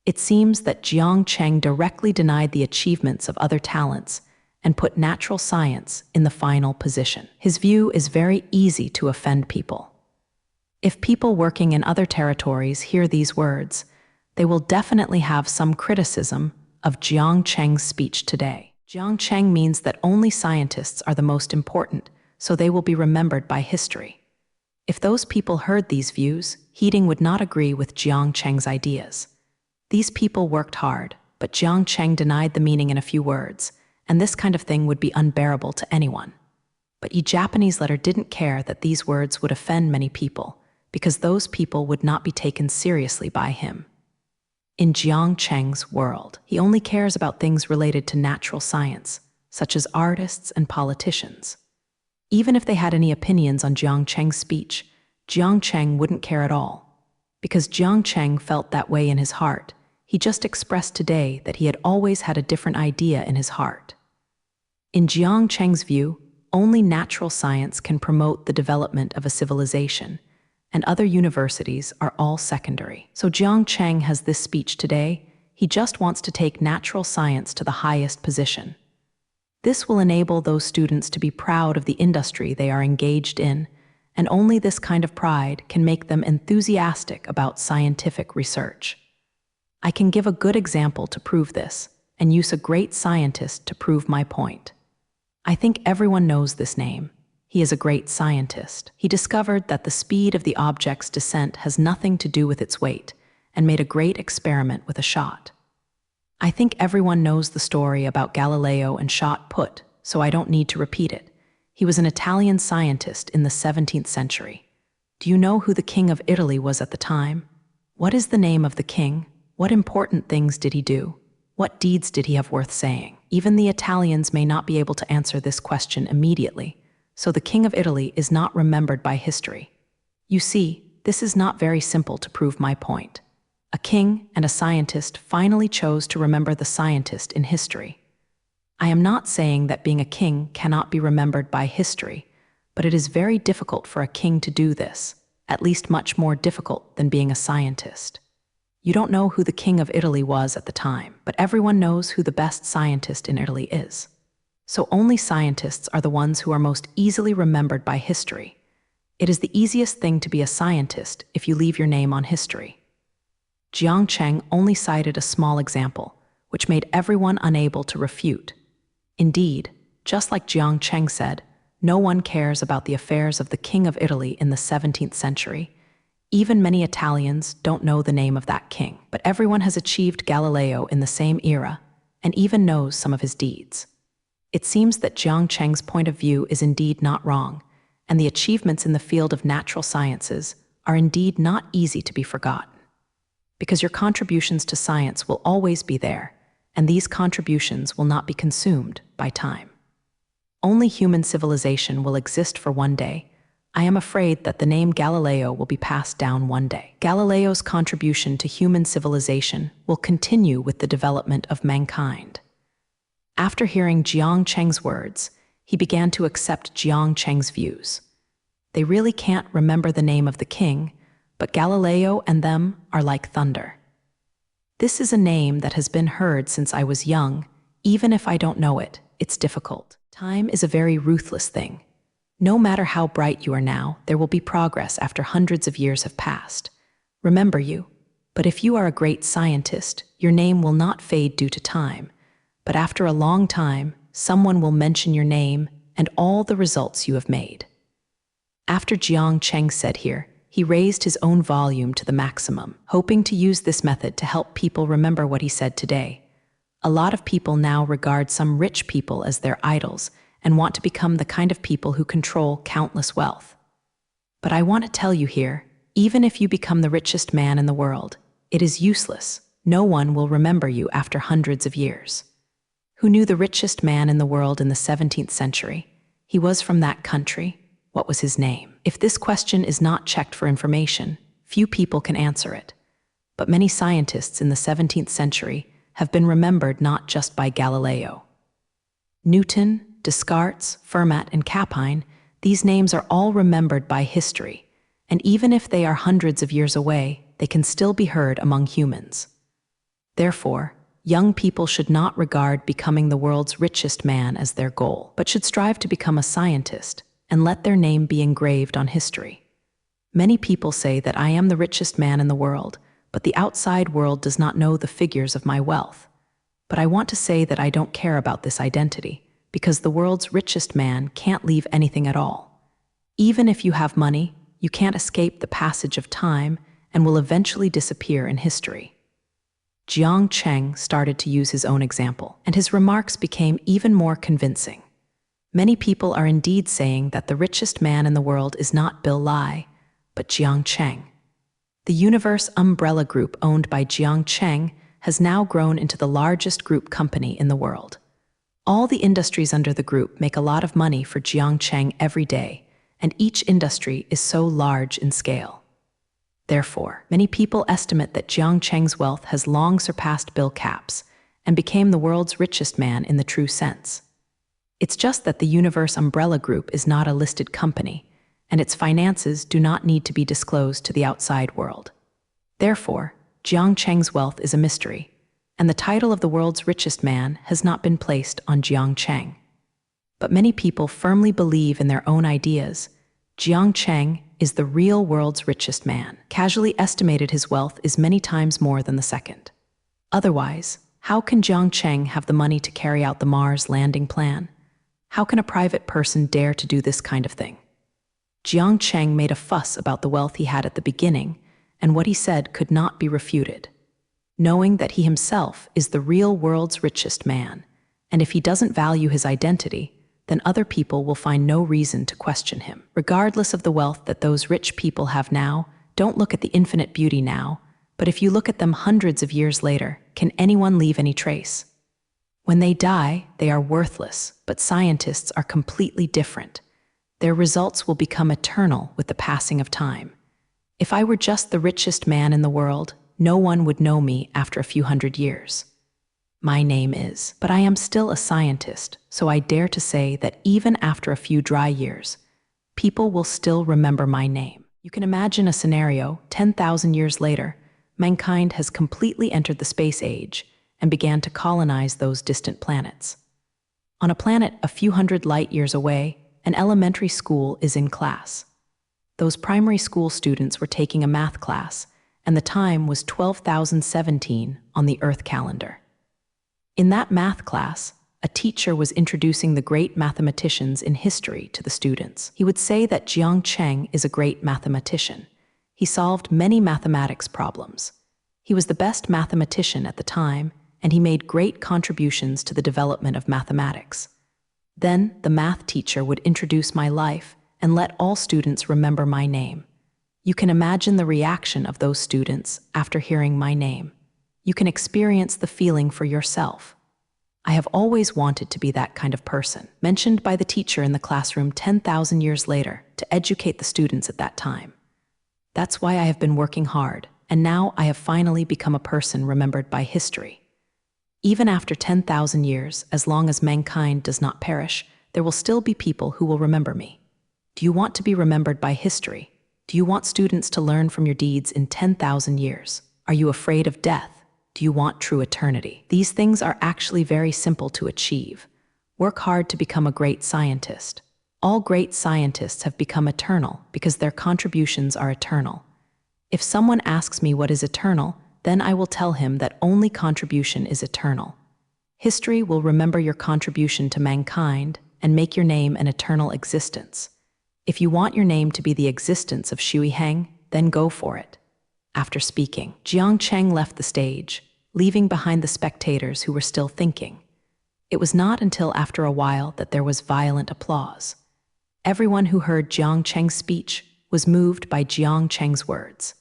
It seems that Jiang Cheng directly denied the achievements of other talents and put natural science in the final position. His view is very easy to offend people. If people working in other territories hear these words, they will definitely have some criticism of Jiang Cheng's speech today. Jiang Cheng means that only scientists are the most important, so they will be remembered by history. If those people heard these views, Heating would not agree with Jiang Cheng's ideas. These people worked hard, but Jiang Cheng denied the meaning in a few words, and this kind of thing would be unbearable to anyone. But Yi Japanese letter didn't care that these words would offend many people, because those people would not be taken seriously by him. In Jiang Cheng's world, he only cares about things related to natural science, such as artists and politicians. Even if they had any opinions on Jiang Cheng's speech, Jiang Cheng wouldn't care at all. Because Jiang Cheng felt that way in his heart, he just expressed today that he had always had a different idea in his heart. In Jiang Cheng's view, only natural science can promote the development of a civilization, and other universities are all secondary. So Jiang Cheng has this speech today. He just wants to take natural science to the highest position. This will enable those students to be proud of the industry they are engaged in, and only this kind of pride can make them enthusiastic about scientific research. I can give a good example to prove this, and use a great scientist to prove my point. I think everyone knows this name. He is a great scientist. He discovered that the speed of the object's descent has nothing to do with its weight, and made a great experiment with a shot. I think everyone knows the story about Galileo and shot put, so I don't need to repeat it. He was an Italian scientist in the 17th century. Do you know who the king of Italy was at the time? What is the name of the king? What important things did he do? What deeds did he have worth saying? Even the Italians may not be able to answer this question immediately, so the king of Italy is not remembered by history. You see, this is not very simple to prove my point. A king and a scientist finally chose to remember the scientist in history. I am not saying that being a king cannot be remembered by history, but it is very difficult for a king to do this, at least much more difficult than being a scientist. You don't know who the king of Italy was at the time, but everyone knows who the best scientist in Italy is. So only scientists are the ones who are most easily remembered by history. It is the easiest thing to be a scientist if you leave your name on history. Jiang Cheng only cited a small example, which made everyone unable to refute. Indeed, just like Jiang Cheng said, no one cares about the affairs of the king of Italy in the 17th century. Even many Italians don't know the name of that king, but everyone has achieved Galileo in the same era, and even knows some of his deeds. It seems that Jiang Cheng's point of view is indeed not wrong, and the achievements in the field of natural sciences are indeed not easy to be forgotten. Because your contributions to science will always be there, and these contributions will not be consumed by time. Only human civilization will exist for one day. I am afraid that the name Galileo will be passed down one day. Galileo's contribution to human civilization will continue with the development of mankind. After hearing Jiang Cheng's words, he began to accept Jiang Cheng's views. They really can't remember the name of the king, but Galileo and them are like thunder. This is a name that has been heard since I was young. Even if I don't know it, it's difficult. Time is a very ruthless thing. No matter how bright you are now, there will be progress after hundreds of years have passed. Remember you. But if you are a great scientist, your name will not fade due to time. But after a long time, someone will mention your name and all the results you have made. After Jiang Cheng said here, he raised his own volume to the maximum, hoping to use this method to help people remember what he said today. A lot of people now regard some rich people as their idols and want to become the kind of people who control countless wealth. But I want to tell you here, even if you become the richest man in the world, it is useless. No one will remember you after hundreds of years. Who knew the richest man in the world in the 17th century? He was from that country. What was his name? If this question is not checked for information, few people can answer it. But many scientists in the 17th century have been remembered not just by Galileo. Newton, Descartes, Fermat, and Capine, these names are all remembered by history, and even if they are hundreds of years away, they can still be heard among humans. Therefore, young people should not regard becoming the world's richest man as their goal, but should strive to become a scientist and let their name be engraved on history. Many people say that I am the richest man in the world, but the outside world does not know the figures of my wealth. But I want to say that I don't care about this identity, because the world's richest man can't leave anything at all. Even if you have money, you can't escape the passage of time and will eventually disappear in history. Jiang Cheng started to use his own example, and his remarks became even more convincing. Many people are indeed saying that the richest man in the world is not Bill Lai, but Jiang Cheng. The Universe umbrella group owned by Jiang Cheng has now grown into the largest group company in the world. All the industries under the group make a lot of money for Jiang Cheng every day, and each industry is so large in scale. Therefore, many people estimate that Jiang Cheng's wealth has long surpassed Bill Cap's and became the world's richest man in the true sense. It's just that the Universe umbrella group is not a listed company, and its finances do not need to be disclosed to the outside world. Therefore, Jiang Cheng's wealth is a mystery, and the title of the world's richest man has not been placed on Jiang Cheng. But many people firmly believe in their own ideas. Jiang Cheng is the real world's richest man. Casually estimated his wealth is many times more than the second. Otherwise, how can Jiang Cheng have the money to carry out the Mars landing plan? How can a private person dare to do this kind of thing? Jiang Cheng made a fuss about the wealth he had at the beginning, and what he said could not be refuted. Knowing that he himself is the real world's richest man, and if he doesn't value his identity, then other people will find no reason to question him. Regardless of the wealth that those rich people have now, don't look at the infinite beauty now, but if you look at them hundreds of years later, can anyone leave any trace? When they die, they are worthless, but scientists are completely different. Their results will become eternal with the passing of time. If I were just the richest man in the world, no one would know me after a few hundred years. My name is, but I am still a scientist, so I dare to say that even after a few dry years, people will still remember my name. You can imagine a scenario, 10,000 years later, mankind has completely entered the space age and began to colonize those distant planets. On a planet a few hundred light years away, an elementary school is in class. Those primary school students were taking a math class, and the time was 12,017 on the Earth calendar. In that math class, a teacher was introducing the great mathematicians in history to the students. He would say that Jiang Cheng is a great mathematician. He solved many mathematics problems. He was the best mathematician at the time, and he made great contributions to the development of mathematics. Then the math teacher would introduce my life and let all students remember my name. You can imagine the reaction of those students after hearing my name. You can experience the feeling for yourself. I have always wanted to be that kind of person, mentioned by the teacher in the classroom 10,000 years later to educate the students at that time. That's why I have been working hard, and now I have finally become a person remembered by history. Even after 10,000 years, as long as mankind does not perish, there will still be people who will remember me. Do you want to be remembered by history? Do you want students to learn from your deeds in 10,000 years? Are you afraid of death? Do you want true eternity? These things are actually very simple to achieve. Work hard to become a great scientist. All great scientists have become eternal because their contributions are eternal. If someone asks me what is eternal, then I will tell him that only contribution is eternal. History will remember your contribution to mankind and make your name an eternal existence. If you want your name to be the existence of Shui Heng, then go for it. After speaking, Jiang Cheng left the stage, leaving behind the spectators who were still thinking. It was not until after a while that there was violent applause. Everyone who heard Jiang Cheng's speech was moved by Jiang Cheng's words.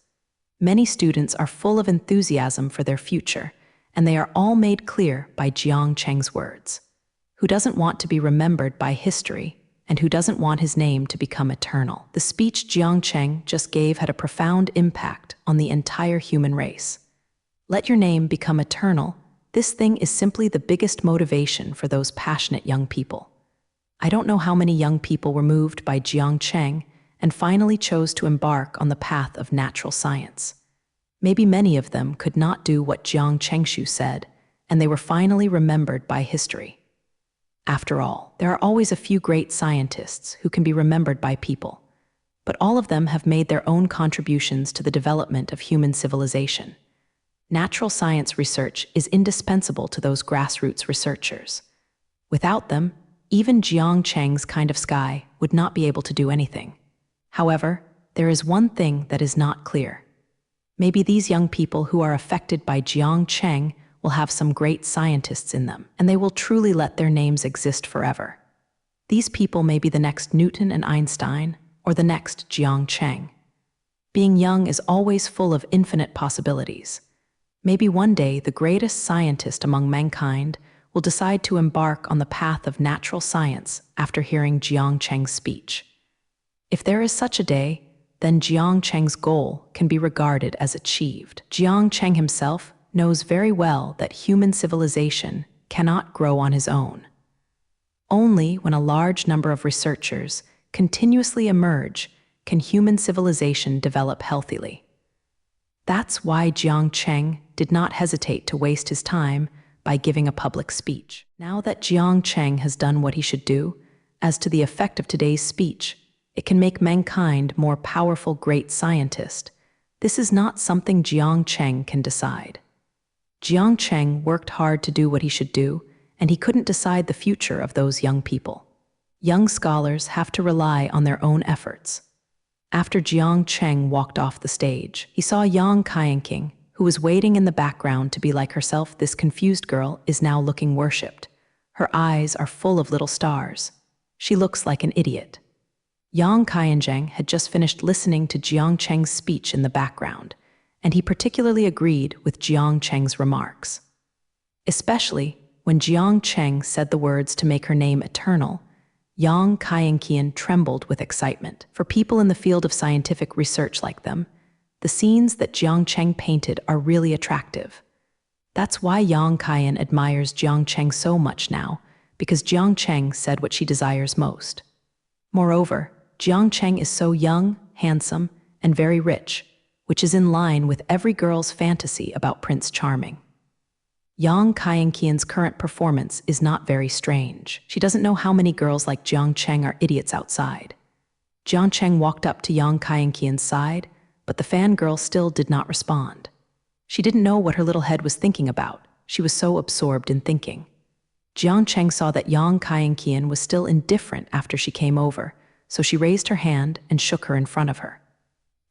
Many students are full of enthusiasm for their future, and they are all made clear by Jiang Cheng's words. Who doesn't want to be remembered by history, and who doesn't want his name to become eternal? The speech Jiang Cheng just gave had a profound impact on the entire human race. Let your name become eternal. This thing is simply the biggest motivation for those passionate young people. I don't know how many young people were moved by Jiang Cheng and finally chose to embark on the path of natural science. Maybe many of them could not do what Jiang Chengshu said, and they were finally remembered by history. After all, there are always a few great scientists who can be remembered by people, but all of them have made their own contributions to the development of human civilization. Natural science research is indispensable to those grassroots researchers. Without them, even Jiang Cheng's kind of sky would not be able to do anything. However, there is one thing that is not clear. Maybe these young people who are affected by Jiang Cheng will have some great scientists in them, and they will truly let their names exist forever. These people may be the next Newton and Einstein, or the next Jiang Cheng. Being young is always full of infinite possibilities. Maybe one day the greatest scientist among mankind will decide to embark on the path of natural science after hearing Jiang Cheng's speech. If there is such a day, then Jiang Cheng's goal can be regarded as achieved. Jiang Cheng himself knows very well that human civilization cannot grow on his own. Only when a large number of researchers continuously emerge can human civilization develop healthily. That's why Jiang Cheng did not hesitate to waste his time by giving a public speech. Now that Jiang Cheng has done what he should do, as to the effect of today's speech, it can make mankind more powerful great scientist. This is not something Jiang Cheng can decide. Jiang Cheng worked hard to do what he should do, and he couldn't decide the future of those young people. Young scholars have to rely on their own efforts. After Jiang Cheng walked off the stage, he saw Yang Kaianqing, who was waiting in the background to be like herself. This confused girl is now looking worshipped. Her eyes are full of little stars. She looks like an idiot. Yang Kaianqing had just finished listening to Jiang Cheng's speech in the background, and he particularly agreed with Jiang Cheng's remarks. Especially when Jiang Cheng said the words to make her name eternal, Yang Kaianqian trembled with excitement. For people in the field of scientific research like them, the scenes that Jiang Cheng painted are really attractive. That's why Yang Kaian admires Jiang Cheng so much now, because Jiang Cheng said what she desires most. Moreover, Jiang Cheng is so young, handsome, and very rich, which is in line with every girl's fantasy about Prince Charming. Yang Kaianqian's current performance is not very strange. She doesn't know how many girls like Jiang Cheng are idiots outside. Jiang Cheng walked up to Yang Kaianqian's side, but the fangirl still did not respond. She didn't know what her little head was thinking about. She was so absorbed in thinking. Jiang Cheng saw that Yang Kaianqian was still indifferent after she came over, so she raised her hand and shook her in front of her.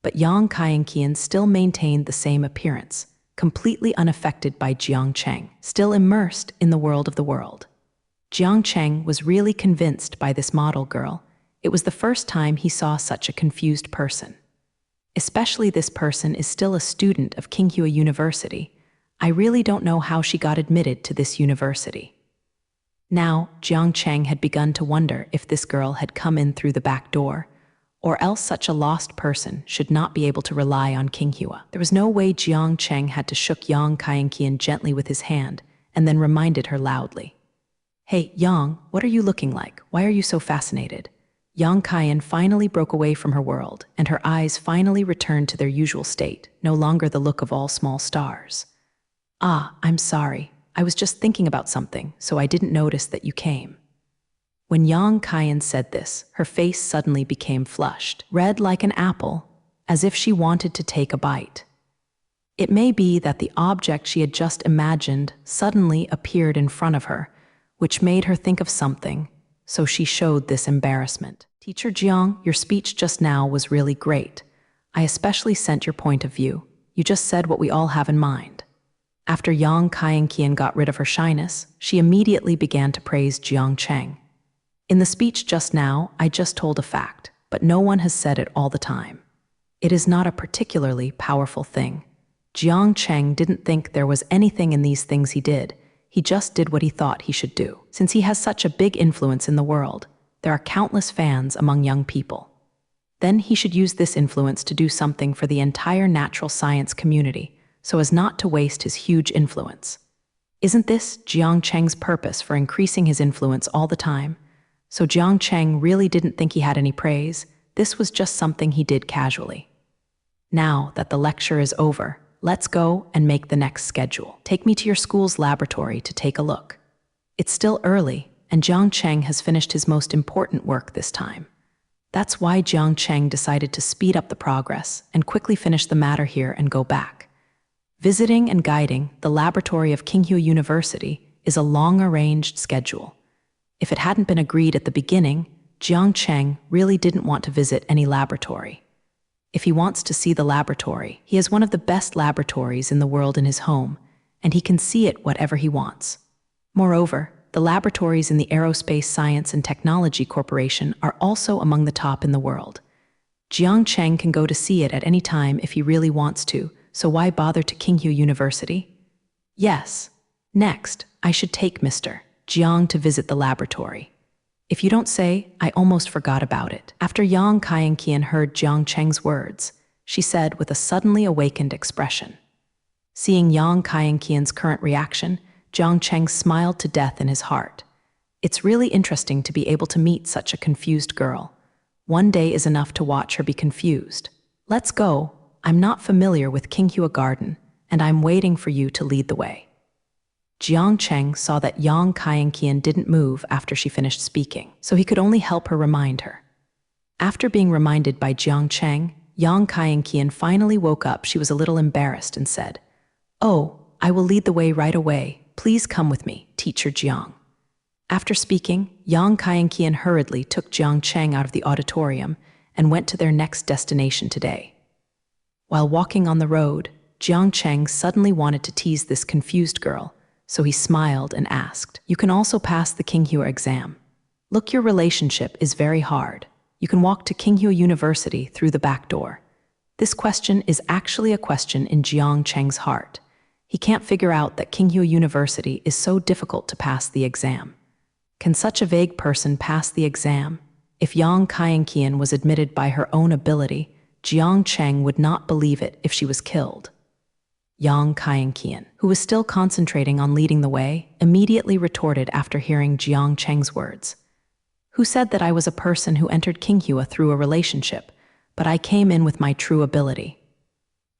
But Yang Kaianqian still maintained the same appearance, completely unaffected by Jiang Cheng, still immersed in the world. Jiang Cheng was really convinced by this model girl. It was the first time he saw such a confused person. Especially this person is still a student of Tsinghua University. I really don't know how she got admitted to this university. Now, Jiang Cheng had begun to wonder if this girl had come in through the back door, or else such a lost person should not be able to rely on Tsinghua. There was no way Jiang Cheng had to shook Yang Kaianqian gently with his hand and then reminded her loudly. "Hey, Yang, what are you looking like? Why are you so fascinated?" Yang Kaian finally broke away from her world, and her eyes finally returned to their usual state, no longer the look of all small stars. "Ah, I'm sorry. I was just thinking about something, so I didn't notice that you came." When Yang Kaian said this, her face suddenly became flushed, red like an apple, as if she wanted to take a bite. It may be that the object she had just imagined suddenly appeared in front of her, which made her think of something, so she showed this embarrassment. "Teacher Jiang, your speech just now was really great. I especially sent your point of view. You just said what we all have in mind." After Yang Kaianqian got rid of her shyness, she immediately began to praise Jiang Cheng. "In the speech just now, I just told a fact, but no one has said it all the time. It is not a particularly powerful thing. Jiang Cheng didn't think there was anything in these things he did. He just did what he thought he should do. Since he has such a big influence in the world, there are countless fans among young people. Then he should use this influence to do something for the entire natural science community, so as not to waste his huge influence. Isn't this Jiang Cheng's purpose for increasing his influence all the time? So Jiang Cheng really didn't think he had any praise. This was just something he did casually. Now that the lecture is over, let's go and make the next schedule. Take me to your school's laboratory to take a look." It's still early, and Jiang Cheng has finished his most important work this time. That's why Jiang Cheng decided to speed up the progress and quickly finish the matter here and go back. Visiting and guiding the laboratory of Kinghua University is a long-arranged schedule. If it hadn't been agreed at the beginning, Jiang Cheng really didn't want to visit any laboratory. If he wants to see the laboratory, he has one of the best laboratories in the world in his home, and he can see it whatever he wants. Moreover, the laboratories in the Aerospace Science and Technology Corporation are also among the top in the world. Jiang Cheng can go to see it at any time if he really wants to, so why bother to Kinghua University? Yes. Next, I should take Mr. Jiang to visit the laboratory. If you don't say, I almost forgot about it. After Yang Kaienqian heard Jiang Cheng's words, she said with a suddenly awakened expression. Seeing Yang Kaienqian's current reaction, Jiang Cheng smiled to death in his heart. It's really interesting to be able to meet such a confused girl. One day is enough to watch her be confused. Let's go. I'm not familiar with Kinghua Garden, and I'm waiting for you to lead the way. Jiang Cheng saw that Yang Kaienqian didn't move after she finished speaking, so he could only help her remind her. After being reminded by Jiang Cheng, Yang Kaienqian finally woke up. She was a little embarrassed and said, "Oh, I will lead the way right away. Please come with me, Teacher Jiang." After speaking, Yang Kaienqian hurriedly took Jiang Cheng out of the auditorium and went to their next destination today. While walking on the road, Jiang Cheng suddenly wanted to tease this confused girl, so he smiled and asked, "You can also pass the Kinghua exam. Look, your relationship is very hard. You can walk to Kinghua University through the back door." This question is actually a question in Jiang Cheng's heart. He can't figure out that Kinghua University is so difficult to pass the exam. Can such a vague person pass the exam? If Yang Kaienqian was admitted by her own ability, Jiang Cheng would not believe it if she was killed. Yang Kaienqian, who was still concentrating on leading the way, immediately retorted after hearing Jiang Cheng's words. "Who said that I was a person who entered Kinghua through a relationship, but I came in with my true ability?"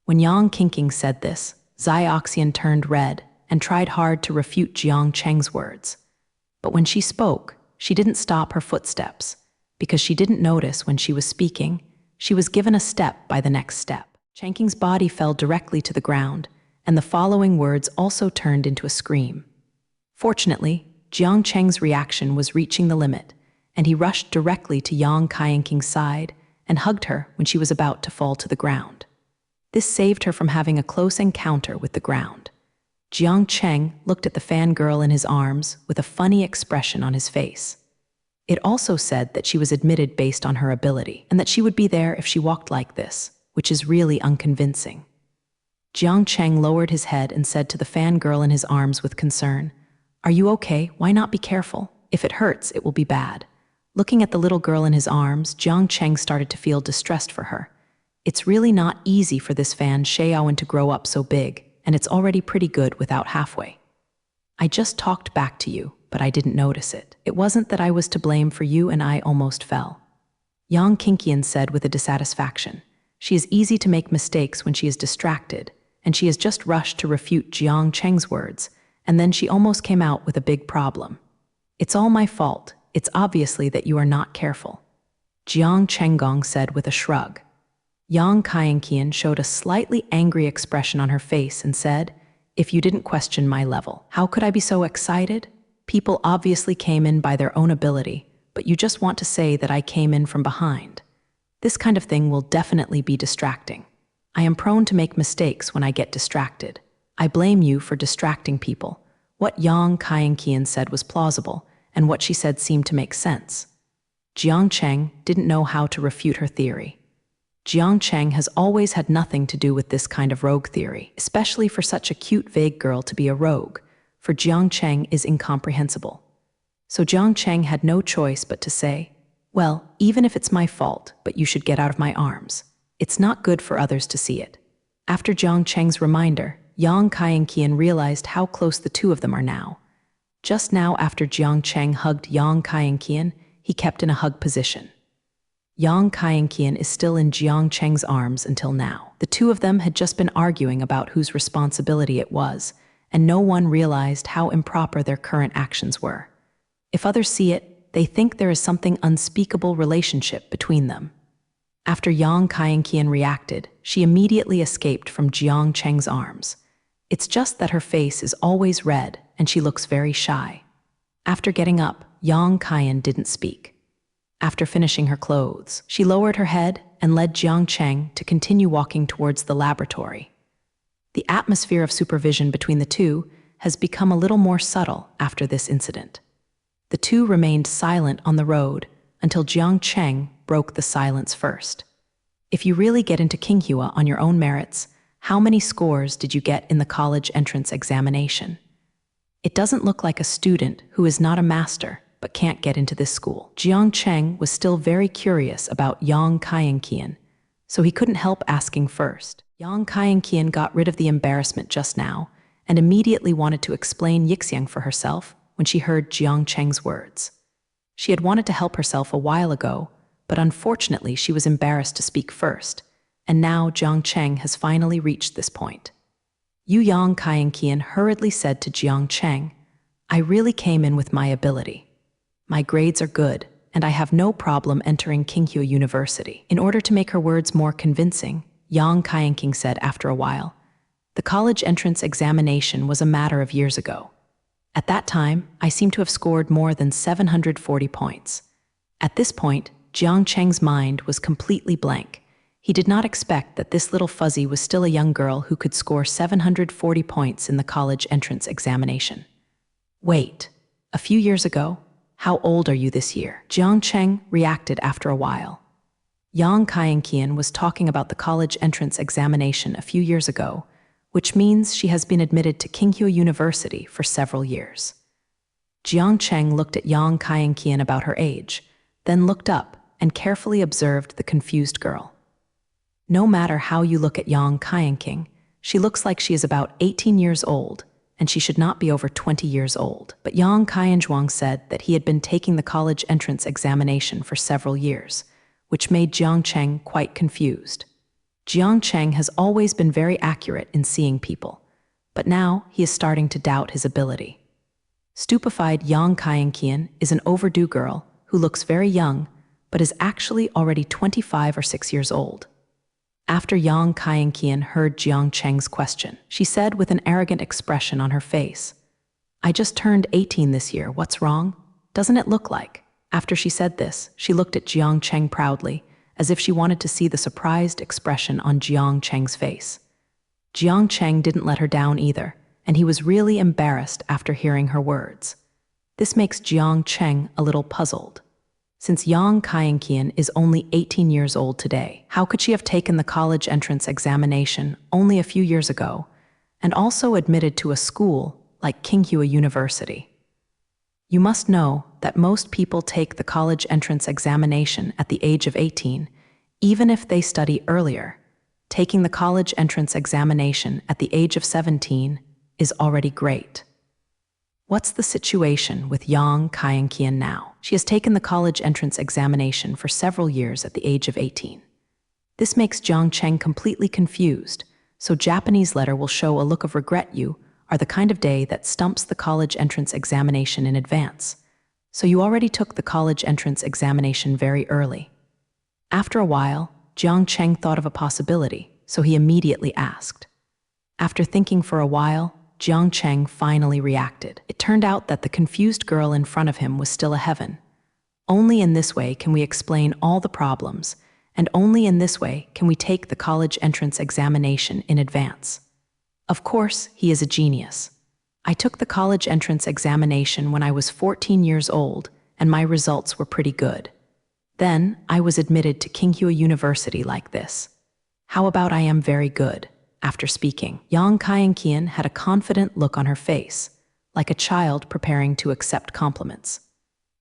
When Yang Kaienqian said this, Zioxian turned red and tried hard to refute Jiang Cheng's words. But when she spoke, she didn't stop her footsteps, because she didn't notice when she was speaking, she was given a step by the next step. Chengqing's body fell directly to the ground, and the following words also turned into a scream. Fortunately, Jiang Cheng's reaction was reaching the limit, and he rushed directly to Yang Kaienqian's side and hugged her when she was about to fall to the ground. This saved her from having a close encounter with the ground. Jiang Cheng looked at the fangirl in his arms with a funny expression on his face. It also said that she was admitted based on her ability, and that she would be there if she walked like this, which is really unconvincing. Jiang Cheng lowered his head and said to the fangirl in his arms with concern, "Are you okay? Why not be careful? If it hurts, it will be bad." Looking at the little girl in his arms, Jiang Cheng started to feel distressed for her. It's really not easy for this fan Xiaowen to grow up so big, and it's already pretty good without halfway. "I just talked back to you, but I didn't notice it. It wasn't that I was to blame for you and I almost fell," Yang Kaienqian said with a dissatisfaction. She is easy to make mistakes when she is distracted, and she has just rushed to refute Jiang Cheng's words, and then she almost came out with a big problem. "It's all my fault. It's obviously that you are not careful," Jiang Chenggong said with a shrug. Yang Kaienqian showed a slightly angry expression on her face and said, "If you didn't question my level, how could I be so excited? People obviously came in by their own ability, but you just want to say that I came in from behind. This kind of thing will definitely be distracting. I am prone to make mistakes when I get distracted. I blame you for distracting people." What Yang Kaienqian said was plausible, and what she said seemed to make sense. Jiang Cheng didn't know how to refute her theory. Jiang Cheng has always had nothing to do with this kind of rogue theory, especially for such a cute, vague girl to be a rogue. For Jiang Cheng is incomprehensible. So Jiang Cheng had no choice but to say, "Well, even if it's my fault, but you should get out of my arms. It's not good for others to see it." After Jiang Cheng's reminder, Yang Kaienqian realized how close the two of them are now. Just now, after Jiang Cheng hugged Yang Kaienqian, he kept in a hug position. Yang Kaienqian is still in Jiang Cheng's arms until now. The two of them had just been arguing about whose responsibility it was, and no one realized how improper their current actions were. If others see it, they think there is something unspeakable relationship between them. After Yang Kaienqian reacted, she immediately escaped from Jiang Cheng's arms. It's just that her face is always red and she looks very shy. After getting up, Yang Kaiyan didn't speak. After finishing her clothes, she lowered her head and led Jiang Cheng to continue walking towards the laboratory. The atmosphere of supervision between the two has become a little more subtle after this incident. The two remained silent on the road until Jiang Cheng broke the silence first. If you really get into Qinghua on your own merits, how many scores did you get in the college entrance examination? It doesn't look like a student who is not a master but can't get into this school. Jiang Cheng was still very curious about Yang Kaiyan, so he couldn't help asking first. Yang Kaiyan got rid of the embarrassment just now and immediately wanted to explain Yixiang for herself when she heard Jiang Cheng's words. She had wanted to help herself a while ago, but unfortunately she was embarrassed to speak first, and now Jiang Cheng has finally reached this point. Yang Kaiyan hurriedly said to Jiang Cheng, "I really came in with my ability. My grades are good, and I have no problem entering Qinghua University." In order to make her words more convincing, Yang Kaiyan said after a while, "The college entrance examination was a matter of years ago. At that time, I seem to have scored more than 740 points." At this point, Jiang Cheng's mind was completely blank. He did not expect that this little fuzzy was still a young girl who could score 740 points in the college entrance examination. "Wait, a few years ago? How old are you this year?" Jiang Cheng reacted after a while. Yang Kaiyan was talking about the college entrance examination a few years ago, which means she has been admitted to Qinghua University for several years. Jiang Cheng looked at Yang Kaiyan about her age, then looked up and carefully observed the confused girl. No matter how you look at Yang Kaiyan, she looks like she is about 18 years old, and she should not be over 20 years old. But Yang Kaiyan said that he had been taking the college entrance examination for several years, which made Jiang Cheng quite confused. Jiang Cheng has always been very accurate in seeing people, but now he is starting to doubt his ability. Stupefied, Yang Kaiyan is an overdue girl who looks very young, but is actually already 25 or 6 years old. After Yang Kaiyan heard Jiang Cheng's question, she said with an arrogant expression on her face, "I just turned 18 this year, what's wrong? Doesn't it look like?" After she said this, she looked at Jiang Cheng proudly, as if she wanted to see the surprised expression on Jiang Cheng's face. Jiang Cheng didn't let her down either, and he was really embarrassed after hearing her words. This makes Jiang Cheng a little puzzled. Since Yang Kaiyan is only 18 years old today, how could she have taken the college entrance examination only a few years ago and also admitted to a school like Qinghua University? You must know that most people take the college entrance examination at the age of 18, even if they study earlier. Taking the college entrance examination at the age of 17 is already great. What's the situation with Yang Kaiyan now? She has taken the college entrance examination for several years at the age of 18. This makes Jiang Cheng completely confused, so Japanese letter will show a look of regret. You are the kind of day that stumps the college entrance examination in advance. So you already took the college entrance examination very early. After a while, Jiang Cheng thought of a possibility, so he immediately asked. After thinking for a while, Jiang Cheng finally reacted. It turned out that the confused girl in front of him was still a heaven. Only in this way can we explain all the problems, and only in this way can we take the college entrance examination in advance. Of course, he is a genius. I took the college entrance examination when I was 14 years old, and my results were pretty good. Then, I was admitted to Qinghua University like this. How about I am very good? After speaking, Yang Kaiyan had a confident look on her face, like a child preparing to accept compliments.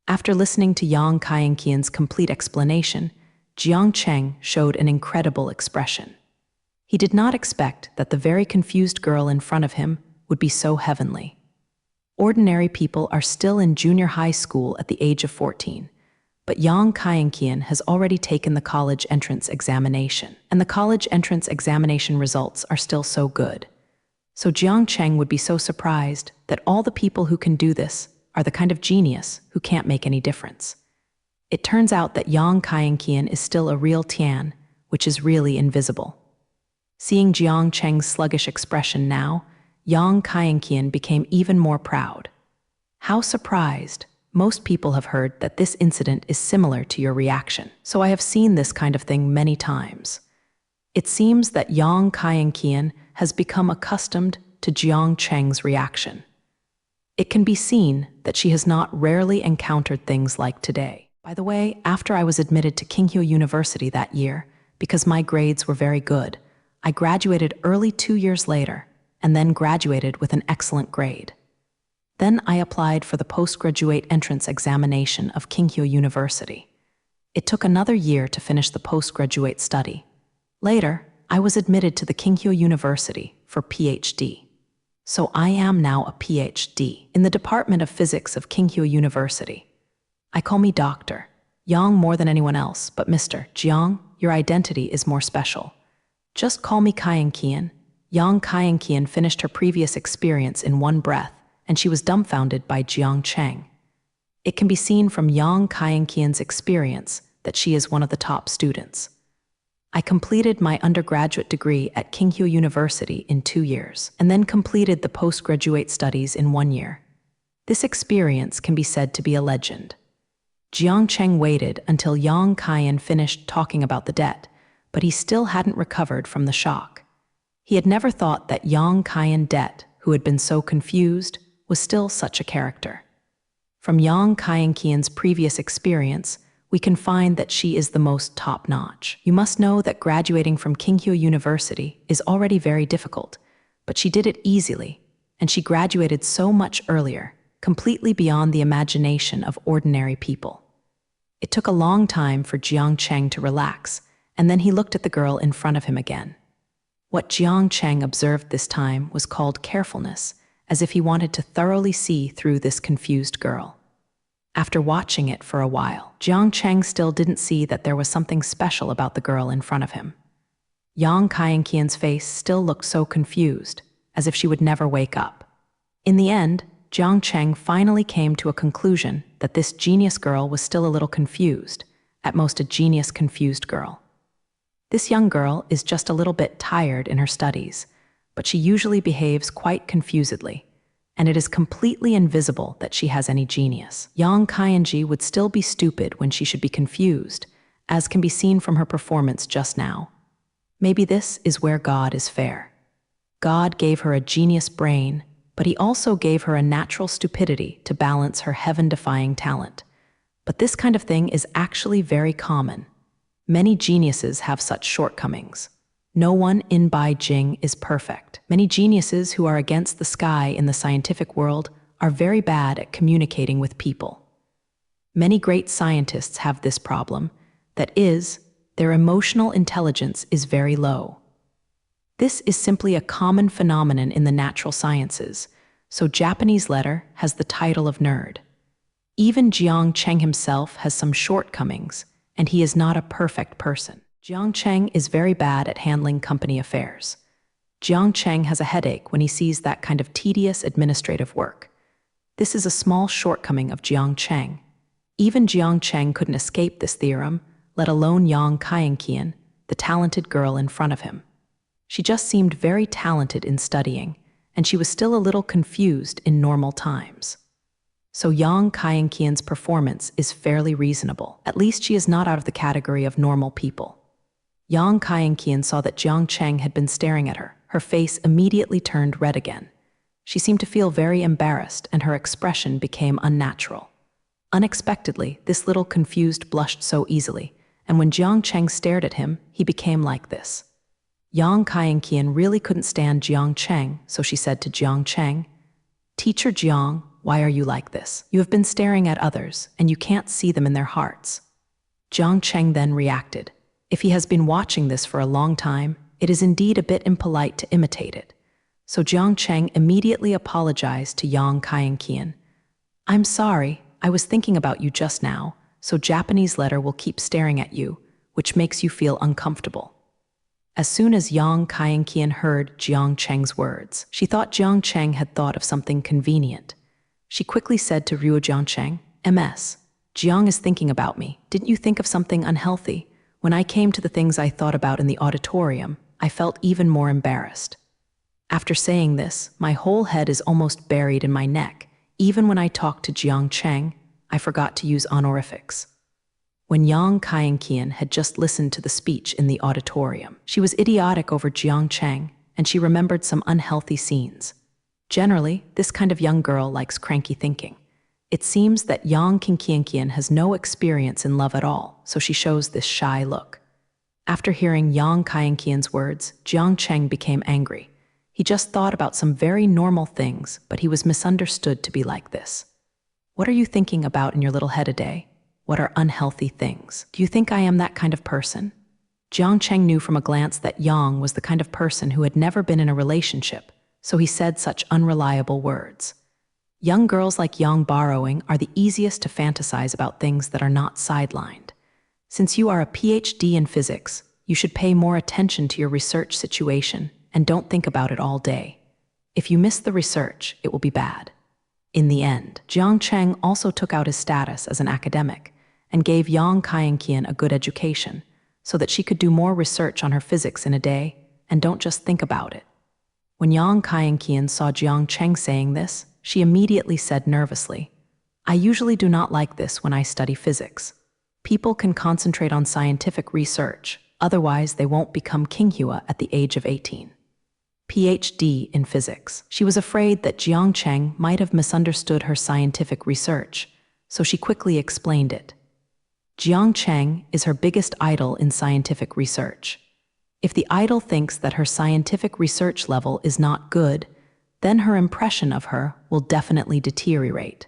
After listening to Yang Kaiyan's complete explanation, Jiang Cheng showed an incredible expression. He did not expect that the very confused girl in front of him would be so heavenly. Ordinary people are still in junior high school at the age of 14, but Yang Kaiyan has already taken the college entrance examination, and the college entrance examination results are still so good. So Jiang Cheng would be so surprised that all the people who can do this are the kind of genius who can't make any difference. It turns out that Yang Kaiyan is still a real Tian, which is really invisible. Seeing Jiang Cheng's sluggish expression now, Yang Kaienqian became even more proud. How surprised! Most people have heard that this incident is similar to your reaction, so I have seen this kind of thing many times. It seems that Yang Kaienqian has become accustomed to Jiang Cheng's reaction. It can be seen that she has not rarely encountered things like today. By the way, after I was admitted to Qinghua University that year, because my grades were very good, I graduated early 2 years later, and then graduated with an excellent grade. Then I applied for the postgraduate entrance examination of Qinghua University. It took another year to finish the postgraduate study. Later, I was admitted to the Qinghua University for PhD. So I am now a PhD in the Department of Physics of Qinghua University. I call me Dr. Yang more than anyone else, but Mr. Jiang, your identity is more special. Just call me Kaienqian. Yang Kaienqian finished her previous experience in one breath, and she was dumbfounded by Jiang Cheng. It can be seen from Yang Kaienqian's experience that she is one of the top students. I completed my undergraduate degree at Qinghua University in 2 years, and then completed the postgraduate studies in 1 year. This experience can be said to be a legend. Jiang Cheng waited until Yang Kaian finished talking about the debt, but he still hadn't recovered from the shock. He had never thought that Yang Kaian debt, who had been so confused, was still such a character. From Yang Kaienqian's previous experience, we can find that she is the most top-notch. You must know that graduating from Qinghua University is already very difficult, but she did it easily, and she graduated so much earlier, completely beyond the imagination of ordinary people. It took a long time for Jiang Cheng to relax, and then he looked at the girl in front of him again. What Jiang Cheng observed this time was called carefulness, as if he wanted to thoroughly see through this confused girl. After watching it for a while, Jiang Cheng still didn't see that there was something special about the girl in front of him. Yang Kaienqian's face still looked so confused, as if she would never wake up. In the end, Jiang Cheng finally came to a conclusion that this genius girl was still a little confused, at most a genius confused girl. This young girl is just a little bit tired in her studies, but she usually behaves quite confusedly, and it is completely invisible that she has any genius. Yang Kaienji would still be stupid when she should be confused, as can be seen from her performance just now. Maybe this is where God is fair. God gave her a genius brain, but he also gave her a natural stupidity to balance her heaven-defying talent. But this kind of thing is actually very common. Many geniuses have such shortcomings. No one in Beijing is perfect. Many geniuses who are against the sky in the scientific world are very bad at communicating with people. Many great scientists have this problem, that is, their emotional intelligence is very low. This is simply a common phenomenon in the natural sciences, so Japanese letter has the title of nerd. Even Jiang Cheng himself has some shortcomings, and he is not a perfect person. Jiang Cheng is very bad at handling company affairs. Jiang Cheng has a headache when he sees that kind of tedious administrative work. This is a small shortcoming of Jiang Cheng. Even Jiang Cheng couldn't escape this theorem, let alone Yang Kaienqian, the talented girl in front of him. She just seemed very talented in studying, and she was still a little confused in normal times. So Yang Kaienqian's performance is fairly reasonable. At least she is not out of the category of normal people. Yang Kaienqian saw that Jiang Cheng had been staring at her. Her face immediately turned red again. She seemed to feel very embarrassed, and her expression became unnatural. Unexpectedly, this little confused blushed so easily, and when Jiang Cheng stared at him, he became like this. Yang Kaienqian really couldn't stand Jiang Cheng, so she said to Jiang Cheng, "Teacher Jiang, why are you like this? You have been staring at others, and you can't see them in their hearts." Jiang Cheng then reacted. If he has been watching this for a long time, it is indeed a bit impolite to imitate it. So Jiang Cheng immediately apologized to Yang Kaienqian. "I'm sorry, I was thinking about you just now, so Japanese letter will keep staring at you, which makes you feel uncomfortable." As soon as Yang Kaienqian heard Jiang Cheng's words, she thought Jiang Cheng had thought of something convenient. She quickly said to Ruo Jiang Cheng, "MS, Jiang is thinking about me. Didn't you think of something unhealthy? When I came to the things I thought about in the auditorium, I felt even more embarrassed." After saying this, my whole head is almost buried in my neck. Even when I talked to Jiang Cheng, I forgot to use honorifics. When Yang Kaienqian had just listened to the speech in the auditorium, she was idiotic over Jiang Cheng, and she remembered some unhealthy scenes. Generally, this kind of young girl likes cranky thinking. It seems that Yang Kaienqian has no experience in love at all, so she shows this shy look. After hearing Yang Kaienqian's words, Jiang Cheng became angry. He just thought about some very normal things, but he was misunderstood to be like this. What are you thinking about in your little head a day? What are unhealthy things? Do you think I am that kind of person? Jiang Cheng knew from a glance that Yang was the kind of person who had never been in a relationship, so he said such unreliable words. Young girls like Yang borrowing are the easiest to fantasize about things that are not sidelined. Since you are a PhD in physics, you should pay more attention to your research situation and don't think about it all day. If you miss the research, it will be bad. In the end, Jiang Cheng also took out his status as an academic and gave Yang Kaienqian a good education so that she could do more research on her physics in a day and don't just think about it. When Yang Kaienqian saw Jiang Cheng saying this, she immediately said nervously, "I usually do not like this when I study physics. People can concentrate on scientific research, otherwise they won't become Qinghua at the age of 18. PhD in physics. She was afraid that Jiang Cheng might have misunderstood her scientific research, so she quickly explained it. Jiang Cheng is her biggest idol in scientific research. If the idol thinks that her scientific research level is not good, then her impression of her will definitely deteriorate.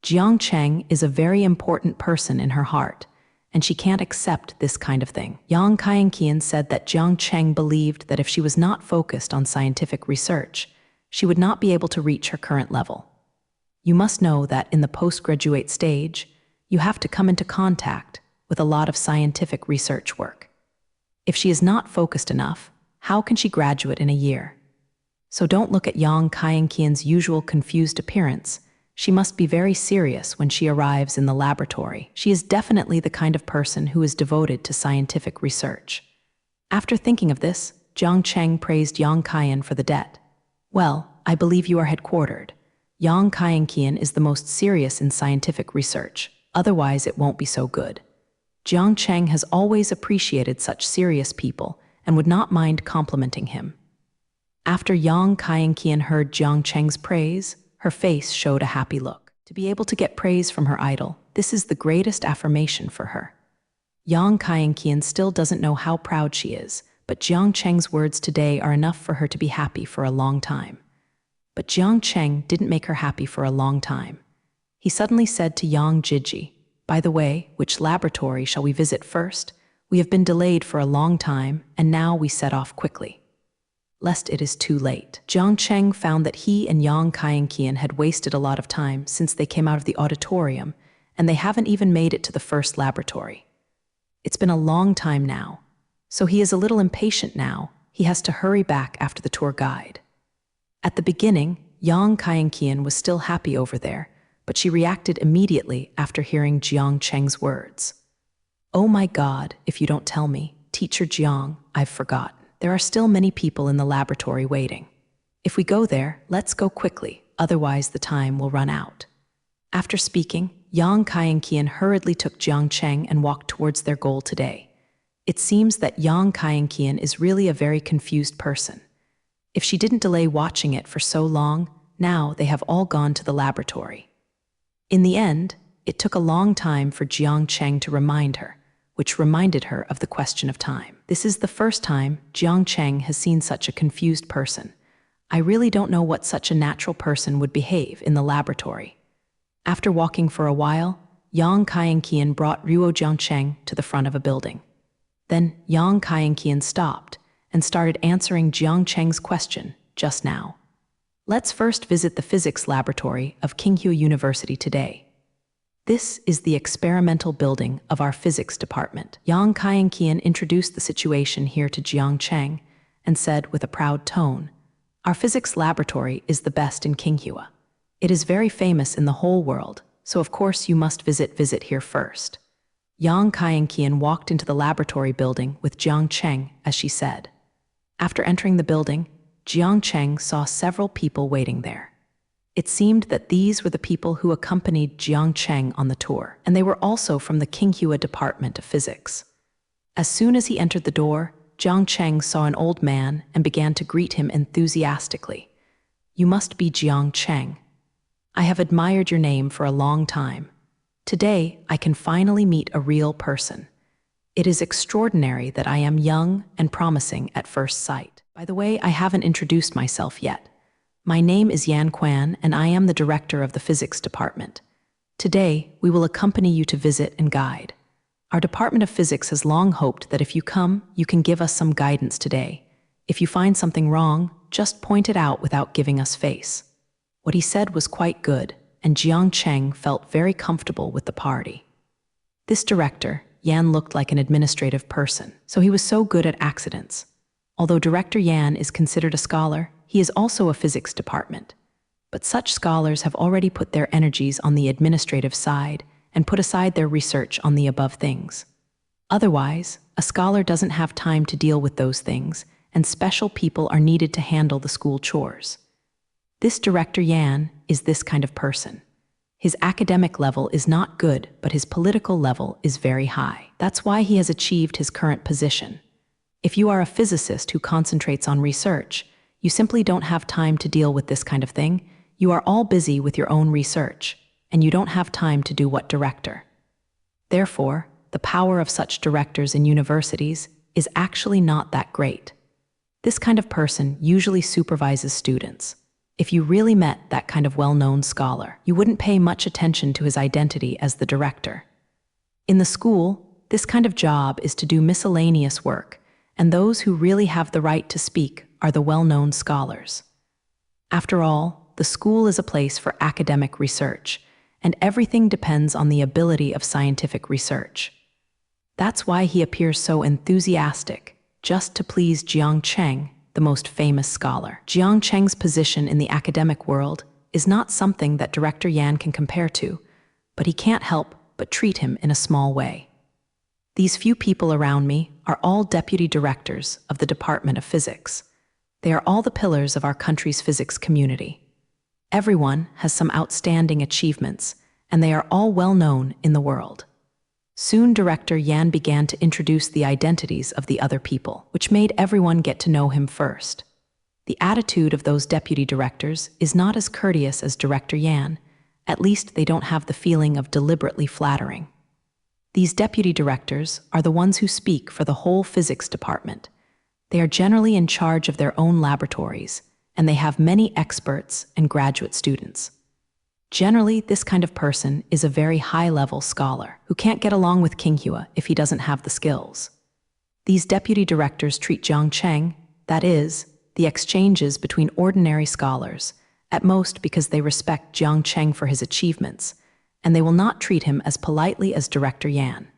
Jiang Cheng is a very important person in her heart, and she can't accept this kind of thing. Yang Kaienqian said that Jiang Cheng believed that if she was not focused on scientific research, she would not be able to reach her current level. You must know that in the postgraduate stage, you have to come into contact with a lot of scientific research work. If she is not focused enough, how can she graduate in a year? So don't look at Yang Kaienqian's usual confused appearance. She must be very serious when she arrives in the laboratory. She is definitely the kind of person who is devoted to scientific research. After thinking of this, Jiang Cheng praised Yang Kaian for the debt. Well, I believe you are headquartered. Yang Kaienqian is the most serious in scientific research, otherwise it won't be so good. Jiang Cheng has always appreciated such serious people and would not mind complimenting him. After Yang Kaienqian heard Jiang Cheng's praise, her face showed a happy look. To be able to get praise from her idol, this is the greatest affirmation for her. Yang Kaienqian still doesn't know how proud she is, but Jiang Cheng's words today are enough for her to be happy for a long time. But Jiang Cheng didn't make her happy for a long time. He suddenly said to Yang Jiji, "By the way, which laboratory shall we visit first? We have been delayed for a long time, and now we set off quickly." Lest it is too late. Jiang Cheng found that he and Yang Kaienqian had wasted a lot of time since they came out of the auditorium, and they haven't even made it to the first laboratory. It's been a long time now, so he is a little impatient now. He has to hurry back after the tour guide. At the beginning, Yang Kaienqian was still happy over there, but she reacted immediately after hearing Jiang Cheng's words. "Oh my God, if you don't tell me, Teacher Jiang, I've forgotten. There are still many people in the laboratory waiting. If we go there, let's go quickly, otherwise the time will run out." After speaking, Yang Kaienqian hurriedly took Jiang Cheng and walked towards their goal today. It seems that Yang Kaienqian is really a very confused person. If she didn't delay watching it for so long, now they have all gone to the laboratory. In the end, it took a long time for Jiang Cheng to remind her, which reminded her of the question of time. This is the first time Jiang Cheng has seen such a confused person. I really don't know what such a natural person would behave in the laboratory. After walking for a while, Yang Kaienqian brought Ruo Jiang Cheng to the front of a building. Then Yang Kaienqian stopped and started answering Jiang Cheng's question just now. "Let's first visit the physics laboratory of Qinghua University today. This is the experimental building of our physics department." Yang Kaienqian introduced the situation here to Jiang Cheng and said with a proud tone, "Our physics laboratory is the best in Qinghua. It is very famous in the whole world, so of course you must visit here first." Yang Kaienqian walked into the laboratory building with Jiang Cheng, as she said. After entering the building, Jiang Cheng saw several people waiting there. It seemed that these were the people who accompanied Jiang Cheng on the tour, and they were also from the Qinghua Department of Physics. As soon as he entered the door, Jiang Cheng saw an old man and began to greet him enthusiastically. "You must be Jiang Cheng. I have admired your name for a long time. Today, I can finally meet a real person. It is extraordinary that I am young and promising at first sight. By the way, I haven't introduced myself yet. My name is Yan Quan, and I am the director of the physics department. Today, we will accompany you to visit and guide. Our Department of Physics has long hoped that if you come, you can give us some guidance today. If you find something wrong, just point it out without giving us face." What he said was quite good, and Jiang Cheng felt very comfortable with the party. This director, Yan, looked like an administrative person, so he was so good at accidents. Although Director Yan is considered a scholar, he is also a physics department. But such scholars have already put their energies on the administrative side and put aside their research on the above things. Otherwise, a scholar doesn't have time to deal with those things, and special people are needed to handle the school chores. This Director Yan is this kind of person. His academic level is not good, but his political level is very high. That's why he has achieved his current position. If you are a physicist who concentrates on research, you simply don't have time to deal with this kind of thing. You are all busy with your own research, and you don't have time to do what director. Therefore, the power of such directors in universities is actually not that great. This kind of person usually supervises students. If you really met that kind of well-known scholar, you wouldn't pay much attention to his identity as the director. In the school, this kind of job is to do miscellaneous work, and those who really have the right to speak are the well-known scholars. After all, the school is a place for academic research, and everything depends on the ability of scientific research. That's why he appears so enthusiastic, just to please Jiang Cheng, the most famous scholar. Jiang Cheng's position in the academic world is not something that Director Yan can compare to, but he can't help but treat him in a small way. These few people around me are all deputy directors of the Department of Physics. They are all the pillars of our country's physics community. Everyone has some outstanding achievements, and they are all well known in the world. Soon Director Yan began to introduce the identities of the other people, which made everyone get to know him first. The attitude of those deputy directors is not as courteous as Director Yan. At least they don't have the feeling of deliberately flattering. These deputy directors are the ones who speak for the whole physics department. They are generally in charge of their own laboratories, and they have many experts and graduate students. Generally, this kind of person is a very high-level scholar who can't get along with Qinghua if he doesn't have the skills. These deputy directors treat Jiang Cheng, that is, the exchanges between ordinary scholars, at most because they respect Jiang Cheng for his achievements, and they will not treat him as politely as Director Yan.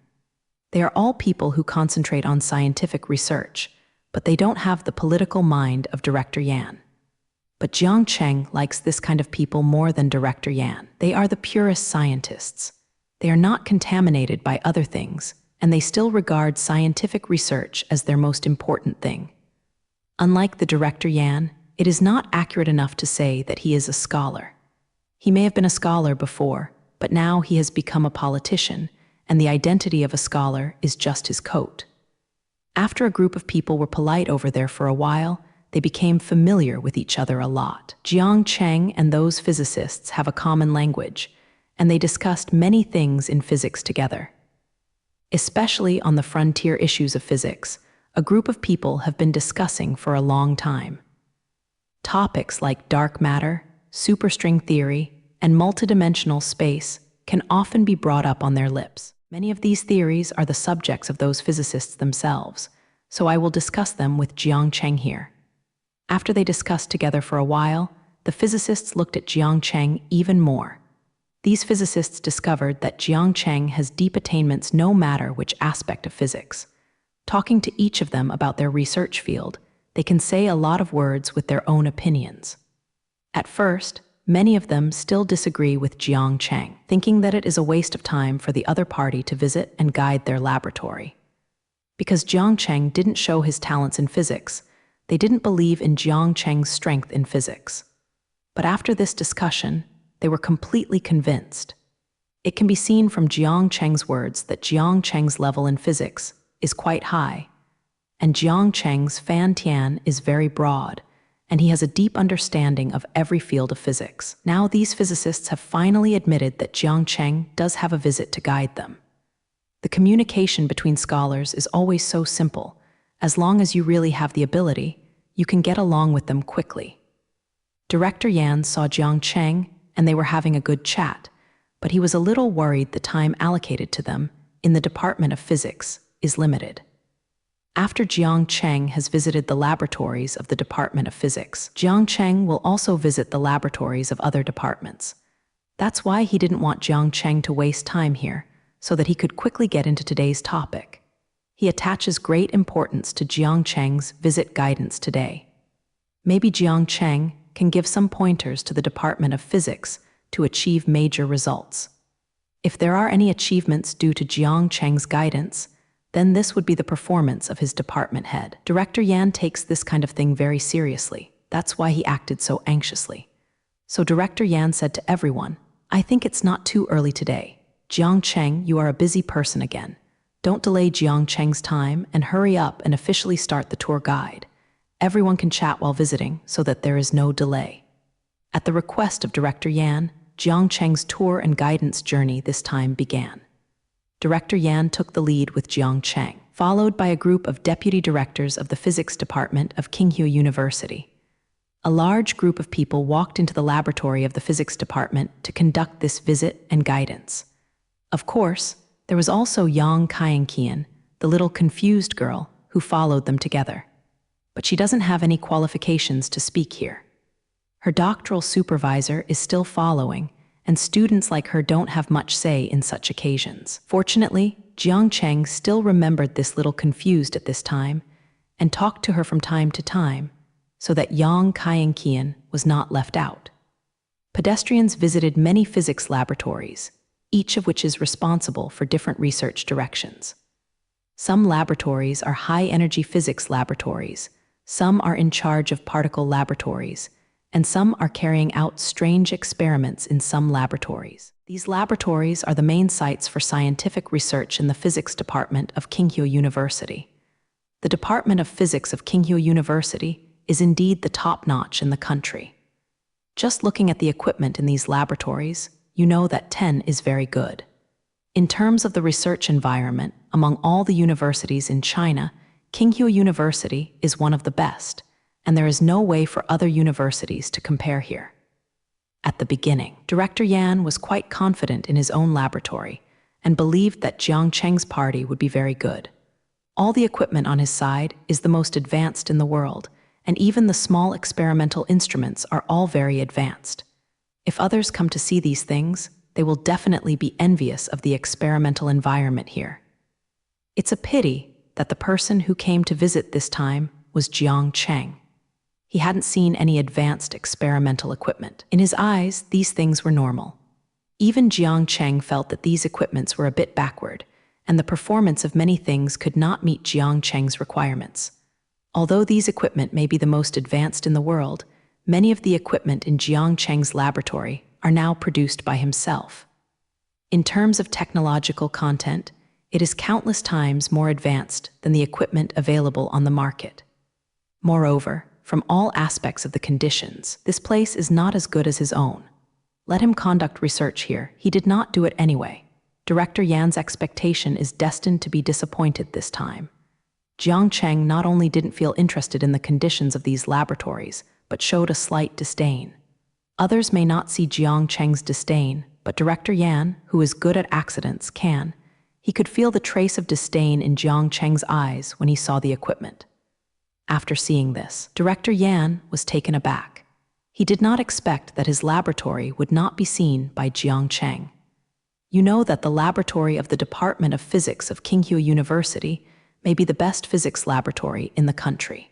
They are all people who concentrate on scientific research, but they don't have the political mind of Director Yan. But Jiang Cheng likes this kind of people more than Director Yan. They are the purest scientists. They are not contaminated by other things, and they still regard scientific research as their most important thing. Unlike the Director Yan, it is not accurate enough to say that he is a scholar. He may have been a scholar before, but now he has become a politician, and the identity of a scholar is just his coat. After a group of people were polite over there for a while, they became familiar with each other a lot. Jiang Cheng and those physicists have a common language, and they discussed many things in physics together. Especially on the frontier issues of physics, a group of people have been discussing for a long time. Topics like dark matter, superstring theory, and multidimensional space can often be brought up on their lips. Many of these theories are the subjects of those physicists themselves, so I will discuss them with Jiang Cheng here. After they discussed together for a while, the physicists looked at Jiang Cheng even more. These physicists discovered that Jiang Cheng has deep attainments no matter which aspect of physics. Talking to each of them about their research field, they can say a lot of words with their own opinions. At first, many of them still disagree with Jiang Cheng, thinking that it is a waste of time for the other party to visit and guide their laboratory. Because Jiang Cheng didn't show his talents in physics, They didn't believe in Jiang Cheng's strength in physics. But after this discussion, they were completely convinced. It can be seen from Jiang Cheng's words that Jiang Cheng's level in physics is quite high, and Jiang Cheng's Fan Tian is very broad, and he has a deep understanding of every field of physics. Now these physicists have finally admitted that Jiang Cheng does have a visit to guide them. The communication between scholars is always so simple. As long as you really have the ability, you can get along with them quickly. Director Yan saw Jiang Cheng, and they were having a good chat, but he was a little worried the time allocated to them in the Department of Physics is limited. After Jiang Cheng has visited the laboratories of the Department of Physics, Jiang Cheng will also visit the laboratories of other departments. That's why he didn't want Jiang Cheng to waste time here, so that he could quickly get into today's topic. He attaches great importance to Jiang Cheng's visit guidance today. Maybe Jiang Cheng can give some pointers to the Department of Physics to achieve major results. If there are any achievements due to Jiang Cheng's guidance, then this would be the performance of his department head. Director Yan takes this kind of thing very seriously. That's why he acted so anxiously. So Director Yan said to everyone, "I think it's not too early today. Jiang Cheng, you are a busy person again. Don't delay Jiang Cheng's time and hurry up and officially start the tour guide. Everyone can chat while visiting so that there is no delay." At the request of Director Yan, Jiang Cheng's tour and guidance journey this time began. Director Yan took the lead with Jiang Cheng, followed by a group of deputy directors of the physics department of Qinghu University. A large group of people walked into the laboratory of the physics department to conduct this visit and guidance. Of course, there was also Yang Kaienqian, the little confused girl, who followed them together. But she doesn't have any qualifications to speak here. Her doctoral supervisor is still following, and students like her don't have much say in such occasions. Fortunately, Jiang Cheng still remembered this little confused at this time and talked to her from time to time so that Yang Kaienqian was not left out. Pedestrians visited many physics laboratories, each of which is responsible for different research directions. Some laboratories are high-energy physics laboratories, some are in charge of particle laboratories, and some are carrying out strange experiments in some laboratories. These laboratories are the main sites for scientific research in the physics department of Qinghu University. The Department of Physics of Qinghu University is indeed the top-notch in the country. Just looking at the equipment in these laboratories, you know that 10 is very good. In terms of the research environment, among all the universities in China, Qinghu University is one of the best, and there is no way for other universities to compare here. At the beginning, Director Yan was quite confident in his own laboratory and believed that Jiang Cheng's party would be very good. All the equipment on his side is the most advanced in the world, and even the small experimental instruments are all very advanced. If others come to see these things, they will definitely be envious of the experimental environment here. It's a pity that the person who came to visit this time was Jiang Cheng. He hadn't seen any advanced experimental equipment. In his eyes, these things were normal. Even Jiang Cheng felt that these equipments were a bit backward, and the performance of many things could not meet Jiang Cheng's requirements. Although these equipment may be the most advanced in the world, many of the equipment in Jiang Cheng's laboratory are now produced by himself. In terms of technological content, it is countless times more advanced than the equipment available on the market. Moreover, from all aspects of the conditions, this place is not as good as his own. Let him conduct research here. He did not do it anyway. Director Yan's expectation is destined to be disappointed this time. Jiang Cheng not only didn't feel interested in the conditions of these laboratories, but showed a slight disdain. Others may not see Jiang Cheng's disdain, but Director Yan, who is good at accidents, can. He could feel the trace of disdain in Jiang Cheng's eyes when he saw the equipment. After seeing this, Director Yan was taken aback. He did not expect that his laboratory would not be seen by Jiang Cheng. You know that the laboratory of the Department of Physics of Qinghu University may be the best physics laboratory in the country.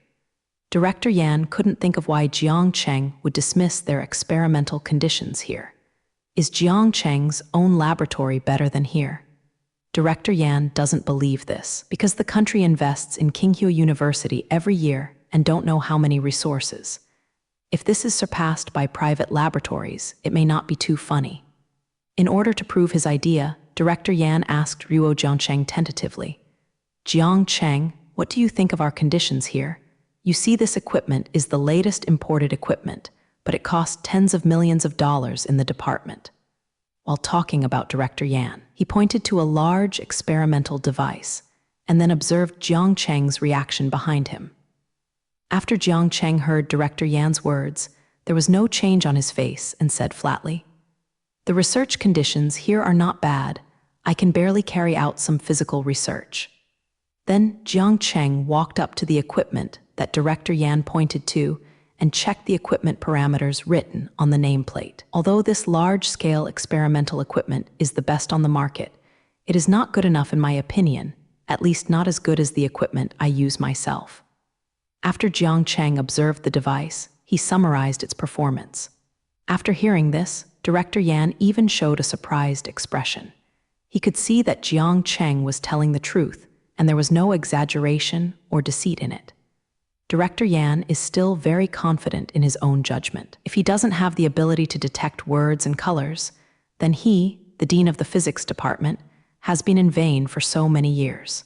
Director Yan couldn't think of why Jiang Cheng would dismiss their experimental conditions here. Is Jiang Cheng's own laboratory better than here? Director Yan doesn't believe this because the country invests in Qinghu University every year and don't know how many resources. If this is surpassed by private laboratories, it may not be too funny. In order to prove his idea, Director Yan asked Ruo Jiangcheng tentatively, "Jiangcheng, what do you think of our conditions here? You see, this equipment is the latest imported equipment, but it costs tens of millions of dollars in the department." While talking about Director Yan, he pointed to a large experimental device and then observed Jiangcheng's reaction behind him. After Jiangcheng heard Director Yan's words, there was no change on his face and said flatly, "The research conditions here are not bad. I can barely carry out some physical research." Then Jiangcheng walked up to the equipment that Director Yan pointed to and checked the equipment parameters written on the nameplate. Although this large-scale experimental equipment is the best on the market, it is not good enough in my opinion, at least not as good as the equipment I use myself. After Jiangcheng observed the device, he summarized its performance. After hearing this, Director Yan even showed a surprised expression. He could see that Jiangcheng was telling the truth, and there was no exaggeration or deceit in it. Director Yan is still very confident in his own judgment. If he doesn't have the ability to detect words and colors, then he, the dean of the physics department, has been in vain for so many years.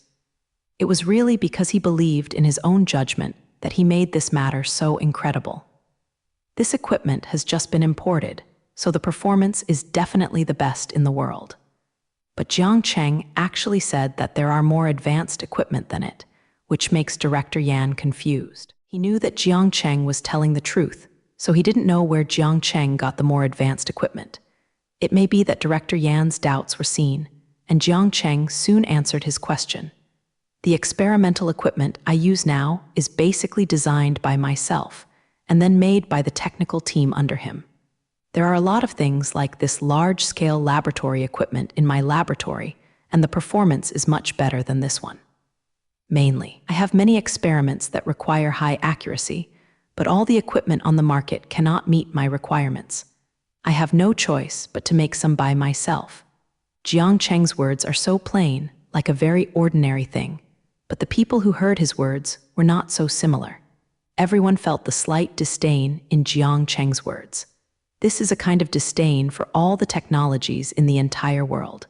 It was really because he believed in his own judgment that he made this matter so incredible. This equipment has just been imported, so the performance is definitely the best in the world. But Jiangcheng actually said that there are more advanced equipment than it, which makes Director Yan confused. He knew that Jiangcheng was telling the truth, so he didn't know where Jiangcheng got the more advanced equipment. It may be that Director Yan's doubts were seen, and Jiangcheng soon answered his question. "The experimental equipment I use now is basically designed by myself, and then made by the technical team under him. There are a lot of things like this large-scale laboratory equipment in my laboratory, and the performance is much better than this one. Mainly, I have many experiments that require high accuracy, but all the equipment on the market cannot meet my requirements. I have no choice but to make some by myself." Jiangcheng's words are so plain, like a very ordinary thing, but the people who heard his words were not so similar. Everyone felt the slight disdain in Jiangcheng's words. This is a kind of disdain for all the technologies in the entire world.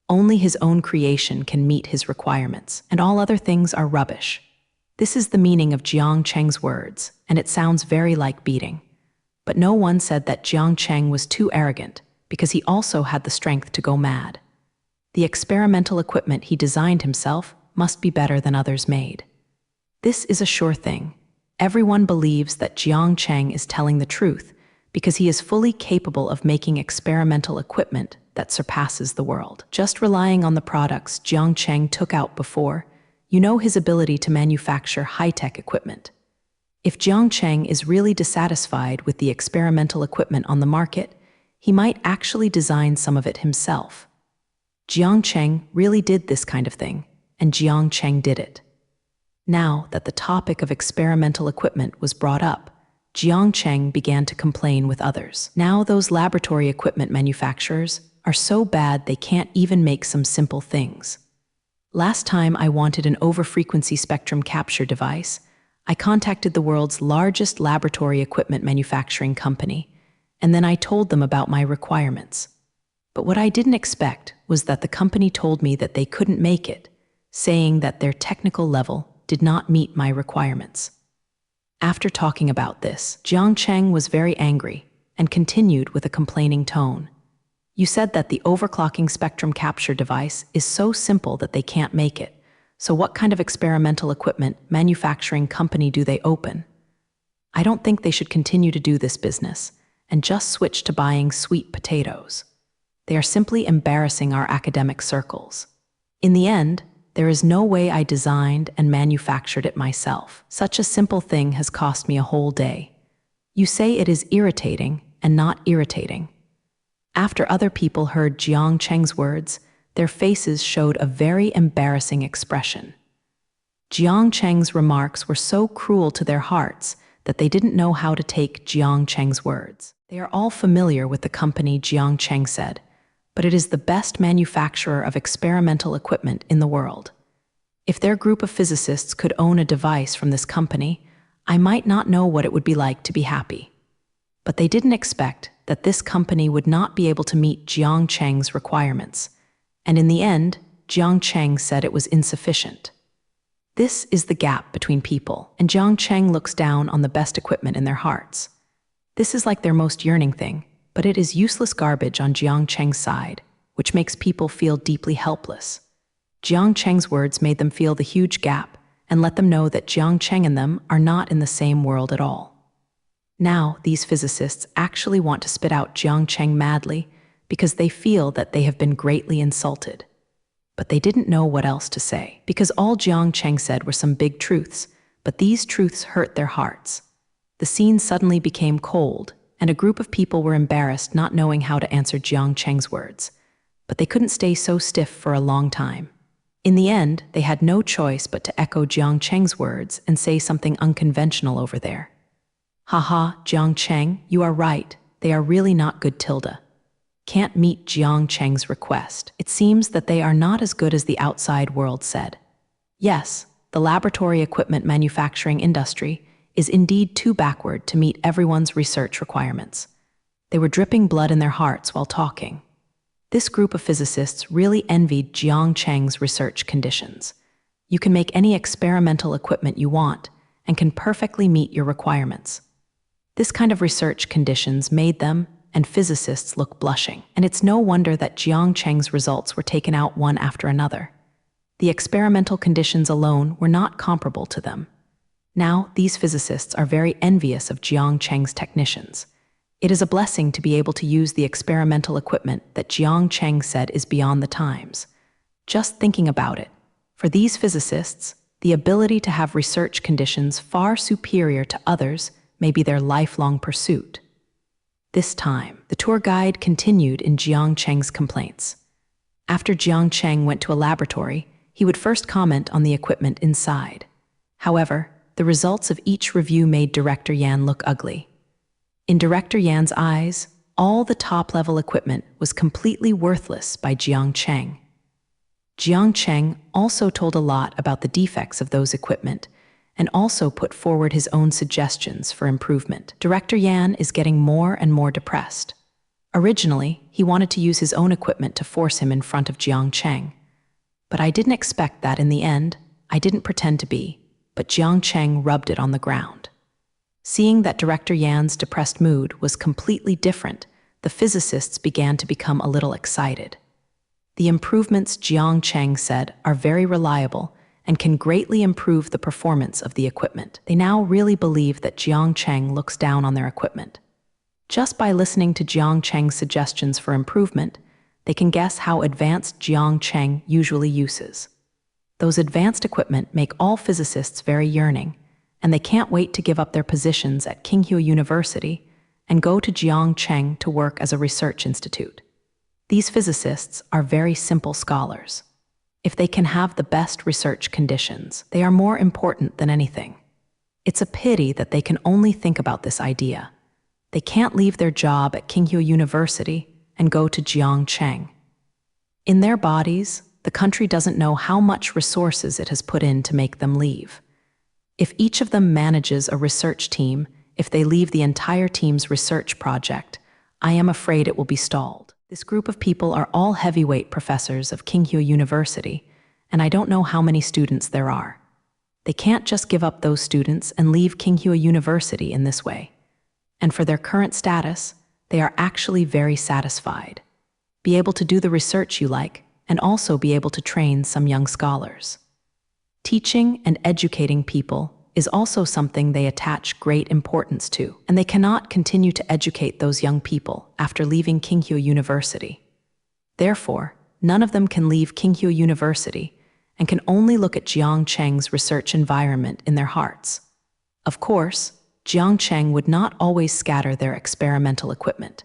Only his own creation can meet his requirements, and all other things are rubbish. This is the meaning of Jiangcheng's words, and it sounds very like beating. But no one said that Jiangcheng was too arrogant, because he also had the strength to go mad. The experimental equipment he designed himself must be better than others made. This is a sure thing. Everyone believes that Jiangcheng is telling the truth, because he is fully capable of making experimental equipment that surpasses the world. Just relying on the products Jiangcheng took out before, you know his ability to manufacture high-tech equipment. If Jiangcheng is really dissatisfied with the experimental equipment on the market, he might actually design some of it himself. Jiangcheng really did this kind of thing, and Jiangcheng did it. Now that the topic of experimental equipment was brought up, Jiangcheng began to complain with others. Now those laboratory equipment manufacturers are so bad they can't even make some simple things. Last time I wanted an over-frequency spectrum capture device, I contacted the world's largest laboratory equipment manufacturing company, and then I told them about my requirements. But what I didn't expect was that the company told me that they couldn't make it, saying that their technical level did not meet my requirements. After talking about this, Jiangcheng was very angry and continued with a complaining tone. "You said that the overclocking spectrum capture device is so simple that they can't make it. So what kind of experimental equipment manufacturing company do they open? I don't think they should continue to do this business and just switch to buying sweet potatoes. They are simply embarrassing our academic circles. In the end, there is no way I designed and manufactured it myself. Such a simple thing has cost me a whole day. You say it is irritating and not irritating." After other people heard Jiangcheng's words, their faces showed a very embarrassing expression. Jiangcheng's remarks were so cruel to their hearts that they didn't know how to take Jiangcheng's words. They are all familiar with the company, Jiangcheng said, but it is the best manufacturer of experimental equipment in the world. If their group of physicists could own a device from this company, I might not know what it would be like to be happy. But they didn't expect that this company would not be able to meet Jiang Cheng's requirements. And in the end, Jiang Cheng said it was insufficient. This is the gap between people, and Jiang Cheng looks down on the best equipment in their hearts. This is like their most yearning thing, but it is useless garbage on Jiang Cheng's side, which makes people feel deeply helpless. Jiang Cheng's words made them feel the huge gap and let them know that Jiang Cheng and them are not in the same world at all. Now, these physicists actually want to spit out Jiang Cheng madly because they feel that they have been greatly insulted. But they didn't know what else to say, because all Jiang Cheng said were some big truths, but these truths hurt their hearts. The scene suddenly became cold, and a group of people were embarrassed not knowing how to answer Jiang Cheng's words. But they couldn't stay so stiff for a long time. In the end, they had no choice but to echo Jiang Cheng's words and say something unconventional over there. Haha, Jiang Cheng, you are right. They are really not good tilde. Can't meet Jiang Cheng's request. It seems that they are not as good as the outside world said. Yes, the laboratory equipment manufacturing industry is indeed too backward to meet everyone's research requirements. They were dripping blood in their hearts while talking. This group of physicists really envied Jiang Cheng's research conditions. You can make any experimental equipment you want and can perfectly meet your requirements. This kind of research conditions made them and physicists look blushing, and it's no wonder that Jiang Cheng's results were taken out one after another. The experimental conditions alone were not comparable to them. Now, these physicists are very envious of Jiang Cheng's technicians. It is a blessing to be able to use the experimental equipment that Jiang Cheng said is beyond the times. Just thinking about it, for these physicists, the ability to have research conditions far superior to others may be their lifelong pursuit. This time, the tour guide continued in Jiang Cheng's complaints. After Jiang Cheng went to a laboratory, he would first comment on the equipment inside. However, the results of each review made Director Yan look ugly. In Director Yan's eyes, all the top-level equipment was completely worthless by Jiang Cheng. Jiang Cheng also told a lot about the defects of those equipment and also put forward his own suggestions for improvement. Director Yan is getting more and more depressed. Originally, he wanted to use his own equipment to force him in front of Jiang Cheng. But I didn't expect that in the end. I didn't pretend to be, but Jiang Cheng rubbed it on the ground. Seeing that Director Yan's depressed mood was completely different, the physicists began to become a little excited. The improvements Jiang Cheng said are very reliable and can greatly improve the performance of the equipment. They now really believe that Jiang Cheng looks down on their equipment. Just by listening to Jiang Cheng's suggestions for improvement, they can guess how advanced Jiang Cheng usually uses. Those advanced equipment make all physicists very yearning, and they can't wait to give up their positions at Qinghua University and go to Jiang Cheng to work as a research institute. These physicists are very simple scholars. If they can have the best research conditions, they are more important than anything. It's a pity that they can only think about this idea. They can't leave their job at Qinghua University and go to Jiang Cheng. In their bodies, the country doesn't know how much resources it has put in to make them leave. If each of them manages a research team, if they leave the entire team's research project, I am afraid it will be stalled. This group of people are all heavyweight professors of Qinghua University, and I don't know how many students there are. They can't just give up those students and leave Qinghua University in this way. And for their current status, they are actually very satisfied. Be able to do the research you like, and also be able to train some young scholars. Teaching and educating people is also something they attach great importance to, and they cannot continue to educate those young people after leaving Qinghua University. Therefore, none of them can leave Qinghua University and can only look at Jiang Cheng's research environment in their hearts. Of course, Jiang Cheng would not always scatter their experimental equipment.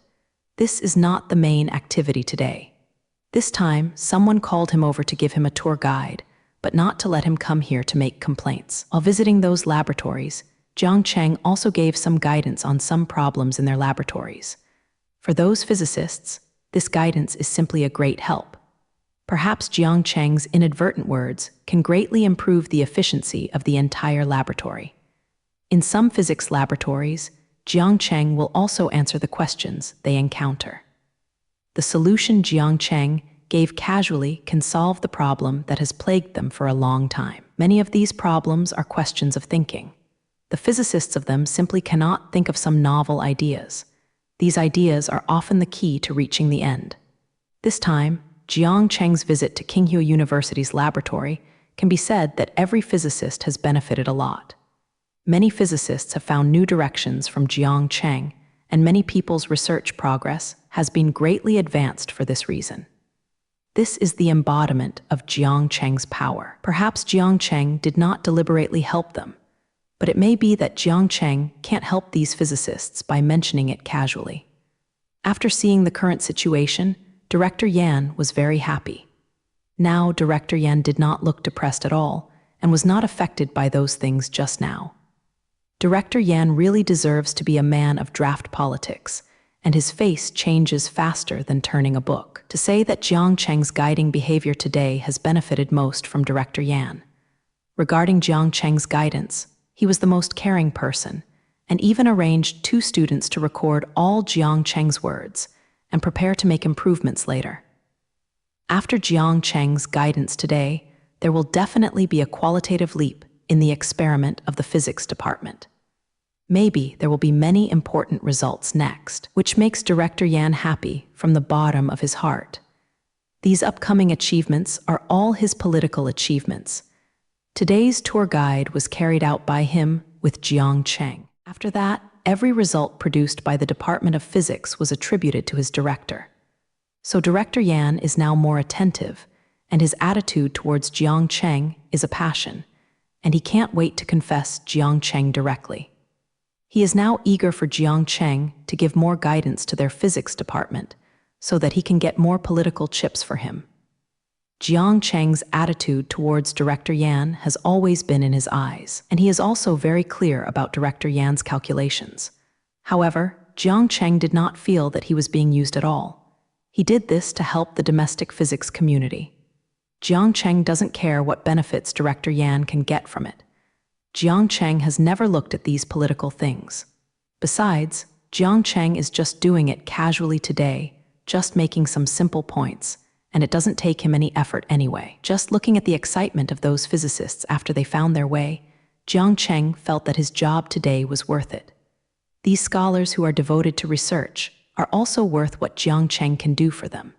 This is not the main activity today. This time, someone called him over to give him a tour guide, but not to let him come here to make complaints. While visiting those laboratories, Jiang Cheng also gave some guidance on some problems in their laboratories. For those physicists, this guidance is simply a great help. Perhaps Jiang Cheng's inadvertent words can greatly improve the efficiency of the entire laboratory. In some physics laboratories, Jiang Cheng will also answer the questions they encounter. The solution Jiang Cheng gave casually can solve the problem that has plagued them for a long time. Many of these problems are questions of thinking. The physicists of them simply cannot think of some novel ideas. These ideas are often the key to reaching the end. This time, Jiang Cheng's visit to Kinghu University's laboratory can be said that every physicist has benefited a lot. Many physicists have found new directions from Jiang Cheng, and many people's research progress has been greatly advanced for this reason. This is the embodiment of Jiang Cheng's power. Perhaps Jiang Cheng did not deliberately help them, but it may be that Jiang Cheng can't help these physicists by mentioning it casually. After seeing the current situation, Director Yan was very happy. Now, Director Yan did not look depressed at all and was not affected by those things just now. Director Yan really deserves to be a man of draft politics, and his face changes faster than turning a book. To say that Jiang Cheng's guiding behavior today has benefited most from Director Yan. Regarding Jiang Cheng's guidance, he was the most caring person, and even arranged 2 students to record all Jiang Cheng's words and prepare to make improvements later. After Jiang Cheng's guidance today, there will definitely be a qualitative leap in the experiment of the physics department. Maybe there will be many important results next, which makes Director Yan happy from the bottom of his heart. These upcoming achievements are all his political achievements. Today's tour guide was carried out by him with Jiang Cheng. After that, every result produced by the Department of Physics was attributed to his director. So Director Yan is now more attentive, and his attitude towards Jiang Cheng is a passion, and he can't wait to confess Jiang Cheng directly. He is now eager for Jiang Cheng to give more guidance to their physics department so that he can get more political chips for him. Jiang Cheng's attitude towards Director Yan has always been in his eyes, and he is also very clear about Director Yan's calculations. However, Jiang Cheng did not feel that he was being used at all. He did this to help the domestic physics community. Jiang Cheng doesn't care what benefits Director Yan can get from it. Jiang Cheng has never looked at these political things. Besides, Jiang Cheng is just doing it casually today, just making some simple points, and it doesn't take him any effort anyway. Just looking at the excitement of those physicists after they found their way, Jiang Cheng felt that his job today was worth it. These scholars who are devoted to research are also worth what Jiang Cheng can do for them.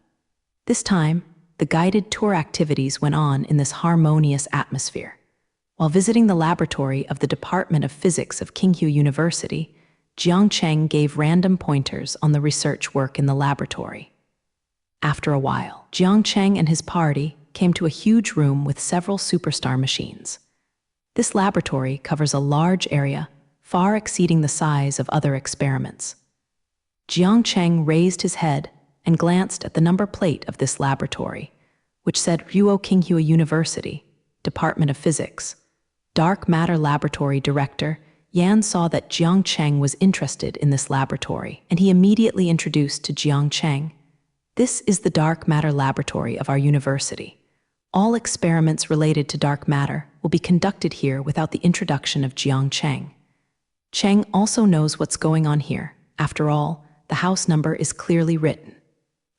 This time, the guided tour activities went on in this harmonious atmosphere. While visiting the laboratory of the Department of Physics of Kinghu University, Jiang Cheng gave random pointers on the research work in the laboratory. After a while, Jiang Cheng and his party came to a huge room with several superstar machines. This laboratory covers a large area, far exceeding the size of other experiments. Jiang Cheng raised his head and glanced at the number plate of this laboratory, which said Ruo Kinghu University, Department of Physics. Dark Matter Laboratory Director Yan saw that Jiang Cheng was interested in this laboratory, and he immediately introduced to Jiang Cheng, "This is the dark matter laboratory of our university. All experiments related to dark matter will be conducted here without the introduction of Jiang Cheng. Cheng also knows what's going on here. After all, the house number is clearly written.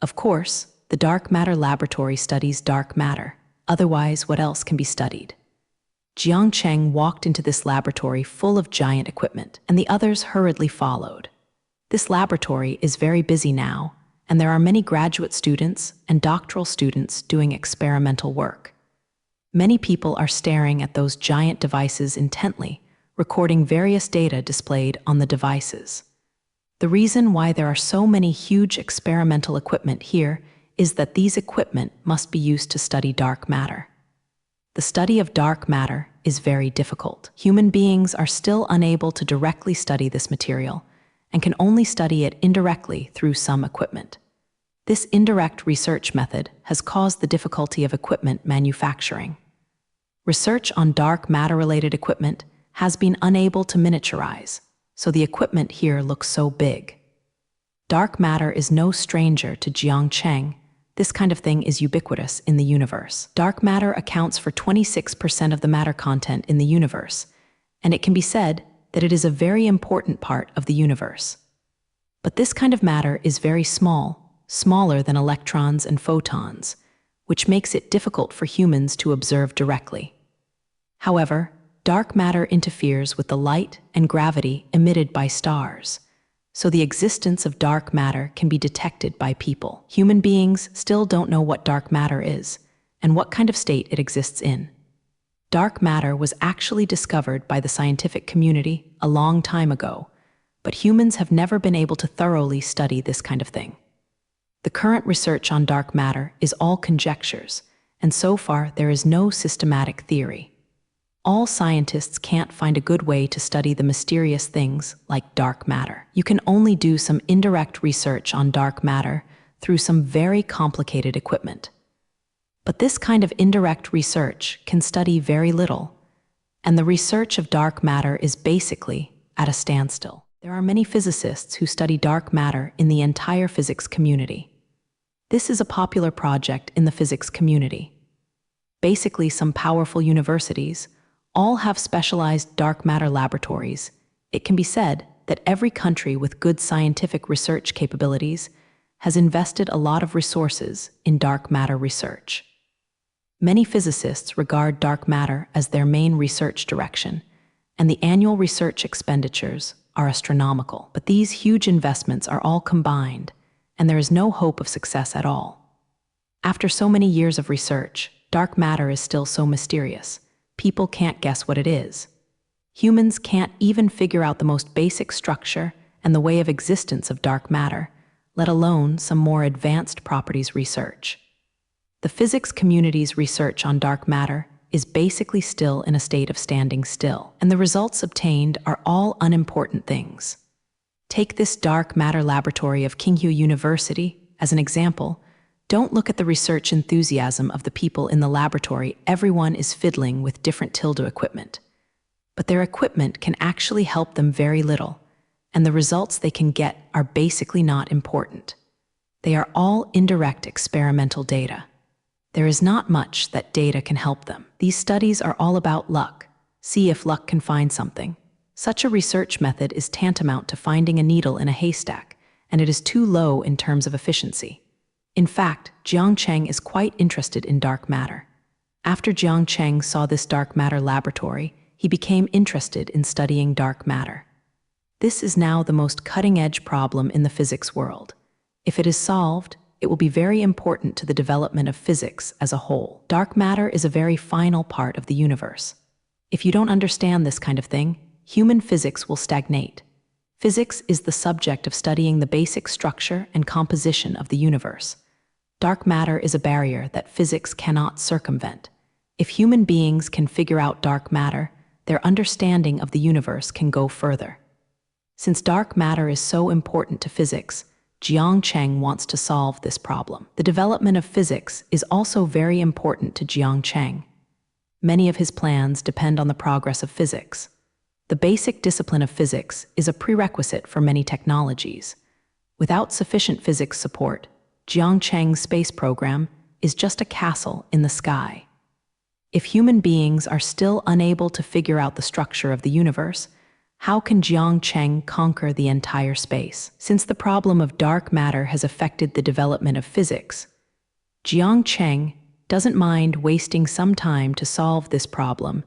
Of course, the dark matter laboratory studies dark matter. Otherwise, what else can be studied?" Jiang Cheng walked into this laboratory full of giant equipment, and the others hurriedly followed. This laboratory is very busy now, and there are many graduate students and doctoral students doing experimental work. Many people are staring at those giant devices intently, recording various data displayed on the devices. The reason why there are so many huge experimental equipment here is that these equipment must be used to study dark matter. The study of dark matter is very difficult. Human beings are still unable to directly study this material and can only study it indirectly through some equipment. This indirect research method has caused the difficulty of equipment manufacturing. Research on dark matter-related equipment has been unable to miniaturize, so the equipment here looks so big. Dark matter is no stranger to Jiang Cheng. This kind of thing is ubiquitous in the universe. Dark matter accounts for 26% of the matter content in the universe, and it can be said that it is a very important part of the universe. But this kind of matter is very small, smaller than electrons and photons, which makes it difficult for humans to observe directly. However, dark matter interferes with the light and gravity emitted by stars, so the existence of dark matter can be detected by people. Human beings still don't know what dark matter is and what kind of state it exists in. Dark matter was actually discovered by the scientific community a long time ago, but humans have never been able to thoroughly study this kind of thing. The current research on dark matter is all conjectures, and so far there is no systematic theory. All scientists can't find a good way to study the mysterious things like dark matter. You can only do some indirect research on dark matter through some very complicated equipment. But this kind of indirect research can study very little, and the research of dark matter is basically at a standstill. There are many physicists who study dark matter in the entire physics community. This is a popular project in the physics community. Basically, some powerful universities all have specialized dark matter laboratories. It can be said that every country with good scientific research capabilities has invested a lot of resources in dark matter research. Many physicists regard dark matter as their main research direction, and the annual research expenditures are astronomical. But these huge investments are all combined, and there is no hope of success at all. After so many years of research, dark matter is still so mysterious. People can't guess what it is. Humans can't even figure out the most basic structure and the way of existence of dark matter, let alone some more advanced properties research. The physics community's research on dark matter is basically still in a state of standing still, and the results obtained are all unimportant things. Take this dark matter laboratory of Kyungju University as an example. Don't look at the research enthusiasm of the people in the laboratory. Everyone is fiddling with different tilde equipment. But their equipment can actually help them very little, and the results they can get are basically not important. They are all indirect experimental data. There is not much that data can help them. These studies are all about luck. See if luck can find something. Such a research method is tantamount to finding a needle in a haystack, and it is too low in terms of efficiency. In fact, Jiang Cheng is quite interested in dark matter. After Jiang Cheng saw this dark matter laboratory, he became interested in studying dark matter. This is now the most cutting-edge problem in the physics world. If it is solved, it will be very important to the development of physics as a whole. Dark matter is a very final part of the universe. If you don't understand this kind of thing, human physics will stagnate. Physics is the subject of studying the basic structure and composition of the universe. Dark matter is a barrier that physics cannot circumvent. If human beings can figure out dark matter, their understanding of the universe can go further. Since dark matter is so important to physics, Jiang Cheng wants to solve this problem. The development of physics is also very important to Jiang Cheng. Many of his plans depend on the progress of physics. The basic discipline of physics is a prerequisite for many technologies. Without sufficient physics support, Jiang Cheng's space program is just a castle in the sky. If human beings are still unable to figure out the structure of the universe, how can Jiang Cheng conquer the entire space? Since the problem of dark matter has affected the development of physics, Jiang Cheng doesn't mind wasting some time to solve this problem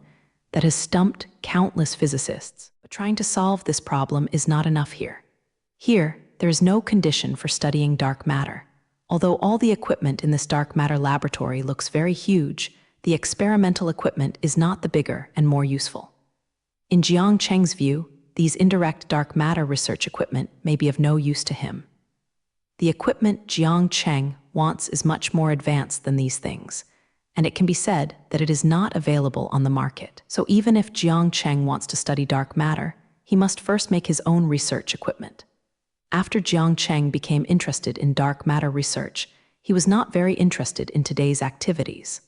that has stumped countless physicists. But trying to solve this problem is not enough here. Here, there is no condition for studying dark matter. Although all the equipment in this dark matter laboratory looks very huge, the experimental equipment is not the bigger and more useful. In Jiang Cheng's view, these indirect dark matter research equipment may be of no use to him. The equipment Jiang Cheng wants is much more advanced than these things, and it can be said that it is not available on the market. So even if Jiang Cheng wants to study dark matter, he must first make his own research equipment. After Jiang Cheng became interested in dark matter research, he was not very interested in today's activities.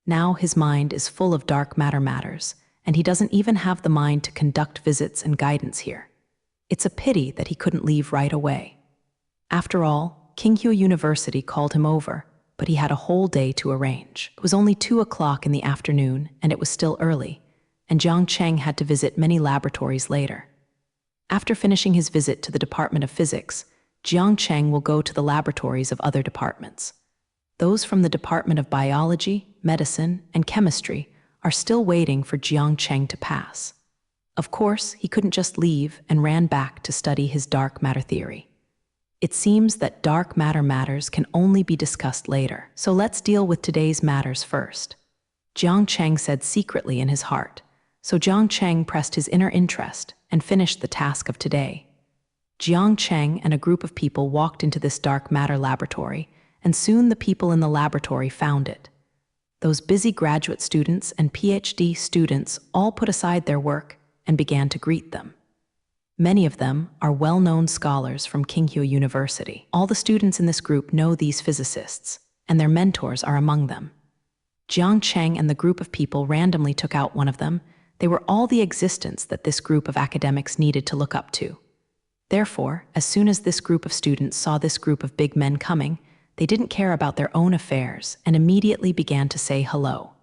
Now his mind is full of dark matter matters, and he doesn't even have the mind to conduct visits and guidance here. It's a pity that he couldn't leave right away. After all, Kyungju University called him over, but he had a whole day to arrange. It was only 2 o'clock in the afternoon, and it was still early, and Jiang Cheng had to visit many laboratories later. After finishing his visit to the Department of Physics, Jiang Cheng will go to the laboratories of other departments. Those from the Department of Biology, Medicine, and Chemistry are still waiting for Jiang Cheng to pass. Of course, he couldn't just leave and ran back to study his dark matter theory. It seems that dark matter matters can only be discussed later, so let's deal with today's matters first. Jiang Cheng said secretly in his heart, so Jiang Cheng pressed his inner interest and finished the task of today. Jiang Cheng and a group of people walked into this dark matter laboratory, and soon the people in the laboratory found it. Those busy graduate students and PhD students all put aside their work and began to greet them. Many of them are well-known scholars from Kinghu University. All the students in this group know these physicists, and their mentors are among them. Jiang Cheng and the group of people randomly took out one of them. They were all the existence that this group of academics needed to look up to. Therefore, as soon as this group of students saw this group of big men coming, they didn't care about their own affairs and immediately began to say hello.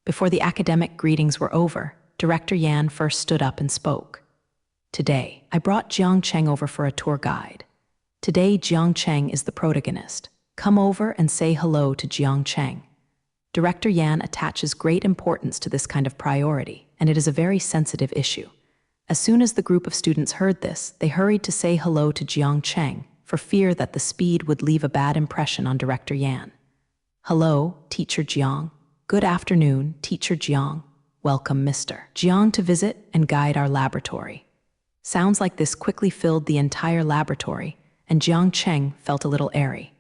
Before the academic greetings were over, Director Yan first stood up and spoke. Today, I brought Jiang Cheng over for a tour guide. Today, Jiang Cheng is the protagonist. Come over and say hello to Jiang Cheng. Director Yan attaches great importance to this kind of priority, and it is a very sensitive issue. As soon as the group of students heard this, they hurried to say hello to Jiang Cheng, for fear that the speed would leave a bad impression on Director Yan. Hello, Teacher Jiang. Good afternoon, Teacher Jiang. Welcome, Mr. Jiang, to visit and guide our laboratory. Sounds like this quickly filled the entire laboratory, and Jiang Cheng felt a little airy.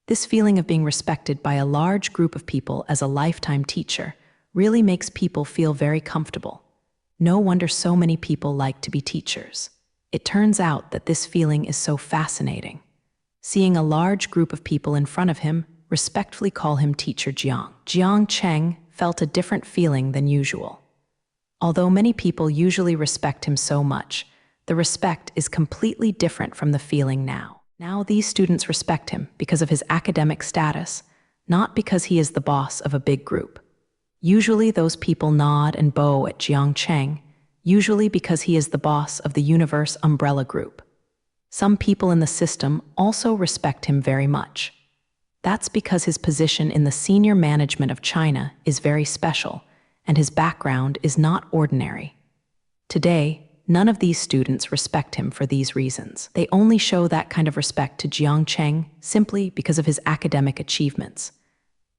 This feeling of being respected by a large group of people as a lifetime teacher really makes people feel very comfortable. No wonder so many people like to be teachers. It turns out that this feeling is so fascinating. Seeing a large group of people in front of him respectfully call him Teacher Jiang. Jiang Cheng felt a different feeling than usual. Although many people usually respect him so much, the respect is completely different from the feeling now. Now these students respect him because of his academic status, not because he is the boss of a big group. Usually those people nod and bow at Jiang Cheng, usually because he is the boss of the Universe Umbrella Group. Some people in the system also respect him very much. That's because his position in the senior management of China is very special, and his background is not ordinary. Today, none of these students respect him for these reasons. They only show that kind of respect to Jiang Cheng simply because of his academic achievements.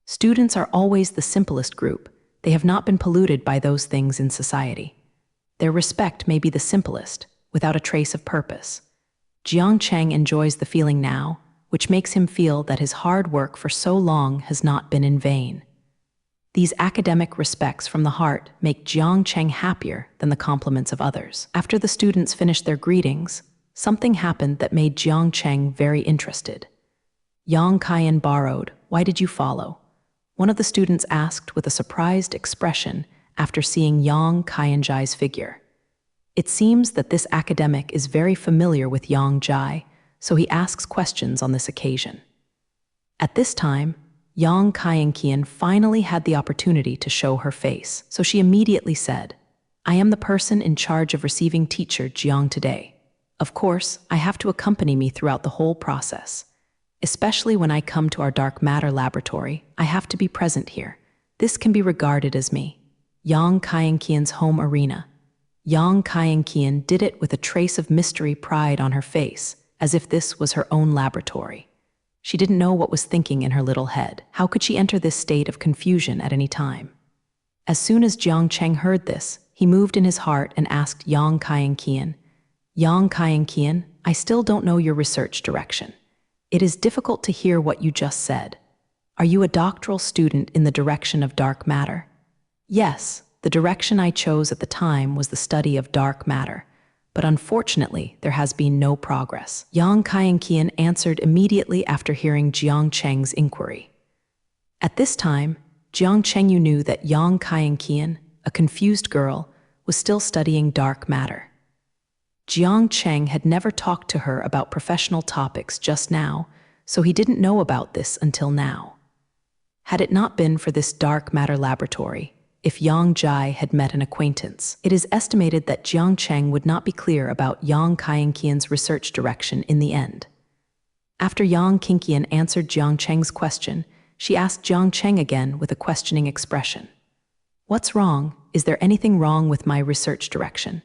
Students are always the simplest group. They have not been polluted by those things in society. Their respect may be the simplest, without a trace of purpose. Jiang Cheng enjoys the feeling now, which makes him feel that his hard work for so long has not been in vain. These academic respects from the heart make Jiang Cheng happier than the compliments of others. After the students finished their greetings, something happened that made Jiang Cheng very interested. Yang Kaiyan borrowed, "Why did you follow?" One of the students asked with a surprised expression after seeing Yang Kaiyanjai's figure. It seems that this academic is very familiar with Yang Jai, so he asks questions on this occasion. At this time, Yang Kaiyan finally had the opportunity to show her face, so she immediately said, "I am the person in charge of receiving Teacher Jiang today. Of course, I have to accompany me throughout the whole process. Especially when I come to our dark matter laboratory, I have to be present here. This can be regarded as me." Yang Kaiyan's home arena. Yang Kaiyan did it with a trace of mystery pride on her face, as if this was her own laboratory. She didn't know what was thinking in her little head. How could she enter this state of confusion at any time? As soon as Jiang Cheng heard this, he moved in his heart and asked Yang Kaiyan, "Yang Kaiyan, I still don't know your research direction. It is difficult to hear what you just said. Are you a doctoral student in the direction of dark matter?" "Yes, the direction I chose at the time was the study of dark matter, but unfortunately there has been no progress." Yang Kaiyan answered immediately after hearing Jiang Cheng's inquiry. At this time, Jiang Cheng knew that Yang Kaiyan, a confused girl, was still studying dark matter. Jiang Cheng had never talked to her about professional topics just now, so he didn't know about this until now. Had it not been for this dark matter laboratory, if Yang Jai had met an acquaintance. It is estimated that Jiang Cheng would not be clear about Yang Kaienqian's research direction in the end. After Yang Qingqian answered Jiang Cheng's question, she asked Jiang Cheng again with a questioning expression. "What's wrong? Is there anything wrong with my research direction?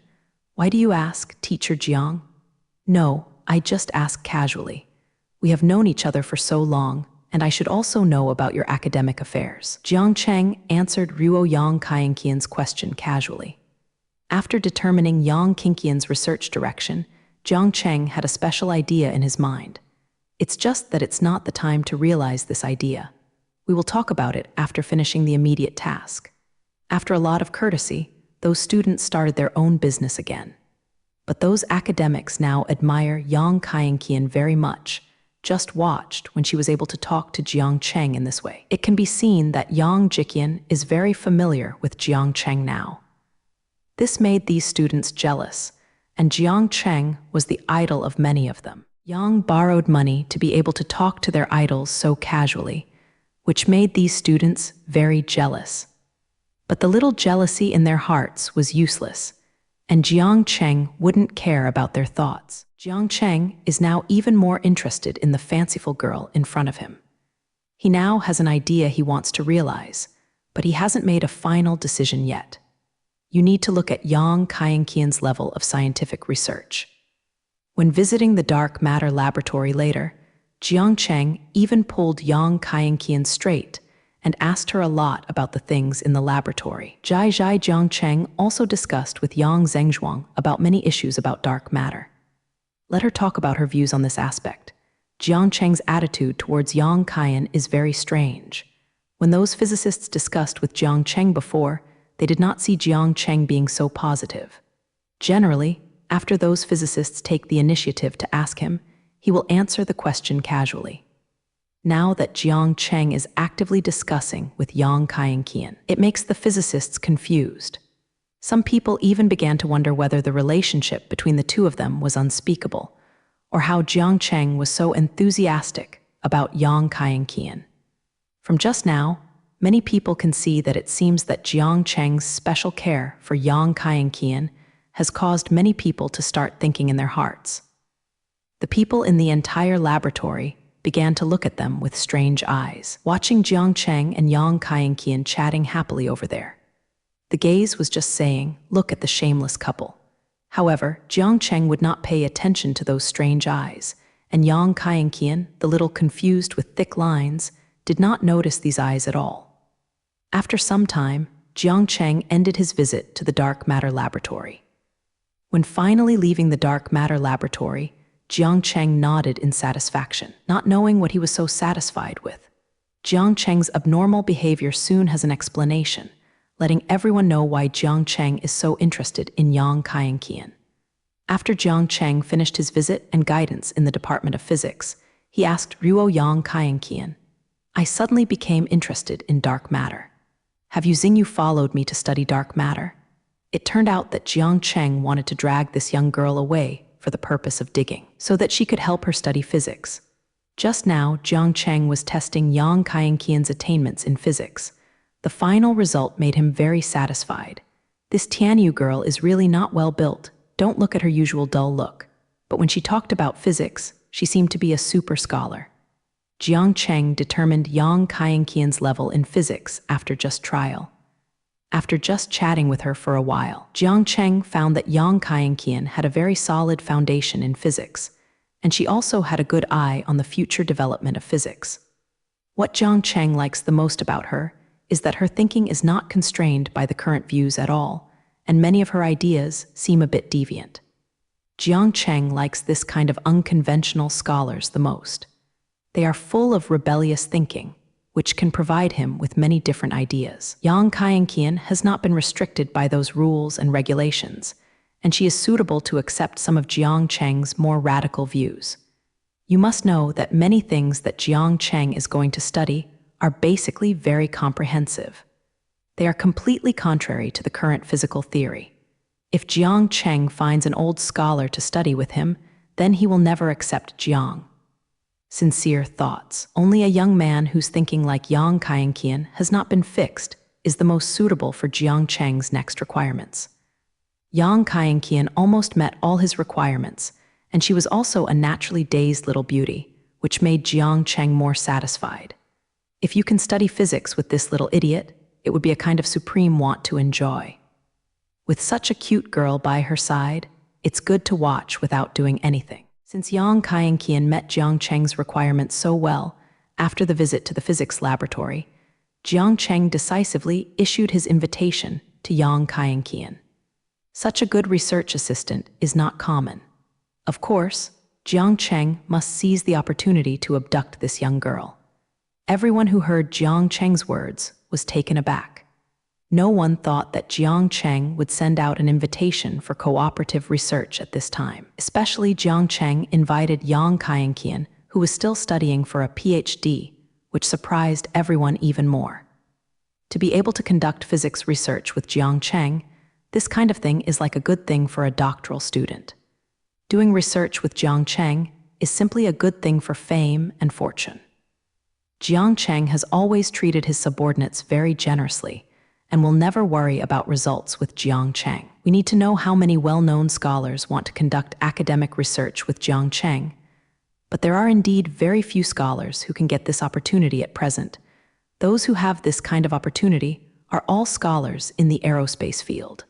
Why do you ask, Teacher Jiang?" "No, I just ask casually. We have known each other for so long, and I should also know about your academic affairs." Jiang Cheng answered Ruo Yang Kaienqian's question casually. After determining Yang Qingqian's research direction, Jiang Cheng had a special idea in his mind. It's just that it's not the time to realize this idea. We will talk about it after finishing the immediate task. After a lot of courtesy, those students started their own business again. But those academics now admire Yang Kaienqian very much. Just watched when she was able to talk to Jiang Cheng in this way. It can be seen that Yang Jiqian is very familiar with Jiang Cheng now. This made these students jealous, and Jiang Cheng was the idol of many of them. Yang borrowed money to be able to talk to their idols so casually, which made these students very jealous. But the little jealousy in their hearts was useless, and Jiang Cheng wouldn't care about their thoughts. Jiang Cheng is now even more interested in the fanciful girl in front of him. He now has an idea he wants to realize, but he hasn't made a final decision yet. You need to look at Yang Kaienqian's level of scientific research. When visiting the dark matter laboratory later, Jiang Cheng even pulled Yang Kaienqian straight and asked her a lot about the things in the laboratory. Jiang Cheng also discussed with Yang Zhengzhuang about many issues about dark matter. Let her talk about her views on this aspect. Jiang Cheng's attitude towards Yang Kaian is very strange. When those physicists discussed with Jiang Cheng before, they did not see Jiang Cheng being so positive. Generally, after those physicists take the initiative to ask him, he will answer the question casually. Now that Jiang Cheng is actively discussing with Yang Kaienqian, it makes the physicists confused. Some people even began to wonder whether the relationship between the two of them was unspeakable, or how Jiang Cheng was so enthusiastic about Yang Kaienqian. From just now, many people can see that it seems that Jiang Cheng's special care for Yang Kaienqian has caused many people to start thinking in their hearts. The people in the entire laboratory began to look at them with strange eyes, watching Jiang Cheng and Yang Kaienqian chatting happily over there. The gaze was just saying, "Look at the shameless couple." However, Jiang Cheng would not pay attention to those strange eyes, and Yang Kaienqian, the little confused with thick lines, did not notice these eyes at all. After some time, Jiang Cheng ended his visit to the dark matter laboratory. When finally leaving the dark matter laboratory, Jiang Cheng nodded in satisfaction, not knowing what he was so satisfied with. Jiang Cheng's abnormal behavior soon has an explanation, letting everyone know why Jiang Cheng is so interested in Yang Kaienqian. After Jiang Cheng finished his visit and guidance in the Department of Physics, he asked Ruo Yang Kaienqian, "I suddenly became interested in dark matter. Have you Xingyu followed me to study dark matter?" It turned out that Jiang Cheng wanted to drag this young girl away for the purpose of digging, so that she could help her study physics. Just now, Jiang Cheng was testing Yang Kaienqian's attainments in physics. The final result made him very satisfied. This Tianyu girl is really not well built. Don't look at her usual dull look. But when she talked about physics, she seemed to be a super scholar. Jiang Cheng determined Yang Kaienqian's level in physics after just trial. After just chatting with her for a while, Jiang Cheng found that Yang Kaienqian had a very solid foundation in physics, and she also had a good eye on the future development of physics. What Jiang Cheng likes the most about her is that her thinking is not constrained by the current views at all, and many of her ideas seem a bit deviant. Jiang Cheng likes this kind of unconventional scholars the most. They are full of rebellious thinking, which can provide him with many different ideas. Yang Kaienqian has not been restricted by those rules and regulations, and she is suitable to accept some of Jiang Cheng's more radical views. You must know that many things that Jiang Cheng is going to study are basically very comprehensive. They are completely contrary to the current physical theory. If Jiang Cheng finds an old scholar to study with him, then he will never accept Jiang. Sincere thoughts. Only a young man who's thinking like Yang Kaienqian has not been fixed is the most suitable for Jiang Cheng's next requirements. Yang Kaienqian almost met all his requirements, and she was also a naturally dazed little beauty, which made Jiang Cheng more satisfied. If you can study physics with this little idiot, it would be a kind of supreme want to enjoy. With such a cute girl by her side, it's good to watch without doing anything. Since Yang Kaienqian met Jiang Cheng's requirements so well, after the visit to the physics laboratory, Jiang Cheng decisively issued his invitation to Yang Kaienqian. Such a good research assistant is not common. Of course, Jiang Cheng must seize the opportunity to abduct this young girl. Everyone who heard Jiang Cheng's words was taken aback. No one thought that Jiang Cheng would send out an invitation for cooperative research at this time. Especially Jiang Cheng invited Yang Kaienqian, who was still studying for a PhD, which surprised everyone even more. To be able to conduct physics research with Jiang Cheng, this kind of thing is like a good thing for a doctoral student. Doing research with Jiang Cheng is simply a good thing for fame and fortune. Jiang Cheng has always treated his subordinates very generously and will never worry about results with Jiang Cheng. We need to know how many well-known scholars want to conduct academic research with Jiang Cheng, but there are indeed very few scholars who can get this opportunity at present. Those who have this kind of opportunity are all scholars in the aerospace field.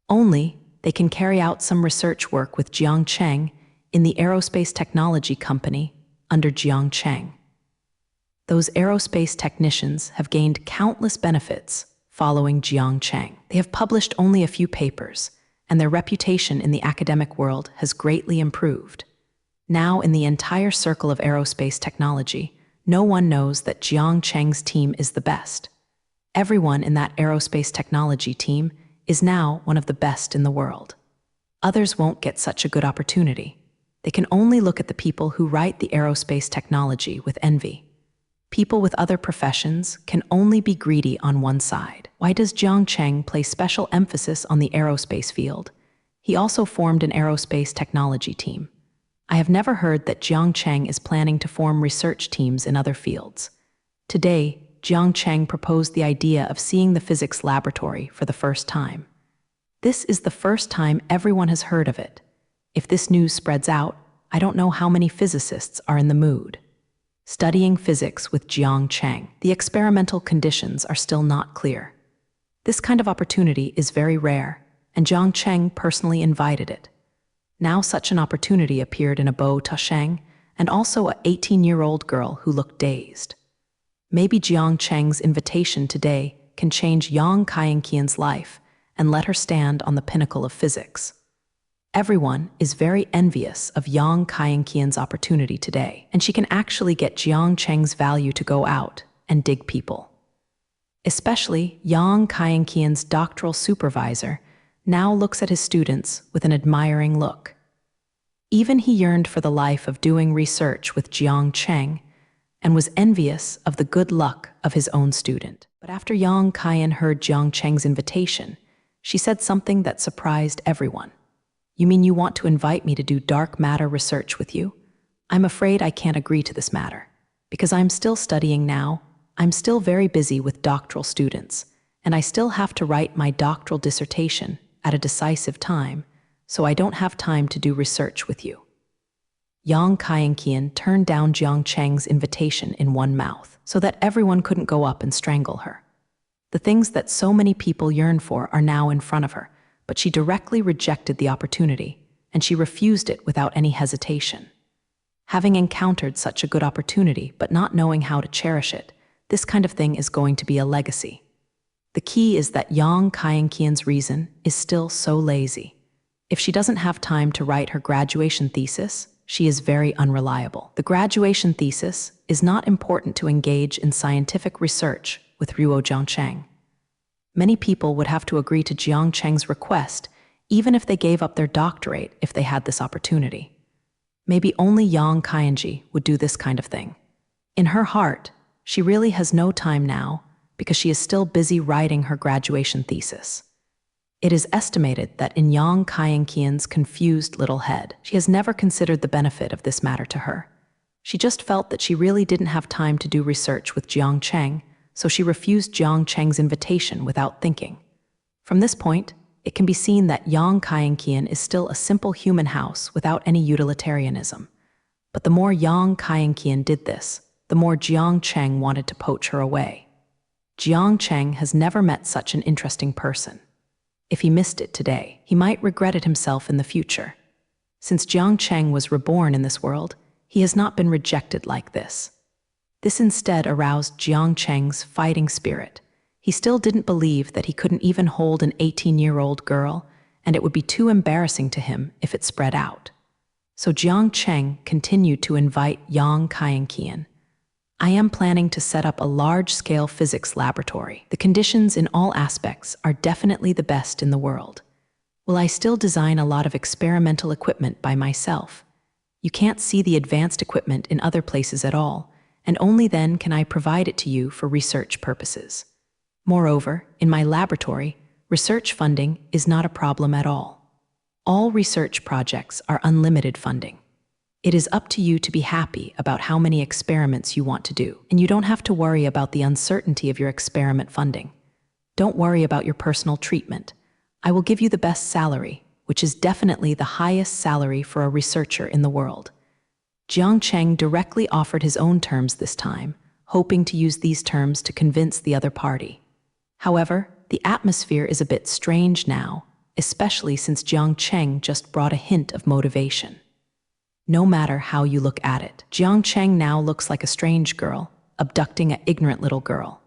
Only they can carry out some research work with Jiang Cheng in the aerospace technology company under Jiang Cheng. Those aerospace technicians have gained countless benefits following Jiang Cheng. They have published only a few papers, and their reputation in the academic world has greatly improved. Now, in the entire circle of aerospace technology, no one knows that Jiang Cheng's team is the best. Everyone in that aerospace technology team is now one of the best in the world. Others won't get such a good opportunity. They can only look at the people who write the aerospace technology with envy. People with other professions can only be greedy on one side. Why does Jiang Cheng place special emphasis on the aerospace field? He also formed an aerospace technology team. I have never heard that Jiang Cheng is planning to form research teams in other fields. Today, Jiang Cheng proposed the idea of seeing the physics laboratory for the first time. This is the first time everyone has heard of it. If this news spreads out, I don't know how many physicists are in the mood. Studying physics with Jiang Cheng. The experimental conditions are still not clear. This kind of opportunity is very rare, and Jiang Cheng personally invited it. Now such an opportunity appeared in a Bo Tasheng, and also an 18-year-old girl who looked dazed. Maybe Jiang Cheng's invitation today can change Yang Kaienqian's life and let her stand on the pinnacle of physics. Everyone is very envious of Yang Kaienqian's opportunity today, and she can actually get Jiang Cheng's value to go out and dig people. Especially Yang Kaienqian's doctoral supervisor now looks at his students with an admiring look. Even he yearned for the life of doing research with Jiang Cheng and was envious of the good luck of his own student. But after Yang Kaien heard Jiang Cheng's invitation, she said something that surprised everyone. "You mean you want to invite me to do dark matter research with you? I'm afraid I can't agree to this matter. Because I'm still studying now, I'm still very busy with doctoral students, and I still have to write my doctoral dissertation at a decisive time, so I don't have time to do research with you." Yang Kaienqian turned down Jiang Cheng's invitation in one mouth, so that everyone couldn't go up and strangle her. The things that so many people yearn for are now in front of her, but she directly rejected the opportunity, and she refused it without any hesitation. Having encountered such a good opportunity but not knowing how to cherish it, this kind of thing is going to be a legacy. The key is that Yang Kaienqian's reason is still so lazy. If she doesn't have time to write her graduation thesis, she is very unreliable. The graduation thesis is not important to engage in scientific research with Ruo Jiangcheng. Many people would have to agree to Jiang Cheng's request, even if they gave up their doctorate if they had this opportunity. Maybe only Yang Kaienji would do this kind of thing. In her heart, she really has no time now because she is still busy writing her graduation thesis. It is estimated that in Yang Kaienqian's confused little head, she has never considered the benefit of this matter to her. She just felt that she really didn't have time to do research with Jiang Cheng, so she refused Jiang Cheng's invitation without thinking. From this point, it can be seen that Yang Kaienqian is still a simple human house without any utilitarianism. But the more Yang Kaienqian did this, the more Jiang Cheng wanted to poach her away. Jiang Cheng has never met such an interesting person. If he missed it today, he might regret it himself in the future. Since Jiang Cheng was reborn in this world, he has not been rejected like this. This instead aroused Jiang Cheng's fighting spirit. He still didn't believe that he couldn't even hold an 18-year-old girl, and it would be too embarrassing to him if it spread out. So Jiang Cheng continued to invite Yang Kaienqian. I am planning to set up a large-scale physics laboratory. The conditions in all aspects are definitely the best in the world. Will I still design a lot of experimental equipment by myself? You can't see the advanced equipment in other places at all, and only then can I provide it to you for research purposes. Moreover, in my laboratory, research funding is not a problem at all. All research projects are unlimited funding. It is up to you to be happy about how many experiments you want to do, and you don't have to worry about the uncertainty of your experiment funding. Don't worry about your personal treatment. I will give you the best salary, which is definitely the highest salary for a researcher in the world. Jiang Cheng directly offered his own terms this time, hoping to use these terms to convince the other party. However, the atmosphere is a bit strange now, especially since Jiang Cheng just brought a hint of motivation. No matter how you look at it, Jiang Cheng now looks like a strange girl, abducting an ignorant little girl.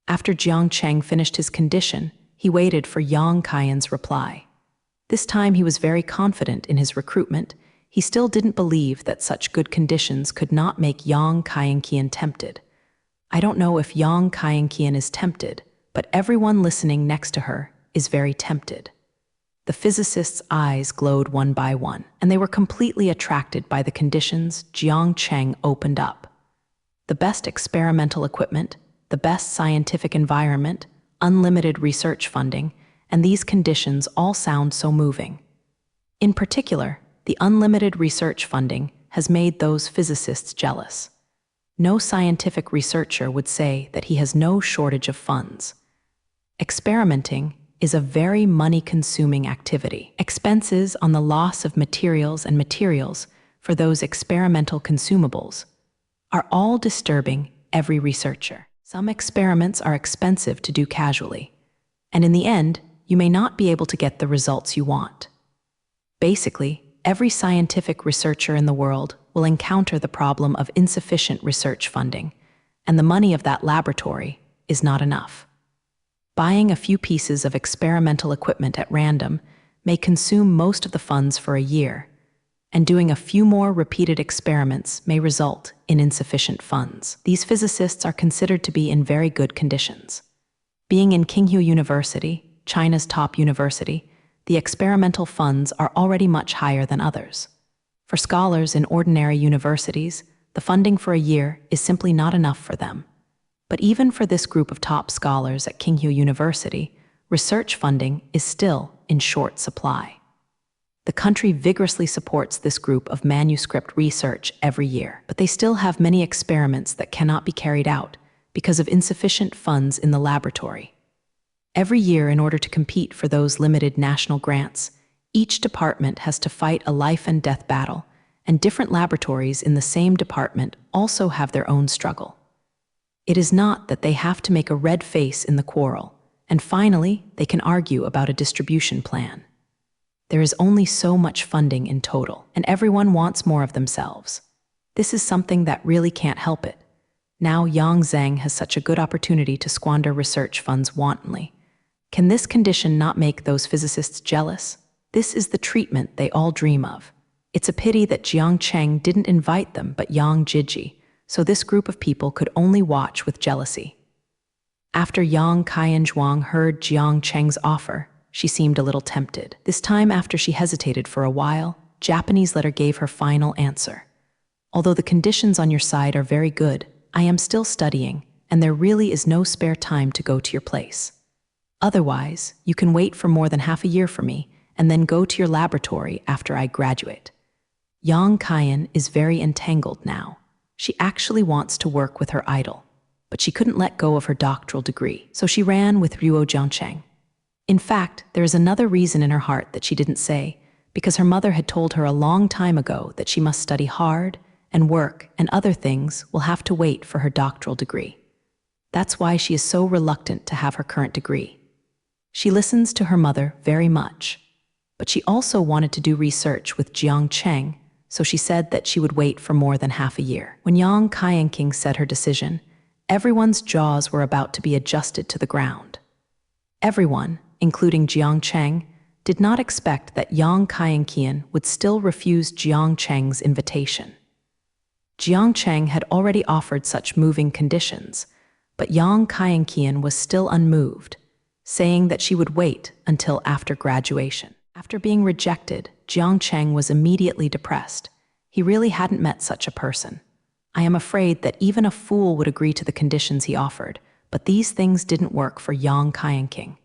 After Jiang Cheng finished his condition, he waited for Yang Kaien's reply. This time he was very confident in his recruitment. He still didn't believe that such good conditions could not make Yang Kaienqian tempted. I don't know if Yang Kaienqian is tempted, but everyone listening next to her is very tempted. The physicist's eyes glowed one by one, and they were completely attracted by the conditions Jiang Cheng opened up. The best experimental equipment, the best scientific environment, unlimited research funding, and these conditions all sound so moving. In particular, the unlimited research funding has made those physicists jealous. No scientific researcher would say that he has no shortage of funds. Experimenting is a very money-consuming activity. Expenses on the loss of materials for those experimental consumables are all disturbing every researcher. Some experiments are expensive to do casually, and in the end, you may not be able to get the results you want. Basically, every scientific researcher in the world will encounter the problem of insufficient research funding, and the money of that laboratory is not enough. Buying a few pieces of experimental equipment at random may consume most of the funds for a year, and doing a few more repeated experiments may result in insufficient funds. These physicists are considered to be in very good conditions. Being in Qinghu University, China's top university, the experimental funds are already much higher than others. For scholars in ordinary universities, the funding for a year is simply not enough for them. But even for this group of top scholars at Qinghu University, research funding is still in short supply. The country vigorously supports this group of manuscript research every year, but they still have many experiments that cannot be carried out because of insufficient funds in the laboratory. Every year, in order to compete for those limited national grants, each department has to fight a life and death battle, and different laboratories in the same department also have their own struggle. It is not that they have to make a red face in the quarrel, and finally, they can argue about a distribution plan. There is only so much funding in total, and everyone wants more of themselves. This is something that really can't help it. Now Yang Zheng has such a good opportunity to squander research funds wantonly. Can this condition not make those physicists jealous? This is the treatment they all dream of. It's a pity that Jiang Cheng didn't invite them but Yang Jiji, so this group of people could only watch with jealousy. After Yang Kaienzhuang heard Jiang Cheng's offer, she seemed a little tempted. This time, after she hesitated for a while, Japanese letter gave her final answer. Although the conditions on your side are very good, I am still studying, and there really is no spare time to go to your place. Otherwise, you can wait for more than half a year for me, and then go to your laboratory after I graduate. Yang Kaien is very entangled now. She actually wants to work with her idol. but she couldn't let go of her doctoral degree, so she ran with Ruo Jiangcheng. In fact, there is another reason in her heart that she didn't say, because her mother had told her a long time ago that she must study hard, and work and other things will have to wait for her doctoral degree. That's why she is so reluctant to have her current degree. She listens to her mother very much, but she also wanted to do research with Jiangcheng, so she said that she would wait for more than half a year. When Yang Kaienqing said her decision, everyone's jaws were about to be adjusted to the ground. Everyone, including Jiangcheng, did not expect that Yang Kaienqian would still refuse Jiangcheng's invitation. Jiangcheng had already offered such moving conditions, but Yang Kaienqian was still unmoved, saying that she would wait until after graduation. After being rejected, Jiangcheng was immediately depressed. He really hadn't met such a person. I am afraid that even a fool would agree to the conditions he offered, but these things didn't work for Yang Kaienqing.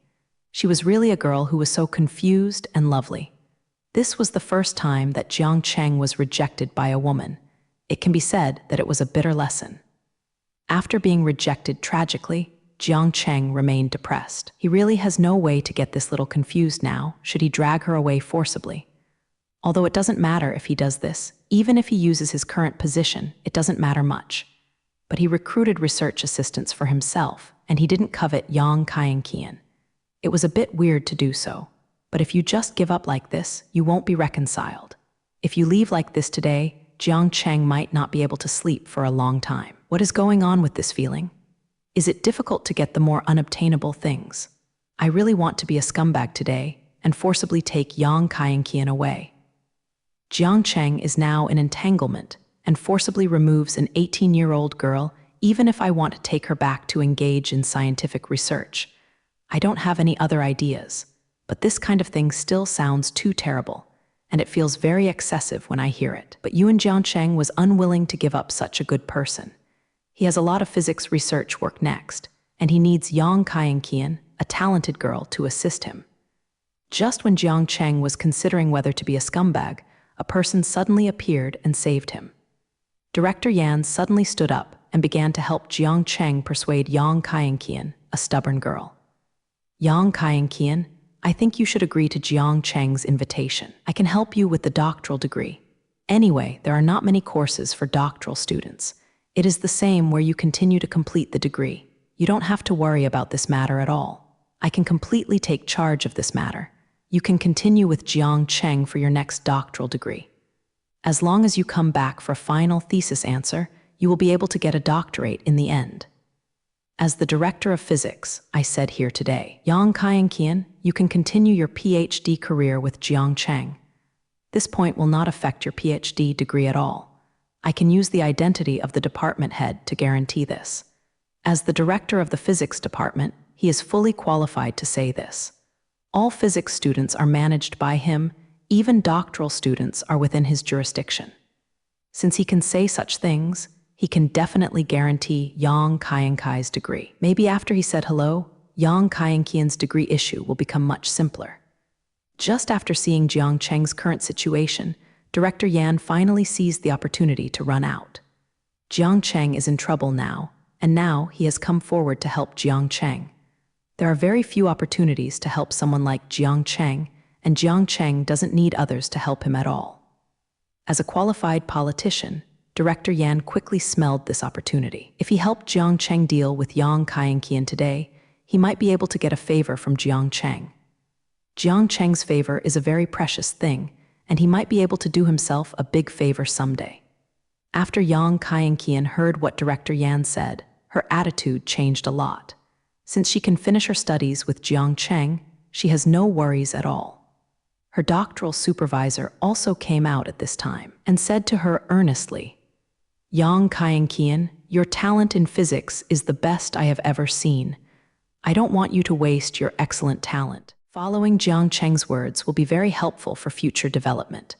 She was really a girl who was so confused and lovely. This was the first time that Jiangcheng was rejected by a woman. It can be said that it was a bitter lesson. After being rejected tragically, Jiangcheng remained depressed. He really has no way to get this little confused now, should he drag her away forcibly. Although it doesn't matter if he does this, even if he uses his current position, it doesn't matter much. But he recruited research assistants for himself, and he didn't covet Yang Kaienqian. It was a bit weird to do so, but if you just give up like this, you won't be reconciled. If you leave like this today, Jiangcheng might not be able to sleep for a long time. What is going on with this feeling? Is it difficult to get the more unobtainable things? I really want to be a scumbag today and forcibly take Yang Kaienqian away. Jiangcheng is now in entanglement and forcibly removes an 18-year-old girl even if I want to take her back to engage in scientific research. I don't have any other ideas, but this kind of thing still sounds too terrible, and it feels very excessive when I hear it. But Yuan Jiangcheng was unwilling to give up such a good person. He has a lot of physics research work next, and he needs Yang Kaienqian, a talented girl, to assist him. Just when Jiangcheng was considering whether to be a scumbag, a person suddenly appeared and saved him. Director Yan suddenly stood up and began to help Jiangcheng persuade Yang Kaienqian, a stubborn girl. Yang Kaienqian, I think you should agree to Jiangcheng's invitation. I can help you with the doctoral degree. Anyway, there are not many courses for doctoral students. It is the same where you continue to complete the degree. You don't have to worry about this matter at all. I can completely take charge of this matter. You can continue with Jiangcheng for your next doctoral degree. As long as you come back for a final thesis answer, you will be able to get a doctorate in the end. As the director of physics, I said here today, Yang Kaienqian, you can continue your PhD career with Jiangcheng. This point will not affect your PhD degree at all. I can use the identity of the department head to guarantee this. As the director of the physics department, he is fully qualified to say this. All physics students are managed by him, even doctoral students are within his jurisdiction. Since he can say such things, he can definitely guarantee Yang Kaienqian's degree. Maybe after he said hello, Yang Kaienqian's degree issue will become much simpler. Just after seeing Jiangcheng's current situation, Director Yan finally seized the opportunity to run out. Jiangcheng is in trouble now, and now he has come forward to help Jiangcheng. There are very few opportunities to help someone like Jiangcheng, and Jiangcheng doesn't need others to help him at all. As a qualified politician, Director Yan quickly smelled this opportunity. If he helped Jiangcheng deal with Yang Kaienqian today, he might be able to get a favor from Jiangcheng. Jiangcheng's favor is a very precious thing, and he might be able to do himself a big favor someday. After Yang Kaienqian heard what Director Yan said, her attitude changed a lot. Since she can finish her studies with Jiangcheng, she has no worries at all. Her doctoral supervisor also came out at this time and said to her earnestly, Yang Kaienqian, your talent in physics is the best I have ever seen. I don't want you to waste your excellent talent. Following Jiangcheng's words will be very helpful for future development.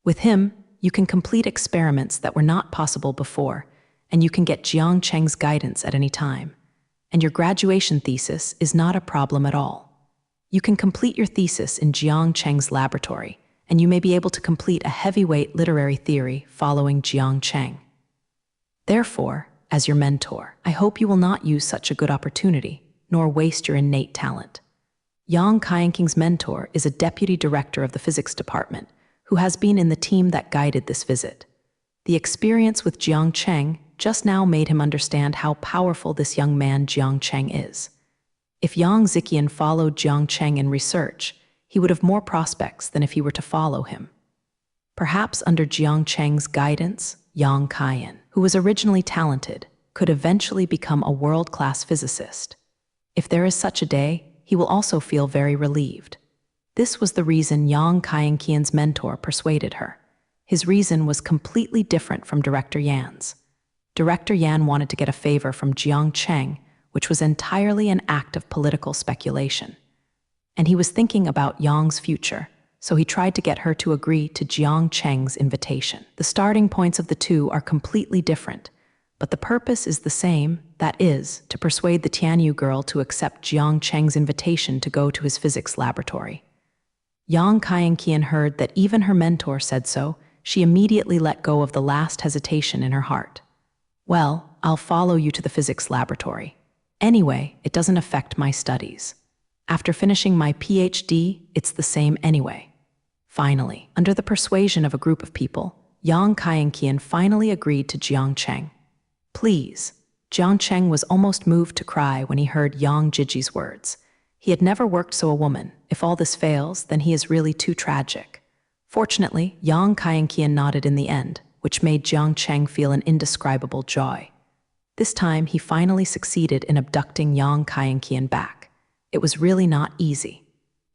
With him, you can complete experiments that were not possible before, and you can get Jiangcheng's guidance at any time. And your graduation thesis is not a problem at all. You can complete your thesis in Jiangcheng's laboratory, and you may be able to complete a heavyweight literary theory following Jiangcheng. Therefore, as your mentor. I hope you will not use such a good opportunity, nor waste your innate talent. Yang Kainking's mentor is a deputy director of the physics department, who has been in the team that guided this visit. The experience with Jiang Cheng just now made him understand how powerful this young man Jiang Cheng is. If Yang Ziqian followed Jiang Cheng in research, he would have more prospects than if he were to follow him. Perhaps under Jiang Cheng's guidance, Yang Kaiyan, who was originally talented, could eventually become a world-class physicist. If there is such a day, he will also feel very relieved. This was the reason Yang Kaiyan's mentor persuaded her. His reason was completely different from Director Yan's. Director Yan wanted to get a favor from Jiang Cheng, which was entirely an act of political speculation. And he was thinking about Yang's future, so he tried to get her to agree to Jiang Cheng's invitation. The starting points of the two are completely different, but the purpose is the same, that is, to persuade the Tianyu girl to accept Jiang Cheng's invitation to go to his physics laboratory. Yang Kaiyan heard that even her mentor said so. She immediately let go of the last hesitation in her heart. Well, I'll follow you to the physics laboratory. Anyway, it doesn't affect my studies. After finishing my PhD, it's the same anyway. Finally, under the persuasion of a group of people, Yang Kaiyan finally agreed to Jiang Cheng. Please. Jiang Cheng was almost moved to cry when he heard Yang Jiji's words. He had never worked so a woman. If all this fails, then he is really too tragic. Fortunately, Yang Kaiyan nodded in the end, which made Jiang Cheng feel an indescribable joy. This time, he finally succeeded in abducting Yang Kaiyan back. It was really not easy.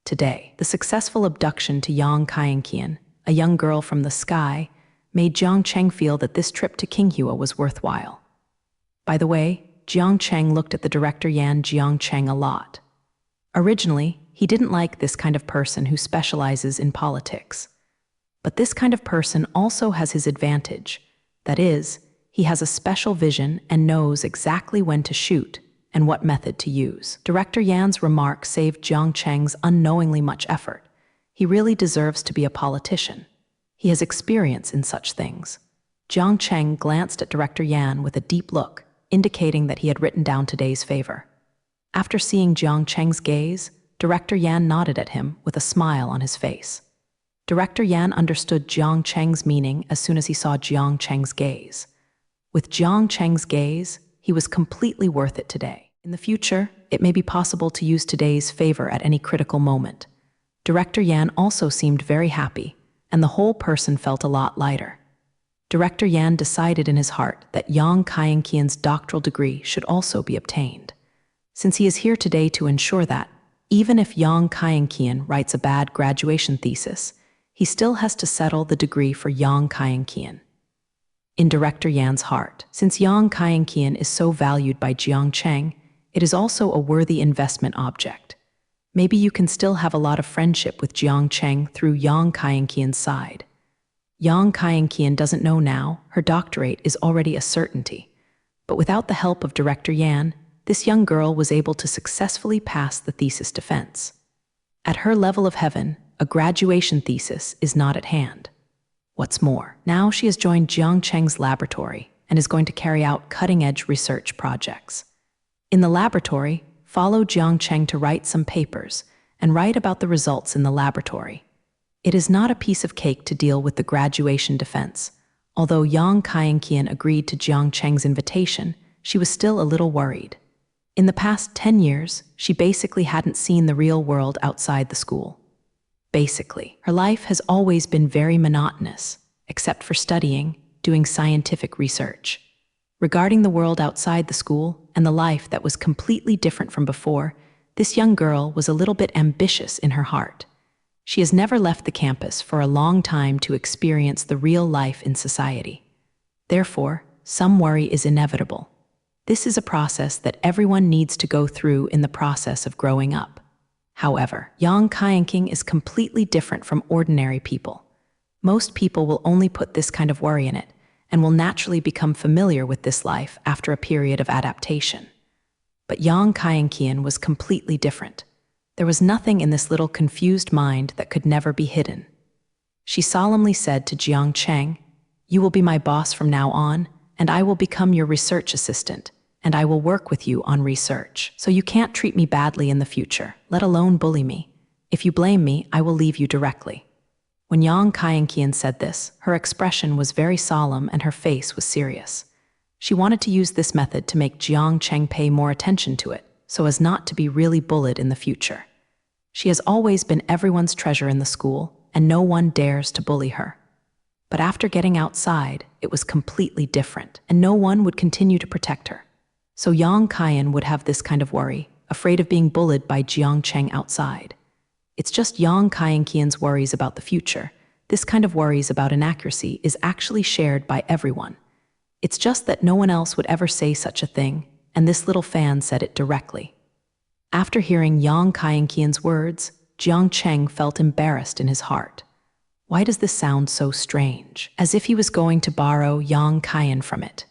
Today, the successful abduction to Yang Kaiyan, a young girl from the sky, made Jiang Cheng feel that this trip to Qinghua was worthwhile. By the way, Jiang Cheng looked at the director Yan Jiang Cheng a lot. Originally, he didn't like this kind of person who specializes in politics. But this kind of person also has his advantage. That is, he has a special vision and knows exactly when to shoot and what method to use. Director Yan's remark saved Jiang Cheng's unknowingly much effort. He really deserves to be a politician. He has experience in such things. Jiang Cheng glanced at Director Yan with a deep look, indicating that he had written down today's favor. After seeing Jiang Cheng's gaze, Director Yan nodded at him with a smile on his face. Director Yan understood Jiang Cheng's meaning as soon as he saw Jiang Cheng's gaze. With Jiang Cheng's gaze, he was completely worth it today. In the future, it may be possible to use today's favor at any critical moment. Director Yan also seemed very happy, and the whole person felt a lot lighter. Director Yan decided in his heart that Yang Kaiyan's doctoral degree should also be obtained. Since he is here today to ensure that, even if Yang Kaiyan writes a bad graduation thesis, he still has to settle the degree for Yang Kaiyan. In Director Yan's heart, since Yang Kaiyan is so valued by Jiang Cheng, it is also a worthy investment object. Maybe you can still have a lot of friendship with Jiang Cheng through Yang Kaiyan's side. Yang Kaiyan doesn't know now, her doctorate is already a certainty. But without the help of Director Yan, this young girl was able to successfully pass the thesis defense. At her level of heaven, a graduation thesis is not at hand. What's more, now she has joined Jiang Cheng's laboratory and is going to carry out cutting-edge research projects. In the laboratory, follow Jiang Cheng to write some papers and write about the results in the laboratory. It is not a piece of cake to deal with the graduation defense. Although Yang Kaiyan agreed to Jiang Cheng's invitation, she was still a little worried. In the past 10 years, she basically hadn't seen the real world outside the school. Basically, her life has always been very monotonous, except for studying, doing scientific research. Regarding the world outside the school and the life that was completely different from before, this young girl was a little bit ambitious in her heart. She has never left the campus for a long time to experience the real life in society. Therefore, some worry is inevitable. This is a process that everyone needs to go through in the process of growing up. However, Yang Kaiyan is completely different from ordinary people. Most people will only put this kind of worry in it and will naturally become familiar with this life after a period of adaptation. But Yang Kaiyan was completely different. There was nothing in this little confused mind that could never be hidden. She solemnly said to Jiang Cheng, "You will be my boss from now on, and I will become your research assistant, and I will work with you on research. So you can't treat me badly in the future, let alone bully me. If you blame me, I will leave you directly." When Yang Kaienkian said this, her expression was very solemn and her face was serious. She wanted to use this method to make Jiang Cheng pay more attention to it, so as not to be really bullied in the future. She has always been everyone's treasure in the school, and no one dares to bully her. But after getting outside, it was completely different, and no one would continue to protect her. So Yang Kaian would have this kind of worry, afraid of being bullied by Jiang Cheng outside. It's just Yang Kaienkian's worries about the future. This kind of worries about inaccuracy is actually shared by everyone. It's just that no one else would ever say such a thing, and this little fan said it directly. After hearing Yang Kaienkian's words, Jiang Cheng felt embarrassed in his heart. Why does this sound so strange? As if he was going to borrow Yang Kaian from it.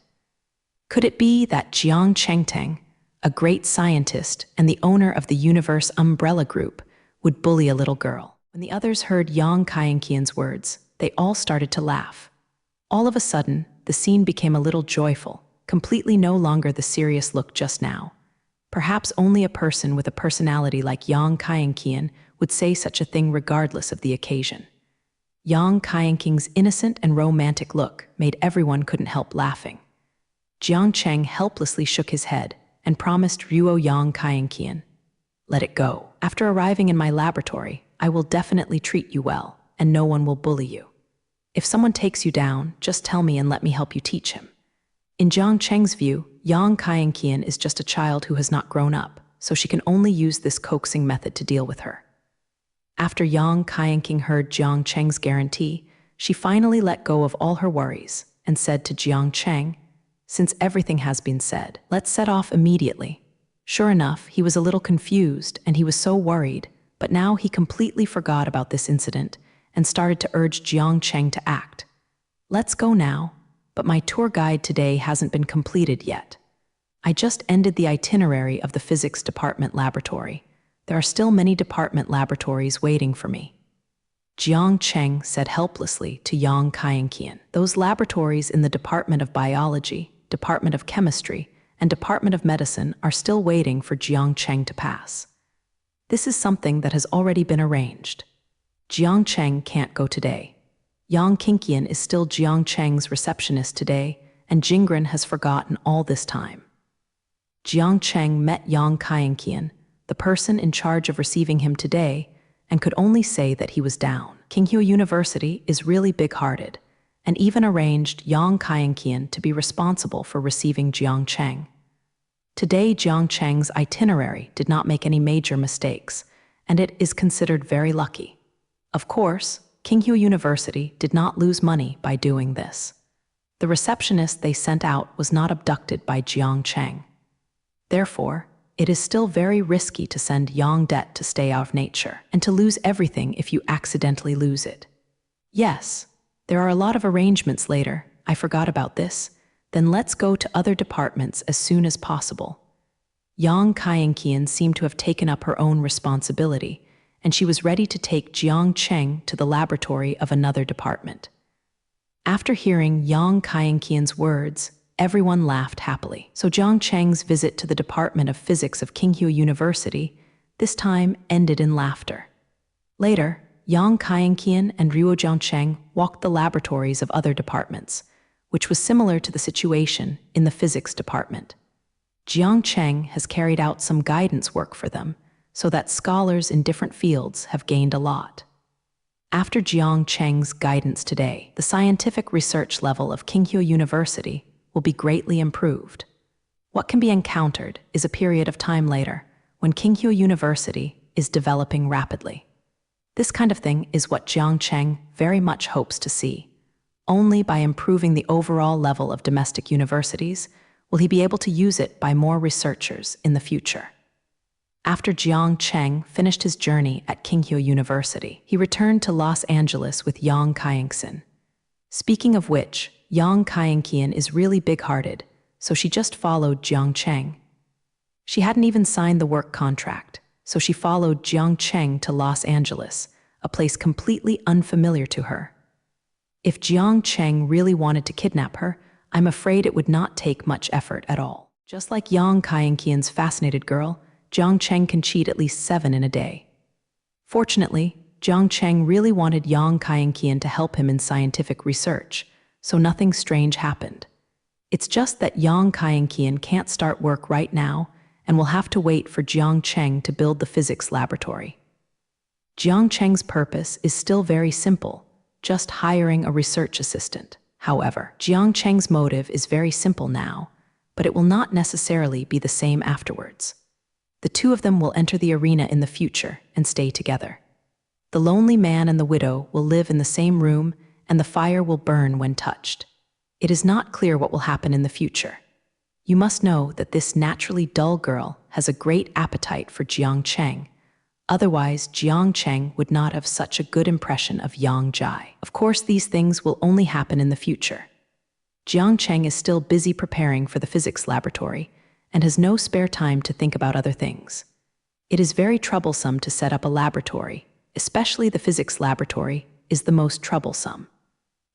Could it be that Jiang Chengteng, a great scientist and the owner of the Universe Umbrella Group, would bully a little girl? When the others heard Yang Kaienkian's words, they all started to laugh. All of a sudden, the scene became a little joyful, completely no longer the serious look just now. Perhaps only a person with a personality like Yang Kaienkian would say such a thing regardless of the occasion. Yang Kaienkian's innocent and romantic look made everyone couldn't help laughing. Jiang Cheng helplessly shook his head and promised Ruo Yang Kaienkian, "Let it go. After arriving in my laboratory, I will definitely treat you well, and no one will bully you. If someone takes you down, just tell me and let me help you teach him." In Jiang Cheng's view, Yang Kaienkian is just a child who has not grown up, so she can only use this coaxing method to deal with her. After Yang Kaienkian heard Jiang Cheng's guarantee, she finally let go of all her worries and said to Jiang Cheng, "Since everything has been said, let's set off immediately." Sure enough, he was a little confused and he was so worried, but now he completely forgot about this incident and started to urge Jiang Cheng to act. "Let's go now, but my tour guide today hasn't been completed yet. I just ended the itinerary of the physics department laboratory. There are still many department laboratories waiting for me." Jiang Cheng said helplessly to Yang Kaienkian, "Those laboratories in the Department of Biology, Department of Chemistry, and Department of Medicine are still waiting for Jiang Cheng to pass. This is something that has already been arranged. Jiang Cheng can't go today. Yang Kinkian is still Jiang Cheng's receptionist today, and Jingren has forgotten all this time." Jiang Cheng met Yang Kaienkian, the person in charge of receiving him today, and could only say that he was down. Qinghua University is really big-hearted, and even arranged Yang Kaienkian to be responsible for receiving Jiang Cheng. Today, Jiang Cheng's itinerary did not make any major mistakes, and it is considered very lucky. Of course, Qinghua University did not lose money by doing this. The receptionist they sent out was not abducted by Jiang Cheng. Therefore, it is still very risky to send Yang debt to stay out of nature, and to lose everything if you accidentally lose it. Yes, there are a lot of arrangements later, I forgot about this, then let's go to other departments as soon as possible. Yang Kaienkian seemed to have taken up her own responsibility, and she was ready to take Jiang Cheng to the laboratory of another department. After hearing Yang Kaienkian's words, everyone laughed happily. So Jiang Cheng's visit to the Department of Physics of Qinghua University this time ended in laughter. Later, Yang Kaienkian and Ruo Jiangcheng walked the laboratories of other departments, which was similar to the situation in the physics department. Jiang Cheng has carried out some guidance work for them, so that scholars in different fields have gained a lot. After Jiang Cheng's guidance today, the scientific research level of Qinghua University will be greatly improved. What can be encountered is a period of time later, when Qinghua University is developing rapidly. This kind of thing is what Jiang Cheng very much hopes to see. Only by improving the overall level of domestic universities will he be able to use it by more researchers in the future. After Jiang Cheng finished his journey at Qinghua University, he returned to Los Angeles with Yang Kaienkian. Speaking of which, Yang Kaienkian is really big-hearted, so she just followed Jiang Cheng. She hadn't even signed the work contract, so she followed Jiang Cheng to Los Angeles, a place completely unfamiliar to her. If Jiang Cheng really wanted to kidnap her, I'm afraid it would not take much effort at all. Just like Yang Kaienqian's fascinated girl, Jiang Cheng can cheat at least 7 in a day. Fortunately, Jiang Cheng really wanted Yang Kaienqian to help him in scientific research, so nothing strange happened. It's just that Yang Kaienqian can't start work right now and will have to wait for Jiang Cheng to build the physics laboratory. Jiang Cheng's purpose is still very simple, just hiring a research assistant. However, Jiang Cheng's motive is very simple now, but it will not necessarily be the same afterwards. The two of them will enter the arena in the future and stay together. The lonely man and the widow will live in the same room, and the fire will burn when touched. It is not clear what will happen in the future. You must know that this naturally dull girl has a great appetite for Jiang Cheng. Otherwise, Jiang Cheng would not have such a good impression of Yang Jai. Of course, these things will only happen in the future. Jiang Cheng is still busy preparing for the physics laboratory and has no spare time to think about other things. It is very troublesome to set up a laboratory, especially the physics laboratory is the most troublesome.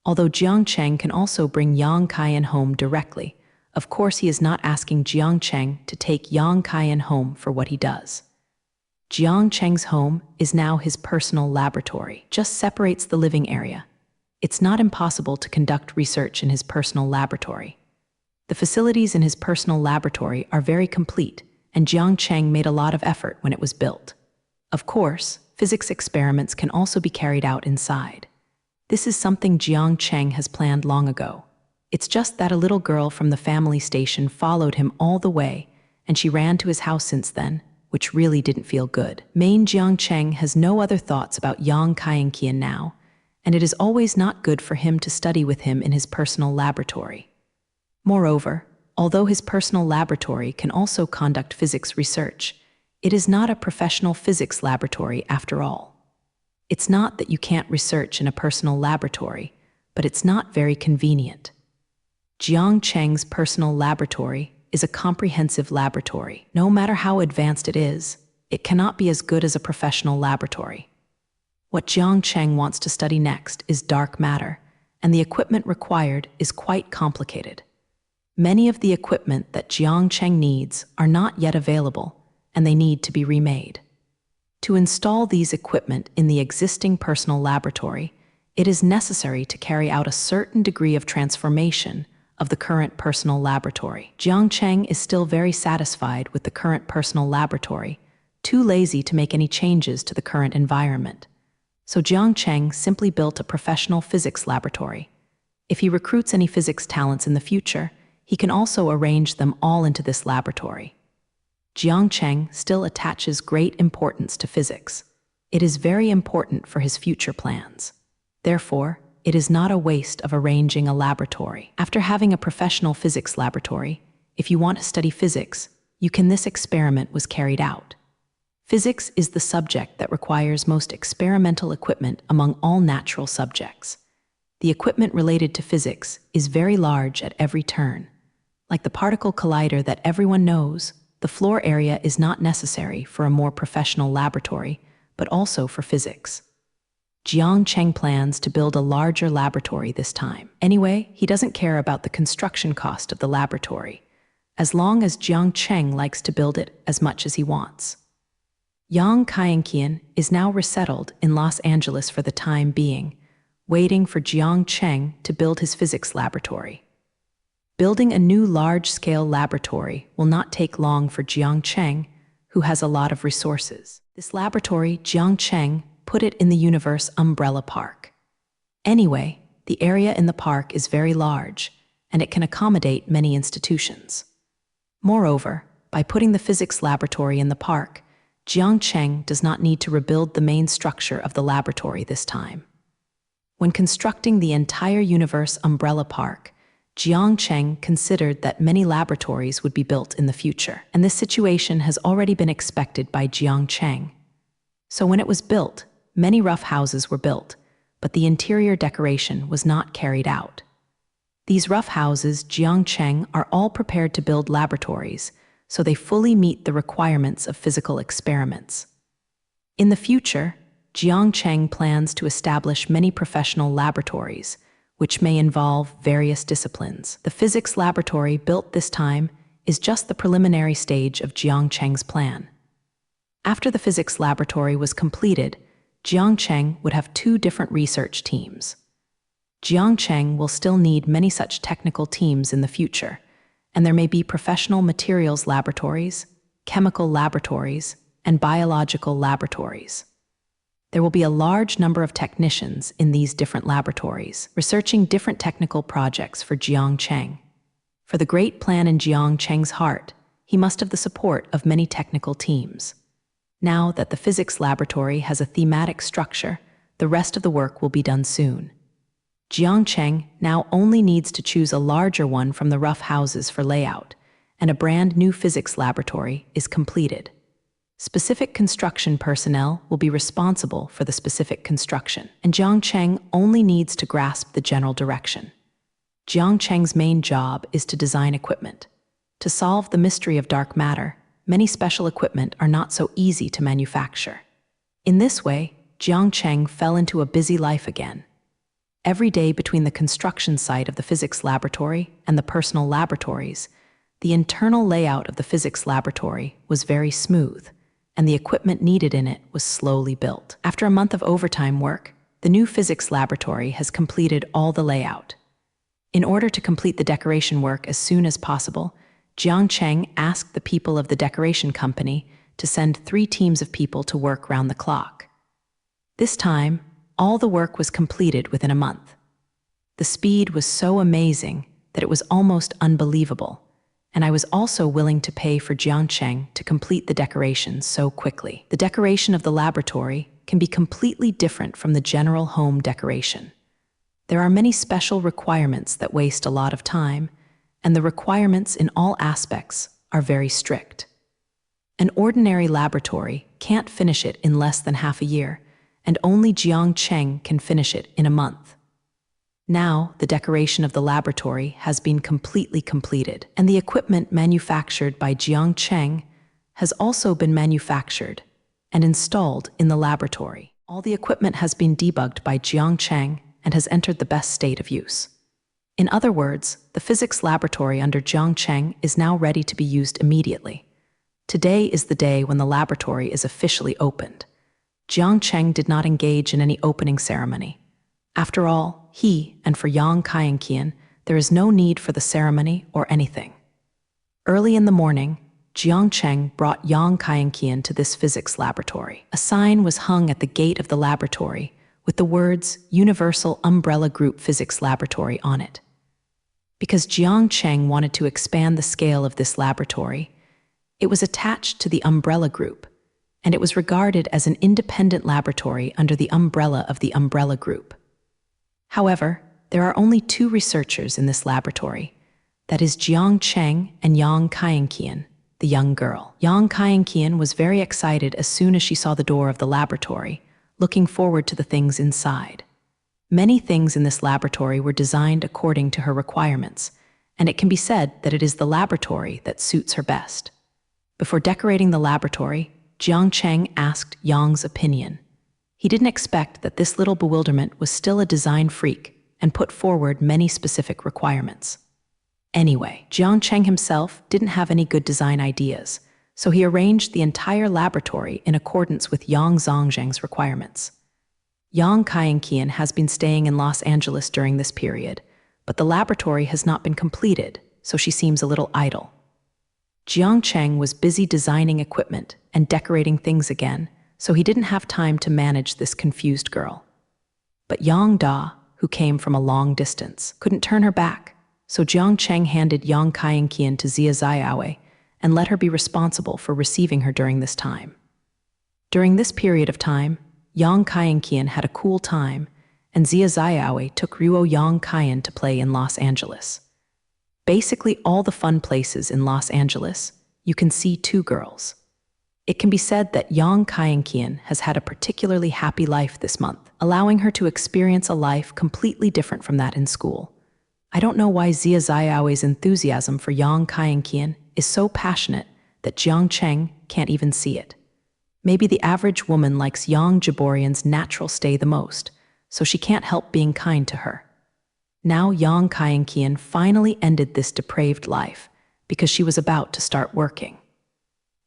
Although Jiang Cheng can also bring Yang Kaiyan home directly, of course he is not asking Jiang Cheng to take Yang Kaiyan home for what he does. Jiang Cheng's home is now his personal laboratory, just separates the living area. It's not impossible to conduct research in his personal laboratory. The facilities in his personal laboratory are very complete, and Jiang Cheng made a lot of effort when it was built. Of course, physics experiments can also be carried out inside. This is something Jiang Cheng has planned long ago. It's just that a little girl from the family station followed him all the way, and she ran to his house since then, which really didn't feel good. Main Jiang Cheng has no other thoughts about Yang Kaienqian now, and it is always not good for him to study with him in his personal laboratory. Moreover, although his personal laboratory can also conduct physics research, it is not a professional physics laboratory after all. It's not that you can't research in a personal laboratory, but it's not very convenient. Jiang Cheng's personal laboratory is a comprehensive laboratory. No matter how advanced it is, it cannot be as good as a professional laboratory. What Jiang Cheng wants to study next is dark matter, and the equipment required is quite complicated. Many of the equipment that Jiang Cheng needs are not yet available, and they need to be remade. To install these equipment in the existing personal laboratory, it is necessary to carry out a certain degree of transformation of the current personal laboratory. Jiang Cheng is still very satisfied with the current personal laboratory, too lazy to make any changes to the current environment. So Jiang Cheng simply built a professional physics laboratory. If he recruits any physics talents in the future, he can also arrange them all into this laboratory. Jiang Cheng still attaches great importance to physics. It is very important for his future plans. Therefore, it is not a waste of arranging a laboratory. After having a professional physics laboratory, if you want to study physics, this experiment was carried out. Physics is the subject that requires most experimental equipment among all natural subjects. The equipment related to physics is very large at every turn. Like the particle collider that everyone knows, the floor area is not necessary for a more professional laboratory, but also for physics. Jiang Cheng plans to build a larger laboratory this time. Anyway, he doesn't care about the construction cost of the laboratory, as long as Jiang Cheng likes to build it as much as he wants. Yang Kaienqian is now resettled in Los Angeles for the time being, waiting for Jiang Cheng to build his physics laboratory. Building a new large-scale laboratory will not take long for Jiang Cheng, who has a lot of resources. This laboratory, Jiang Cheng, put it in the Universe Umbrella Park. Anyway, the area in the park is very large, and it can accommodate many institutions. Moreover, by putting the physics laboratory in the park, Jiang Cheng does not need to rebuild the main structure of the laboratory this time. When constructing the entire Universe Umbrella Park, Jiang Cheng considered that many laboratories would be built in the future, and this situation has already been expected by Jiang Cheng. So when it was built, many rough houses were built, but the interior decoration was not carried out. These rough houses, Jiang Cheng, are all prepared to build laboratories, so they fully meet the requirements of physical experiments. In the future, Jiang Cheng plans to establish many professional laboratories, which may involve various disciplines. The physics laboratory built this time is just the preliminary stage of Jiang Cheng's plan. After the physics laboratory was completed, Jiang Cheng would have 2 different research teams. Jiang Cheng will still need many such technical teams in the future, and there may be professional materials laboratories, chemical laboratories, and biological laboratories. There will be a large number of technicians in these different laboratories, researching different technical projects for Jiang Cheng. For the great plan in Jiang Cheng's heart, he must have the support of many technical teams. Now that the physics laboratory has a thematic structure, the rest of the work will be done soon. Jiang Cheng now only needs to choose a larger one from the rough houses for layout, and a brand new physics laboratory is completed. Specific construction personnel will be responsible for the specific construction, and Jiang Cheng only needs to grasp the general direction. Jiang Cheng's main job is to design equipment. To solve the mystery of dark matter, many special equipment are not so easy to manufacture. In this way, Jiang Cheng fell into a busy life again. Every day between the construction site of the physics laboratory and the personal laboratories, the internal layout of the physics laboratory was very smooth, and the equipment needed in it was slowly built. After a month of overtime work, the new physics laboratory has completed all the layout. In order to complete the decoration work as soon as possible, Jiang Cheng asked the people of the decoration company to send 3 teams of people to work round the clock. This time, all the work was completed within a month. The speed was so amazing that it was almost unbelievable, and I was also willing to pay for Jiang Cheng to complete the decorations so quickly. The decoration of the laboratory can be completely different from the general home decoration. There are many special requirements that waste a lot of time, and the requirements in all aspects are very strict. An ordinary laboratory can't finish it in less than half a year, and only Jiang Cheng can finish it in a month. Now, the decoration of the laboratory has been completely completed, and the equipment manufactured by Jiang Cheng has also been manufactured and installed in the laboratory. All the equipment has been debugged by Jiang Cheng and has entered the best state of use. In other words, the physics laboratory under Jiang Cheng is now ready to be used immediately. Today is the day when the laboratory is officially opened. Jiang Cheng did not engage in any opening ceremony. After all, he and for Yang Kaienqian, there is no need for the ceremony or anything. Early in the morning, Jiang Cheng brought Yang Kaienqian to this physics laboratory. A sign was hung at the gate of the laboratory with the words Universal Umbrella Group Physics Laboratory on it. Because Jiang Cheng wanted to expand the scale of this laboratory, it was attached to the umbrella group, and it was regarded as an independent laboratory under the umbrella of the umbrella group. However, there are only 2 researchers in this laboratory, that is Jiang Cheng and Yang Kaienqian, the young girl. Yang Kaienqian was very excited as soon as she saw the door of the laboratory, looking forward to the things inside. Many things in this laboratory were designed according to her requirements, and it can be said that it is the laboratory that suits her best. Before decorating the laboratory, Jiang Cheng asked Yang's opinion. He didn't expect that this little bewilderment was still a design freak and put forward many specific requirements. Anyway, Jiang Cheng himself didn't have any good design ideas, so he arranged the entire laboratory in accordance with Yang Zhongzheng's requirements. Yang Kaienqian has been staying in Los Angeles during this period, but the laboratory has not been completed, so she seems a little idle. Jiang Cheng was busy designing equipment and decorating things again, so he didn't have time to manage this confused girl. But Yang Da, who came from a long distance, couldn't turn her back, so Jiang Cheng handed Yang Kaienqian to Zia Ziaowei and let her be responsible for receiving her during this time. During this period of time, Yang Kaienqian had a cool time, and Zia Ziaowei took Ruo Yang Kaian to play in Los Angeles. Basically all the fun places in Los Angeles, you can see 2 girls. It can be said that Yang Kaienqian has had a particularly happy life this month, allowing her to experience a life completely different from that in school. I don't know why Zia Ziaowei's enthusiasm for Yang Kaienqian is so passionate that Jiang Cheng can't even see it. Maybe the average woman likes Yang Jaborian's natural stay the most, so she can't help being kind to her. Now Yang Kaienkian finally ended this depraved life because she was about to start working.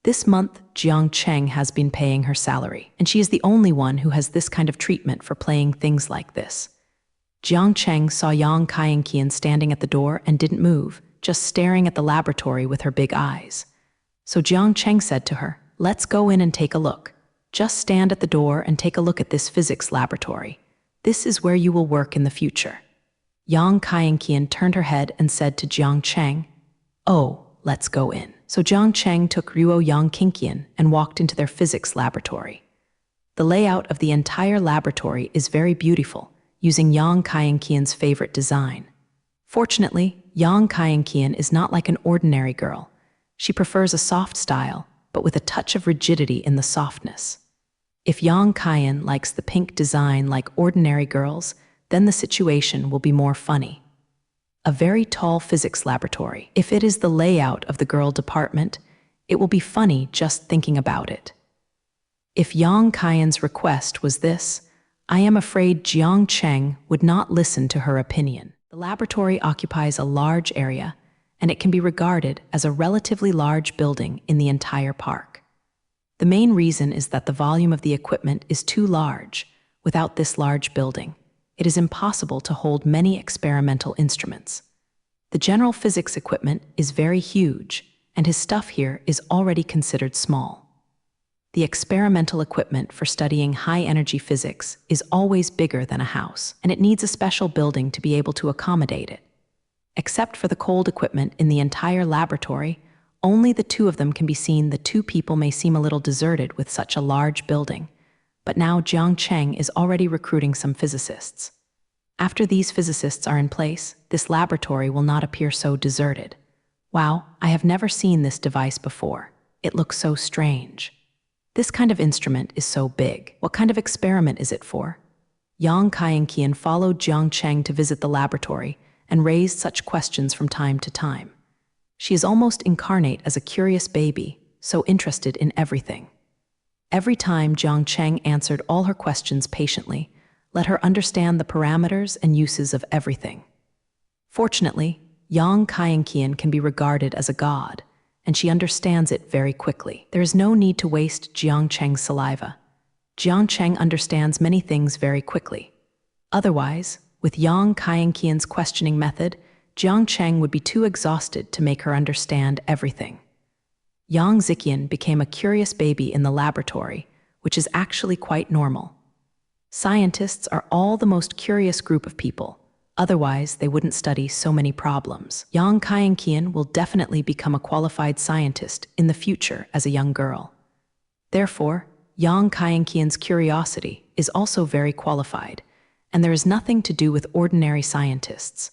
This month, Jiang Cheng has been paying her salary, and she is the only one who has this kind of treatment for playing things like this. Jiang Cheng saw Yang Kaienkian standing at the door and didn't move, just staring at the laboratory with her big eyes. So Jiang Cheng said to her, "Let's go in and take a look. Just stand at the door and take a look at this physics laboratory. This is where you will work in the future." Yang Kaienkian turned her head and said to Jiang Cheng, "Oh, let's go in." So Jiang Cheng took Ruo Yang Kinkian and walked into their physics laboratory. The layout of the entire laboratory is very beautiful, using Yang Kaienkian's favorite design. Fortunately, Yang Kaienkian is not like an ordinary girl. She prefers a soft style, but with a touch of rigidity in the softness. If Yang Kaien likes the pink design like ordinary girls, then the situation will be more funny. A very tall physics laboratory. If it is the layout of the girl department, it will be funny just thinking about it. If Yang Kaien's request was this, I am afraid Jiang Cheng would not listen to her opinion. The laboratory occupies a large area, and it can be regarded as a relatively large building in the entire park. The main reason is that the volume of the equipment is too large. Without this large building, it is impossible to hold many experimental instruments. The general physics equipment is very huge, and his stuff here is already considered small. The experimental equipment for studying high-energy physics is always bigger than a house, and it needs a special building to be able to accommodate it. Except for the cold equipment in the entire laboratory, only the two of them can be seen. The two people may seem a little deserted with such a large building, but now Jiang Cheng is already recruiting some physicists. After these physicists are in place, this laboratory will not appear so deserted. Wow, I have never seen this device before. It looks so strange. This kind of instrument is so big. What kind of experiment is it for? Yang Kaienkian followed Jiang Cheng to visit the laboratory and raised such questions from time to time. She is almost incarnate as a curious baby, so interested in everything. Every time Jiang Cheng answered all her questions patiently, let her understand the parameters and uses of everything. Fortunately, Yang Kaienkian can be regarded as a god, and she understands it very quickly. There is no need to waste Jiang Cheng's saliva. Jiang Cheng understands many things very quickly. Otherwise, with Yang Kaienkian's questioning method, Jiang Cheng would be too exhausted to make her understand everything. Yang Ziqian became a curious baby in the laboratory, which is actually quite normal. Scientists are all the most curious group of people. Otherwise, they wouldn't study so many problems. Yang Kaienkian will definitely become a qualified scientist in the future as a young girl. Therefore, Yang Kaienkian's curiosity is also very qualified, and there is nothing to do with ordinary scientists.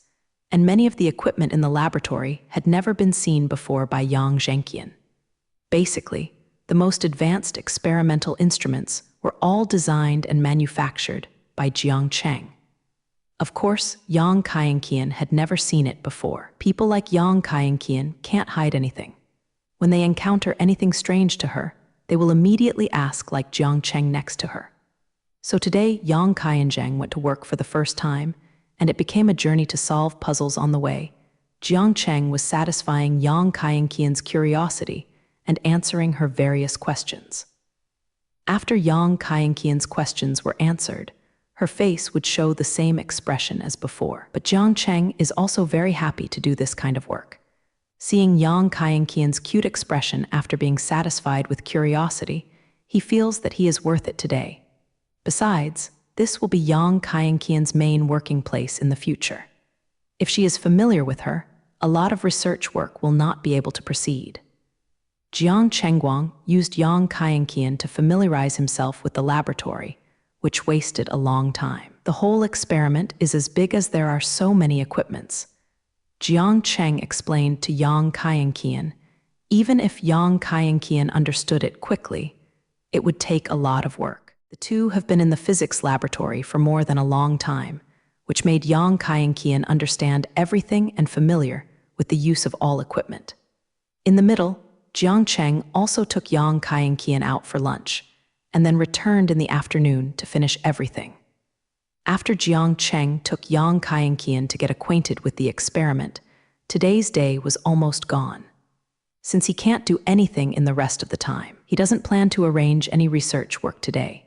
And many of the equipment in the laboratory had never been seen before by Yang Zhenqian. Basically, the most advanced experimental instruments were all designed and manufactured by Jiang Cheng. Of course, Yang Kaienkian had never seen it before. People like Yang Kaienkian can't hide anything. When they encounter anything strange to her, they will immediately ask like Jiang Cheng next to her. So today, Yang Kaienkian went to work for the first time, and it became a journey to solve puzzles on the way. Jiang Cheng was satisfying Yang Kaienkian's curiosity and answering her various questions. After Yang Kaienkian's questions were answered, her face would show the same expression as before. But Jiang Cheng is also very happy to do this kind of work. Seeing Yang Kaienkian's cute expression after being satisfied with curiosity, he feels that he is worth it today. Besides, this will be Yang Kaienkian's main working place in the future. If she is familiar with her, a lot of research work will not be able to proceed. Jiang Chengguang used Yang Kaienkian to familiarize himself with the laboratory, which wasted a long time. The whole experiment is as big as there are so many equipments. Jiang Cheng explained to Yang Kaienkian, even if Yang Kaienkian understood it quickly, it would take a lot of work. The two have been in the physics laboratory for more than a long time, which made Yang Kaienkian understand everything and familiar with the use of all equipment. In the middle, Jiang Cheng also took Yang Kaienkian out for lunch, and then returned in the afternoon to finish everything. After Jiang Cheng took Yang Kaienqian to get acquainted with the experiment, today's day was almost gone. Since he can't do anything in the rest of the time, he doesn't plan to arrange any research work today.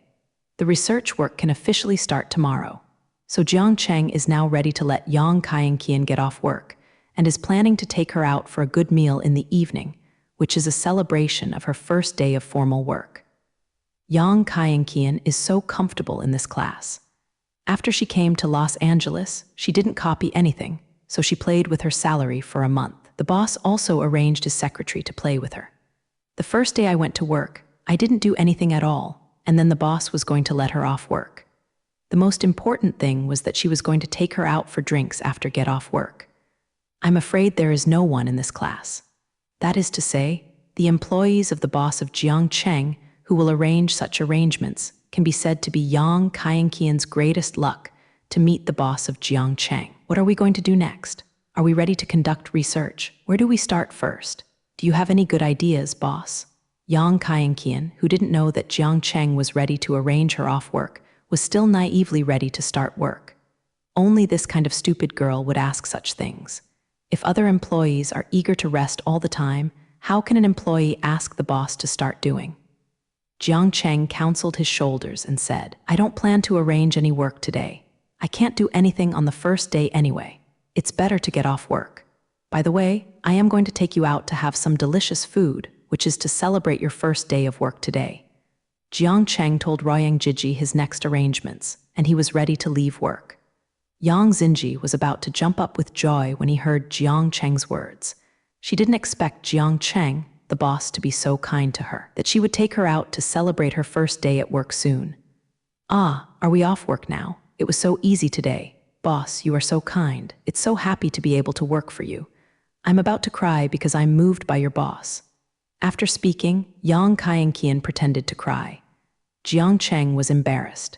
The research work can officially start tomorrow. So Jiang Cheng is now ready to let Yang Kaienqian get off work and is planning to take her out for a good meal in the evening, which is a celebration of her first day of formal work. Yang Kaienqian is so comfortable in this class. After she came to Los Angeles, she didn't copy anything, so she played with her salary for a month. The boss also arranged his secretary to play with her. The first day I went to work, I didn't do anything at all, and then the boss was going to let her off work. The most important thing was that she was going to take her out for drinks after get off work. I'm afraid there is no one in this class. That is to say, the employees of the boss of Jiang Cheng who will arrange such arrangements can be said to be Yang Kaienqian's greatest luck to meet the boss of Jiang Cheng. What are we going to do next? Are we ready to conduct research? Where do we start first? Do you have any good ideas, boss? Yang Kaienqian, who didn't know that Jiang Cheng was ready to arrange her off work, was still naively ready to start work. Only this kind of stupid girl would ask such things. If other employees are eager to rest all the time, how can an employee ask the boss to start doing? Jiang Cheng counseled his shoulders and said, I don't plan to arrange any work today. I can't do anything on the first day anyway. It's better to get off work. By the way, I am going to take you out to have some delicious food, which is to celebrate your first day of work today. Jiang Cheng told Royang Jiji his next arrangements, and he was ready to leave work. Yang Xinji was about to jump up with joy when he heard Jiang Cheng's words. She didn't expect Jiang Cheng, the boss, to be so kind to her, that she would take her out to celebrate her first day at work soon. Ah, are we off work now? It was so easy today. Boss, you are so kind. It's so happy to be able to work for you. I'm about to cry because I'm moved by your boss. After speaking, Yang Kaienqian pretended to cry. Jiang Cheng was embarrassed.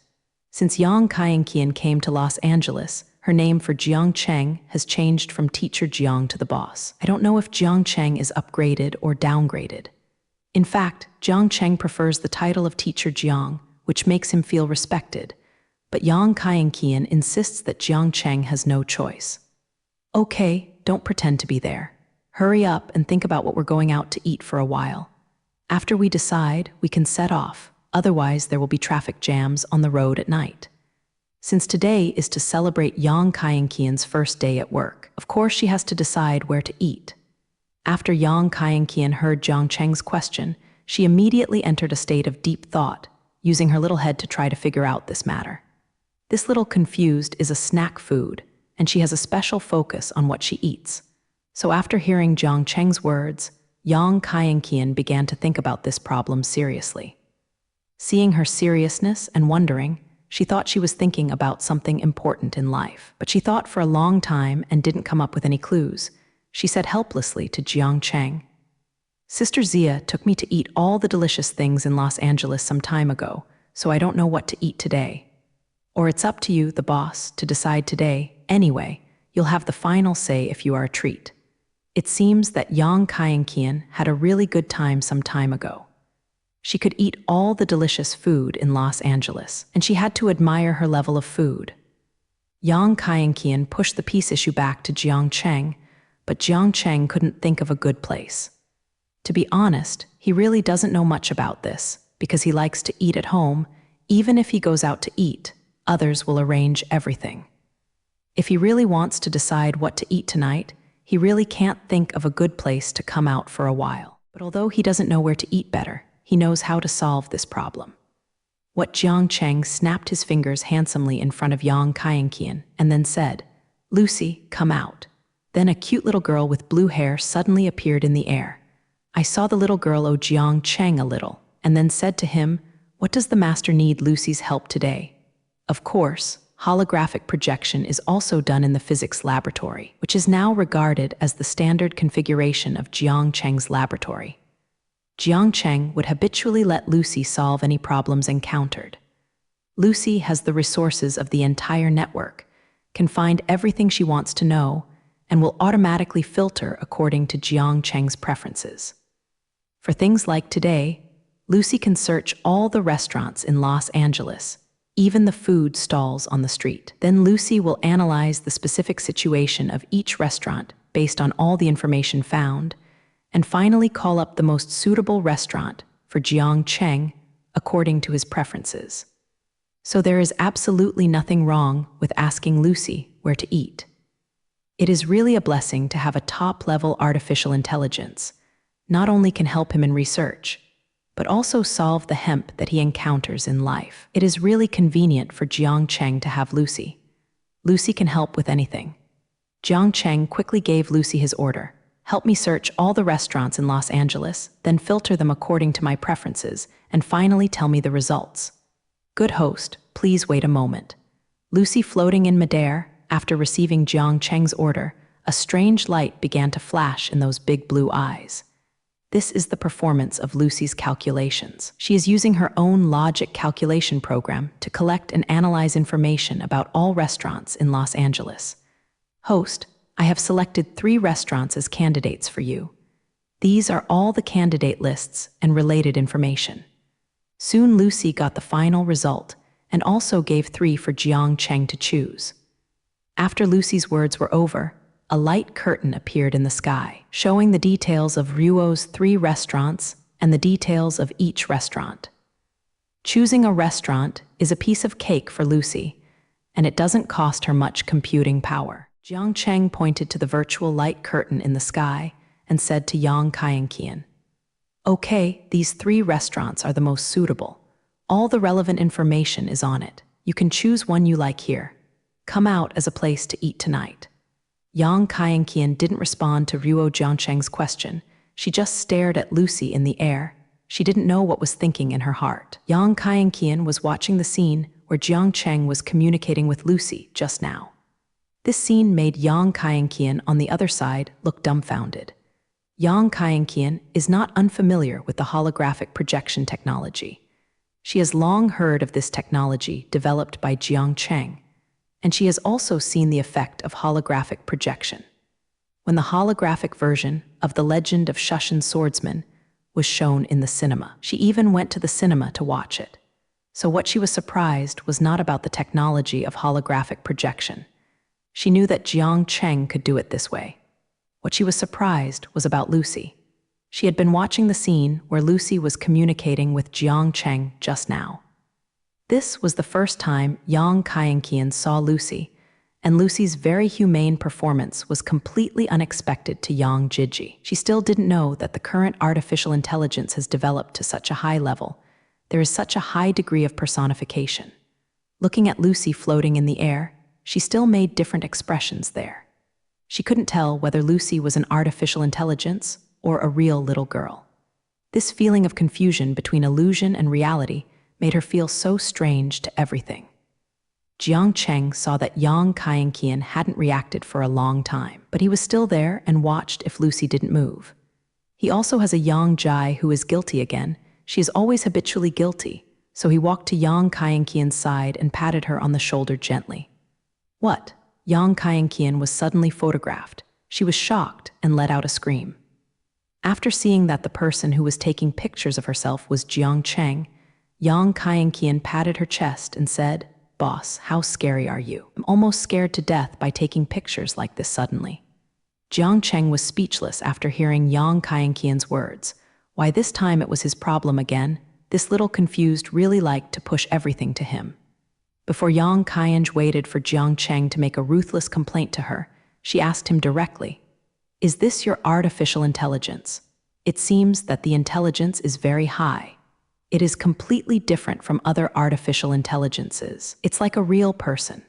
Since Yang Kaienqian came to Los Angeles, her name for Jiang Cheng has changed from Teacher Jiang to the boss. I don't know if Jiang Cheng is upgraded or downgraded. In fact, Jiang Cheng prefers the title of Teacher Jiang, which makes him feel respected. But Yang Kaienqian insists that Jiang Cheng has no choice. Okay, don't pretend to be there. Hurry up and think about what we're going out to eat for a while. After we decide, we can set off. Otherwise, there will be traffic jams on the road at night. Since today is to celebrate Yang Kaienqian's first day at work, of course she has to decide where to eat. After Yang Kaienqian heard Jiang Cheng's question, she immediately entered a state of deep thought, using her little head to try to figure out this matter. This little confused is a snack food, and she has a special focus on what she eats. So after hearing Jiang Cheng's words, Yang Kaienqian began to think about this problem seriously. Seeing her seriousness and wondering, she thought she was thinking about something important in life. But she thought for a long time and didn't come up with any clues. She said helplessly to Jiang Cheng, Sister Zia took me to eat all the delicious things in Los Angeles some time ago, so I don't know what to eat today. Or it's up to you, the boss, to decide today. Anyway, you'll have the final say if you are a treat. It seems that Yang Kaienqian had a really good time some time ago. She could eat all the delicious food in Los Angeles, and she had to admire her level of food. Yang Kaienqian pushed the peace issue back to Jiang Cheng, but Jiang Cheng couldn't think of a good place. To be honest, he really doesn't know much about this, because he likes to eat at home. Even if he goes out to eat, others will arrange everything. If he really wants to decide what to eat tonight, he really can't think of a good place to come out for a while. But although he doesn't know where to eat better, he knows how to solve this problem. What Jiang Cheng snapped his fingers handsomely in front of Yang Kaienqian and then said, Lucy, come out. Then a cute little girl with blue hair suddenly appeared in the air. I saw the little girl owe Jiang Cheng a little, and then said to him, what does the master need Lucy's help today? Of course, holographic projection is also done in the physics laboratory, which is now regarded as the standard configuration of Jiang Cheng's laboratory. Jiang Cheng would habitually let Lucy solve any problems encountered. Lucy has the resources of the entire network, can find everything she wants to know, and will automatically filter according to Jiang Cheng's preferences. For things like today, Lucy can search all the restaurants in Los Angeles, even the food stalls on the street. Then Lucy will analyze the specific situation of each restaurant based on all the information found, and finally call up the most suitable restaurant for Jiang Cheng according to his preferences. So there is absolutely nothing wrong with asking Lucy where to eat. It is really a blessing to have a top-level artificial intelligence. Not only can help him in research, but also solve the hemp that he encounters in life. It is really convenient for Jiang Cheng to have Lucy. Lucy can help with anything. Jiang Cheng quickly gave Lucy his order. Help me search all the restaurants in Los Angeles, then filter them according to my preferences, and finally tell me the results. Good host, please wait a moment. Lucy floating in midair, after receiving Jiang Cheng's order, a strange light began to flash in those big blue eyes. This is the performance of Lucy's calculations. She is using her own logic calculation program to collect and analyze information about all restaurants in Los Angeles. Host, I have selected 3 restaurants as candidates for you. These are all the candidate lists and related information. Soon Lucy got the final result and also gave 3 for Jiang Cheng to choose. After Lucy's words were over, a light curtain appeared in the sky, showing the details of Ruo's 3 restaurants and the details of each restaurant. Choosing a restaurant is a piece of cake for Lucy, and it doesn't cost her much computing power. Jiang Cheng pointed to the virtual light curtain in the sky and said to Yang Kaienqian, "Okay, these 3 restaurants are the most suitable. All the relevant information is on it. You can choose one you like here. Come out as a place to eat tonight." Yang Kaienqian didn't respond to Ruo Jiangcheng's question. She just stared at Lucy in the air. She didn't know what was thinking in her heart. Yang Kaienqian was watching the scene where Jiang Cheng was communicating with Lucy just now. This scene made Yang Kaienqian on the other side look dumbfounded. Yang Kaienqian is not unfamiliar with the holographic projection technology. She has long heard of this technology developed by Jiang Cheng, and she has also seen the effect of holographic projection. When the holographic version of The Legend of Shushan Swordsman was shown in the cinema, she even went to the cinema to watch it. So what she was surprised was not about the technology of holographic projection. She knew that Jiang Cheng could do it this way. What she was surprised was about Lucy. She had been watching the scene where Lucy was communicating with Jiang Cheng just now. This was the first time Yang Kaienqian saw Lucy, and Lucy's very humane performance was completely unexpected to Yang Jiji. She still didn't know that the current artificial intelligence has developed to such a high level. There is such a high degree of personification. Looking at Lucy floating in the air, she still made different expressions there. She couldn't tell whether Lucy was an artificial intelligence or a real little girl. This feeling of confusion between illusion and reality made her feel so strange to everything. Jiang Cheng saw that Yang Kaienqian hadn't reacted for a long time, but he was still there and watched if Lucy didn't move. He also has a Yang Jai who is guilty again. She is always habitually guilty, so he walked to Yang Kaienqian's side and patted her on the shoulder gently. What? Yang Kaienqian was suddenly photographed. She was shocked and let out a scream. After seeing that the person who was taking pictures of herself was Jiang Cheng, Yang Kaienqian patted her chest and said, "Boss, how scary are you? I'm almost scared to death by taking pictures like this suddenly." Jiang Cheng was speechless after hearing Yang Kaienqian's words. Why this time it was his problem again? This little confused really liked to push everything to him. Before Yang Kaienqian waited for Jiang Cheng to make a ruthless complaint to her, she asked him directly, "Is this your artificial intelligence? It seems that the intelligence is very high. It is completely different from other artificial intelligences. It's like a real person."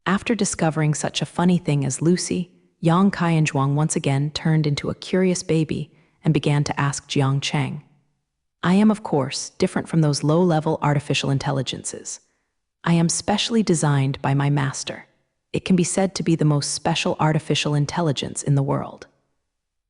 After discovering such a funny thing as Lucy, Yang Kaienqian once again turned into a curious baby and began to ask Jiang Cheng, "I am, of course, different from those low-level artificial intelligences. I am specially designed by my master. It can be said to be the most special artificial intelligence in the world."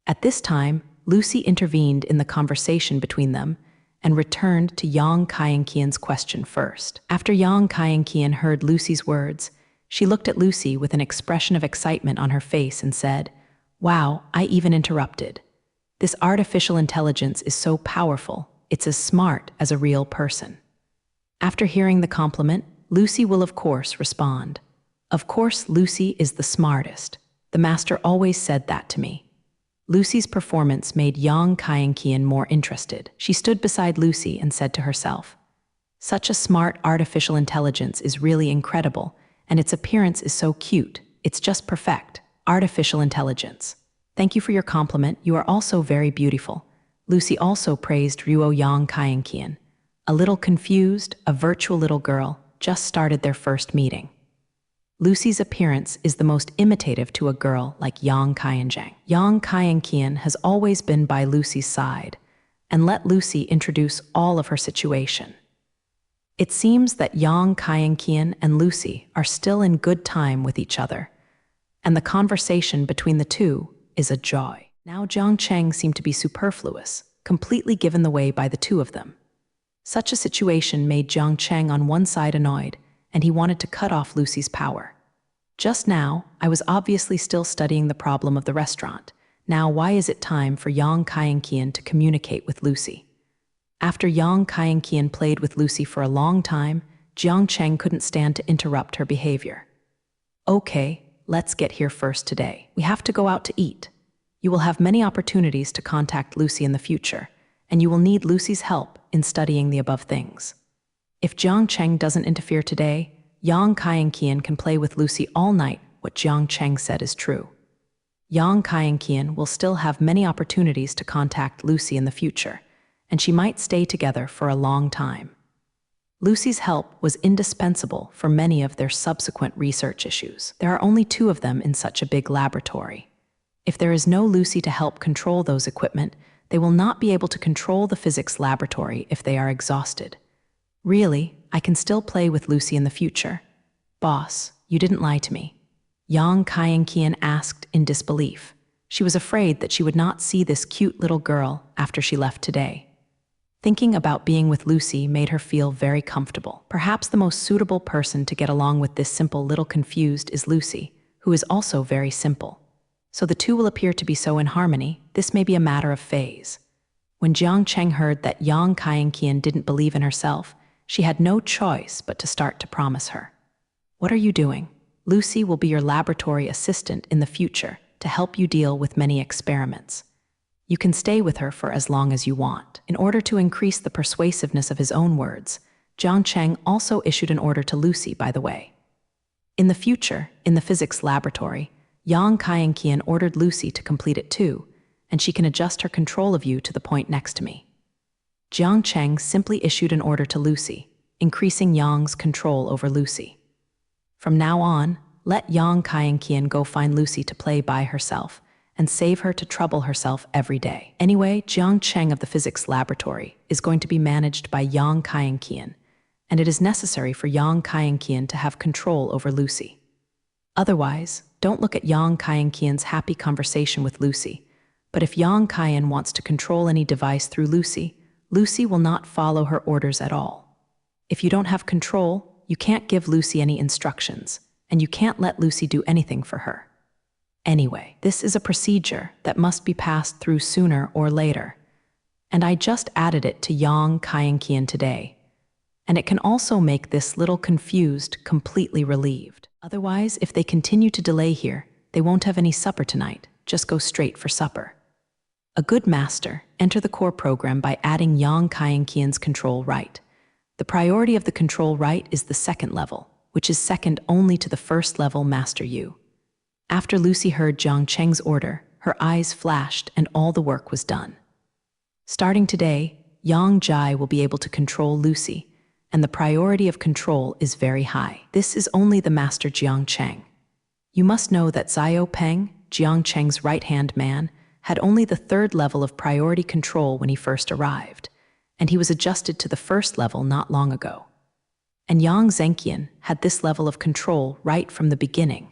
At this time, Lucy intervened in the conversation between them and returned to Yang Kaienqian's question first. After Yang Kaienqian heard Lucy's words, she looked at Lucy with an expression of excitement on her face and said, "Wow, I even interrupted. This artificial intelligence is so powerful, it's as smart as a real person." After hearing the compliment, Lucy will of course respond. Of course Lucy is the smartest. The master always said that to me. Lucy's performance made Yang Kaienkian more interested. She stood beside Lucy and said to herself, "Such a smart artificial intelligence is really incredible, and its appearance is so cute. It's just perfect. Artificial intelligence. Thank you for your compliment. You are also very beautiful." Lucy also praised Ruo Yang Kaienkian. A little confused, a virtual little girl, just started their first meeting. Lucy's appearance is the most imitative to a girl like Yang Kaienjiang. Yang Kaienkian has always been by Lucy's side and let Lucy introduce all of her situation. It seems that Yang Kaienkian and Lucy are still in good time with each other, and the conversation between the two is a joy. Now Jiang Cheng seemed to be superfluous, completely given the way by the two of them. Such a situation made Jiang Cheng on one side annoyed, and he wanted to cut off Lucy's power. Just now, I was obviously still studying the problem of the restaurant. Now why is it time for Yang Kaienkian to communicate with Lucy? After Yang Kaienkian played with Lucy for a long time, Jiang Cheng couldn't stand to interrupt her behavior. "Okay, let's get here first today. We have to go out to eat. You will have many opportunities to contact Lucy in the future, and you will need Lucy's help in studying the above things. If Jiang Cheng doesn't interfere today, Yang Kaienkian can play with Lucy all night." What Jiang Cheng said is true. Yang Kaienkian will still have many opportunities to contact Lucy in the future, and she might stay together for a long time. Lucy's help was indispensable for many of their subsequent research issues. There are only two of them in such a big laboratory. If there is no Lucy to help control those equipment, they will not be able to control the physics laboratory if they are exhausted. Really, I can still play with Lucy in the future. "Boss, you didn't lie to me?" Yang Kaienkian asked in disbelief. She was afraid that she would not see this cute little girl after she left today. Thinking about being with Lucy made her feel very comfortable. Perhaps the most suitable person to get along with this simple little confused is Lucy, who is also very simple. So the two will appear to be so in harmony. This may be a matter of phase. When Jiang Cheng heard that Yang Kaienkian didn't believe in herself, she had no choice but to start to promise her. "What are you doing? Lucy will be your laboratory assistant in the future to help you deal with many experiments. You can stay with her for as long as you want." In order to increase the persuasiveness of his own words, Jiang Cheng also issued an order to Lucy, by the way. In the future, in the physics laboratory, Yang Kaienkian ordered Lucy to complete it too, and she can adjust her control of you to the point next to me. Jiang Cheng simply issued an order to Lucy, increasing Yang's control over Lucy. From now on, let Yang Kaienkian go find Lucy to play by herself, and save her to trouble herself every day. Anyway, Jiang Cheng of the physics laboratory is going to be managed by Yang Kaienkian, and it is necessary for Yang Kaienkian to have control over Lucy. Otherwise, don't look at Yang Kaienkian's happy conversation with Lucy, but if Yang Kaien wants to control any device through Lucy, Lucy will not follow her orders at all. If you don't have control, you can't give Lucy any instructions, and you can't let Lucy do anything for her. Anyway, this is a procedure that must be passed through sooner or later, and I just added it to Yang Kaienkian today, and it can also make this little confused completely relieved. Otherwise, if they continue to delay here, they won't have any supper tonight. Just go straight for supper. A good master enter the core program by adding Yang Kaienkian's control right. The priority of the control right is the second level, which is second only to the first level Master Yu. After Lucy heard Jiang Cheng's order, her eyes flashed and all the work was done. Starting today, Yang Jai will be able to control Lucy, and the priority of control is very high. This is only the Master Jiang Cheng. You must know that Xiao Peng, Jiang Cheng's right-hand man, had only the third level of priority control when he first arrived, and he was adjusted to the first level not long ago. And Yang Zhenqian had this level of control right from the beginning,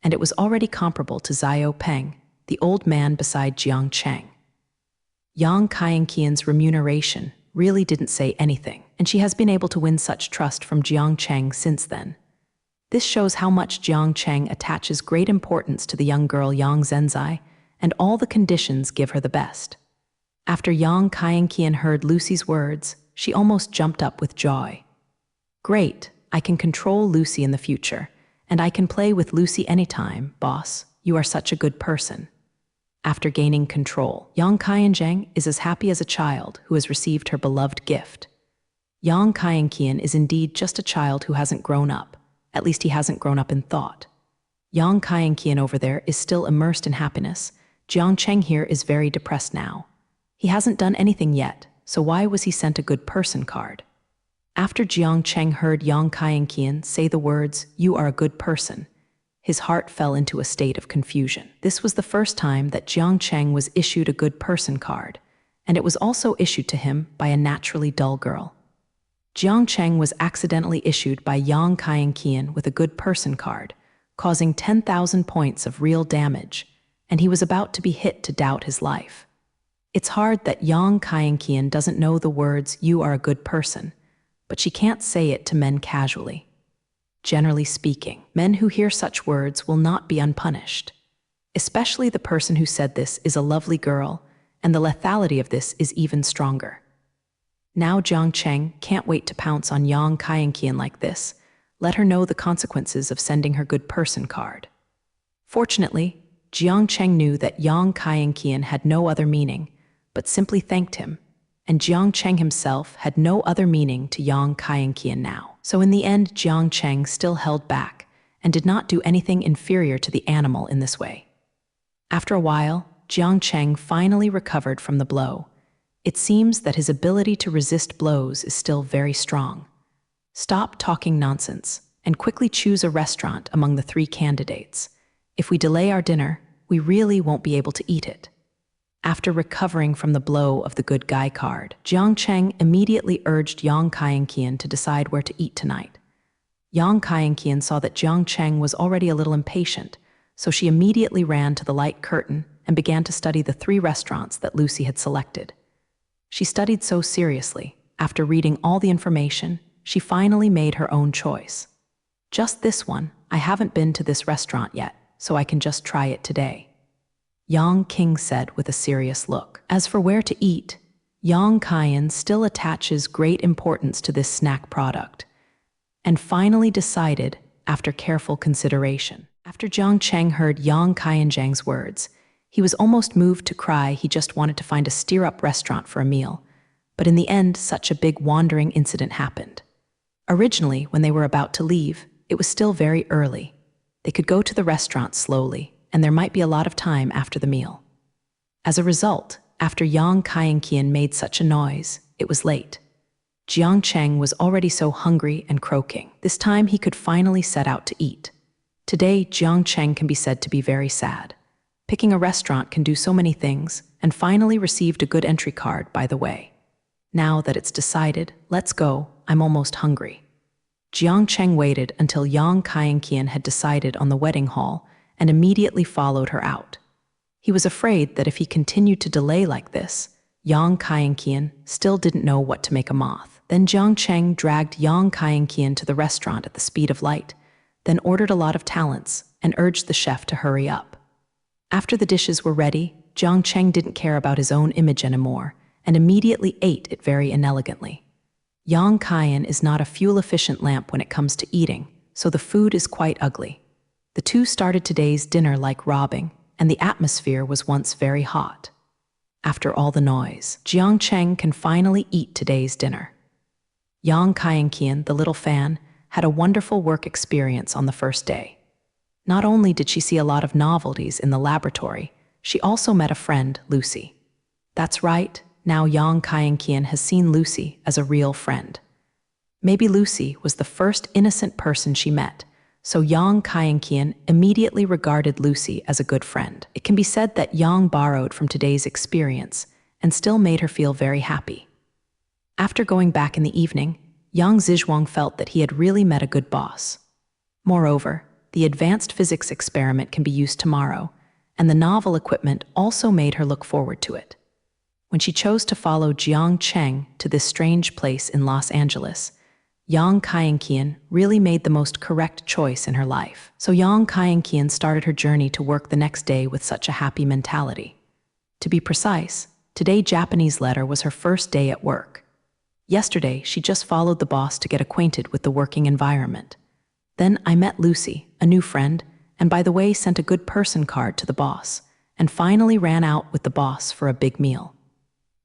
and it was already comparable to Xiao Peng, the old man beside Jiang Cheng. Yang Kaienkian's remuneration really didn't say anything, and she has been able to win such trust from Jiang Cheng since then. This shows how much Jiang Cheng attaches great importance to the young girl Yang Zhenzai, and all the conditions give her the best. After Yang Kaienkian heard Lucy's words, she almost jumped up with joy. "Great, I can control Lucy in the future, and I can play with Lucy anytime, boss. You are such a good person. After gaining control, Yang Qianzhang is as happy as a child who has received her beloved gift. Yang Qianqian is indeed just a child who hasn't grown up. At least he hasn't grown up in thought. Yang Qianqian over there is still immersed in happiness. Jiang Cheng here is very depressed now. He hasn't done anything yet, so why was he sent a good person card? After Jiang Cheng heard Yang Qianqian say the words, "You are a good person," his heart fell into a state of confusion. This was the first time that Jiang Cheng was issued a good person card, and it was also issued to him by a naturally dull girl. Jiang Cheng was accidentally issued by Yang Qianqian with a good person card, causing 10,000 points of real damage, and he was about to be hit to doubt his life. It's hard that Yang Qianqian doesn't know the words, "You are a good person," but she can't say it to men casually. Generally speaking, men who hear such words will not be unpunished. Especially the person who said this is a lovely girl, and the lethality of this is even stronger. Now Jiang Cheng can't wait to pounce on Yang Qianqian like this, let her know the consequences of sending her good person card. Fortunately, Jiang Cheng knew that Yang Qianqian had no other meaning, but simply thanked him, and Jiang Cheng himself had no other meaning to Yang Qianqian now. So in the end, Jiang Cheng still held back and did not do anything inferior to the animal in this way. After a while, Jiang Cheng finally recovered from the blow. It seems that his ability to resist blows is still very strong. Stop talking nonsense and quickly choose a restaurant among the 3 candidates. If we delay our dinner, we really won't be able to eat it. After recovering from the blow of the good guy card, Jiang Cheng immediately urged Yang Qianqian to decide where to eat tonight. Yang Qianqian saw that Jiang Cheng was already a little impatient, so she immediately ran to the light curtain and began to study the 3 restaurants that Lucy had selected. She studied so seriously. After reading all the information, she finally made her own choice. Just this one. I haven't been to this restaurant yet, so I can just try it today, Yang King said with a serious look. As for where to eat, Yang Qian still attaches great importance to this snack product, and finally decided after careful consideration. After Jiang Cheng heard Yang Qianzhang's words, he was almost moved to cry. He just wanted to find a stir-up restaurant for a meal, but in the end, such a big wandering incident happened. Originally, when they were about to leave, it was still very early. They could go to the restaurant slowly, and there might be a lot of time after the meal. As a result, after Yang Qianqian made such a noise, it was late. Jiang Cheng was already so hungry and croaking. This time he could finally set out to eat. Today, Jiang Cheng can be said to be very sad. Picking a restaurant can do so many things, and finally received a good entry card, by the way. Now that it's decided, let's go, I'm almost hungry. Jiang Cheng waited until Yang Qianqian had decided on the wedding hall and immediately followed her out. He was afraid that if he continued to delay like this, Yang Qianqian still didn't know what to make a moth. Then Jiang Cheng dragged Yang Qianqian to the restaurant at the speed of light, then ordered a lot of talents and urged the chef to hurry up. After the dishes were ready, Jiang Cheng didn't care about his own image anymore and immediately ate it very inelegantly. Yang Qian is not a fuel-efficient lamp when it comes to eating, so the food is quite ugly. The 2 started today's dinner like robbing, and the atmosphere was once very hot. After all the noise, Jiang Cheng can finally eat today's dinner. Yang Qianqian, the little fan, had a wonderful work experience on the first day. Not only did she see a lot of novelties in the laboratory, she also met a friend, Lucy. That's right, now Yang Qianqian has seen Lucy as a real friend. Maybe Lucy was the first innocent person she met, so Yang Qianqian immediately regarded Lucy as a good friend. It can be said that Yang borrowed from today's experience and still made her feel very happy. After going back in the evening, Yang Zizhuang felt that he had really met a good boss. Moreover, the advanced physics experiment can be used tomorrow, and the novel equipment also made her look forward to it. When she chose to follow Jiang Cheng to this strange place in Los Angeles, Yang Qianqian really made the most correct choice in her life. So Yang Qianqian started her journey to work the next day with such a happy mentality. To be precise, today Japanese letter was her first day at work. Yesterday, she just followed the boss to get acquainted with the working environment. Then I met Lucy, a new friend, and by the way, sent a good person card to the boss, and finally ran out with the boss for a big meal.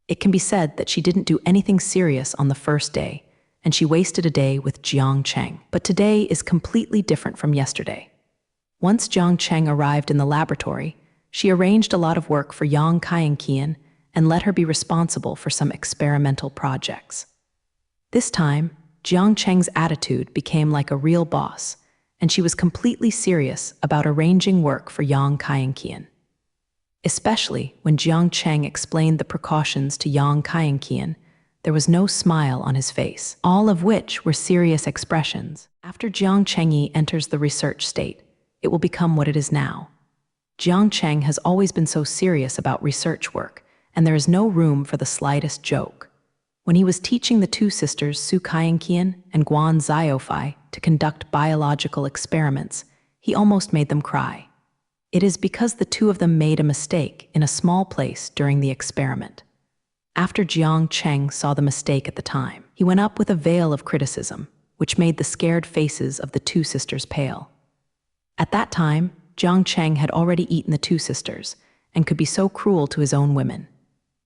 It can be said that she didn't do anything serious on the first day, and she wasted a day with Jiang Cheng. But today is completely different from yesterday. Once Jiang Cheng arrived in the laboratory, she arranged a lot of work for Yang Kaienqian and let her be responsible for some experimental projects. This time, Jiang Cheng's attitude became like a real boss, and she was completely serious about arranging work for Yang Kaienqian. Especially when Jiang Cheng explained the precautions to Yang Kaienqian, there was no smile on his face, all of which were serious expressions. After Jiang Chengyi enters the research state, it will become what it is now. Jiang Cheng has always been so serious about research work, and there is no room for the slightest joke. When he was teaching the two sisters Su Kaienqian and Guan Xiaofai to conduct biological experiments, he almost made them cry. It is because the two of them made a mistake in a small place during the experiment. After Jiang Cheng saw the mistake at the time, he went up with a veil of criticism, which made the scared faces of the two sisters pale. At that time, Jiang Cheng had already eaten the two sisters and could be so cruel to his own women.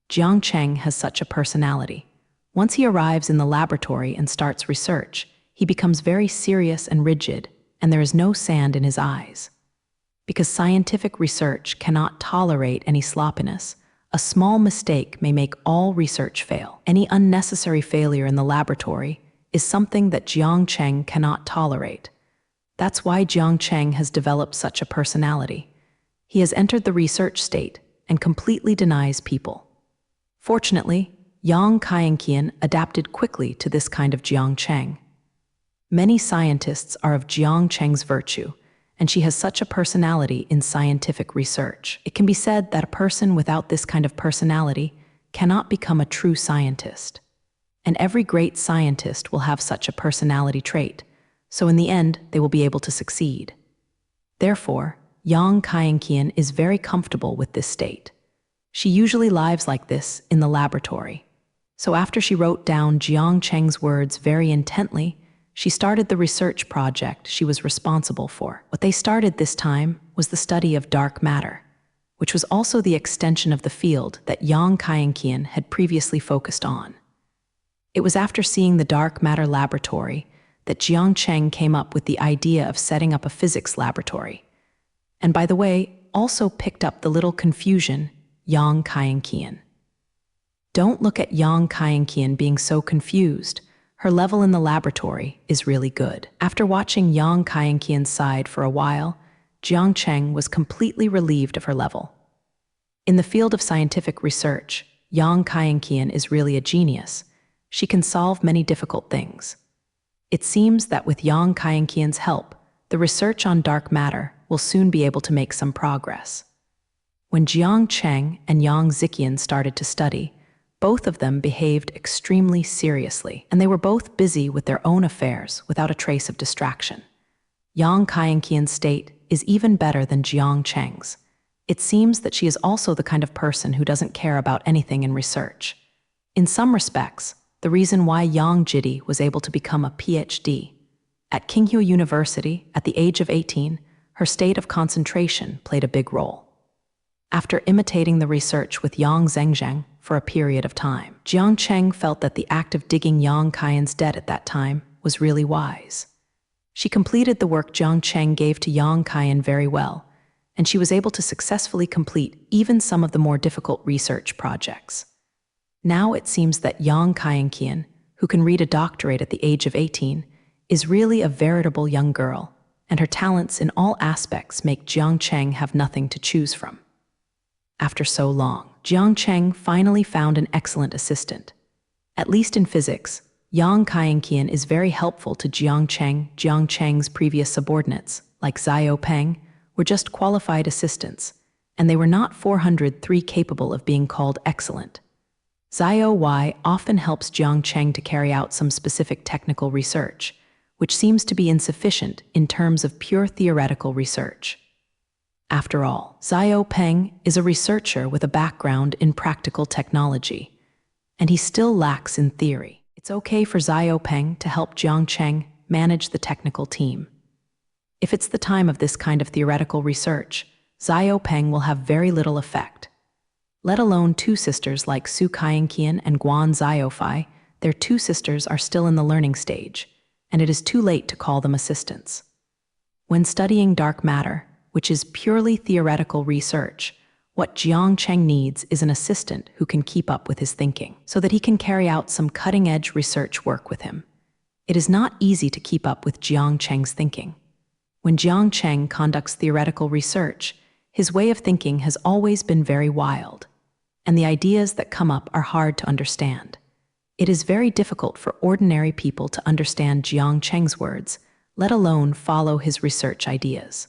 Jiang Cheng has such a personality. Once he arrives in the laboratory and starts research, he becomes very serious and rigid, and there is no sand in his eyes. Because scientific research cannot tolerate any sloppiness, a small mistake may make all research fail. Any unnecessary failure in the laboratory is something that Jiang Cheng cannot tolerate. That's why Jiang Cheng has developed such a personality. He has entered the research state and completely denies people. Fortunately, Yang Kaienqian adapted quickly to this kind of Jiang Cheng. Many scientists are of Jiang Cheng's virtue, and she has such a personality in scientific research. It can be said that a person without this kind of personality cannot become a true scientist. And every great scientist will have such a personality trait, so in the end, they will be able to succeed. Therefore, Yang Kaienqian is very comfortable with this state. She usually lives like this in the laboratory. So after she wrote down Jiang Cheng's words very intently, she started the research project she was responsible for. What they started this time was the study of dark matter, which was also the extension of the field that Yang Kaienqian had previously focused on. It was after seeing the dark matter laboratory that Jiang Cheng came up with the idea of setting up a physics laboratory. And by the way, also picked up the little confusion, Yang Kaienqian. Don't look at Yang Kaienqian being so confused. Her level in the laboratory is really good. After watching Yang Kaienqian's side for a while, Jiang Cheng was completely relieved of her level. In the field of scientific research, Yang Kaienqian is really a genius. She can solve many difficult things. It seems that with Yang Kaienqian's help, the research on dark matter will soon be able to make some progress. When Jiang Cheng and Yang Ziqian started to study, both of them behaved extremely seriously, and they were both busy with their own affairs without a trace of distraction. Yang Kaienqian's state is even better than Jiang Cheng's. It seems that she is also the kind of person who doesn't care about anything in research. In some respects, the reason why Yang Jidi was able to become a PhD. At Qinghu University, at the age of 18, her state of concentration played a big role. After imitating the research with Yang Zhengzheng for a period of time, Jiang Cheng felt that the act of digging Yang Kaien's debt at that time was really wise. She completed the work Jiang Cheng gave to Yang Kaien very well, and she was able to successfully complete even some of the more difficult research projects. Now it seems that Yang Kaienqian, who can read a doctorate at the age of 18, is really a veritable young girl, and her talents in all aspects make Jiang Cheng have nothing to choose from. After so long, Jiang Cheng finally found an excellent assistant. At least in physics, Yang Kaienqian is very helpful to Jiang Cheng. Jiang Cheng's previous subordinates, like Xiao Peng, were just qualified assistants, and they were not 403 capable of being called excellent. Xiao Y often helps Jiang Cheng to carry out some specific technical research, which seems to be insufficient in terms of pure theoretical research. After all, Xiao Peng is a researcher with a background in practical technology, and he still lacks in theory. It's okay for Xiao Peng to help Jiang Cheng manage the technical team. If it's the time of this kind of theoretical research, Xiao Peng will have very little effect. Let alone two sisters like Su Kaiyanqian and Guan Xiaofei, their two sisters are still in the learning stage, and it is too late to call them assistants. When studying dark matter, which is purely theoretical research, what Jiang Cheng needs is an assistant who can keep up with his thinking, so that he can carry out some cutting-edge research work with him. It is not easy to keep up with Jiang Cheng's thinking. When Jiang Cheng conducts theoretical research, his way of thinking has always been very wild, and the ideas that come up are hard to understand. It is very difficult for ordinary people to understand Jiang Cheng's words, let alone follow his research ideas.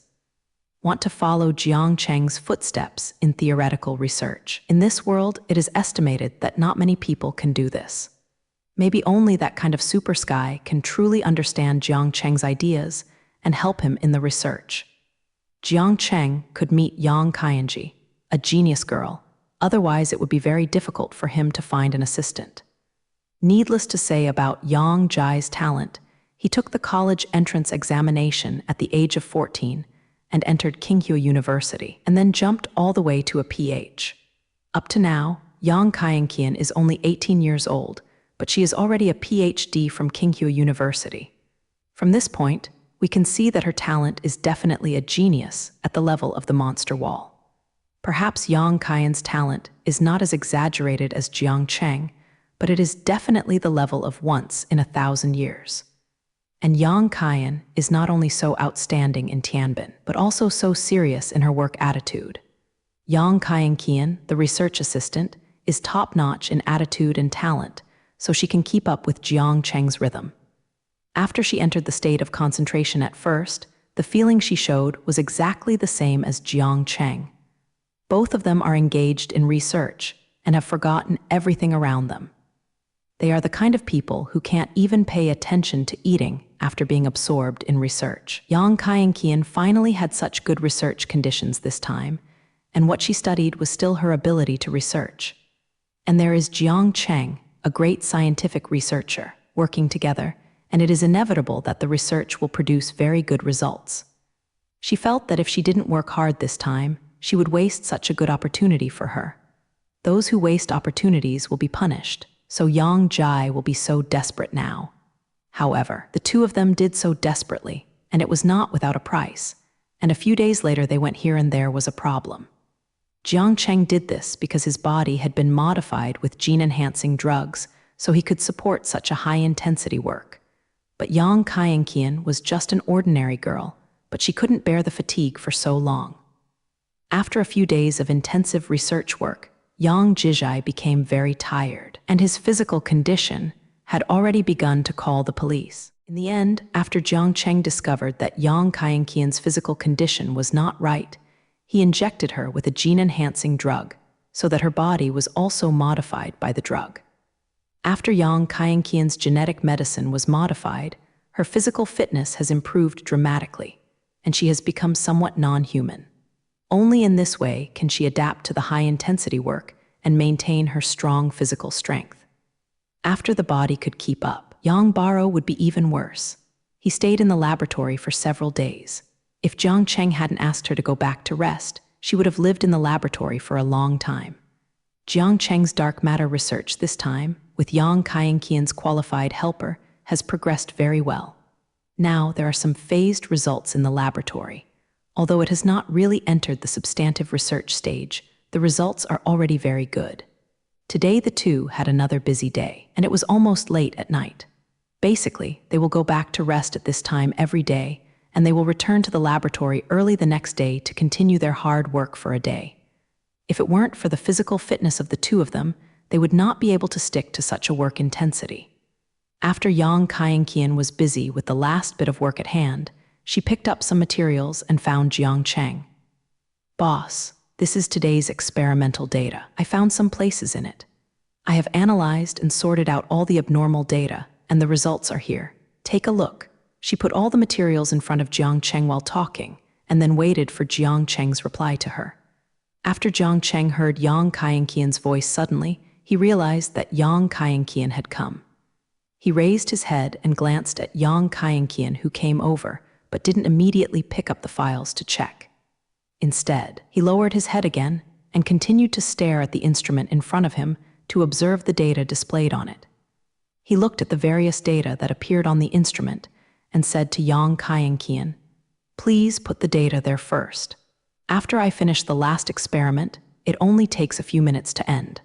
Want to follow Jiang Cheng's footsteps in theoretical research? In this world, it is estimated that not many people can do this. Maybe only that kind of super sky can truly understand Jiang Cheng's ideas and help him in the research. Jiang Cheng could meet Yang Kaiyanji, a genius girl, otherwise it would be very difficult for him to find an assistant. Needless to say about Yang Jai's talent, he took the college entrance examination at the age of 14 and entered Qinghua University, and then jumped all the way to a PH. Up to now, Yang Kaiyanqian is only 18 years old, but she is already a PhD from Qinghua University. From this point, we can see that her talent is definitely a genius at the level of the monster wall. Perhaps Yang Kaiyan's talent is not as exaggerated as Jiang Cheng, but it is definitely the level of once in 1,000 years. And Yang Kaiyan is not only so outstanding in Tianbin, but also so serious in her work attitude. Yang Kaiyanqian, the research assistant, is top-notch in attitude and talent, so she can keep up with Jiang Cheng's rhythm. After she entered the state of concentration at first, the feeling she showed was exactly the same as Jiang Cheng. Both of them are engaged in research and have forgotten everything around them. They are the kind of people who can't even pay attention to eating after being absorbed in research. Yang Kaiyanqian finally had such good research conditions this time, and what she studied was still her ability to research. And there is Jiang Cheng, a great scientific researcher, working together, and it is inevitable that the research will produce very good results. She felt that if she didn't work hard this time, she would waste such a good opportunity for her. Those who waste opportunities will be punished, so Yang Jai will be so desperate now. However, the two of them did so desperately, and it was not without a price, and a few days later they went here and there was a problem. Jiang Cheng did this because his body had been modified with gene-enhancing drugs, so he could support such a high-intensity work. But Yang Kaiyanqian was just an ordinary girl, but she couldn't bear the fatigue for so long. After a few days of intensive research work, Yang Jizhai became very tired, and his physical condition had already begun to call the police. In the end, after Jiang Cheng discovered that Yang Kaiyanqian's physical condition was not right, he injected her with a gene-enhancing drug, so that her body was also modified by the drug. After Yang Kaiyanqian's genetic medicine was modified, her physical fitness has improved dramatically, and she has become somewhat non-human. Only in this way can she adapt to the high-intensity work and maintain her strong physical strength. After the body could keep up, Yang Baro would be even worse. He stayed in the laboratory for several days. If Jiang Cheng hadn't asked her to go back to rest, she would have lived in the laboratory for a long time. Jiang Cheng's dark matter research this time, with Yang Kaiyanqian's qualified helper, has progressed very well. Now there are some phased results in the laboratory. Although it has not really entered the substantive research stage, the results are already very good. Today the two had another busy day, and it was almost late at night. Basically, they will go back to rest at this time every day, and they will return to the laboratory early the next day to continue their hard work for a day. If it weren't for the physical fitness of the two of them, they would not be able to stick to such a work intensity. After Yang Kaiyanqian was busy with the last bit of work at hand, she picked up some materials and found Jiang Cheng. "Boss, this is today's experimental data. I found some places in it. I have analyzed and sorted out all the abnormal data, and the results are here. Take a look." She put all the materials in front of Jiang Cheng while talking, and then waited for Jiang Cheng's reply to her. After Jiang Cheng heard Yang Kaiyanqian's voice suddenly, he realized that Yang Kaiyanqian had come. He raised his head and glanced at Yang Kaienkian, who came over, but didn't immediately pick up the files to check. Instead, he lowered his head again and continued to stare at the instrument in front of him to observe the data displayed on it. He looked at the various data that appeared on the instrument and said to Yang Kaienkian, "Please put the data there first. After I finish the last experiment, it only takes a few minutes to end."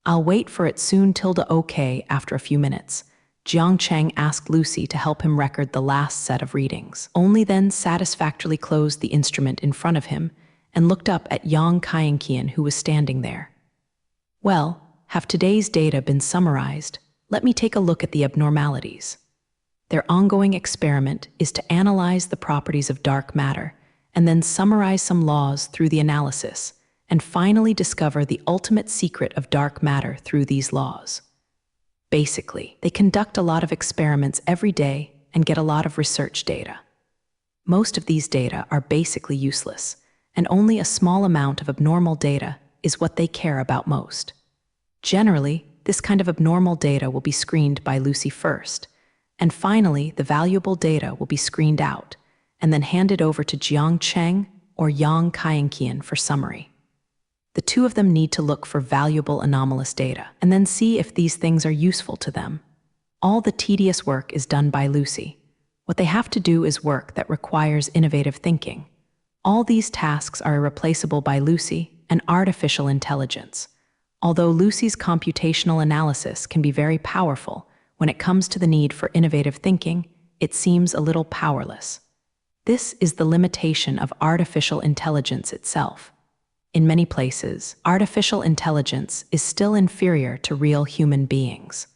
"I'll wait for it soon." Okay, after a few minutes, Jiang Cheng asked Lucy to help him record the last set of readings. Only then satisfactorily closed the instrument in front of him and looked up at Yang Kaienkian, who was standing there. "Well, have today's data been summarized? Let me take a look at the abnormalities." Their ongoing experiment is to analyze the properties of dark matter and then summarize some laws through the analysis, and finally discover the ultimate secret of dark matter through these laws. Basically, they conduct a lot of experiments every day and get a lot of research data. Most of these data are basically useless, and only a small amount of abnormal data is what they care about most. Generally, this kind of abnormal data will be screened by Lucy first, and finally the valuable data will be screened out and then handed over to Jiang Cheng or Yang Kaienkian for summary. The two of them need to look for valuable anomalous data and then see if these things are useful to them. All the tedious work is done by Lucy. What they have to do is work that requires innovative thinking. All these tasks are irreplaceable by Lucy and artificial intelligence. Although Lucy's computational analysis can be very powerful, when it comes to the need for innovative thinking, it seems a little powerless. This is the limitation of artificial intelligence itself. In many places, artificial intelligence is still inferior to real human beings.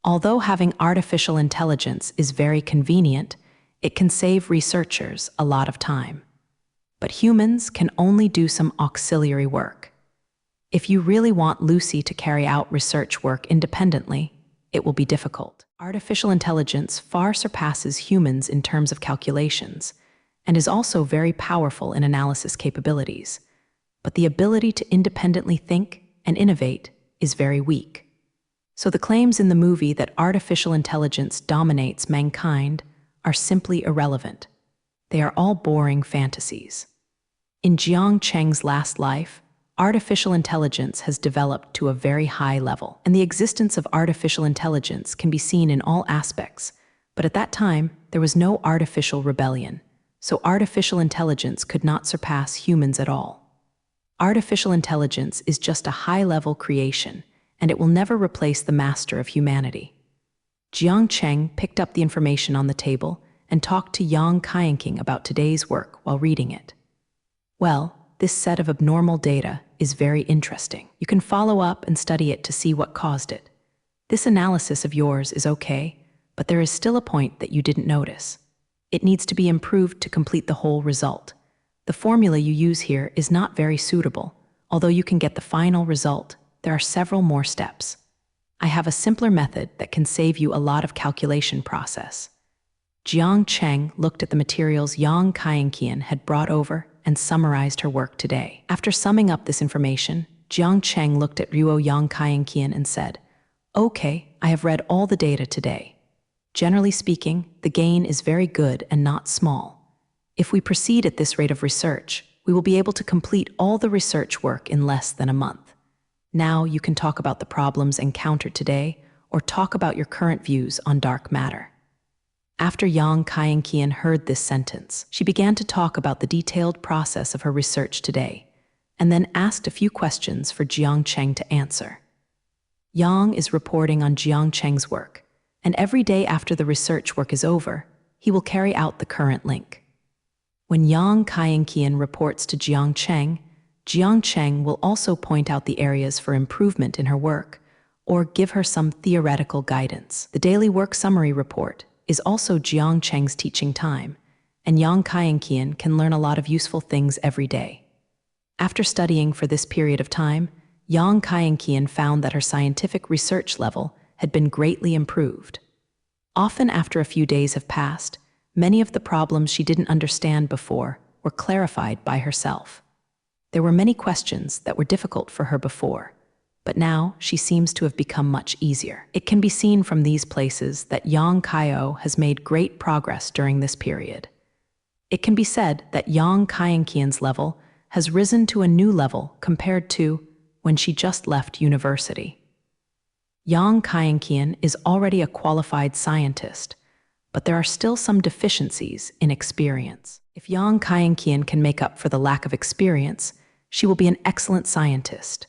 Although having artificial intelligence is very convenient, it can save researchers a lot of time. But humans can only do some auxiliary work. If you really want Lucy to carry out research work independently, it will be difficult. Artificial intelligence far surpasses humans in terms of calculations, and is also very powerful in analysis capabilities. But the ability to independently think and innovate is very weak. So the claims in the movie that artificial intelligence dominates mankind are simply irrelevant. They are all boring fantasies. In Jiang Cheng's last life, artificial intelligence has developed to a very high level, and the existence of artificial intelligence can be seen in all aspects. But at that time, there was no artificial rebellion, so artificial intelligence could not surpass humans at all. Artificial intelligence is just a high-level creation, and it will never replace the master of humanity. Jiang Cheng picked up the information on the table and talked to Yang Kaienkian about today's work while reading it. "Well, this set of abnormal data is very interesting. You can follow up and study it to see what caused it. This analysis of yours is okay, but there is still a point that you didn't notice. It needs to be improved to complete the whole result. The formula you use here is not very suitable. Although you can get the final result, there are several more steps. I have a simpler method that can save you a lot of calculation process." Jiang Cheng looked at the materials Yang Kaienkian had brought over and summarized her work today. After summing up this information, Jiang Cheng looked at Ruo Yang Kaienkian and said, "Okay, I have read all the data today. Generally speaking, the gain is very good and not small. If we proceed at this rate of research, we will be able to complete all the research work in less than a month. Now you can talk about the problems encountered today or talk about your current views on dark matter." After Yang Kaienkian heard this sentence, she began to talk about the detailed process of her research today, and then asked a few questions for Jiang Cheng to answer. Yang is reporting on Jiang Cheng's work, and every day after the research work is over, he will carry out the current link. When Yang Kaienkian reports to Jiang Cheng will also point out the areas for improvement in her work, or give her some theoretical guidance. The daily work summary report is also Jiang Cheng's teaching time, and Yang Kaienkian can learn a lot of useful things every day. After studying for this period of time, Yang Kaienkian found that her scientific research level had been greatly improved. Often after a few days have passed, many of the problems she didn't understand before were clarified by herself. There were many questions that were difficult for her before, but now she seems to have become much easier. It can be seen from these places that Yang Kaio has made great progress during this period. It can be said that Yang Kaienkian's level has risen to a new level compared to when she just left university. Yang Kaienkian is already a qualified scientist, but there are still some deficiencies in experience. If Yang Kaienkian can make up for the lack of experience, she will be an excellent scientist.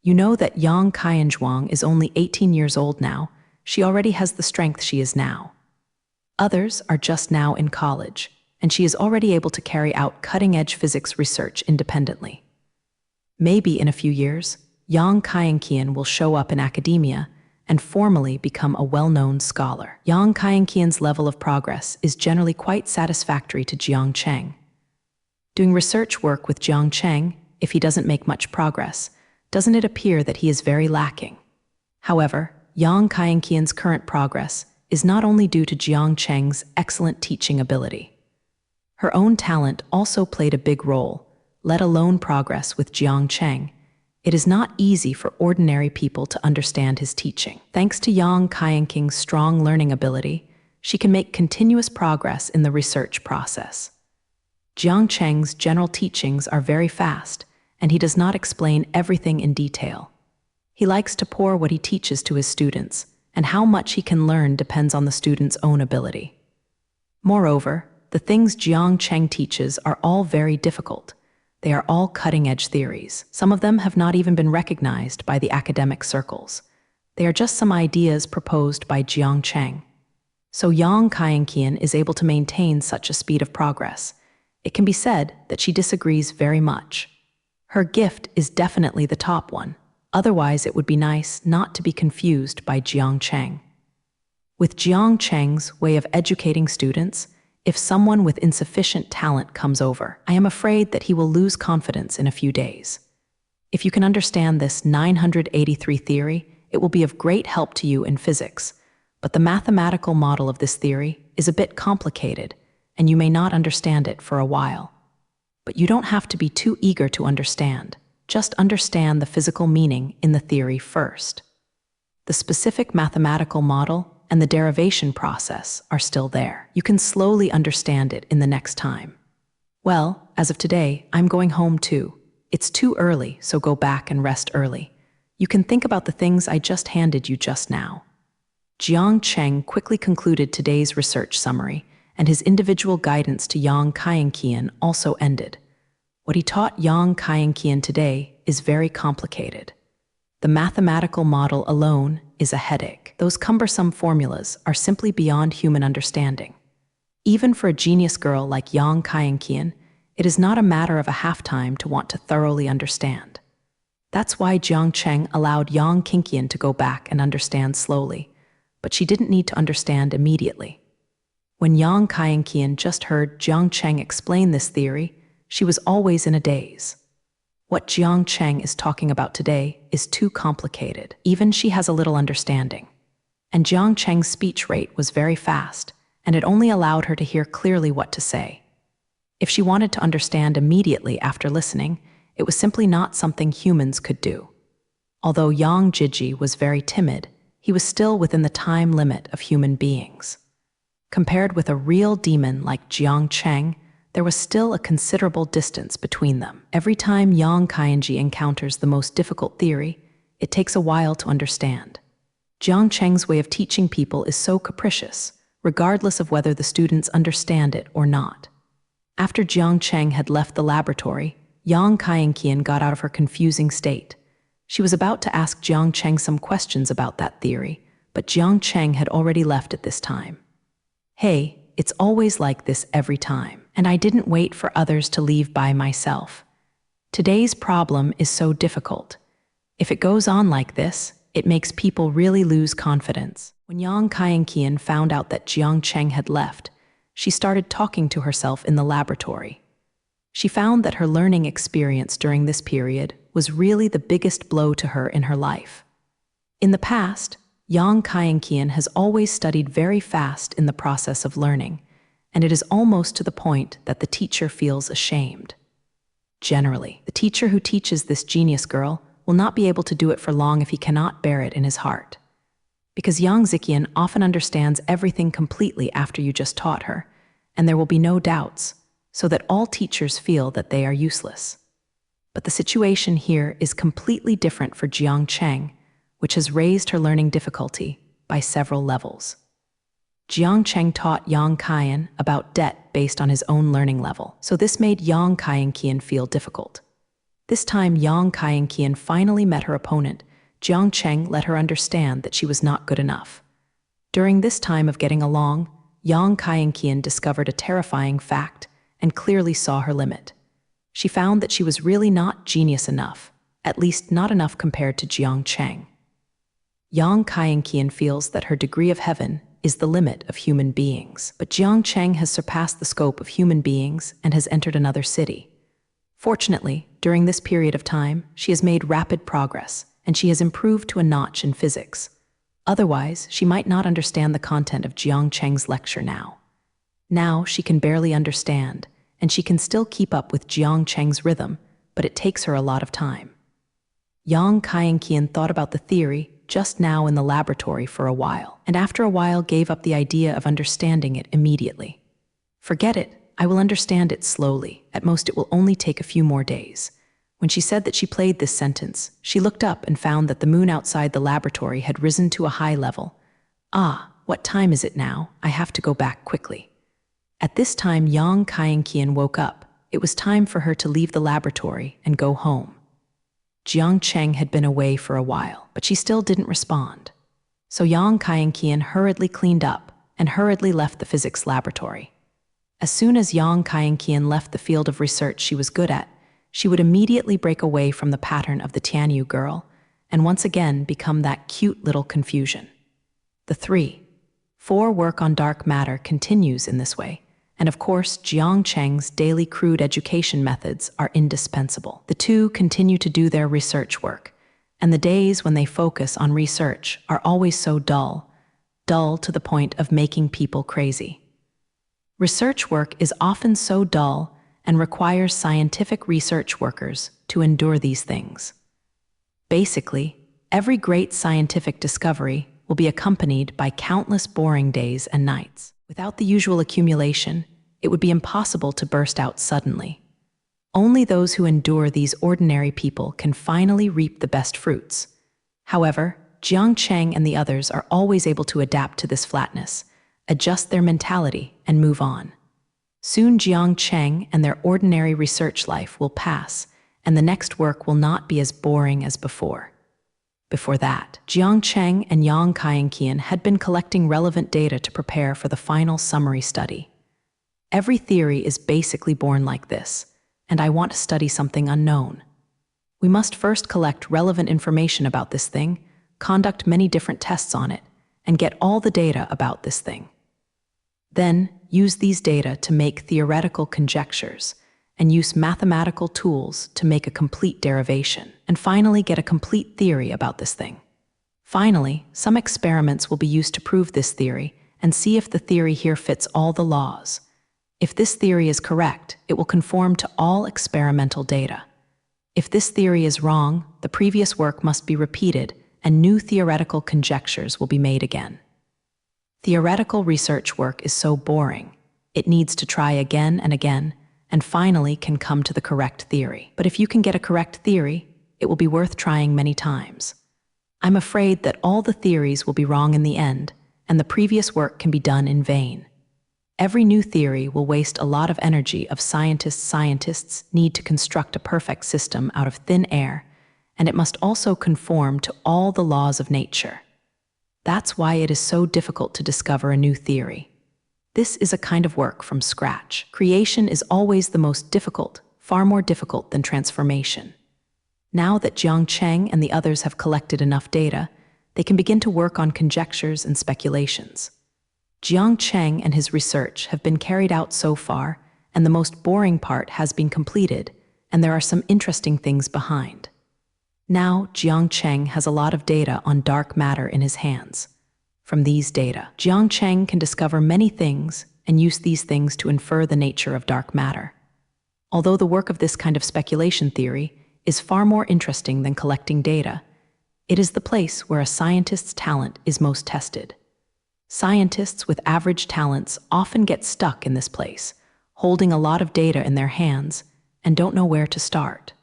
You know that Yang Kaienzhuang is only 18 years old now. She already has the strength she is now. Others are just now in college, and she is already able to carry out cutting-edge physics research independently. Maybe in a few years, Yang Kaienkian will show up in academia and formally become a well-known scholar. Yang Kaienkian's level of progress is generally quite satisfactory to Jiang Cheng. Doing research work with Jiang Cheng, if he doesn't make much progress, doesn't it appear that he is very lacking? However, Yang Kaienkian's current progress is not only due to Jiang Cheng's excellent teaching ability. Her own talent also played a big role, let alone progress with Jiang Cheng. It is not easy for ordinary people to understand his teaching. Thanks to Yang Kaienkian's strong learning ability, she can make continuous progress in the research process. Jiang Cheng's general teachings are very fast, and he does not explain everything in detail. He likes to pour what he teaches to his students, and how much he can learn depends on the student's own ability. Moreover, the things Jiang Cheng teaches are all very difficult. They are all cutting-edge theories. Some of them have not even been recognized by the academic circles. They are just some ideas proposed by Jiang Cheng. So Yang Kaienkian is able to maintain such a speed of progress. It can be said that she disagrees very much. Her gift is definitely the top one. Otherwise, it would be nice not to be confused by Jiang Cheng. With Jiang Cheng's way of educating students, if someone with insufficient talent comes over, I am afraid that he will lose confidence in a few days. If you can understand this 983 theory, it will be of great help to you in physics, but the mathematical model of this theory is a bit complicated, and you may not understand it for a while. But you don't have to be too eager to understand. Just understand the physical meaning in the theory first. The specific mathematical model and the derivation process are still there. You can slowly understand it in the next time. Well, as of today, I'm going home too. It's too early, so go back and rest early. You can think about the things I just handed you just now. Jiang Cheng quickly concluded today's research summary, and his individual guidance to Yang Kaienkian also ended. What he taught Yang Kaienkian today is very complicated. The mathematical model alone is a headache. Those cumbersome formulas are simply beyond human understanding. Even for a genius girl like Yang Kaienkian, it is not a matter of a half-time to want to thoroughly understand. That's why Jiang Cheng allowed Yang Kaienkian to go back and understand slowly, but she didn't need to understand immediately. When Yang Kaienkian just heard Jiang Cheng explain this theory, she was always in a daze. What Jiang Cheng is talking about today is too complicated. Even she has a little understanding. And Jiang Cheng's speech rate was very fast, and it only allowed her to hear clearly what to say. If she wanted to understand immediately after listening, it was simply not something humans could do. Although Yang Jiji was very timid, he was still within the time limit of human beings. Compared with a real demon like Jiang Cheng, there was still a considerable distance between them. Every time Yang Kaienji encounters the most difficult theory, it takes a while to understand. Jiang Cheng's way of teaching people is so capricious, regardless of whether the students understand it or not. After Jiang Cheng had left the laboratory, Yang Kaienkian got out of her confusing state. She was about to ask Jiang Cheng some questions about that theory, but Jiang Cheng had already left at this time. Hey, it's always like this every time. And I didn't wait for others to leave by myself. Today's problem is so difficult. If it goes on like this, it makes people really lose confidence. When Yang Kaienkian found out that Jiang Cheng had left, she started talking to herself in the laboratory. She found that her learning experience during this period was really the biggest blow to her in her life. In the past, Yang Kaienkian has always studied very fast in the process of learning, and it is almost to the point that the teacher feels ashamed. Generally, the teacher who teaches this genius girl will not be able to do it for long if he cannot bear it in his heart. Because Yang Ziqian often understands everything completely after you just taught her, and there will be no doubts, so that all teachers feel that they are useless. But the situation here is completely different for Jiang Cheng, which has raised her learning difficulty by several levels. Jiang Cheng taught Yang Qian about debt based on his own learning level, so this made Yang Qian feel difficult. This time Yang Qian finally met her opponent. Jiang Cheng let her understand that she was not good enough. During this time of getting along, Yang Qian discovered a terrifying fact and clearly saw her limit. She found that she was really not genius enough, at least not enough compared to Jiang Cheng. Yang Qian feels that her degree of heaven is the limit of human beings, but Jiang Cheng has surpassed the scope of human beings and has entered another city. Fortunately, during this period of time, she has made rapid progress, and she has improved to a notch in physics. Otherwise, she might not understand the content of Jiang Cheng's lecture now. Now she can barely understand, and she can still keep up with Jiang Cheng's rhythm, but it takes her a lot of time. Yang Qian thought about the theory just now in the laboratory for a while, and after a while gave up the idea of understanding it immediately. Forget it, I will understand it slowly. At most it will only take a few more days. When she said that she played this sentence, she looked up and found that the moon outside the laboratory had risen to a high level. Ah, what time is it now? I have to go back quickly. At this time Yang Qian woke up. It was time for her to leave the laboratory and go home. Jiang Cheng had been away for a while, but she still didn't respond. So Yang Qian hurriedly cleaned up and hurriedly left the physics laboratory. As soon as Yang Qian left the field of research she was good at, she would immediately break away from the pattern of the Tianyu girl and once again become that cute little confusion. The 3-4 work on dark matter continues in this way, and of course Jiang Cheng's daily crude education methods are indispensable. The two continue to do their research work, and the days when they focus on research are always so dull to the point of making people crazy. Research work is often so dull and requires scientific research workers to endure these things. Basically, every great scientific discovery will be accompanied by countless boring days and nights. Without the usual accumulation, it would be impossible to burst out suddenly. Only those who endure these ordinary people can finally reap the best fruits. However, Jiang Cheng and the others are always able to adapt to this flatness, adjust their mentality, and move on. Soon Jiang Cheng and their ordinary research life will pass, and the next work will not be as boring as before. Before that, Jiang Cheng and Yang Qian had been collecting relevant data to prepare for the final summary study. Every theory is basically born like this, and I want to study something unknown. We must first collect relevant information about this thing, conduct many different tests on it, and get all the data about this thing. Then, use these data to make theoretical conjectures, and use mathematical tools to make a complete derivation, and finally get a complete theory about this thing. Finally, some experiments will be used to prove this theory and see if the theory here fits all the laws. If this theory is correct, it will conform to all experimental data. If this theory is wrong, the previous work must be repeated and new theoretical conjectures will be made again. Theoretical research work is so boring. It needs to try again and again, and finally can come to the correct theory. But if you can get a correct theory, it will be worth trying many times. I'm afraid that all the theories will be wrong in the end, and the previous work can be done in vain. Every new theory will waste a lot of energy of scientists. Scientists need to construct a perfect system out of thin air, and it must also conform to all the laws of nature. That's why it is so difficult to discover a new theory. This is a kind of work from scratch. Creation is always the most difficult, far more difficult than transformation. Now that Jiang Cheng and the others have collected enough data, they can begin to work on conjectures and speculations. Jiang Cheng and his research have been carried out so far, and the most boring part has been completed, and there are some interesting things behind. Now, Jiang Cheng has a lot of data on dark matter in his hands. From these data, Jiang Cheng can discover many things and use these things to infer the nature of dark matter. Although the work of this kind of speculation theory is far more interesting than collecting data. It is the place where a scientist's talent is most tested. Scientists with average talents often get stuck in this place, holding a lot of data in their hands and don't know where to start.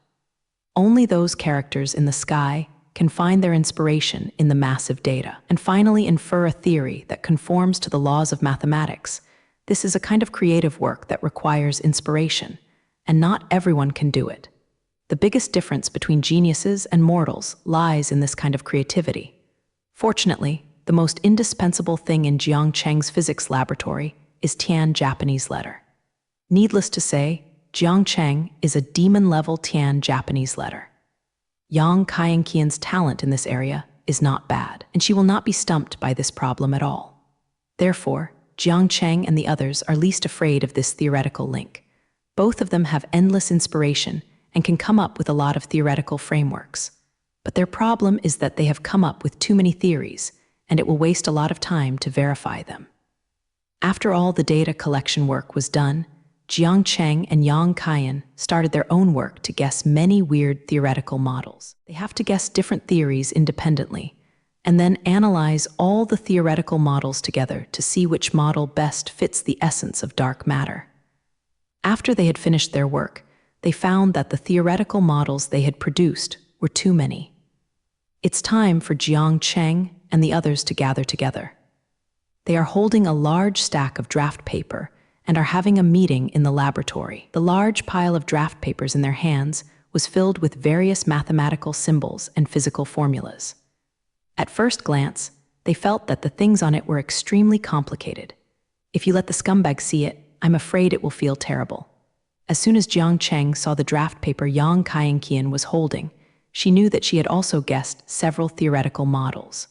Only those characters in the sky can find their inspiration in the massive data and finally infer a theory that conforms to the laws of mathematics. This is a kind of creative work that requires inspiration, and not everyone can do it. The biggest difference between geniuses and mortals lies in this kind of creativity. Fortunately, the most indispensable thing in Jiang Cheng's physics laboratory is Tian Japanese letter. Needless to say, Jiang Cheng is a demon-level Tian Japanese letter. Yang Kaienqian's talent in this area is not bad, and she will not be stumped by this problem at all. Therefore, Jiang Cheng and the others are least afraid of this theoretical link. Both of them have endless inspiration and can come up with a lot of theoretical frameworks. But their problem is that they have come up with too many theories, and it will waste a lot of time to verify them. After all the data collection work was done, Jiang Cheng and Yang Kaiyan started their own work to guess many weird theoretical models. They have to guess different theories independently, and then analyze all the theoretical models together to see which model best fits the essence of dark matter. After they had finished their work, they found that the theoretical models they had produced were too many. It's time for Jiang Cheng and the others to gather together. They are holding a large stack of draft paper and are having a meeting in the laboratory. The large pile of draft papers in their hands was filled with various mathematical symbols and physical formulas. At first glance, they felt that the things on it were extremely complicated. If you let the scumbag see it, I'm afraid it will feel terrible. As soon as Jiang Cheng saw the draft paper Yang Kaienqian was holding, she knew that she had also guessed several theoretical models.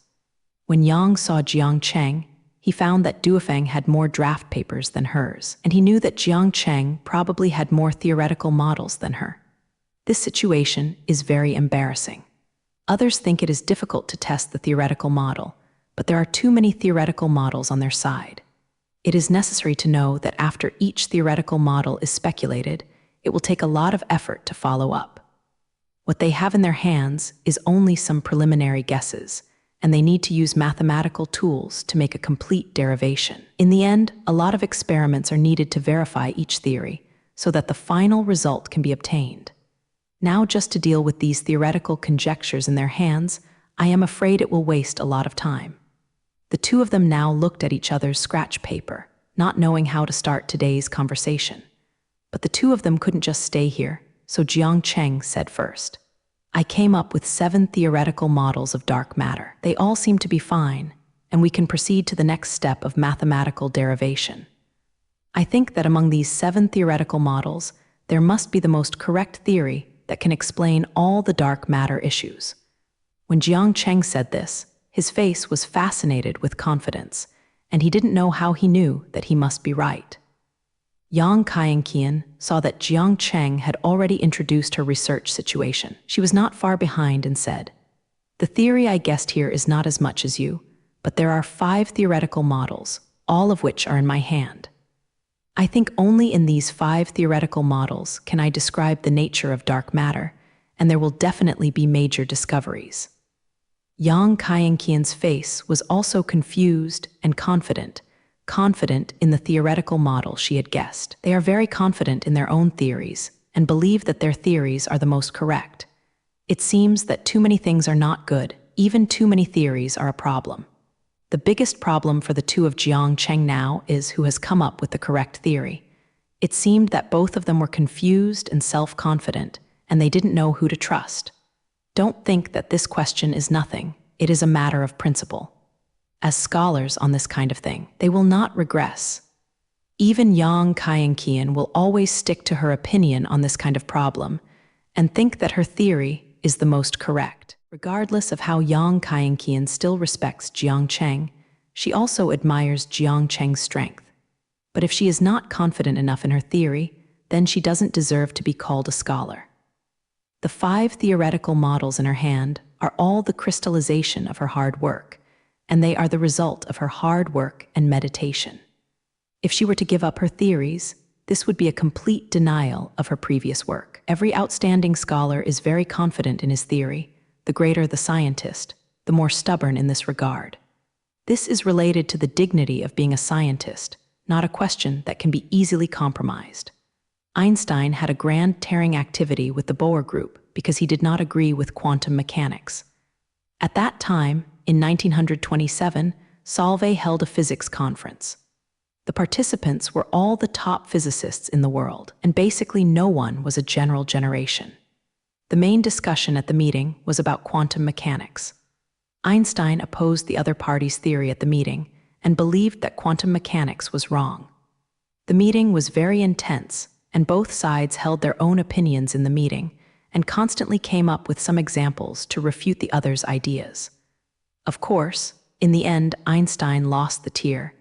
When Yang saw Jiang Cheng, he found that Duofeng had more draft papers than hers, and he knew that Jiang Cheng probably had more theoretical models than her. This situation is very embarrassing. Others think it is difficult to test the theoretical model, but there are too many theoretical models on their side. It is necessary to know that after each theoretical model is speculated, it will take a lot of effort to follow up. What they have in their hands is only some preliminary guesses, and they need to use mathematical tools to make a complete derivation. In the end, a lot of experiments are needed to verify each theory, so that the final result can be obtained. Now, just to deal with these theoretical conjectures in their hands, I am afraid it will waste a lot of time. The two of them now looked at each other's scratch paper, not knowing how to start today's conversation. But the two of them couldn't just stay here, so Jiang Cheng said first. I came up with 7 theoretical models of dark matter. They all seem to be fine, and we can proceed to the next step of mathematical derivation. I think that among these 7 theoretical models, there must be the most correct theory that can explain all the dark matter issues. When Jiang Cheng said this, his face was fascinated with confidence, and he didn't know how he knew that he must be right. Yang Kaienqian saw that Jiang Cheng had already introduced her research situation. She was not far behind and said, "The theory I guessed here is not as much as you, but there are 5 theoretical models, all of which are in my hand. I think only in these 5 theoretical models can I describe the nature of dark matter, and there will definitely be major discoveries." Yang Kaienqian's face was also confused and confident in the theoretical model she had guessed. They are very confident in their own theories and believe that their theories are the most correct. It seems that too many things are not good, even too many theories are a problem. The biggest problem for the two of Jiang Cheng now is who has come up with the correct theory. It seemed that both of them were confused and self-confident, and they didn't know who to trust. Don't think that this question is nothing. It is a matter of principle. As scholars on this kind of thing, they will not regress. Even Yang Kaienqian will always stick to her opinion on this kind of problem and think that her theory is the most correct. Regardless of how Yang Kaienqian still respects Jiang Cheng, she also admires Jiang Cheng's strength. But if she is not confident enough in her theory, then she doesn't deserve to be called a scholar. The 5 theoretical models in her hand are all the crystallization of her hard work, and they are the result of her hard work and meditation. If she were to give up her theories, This would be a complete denial of her previous work. Every outstanding scholar is very confident in his theory. The greater the scientist, the more stubborn in this regard. This is related to the dignity of being a scientist, not a question that can be easily compromised. Einstein had a grand tearing activity with the Bohr group because he did not agree with quantum mechanics. At that time, in 1927, Solvay held a physics conference. The participants were all the top physicists in the world, and basically no one was a general generation. The main discussion at the meeting was about quantum mechanics. Einstein opposed the other party's theory at the meeting and believed that quantum mechanics was wrong. The meeting was very intense, and both sides held their own opinions in the meeting and constantly came up with some examples to refute the other's ideas. Of course, in the end, Einstein lost the tier,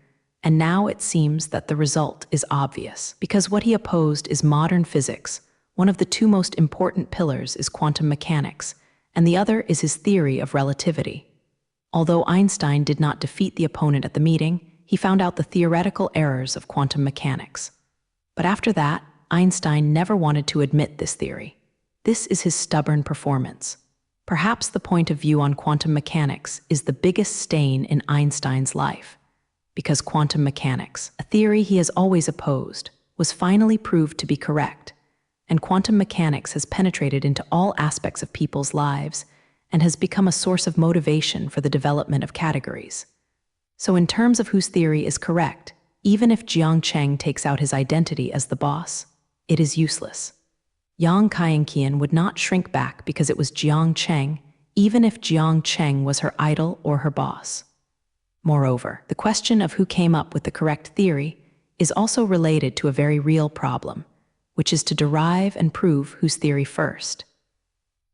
and now it seems that the result is obvious, because what he opposed is modern physics. One of the two most important pillars is quantum mechanics, and the other is his theory of relativity. Although Einstein did not defeat the opponent at the meeting, he found out the theoretical errors of quantum mechanics. But after that, Einstein never wanted to admit this theory. This is his stubborn performance. Perhaps the point of view on quantum mechanics is the biggest stain in Einstein's life, because quantum mechanics, a theory he has always opposed, was finally proved to be correct, and quantum mechanics has penetrated into all aspects of people's lives and has become a source of motivation for the development of categories. So in terms of whose theory is correct, even if Jiang Cheng takes out his identity as the boss, it is useless. Yang Kaienqian would not shrink back because it was Jiang Cheng, even if Jiang Cheng was her idol or her boss. Moreover, the question of who came up with the correct theory is also related to a very real problem, which is to derive and prove whose theory first.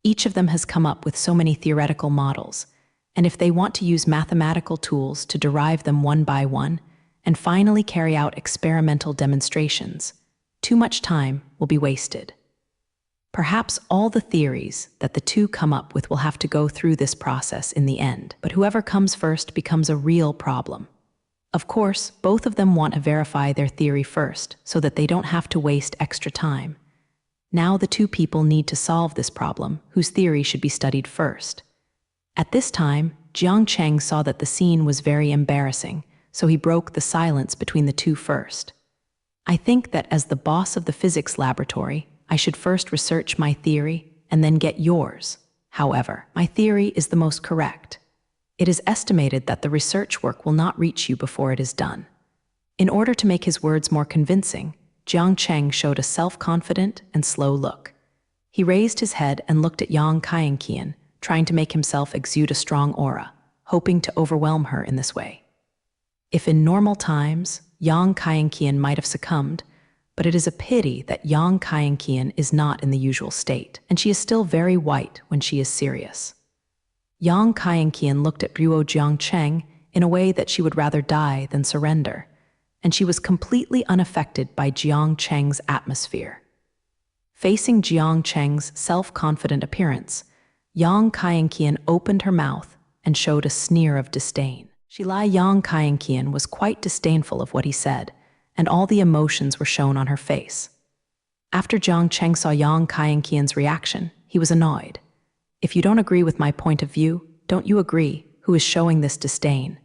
Each of them has come up with so many theoretical models, and if they want to use mathematical tools to derive them one by one and finally carry out experimental demonstrations, too much time will be wasted. Perhaps all the theories that the two come up with will have to go through this process in the end, but whoever comes first becomes a real problem. Of course, both of them want to verify their theory first so that they don't have to waste extra time. Now the two people need to solve this problem, whose theory should be studied first. At this time, Jiang Cheng saw that the scene was very embarrassing, so he broke the silence between the two first. I think that as the boss of the physics laboratory, I should first research my theory and then get yours. However, my theory is the most correct. It is estimated that the research work will not reach you before it is done. In order to make his words more convincing, Jiang Cheng showed a self-confident and slow look. He raised his head and looked at Yang Kaienqian, trying to make himself exude a strong aura, hoping to overwhelm her in this way. If in normal times, Yang Kaienqian might have succumbed, but it is a pity that Yang Kaienqian is not in the usual state, and she is still very white when she is serious. Yang Kaienqian looked at Ruo Jiang Cheng in a way that she would rather die than surrender, and she was completely unaffected by Jiang Cheng's atmosphere. Facing Jiang Cheng's self-confident appearance, Yang Kaienqian opened her mouth and showed a sneer of disdain. Yang Kaienqian was quite disdainful of what he said, and all the emotions were shown on her face. After Jiang Cheng saw Yang Kaienqian's reaction, he was annoyed. If you don't agree with my point of view, don't you agree who is showing this disdain?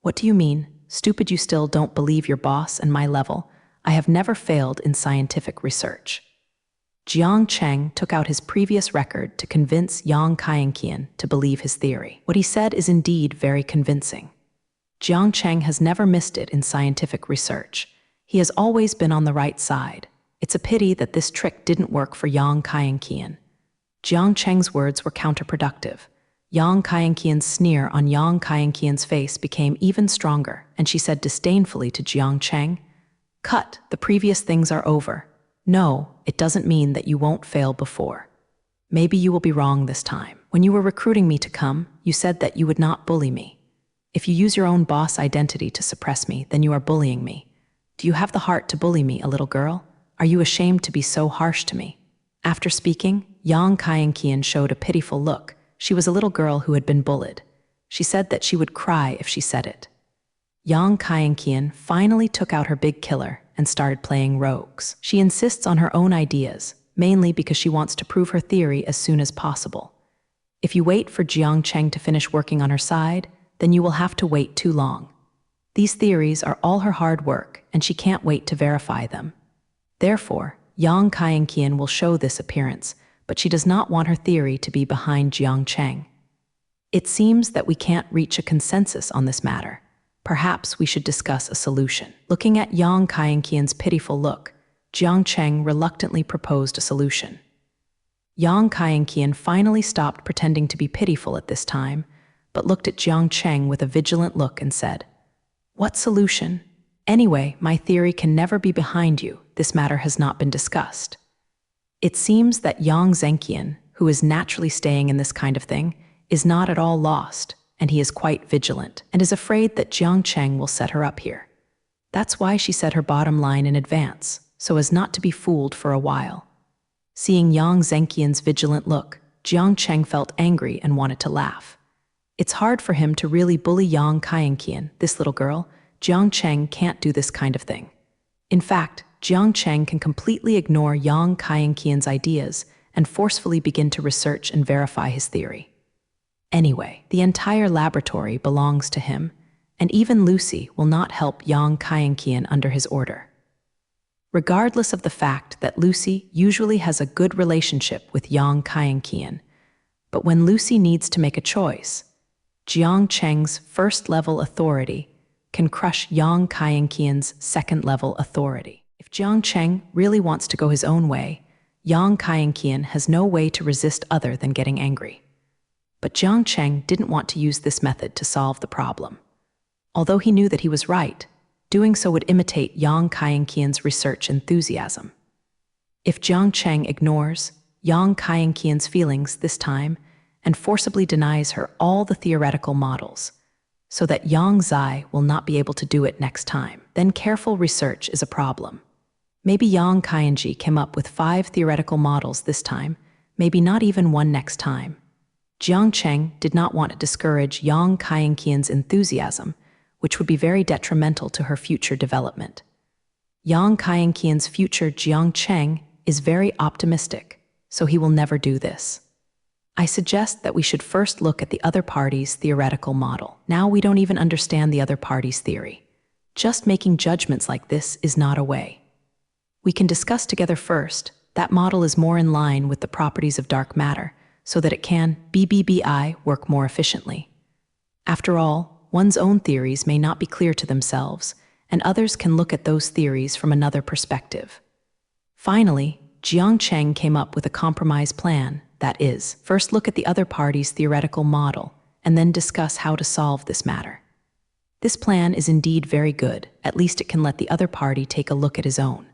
What do you mean? Stupid, you still don't believe your boss and my level? I have never failed in scientific research. Jiang Cheng took out his previous record to convince Yang Kaienqian to believe his theory. What he said is indeed very convincing. Jiang Cheng has never missed it in scientific research. He has always been on the right side. It's a pity that this trick didn't work for Yang Kaienqian. Jiang Cheng's words were counterproductive. Yang Kaienqian's sneer on Yang Kaienqian's face became even stronger, and she said disdainfully to Jiang Cheng, "Cut, the previous things are over. No, it doesn't mean that you won't fail before. Maybe you will be wrong this time. When you were recruiting me to come, you said that you would not bully me. If you use your own boss identity to suppress me, then you are bullying me. Do you have the heart to bully me, a little girl? Are you ashamed to be so harsh to me?" After speaking, Yang Kaienqian showed a pitiful look. She was a little girl who had been bullied. She said that she would cry if she said it. Yang Kaienkian finally took out her big killer and started playing rogues. She insists on her own ideas, mainly because she wants to prove her theory as soon as possible. If you wait for Jiang Cheng to finish working on her side, then you will have to wait too long. These theories are all her hard work, and she can't wait to verify them. Therefore, Yang Kaienkian will show this appearance, but she does not want her theory to be behind Jiang Cheng. It seems that we can't reach a consensus on this matter. Perhaps we should discuss a solution. Looking at Yang Kaienkian's pitiful look, Jiang Cheng reluctantly proposed a solution. Yang Kaienkian finally stopped pretending to be pitiful at this time, but looked at Jiang Cheng with a vigilant look and said, "What solution? Anyway, my theory can never be behind you. This matter has not been discussed." It seems that Yang Zhenqian, who is naturally staying in this kind of thing, is not at all lost, and he is quite vigilant, and is afraid that Jiang Cheng will set her up here. That's why she set her bottom line in advance, so as not to be fooled for a while. Seeing Yang Zhenqian's vigilant look, Jiang Cheng felt angry and wanted to laugh. It's hard for him to really bully Yang Kaienkian, this little girl. Jiang Cheng can't do this kind of thing. In fact, Jiang Cheng can completely ignore Yang Kaienkian's ideas and forcefully begin to research and verify his theory. Anyway, the entire laboratory belongs to him, and even Lucy will not help Yang Kaienkian under his order. Regardless of the fact that Lucy usually has a good relationship with Yang Kaienkian, but when Lucy needs to make a choice, Jiang Cheng's first-level authority can crush Yang Kaienkian's second-level authority. If Jiang Cheng really wants to go his own way, Yang Kaienkian has no way to resist other than getting angry. But Jiang Cheng didn't want to use this method to solve the problem. Although he knew that he was right, doing so would imitate Yang Kaienkian's research enthusiasm. If Jiang Cheng ignores Yang Kaienkian's feelings this time and forcibly denies her all the theoretical models, so that Yang Zai will not be able to do it next time, then careful research is a problem. Maybe Yang Kaienji came up with 5 theoretical models this time, maybe not even one next time. Jiang Cheng did not want to discourage Yang Kaienkian's enthusiasm, which would be very detrimental to her future development. Yang Kaienkian's future Jiang Cheng is very optimistic, so he will never do this. I suggest that we should first look at the other party's theoretical model. Now we don't even understand the other party's theory. Just making judgments like this is not a way. We can discuss together first. That model is more in line with the properties of dark matter, so that it can, BBBI, work more efficiently. After all, one's own theories may not be clear to themselves, and others can look at those theories from another perspective. Finally, Jiang Cheng came up with a compromise plan, that is, first look at the other party's theoretical model, and then discuss how to solve this matter. This plan is indeed very good. At least it can let the other party take a look at his own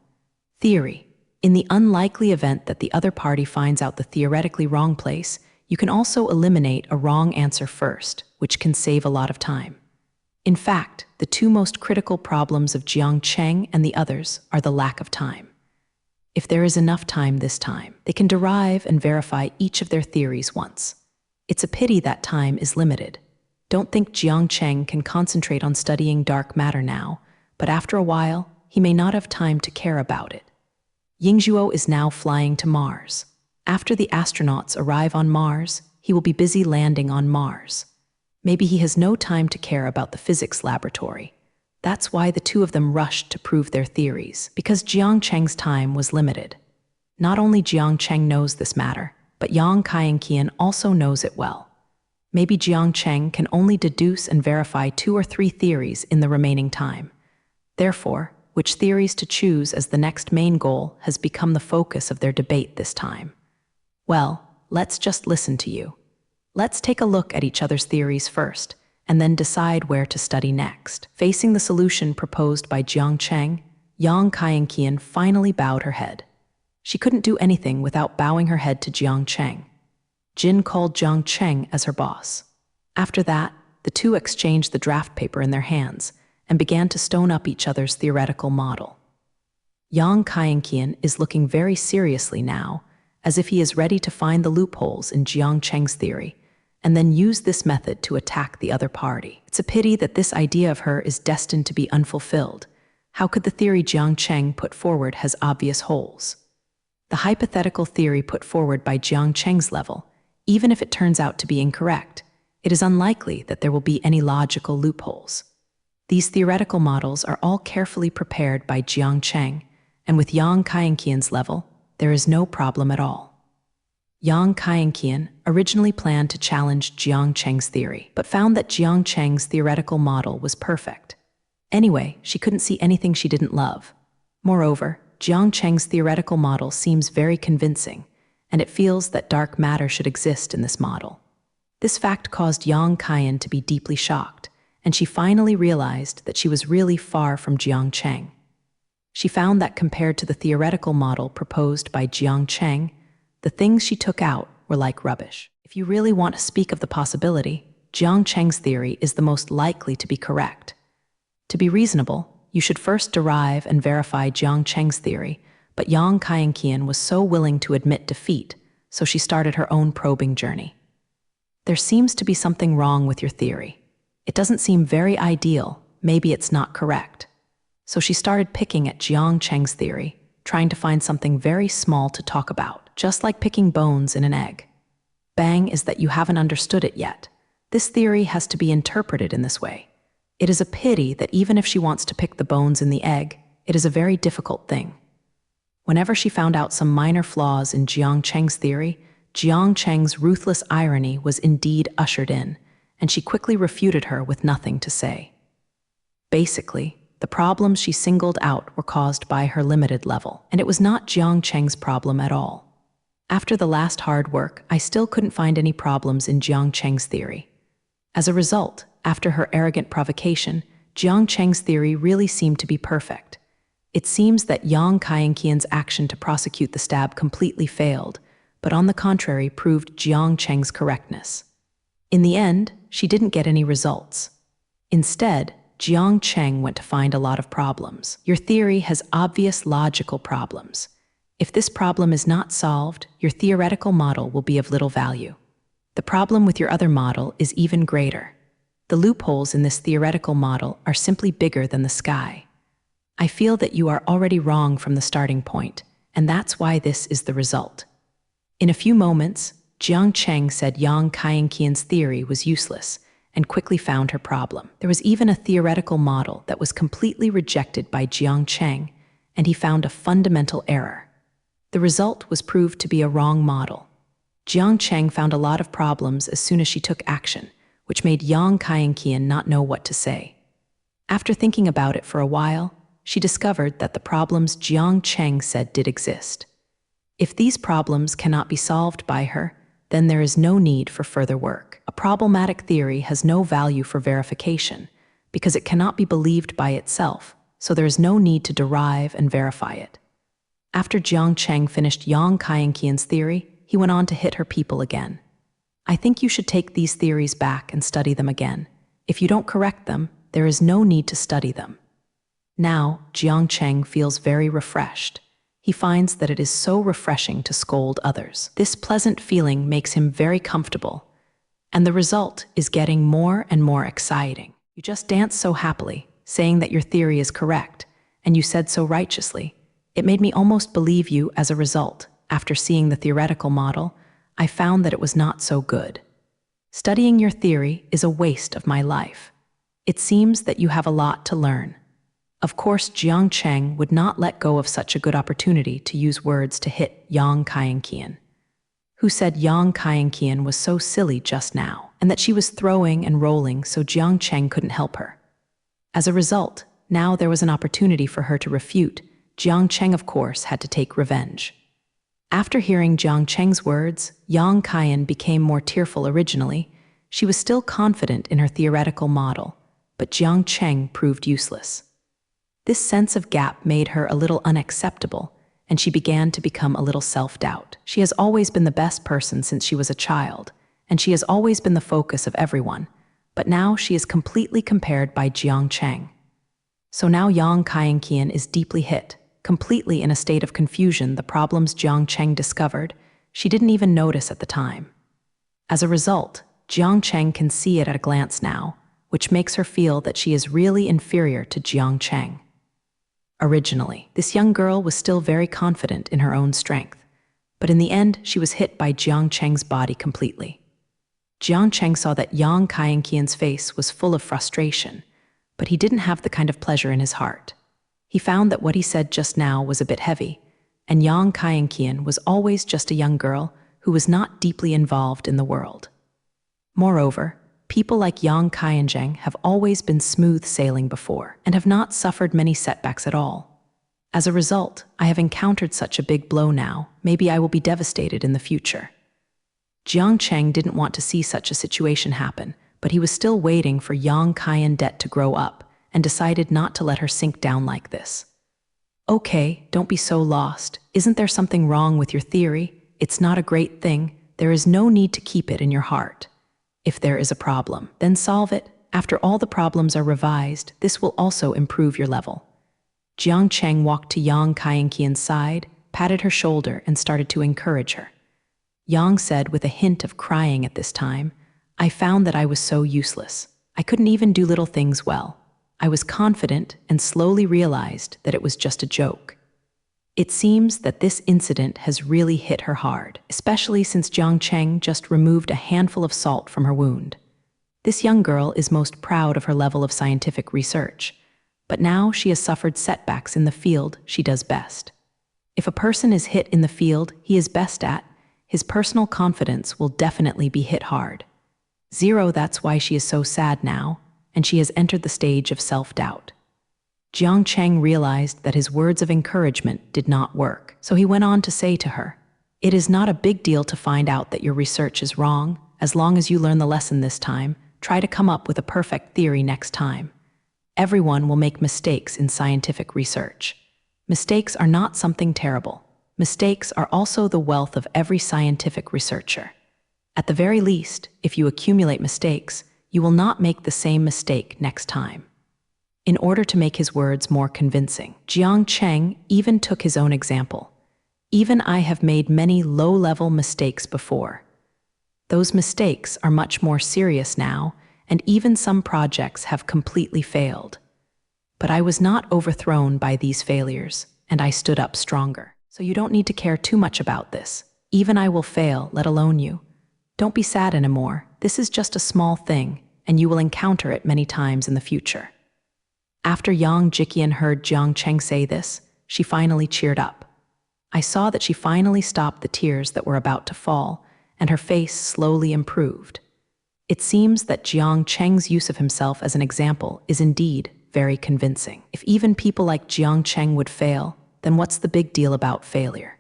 theory. In the unlikely event that the other party finds out the theoretically wrong place, you can also eliminate a wrong answer first, which can save a lot of time. In fact, the 2 most critical problems of Jiang Cheng and the others are the lack of time. If there is enough time this time, they can derive and verify each of their theories once. It's a pity that time is limited. Don't think Jiang Cheng can concentrate on studying dark matter now, but after a while, he may not have time to care about it. Yingzhuo is now flying to Mars. After the astronauts arrive on Mars, he will be busy landing on Mars. Maybe he has no time to care about the physics laboratory. That's why the 2 of them rushed to prove their theories, because Jiang Cheng's time was limited. Not only Jiang Cheng knows this matter, but Yang Kaienkian also knows it well. Maybe Jiang Cheng can only deduce and verify 2 or 3 theories in the remaining time. Therefore, which theories to choose as the next main goal has become the focus of their debate this time. Well, let's just listen to you. Let's take a look at each other's theories first, and then decide where to study next. Facing the solution proposed by Jiang Cheng, Yang Kaienkian finally bowed her head. She couldn't do anything without bowing her head to Jiang Cheng. Jin called Jiang Cheng as her boss. After that, the 2 exchanged the draft paper in their hands and began to stone up each other's theoretical model. Yang Kaienkian is looking very seriously now, as if he is ready to find the loopholes in Jiang Cheng's theory, and then use this method to attack the other party. It's a pity that this idea of her is destined to be unfulfilled. How could the theory Jiang Cheng put forward has obvious holes? The hypothetical theory put forward by Jiang Cheng's level, even if it turns out to be incorrect, it is unlikely that there will be any logical loopholes. These theoretical models are all carefully prepared by Jiang Cheng, and with Yang Kaienqian's level, there is no problem at all. Yang Kaienqian originally planned to challenge Jiang Cheng's theory, but found that Jiang Cheng's theoretical model was perfect. Anyway, she couldn't see anything she didn't love. Moreover, Jiang Cheng's theoretical model seems very convincing, and it feels that dark matter should exist in this model. This fact caused Yang Kaian to be deeply shocked, and she finally realized that she was really far from Jiang Cheng. She found that compared to the theoretical model proposed by Jiang Cheng, the things she took out were like rubbish. If you really want to speak of the possibility, Jiang Cheng's theory is the most likely to be correct. To be reasonable, you should first derive and verify Jiang Cheng's theory, but Yang Kaienqian was so willing to admit defeat, so she started her own probing journey. There seems to be something wrong with your theory. It doesn't seem very ideal, maybe it's not correct. So she started picking at Jiang Cheng's theory, trying to find something very small to talk about, just like picking bones in an egg. Bang is that you haven't understood it yet. This theory has to be interpreted in this way. It is a pity that even if she wants to pick the bones in the egg, it is a very difficult thing. Whenever she found out some minor flaws in Jiang Cheng's theory, Jiang Cheng's ruthless irony was indeed ushered in, and she quickly refuted her with nothing to say. Basically, the problems she singled out were caused by her limited level, and it was not Jiang Cheng's problem at all. After the last hard work, I still couldn't find any problems in Jiang Cheng's theory. As a result, after her arrogant provocation, Jiang Cheng's theory really seemed to be perfect. It seems that Yang Kaienqian's action to prosecute the stab completely failed, but on the contrary proved Jiang Cheng's correctness. In the end, she didn't get any results. Instead, Jiang Cheng went to find a lot of problems. Your theory has obvious logical problems. If this problem is not solved, your theoretical model will be of little value. The problem with your other model is even greater. The loopholes in this theoretical model are simply bigger than the sky. I feel that you are already wrong from the starting point, and that's why this is the result. In a few moments, Jiang Cheng said Yang Kaienqian's theory was useless and quickly found her problem. There was even a theoretical model that was completely rejected by Jiang Cheng, and he found a fundamental error. The result was proved to be a wrong model. Jiang Cheng found a lot of problems as soon as she took action, which made Yang Kaienqian not know what to say. After thinking about it for a while, she discovered that the problems Jiang Cheng said did exist. If these problems cannot be solved by her, then there is no need for further work. A problematic theory has no value for verification because it cannot be believed by itself, so there is no need to derive and verify it. After Jiang Cheng finished Yang Kaienqian's theory, he went on to hit her people again. I think you should take these theories back and study them again. If you don't correct them, there is no need to study them. Now, Jiang Cheng feels very refreshed. He finds that it is so refreshing to scold others. This pleasant feeling makes him very comfortable, and the result is getting more and more exciting. You just dance so happily, saying that your theory is correct, and you said so righteously. It made me almost believe you as a result. After seeing the theoretical model, I found that it was not so good. Studying your theory is a waste of my life. It seems that you have a lot to learn. Of course, Jiang Cheng would not let go of such a good opportunity to use words to hit Yang Kaienqian, who said Yang Kaienqian was so silly just now, and that she was throwing and rolling so Jiang Cheng couldn't help her. As a result, now there was an opportunity for her to refute. Jiang Cheng, of course, had to take revenge. After hearing Jiang Cheng's words, Yang Kaian became more tearful originally. She was still confident in her theoretical model, but Jiang Cheng proved useless. This sense of gap made her a little unacceptable, and she began to become a little self-doubt. She has always been the best person since she was a child, and she has always been the focus of everyone, but now she is completely compared by Jiang Cheng. So now Yang Kaienqian is deeply hit, completely in a state of confusion. The problems Jiang Cheng discovered, she didn't even notice at the time. As a result, Jiang Cheng can see it at a glance now, which makes her feel that she is really inferior to Jiang Cheng. Originally, this young girl was still very confident in her own strength, but in the end, she was hit by Jiang Cheng's body completely. Jiang Cheng saw that Yang Kaienqian's face was full of frustration, but he didn't have the kind of pleasure in his heart. He found that what he said just now was a bit heavy, and Yang Kaienqian was always just a young girl who was not deeply involved in the world. Moreover, people like Yang Kaienqian have always been smooth sailing before and have not suffered many setbacks at all. As a result, I have encountered such a big blow now, maybe I will be devastated in the future. Jiang Cheng didn't want to see such a situation happen, but he was still waiting for Yang Kaienqian to grow up and decided not to let her sink down like this. Okay, don't be so lost. Isn't there something wrong with your theory? It's not a great thing. There is no need to keep it in your heart. If there is a problem, then solve it. After all the problems are revised, this will also improve your level. Jiang Cheng walked to Yang Kaienqian's side, patted her shoulder, and started to encourage her. Yang said with a hint of crying at this time, "I found that I was so useless. I couldn't even do little things well. I was confident and slowly realized that it was just a joke." It seems that this incident has really hit her hard, especially since Jiang Cheng just removed a handful of salt from her wound. This young girl is most proud of her level of scientific research, but now she has suffered setbacks in the field she does best. If a person is hit in the field he is best at, his personal confidence will definitely be hit hard. That's why she is so sad now, and she has entered the stage of self-doubt. Jiang Cheng realized that his words of encouragement did not work, so he went on to say to her, "It is not a big deal to find out that your research is wrong. As long as you learn the lesson this time, try to come up with a perfect theory next time. Everyone will make mistakes in scientific research. Mistakes are not something terrible. Mistakes are also the wealth of every scientific researcher. At the very least, if you accumulate mistakes, you will not make the same mistake next time." In order to make his words more convincing, Jiang Cheng even took his own example. "Even I have made many low-level mistakes before. Those mistakes are much more serious now, and even some projects have completely failed. But I was not overthrown by these failures, and I stood up stronger. So you don't need to care too much about this. Even I will fail, let alone you. Don't be sad anymore. This is just a small thing, and you will encounter it many times in the future." After Yang Jiqian heard Jiang Cheng say this, she finally cheered up. I saw that she finally stopped the tears that were about to fall, and her face slowly improved. It seems that Jiang Cheng's use of himself as an example is indeed very convincing. If even people like Jiang Cheng would fail, then what's the big deal about failure?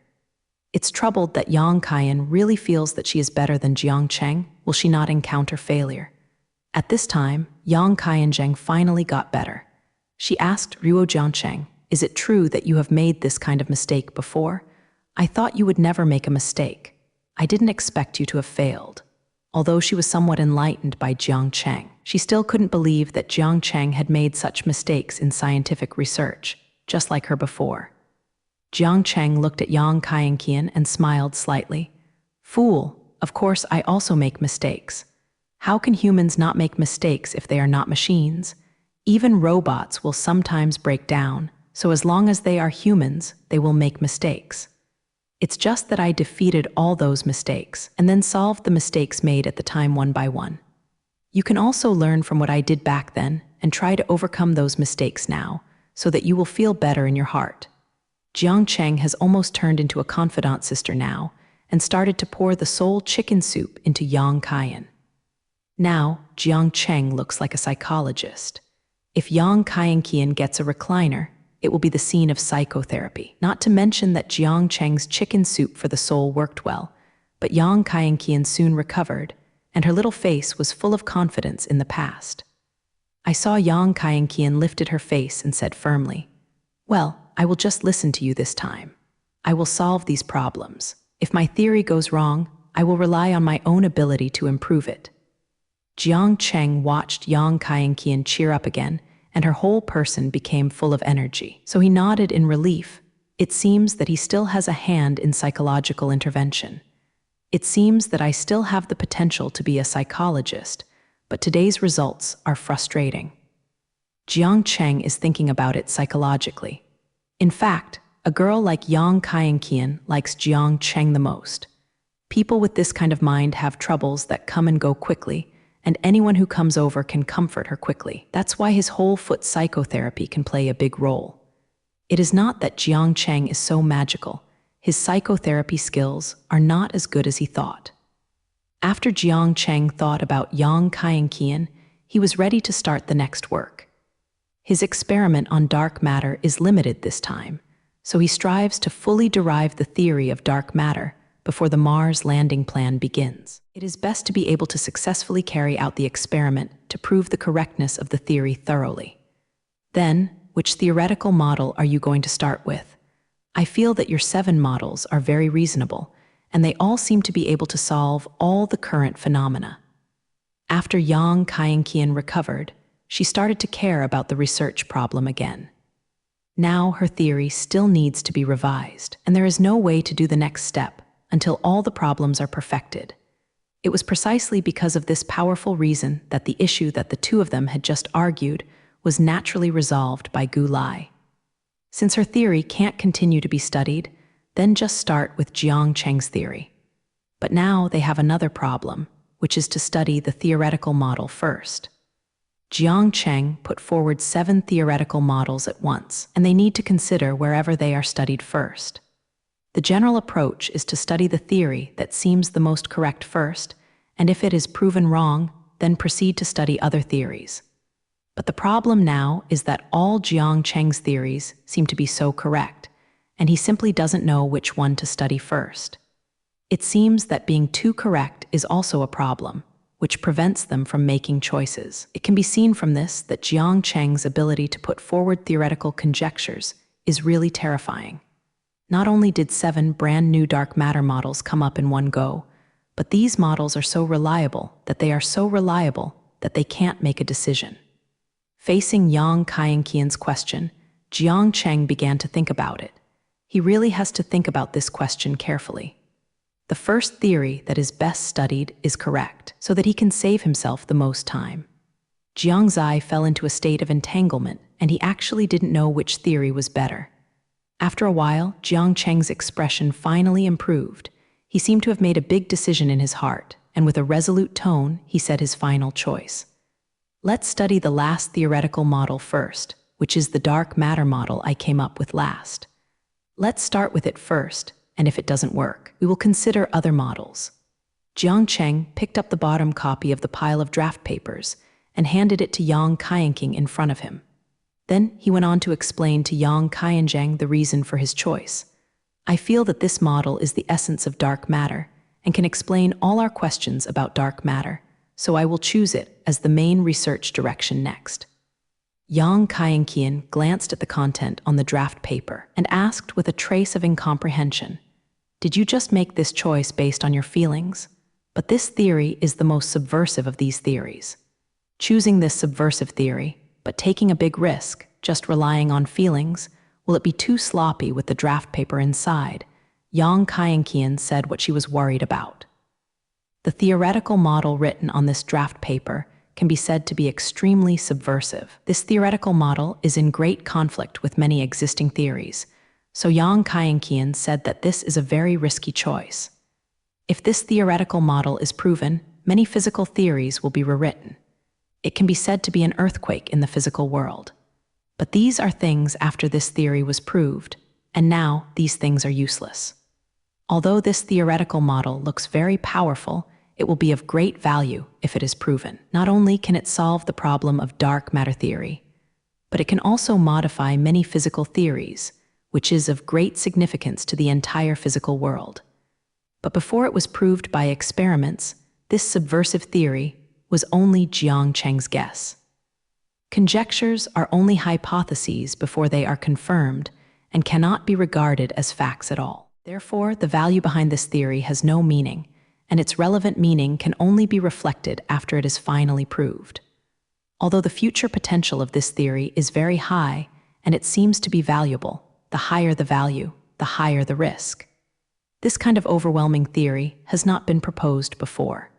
It's troubled that Yang Kaian really feels that she is better than Jiang Cheng. Will she not encounter failure? At this time, Yang Kaienqian finally got better. She asked Ruo Jiangcheng, "Is it true that you have made this kind of mistake before? I thought you would never make a mistake. I didn't expect you to have failed." Although she was somewhat enlightened by Jiang Cheng, she still couldn't believe that Jiang Cheng had made such mistakes in scientific research, just like her before. Jiang Cheng looked at Yang Kaienqian and smiled slightly. "Fool, of course I also make mistakes. How can humans not make mistakes if they are not machines? Even robots will sometimes break down, so as long as they are humans, they will make mistakes. It's just that I defeated all those mistakes and then solved the mistakes made at the time one by one. You can also learn from what I did back then and try to overcome those mistakes now, so that you will feel better in your heart." Jiang Cheng has almost turned into a confidant sister now and started to pour the soul chicken soup into Yang Kaian. Now, Jiang Cheng looks like a psychologist. If Yang Kaienqian gets a recliner, it will be the scene of psychotherapy. Not to mention that Jiang Cheng's chicken soup for the soul worked well, but Yang Kaienqian soon recovered, and her little face was full of confidence in the past. I saw Yang Kaienqian lifted her face and said firmly, "Well, I will just listen to you this time. I will solve these problems. If my theory goes wrong, I will rely on my own ability to improve it." Jiang Cheng watched Yang Kaienqian cheer up again, and her whole person became full of energy. So he nodded in relief. It seems that he still has a hand in psychological intervention. It seems that I still have the potential to be a psychologist, but today's results are frustrating. Jiang Cheng is thinking about it psychologically. In fact, a girl like Yang Kaienqian likes Jiang Cheng the most. People with this kind of mind have troubles that come and go quickly, and anyone who comes over can comfort her quickly. That's why his whole foot psychotherapy can play a big role. It is not that Jiang Cheng is so magical. His psychotherapy skills are not as good as he thought. After Jiang Cheng thought about Yang Kaienqian, he was ready to start the next work. His experiment on dark matter is limited this time, so he strives to fully derive the theory of dark matter before the Mars landing plan begins. It is best to be able to successfully carry out the experiment to prove the correctness of the theory thoroughly. Then, which theoretical model are you going to start with? I feel that your 7 models are very reasonable, and they all seem to be able to solve all the current phenomena. After Yang Kaienqian recovered, she started to care about the research problem again. Now her theory still needs to be revised, and there is no way to do the next step until all the problems are perfected. It was precisely because of this powerful reason that the issue that the two of them had just argued was naturally resolved by Gu Lai. Since her theory can't continue to be studied, then just start with Jiang Cheng's theory. But now they have another problem, which is to study the theoretical model first. Jiang Cheng put forward 7 theoretical models at once, and they need to consider wherever they are studied first. The general approach is to study the theory that seems the most correct first, and if it is proven wrong, then proceed to study other theories. But the problem now is that all Jiang Cheng's theories seem to be so correct, and he simply doesn't know which one to study first. It seems that being too correct is also a problem, which prevents them from making choices. It can be seen from this that Jiang Cheng's ability to put forward theoretical conjectures is really terrifying. Not only did 7 brand new dark matter models come up in one go, but these models are so reliable that they can't make a decision. Facing Yang Kaienqian's question, Jiang Cheng began to think about it. He really has to think about this question carefully. The first theory that is best studied is correct, so that he can save himself the most time. Jiang Zai fell into a state of entanglement, and he actually didn't know which theory was better. After a while, Jiang Cheng's expression finally improved. He seemed to have made a big decision in his heart, and with a resolute tone, he said his final choice. Let's study the last theoretical model first, which is the dark matter model I came up with last. Let's start with it first, and if it doesn't work, we will consider other models. Jiang Cheng picked up the bottom copy of the pile of draft papers and handed it to Yang Kaienqian in front of him. Then he went on to explain to Yang Kaienqian the reason for his choice. I feel that this model is the essence of dark matter and can explain all our questions about dark matter, so I will choose it as the main research direction next. Yang Kaienqian glanced at the content on the draft paper and asked with a trace of incomprehension, "Did you just make this choice based on your feelings? But this theory is the most subversive of these theories. Choosing this subversive theory, but taking a big risk, just relying on feelings, will it be too sloppy with the draft paper inside?" Yang Kaienqian said what she was worried about. The theoretical model written on this draft paper can be said to be extremely subversive. This theoretical model is in great conflict with many existing theories, so Yang Kaienqian said that this is a very risky choice. If this theoretical model is proven, many physical theories will be rewritten. It can be said to be an earthquake in the physical world. But these are things after this theory was proved, and now these things are useless. Although this theoretical model looks very powerful, it will be of great value if it is proven. Not only can it solve the problem of dark matter theory, but it can also modify many physical theories, which is of great significance to the entire physical world. But before it was proved by experiments, this subversive theory was only Jiang Cheng's guess. Conjectures are only hypotheses before they are confirmed and cannot be regarded as facts at all. Therefore, the value behind this theory has no meaning, and its relevant meaning can only be reflected after it is finally proved. Although the future potential of this theory is very high and it seems to be valuable, the higher the value, the higher the risk. This kind of overwhelming theory has not been proposed before.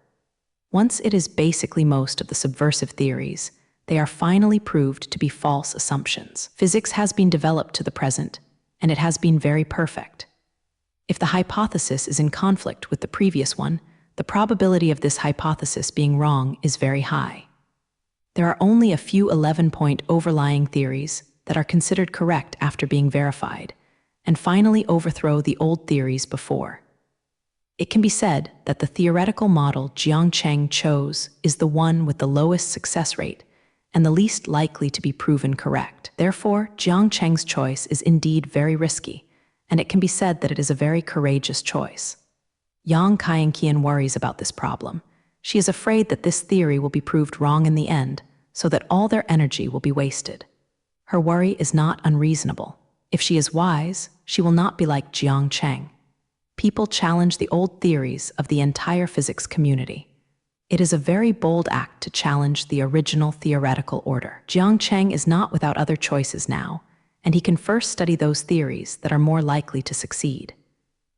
Once it is basically most of the subversive theories, they are finally proved to be false assumptions. Physics has been developed to the present, and it has been very perfect. If the hypothesis is in conflict with the previous one, the probability of this hypothesis being wrong is very high. There are only a few 11-point overlying theories that are considered correct after being verified, and finally overthrow the old theories before. It can be said that the theoretical model Jiang Cheng chose is the one with the lowest success rate and the least likely to be proven correct. Therefore, Jiang Cheng's choice is indeed very risky, and it can be said that it is a very courageous choice. Yang Kaienqian worries about this problem. She is afraid that this theory will be proved wrong in the end, so that all their energy will be wasted. Her worry is not unreasonable. If she is wise, she will not be like Jiang Cheng. People challenge the old theories of the entire physics community. It is a very bold act to challenge the original theoretical order. Jiang Cheng is not without other choices now, and he can first study those theories that are more likely to succeed.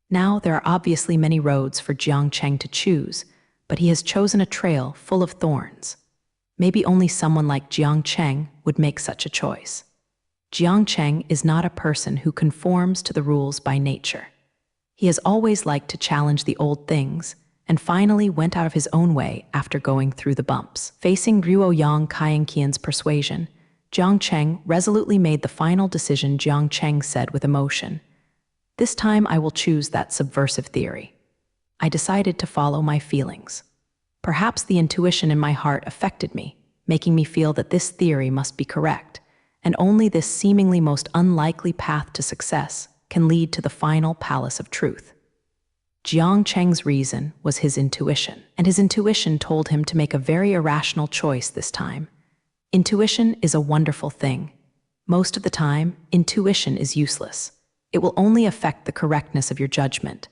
Now, there are obviously many roads for Jiang Cheng to choose, but he has chosen a trail full of thorns. Maybe only someone like Jiang Cheng would make such a choice. Jiang Cheng is not a person who conforms to the rules by nature. He has always liked to challenge the old things, and finally went out of his own way after going through the bumps. Facing Ruo Yang Kaienqian's persuasion, Jiang Cheng resolutely made the final decision. Jiang Cheng said with emotion, "This time I will choose that subversive theory. I decided to follow my feelings. Perhaps the intuition in my heart affected me, making me feel that this theory must be correct, and only this seemingly most unlikely path to success can lead to the final palace of truth." Jiang Cheng's reason was his intuition, and his intuition told him to make a very irrational choice this time. Intuition is a wonderful thing. Most of the time, intuition is useless. It will only affect the correctness of your judgment,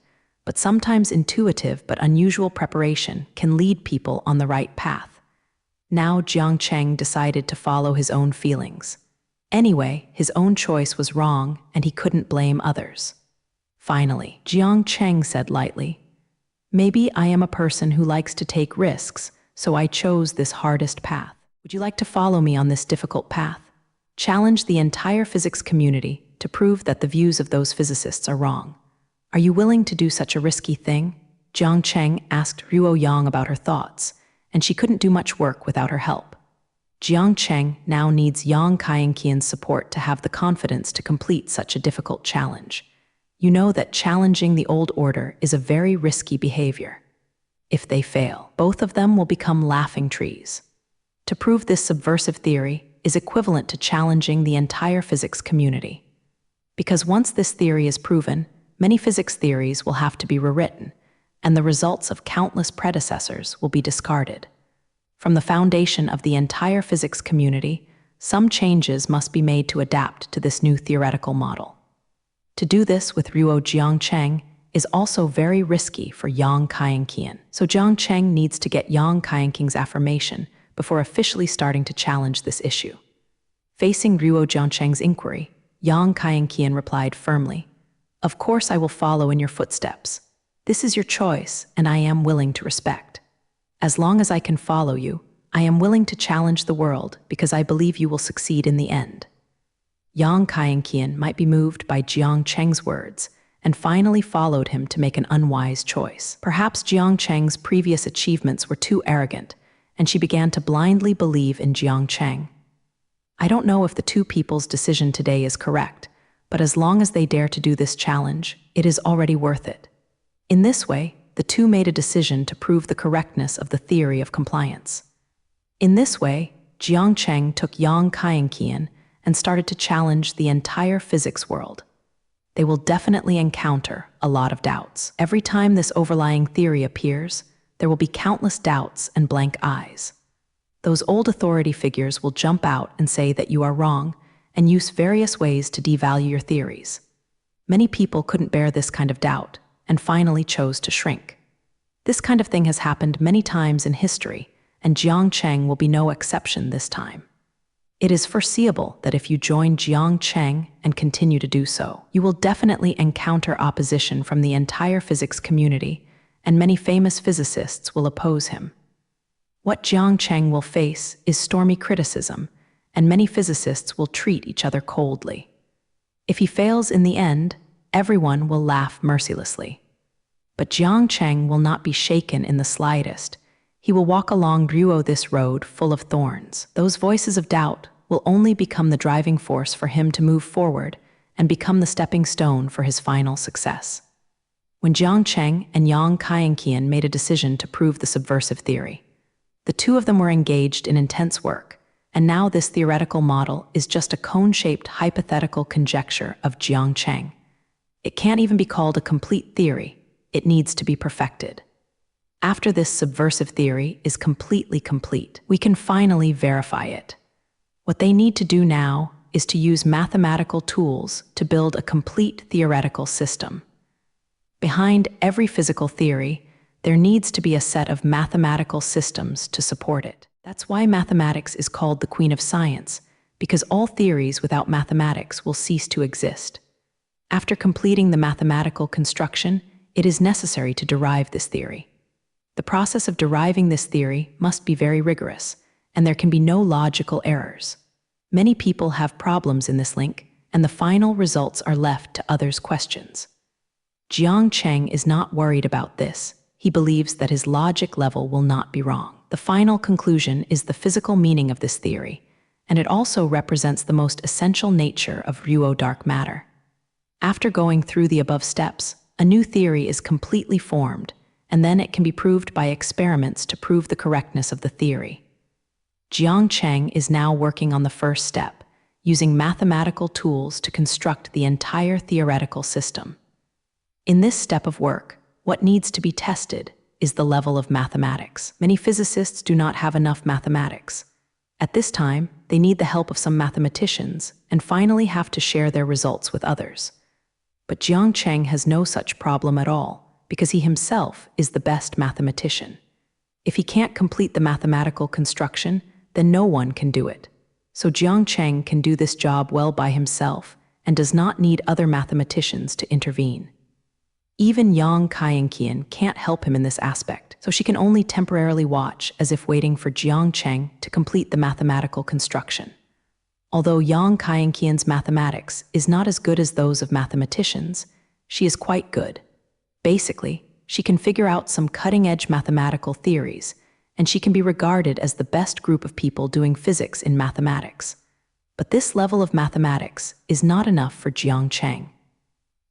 but sometimes intuitive but unusual preparation can lead people on the right path. Now Jiang Cheng decided to follow his own feelings. Anyway, his own choice was wrong, and he couldn't blame others. Finally, Jiang Cheng said lightly, "Maybe I am a person who likes to take risks, so I chose this hardest path. Would you like to follow me on this difficult path? Challenge the entire physics community to prove that the views of those physicists are wrong. Are you willing to do such a risky thing?" Jiang Cheng asked Ruo Yang about her thoughts, and she couldn't do much work without her help. Jiang Cheng now needs Yang Kaienqian's support to have the confidence to complete such a difficult challenge. You know that challenging the old order is a very risky behavior. If they fail, both of them will become laughing trees. To prove this subversive theory is equivalent to challenging the entire physics community. Because once this theory is proven, many physics theories will have to be rewritten, and the results of countless predecessors will be discarded. From the foundation of the entire physics community, some changes must be made to adapt to this new theoretical model. To do this with Ruo Jiang Cheng is also very risky for Yang Kaienqian. So Jiang Cheng needs to get Yang Kaienqian's affirmation before officially starting to challenge this issue. Facing Ruo Jiang Cheng's inquiry, Yang Kaienqian replied firmly, "Of course I will follow in your footsteps. This is your choice, and I am willing to respect. As long as I can follow you, I am willing to challenge the world because I believe you will succeed in the end." Yang Kaienqian might be moved by Jiang Cheng's words and finally followed him to make an unwise choice. Perhaps Jiang Cheng's previous achievements were too arrogant, and she began to blindly believe in Jiang Cheng. I don't know if the two people's decision today is correct, but as long as they dare to do this challenge, it is already worth it. In this way, the two made a decision to prove the correctness of the theory of compliance. In this way, Jiang Cheng took Yang Kaienqian and started to challenge the entire physics world. They will definitely encounter a lot of doubts. Every time this overlying theory appears, there will be countless doubts and blank eyes. Those old authority figures will jump out and say that you are wrong and use various ways to devalue your theories. Many people couldn't bear this kind of doubt and finally chose to shrink. This kind of thing has happened many times in history, and Jiang Cheng will be no exception this time. It is foreseeable that if you join Jiang Cheng and continue to do so, you will definitely encounter opposition from the entire physics community, and many famous physicists will oppose him. What Jiang Cheng will face is stormy criticism, and many physicists will treat each other coldly. If he fails in the end, everyone will laugh mercilessly. But Jiang Cheng will not be shaken in the slightest. He will walk along this road full of thorns. Those voices of doubt will only become the driving force for him to move forward and become the stepping stone for his final success. When Jiang Cheng and Yang Kaienqian made a decision to prove the subversive theory, the two of them were engaged in intense work, and now this theoretical model is just a cone-shaped hypothetical conjecture of Jiang Cheng. It can't even be called a complete theory. It needs to be perfected. After this subversive theory is completely complete, we can finally verify it. What they need to do now is to use mathematical tools to build a complete theoretical system. Behind every physical theory, there needs to be a set of mathematical systems to support it. That's why mathematics is called the queen of science, because all theories without mathematics will cease to exist. After completing the mathematical construction, it is necessary to derive this theory. The process of deriving this theory must be very rigorous, and there can be no logical errors. Many people have problems in this link, and the final results are left to others' questions. Jiang Cheng is not worried about this. He believes that his logic level will not be wrong. The final conclusion is the physical meaning of this theory, and it also represents the most essential nature of dark matter. After going through the above steps, a new theory is completely formed, and then it can be proved by experiments to prove the correctness of the theory. Jiang Cheng is now working on the first step, using mathematical tools to construct the entire theoretical system. In this step of work, what needs to be tested is the level of mathematics. Many physicists do not have enough mathematics. At this time, they need the help of some mathematicians and finally have to share their results with others. But Jiang Cheng has no such problem at all, because he himself is the best mathematician. If he can't complete the mathematical construction, then no one can do it. So Jiang Cheng can do this job well by himself and does not need other mathematicians to intervene. Even Yang Kaienqian can't help him in this aspect, so she can only temporarily watch as if waiting for Jiang Cheng to complete the mathematical construction. Although Yang Kaienqian's mathematics is not as good as those of mathematicians, she is quite good. Basically, she can figure out some cutting-edge mathematical theories, and she can be regarded as the best group of people doing physics in mathematics. But this level of mathematics is not enough for Jiang Cheng.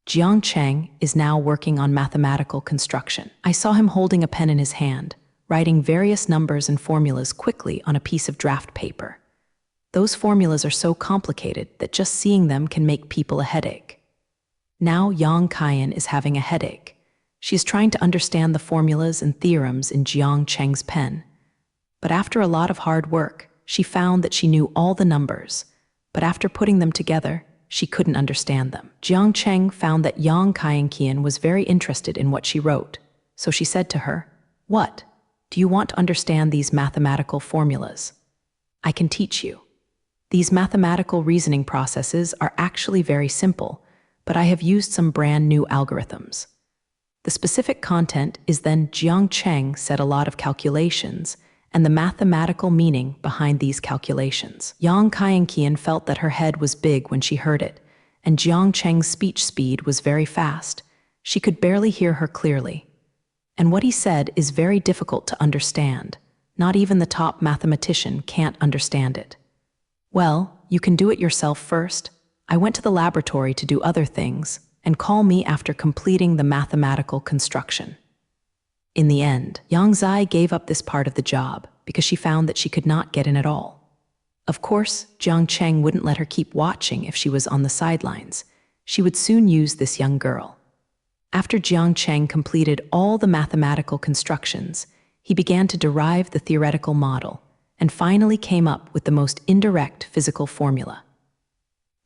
Jiang Cheng is now working on mathematical construction. I saw him holding a pen in his hand, writing various numbers and formulas quickly on a piece of draft paper. Those formulas are so complicated that just seeing them can make people a headache. Now Yang Kaian is having a headache. She is trying to understand the formulas and theorems in Jiang Cheng's pen. But after a lot of hard work, she found that she knew all the numbers, but after putting them together, she couldn't understand them. Jiang Cheng found that Yang Kaienqian was very interested in what she wrote, so she said to her, "What? Do you want to understand these mathematical formulas? I can teach you. These mathematical reasoning processes are actually very simple, but I have used some brand new algorithms." The specific content is then Jiang Cheng said a lot of calculations and the mathematical meaning behind these calculations. Yang Kaienqian felt that her head was big when she heard it, and Jiang Cheng's speech speed was very fast. She could barely hear her clearly. And what he said is very difficult to understand. Not even the top mathematician can't understand it. "Well, you can do it yourself first. I went to the laboratory to do other things, and call me after completing the mathematical construction." In the end, Yang Zai gave up this part of the job because she found that she could not get in at all. Of course, Jiang Cheng wouldn't let her keep watching if she was on the sidelines. She would soon use this young girl. After Jiang Cheng completed all the mathematical constructions, he began to derive the theoretical model and finally came up with the most indirect physical formula.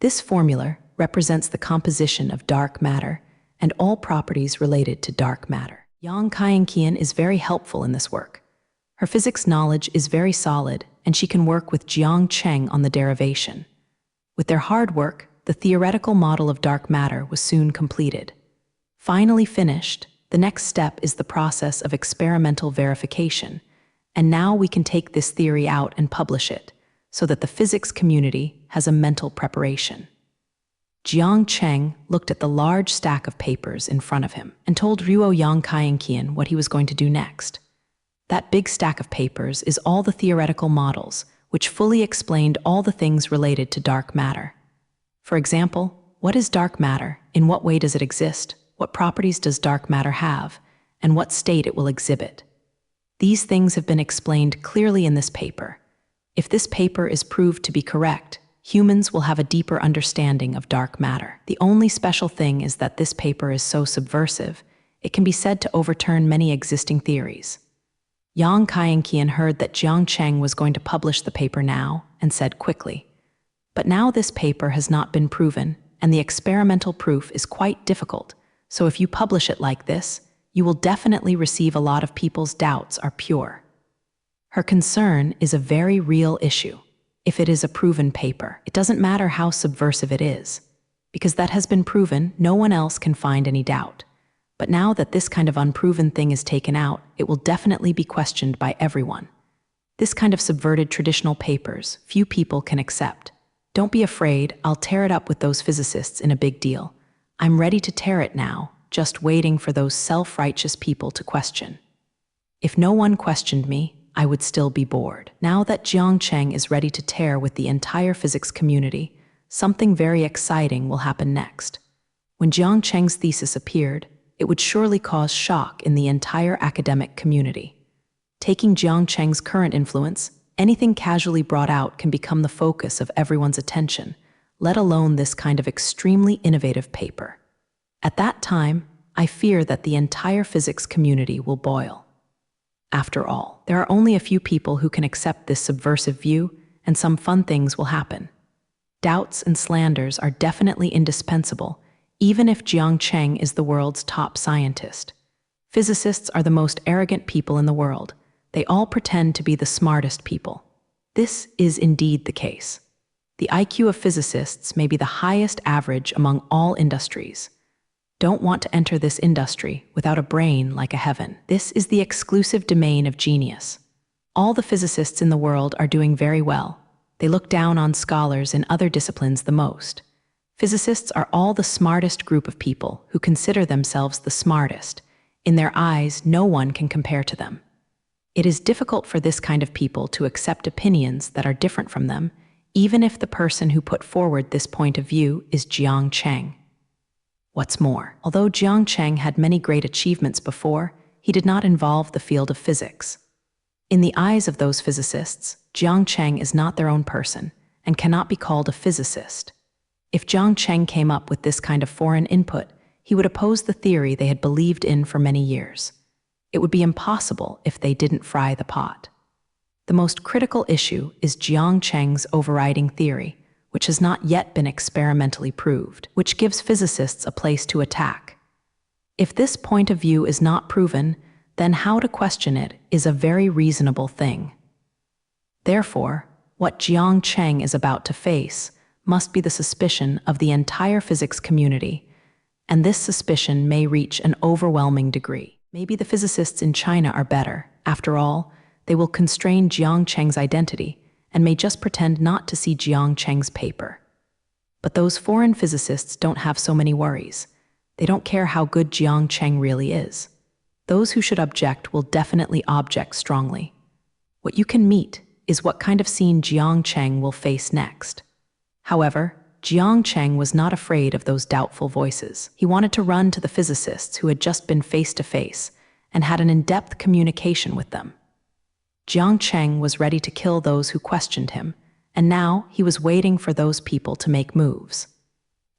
This formula represents the composition of dark matter and all properties related to dark matter. Yang Kaienqian is very helpful in this work. Her physics knowledge is very solid, and she can work with Jiang Cheng on the derivation. With their hard work, the theoretical model of dark matter was soon completed. Finally finished, the next step is the process of experimental verification, and now we can take this theory out and publish it, so that the physics community has a mental preparation. Jiang Cheng looked at the large stack of papers in front of him and told Ruo Yang Kaienqian what he was going to do next. That big stack of papers is all the theoretical models, which fully explained all the things related to dark matter. For example, what is dark matter? In what way does it exist? What properties does dark matter have? And what state it will exhibit? These things have been explained clearly in this paper. If this paper is proved to be correct, humans will have a deeper understanding of dark matter. The only special thing is that this paper is so subversive, it can be said to overturn many existing theories. Yang Kaienqian heard that Jiang Cheng was going to publish the paper now and said quickly, "But now this paper has not been proven, and the experimental proof is quite difficult, so if you publish it like this, you will definitely receive a lot of people's doubts are pure." Her concern is a very real issue. If it is a proven paper, it doesn't matter how subversive it is. Because that has been proven, no one else can find any doubt. But now that this kind of unproven thing is taken out, it will definitely be questioned by everyone. This kind of subverted traditional papers, few people can accept. Don't be afraid, I'll tear it up with those physicists in a big deal. I'm ready to tear it now, just waiting for those self-righteous people to question. If no one questioned me, I would still be bored. Now that Jiang Cheng is ready to tear with the entire physics community, something very exciting will happen next. When Jiang Cheng's thesis appeared, it would surely cause shock in the entire academic community. Taking Jiang Cheng's current influence, anything casually brought out can become the focus of everyone's attention, let alone this kind of extremely innovative paper. At that time, I fear that the entire physics community will boil. After all, there are only a few people who can accept this subversive view, and some fun things will happen. Doubts and slanders are definitely indispensable, even if Jiang Cheng is the world's top scientist. Physicists are the most arrogant people in the world. They all pretend to be the smartest people. This is indeed the case. The IQ of physicists may be the highest average among all industries. Don't want to enter this industry without a brain like a heaven. This is the exclusive domain of genius. All the physicists in the world are doing very well. They look down on scholars in other disciplines the most. Physicists are all the smartest group of people who consider themselves the smartest. In their eyes, no one can compare to them. It is difficult for this kind of people to accept opinions that are different from them, even if the person who put forward this point of view is Jiang Cheng. What's more, although Jiang Cheng had many great achievements before, he did not involve the field of physics. In the eyes of those physicists, Jiang Cheng is not their own person and cannot be called a physicist. If Jiang Cheng came up with this kind of foreign input, he would oppose the theory they had believed in for many years. It would be impossible if they didn't fry the pot. The most critical issue is Jiang Cheng's overriding theory, which has not yet been experimentally proved, which gives physicists a place to attack. If this point of view is not proven, then how to question it is a very reasonable thing. Therefore, what Jiang Cheng is about to face must be the suspicion of the entire physics community, and this suspicion may reach an overwhelming degree. Maybe the physicists in China are better. After all, they will constrain Jiang Cheng's identity and may just pretend not to see Jiang Cheng's paper. But those foreign physicists don't have so many worries. They don't care how good Jiang Cheng really is. Those who should object will definitely object strongly. What you can meet is what kind of scene Jiang Cheng will face next. However, Jiang Cheng was not afraid of those doubtful voices. He wanted to run to the physicists who had just been face-to-face and had an in-depth communication with them. Jiang Cheng was ready to kill those who questioned him, and now he was waiting for those people to make moves.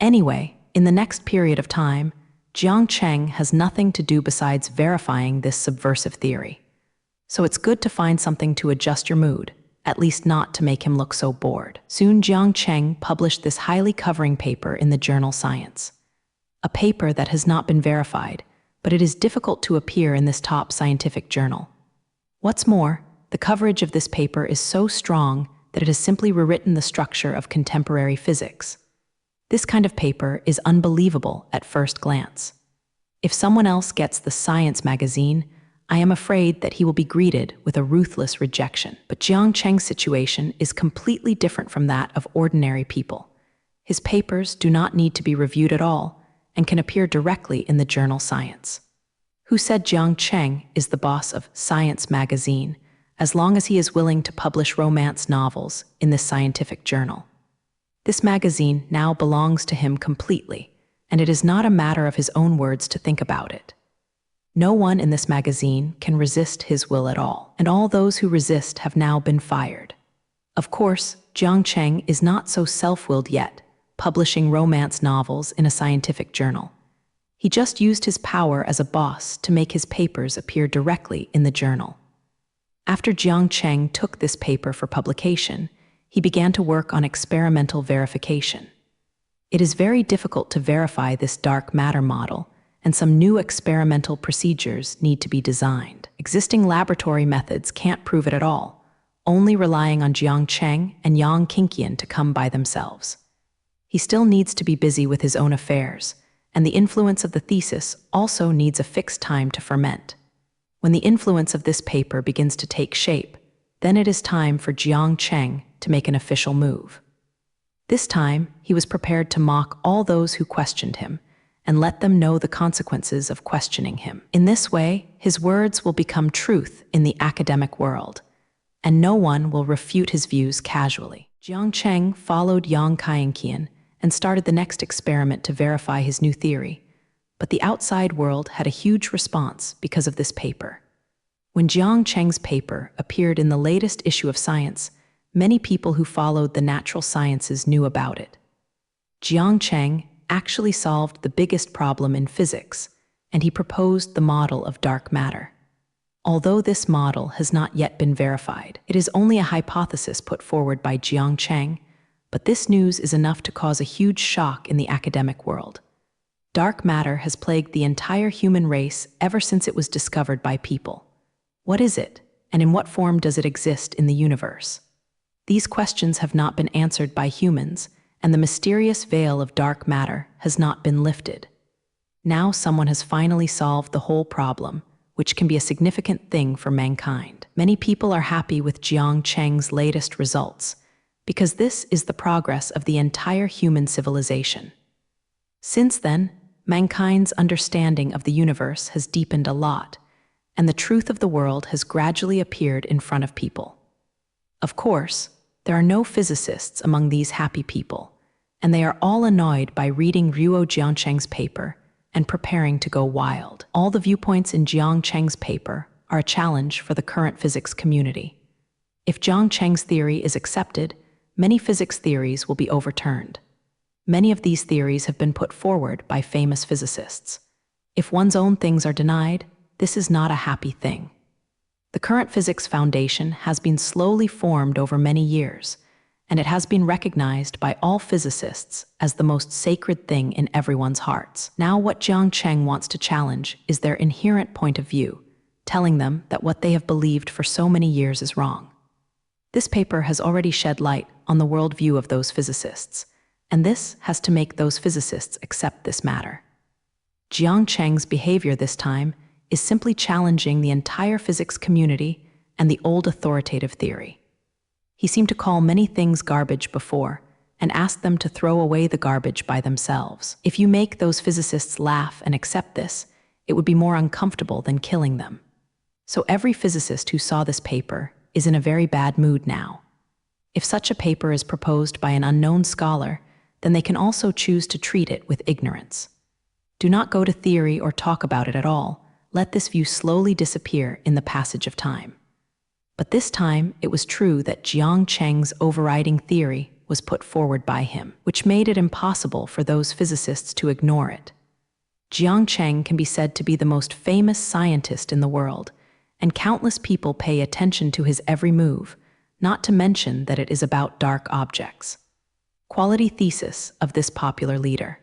Anyway, in the next period of time, Jiang Cheng has nothing to do besides verifying this subversive theory. So it's good to find something to adjust your mood, at least not to make him look so bored. Soon Jiang Cheng published this highly covering paper in the journal Science. A paper that has not been verified, but it is difficult to appear in this top scientific journal. What's more, the coverage of this paper is so strong that it has simply rewritten the structure of contemporary physics. This kind of paper is unbelievable at first glance. If someone else gets the Science magazine, I am afraid that he will be greeted with a ruthless rejection. But Jiang Cheng's situation is completely different from that of ordinary people. His papers do not need to be reviewed at all and can appear directly in the journal Science. Who said Jiang Cheng is the boss of Science magazine, as long as he is willing to publish romance novels in this scientific journal? This magazine now belongs to him completely, and it is not a matter of his own words to think about it. No one in this magazine can resist his will at all, and all those who resist have now been fired. Of course, Jiang Cheng is not so self-willed yet, publishing romance novels in a scientific journal. He just used his power as a boss to make his papers appear directly in the journal. After Jiang Cheng took this paper for publication, he began to work on experimental verification. It is very difficult to verify this dark matter model, and some new experimental procedures need to be designed. Existing laboratory methods can't prove it at all, only relying on Jiang Cheng and Yang Qingqian to come by themselves. He still needs to be busy with his own affairs, and the influence of the thesis also needs a fixed time to ferment. When the influence of this paper begins to take shape, then it is time for Jiang Cheng to make an official move. This time, he was prepared to mock all those who questioned him and let them know the consequences of questioning him. In this way, his words will become truth in the academic world, and no one will refute his views casually. Jiang Cheng followed Yang Qingqian and started the next experiment to verify his new theory, but the outside world had a huge response because of this paper. When Jiang Cheng's paper appeared in the latest issue of Science, many people who followed the natural sciences knew about it. Jiang Cheng actually solved the biggest problem in physics, and he proposed the model of dark matter. Although this model has not yet been verified, it is only a hypothesis put forward by Jiang Cheng, but this news is enough to cause a huge shock in the academic world. Dark matter has plagued the entire human race ever since it was discovered by people. What is it, and in what form does it exist in the universe? These questions have not been answered by humans, and the mysterious veil of dark matter has not been lifted. Now someone has finally solved the whole problem, which can be a significant thing for mankind. Many people are happy with Jiang Cheng's latest results, because this is the progress of the entire human civilization. Since then, mankind's understanding of the universe has deepened a lot, and the truth of the world has gradually appeared in front of people. Of course, there are no physicists among these happy people, and they are all annoyed by reading Ruo Jiangcheng's paper and preparing to go wild. All the viewpoints in Jiang Cheng's paper are a challenge for the current physics community. If Jiang Cheng's theory is accepted, many physics theories will be overturned. Many of these theories have been put forward by famous physicists. If one's own things are denied, this is not a happy thing. The current physics foundation has been slowly formed over many years, and it has been recognized by all physicists as the most sacred thing in everyone's hearts. Now what Jiang Cheng wants to challenge is their inherent point of view, telling them that what they have believed for so many years is wrong. This paper has already shed light on the worldview of those physicists, and this has to make those physicists accept this matter. Jiang Cheng's behavior this time is simply challenging the entire physics community and the old authoritative theory. He seemed to call many things garbage before and asked them to throw away the garbage by themselves. If you make those physicists laugh and accept this, it would be more uncomfortable than killing them. So every physicist who saw this paper is in a very bad mood now. If such a paper is proposed by an unknown scholar, then they can also choose to treat it with ignorance. Do not go to theory or talk about it at all. Let this view slowly disappear in the passage of time. But this time, it was true that Jiang Cheng's overriding theory was put forward by him, which made it impossible for those physicists to ignore it. Jiang Cheng can be said to be the most famous scientist in the world, and countless people pay attention to his every move, not to mention that it is about dark objects. Quality thesis of this popular leader.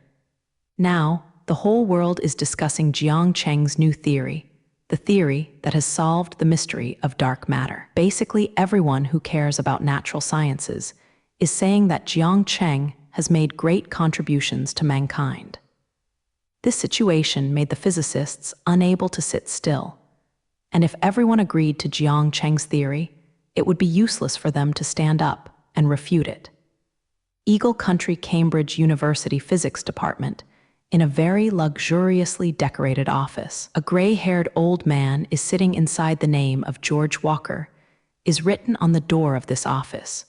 Now, the whole world is discussing Jiang Cheng's new theory, the the theory that has solved the mystery of dark matter. Basically, everyone who cares about natural sciences is saying that Jiang Cheng has made great contributions to mankind. This situation made the physicists unable to sit still, and if everyone agreed to Jiang Cheng's theory, it would be useless for them to stand up and refute it. Eagle Country Cambridge University Physics Department, in a very luxuriously decorated office. A gray-haired old man is sitting inside. The name of George Walker is written on the door of this office,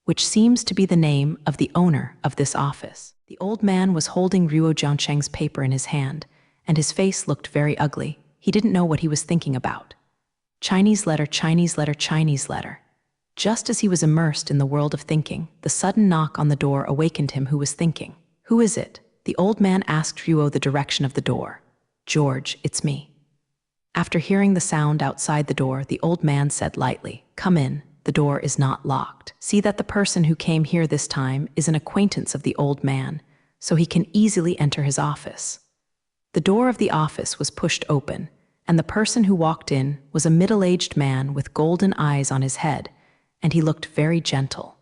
which seems to be the name of the owner of this office. The old man was holding Ruo Jiangcheng's paper in his hand, and his face looked very ugly. He didn't know what he was thinking about. Chinese letter, Chinese letter, Chinese letter. Just as he was immersed in the world of thinking, the sudden knock on the door awakened him who was thinking. "Who is it?" The old man asked Ruo the direction of the door. "George, it's me." After hearing the sound outside the door, the old man said lightly, "Come in, the door is not locked." See that the person who came here this time is an acquaintance of the old man, so he can easily enter his office. The door of the office was pushed open, and the person who walked in was a middle-aged man with golden eyes on his head, and he looked very gentle.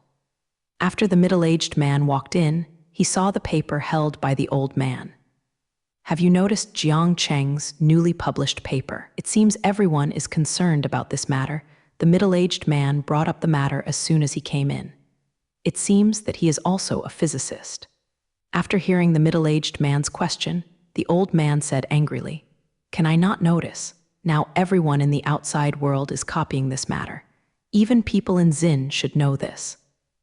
After the middle-aged man walked in, he saw the paper held by the old man. Have you noticed Jiang Cheng's newly published paper? It seems everyone is concerned about this matter. The middle-aged man brought up the matter as soon as he came in. It seems that he is also a physicist. After hearing the middle-aged man's question, the old man said angrily, "Can I not notice? Now everyone in the outside world is copying this matter. Even people in Xin should know this."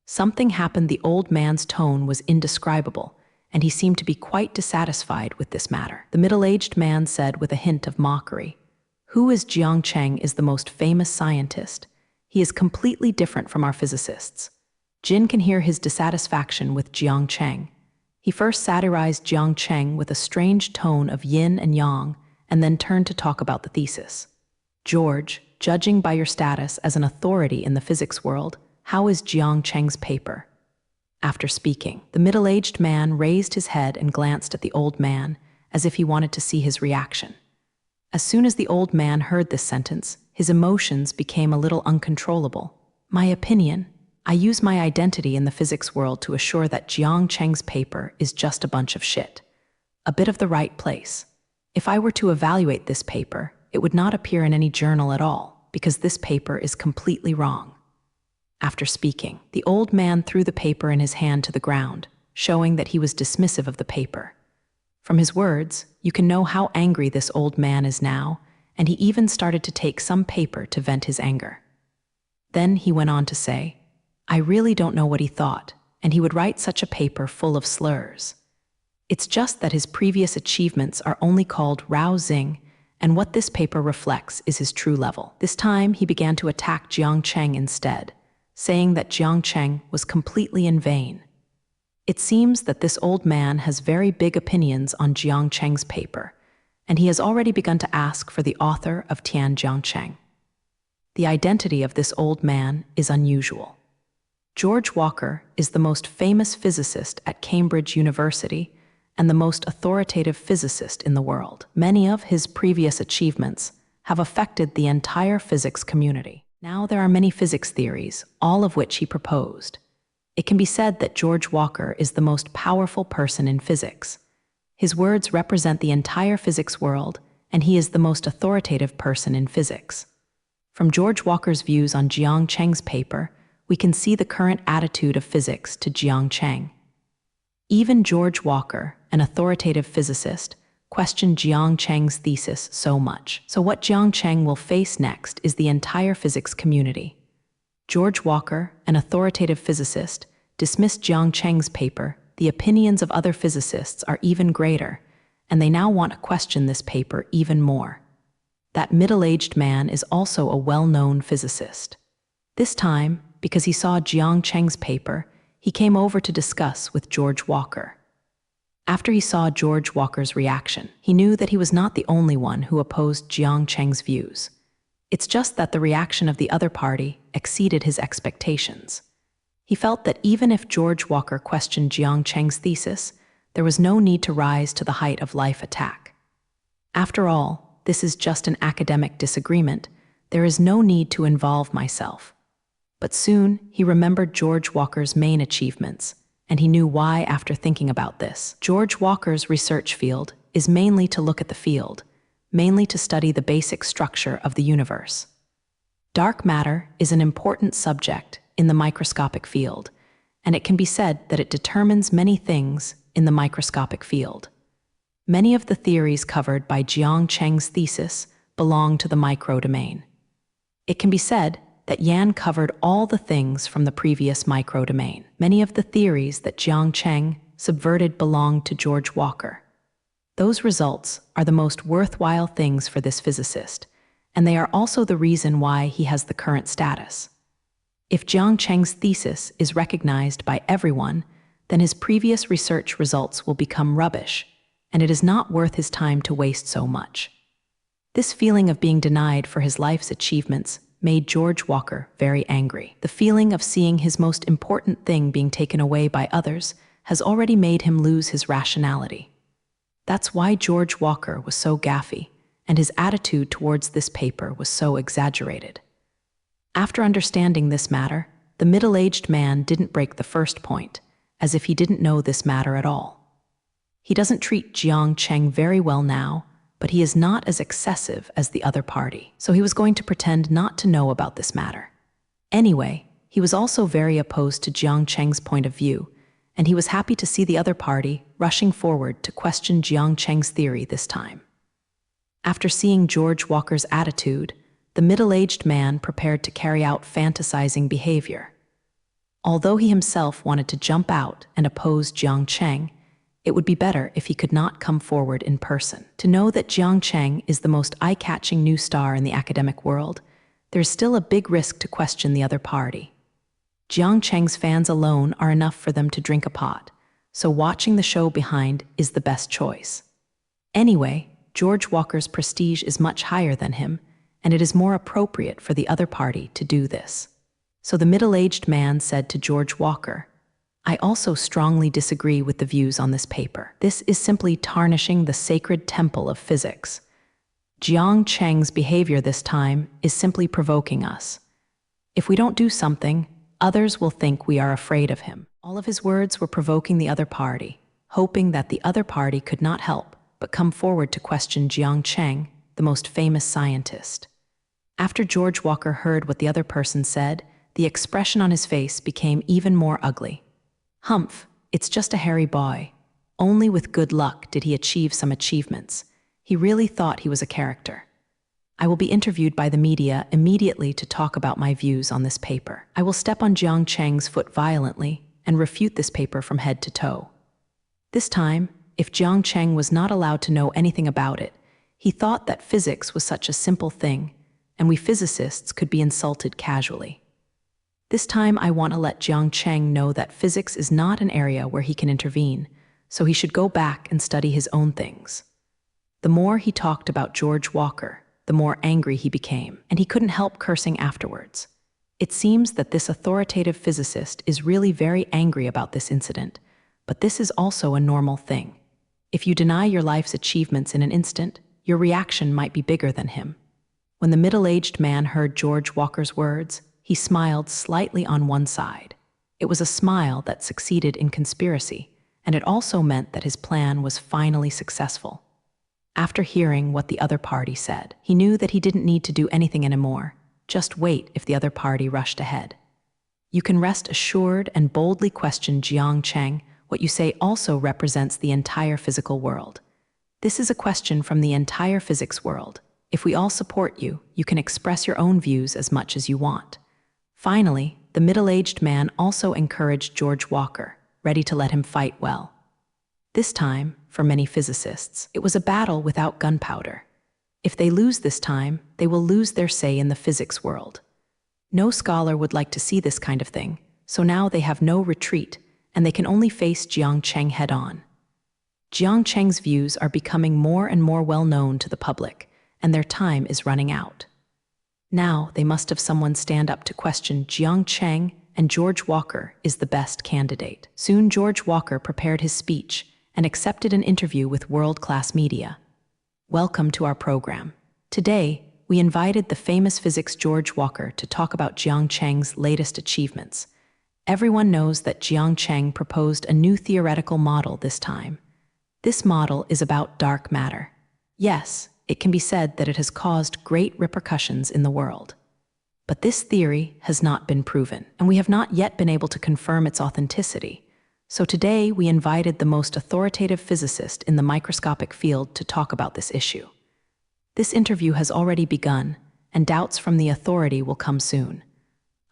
Something happened. The old man's tone was indescribable, and he seemed to be quite dissatisfied with this matter. The middle-aged man said with a hint of mockery, "Who is Jiang Cheng is the most famous scientist. He is completely different from our physicists." Jin can hear his dissatisfaction with Jiang Cheng. He first satirized Jiang Cheng with a strange tone of yin and yang, and then turned to talk about the thesis. "George, judging by your status as an authority in the physics world, how is Jiang Cheng's paper?" After speaking, the middle-aged man raised his head and glanced at the old man, as if he wanted to see his reaction. As soon as the old man heard this sentence, his emotions became a little uncontrollable. "My opinion, I use my identity in the physics world to assure that Jiang Cheng's paper is just a bunch of shit. A bit of the right place. If I were to evaluate this paper, it would not appear in any journal at all, because this paper is completely wrong." After speaking, the old man threw the paper in his hand to the ground, showing that he was dismissive of the paper. From his words, you can know how angry this old man is now, and he even started to take some paper to vent his anger. Then he went on to say, "I really don't know what he thought, and he would write such a paper full of slurs. It's just that his previous achievements are only called Rao Xing, and what this paper reflects is his true level." This time he began to attack Jiang Cheng instead, saying that Jiang Cheng was completely in vain. It seems that this old man has very big opinions on Jiang Cheng's paper, and he has already begun to ask for the author of Tian Jiang Cheng. The identity of this old man is unusual. George Walker is the most famous physicist at Cambridge University and the most authoritative physicist in the world. Many of his previous achievements have affected the entire physics community. Now there are many physics theories, all of which he proposed. It can be said that George Walker is the most powerful person in physics. His words represent the entire physics world, and he is the most authoritative person in physics. From George Walker's views on Jiang Cheng's paper, we can see the current attitude of physics to Jiang Cheng. Even George Walker, an authoritative physicist, questioned Jiang Cheng's thesis so much. So what Jiang Cheng will face next is the entire physics community. George Walker, an authoritative physicist, dismissed Jiang Cheng's paper. The opinions of other physicists are even greater, and they now want to question this paper even more. That middle-aged man is also a well-known physicist. This time, because he saw Jiang Cheng's paper, he came over to discuss with George Walker. After he saw George Walker's reaction, he knew that he was not the only one who opposed Jiang Cheng's views. It's just that the reaction of the other party exceeded his expectations. He felt that even if George Walker questioned Jiang Cheng's thesis, there was no need to rise to the height of life attack. After all, this is just an academic disagreement. There is no need to involve myself. But soon, he remembered George Walker's main achievements, and he knew why after thinking about this. George Walker's research field is mainly to look at the field, mainly to study the basic structure of the universe. Dark matter is an important subject in the microscopic field, and it can be said that it determines many things in the microscopic field. Many of the theories covered by Jiang Cheng's thesis belong to the microdomain. It can be said that Yan covered all the things from the previous microdomain. Many of the theories that Jiang Cheng subverted belong to George Walker. Those results are the most worthwhile things for this physicist, and they are also the reason why he has the current status. If Jiang Cheng's thesis is recognized by everyone, then his previous research results will become rubbish, and it is not worth his time to waste so much. This feeling of being denied for his life's achievements made George Walker very angry. The feeling of seeing his most important thing being taken away by others has already made him lose his rationality. That's why George Walker was so gaffy, and his attitude towards this paper was so exaggerated. After understanding this matter, the middle-aged man didn't break the first point, as if he didn't know this matter at all. He doesn't treat Jiang Cheng very well now, but he is not as excessive as the other party, so he was going to pretend not to know about this matter. Anyway, he was also very opposed to Jiang Cheng's point of view, and he was happy to see the other party rushing forward to question Jiang Cheng's theory this time. After seeing George Walker's attitude, the middle-aged man prepared to carry out fantasizing behavior. Although he himself wanted to jump out and oppose Jiang Cheng, it would be better if he could not come forward in person. To know that Jiang Cheng is the most eye-catching new star in the academic world, there's still a big risk to question the other party. Jiang Cheng's fans alone are enough for them to drink a pot, so watching the show behind is the best choice. Anyway, George Walker's prestige is much higher than him, and it is more appropriate for the other party to do this. So the middle-aged man said to George Walker, "I also strongly disagree with the views on this paper. This is simply tarnishing the sacred temple of physics. Jiang Cheng's behavior this time is simply provoking us. If we don't do something, others will think we are afraid of him." All of his words were provoking the other party, hoping that the other party could not help but come forward to question Jiang Cheng, the most famous scientist. After George Walker heard what the other person said, the expression on his face became even more ugly. Humph, it's just a hairy boy. Only with good luck did he achieve some achievements. He really thought he was a character. I will be interviewed by the media immediately to talk about my views on this paper. I will step on Jiang Cheng's foot violently and refute this paper from head to toe. This time, if Jiang Cheng was not allowed to know anything about it, he thought that physics was such a simple thing, and we physicists could be insulted casually. This time I want to let Jiang Cheng know that physics is not an area where he can intervene, so he should go back and study his own things. The more he talked about George Walker, the more angry he became, and he couldn't help cursing afterwards. It seems that this authoritative physicist is really very angry about this incident, but this is also a normal thing. If you deny your life's achievements in an instant, your reaction might be bigger than him. When the middle-aged man heard George Walker's words, he smiled slightly on one side. It was a smile that succeeded in conspiracy, and it also meant that his plan was finally successful. After hearing what the other party said, he knew that he didn't need to do anything anymore. Just wait if the other party rushed ahead. You can rest assured and boldly question Jiang Cheng. What you say also represents the entire physical world. This is a question from the entire physics world. If we all support you, you can express your own views as much as you want. Finally, the middle-aged man also encouraged George Walker, ready to let him fight well. This time, for many physicists, it was a battle without gunpowder. If they lose this time, they will lose their say in the physics world. No scholar would like to see this kind of thing, so now they have no retreat, and they can only face Jiang Cheng head-on. Jiang Cheng's views are becoming more and more well-known to the public, and their time is running out. Now they must have someone stand up to question Jiang Cheng, and George Walker is the best candidate. Soon George Walker prepared his speech and accepted an interview with world-class media. Welcome to our program. Today, we invited the famous physicist George Walker to talk about Jiang Cheng's latest achievements. Everyone knows that Jiang Cheng proposed a new theoretical model this time. This model is about dark matter. Yes, it can be said that it has caused great repercussions in the world. But this theory has not been proven, and we have not yet been able to confirm its authenticity. So today, we invited the most authoritative physicist in the microscopic field to talk about this issue. This interview has already begun, and doubts from the authority will come soon.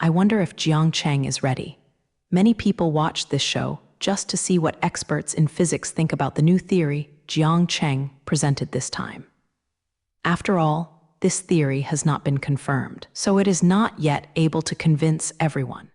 I wonder if Jiang Cheng is ready. Many people watch this show just to see what experts in physics think about the new theory Jiang Cheng presented this time. After all, this theory has not been confirmed, so it is not yet able to convince everyone.